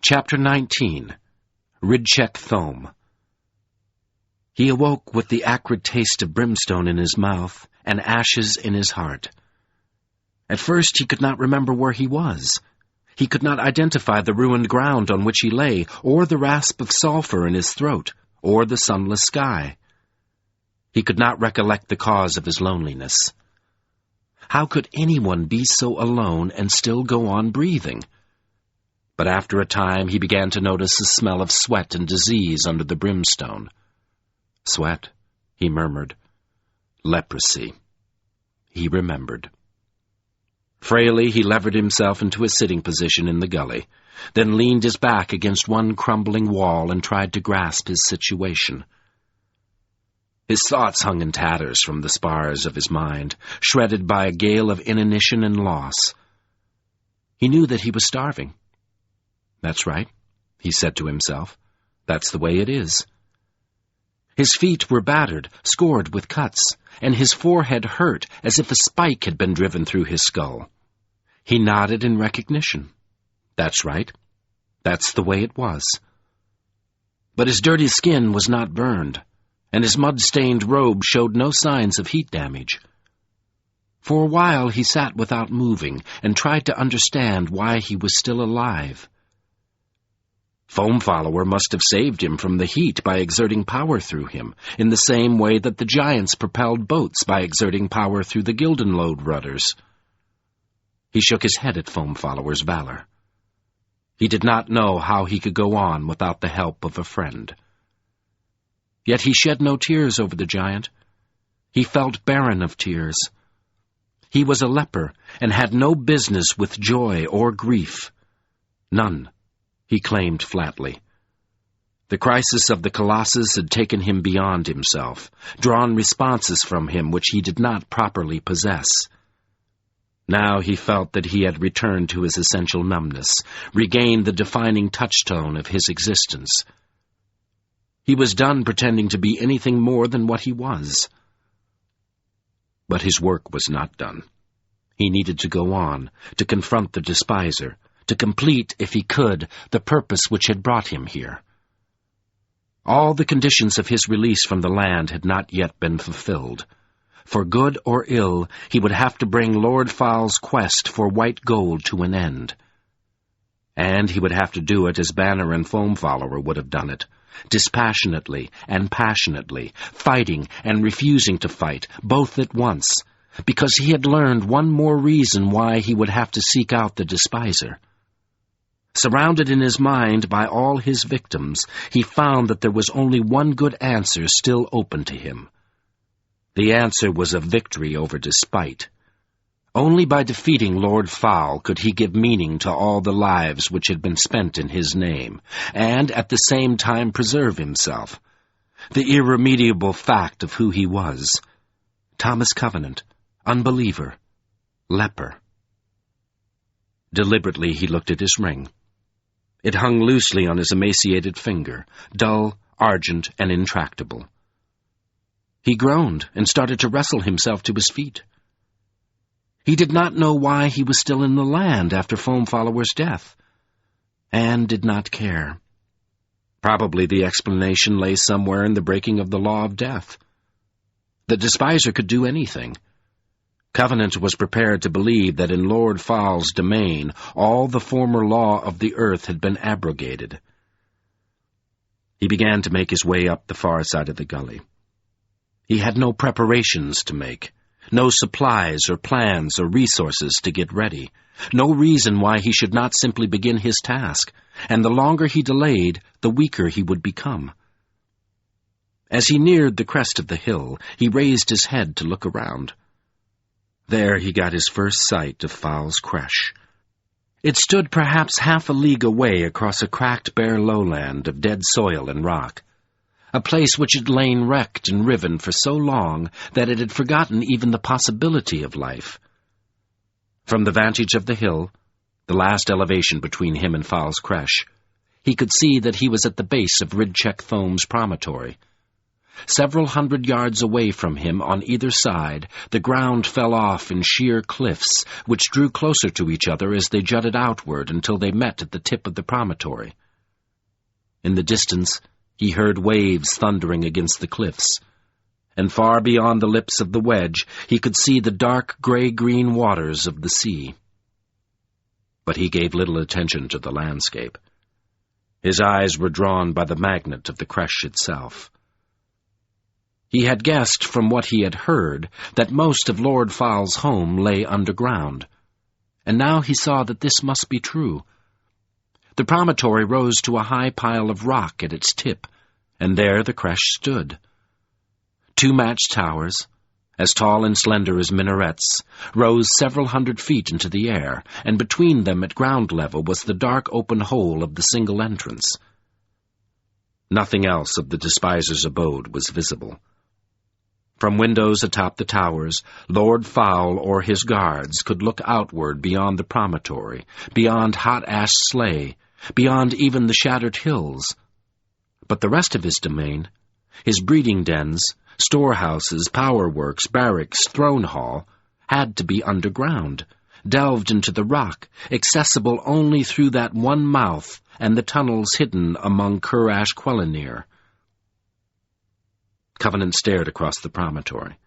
Chapter 19. Ridcheck Thome. He awoke with the acrid taste of brimstone in his mouth and ashes in his heart. At first he could not remember where he was. He could not identify the ruined ground on which he lay, or the rasp of sulfur in his throat, or the sunless sky. He could not recollect the cause of his loneliness. How could anyone be so alone and still go on breathing? But after a time he began to notice the smell of sweat and disease under the brimstone. "Sweat," he murmured. "Leprosy." He remembered. Frailly he levered himself into a sitting position in the gully, then leaned his back against one crumbling wall and tried to grasp his situation. His thoughts hung in tatters from the spars of his mind, shredded by a gale of inanition and loss. He knew that he was starving. "That's right," he said to himself. "That's the way it is." His feet were battered, scored with cuts, and his forehead hurt as if a spike had been driven through his skull. He nodded in recognition. That's right. That's the way it was. But his dirty skin was not burned, and his mud-stained robe showed no signs of heat damage. For a while he sat without moving and tried to understand why he was still alive. Foam Follower must have saved him from the heat by exerting power through him, in the same way that the giants propelled boats by exerting power through the Gildenlode rudders. He shook his head at Foam Follower's valor. He did not know how he could go on without the help of a friend. Yet he shed no tears over the giant. He felt barren of tears. He was a leper and had no business with joy or grief. None. He claimed flatly. The crisis of the Colossus had taken him beyond himself, drawn responses from him which he did not properly possess. Now he felt that he had returned to his essential numbness, regained the defining touchstone of his existence. He was done pretending to be anything more than what he was. But his work was not done. He needed to go on, to confront the despiser, to complete, if he could, the purpose which had brought him here. All the conditions of his release from the land had not yet been fulfilled. For good or ill, he would have to bring Lord Fowl's quest for white gold to an end. And he would have to do it as Banner and Foam Follower would have done it, dispassionately and passionately, fighting and refusing to fight, both at once, because he had learned one more reason why he would have to seek out the despiser. Surrounded in his mind by all his victims, he found that there was only one good answer still open to him. The answer was a victory over despite, Only by defeating Lord Fowl could he give meaning to all the lives which had been spent in his name, and at the same time preserve himself. The irremediable fact of who he was: Thomas Covenant, unbeliever, leper. Deliberately he looked at his ring. It hung loosely on his emaciated finger, dull, argent, and intractable. He groaned and started to wrestle himself to his feet. He did not know why he was still in the land after Foam Follower's death, and did not care. Probably the explanation lay somewhere in the breaking of the law of death. The despiser could do anything. Covenant was prepared to believe that in Lord Fowl's domain all the former law of the earth had been abrogated. He began to make his way up the far side of the gully. He had no preparations to make, no supplies or plans or resources to get ready, no reason why he should not simply begin his task, and the longer he delayed, the weaker he would become. As he neared the crest of the hill, he raised his head to look around. There he got his first sight of Fowl's creche. It stood perhaps half a league away across a cracked bare lowland of dead soil and rock, a place which had lain wrecked and riven for so long that it had forgotten even the possibility of life. From the vantage of the hill, the last elevation between him and Fowl's creche, he could see that he was at the base of Ridcheck Thome's promontory. Several hundred yards away from him on either side, the ground fell off in sheer cliffs, which drew closer to each other as they jutted outward until they met at the tip of the promontory. In the distance, he heard waves thundering against the cliffs, and far beyond the lips of the wedge he could see the dark gray-green waters of the sea. But he gave little attention to the landscape. His eyes were drawn by the magnet of the creche itself. He had guessed from what he had heard that most of Lord Fowl's home lay underground, and now he saw that this must be true. The promontory rose to a high pile of rock at its tip, and there the creche stood. 2 matched towers, as tall and slender as minarets, rose several hundred feet into the air, and between them at ground level was the dark open hole of the single entrance. Nothing else of the despiser's abode was visible. From windows atop the towers, Lord Fowl or his guards could look outward beyond the promontory, beyond Hot Ash Sleigh, beyond even the shattered hills. But the rest of his domain, his breeding dens, storehouses, power works, barracks, throne hall, had to be underground, delved into the rock, accessible only through that one mouth and the tunnels hidden among Cur-Ash Quellenir. Covenant stared across the promontory,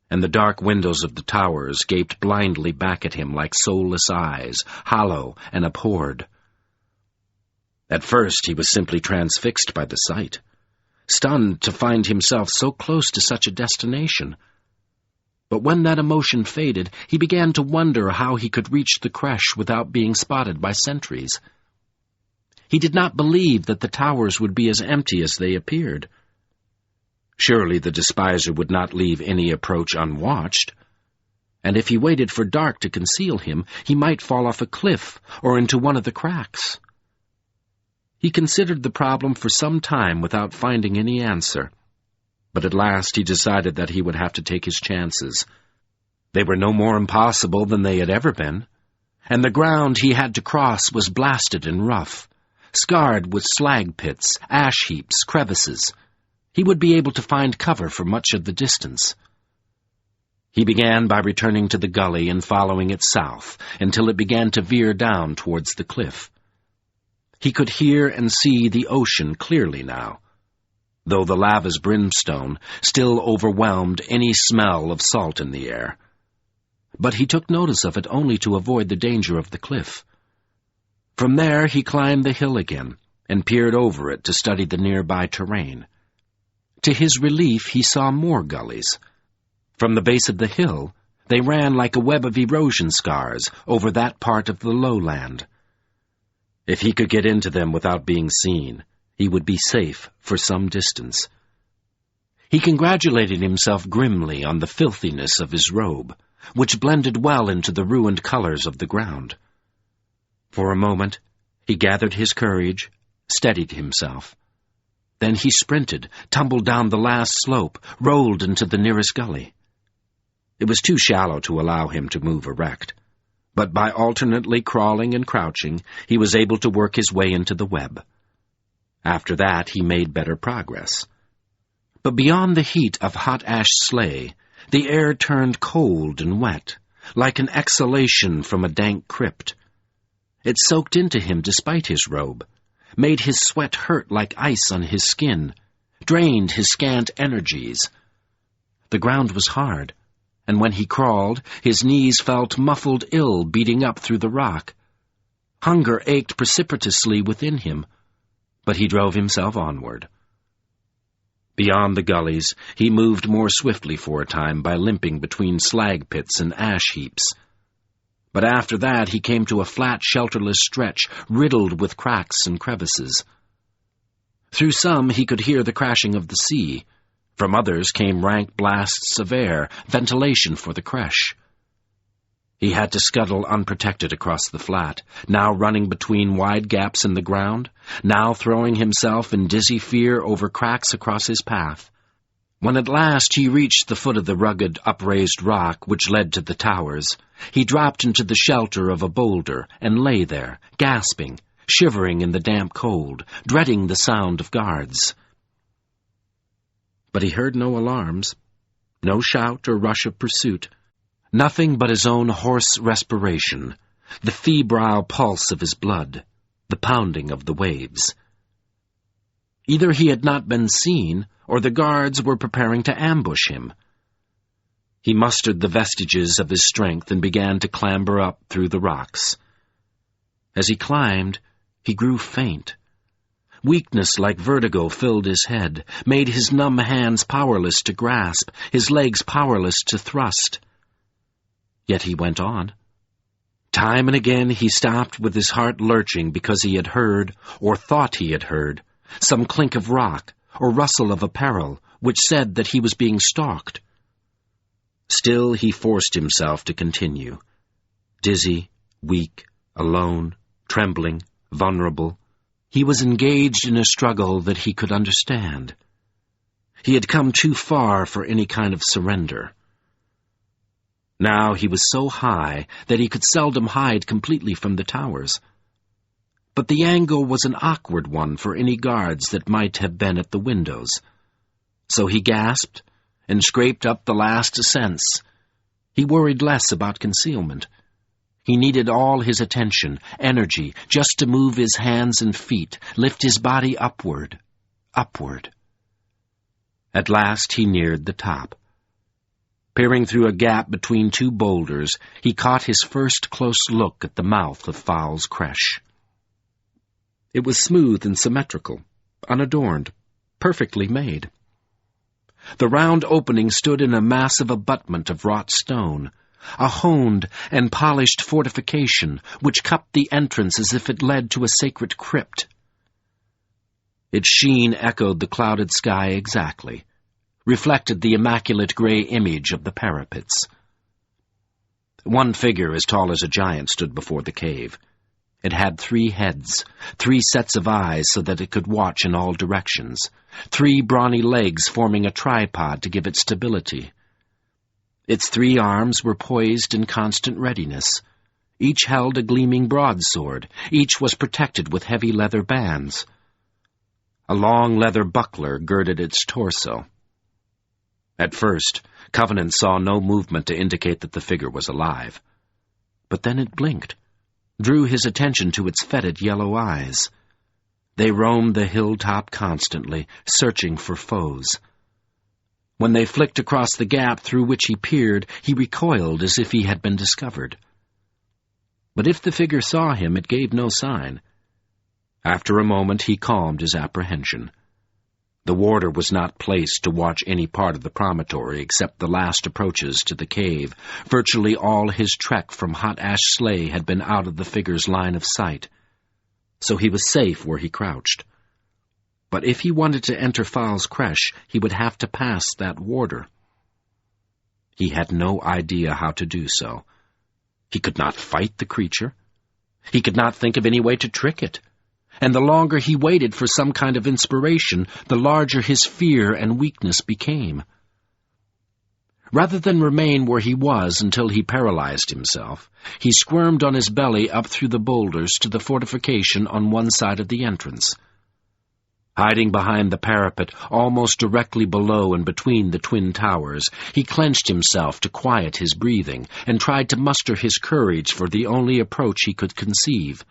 and the dark windows of the towers gaped blindly back at him like soulless eyes, hollow and abhorred. At first he was simply transfixed by the sight, stunned to find himself so close to such a destination. But when that emotion faded, he began to wonder how he could reach the creche without being spotted by sentries. He did not believe that the towers would be as empty as they appeared. Surely the despiser would not leave any approach unwatched, and if he waited for dark to conceal him, he might fall off a cliff or into one of the cracks. He considered the problem for some time without finding any answer, but at last he decided that he would have to take his chances. They were no more impossible than they had ever been, and the ground he had to cross was blasted and rough, scarred with slag pits, ash heaps, crevices. He would be able to find cover for much of the distance. He began by returning to the gully and following it south until it began to veer down towards the cliff. He could hear and see the ocean clearly now, though the lava's brimstone still overwhelmed any smell of salt in the air. But he took notice of it only to avoid the danger of the cliff. From there he climbed the hill again and peered over it to study the nearby terrain. To his relief, he saw more gullies. From the base of the hill, they ran like a web of erosion scars over that part of the lowland. If he could get into them without being seen, he would be safe for some distance. He congratulated himself grimly on the filthiness of his robe, which blended well into the ruined colors of the ground. For a moment, he gathered his courage, steadied himself. Then he sprinted, tumbled down the last slope, rolled into the nearest gully. It was too shallow to allow him to move erect, but by alternately crawling and crouching, he was able to work his way into the web. After that, he made better progress. But beyond the heat of hot ash sleigh, the air turned cold and wet, like an exhalation from a dank crypt. It soaked into him despite his robe, made his sweat hurt like ice on his skin, drained his scant energies. The ground was hard, and when he crawled, his knees felt muffled ill beating up through the rock. Hunger ached precipitously within him, but he drove himself onward. Beyond the gullies, he moved more swiftly for a time by limping between slag pits and ash heaps. But after that he came to a flat, shelterless stretch riddled with cracks and crevices. Through some he could hear the crashing of the sea. From others came rank blasts of air, ventilation for the creche. He had to scuttle unprotected across the flat, now running between wide gaps in the ground, now throwing himself in dizzy fear over cracks across his path. When at last he reached the foot of the rugged, upraised rock which led to the towers, he dropped into the shelter of a boulder and lay there, gasping, shivering in the damp cold, dreading the sound of guards. But he heard no alarms, no shout or rush of pursuit, nothing but his own hoarse respiration, the febrile pulse of his blood, the pounding of the waves. Either he had not been seen, or the guards were preparing to ambush him. He mustered the vestiges of his strength and began to clamber up through the rocks. As he climbed, he grew faint. Weakness like vertigo filled his head, made his numb hands powerless to grasp, his legs powerless to thrust. Yet he went on. Time and again he stopped with his heart lurching because he had heard, or thought he had heard, some clink of rock or rustle of apparel which said that he was being stalked. Still he forced himself to continue. Dizzy, weak, alone, trembling, vulnerable, he was engaged in a struggle that he could understand. He had come too far for any kind of surrender. Now he was so high that he could seldom hide completely from the towers. But the angle was an awkward one for any guards that might have been at the windows. So he gasped and scraped up the last ascents. He worried less about concealment. He needed all his attention, energy, just to move his hands and feet, lift his body upward, upward. At last he neared the top. Peering through a gap between two boulders, he caught his first close look at the mouth of Fowl's creche. It was smooth and symmetrical, unadorned, perfectly made. The round opening stood in a massive abutment of wrought stone, a honed and polished fortification which cupped the entrance as if it led to a sacred crypt. Its sheen echoed the clouded sky exactly, reflected the immaculate gray image of the parapets. One figure as tall as a giant stood before the cave. It had 3 heads, 3 sets of eyes so that it could watch in all directions, 3 brawny legs forming a tripod to give it stability. Its 3 arms were poised in constant readiness. Each held a gleaming broadsword. Each was protected with heavy leather bands. A long leather buckler girded its torso. At first, Covenant saw no movement to indicate that the figure was alive. But then it blinked, drew his attention to its fetid yellow eyes. They roamed the hilltop constantly, searching for foes. When they flicked across the gap through which he peered, he recoiled as if he had been discovered. But if the figure saw him, it gave no sign. After a moment he calmed his apprehension. The warder was not placed to watch any part of the promontory except the last approaches to the cave. Virtually all his trek from Hot Ash Sleigh had been out of the figure's line of sight, so he was safe where he crouched. But if he wanted to enter Fowl's creche, he would have to pass that warder. He had no idea how to do so. He could not fight the creature. He could not think of any way to trick it. And the longer he waited for some kind of inspiration, the larger his fear and weakness became. Rather than remain where he was until he paralyzed himself, he squirmed on his belly up through the boulders to the fortification on one side of the entrance. Hiding behind the parapet, almost directly below and between the twin towers, he clenched himself to quiet his breathing and tried to muster his courage for the only approach he could conceive.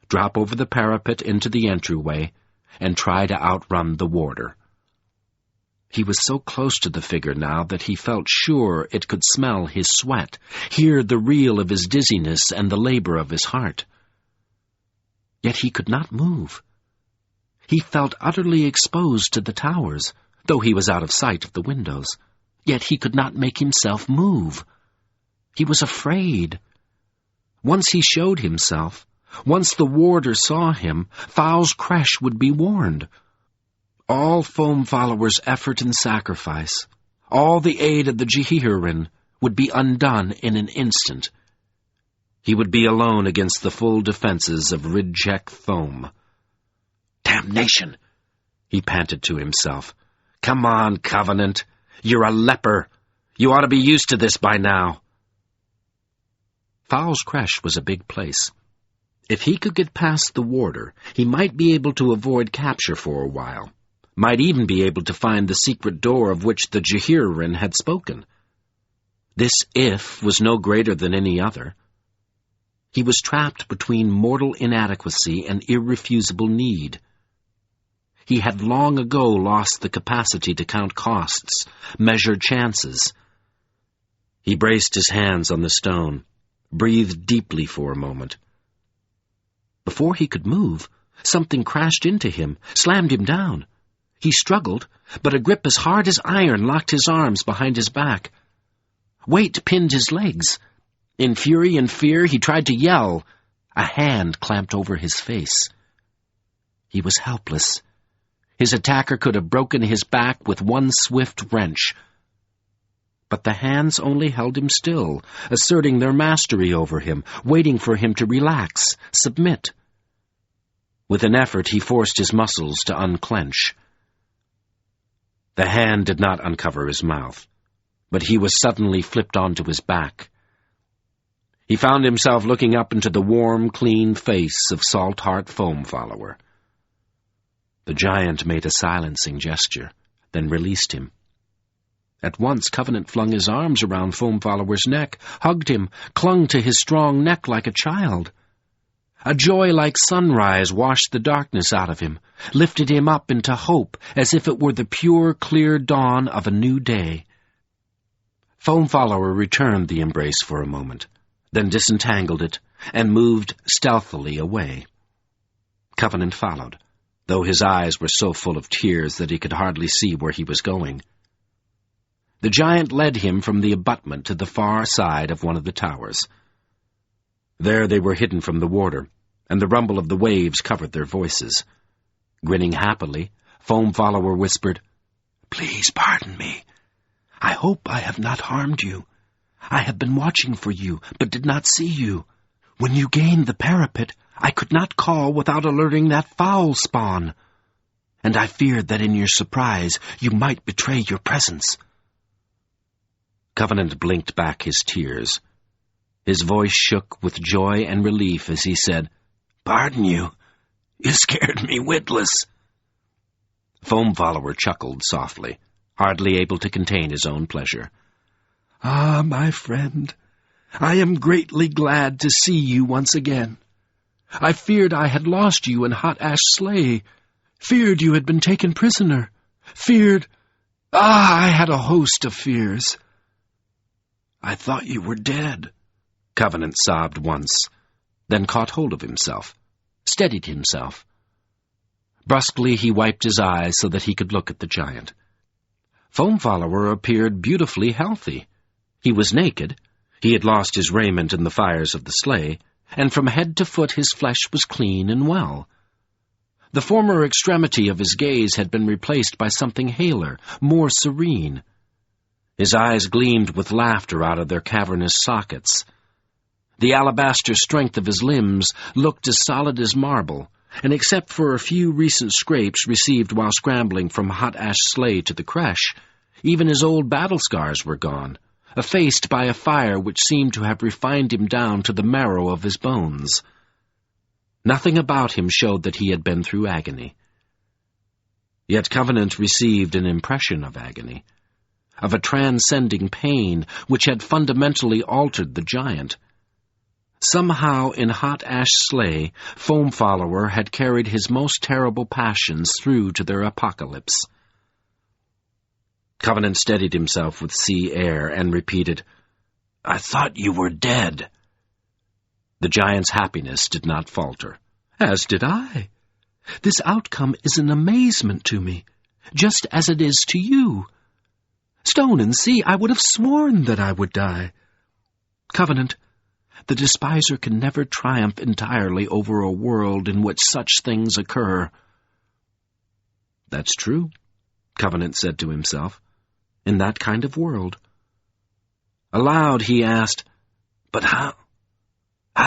Drop over the parapet into the entryway and try to outrun the warder. He was so close to the figure now that he felt sure it could smell his sweat, hear the reel of his dizziness and the labor of his heart. Yet he could not move. He felt utterly exposed to the towers, though he was out of sight of the windows. Yet he could not make himself move. He was afraid. Once he showed himself, once the warder saw him, Fowl's Creche would be warned. All Foam Followers' effort and sacrifice, all the aid of the Jehirin, would be undone in an instant. He would be alone against the full defenses of Ridgek Foam. "Damnation!" he panted to himself. "Come on, Covenant. You're a leper. You ought to be used to this by now." Fowl's Creche was a big place. If he could get past the warder, he might be able to avoid capture for a while, might even be able to find the secret door of which the Jehirin had spoken. This if was no greater than any other. He was trapped between mortal inadequacy and irrefusable need. He had long ago lost the capacity to count costs, measure chances. He braced his hands on the stone, breathed deeply for a moment. Before he could move, something crashed into him, slammed him down. He struggled, but a grip as hard as iron locked his arms behind his back. Weight pinned his legs. In fury and fear, he tried to yell. A hand clamped over his face. He was helpless. His attacker could have broken his back with one swift wrench. But the hands only held him still, asserting their mastery over him, waiting for him to relax, submit. With an effort, he forced his muscles to unclench. The hand did not uncover his mouth, but he was suddenly flipped onto his back. He found himself looking up into the warm, clean face of Saltheart Foam Follower. The giant made a silencing gesture, then released him. At once Covenant flung his arms around Foam Follower's neck, hugged him, clung to his strong neck like a child. A joy like sunrise washed the darkness out of him, lifted him up into hope as if it were the pure, clear dawn of a new day. Foam Follower returned the embrace for a moment, then disentangled it and moved stealthily away. Covenant followed, though his eyes were so full of tears that he could hardly see where he was going. The giant led him from the abutment to the far side of one of the towers. There they were hidden from the warder, and the rumble of the waves covered their voices. Grinning happily, Foam Follower whispered, "Please pardon me. I hope I have not harmed you. I have been watching for you, but did not see you. When you gained the parapet, I could not call without alerting that foul spawn. And I feared that in your surprise you might betray your presence." Covenant blinked back his tears. His voice shook with joy and relief as he said, "Pardon you. You scared me witless." Foam Follower chuckled softly, hardly able to contain his own pleasure. "Ah, my friend, I am greatly glad to see you once again. I feared I had lost you in Hot Ash Sleigh, feared you had been taken prisoner, I had a host of fears." "I thought you were dead," Covenant sobbed once, then caught hold of himself, steadied himself. Brusquely he wiped his eyes so that he could look at the giant. Foam Follower appeared beautifully healthy. He was naked. He had lost his raiment in the fires of the sleigh, and from head to foot his flesh was clean and well. The former extremity of his gaze had been replaced by something haler, more serene. His eyes gleamed with laughter out of their cavernous sockets. The alabaster strength of his limbs looked as solid as marble, and except for a few recent scrapes received while scrambling from Hot Ash Sleigh to the creche, even his old battle scars were gone, effaced by a fire which seemed to have refined him down to the marrow of his bones. Nothing about him showed that he had been through agony. Yet Covenant received an impression of agony, of a transcending pain which had fundamentally altered the giant. Somehow in Hot Ash Sleigh, Foam Follower had carried his most terrible passions through to their apocalypse. Covenant steadied himself with sea air and repeated, "I thought you were dead." The giant's happiness did not falter. "As did I. This outcome is an amazement to me, just as it is to you. Stone and Sea, I would have sworn that I would die. Covenant, the despiser can never triumph entirely over a world in which such things occur." "That's true," Covenant said to himself, "in that kind of world." Aloud he asked, "But how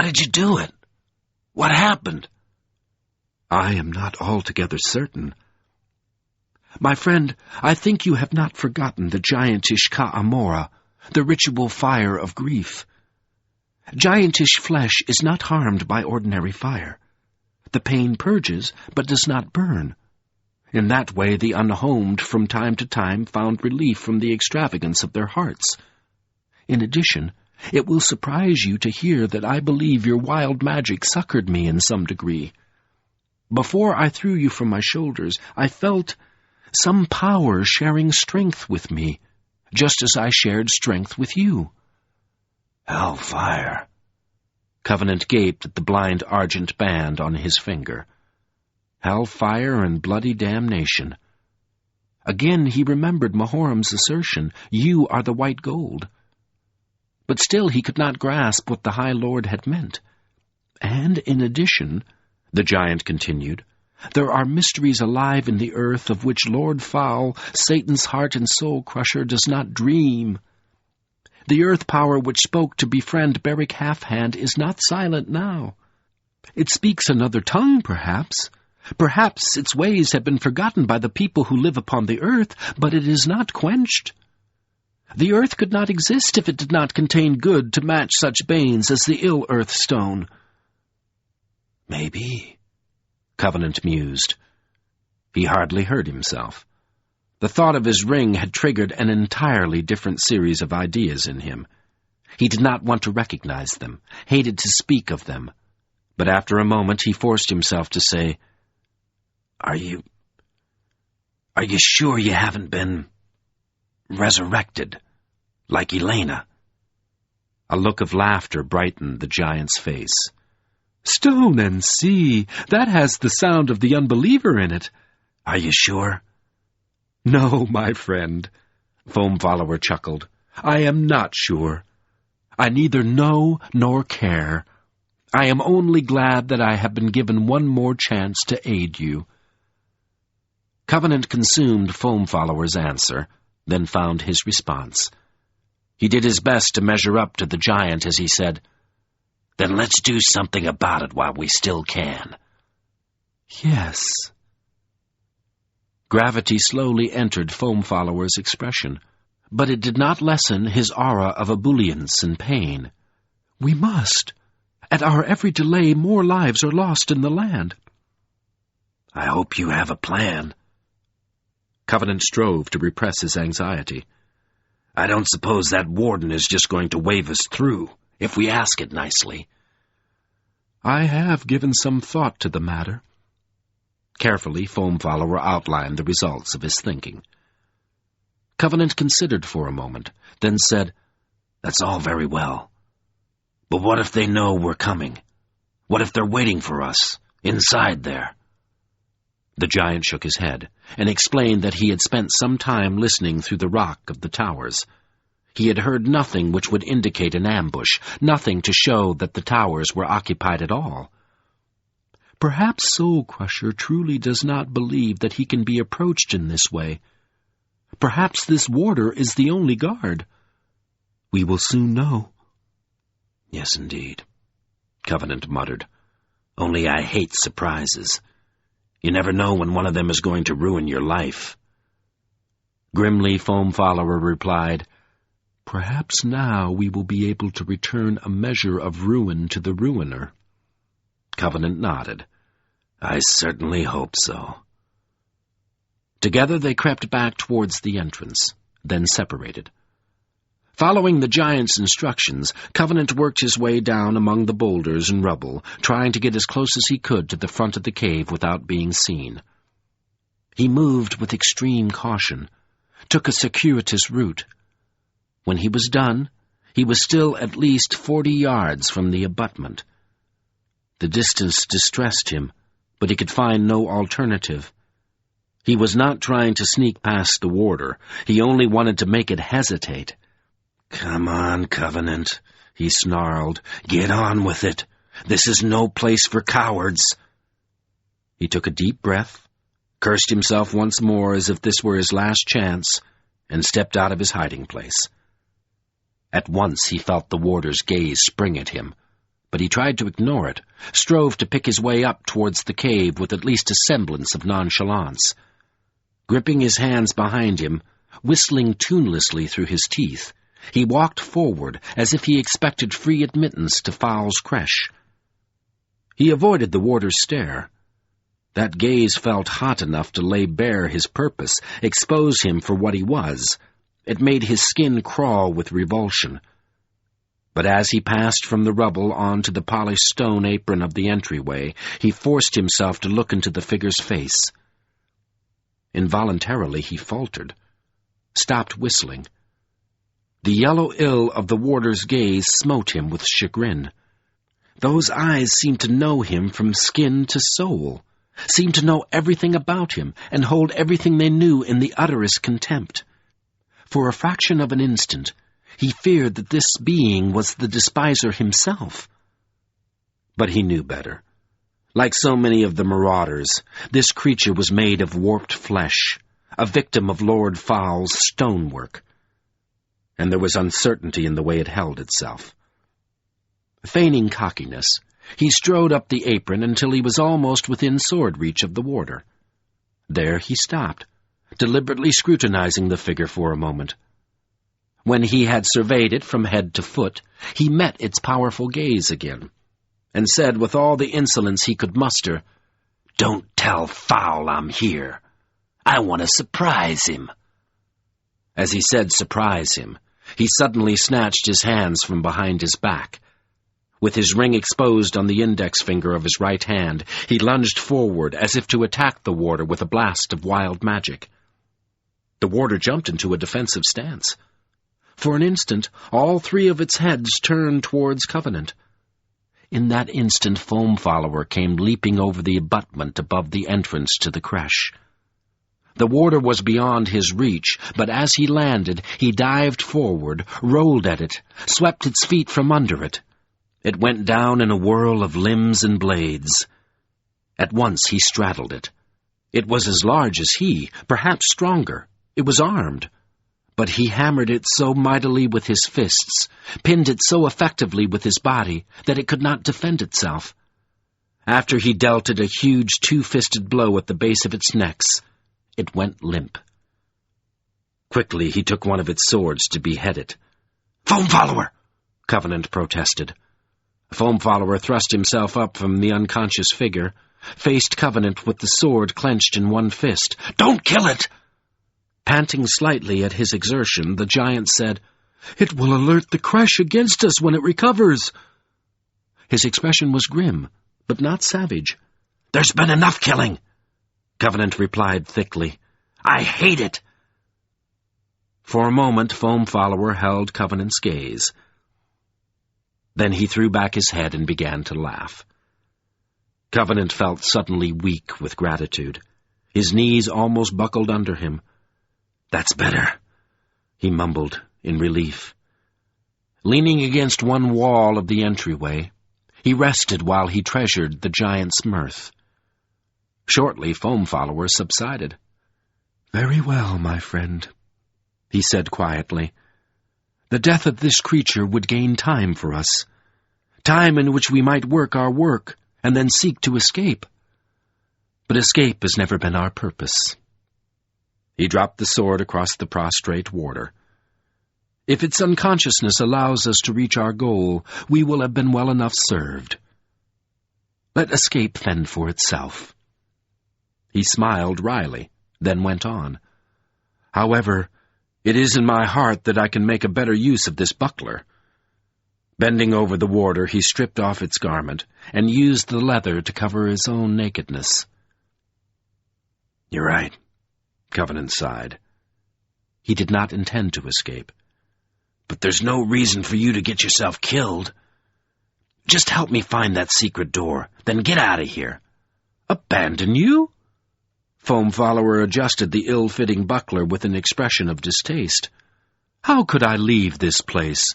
did you do it? What happened?" "I am not altogether certain. My friend, I think you have not forgotten the giantish Ka'amora, the ritual fire of grief. Giantish flesh is not harmed by ordinary fire. The pain purges, but does not burn. In that way the unhomed from time to time found relief from the extravagance of their hearts. In addition, it will surprise you to hear that I believe your wild magic succored me in some degree. Before I threw you from my shoulders, I felt some power sharing strength with me, just as I shared strength with you." "Hellfire." Covenant gaped at the blind argent band on his finger. Hellfire and bloody damnation. Again he remembered Mahoram's assertion, "You are the white gold." But still he could not grasp what the High Lord had meant. "And in addition," the giant continued, "there are mysteries alive in the earth of which Lord Foul, Satan's heart and soul crusher, does not dream. The earth power which spoke to befriend Beric Halfhand is not silent now. It speaks another tongue, perhaps. Perhaps its ways have been forgotten by the people who live upon the earth, but it is not quenched. The earth could not exist if it did not contain good to match such banes as the ill earth stone." "Maybe," Covenant mused. He hardly heard himself. The thought of his ring had triggered an entirely different series of ideas in him. He did not want to recognize them, hated to speak of them, but after a moment he forced himself to say, Are you sure you haven't been resurrected, like Elena?" A look of laughter brightened the giant's face. "Stone and Sea, that has the sound of the Unbeliever in it." "Are you sure?" "No, my friend," Foam Follower chuckled. "I am not sure. I neither know nor care. I am only glad that I have been given one more chance to aid you." Covenant consumed Foam Follower's answer, then found his response. He did his best to measure up to the giant as he said, "Then let's do something about it while we still can." "Yes." Gravity slowly entered Foam Follower's expression, but it did not lessen his aura of ebullience and pain. "We must. At our every delay, more lives are lost in the land." "I hope you have a plan." Covenant strove to repress his anxiety. "I don't suppose that warden is just going to wave us through, if we ask it nicely." "I have given some thought to the matter." Carefully, Foam Follower outlined the results of his thinking. Covenant considered for a moment, then said, "That's all very well. But what if they know we're coming? What if they're waiting for us, inside there?" The giant shook his head, and explained that he had spent some time listening through the rock of the towers. He had heard nothing which would indicate an ambush, nothing to show that the towers were occupied at all. Perhaps Soul Crusher truly does not believe that he can be approached in this way. Perhaps this warder is the only guard. We will soon know. Yes, indeed, Covenant muttered. Only I hate surprises. You never know when one of them is going to ruin your life. Grimly, Foam Follower replied, Perhaps now we will be able to return a measure of ruin to the ruiner. Covenant nodded. I certainly hope so. Together they crept back towards the entrance, then separated. Following the giant's instructions, Covenant worked his way down among the boulders and rubble, trying to get as close as he could to the front of the cave without being seen. He moved with extreme caution, took a circuitous route. When he was done, he was still at least 40 yards from the abutment. The distance distressed him, but he could find no alternative. He was not trying to sneak past the warder. He only wanted to make it hesitate. Come on, Covenant, he snarled. Get on with it. This is no place for cowards. He took a deep breath, cursed himself once more as if this were his last chance, and stepped out of his hiding place. At once he felt the warder's gaze spring at him, but he tried to ignore it, strove to pick his way up towards the cave with at least a semblance of nonchalance. Gripping his hands behind him, whistling tunelessly through his teeth, he walked forward as if he expected free admittance to Fowl's creche. He avoided the warder's stare. That gaze felt hot enough to lay bare his purpose, expose him for what he was. It made his skin crawl with revulsion. But as he passed from the rubble onto the polished stone apron of the entryway, he forced himself to look into the figure's face. Involuntarily he faltered, stopped whistling. The yellow ill of the warder's gaze smote him with chagrin. Those eyes seemed to know him from skin to soul, seemed to know everything about him, and hold everything they knew in the utterest contempt. For a fraction of an instant, he feared that this being was the despiser himself. But he knew better. Like so many of the marauders, this creature was made of warped flesh, a victim of Lord Fowl's stonework. And there was uncertainty in the way it held itself. Feigning cockiness, he strode up the apron until he was almost within sword reach of the warder. There he stopped, deliberately scrutinizing the figure for a moment. When he had surveyed it from head to foot, he met its powerful gaze again, and said with all the insolence he could muster, "Don't tell Fowl I'm here. I want to surprise him." As he said surprise him, he suddenly snatched his hands from behind his back. With his ring exposed on the index finger of his right hand, he lunged forward as if to attack the warder with a blast of wild magic. The warder jumped into a defensive stance. For an instant, all three of its heads turned towards Covenant. In that instant, Foam Follower came leaping over the abutment above the entrance to the creche. The warder was beyond his reach, but as he landed, he dived forward, rolled at it, swept its feet from under it. It went down in a whirl of limbs and blades. At once he straddled it. It was as large as he, perhaps stronger. It was armed. But he hammered it so mightily with his fists, pinned it so effectively with his body, that it could not defend itself. After he dealt it a huge two-fisted blow at the base of its necks, it went limp. Quickly he took one of its swords to behead it. "Foam Follower!" Covenant protested. Foam Follower thrust himself up from the unconscious figure, faced Covenant with the sword clenched in one fist. "Don't kill it!" Panting slightly at his exertion, the giant said, "It will alert the creche against us when it recovers." His expression was grim, but not savage. "There's been enough killing," Covenant replied thickly. "I hate it." For a moment, Foam Follower held Covenant's gaze. Then he threw back his head and began to laugh. Covenant felt suddenly weak with gratitude. His knees almost buckled under him. "That's better," he mumbled in relief. Leaning against one wall of the entryway, he rested while he treasured the giant's mirth. Shortly, Foam Follower subsided. "Very well, my friend," he said quietly. "The death of this creature would gain time for us, time in which we might work our work and then seek to escape. But escape has never been our purpose." He dropped the sword across the prostrate warder. "If its unconsciousness allows us to reach our goal, we will have been well enough served. Let escape fend for itself." He smiled wryly, then went on. "However, it is in my heart that I can make a better use of this buckler." Bending over the warder, he stripped off its garment and used the leather to cover his own nakedness. "You're right," Covenant sighed. He did not intend to escape. "But there's no reason for you to get yourself killed. Just help me find that secret door, then get out of here." "Abandon you?" Foam Follower adjusted the ill-fitting buckler with an expression of distaste. "How could I leave this place?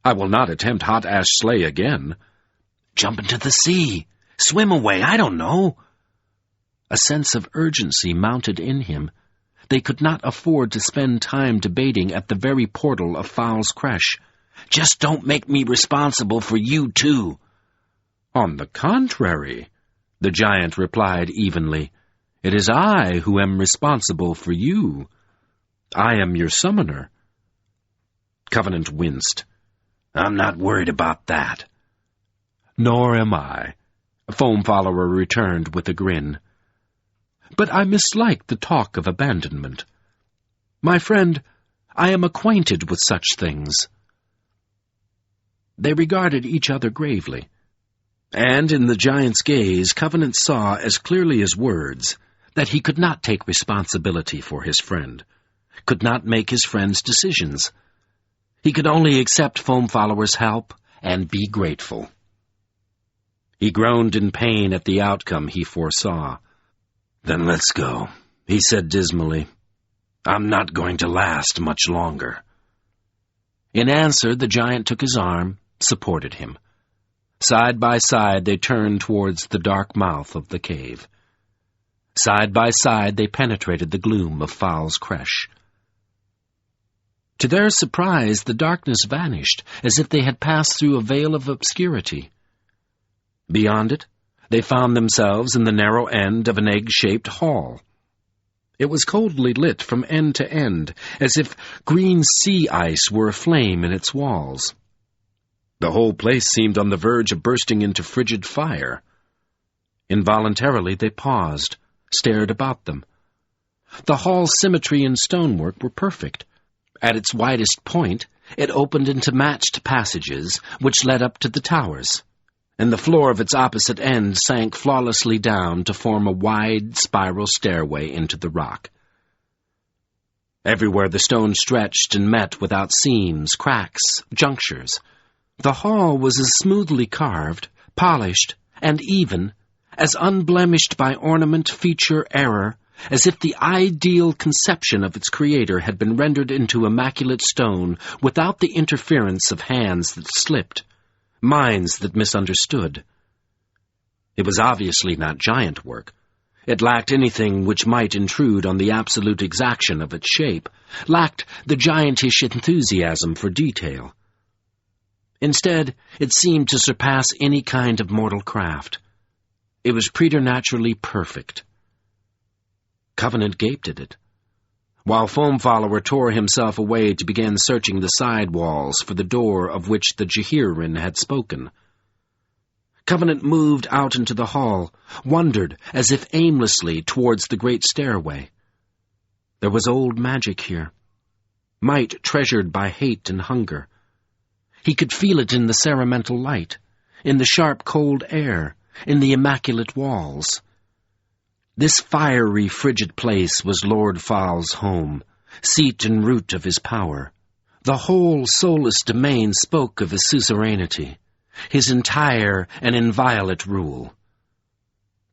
I will not attempt hot ash slay again." "Jump into the sea. Swim away, I don't know." A sense of urgency mounted in him. They could not afford to spend time debating at the very portal of Fowl's Creche. "Just don't make me responsible for you, too." "On the contrary," the giant replied evenly, "it is I who am responsible for you. I am your summoner." Covenant winced. "I'm not worried about that." "Nor am I," Foam Follower returned with a grin. "But I mislike the talk of abandonment. My friend, I am acquainted with such things." They regarded each other gravely, and in the giant's gaze Covenant saw as clearly as words that he could not take responsibility for his friend, could not make his friend's decisions. He could only accept Foam Follower's help and be grateful. He groaned in pain at the outcome he foresaw. "Then let's go," he said dismally. "I'm not going to last much longer." In answer, the giant took his arm, supported him. Side by side they turned towards the dark mouth of the cave. Side by side they penetrated the gloom of Fowl's Creche. To their surprise, the darkness vanished, as if they had passed through a veil of obscurity. Beyond it, they found themselves in the narrow end of an egg-shaped hall. It was coldly lit from end to end, as if green sea ice were aflame in its walls. The whole place seemed on the verge of bursting into frigid fire. Involuntarily they paused, stared about them. The hall's symmetry and stonework were perfect. At its widest point, it opened into matched passages which led up to the towers, and the floor of its opposite end sank flawlessly down to form a wide spiral stairway into the rock. Everywhere the stone stretched and met without seams, cracks, junctures. The hall was as smoothly carved, polished, and even, as unblemished by ornament, feature, error, as if the ideal conception of its creator had been rendered into immaculate stone without the interference of hands that slipped, minds that misunderstood. It was obviously not giant work. It lacked anything which might intrude on the absolute exaction of its shape, lacked the giantish enthusiasm for detail. Instead, it seemed to surpass any kind of mortal craft. It was preternaturally perfect. Covenant gaped at it, while Foam Follower tore himself away to begin searching the side walls for the door of which the Jehirin had spoken. Covenant moved out into the hall, wandered as if aimlessly towards the great stairway. There was old magic here, might treasured by hate and hunger. He could feel it in the ceremential light, in the sharp cold air, in the immaculate walls. This fiery, frigid place was Lord Fowl's home, seat and root of his power. The whole soulless domain spoke of his suzerainty, his entire and inviolate rule.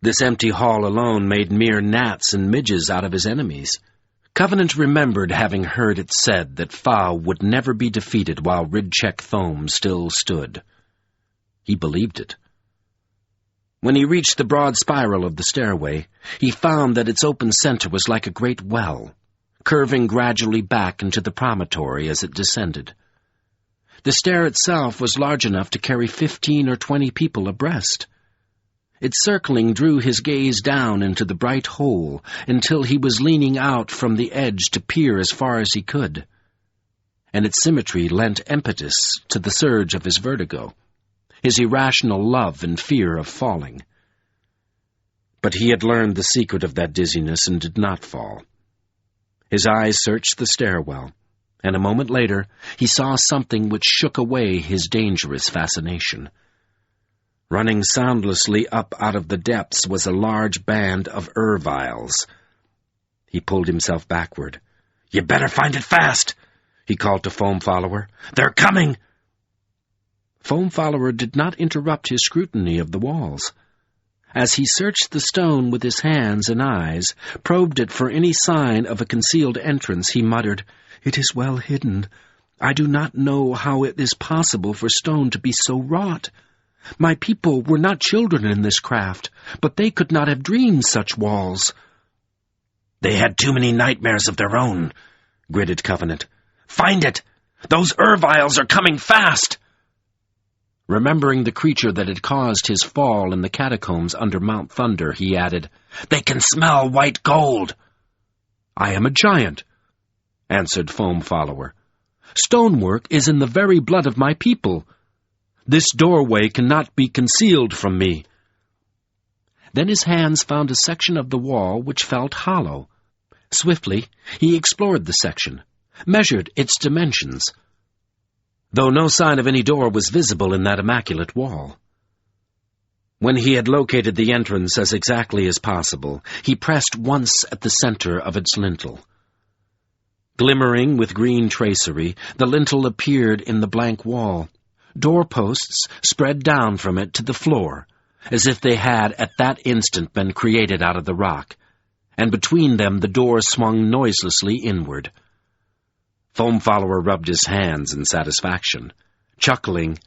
This empty hall alone made mere gnats and midges out of his enemies. Covenant remembered having heard it said that Fowl would never be defeated while Ridchek Thome still stood. He believed it. When he reached the broad spiral of the stairway, he found that its open center was like a great well, curving gradually back into the promontory as it descended. The stair itself was large enough to carry 15 or 20 people abreast. Its circling drew his gaze down into the bright hole until he was leaning out from the edge to peer as far as he could, and its symmetry lent impetus to the surge of his vertigo, his irrational love and fear of falling. But he had learned the secret of that dizziness and did not fall. His eyes searched the stairwell, and a moment later he saw something which shook away his dangerous fascination. Running soundlessly up out of the depths was a large band of erviles. He pulled himself backward. "You better find it fast!" he called to Foam Follower. "They're coming!" Foam Follower did not interrupt his scrutiny of the walls. As he searched the stone with his hands and eyes, probed it for any sign of a concealed entrance, he muttered, "It is well hidden. I do not know how it is possible for stone to be so wrought. My people were not children in this craft, but they could not have dreamed such walls." "They had too many nightmares of their own," gritted Covenant. "Find it! Those erviles are coming fast!" Remembering the creature that had caused his fall in the catacombs under Mount Thunder, he added, "They can smell white gold." "I am a giant," answered Foam Follower. "Stonework is in the very blood of my people. This doorway cannot be concealed from me." Then his hands found a section of the wall which felt hollow. Swiftly he explored the section, measured its dimensions, though no sign of any door was visible in that immaculate wall. When he had located the entrance as exactly as possible, he pressed once at the center of its lintel. Glimmering with green tracery, the lintel appeared in the blank wall. Doorposts spread down from it to the floor, as if they had at that instant been created out of the rock, and between them the door swung noiselessly inward. Foam Follower rubbed his hands in satisfaction. Chuckling,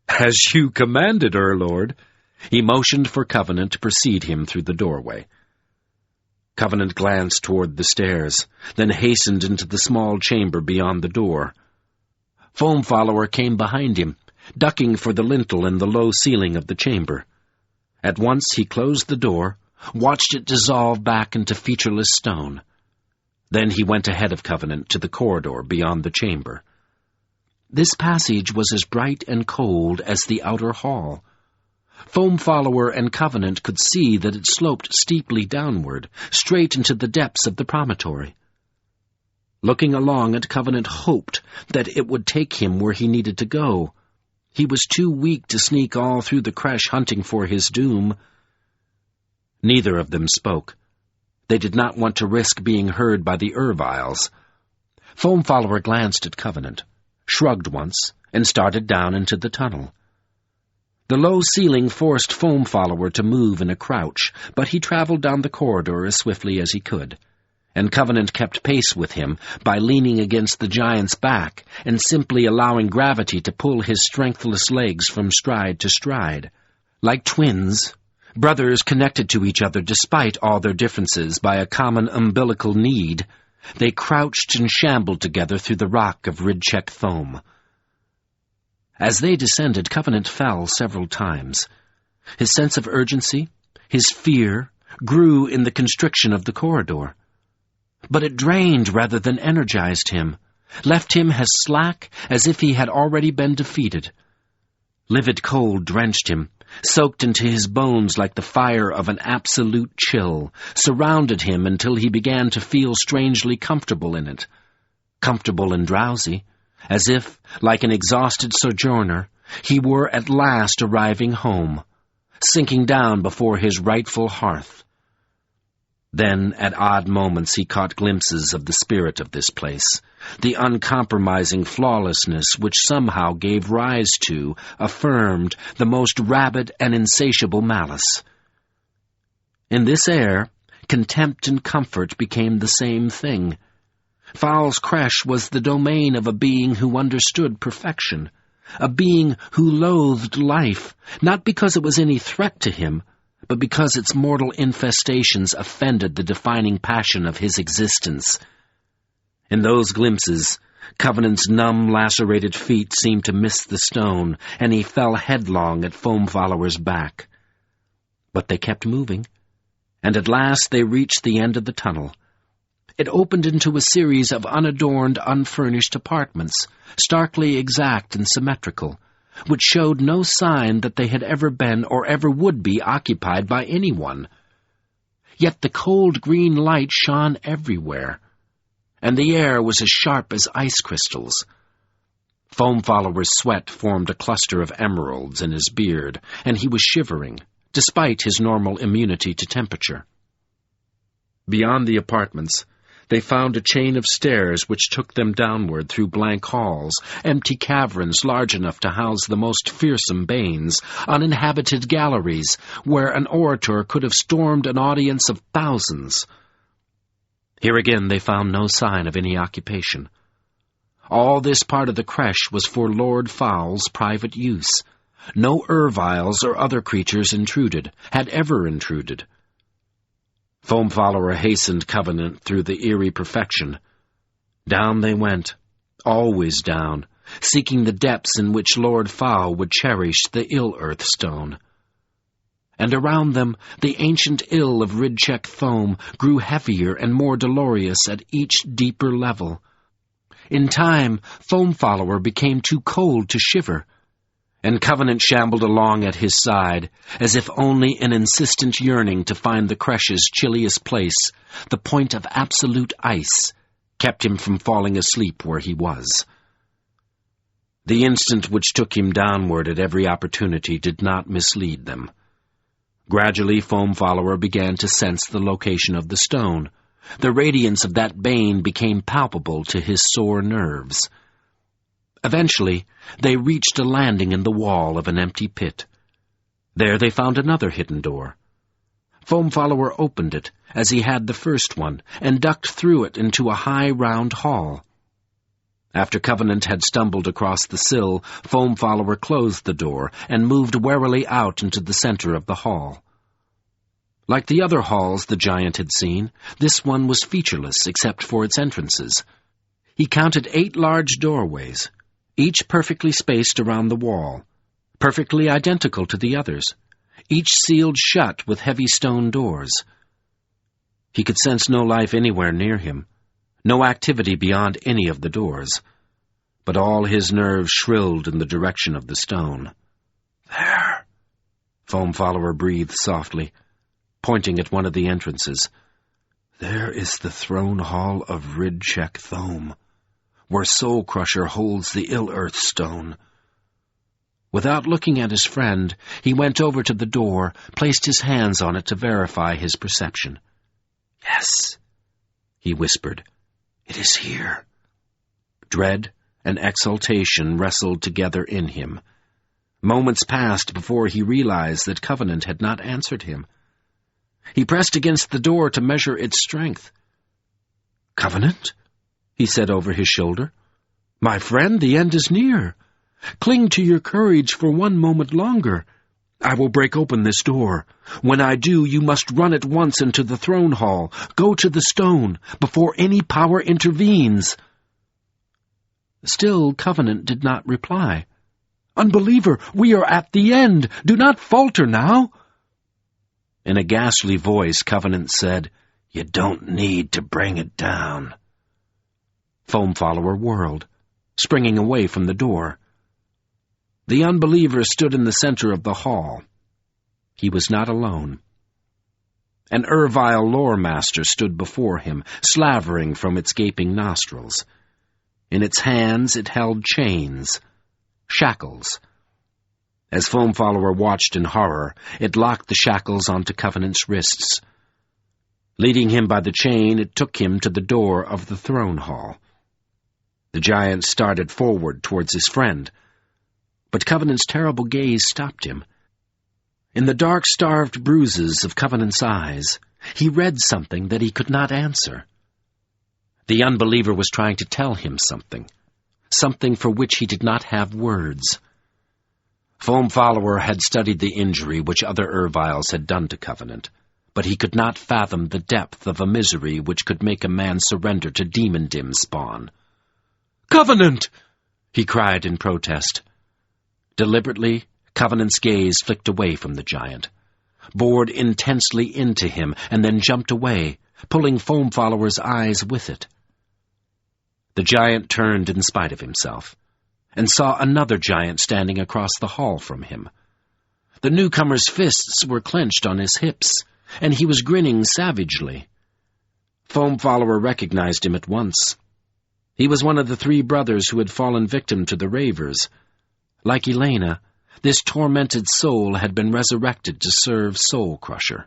"As you commanded, Lord," he motioned for Covenant to precede him through the doorway. Covenant glanced toward the stairs, then hastened into the small chamber beyond the door. Foam Follower came behind him, ducking for the lintel and the low ceiling of the chamber. At once he closed the door, watched it dissolve back into featureless stone. Then he went ahead of Covenant to the corridor beyond the chamber. This passage was as bright and cold as the outer hall. Foam Follower and Covenant could see that it sloped steeply downward, straight into the depths of the promontory. Looking along it, Covenant hoped that it would take him where he needed to go. He was too weak to sneak all through the creche hunting for his doom. Neither of them spoke. They did not want to risk being heard by the erviles. Foam Follower glanced at Covenant, shrugged once, and started down into the tunnel. The low ceiling forced Foam Follower to move in a crouch, but he traveled down the corridor as swiftly as he could, and Covenant kept pace with him by leaning against the giant's back and simply allowing gravity to pull his strengthless legs from stride to stride. Like twins, brothers connected to each other despite all their differences by a common umbilical need, they crouched and shambled together through the rock of Ridcheck foam. As they descended, Covenant fell several times. His sense of urgency, his fear, grew in the constriction of the corridor. But it drained rather than energized him, left him as slack as if he had already been defeated. Livid cold drenched him, soaked into his bones like the fire of an absolute chill, surrounded him until he began to feel strangely comfortable in it. Comfortable and drowsy, as if, like an exhausted sojourner, he were at last arriving home, sinking down before his rightful hearth. Then, at odd moments, he caught glimpses of the spirit of this place, the uncompromising flawlessness which somehow gave rise to, affirmed, the most rabid and insatiable malice. In this air, contempt and comfort became the same thing. Fowl's Creche was the domain of a being who understood perfection, a being who loathed life, not because it was any threat to him, but because its mortal infestations offended the defining passion of his existence. In those glimpses, Covenant's numb, lacerated feet seemed to miss the stone, and he fell headlong at Foam Follower's back. But they kept moving, and at last they reached the end of the tunnel. It opened into a series of unadorned, unfurnished apartments, starkly exact and symmetrical, which showed no sign that they had ever been or ever would be occupied by anyone. Yet the cold green light shone everywhere, and the air was as sharp as ice crystals. Foam Follower's sweat formed a cluster of emeralds in his beard, and he was shivering, despite his normal immunity to temperature. Beyond the apartments, they found a chain of stairs which took them downward through blank halls, empty caverns large enough to house the most fearsome Banes, uninhabited galleries where an orator could have stormed an audience of thousands. Here again they found no sign of any occupation. All this part of the creche was for Lord Fowl's private use. No Erviles or other creatures intruded, had ever intruded. Foam Follower hastened Covenant through the eerie perfection. Down they went, always down, seeking the depths in which Lord Fowl would cherish the ill-earth stone. And around them the ancient ill of Ridcheck Foam grew heavier and more dolorous at each deeper level. In time, Foam Follower became too cold to shiver, and Covenant shambled along at his side, as if only an insistent yearning to find the creche's chilliest place, the point of absolute ice, kept him from falling asleep where he was. The instant which took him downward at every opportunity did not mislead them. Gradually Foam Follower began to sense the location of the stone. The radiance of that bane became palpable to his sore nerves. Eventually, they reached a landing in the wall of an empty pit. There they found another hidden door. Foam Follower opened it, as he had the first one, and ducked through it into a high, round hall. After Covenant had stumbled across the sill, Foam Follower closed the door and moved warily out into the center of the hall. Like the other halls the giant had seen, this one was featureless except for its entrances. He counted 8 large doorways, each perfectly spaced around the wall, perfectly identical to the others, each sealed shut with heavy stone doors. He could sense no life anywhere near him, no activity beyond any of the doors, but all his nerves shrilled in the direction of the stone. "There," Foam Follower breathed softly, pointing at one of the entrances. "There is the throne hall of Ridcheck Thome, where Soul Crusher holds the ill-earth stone." Without looking at his friend, he went over to the door, placed his hands on it to verify his perception. "Yes," he whispered, "it is here." Dread and exultation wrestled together in him. Moments passed before he realized that Covenant had not answered him. He pressed against the door to measure its strength. "Covenant?" he said over his shoulder. "My friend, the end is near. Cling to your courage for one moment longer. I will break open this door. When I do, you must run at once into the throne hall. Go to the stone, before any power intervenes." Still Covenant did not reply. "Unbeliever, we are at the end. Do not falter now." In a ghastly voice, Covenant said, "You don't need to bring it down." Foam Follower whirled, springing away from the door. The Unbeliever stood in the center of the hall. He was not alone. An Ervile lore master stood before him, slavering from its gaping nostrils. In its hands it held chains, shackles. As Foam Follower watched in horror, it locked the shackles onto Covenant's wrists. Leading him by the chain, it took him to the door of the throne hall. The giant started forward towards his friend, but Covenant's terrible gaze stopped him. In the dark, starved bruises of Covenant's eyes, he read something that he could not answer. The Unbeliever was trying to tell him something for which he did not have words. Foam Follower had studied the injury which other Erviles had done to Covenant, but he could not fathom the depth of a misery which could make a man surrender to demon-dim spawn. "Covenant!" he cried in protest. Deliberately, Covenant's gaze flicked away from the giant, bored intensely into him, and then jumped away, pulling Foam Follower's eyes with it. The giant turned in spite of himself, and saw another giant standing across the hall from him. The newcomer's fists were clenched on his hips, and he was grinning savagely. Foam Follower recognized him at once. He was one of the 3 brothers who had fallen victim to the Ravers. Like Elena, this tormented soul had been resurrected to serve Soul Crusher.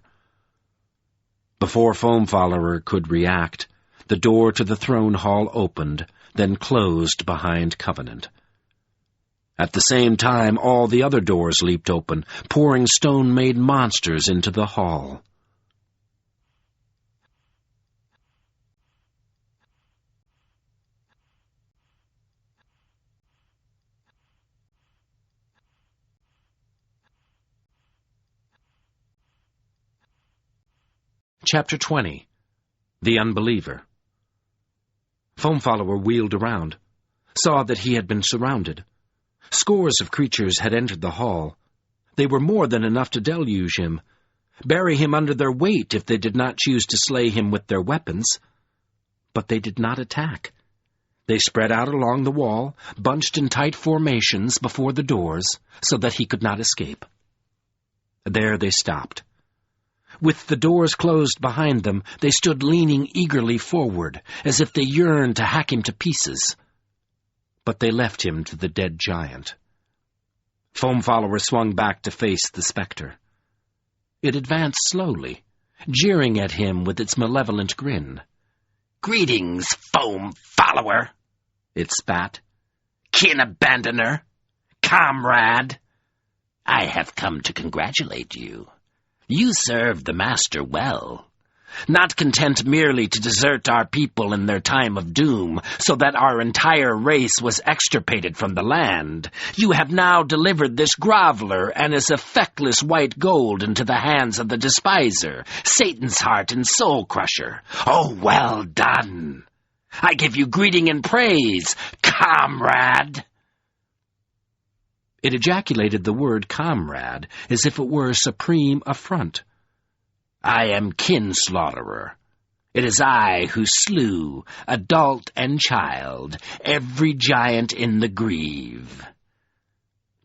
Before Foam Follower could react, the door to the throne hall opened, then closed behind Covenant. At the same time, all the other doors leaped open, pouring stone-made monsters into the hall. Chapter 20. The Unbeliever. Foam Follower wheeled around, saw that he had been surrounded. Scores of creatures had entered the hall. They were more than enough to deluge him, bury him under their weight if they did not choose to slay him with their weapons. But they did not attack. They spread out along the wall, bunched in tight formations before the doors, so that he could not escape. There they stopped. With the doors closed behind them, they stood leaning eagerly forward, as if they yearned to hack him to pieces. But they left him to the dead giant. Foam Follower swung back to face the spectre. It advanced slowly, jeering at him with its malevolent grin. "Greetings, Foam Follower," it spat. "Kin abandoner, comrade. I have come to congratulate you. You served the Master well, not content merely to desert our people in their time of doom, so that our entire race was extirpated from the land. You have now delivered this groveler and his effectless white gold into the hands of the despiser, Satan's heart and soul crusher. Oh, well done! I give you greeting and praise, comrade!" It ejaculated the word comrade as if it were a supreme affront. "I am Kinslaughterer. It is I who slew, adult and child, every giant in the Grieve.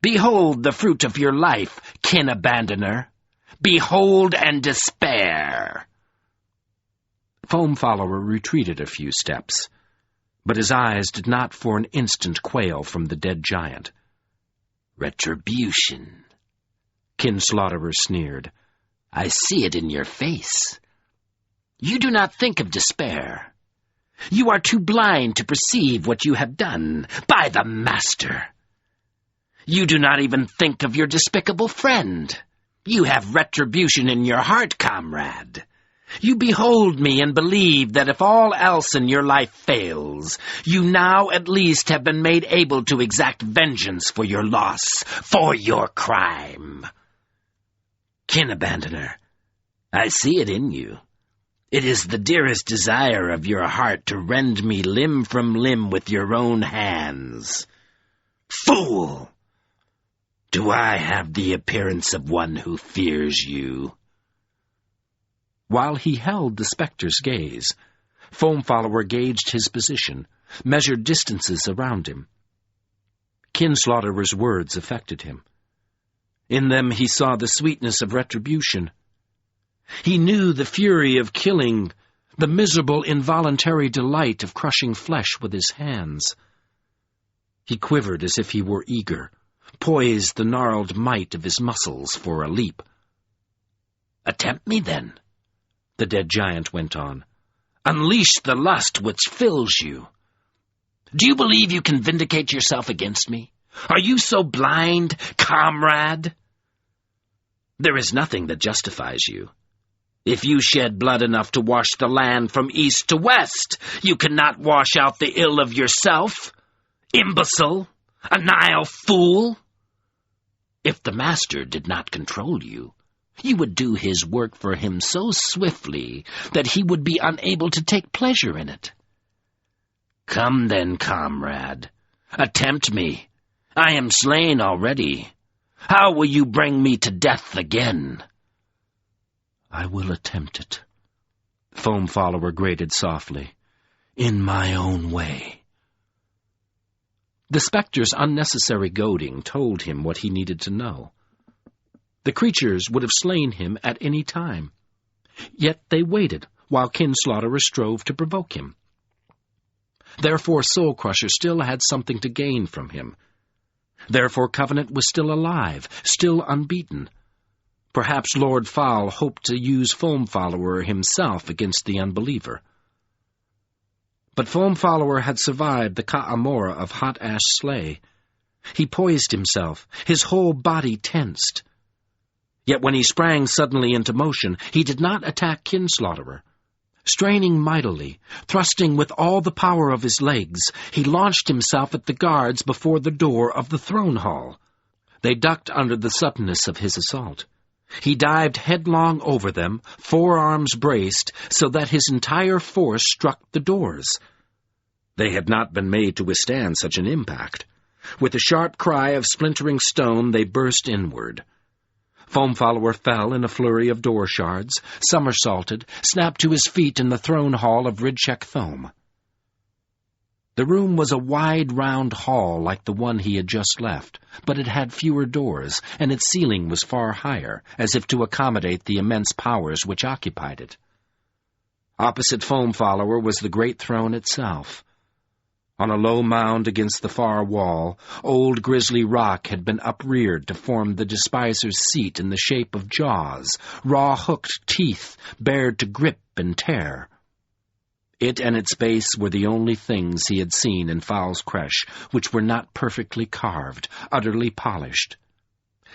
Behold the fruit of your life, kin abandoner. Behold and despair." Foam Follower retreated a few steps, but his eyes did not for an instant quail from the dead giant. "Retribution," Kinslaughterer sneered. "I see it in your face. You do not think of despair. You are too blind to perceive what you have done. By the Master! You do not even think of your despicable friend. You have retribution in your heart, comrade. You behold me and believe that if all else in your life fails, you now at least have been made able to exact vengeance for your loss, for your crime. Kin abandoner, I see it in you. It is the dearest desire of your heart to rend me limb from limb with your own hands. Fool! Do I have the appearance of one who fears you?" While he held the spectre's gaze, Foam Follower gauged his position, measured distances around him. Kinslaughterer words affected him. In them he saw the sweetness of retribution. He knew the fury of killing, the miserable involuntary delight of crushing flesh with his hands. He quivered as if he were eager, poised the gnarled might of his muscles for a leap. "Attempt me, then," the dead giant went on. "Unleash the lust which fills you. Do you believe you can vindicate yourself against me? Are you so blind, comrade? There is nothing that justifies you. If you shed blood enough to wash the land from east to west, you cannot wash out the ill of yourself. Imbecile! A Nile fool! If the Master did not control you, You would do his work for him so swiftly that he would be unable to take pleasure in it. Come then, comrade. Attempt me. I am slain already. How will you bring me to death again? I will attempt it, Foam Follower grated softly. In my own way. The spectre's unnecessary goading told him what he needed to know. The creatures would have slain him at any time. Yet they waited while Kinslaughterer strove to provoke him. Therefore Soul Crusher still had something to gain from him. Therefore Covenant was still alive, still unbeaten. Perhaps Lord Fowl hoped to use Foam Follower himself against the Unbeliever. But Foam Follower had survived the Ka'amora of Hot Ash Slay. He poised himself, his whole body tensed. Yet when he sprang suddenly into motion, he did not attack Kinslaughterer. Straining mightily, thrusting with all the power of his legs, he launched himself at the guards before the door of the throne hall. They ducked under the suddenness of his assault. He dived headlong over them, forearms braced, so that his entire force struck the doors. They had not been made to withstand such an impact. With a sharp cry of splintering stone, they burst inward. Foam Follower fell in a flurry of door shards, somersaulted, snapped to his feet in the throne hall of Ridchek Thome. The room was a wide, round hall like the one he had just left, but it had fewer doors, and its ceiling was far higher, as if to accommodate the immense powers which occupied it. Opposite Foam Follower was the great throne itself. On a low mound against the far wall, old grisly rock had been upreared to form the despiser's seat in the shape of jaws, raw-hooked teeth bared to grip and tear. It and its base were the only things he had seen in Fowl's Creche which were not perfectly carved, utterly polished.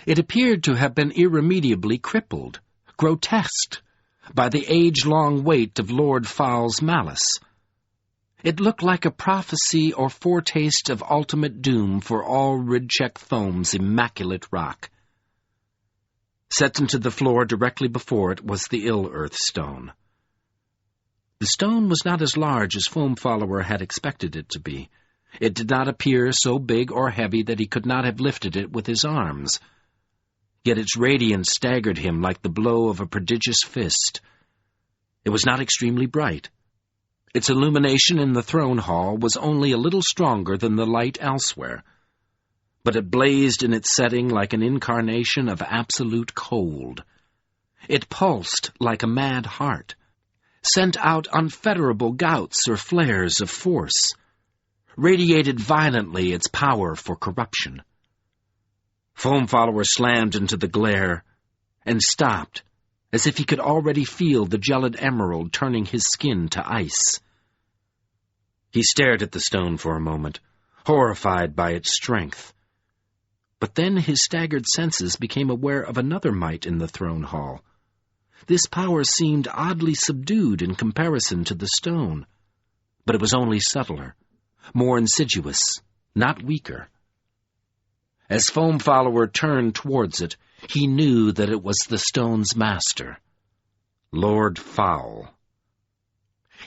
It appeared to have been irremediably crippled, grotesqued, by the age-long weight of Lord Fowl's malice. It looked like a prophecy or foretaste of ultimate doom for all Ridchek Thome's immaculate rock. Set into the floor directly before it was the Ill-Earth Stone. The stone was not as large as Foam Follower had expected it to be. It did not appear so big or heavy that he could not have lifted it with his arms. Yet its radiance staggered him like the blow of a prodigious fist. It was not extremely bright. Its illumination in the throne hall was only a little stronger than the light elsewhere, but it blazed in its setting like an incarnation of absolute cold. It pulsed like a mad heart, sent out unfetterable gouts or flares of force, radiated violently its power for corruption. Foam Follower slammed into the glare and stopped, as if he could already feel the gelid emerald turning his skin to ice. He stared at the stone for a moment, horrified by its strength. But then his staggered senses became aware of another might in the throne hall. This power seemed oddly subdued in comparison to the stone, but it was only subtler, more insidious, not weaker. As Foam Follower turned towards it, he knew that it was the stone's master, Lord Fowl.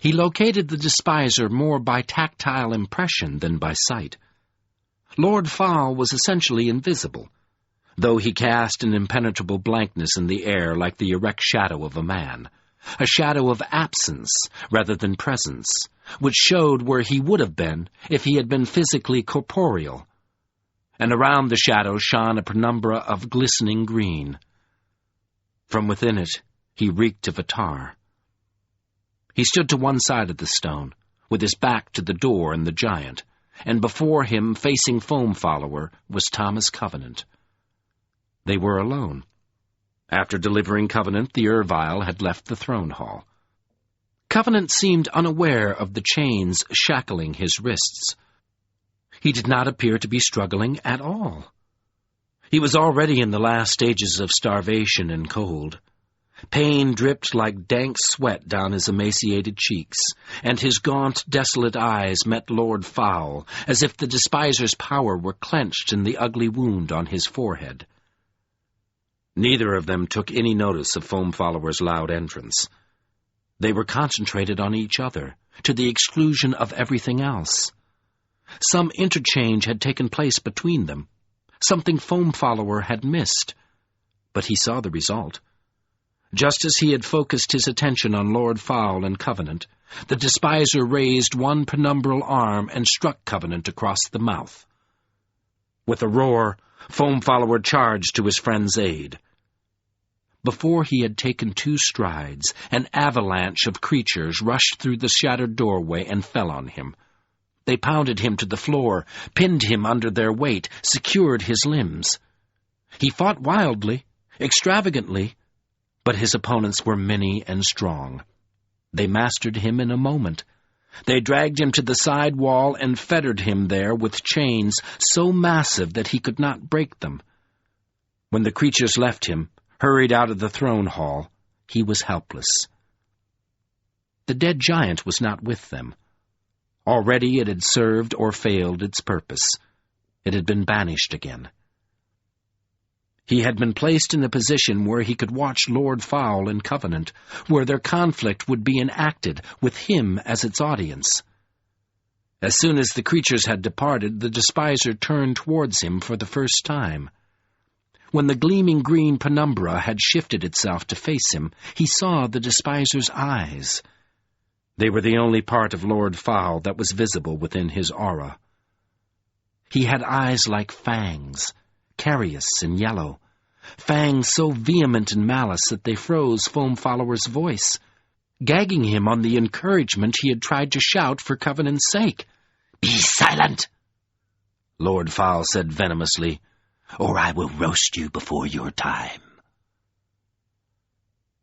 He located the despiser more by tactile impression than by sight. Lord Fowl was essentially invisible, though he cast an impenetrable blankness in the air like the erect shadow of a man, a shadow of absence rather than presence, which showed where he would have been if he had been physically corporeal. And around the shadow shone a penumbra of glistening green. From within it, he reeked of attar. He stood to one side of the stone, with his back to the door and the giant, and before him, facing Foam Follower, was Thomas Covenant. They were alone. After delivering Covenant, the Ervile had left the throne hall. Covenant seemed unaware of the chains shackling his wrists. He did not appear to be struggling at all. He was already in the last stages of starvation and cold. Pain dripped like dank sweat down his emaciated cheeks, and his gaunt, desolate eyes met Lord Fowl, as if the despiser's power were clenched in the ugly wound on his forehead. Neither of them took any notice of Foam Follower's loud entrance. They were concentrated on each other, to the exclusion of everything else. Some interchange had taken place between them, something Foam Follower had missed, but he saw the result. Just as he had focused his attention on Lord Fowl and Covenant, the despiser raised one penumbral arm and struck Covenant across the mouth. With a roar, Foam Follower charged to his friend's aid. Before he had taken 2 strides, an avalanche of creatures rushed through the shattered doorway and fell on him. They pounded him to the floor, pinned him under their weight, secured his limbs. He fought wildly, extravagantly, but his opponents were many and strong. They mastered him in a moment. They dragged him to the side wall and fettered him there with chains so massive that he could not break them. When the creatures left him, hurried out of the throne hall, he was helpless. The dead giant was not with them. Already it had served or failed its purpose. It had been banished again. He had been placed in a position where he could watch Lord Fowl and Covenant, where their conflict would be enacted, with him as its audience. As soon as the creatures had departed, the despiser turned towards him for the first time. When the gleaming green penumbra had shifted itself to face him, he saw the despiser's eyes. They were the only part of Lord Fowl that was visible within his aura. He had eyes like fangs, carious and yellow, fangs so vehement in malice that they froze Foam Follower's voice, gagging him on the encouragement he had tried to shout for Covenant's sake. "Be silent," Lord Fowl said venomously, "or I will roast you before your time."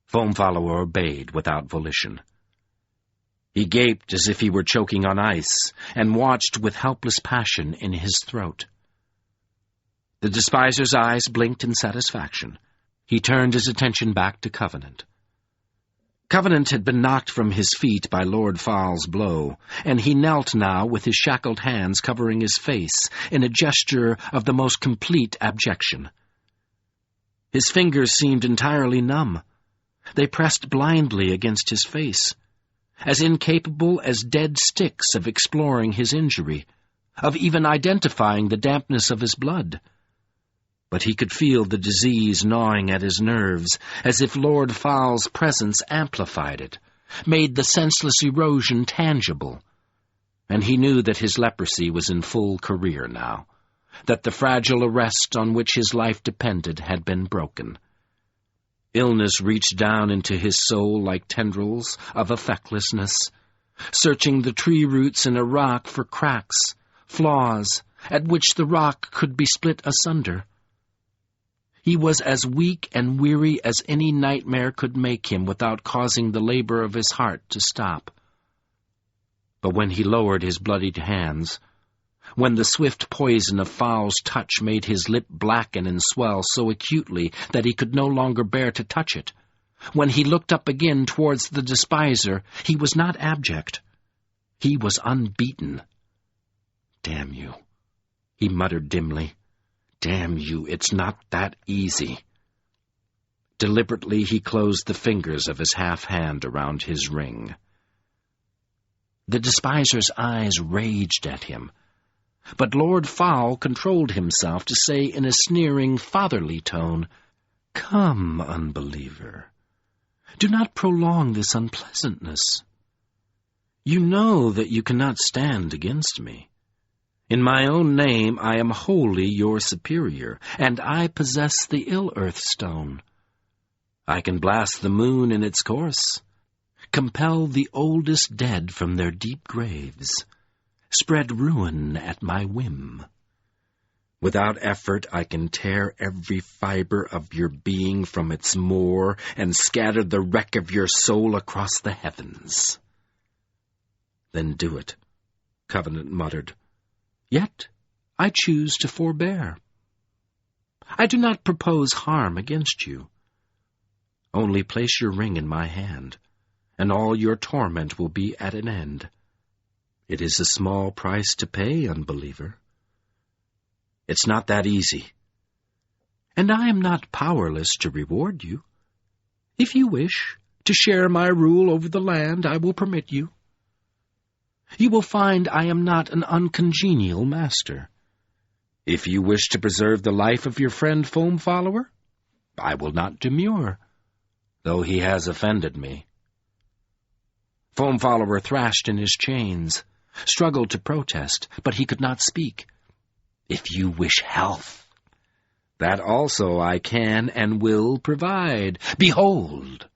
Foam Follower obeyed without volition. He gaped as if he were choking on ice, and watched with helpless passion in his throat. The despiser's eyes blinked in satisfaction. He turned his attention back to Covenant. Covenant had been knocked from his feet by Lord Fowl's blow, and he knelt now with his shackled hands covering his face in a gesture of the most complete abjection. His fingers seemed entirely numb. They pressed blindly against his face, as incapable as dead sticks of exploring his injury, of even identifying the dampness of his blood. But he could feel the disease gnawing at his nerves, as if Lord Fowl's presence amplified it, made the senseless erosion tangible. And he knew that his leprosy was in full career now, that the fragile arrest on which his life depended had been broken. Illness reached down into his soul like tendrils of effectlessness, searching the tree roots in a rock for cracks, flaws, at which the rock could be split asunder. He was as weak and weary as any nightmare could make him without causing the labor of his heart to stop. But when he lowered his bloodied hands, when the swift poison of Fowl's touch made his lip blacken and swell so acutely that he could no longer bear to touch it, when he looked up again towards the despiser, he was not abject. He was unbeaten. "Damn you," he muttered dimly. "Damn you, it's not that easy." Deliberately he closed the fingers of his half-hand around his ring. The despiser's eyes raged at him, but Lord Fowl controlled himself to say in a sneering, fatherly tone, "Come, unbeliever, do not prolong this unpleasantness. You know that you cannot stand against me. In my own name I am wholly your superior, and I possess the ill-earth stone. I can blast the moon in its course, compel the oldest dead from their deep graves, spread ruin at my whim. Without effort I can tear every fiber of your being from its moor and scatter the wreck of your soul across the heavens." "Then do it," Covenant muttered. "Yet I choose to forbear. I do not propose harm against you. Only place your ring in my hand, and all your torment will be at an end. It is a small price to pay, unbeliever. It's not that easy. and I am not powerless to reward you. If you wish to share my rule over the land, I will permit you. You will find I am not an uncongenial master. If you wish to preserve the life of your friend Foam Follower, I will not demur, though he has offended me." Foam Follower thrashed in his chains, struggled to protest, but he could not speak. "If you wish health, that also I can and will provide. Behold!"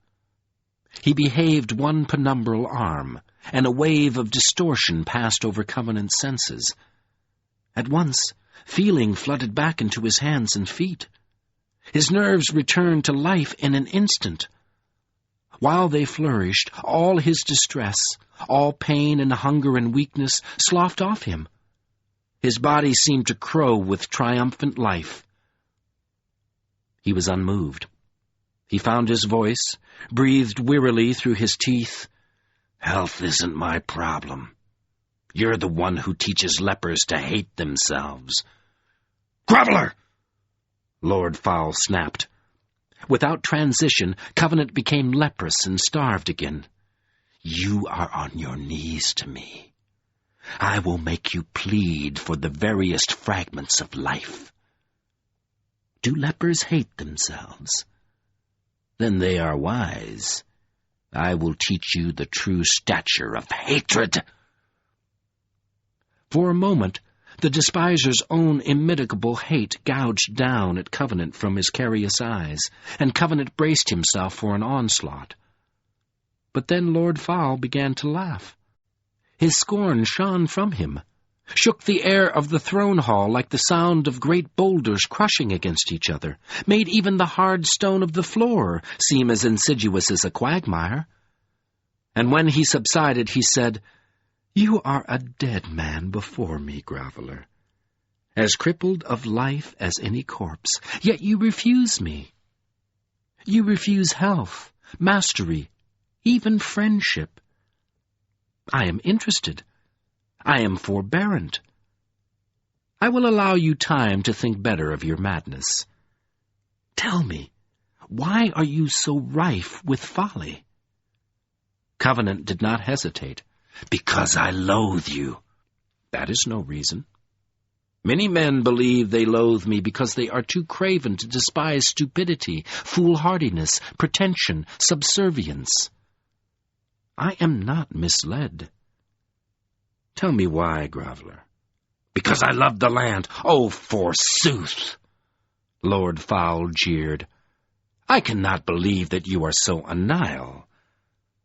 He behaved one penumbral arm, and a wave of distortion passed over Covenant's senses. At once, feeling flooded back into his hands and feet. His nerves returned to life in an instant. While they flourished, all his distress, all pain and hunger and weakness sloughed off him. His body seemed to crow with triumphant life. He was unmoved. He found his voice, breathed wearily through his teeth. "Health isn't my problem. You're the one who teaches lepers to hate themselves." "Groveler!" Lord Fowl snapped. Without transition, Covenant became leprous and starved again. "You are on your knees to me. I will make you plead for the veriest fragments of life. Do lepers hate themselves? Then they are wise. I will teach you the true stature of hatred." For a moment, the despiser's own immitigable hate gouged down at Covenant from his carious eyes, and Covenant braced himself for an onslaught. But then Lord Fowl began to laugh. His scorn shone from him, shook the air of the throne hall like the sound of great boulders crushing against each other, made even the hard stone of the floor seem as insidious as a quagmire. And when he subsided, he said, "You are a dead man before me, Groveler, as crippled of life as any corpse, yet you refuse me. You refuse health, mastery, even friendship. I am interested. I am forbearant. I will allow you time to think better of your madness. Tell me, why are you so rife with folly?" Covenant did not hesitate. "Because I loathe you." "That is no reason. Many men believe they loathe me because they are too craven to despise stupidity, foolhardiness, pretension, subservience. I am not misled. Tell me why, Groveler." "Because I love the land." "Oh, forsooth!" Lord Fowl jeered. "I cannot believe that you are so anile.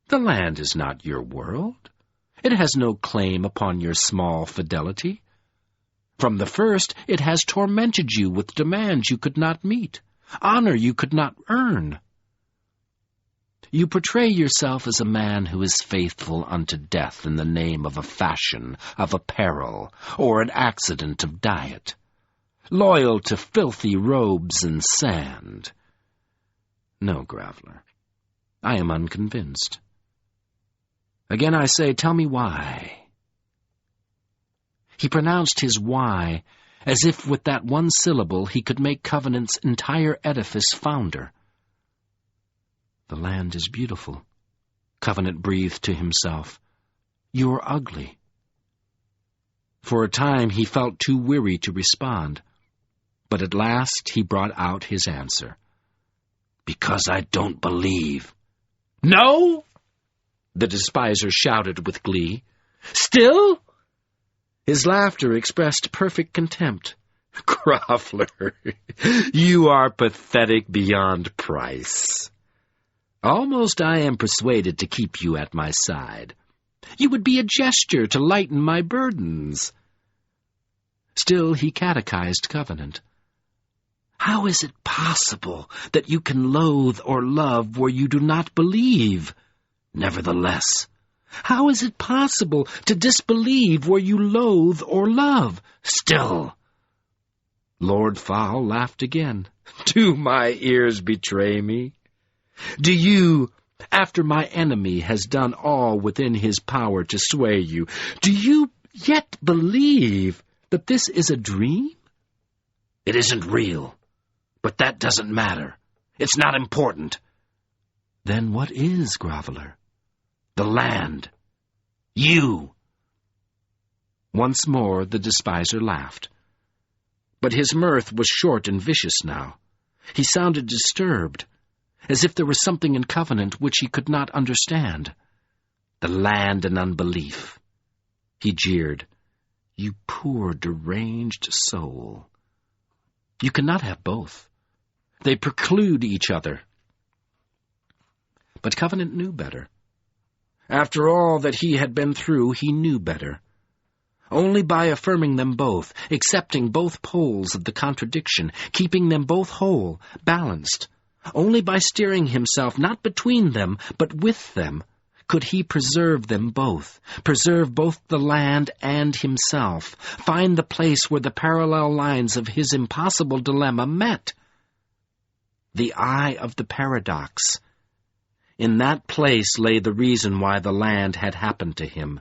The land is not your world. It has no claim upon your small fidelity. From the first, it has tormented you with demands you could not meet, honor you could not earn. You portray yourself as a man who is faithful unto death in the name of a fashion of apparel or an accident of diet, loyal to filthy robes and sand. No, Groveler, I am unconvinced. Again I say, tell me why." He pronounced his why as if with that one syllable he could make Covenant's entire edifice founder. "The land is beautiful," Covenant breathed to himself. "You're ugly." For a time he felt too weary to respond, but at last he brought out his answer. "Because I don't believe." "No?" the despiser shouted with glee. "Still?" His laughter expressed perfect contempt. "Groveler, you are pathetic beyond price. Almost I am persuaded to keep you at my side. You would be a gesture to lighten my burdens." Still he catechized Covenant. "How is it possible that you can loathe or love where you do not believe? Nevertheless, how is it possible to disbelieve where you loathe or love? Still." Lord Fowl laughed again. "Do my ears betray me? Do you, after my enemy has done all within his power to sway you, do you yet believe that this is a dream? It isn't real. But that doesn't matter. It's not important. Then what is, Groveler? The land. You. Once more the despiser laughed. But his mirth was short and vicious now. He sounded disturbed, as if there was something in Covenant which he could not understand. The land and unbelief. He jeered. You poor deranged soul. You cannot have both. They preclude each other. But Covenant knew better. After all that he had been through, he knew better. Only by affirming them both, accepting both poles of the contradiction, keeping them both whole, balanced, only by steering himself not between them, but with them, could he preserve them both, preserve both the land and himself, find the place where the parallel lines of his impossible dilemma met. The eye of the paradox. In that place lay the reason why the land had happened to him.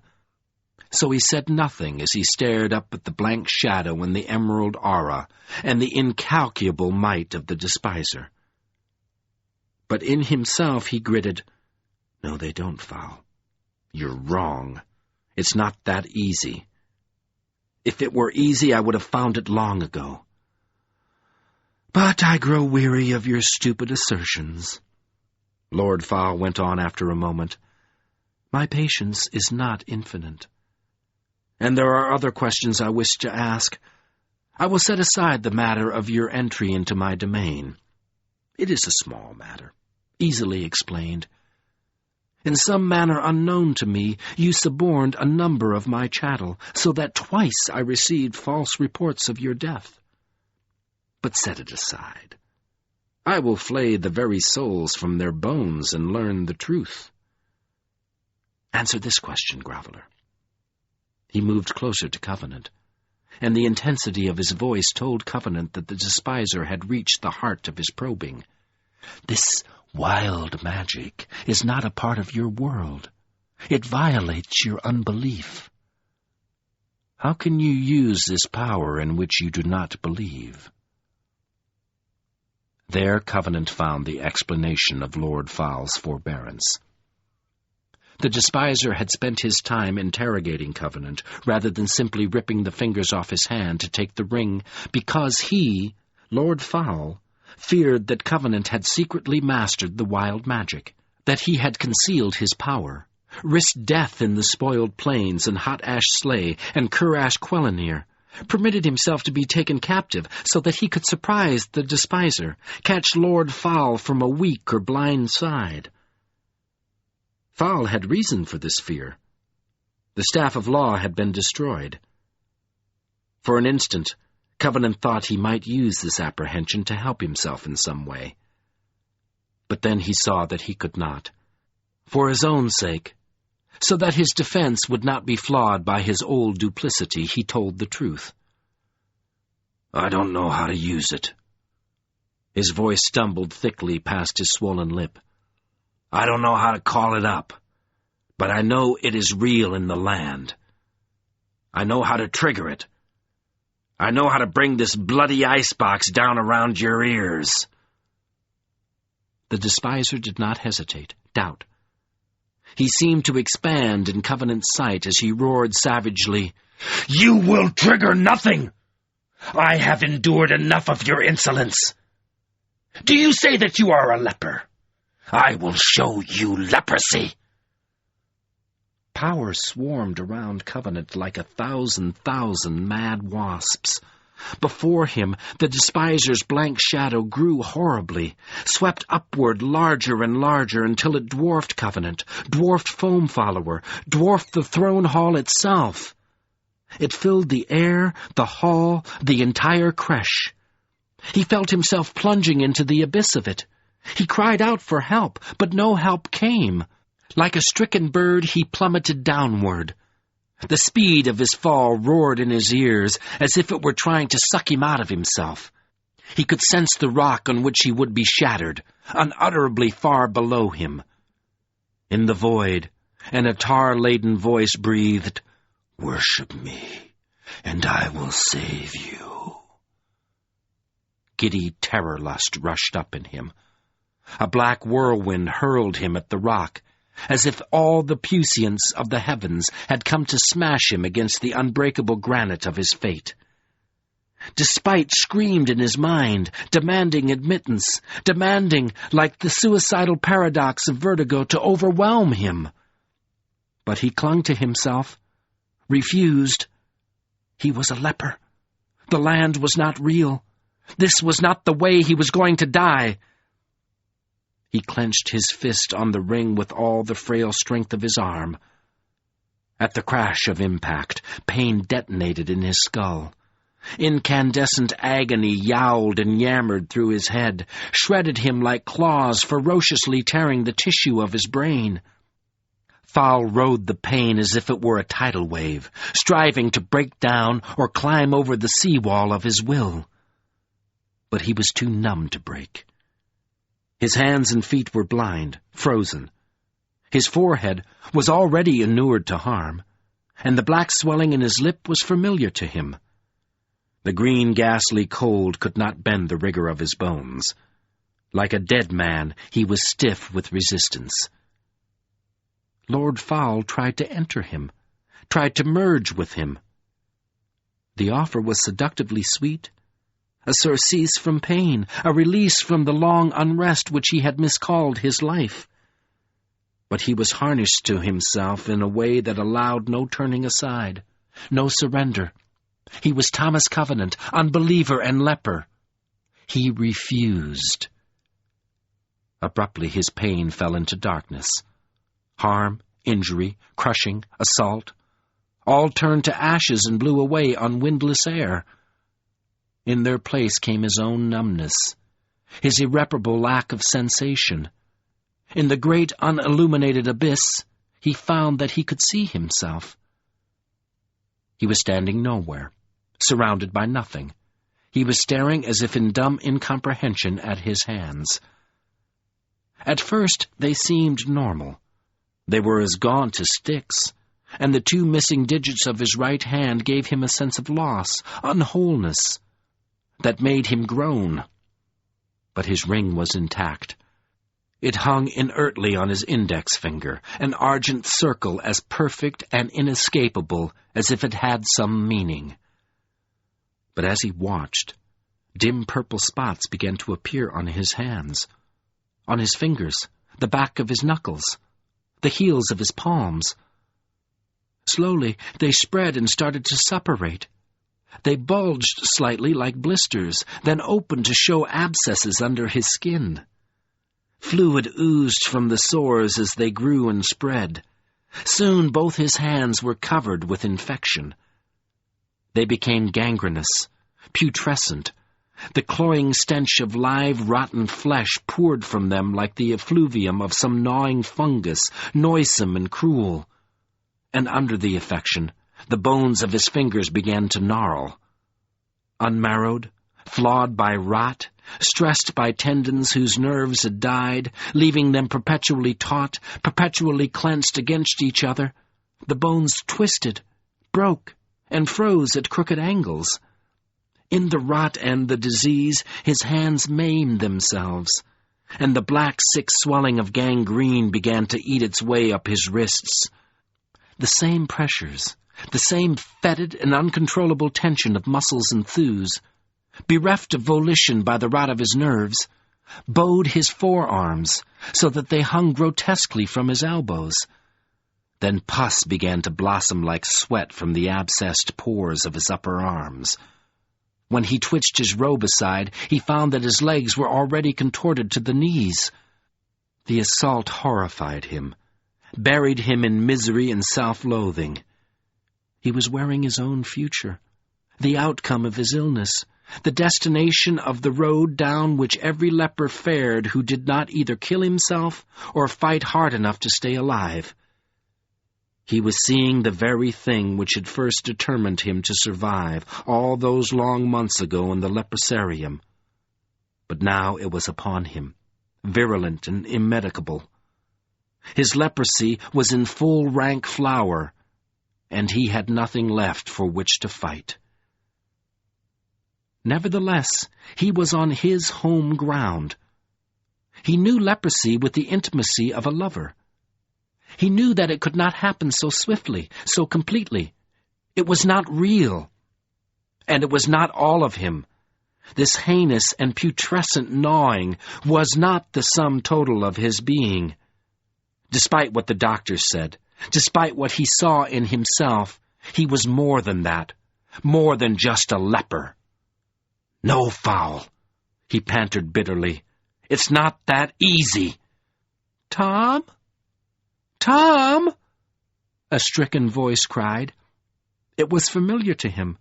So he said nothing as he stared up at the blank shadow and the emerald aura and the incalculable might of the despiser. But in himself he gritted, No, they don't, Fowl. You're wrong. It's not that easy. If it were easy, I would have found it long ago. But I grow weary of your stupid assertions. Lord Fowl went on after a moment. My patience is not infinite. And there are other questions I wish to ask. I will set aside the matter of your entry into my domain. It is a small matter, easily explained. In some manner unknown to me, you suborned a number of my chattel, so that twice I received false reports of your death. But set it aside. I will flay the very souls from their bones and learn the truth. Answer this question, Groveler. He moved closer to Covenant, and the intensity of his voice told Covenant that the despiser had reached the heart of his probing. This wild magic is not a part of your world. It violates your unbelief. How can you use this power in which you do not believe? There Covenant found the explanation of Lord Fowl's forbearance. The despiser had spent his time interrogating Covenant, rather than simply ripping the fingers off his hand to take the ring, because he, Lord Fowl, feared that Covenant had secretly mastered the wild magic, that he had concealed his power, risked death in the spoiled plains and Hot Ash Slay and Curash Quellenir, permitted himself to be taken captive so that he could surprise the despiser, catch Lord Fowl from a weak or blind side. Fowl had reason for this fear. The staff of law had been destroyed. For an instant, Covenant thought he might use this apprehension to help himself in some way. But then he saw that he could not. For his own sake, so that his defense would not be flawed by his old duplicity, he told the truth. I don't know how to use it. His voice stumbled thickly past his swollen lip. I don't know how to call it up, but I know it is real in the land. I know how to trigger it. I know how to bring this bloody icebox down around your ears. The despiser did not hesitate, doubt. He seemed to expand in Covenant's sight as he roared savagely, You will trigger nothing! I have endured enough of your insolence. Do you say that you are a leper? I will show you leprosy. Power swarmed around Covenant like 1,000 mad wasps. Before him, the despiser's blank shadow grew horribly, swept upward larger and larger until it dwarfed Covenant, dwarfed Foam Follower, dwarfed the throne hall itself. It filled the air, the hall, the entire creche. He felt himself plunging into the abyss of it. He cried out for help, but no help came. Like a stricken bird, he plummeted downward. The speed of his fall roared in his ears, as if it were trying to suck him out of himself. He could sense the rock on which he would be shattered, unutterably far below him. In the void, an attar-laden voice breathed, Worship me, and I will save you. giddy terror lust rushed up in him. A black whirlwind hurled him at the rock, as if all the puissance of the heavens had come to smash him against the unbreakable granite of his fate. Despite screamed in his mind, demanding admittance, demanding, like the suicidal paradox of vertigo, to overwhelm him. But he clung to himself, refused. He was a leper. The land was not real. This was not the way he was going to die. He clenched his fist on the ring with all the frail strength of his arm. At the crash of impact, pain detonated in his skull. Incandescent agony yowled and yammered through his head, shredded him like claws ferociously tearing the tissue of his brain. Foul rode the pain as if it were a tidal wave, striving to break down or climb over the seawall of his will. But he was too numb to break. His hands and feet were blind, frozen. His forehead was already inured to harm, and the black swelling in his lip was familiar to him. The green ghastly cold could not bend the rigor of his bones. Like a dead man, he was stiff with resistance. Lord Fowl tried to enter him, tried to merge with him. The offer was seductively sweet, a surcease from pain, a release from the long unrest which he had miscalled his life. But he was harnessed to himself in a way that allowed no turning aside, no surrender. He was Thomas Covenant, unbeliever and leper. He refused. Abruptly his pain fell into darkness. Harm, injury, crushing, assault, all turned to ashes and blew away on windless air. In their place came his own numbness, his irreparable lack of sensation. In the great unilluminated abyss, he found that he could see himself. He was standing nowhere, surrounded by nothing. He was staring as if in dumb incomprehension at his hands. At first they seemed normal. They were as gaunt as sticks, and the 2 missing digits of his right hand gave him a sense of loss, unwholeness, that made him groan. But his ring was intact. It hung inertly on his index finger, an argent circle as perfect and inescapable as if it had some meaning. But as he watched, dim purple spots began to appear on his hands, on his fingers, the back of his knuckles, the heels of his palms. Slowly they spread and started to suppurate. They bulged slightly like blisters, then opened to show abscesses under his skin. Fluid oozed from the sores as they grew and spread. Soon both his hands were covered with infection. They became gangrenous, putrescent. The cloying stench of live, rotten flesh poured from them like the effluvium of some gnawing fungus, noisome and cruel. And under the affection, the bones of his fingers began to gnarl. Unmarrowed, flawed by rot, stressed by tendons whose nerves had died, leaving them perpetually taut, perpetually clenched against each other, the bones twisted, broke, and froze at crooked angles. In the rot and the disease, his hands maimed themselves, and the black, sick swelling of gangrene began to eat its way up his wrists. The same pressures, the same fetid and uncontrollable tension of muscles and thews, bereft of volition by the rot of his nerves, bowed his forearms so that they hung grotesquely from his elbows. Then pus began to blossom like sweat from the abscessed pores of his upper arms. When he twitched his robe aside, he found that his legs were already contorted to the knees. The assault horrified him, buried him in misery and self-loathing. He was wearing his own future, the outcome of his illness, the destination of the road down which every leper fared who did not either kill himself or fight hard enough to stay alive. He was seeing the very thing which had first determined him to survive all those long months ago in the leprosarium. But now it was upon him, virulent and immedicable. His leprosy was in full rank flower, and he had nothing left for which to fight. Nevertheless, he was on his home ground. He knew leprosy with the intimacy of a lover. He knew that it could not happen so swiftly, so completely. It was not real. And it was not all of him. This heinous and putrescent gnawing was not the sum total of his being. Despite what the doctors said, despite what he saw in himself, he was more than that, more than just a leper. "No, Fowl," he panted bitterly. "It's not that easy." "Tom? Tom!" a stricken voice cried. It was familiar to him,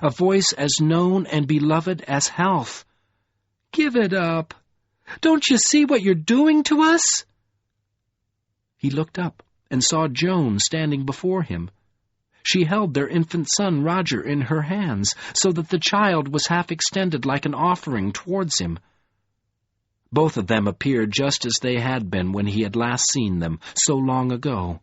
a voice as known and beloved as health. "Give it up. Don't you see what you're doing to us?" He looked up and saw Joan standing before him. She held their infant son Roger in her hands, so that the child was half extended like an offering towards him. Both of them appeared just as they had been when he had last seen them, so long ago.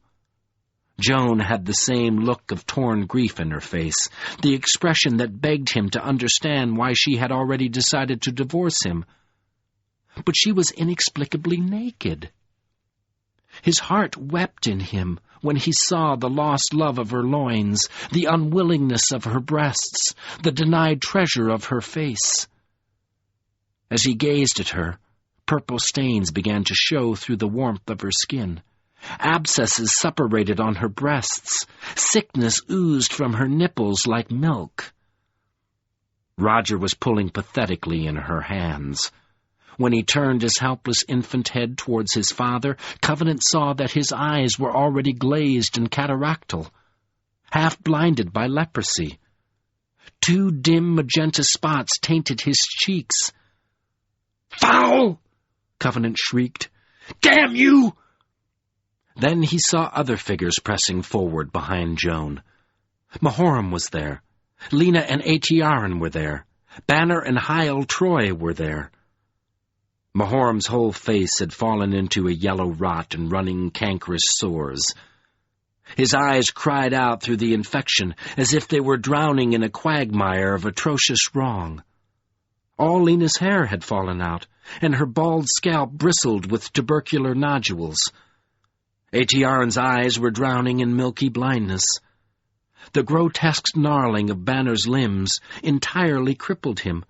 Joan had the same look of torn grief in her face, the expression that begged him to understand why she had already decided to divorce him. But she was inexplicably naked. His heart wept in him when he saw the lost love of her loins, the unwillingness of her breasts, the denied treasure of her face. As he gazed at her, purple stains began to show through the warmth of her skin. Abscesses suppurated on her breasts. Sickness oozed from her nipples like milk. Roger was pulling pathetically in her hands. When he turned his helpless infant head towards his father, Covenant saw that his eyes were already glazed and cataractal, half blinded by leprosy. 2 dim magenta spots tainted his cheeks. "Foul!" Covenant shrieked. "Damn you!" Then he saw other figures pressing forward behind Joan. Mahoram was there. Lena and Atiaran were there. Banner and Heil Troy were there. Mahoram's whole face had fallen into a yellow rot and running cankerous sores. His eyes cried out through the infection as if they were drowning in a quagmire of atrocious wrong. All Lena's hair had fallen out, and her bald scalp bristled with tubercular nodules. Atiaran's eyes were drowning in milky blindness. The grotesque gnarling of Banner's limbs entirely crippled him.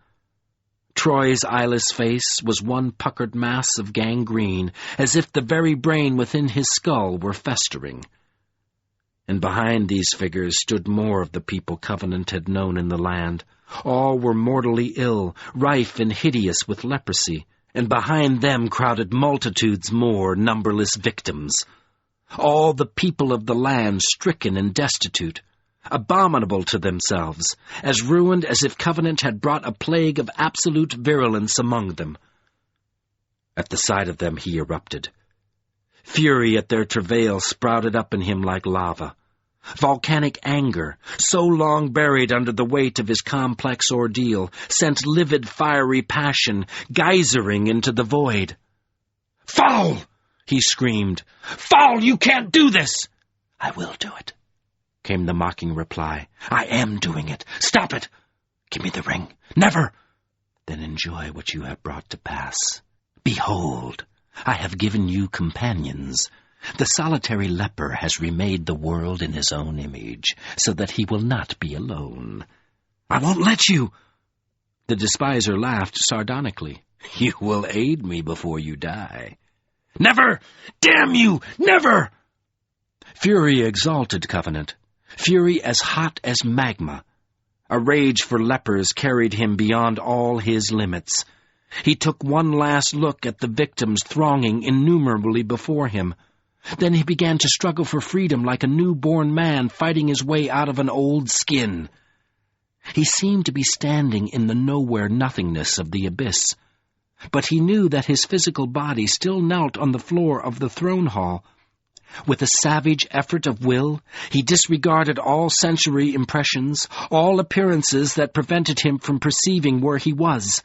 Troy's eyeless face was one puckered mass of gangrene, as if the very brain within his skull were festering. And behind these figures stood more of the people Covenant had known in the land. All were mortally ill, rife and hideous with leprosy, and behind them crowded multitudes more, numberless victims. All the people of the land stricken and destitute, abominable to themselves, as ruined as if Covenant had brought a plague of absolute virulence among them. At the sight of them he erupted. Fury at their travail sprouted up in him like lava. Volcanic anger, so long buried under the weight of his complex ordeal, sent livid fiery passion geysering into the void. "Foul!" he screamed. "Foul, you can't do this!" "I will do it," came the mocking reply. "I am doing it. Stop it! Give me the ring." "Never!" "Then enjoy what you have brought to pass. Behold, I have given you companions. The solitary leper has remade the world in his own image, so that he will not be alone." "I won't let you!" The despiser laughed sardonically. "You will aid me before you die." "Never! Damn you! Never!" Fury exalted Covenant. Fury as hot as magma. A rage for lepers carried him beyond all his limits. He took one last look at the victims thronging innumerably before him. Then he began to struggle for freedom like a newborn man fighting his way out of an old skin. He seemed to be standing in the nowhere nothingness of the abyss, but he knew that his physical body still knelt on the floor of the throne hall. With a savage effort of will, he disregarded all sensory impressions, all appearances that prevented him from perceiving where he was.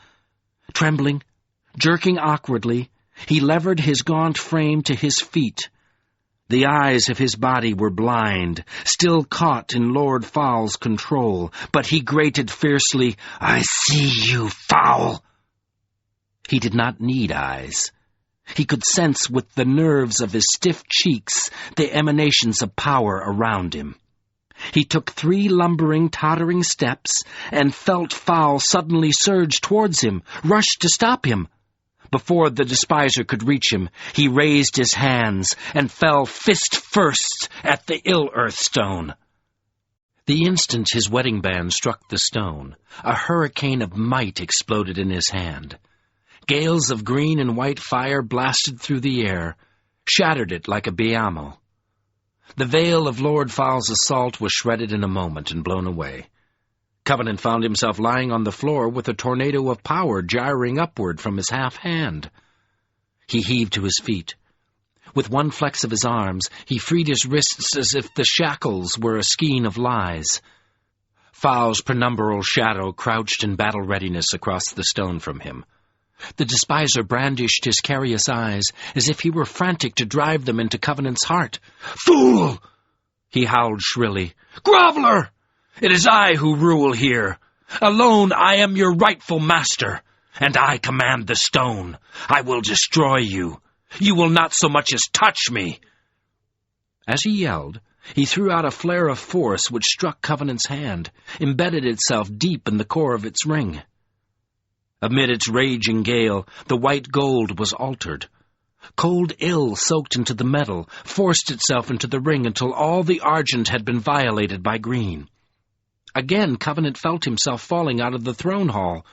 Trembling, jerking awkwardly, he levered his gaunt frame to his feet. The eyes of his body were blind, still caught in Lord Foul's control, but he grated fiercely, "I see you, Foul!" He did not need eyes. He could sense with the nerves of his stiff cheeks the emanations of power around him. He took 3 lumbering, tottering steps, and felt Foul suddenly surge towards him, rush to stop him. Before the despiser could reach him, he raised his hands and fell fist first at the ill-earth stone. The instant his wedding band struck the stone, a hurricane of might exploded in his hand. Gales of green and white fire blasted through the air, shattered it like a biamo. The veil of Lord Foul's assault was shredded in a moment and blown away. Covenant found himself lying on the floor with a tornado of power gyring upward from his half-hand. He heaved to his feet. With one flex of his arms, he freed his wrists as if the shackles were a skein of lies. Foul's penumbral shadow crouched in battle readiness across the stone from him. The despiser brandished his carious eyes as if he were frantic to drive them into Covenant's heart. "Fool!" he howled shrilly. "Groveler! It is I who rule here. Alone I am your rightful master, and I command the stone. I will destroy you. You will not so much as touch me." As he yelled, he threw out a flare of force which struck Covenant's hand, embedded itself deep in the core of its ring. Amid its raging gale, the white gold was altered. Cold ill soaked into the metal, forced itself into the ring until all the argent had been violated by green. Again Covenant felt himself falling out of the throne hall.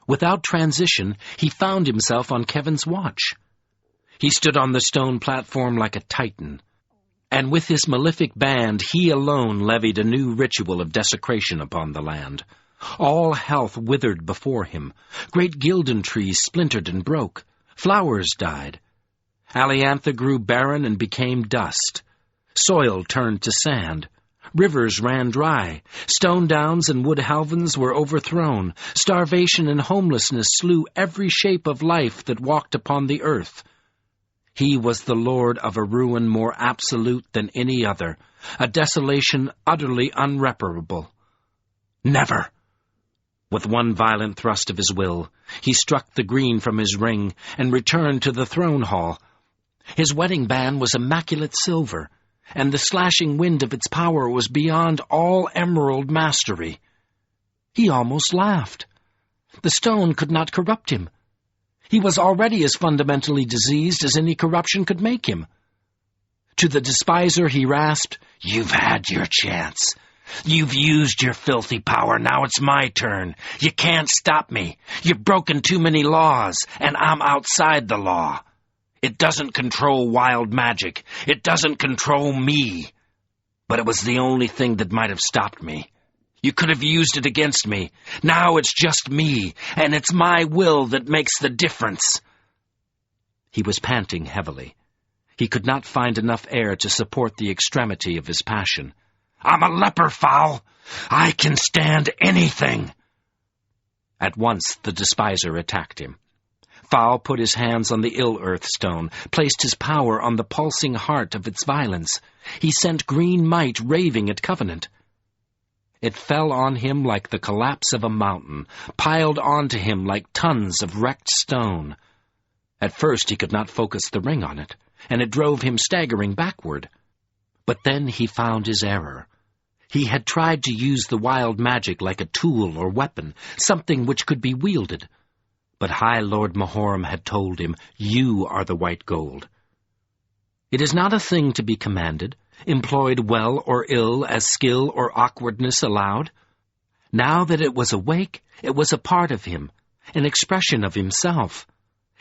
Without transition, he found himself on Kevin's watch. He stood on the stone platform like a titan, and with his malefic band he alone levied a new ritual of desecration upon the land. All health withered before him. Great gildan trees splintered and broke. Flowers died. Aliantha grew barren and became dust. Soil turned to sand. Rivers ran dry. Stone downs and wood halvens were overthrown. Starvation and homelessness slew every shape of life that walked upon the earth. He was the lord of a ruin more absolute than any other, a desolation utterly unreparable. Never! With one violent thrust of his will, he struck the green from his ring and returned to the throne hall. His wedding band was immaculate silver, and the slashing wind of its power was beyond all emerald mastery. He almost laughed. The stone could not corrupt him. He was already as fundamentally diseased as any corruption could make him. To the despiser he rasped, "You've had your chance. You've used your filthy power, now it's my turn. You can't stop me. You've broken too many laws, and I'm outside the law. It doesn't control wild magic. It doesn't control me. But it was the only thing that might have stopped me. You could have used it against me. Now it's just me, and it's my will that makes the difference." He was panting heavily. He could not find enough air to support the extremity of his passion. "I'm a leper, Foul. I can stand anything." At once the despiser attacked him. Foul put his hands on the ill-earth stone, placed his power on the pulsing heart of its violence. He sent green might raving at Covenant. It fell on him like the collapse of a mountain, piled onto him like tons of wrecked stone. At first he could not focus the ring on it, and it drove him staggering backward. But then he found his error. He had tried to use the wild magic like a tool or weapon, something which could be wielded. But High Lord Mahorum had told him, "You are the white gold." It is not a thing to be commanded, employed well or ill as skill or awkwardness allowed. Now that it was awake, it was a part of him, an expression of himself.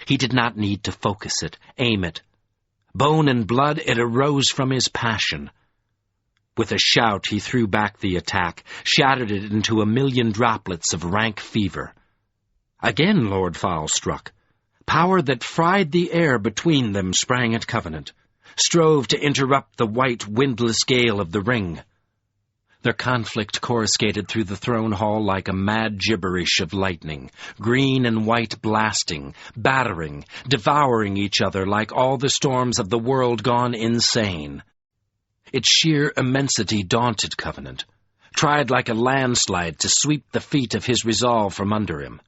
He did not need to focus it, aim it. Bone and blood, it arose from his passion. With a shout he threw back the attack, shattered it into a million droplets of rank fever. Again Lord Foul struck. Power that fried the air between them sprang at Covenant, strove to interrupt the white, windless gale of the ring. Their conflict coruscated through the throne hall like a mad gibberish of lightning, green and white blasting, battering, devouring each other like all the storms of the world gone insane. Its sheer immensity daunted Covenant, tried like a landslide to sweep the feet of his resolve from under him.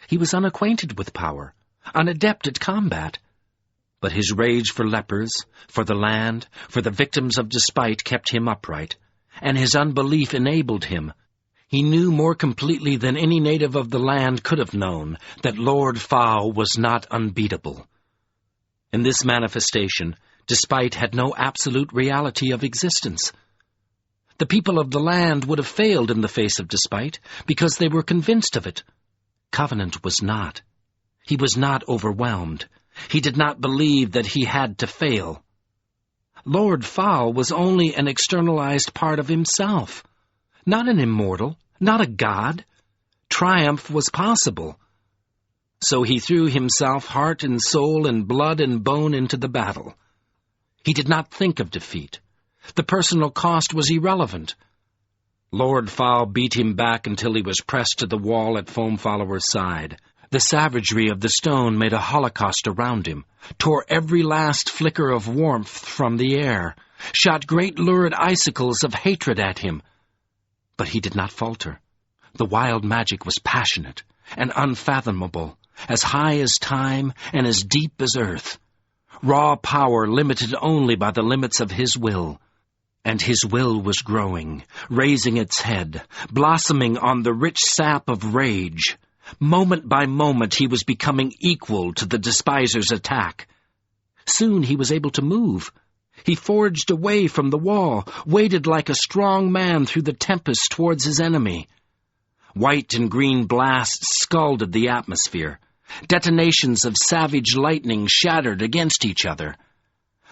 He was unacquainted with power, unadept at combat, but his rage for lepers, for the land, for the victims of despite kept him upright, and his unbelief enabled him. He knew more completely than any native of the land could have known that Lord Fowl was not unbeatable. In this manifestation, despite had no absolute reality of existence. The people of the land would have failed in the face of despite because they were convinced of it. Covenant was not. He was not overwhelmed. He did not believe that he had to fail. Lord Fowl was only an externalized part of himself, not an immortal, not a god. Triumph was possible. So he threw himself heart and soul and blood and bone into the battle. He did not think of defeat. The personal cost was irrelevant. Lord Fowl beat him back until he was pressed to the wall at Foamfollower's side. The savagery of the stone made a holocaust around him, tore every last flicker of warmth from the air, shot great lurid icicles of hatred at him. But he did not falter. The wild magic was passionate and unfathomable, as high as time and as deep as earth. Raw power limited only by the limits of his will. And his will was growing, raising its head, blossoming on the rich sap of rage. Moment by moment he was becoming equal to the despiser's attack. Soon he was able to move. He forged away from the wall, waded like a strong man through the tempest towards his enemy. White and green blasts scalded the atmosphere. Detonations of savage lightning shattered against each other.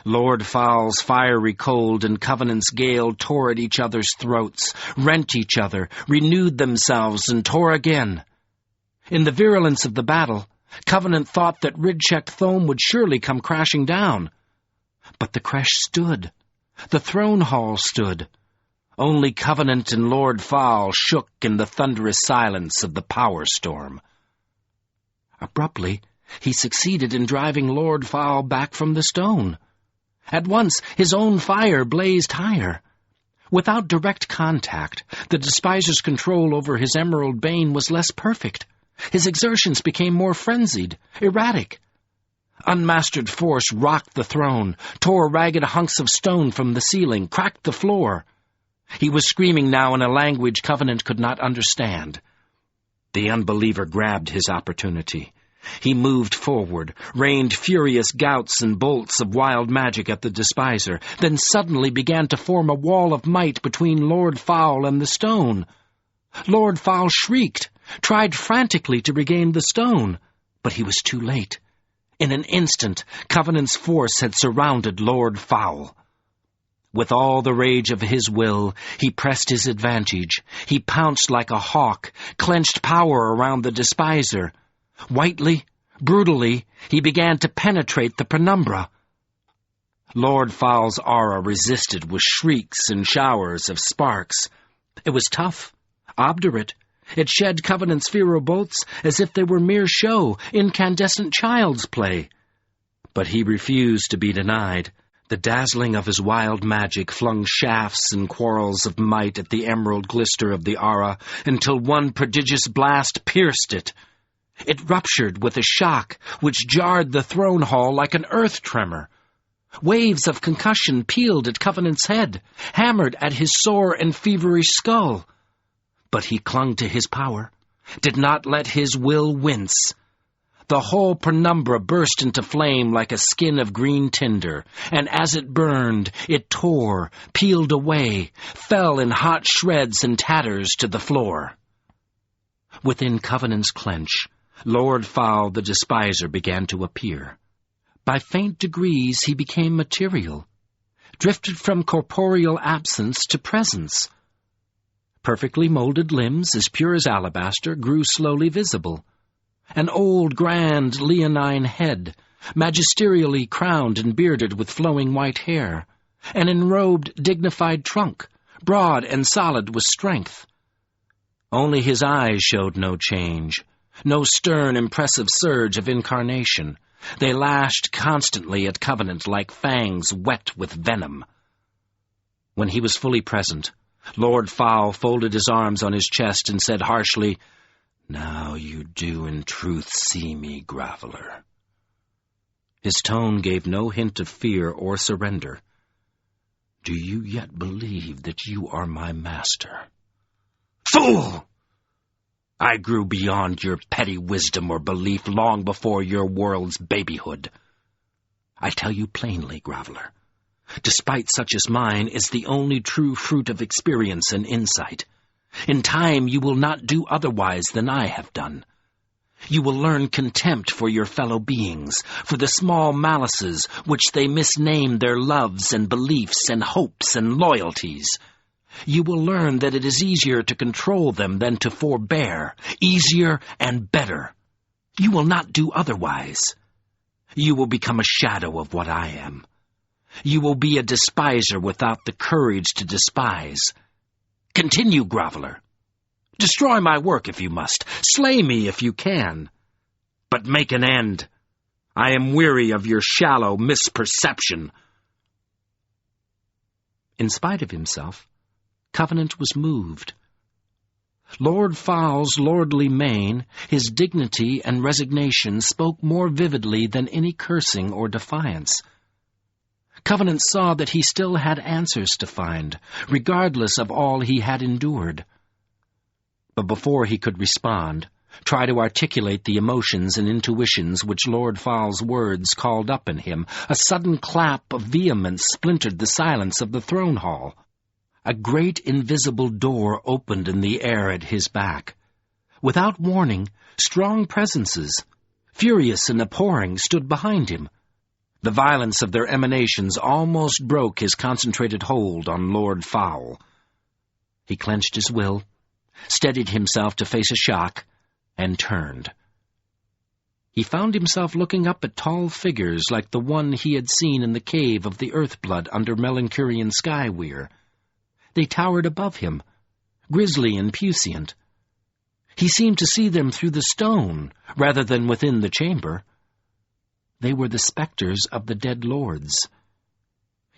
Lord Fowl's fiery cold and Covenant's gale tore at each other's throats, rent each other, renewed themselves, and tore again. In the virulence of the battle, Covenant thought that Ridcheck Thome would surely come crashing down. But the crash stood. The throne hall stood. Only Covenant and Lord Fowl shook in the thunderous silence of the power storm. Abruptly, he succeeded in driving Lord Fowl back from the stone. At once, his own fire blazed higher. Without direct contact, the despiser's control over his emerald bane was less perfect. His exertions became more frenzied, erratic. Unmastered force rocked the throne, tore ragged hunks of stone from the ceiling, cracked the floor. He was screaming now in a language Covenant could not understand. The Unbeliever grabbed his opportunity. He moved forward, rained furious gouts and bolts of wild magic at the despiser, then suddenly began to form a wall of might between Lord Fowl and the stone. Lord Fowl shrieked, tried frantically to regain the stone, but he was too late. In an instant, Covenant's force had surrounded Lord Fowl. With all the rage of his will, he pressed his advantage. He pounced like a hawk, clenched power around the despiser. Whitely, brutally, he began to penetrate the penumbra. Lord Fowl's aura resisted with shrieks and showers of sparks. It was tough, obdurate. It shed Covenant's ferobolts as if they were mere show, incandescent child's play. But he refused to be denied. The dazzling of his wild magic flung shafts and quarrels of might at the emerald glister of the aura until one prodigious blast pierced it. It ruptured with a shock which jarred the throne hall like an earth tremor. Waves of concussion peeled at Covenant's head, hammered at his sore and feverish skull. But he clung to his power, did not let his will wince. The whole penumbra burst into flame like a skin of green tinder, and as it burned, it tore, peeled away, fell in hot shreds and tatters to the floor. Within Covenant's clench, Lord Fowl the despiser began to appear. By faint degrees he became material, drifted from corporeal absence to presence. Perfectly molded limbs, as pure as alabaster, grew slowly visible. An old, grand, leonine head, magisterially crowned and bearded with flowing white hair. An enrobed, dignified trunk, broad and solid with strength. Only his eyes showed no change, no stern, impressive surge of incarnation. They lashed constantly at Covenant like fangs wet with venom. When he was fully present, Lord Fowl folded his arms on his chest and said harshly, "Now you do in truth see me, Graveler." His tone gave no hint of fear or surrender. "Do you yet believe that you are my master?" "Fool! I grew beyond your petty wisdom or belief long before your world's babyhood. I tell you plainly, Graveler, despite such as mine is the only true fruit of experience and insight. In time you will not do otherwise than I have done. You will learn contempt for your fellow beings, for the small malices which they misname their loves and beliefs and hopes and loyalties. You will learn that it is easier to control them than to forbear, easier and better. You will not do otherwise. You will become a shadow of what I am. You will be a despiser without the courage to despise. Continue, Graveler. Destroy my work if you must. Slay me if you can. But make an end. I am weary of your shallow misperception." In spite of himself, Covenant was moved. Lord Fowl's lordly mien, his dignity and resignation spoke more vividly than any cursing or defiance. Covenant saw that he still had answers to find, regardless of all he had endured. But before he could respond, try to articulate the emotions and intuitions which Lord Fowl's words called up in him, a sudden clap of vehemence splintered the silence of the throne hall. A great invisible door opened in the air at his back. Without warning, strong presences, furious and abhorring, stood behind him. The violence of their emanations almost broke his concentrated hold on Lord Fowl. He clenched his will, steadied himself to face a shock, and turned. He found himself looking up at tall figures like the one he had seen in the cave of the Earthblood under Melanchurian Skyweir. They towered above him, grisly and puissant. He seemed to see them through the stone rather than within the chamber. They were the specters of the dead lords.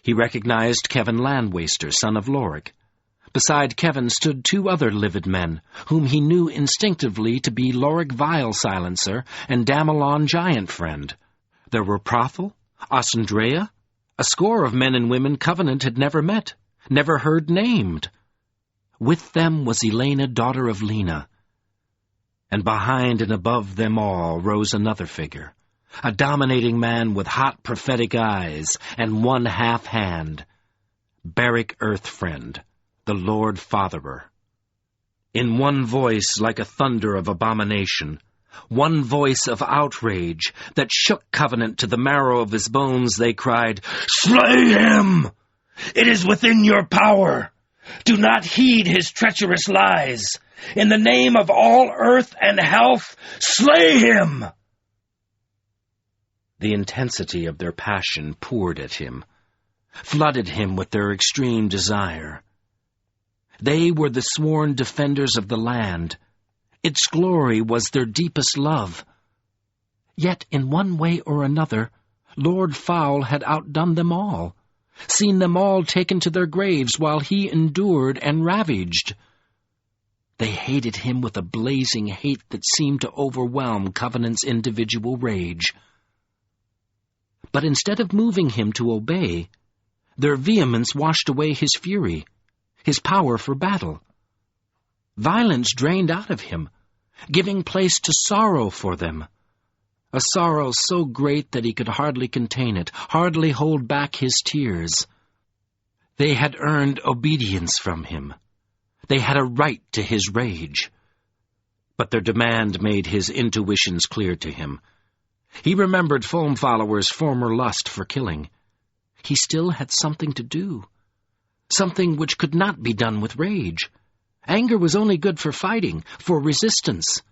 He recognized Kevin Landwaster, son of Lorik. Beside Kevin stood two other livid men, whom he knew instinctively to be Lorik Vile Silencer and Damelon Giant Friend. There were Prothel, Ossandrea, a score of men and women Covenant had never met, never heard named. With them was Elena, daughter of Lena. And behind and above them all rose another figure, a dominating man with hot prophetic eyes and one half hand, Beric Earthfriend, the Lord Fatherer. In one voice like a thunder of abomination, one voice of outrage that shook Covenant to the marrow of his bones, they cried, "Slay him! It is within your power! Do not heed his treacherous lies! In the name of all earth and health, slay him!" The intensity of their passion poured at him, flooded him with their extreme desire. They were the sworn defenders of the land. Its glory was their deepest love. Yet, in one way or another, Lord Fowl had outdone them all, seen them all taken to their graves while he endured and ravaged. They hated him with a blazing hate that seemed to overwhelm Covenant's individual rage. But instead of moving him to obey, their vehemence washed away his fury, his power for battle. Violence drained out of him, giving place to sorrow for them, a sorrow so great that he could hardly contain it, hardly hold back his tears. They had earned obedience from him. They had a right to his rage. But their demand made his intuitions clear to him. He remembered Foam Follower's former lust for killing. He still had something to do, something which could not be done with rage. Anger was only good for fighting, for resistance.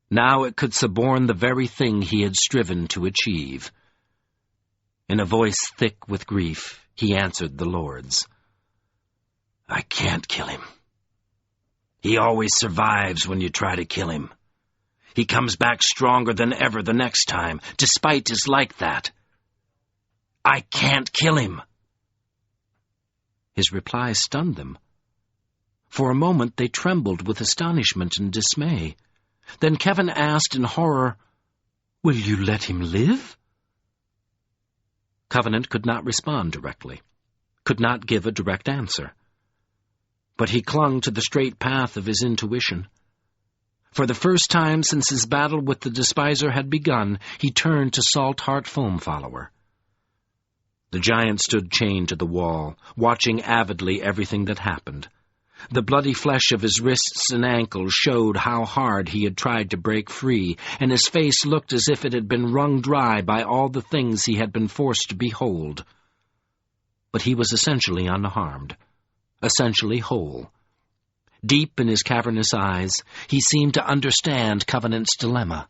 Now it could suborn the very thing he had striven to achieve. In a voice thick with grief, he answered the lords. I can't kill him. He always survives when you try to kill him. He comes back stronger than ever the next time, despite his like that. I can't kill him. His reply stunned them. For a moment they trembled with astonishment and dismay. Then Kevin asked in horror, "Will you let him live?" Covenant could not respond directly, could not give a direct answer. But he clung to the straight path of his intuition. For the first time since his battle with the despiser had begun, he turned to Salt-Heart Foamfollower. The giant stood chained to the wall, watching avidly everything that happened. The bloody flesh of his wrists and ankles showed how hard he had tried to break free, and his face looked as if it had been wrung dry by all the things he had been forced to behold. But he was essentially unharmed, essentially whole. Deep in his cavernous eyes, he seemed to understand Covenant's dilemma.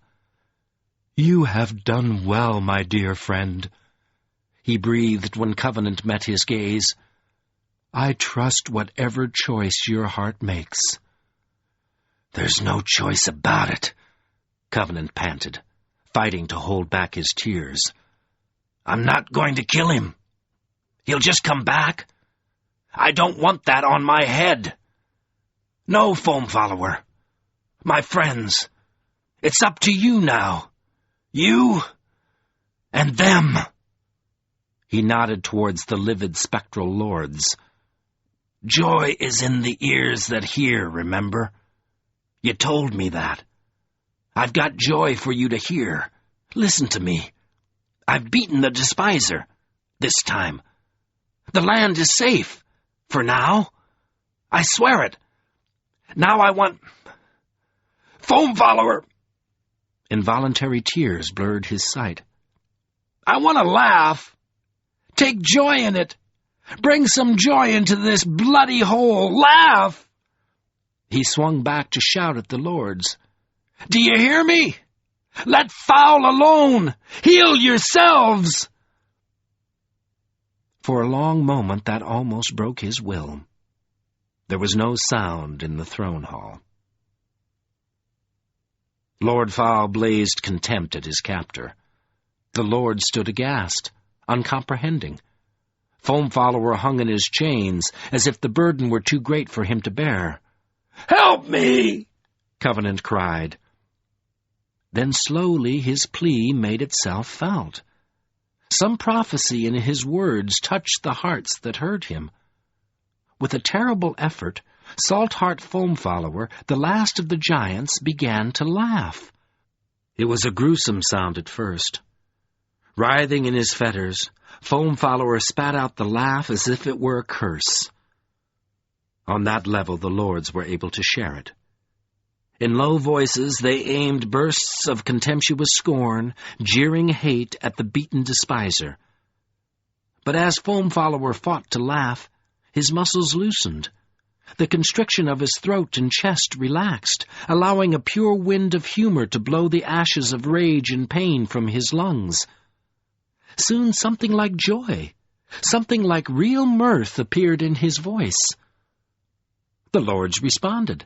"You have done well, my dear friend," he breathed when Covenant met his gaze. "I trust whatever choice your heart makes." "There's no choice about it," Covenant panted, fighting to hold back his tears. "I'm not going to kill him. He'll just come back. I don't want that on my head. No, Foamfollower. My friends, it's up to you now. You and them." He nodded towards the livid spectral lords. "Joy is in the ears that hear, remember? You told me that. I've got joy for you to hear. Listen to me. I've beaten the despiser. This time. The land is safe. For now. I swear it. Now I want... Foamfollower!" Involuntary tears blurred his sight. "I want to laugh. Take joy in it. Bring some joy into this bloody hole. Laugh!" He swung back to shout at the lords. "Do you hear me? Let foul alone! Heal yourselves!" For a long moment that almost broke his will. There was no sound in the throne hall. Lord Fowl blazed contempt at his captor. The lord stood aghast, uncomprehending. Foamfollower hung in his chains, as if the burden were too great for him to bear. "Help me!" Covenant cried. Then slowly his plea made itself felt. Some prophecy in his words touched the hearts that heard him. With a terrible effort, Salt-Heart Foamfollower, the last of the giants, began to laugh. It was a gruesome sound at first. Writhing in his fetters, Foamfollower spat out the laugh as if it were a curse. On that level the lords were able to share it. In low voices they aimed bursts of contemptuous scorn, jeering hate at the beaten despiser. But as Foamfollower fought to laugh, his muscles loosened. The constriction of his throat and chest relaxed, allowing a pure wind of humor to blow the ashes of rage and pain from his lungs. Soon something like joy, something like real mirth appeared in his voice. The lords responded.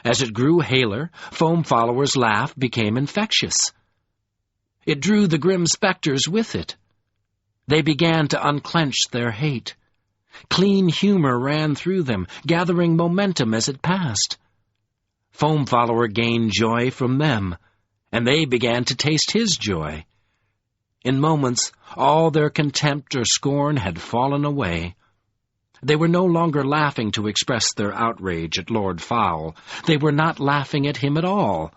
As it grew haler, Foamfollower's laugh became infectious. It drew the grim specters with it. They began to unclench their hate. Clean humor ran through them, gathering momentum as it passed. Foamfollower gained joy from them, and they began to taste his joy. In moments, all their contempt or scorn had fallen away. They were no longer laughing to express their outrage at Lord Fowl. They were not laughing at him at all.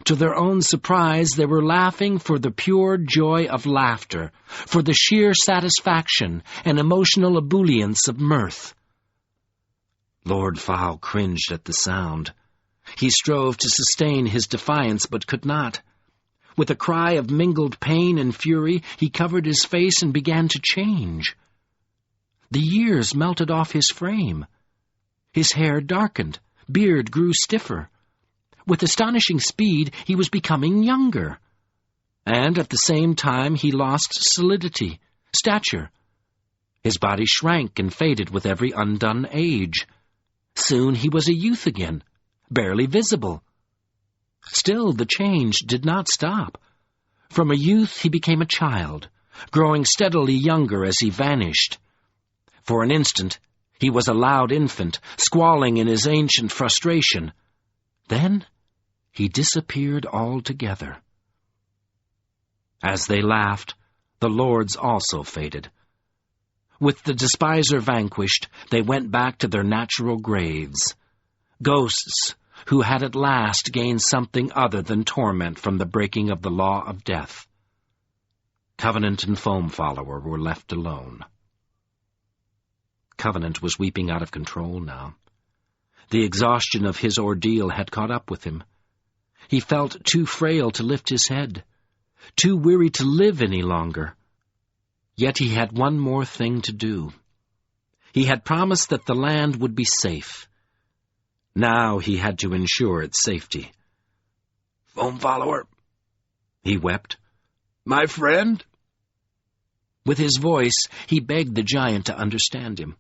To their own surprise, they were laughing for the pure joy of laughter, for the sheer satisfaction and emotional ebullience of mirth. Lord Fowl cringed at the sound. He strove to sustain his defiance, but could not. With a cry of mingled pain and fury, he covered his face and began to change. The years melted off his frame. His hair darkened, beard grew stiffer. With astonishing speed, he was becoming younger. And at the same time, he lost solidity, stature. His body shrank and faded with every undone age. Soon he was a youth again, barely visible. Still, the change did not stop. From a youth he became a child, growing steadily younger as he vanished. For an instant, he was a loud infant, squalling in his ancient frustration. Then he disappeared altogether. As they laughed, the lords also faded. With the despiser vanquished, they went back to their natural graves, ghosts who had at last gained something other than torment from the breaking of the law of death. Covenant and Foam Follower were left alone. Covenant was weeping out of control now. The exhaustion of his ordeal had caught up with him. He felt too frail to lift his head, too weary to live any longer. Yet he had one more thing to do. He had promised that the land would be safe. Now he had to ensure its safety. "Foam Follower," he wept. "My friend?" With his voice, he begged the giant to understand him.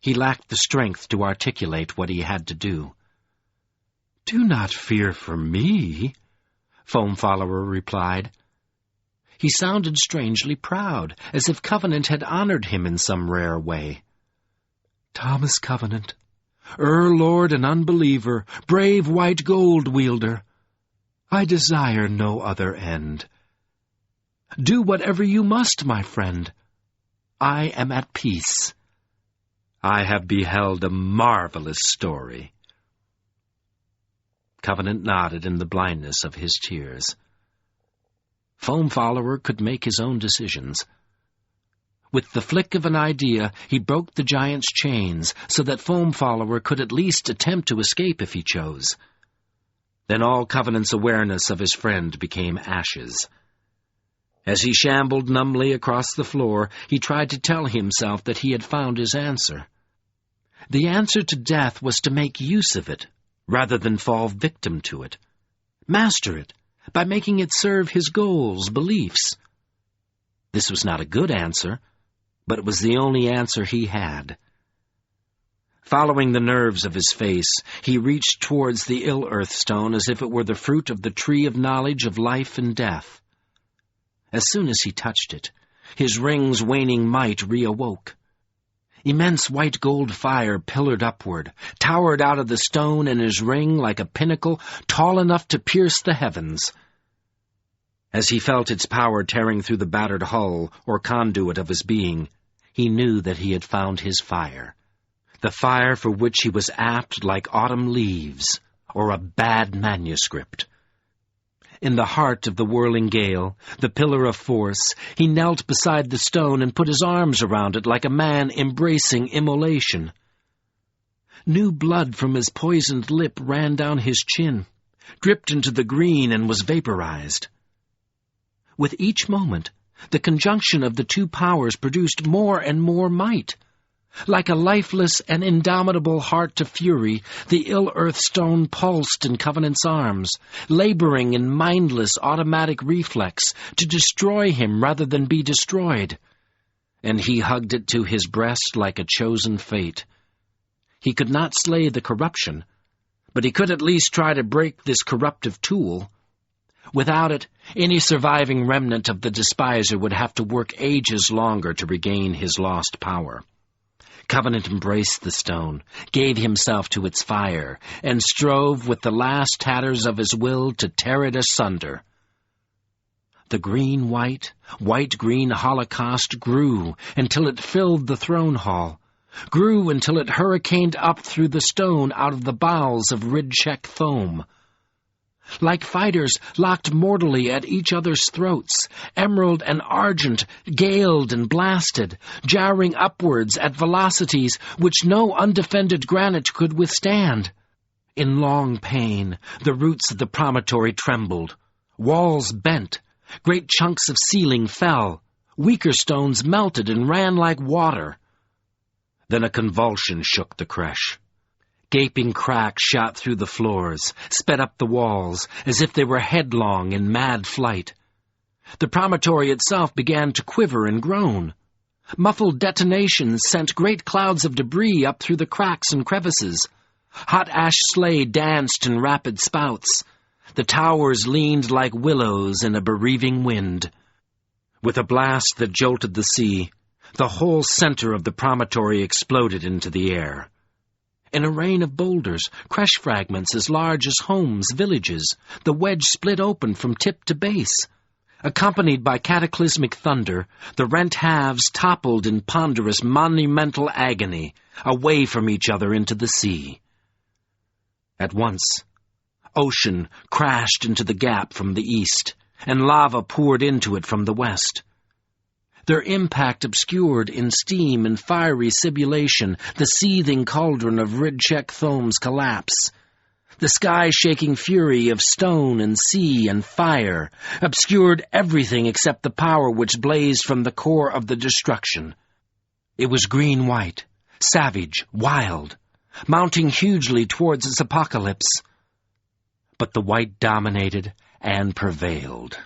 He lacked the strength to articulate what he had to do. "Do not fear for me," Foam Follower replied. He sounded strangely proud, as if Covenant had honored him in some rare way. "Thomas Covenant, Lord and Unbeliever, brave white gold wielder, I desire no other end. Do whatever you must, my friend. I am at peace. I have beheld a marvelous story." Covenant nodded in the blindness of his tears. Foam Follower could make his own decisions. With the flick of an idea, he broke the giant's chains so that Foam Follower could at least attempt to escape if he chose. Then all Covenant's awareness of his friend became ashes. As he shambled numbly across the floor, he tried to tell himself that he had found his answer. The answer to death was to make use of it, rather than fall victim to it. Master it, by making it serve his goals, beliefs. This was not a good answer, but it was the only answer he had. Following the nerves of his face, he reached towards the ill-earth stone as if it were the fruit of the tree of knowledge of life and death. As soon as he touched it, his ring's waning might reawoke. Immense white gold fire pillared upward, towered out of the stone in his ring like a pinnacle tall enough to pierce the heavens. As he felt its power tearing through the battered hull or conduit of his being, he knew that he had found his fire. The fire for which he was apt like autumn leaves or a bad manuscript. In the heart of the whirling gale, the pillar of force, he knelt beside the stone and put his arms around it like a man embracing immolation. New blood from his poisoned lip ran down his chin, dripped into the green and was vaporized. With each moment, the conjunction of the two powers produced more and more might. Like a lifeless and indomitable heart to fury, the ill-earth stone pulsed in Covenant's arms, laboring in mindless automatic reflex to destroy him rather than be destroyed. And he hugged it to his breast like a chosen fate. He could not slay the corruption, but he could at least try to break this corruptive tool. Without it, any surviving remnant of the despiser would have to work ages longer to regain his lost power. Covenant embraced the stone, gave himself to its fire, and strove with the last tatters of his will to tear it asunder. The green-white, white-green holocaust grew until it filled the throne hall, grew until it hurricaned up through the stone out of the bowels of Ridcheck foam. Like fighters locked mortally at each other's throats, emerald and argent galed and blasted, jarring upwards at velocities which no undefended granite could withstand. In long pain, the roots of the promontory trembled, walls bent, great chunks of ceiling fell, weaker stones melted and ran like water. Then a convulsion shook the creche. Gaping cracks shot through the floors, sped up the walls, as if they were headlong in mad flight. The promontory itself began to quiver and groan. Muffled detonations sent great clouds of debris up through the cracks and crevices. Hot ash sleigh danced in rapid spouts. The towers leaned like willows in a bereaving wind. With a blast that jolted the sea, the whole center of the promontory exploded into the air. In a rain of boulders, crash fragments as large as homes, villages, the wedge split open from tip to base. Accompanied by cataclysmic thunder, the rent halves toppled in ponderous, monumental agony, away from each other into the sea. At once, ocean crashed into the gap from the east, and lava poured into it from the west. Their impact obscured in steam and fiery sibulation the seething cauldron of Ridchek Thome's collapse. The sky-shaking fury of stone and sea and fire obscured everything except the power which blazed from the core of the destruction. It was green-white, savage, wild, mounting hugely towards its apocalypse. But the white dominated and prevailed.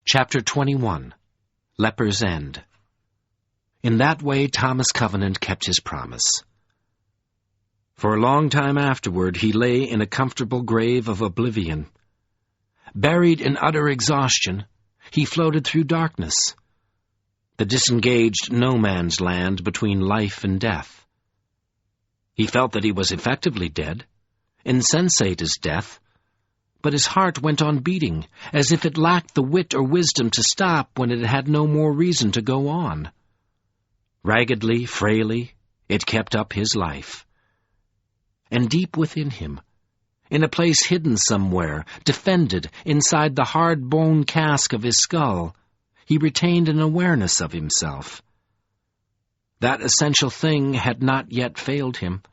Chapter 21. Leper's End. In that way Thomas Covenant kept his promise. For a long time afterward he lay in a comfortable grave of oblivion. Buried in utter exhaustion, he floated through darkness, the disengaged no-man's land between life and death. He felt that he was effectively dead, insensate as death, but his heart went on beating, as if it lacked the wit or wisdom to stop when it had no more reason to go on. Raggedly, frailly, it kept up his life. And deep within him, in a place hidden somewhere, defended inside the hard-bone cask of his skull, he retained an awareness of himself. That essential thing had not yet failed him,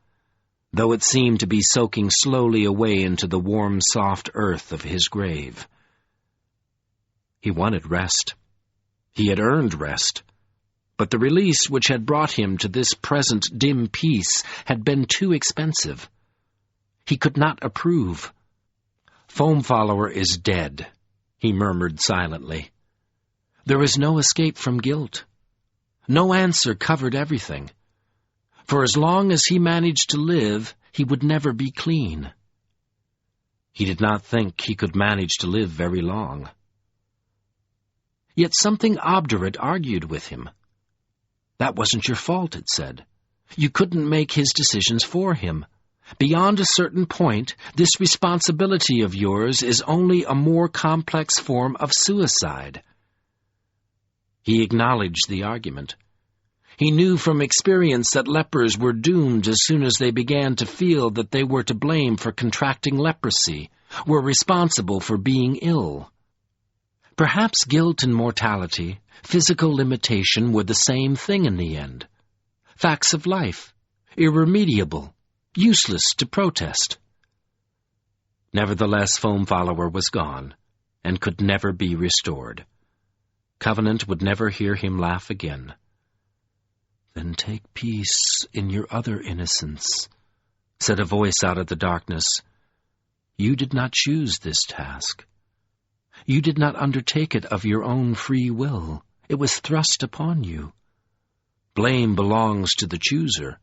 though it seemed to be soaking slowly away into the warm, soft earth of his grave. He wanted rest. He had earned rest. But the release which had brought him to this present dim peace had been too expensive. He could not approve. "Foam follower is dead," he murmured silently. There was no escape from guilt. No answer covered everything. For as long as he managed to live, he would never be clean. He did not think he could manage to live very long. Yet something obdurate argued with him. That wasn't your fault, it said. You couldn't make his decisions for him. Beyond a certain point, this responsibility of yours is only a more complex form of suicide. He acknowledged the argument. He knew from experience that lepers were doomed as soon as they began to feel that they were to blame for contracting leprosy, were responsible for being ill. Perhaps guilt and mortality, physical limitation, were the same thing in the end. Facts of life, irremediable, useless to protest. Nevertheless, Foam Follower was gone, and could never be restored. Covenant would never hear him laugh again. "Then take peace in your other innocence," said a voice out of the darkness. "You did not choose this task. You did not undertake it of your own free will. It was thrust upon you. Blame belongs to the chooser,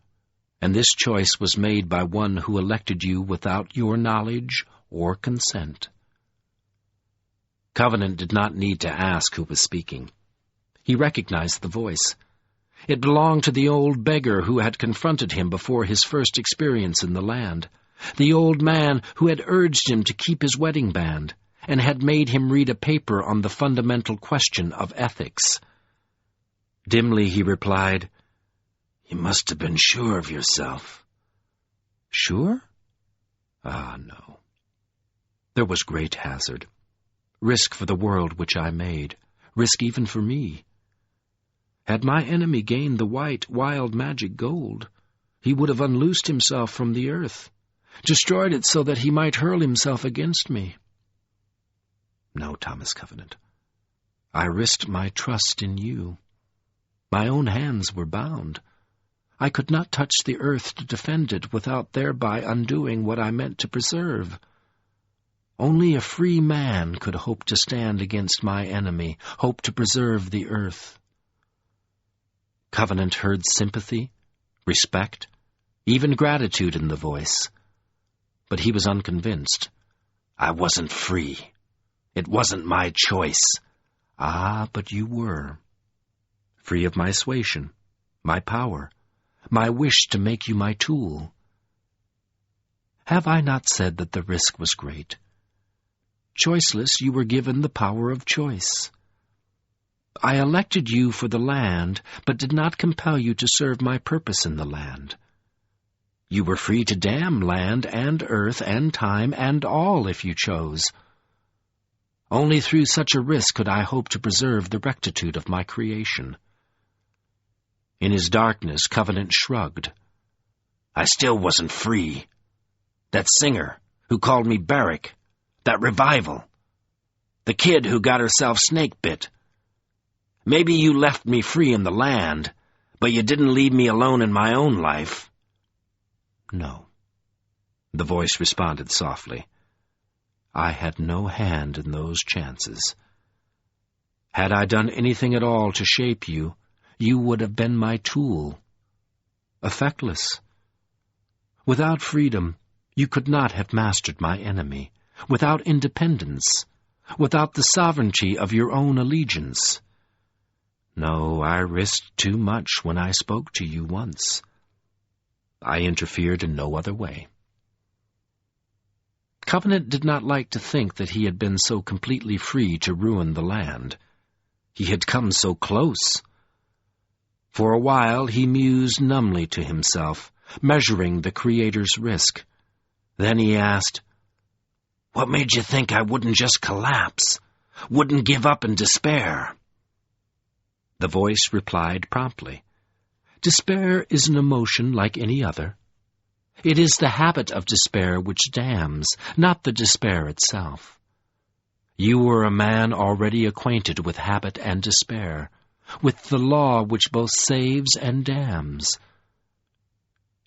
and this choice was made by one who elected you without your knowledge or consent." Covenant did not need to ask who was speaking. He recognized the voice. It belonged to the old beggar who had confronted him before his first experience in the land, the old man who had urged him to keep his wedding band, and had made him read a paper on the fundamental question of ethics. Dimly he replied, "You must have been sure of yourself." "Sure? Ah, no. There was great hazard. Risk for the world which I made. Risk even for me. Had my enemy gained the white, wild magic gold, he would have unloosed himself from the earth, destroyed it so that he might hurl himself against me. No Thomas Covenant. I risked my trust in you. My own hands were bound. I could not touch the earth to defend it without thereby undoing what I meant to preserve. Only a free man could hope to stand against my enemy, hope to preserve the earth. Covenant heard sympathy, respect, even gratitude in the voice. But he was unconvinced. I wasn't free. It wasn't my choice. Ah, but you were. Free of my suasion, my power, my wish to make you my tool. Have I not said that the risk was great? Choiceless, you were given the power of choice. I elected you for the land, but did not compel you to serve my purpose in the land. You were free to damn land and earth and time and all if you chose. Only through such a risk could I hope to preserve the rectitude of my creation. In his darkness, Covenant shrugged. I still wasn't free. That singer who called me Barrack, that revival, the kid who got herself snake-bit. Maybe you left me free in the land, but you didn't leave me alone in my own life. No, the voice responded softly. I had no hand in those chances. Had I done anything at all to shape you, you would have been my tool. Effectless. Without freedom, you could not have mastered my enemy. Without independence, without the sovereignty of your own allegiance. No, I risked too much when I spoke to you once. I interfered in no other way. Covenant did not like to think that he had been so completely free to ruin the land. He had come so close. For a while he mused numbly to himself, measuring the Creator's risk. Then he asked, What made you think I wouldn't just collapse, wouldn't give up in despair? The voice replied promptly, Despair is an emotion like any other. It is the habit of despair which damns, not the despair itself. You were a man already acquainted with habit and despair, with the law which both saves and damns.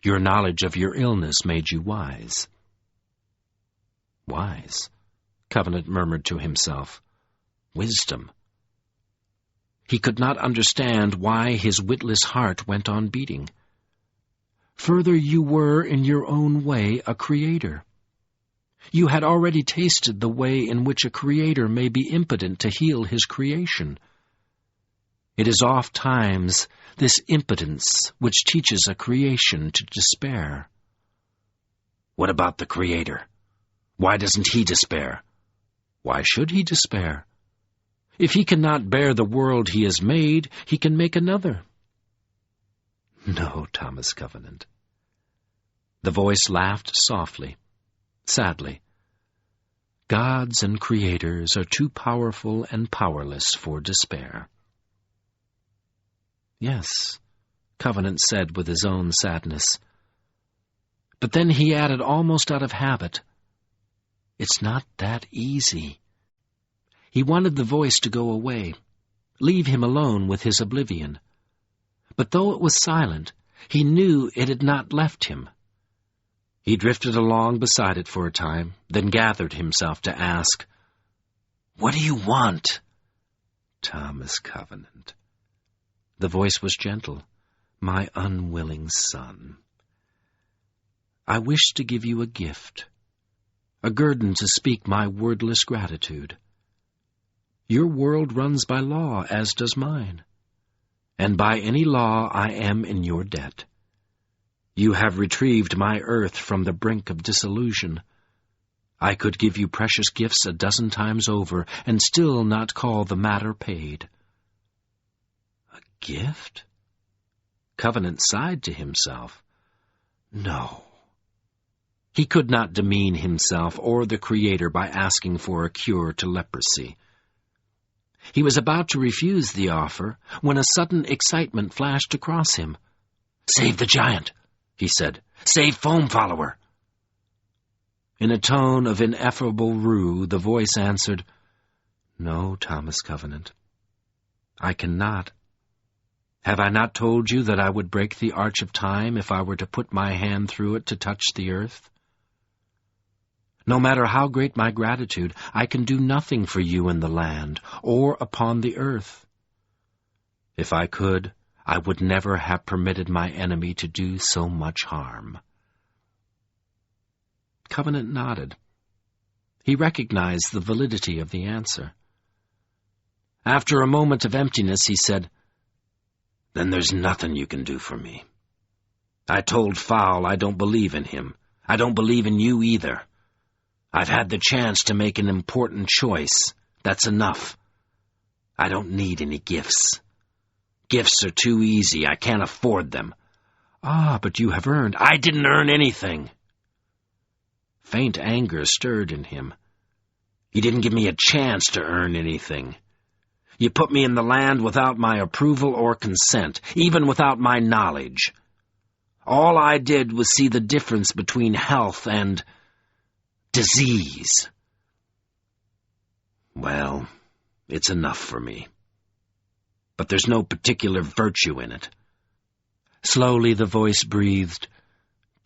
Your knowledge of your illness made you wise. Wise, Covenant murmured to himself. Wisdom. He could not understand why his witless heart went on beating. Further, you were, in your own way, a creator. You had already tasted the way in which a creator may be impotent to heal his creation. It is oft times this impotence which teaches a creation to despair. What about the creator? Why doesn't he despair? Why should he despair? If he cannot bear the world he has made, he can make another. No, Thomas Covenant. The voice laughed softly, sadly. Gods and creators are too powerful and powerless for despair. Yes, Covenant said with his own sadness. But then he added almost out of habit, It's not that easy. He wanted the voice to go away, leave him alone with his oblivion. But though it was silent, he knew it had not left him. He drifted along beside it for a time, then gathered himself to ask, What do you want? Thomas Covenant. The voice was gentle. My unwilling son. I wish to give you a gift, a guerdon to speak my wordless gratitude. Your world runs by law, as does mine, and by any law I am in your debt. You have retrieved my earth from the brink of dissolution. I could give you precious gifts 12 times over, and still not call the matter paid. A gift? Covenant sighed to himself. No. He could not demean himself or the Creator by asking for a cure to leprosy. He was about to refuse the offer when a sudden excitement flashed across him. Save the giant, he said. Save Foam Follower. In a tone of ineffable rue, the voice answered, No, Thomas Covenant. I cannot. Have I not told you that I would break the arch of time if I were to put my hand through it to touch the earth? No matter how great my gratitude, I can do nothing for you in the land or upon the earth. If I could, I would never have permitted my enemy to do so much harm. Covenant nodded. He recognized the validity of the answer. After a moment of emptiness, he said, "Then there's nothing you can do for me. I told Fowl I don't believe in him. I don't believe in you either. I've had the chance to make an important choice. That's enough. I don't need any gifts. Gifts are too easy. I can't afford them." "Ah, but you have earned—" "I didn't earn anything." Faint anger stirred in him. "You didn't give me a chance to earn anything. You put me in the land without my approval or consent, even without my knowledge. All I did was see the difference between health and disease. Well, it's enough for me. But there's no particular virtue in it." Slowly the voice breathed,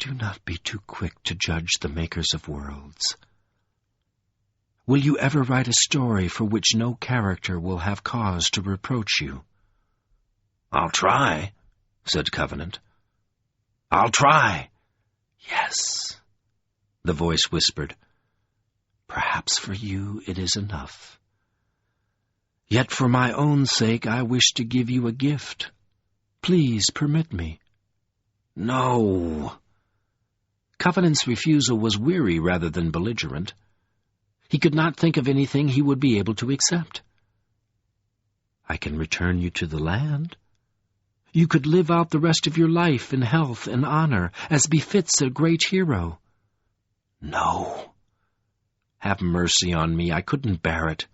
"Do not be too quick to judge the makers of worlds. Will you ever write a story for which no character will have cause to reproach you?" "I'll try," said Covenant. "I'll try." "Yes," the voice whispered. "Perhaps for you it is enough. Yet for my own sake I wish to give you a gift. Please permit me." "No." Covenant's refusal was weary rather than belligerent. He could not think of anything he would be able to accept. "I can return you to the land. You could live out the rest of your life in health and honor, as befits a great hero." "No. Have mercy on me. I couldn't bear it.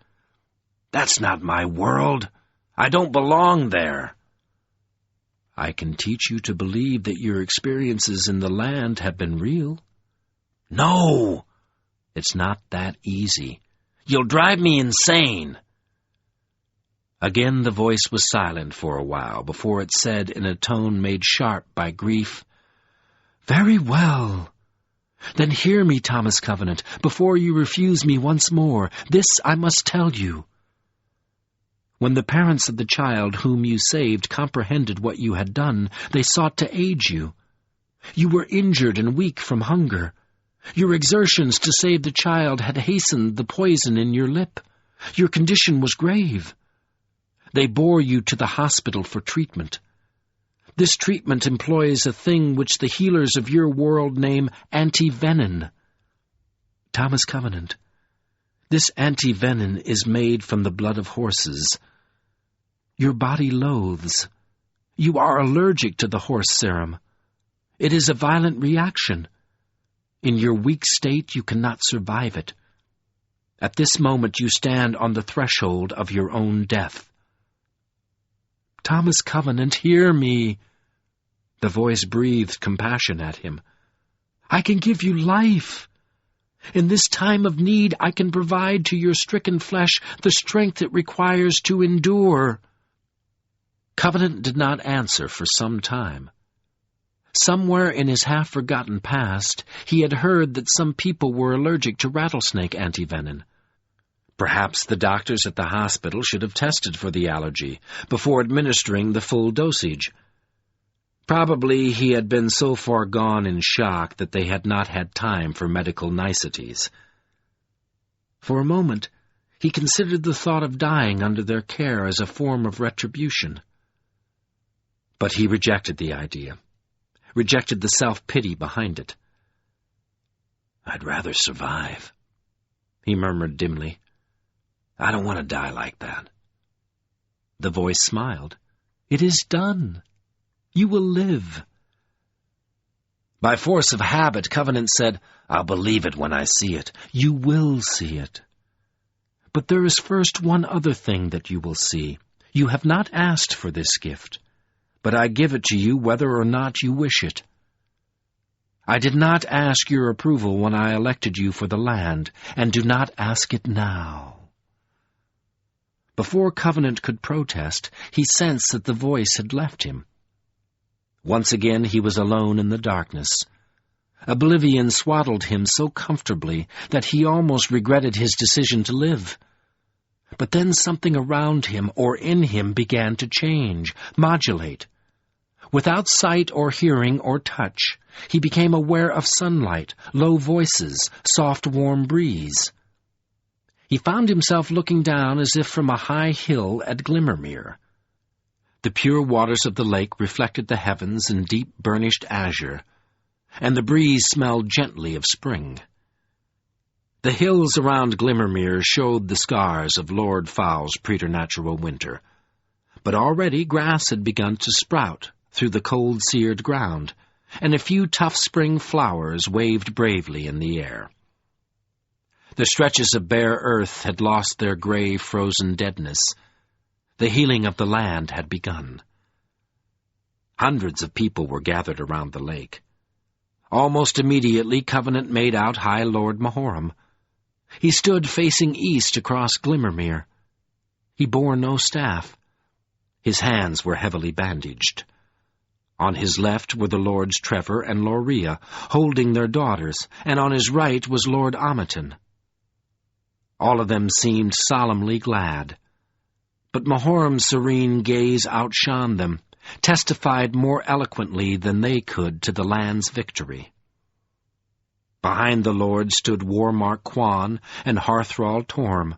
That's not my world. I don't belong there." "I can teach you to believe that your experiences in the land have been real." "No! It's not that easy. You'll drive me insane." Again the voice was silent for a while before it said in a tone made sharp by grief, "Very well. Then hear me, Thomas Covenant, before you refuse me once more. This I must tell you. When the parents of the child whom you saved comprehended what you had done, they sought to aid you. You were injured and weak from hunger. Your exertions to save the child had hastened the poison in your lip. Your condition was grave. They bore you to the hospital for treatment. This treatment employs a thing which the healers of your world name anti-venin. Thomas Covenant, this anti-venin is made from the blood of horses. Your body loathes. You are allergic to the horse serum. It is a violent reaction. In your weak state, you cannot survive it. At this moment, you stand on the threshold of your own death. Thomas Covenant, hear me." The voice breathed compassion at him. "I can give you life. In this time of need, I can provide to your stricken flesh the strength it requires to endure." Covenant did not answer for some time. Somewhere in his half-forgotten past, he had heard that some people were allergic to rattlesnake antivenin. Perhaps the doctors at the hospital should have tested for the allergy before administering the full dosage. Probably he had been so far gone in shock that they had not had time for medical niceties. For a moment, he considered the thought of dying under their care as a form of retribution. But he rejected the idea, rejected the self-pity behind it. "I'd rather survive," he murmured dimly. "I don't want to die like that." The voice smiled. "It is done. You will live." By force of habit, Covenant said, "I'll believe it when I see it." "You will see it. But there is first one other thing that you will see. You have not asked for this gift, but I give it to you whether or not you wish it. I did not ask your approval when I elected you for the land, and do not ask it now. Before Covenant could protest, he sensed that the voice had left him. Once again he was alone in the darkness. Oblivion swaddled him so comfortably that he almost regretted his decision to live. But then something around him or in him began to change, modulate. Without sight or hearing or touch, he became aware of sunlight, low voices, soft warm breeze. He found himself looking down as if from a high hill at Glimmermere. The pure waters of the lake reflected the heavens in deep burnished azure, and the breeze smelled gently of spring. The hills around Glimmermere showed the scars of Lord Fowl's preternatural winter, but already grass had begun to sprout through the cold-seared ground, and a few tough spring flowers waved bravely in the air. The stretches of bare earth had lost their gray, frozen deadness. The healing of the land had begun. Hundreds of people were gathered around the lake. Almost immediately, Covenant made out High Lord Mahorum. He stood facing east across Glimmermere. He bore no staff. His hands were heavily bandaged. On his left were the Lords Trevor and Loria, holding their daughters, and on his right was Lord Ameton. All of them seemed solemnly glad. But Mahorum's serene gaze outshone them, testified more eloquently than they could to the land's victory. Behind the lord stood Warmark Quan and Hearthrall Torm.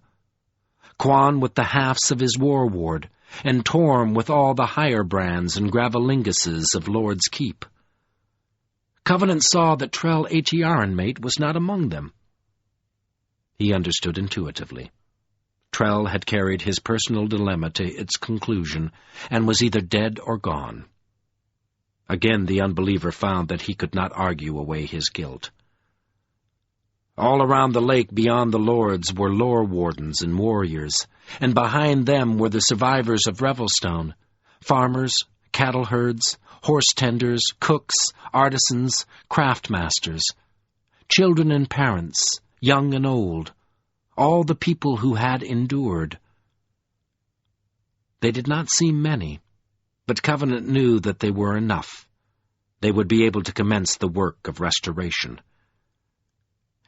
Quan with the halves of his war ward, and Torm with all the higher brands and gravelinguses of Lord's Keep. Covenant saw that Trell Aetiarenmate was not among them. He understood intuitively. Trell had carried his personal dilemma to its conclusion, and was either dead or gone. Again the Unbeliever found that he could not argue away his guilt. All around the lake beyond the lords were lore wardens and warriors, and behind them were the survivors of Revelstone, farmers, cattle herds, horse tenders, cooks, artisans, craftmasters, children and parents, young and old, all the people who had endured. They did not seem many, but Covenant knew that they were enough. They would be able to commence the work of restoration.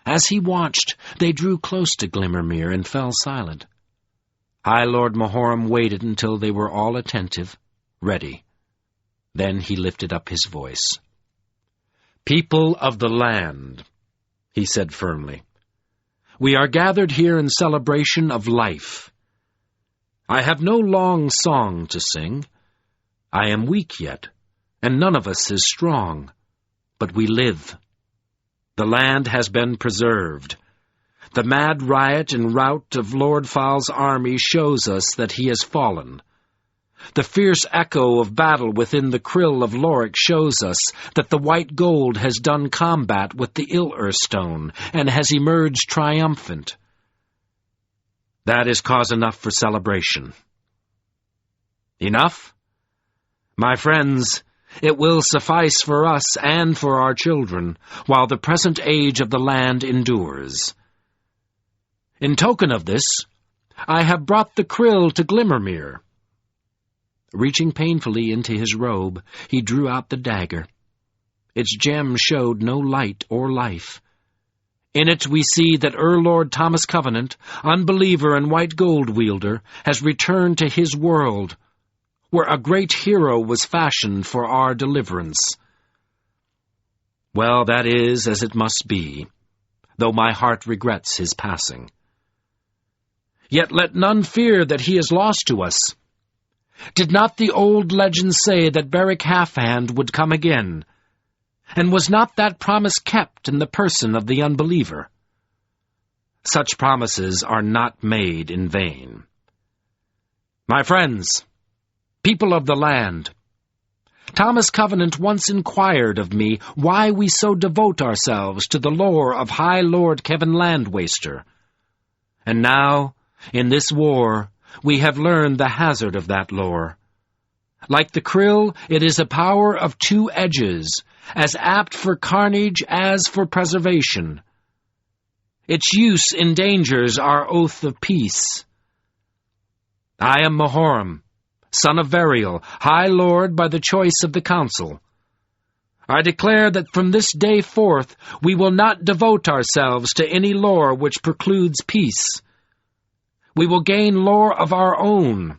As he watched, they drew close to Glimmermere and fell silent. High Lord Mahorum waited until they were all attentive, ready. Then he lifted up his voice. "People of the land," he said firmly, "we are gathered here in celebration of life. I have no long song to sing. I am weak yet, and none of us is strong, but we live. The land has been preserved. The mad riot and rout of Lord Fowl's army shows us that he has fallen. The fierce echo of battle within the Krill of Lorick shows us that the white gold has done combat with the Ill-Earth Stone and has emerged triumphant. That is cause enough for celebration. Enough? My friends, it will suffice for us and for our children, while the present age of the land endures. In token of this, I have brought the Krill to Glimmermere." Reaching painfully into his robe, he drew out the dagger. Its gem showed no light or life. In it we see that Lord Thomas Covenant, Unbeliever and White Gold Wielder, has returned to his world, where a great hero was fashioned for our deliverance. Well, that is as it must be, though my heart regrets his passing. Yet let none fear that he is lost to us. Did not the old legend say that Beric Halfhand would come again? And was not that promise kept in the person of the Unbeliever? Such promises are not made in vain. My friends, people of the land, Thomas Covenant once inquired of me why we so devote ourselves to the lore of High Lord Kevin Landwaster. And now, in this war, we have learned the hazard of that lore. Like the Krill, it is a power of two edges, as apt for carnage as for preservation. Its use endangers our oath of peace. I am Mahoram, son of Variel, High Lord by the choice of the council. I declare that from this day forth we will not devote ourselves to any lore which precludes peace. We will gain lore of our own.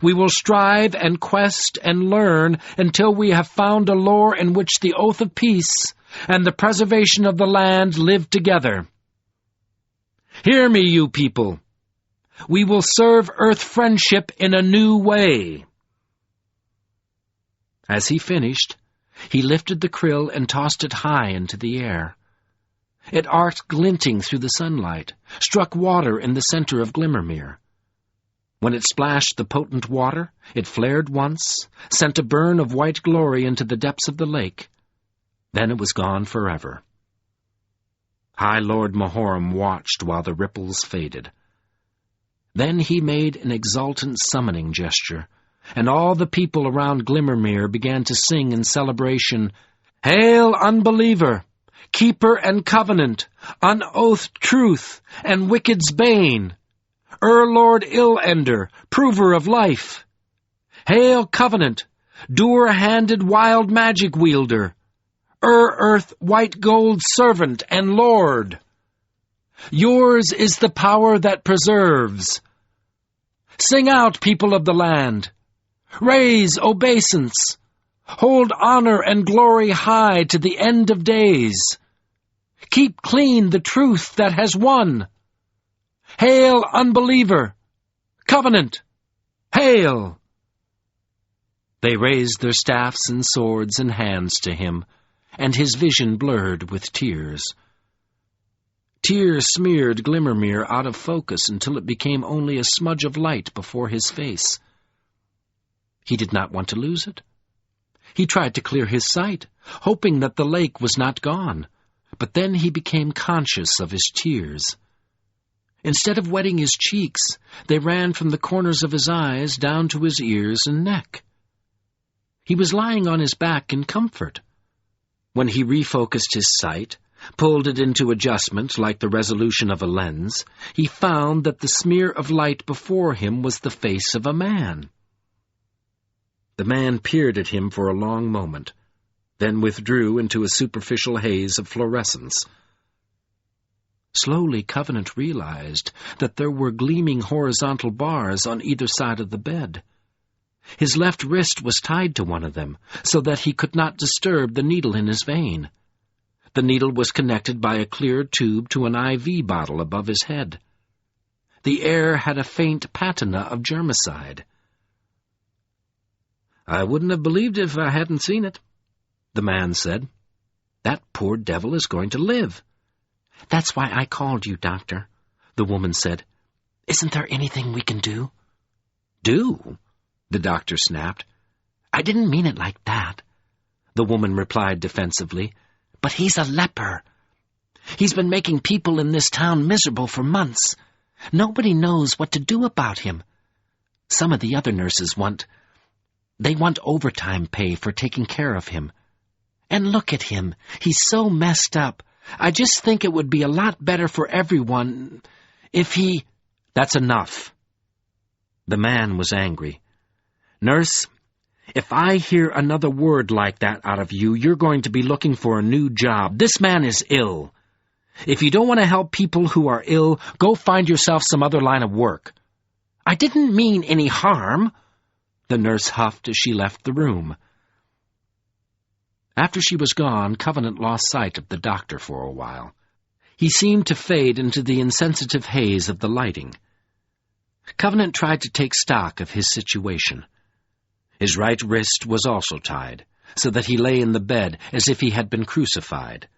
We will strive and quest and learn until we have found a lore in which the oath of peace and the preservation of the land live together. Hear me, you people. We will serve Earth friendship in a new way." As he finished, he lifted the krill and tossed it high into the air. It arced glinting through the sunlight, struck water in the center of Glimmermere. When it splashed the potent water, it flared once, sent a burn of white glory into the depths of the lake. Then it was gone forever. High Lord Mahoram watched while the ripples faded. Then he made an exultant summoning gesture, and all the people around Glimmermere began to sing in celebration, "Hail, Unbeliever! Keeper and covenant, unoathed truth, and wicked's bane! Lord Ill-Ender, prover of life! Hail, covenant, dour-handed wild magic wielder! Earth white gold servant and lord! Yours is the power that preserves! Sing out, people of the land! Raise obeisance! Hold honor and glory high to the end of days! Keep clean the truth that has won! Hail, Unbeliever! Covenant! Hail!" They raised their staffs and swords and hands to him, and his vision blurred with tears. Tears smeared Glimmermere out of focus until it became only a smudge of light before his face. He did not want to lose it. He tried to clear his sight, hoping that the lake was not gone, but then he became conscious of his tears. Instead of wetting his cheeks, they ran from the corners of his eyes down to his ears and neck. He was lying on his back in comfort. When he refocused his sight, pulled it into adjustment like the resolution of a lens, he found that the smear of light before him was the face of a man. The man peered at him for a long moment, then withdrew into a superficial haze of fluorescence. Slowly, Covenant realized that there were gleaming horizontal bars on either side of the bed. His left wrist was tied to one of them, so that he could not disturb the needle in his vein. The needle was connected by a clear tube to an IV bottle above his head. The air had a faint patina of germicide. "I wouldn't have believed it if I hadn't seen it," the man said. "That poor devil is going to live." "That's why I called you, Doctor," the woman said. "Isn't there anything we can do?" "Do?" the doctor snapped. "I didn't mean it like that," the woman replied defensively. "But he's a leper. He's been making people in this town miserable for months. Nobody knows what to do about him. Some of the other nurses want overtime pay for taking care of him. And look at him. He's so messed up. I just think it would be a lot better for everyone if he—" "That's enough." The man was angry. "Nurse, if I hear another word like that out of you, you're going to be looking for a new job. This man is ill. If you don't want to help people who are ill, go find yourself some other line of work." "I didn't mean any harm," the nurse huffed as she left the room. After she was gone, Covenant lost sight of the doctor for a while. He seemed to fade into the insensitive haze of the lighting. Covenant tried to take stock of his situation. His right wrist was also tied, so that he lay in the bed as if he had been crucified.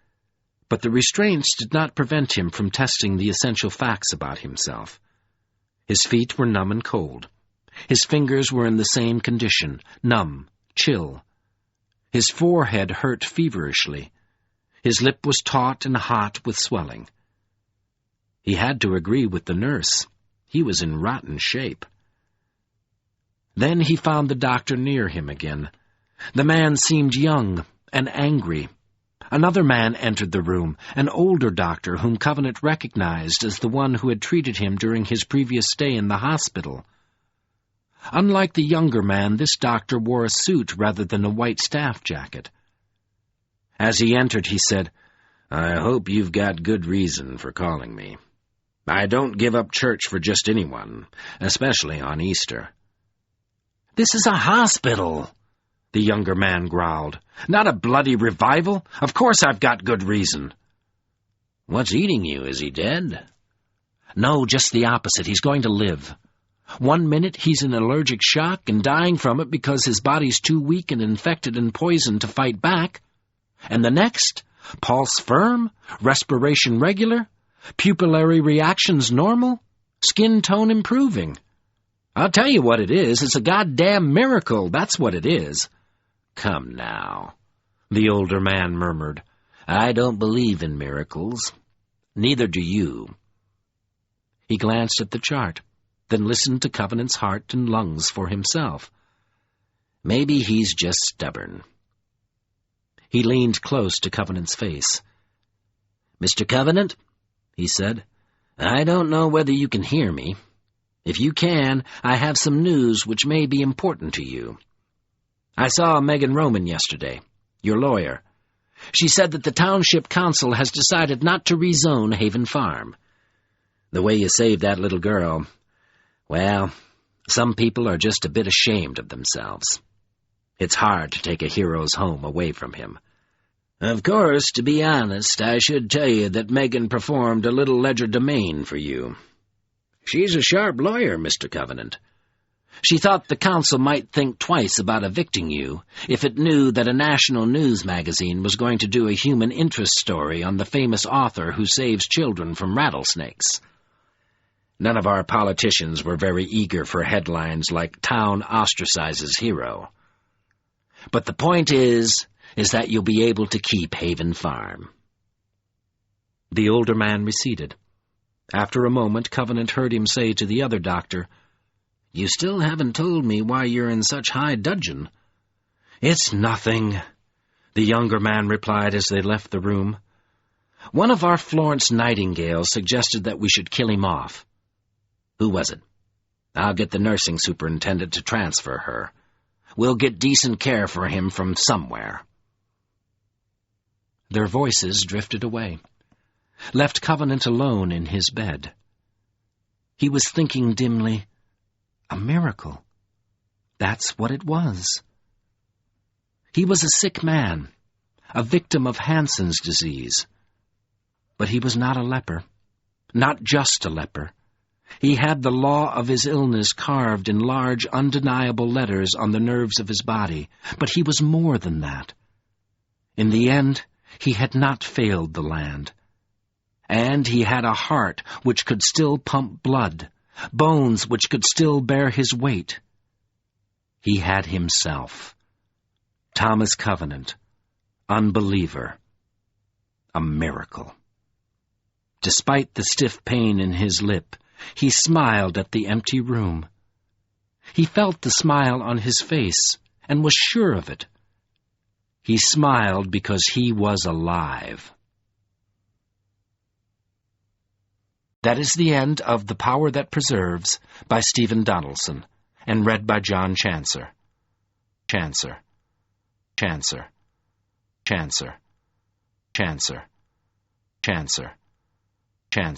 But the restraints did not prevent him from testing the essential facts about himself. His feet were numb and cold. His fingers were in the same condition, numb, chill. His forehead hurt feverishly. His lip was taut and hot with swelling. He had to agree with the nurse. He was in rotten shape. Then he found the doctor near him again. The man seemed young and angry. Another man entered the room, an older doctor whom Covenant recognized as the one who had treated him during his previous stay in the hospital. Unlike the younger man, this doctor wore a suit rather than a white staff jacket. As he entered, he said, "I hope you've got good reason for calling me. I don't give up church for just anyone, especially on Easter." "This is a hospital," the younger man growled. "Not a bloody revival. Of course I've got good reason." "What's eating you? Is he dead?" "No, just the opposite. He's going to live. 1 minute he's in allergic shock and dying from it because his body's too weak and infected and poisoned to fight back. And the next, pulse firm, respiration regular, pupillary reactions normal, skin tone improving. I'll tell you what it is. It's a goddamn miracle. That's what it is." "Come now," the older man murmured. "I don't believe in miracles. Neither do you." He glanced at the chart, then listened to Covenant's heart and lungs for himself. Maybe he's just stubborn. He leaned close to Covenant's face. "Mr. Covenant," he said, "I don't know whether you can hear me. If you can, I have some news which may be important to you. I saw Megan Roman yesterday, your lawyer. She said that the Township Council has decided not to rezone Haven Farm. The way you saved that little girl, well, some people are just a bit ashamed of themselves. It's hard to take a hero's home away from him. Of course, to be honest, I should tell you that Megan performed a little legerdemain for you. She's a sharp lawyer, Mr. Covenant. She thought the council might think twice about evicting you if it knew that a national news magazine was going to do a human interest story on the famous author who saves children from rattlesnakes. None of our politicians were very eager for headlines like "Town Ostracizes Hero." But the point is that you'll be able to keep Haven Farm. The older man receded. After a moment, Covenant heard him say to the other doctor, "You still haven't told me why you're in such high dudgeon." "It's nothing," the younger man replied as they left the room. "One of our Florence Nightingales suggested that we should kill him off." "Who was it? I'll get the nursing superintendent to transfer her. We'll get decent care for him from somewhere." Their voices drifted away, left Covenant alone in his bed. He was thinking dimly, a miracle. That's what it was. He was a sick man, a victim of Hansen's disease. But he was not a leper, not just a leper. He had the law of his illness carved in large, undeniable letters on the nerves of his body, but he was more than that. In the end, he had not failed the land. And he had a heart which could still pump blood, bones which could still bear his weight. He had himself. Thomas Covenant, Unbeliever, a miracle. Despite the stiff pain in his lip, he smiled at the empty room. He felt the smile on his face and was sure of it. He smiled because he was alive. That is the end of The Power That Preserves by Stephen Donaldson, and read by John Chancer. Chancer. Chancer. Chancer. Chancer. Chancer.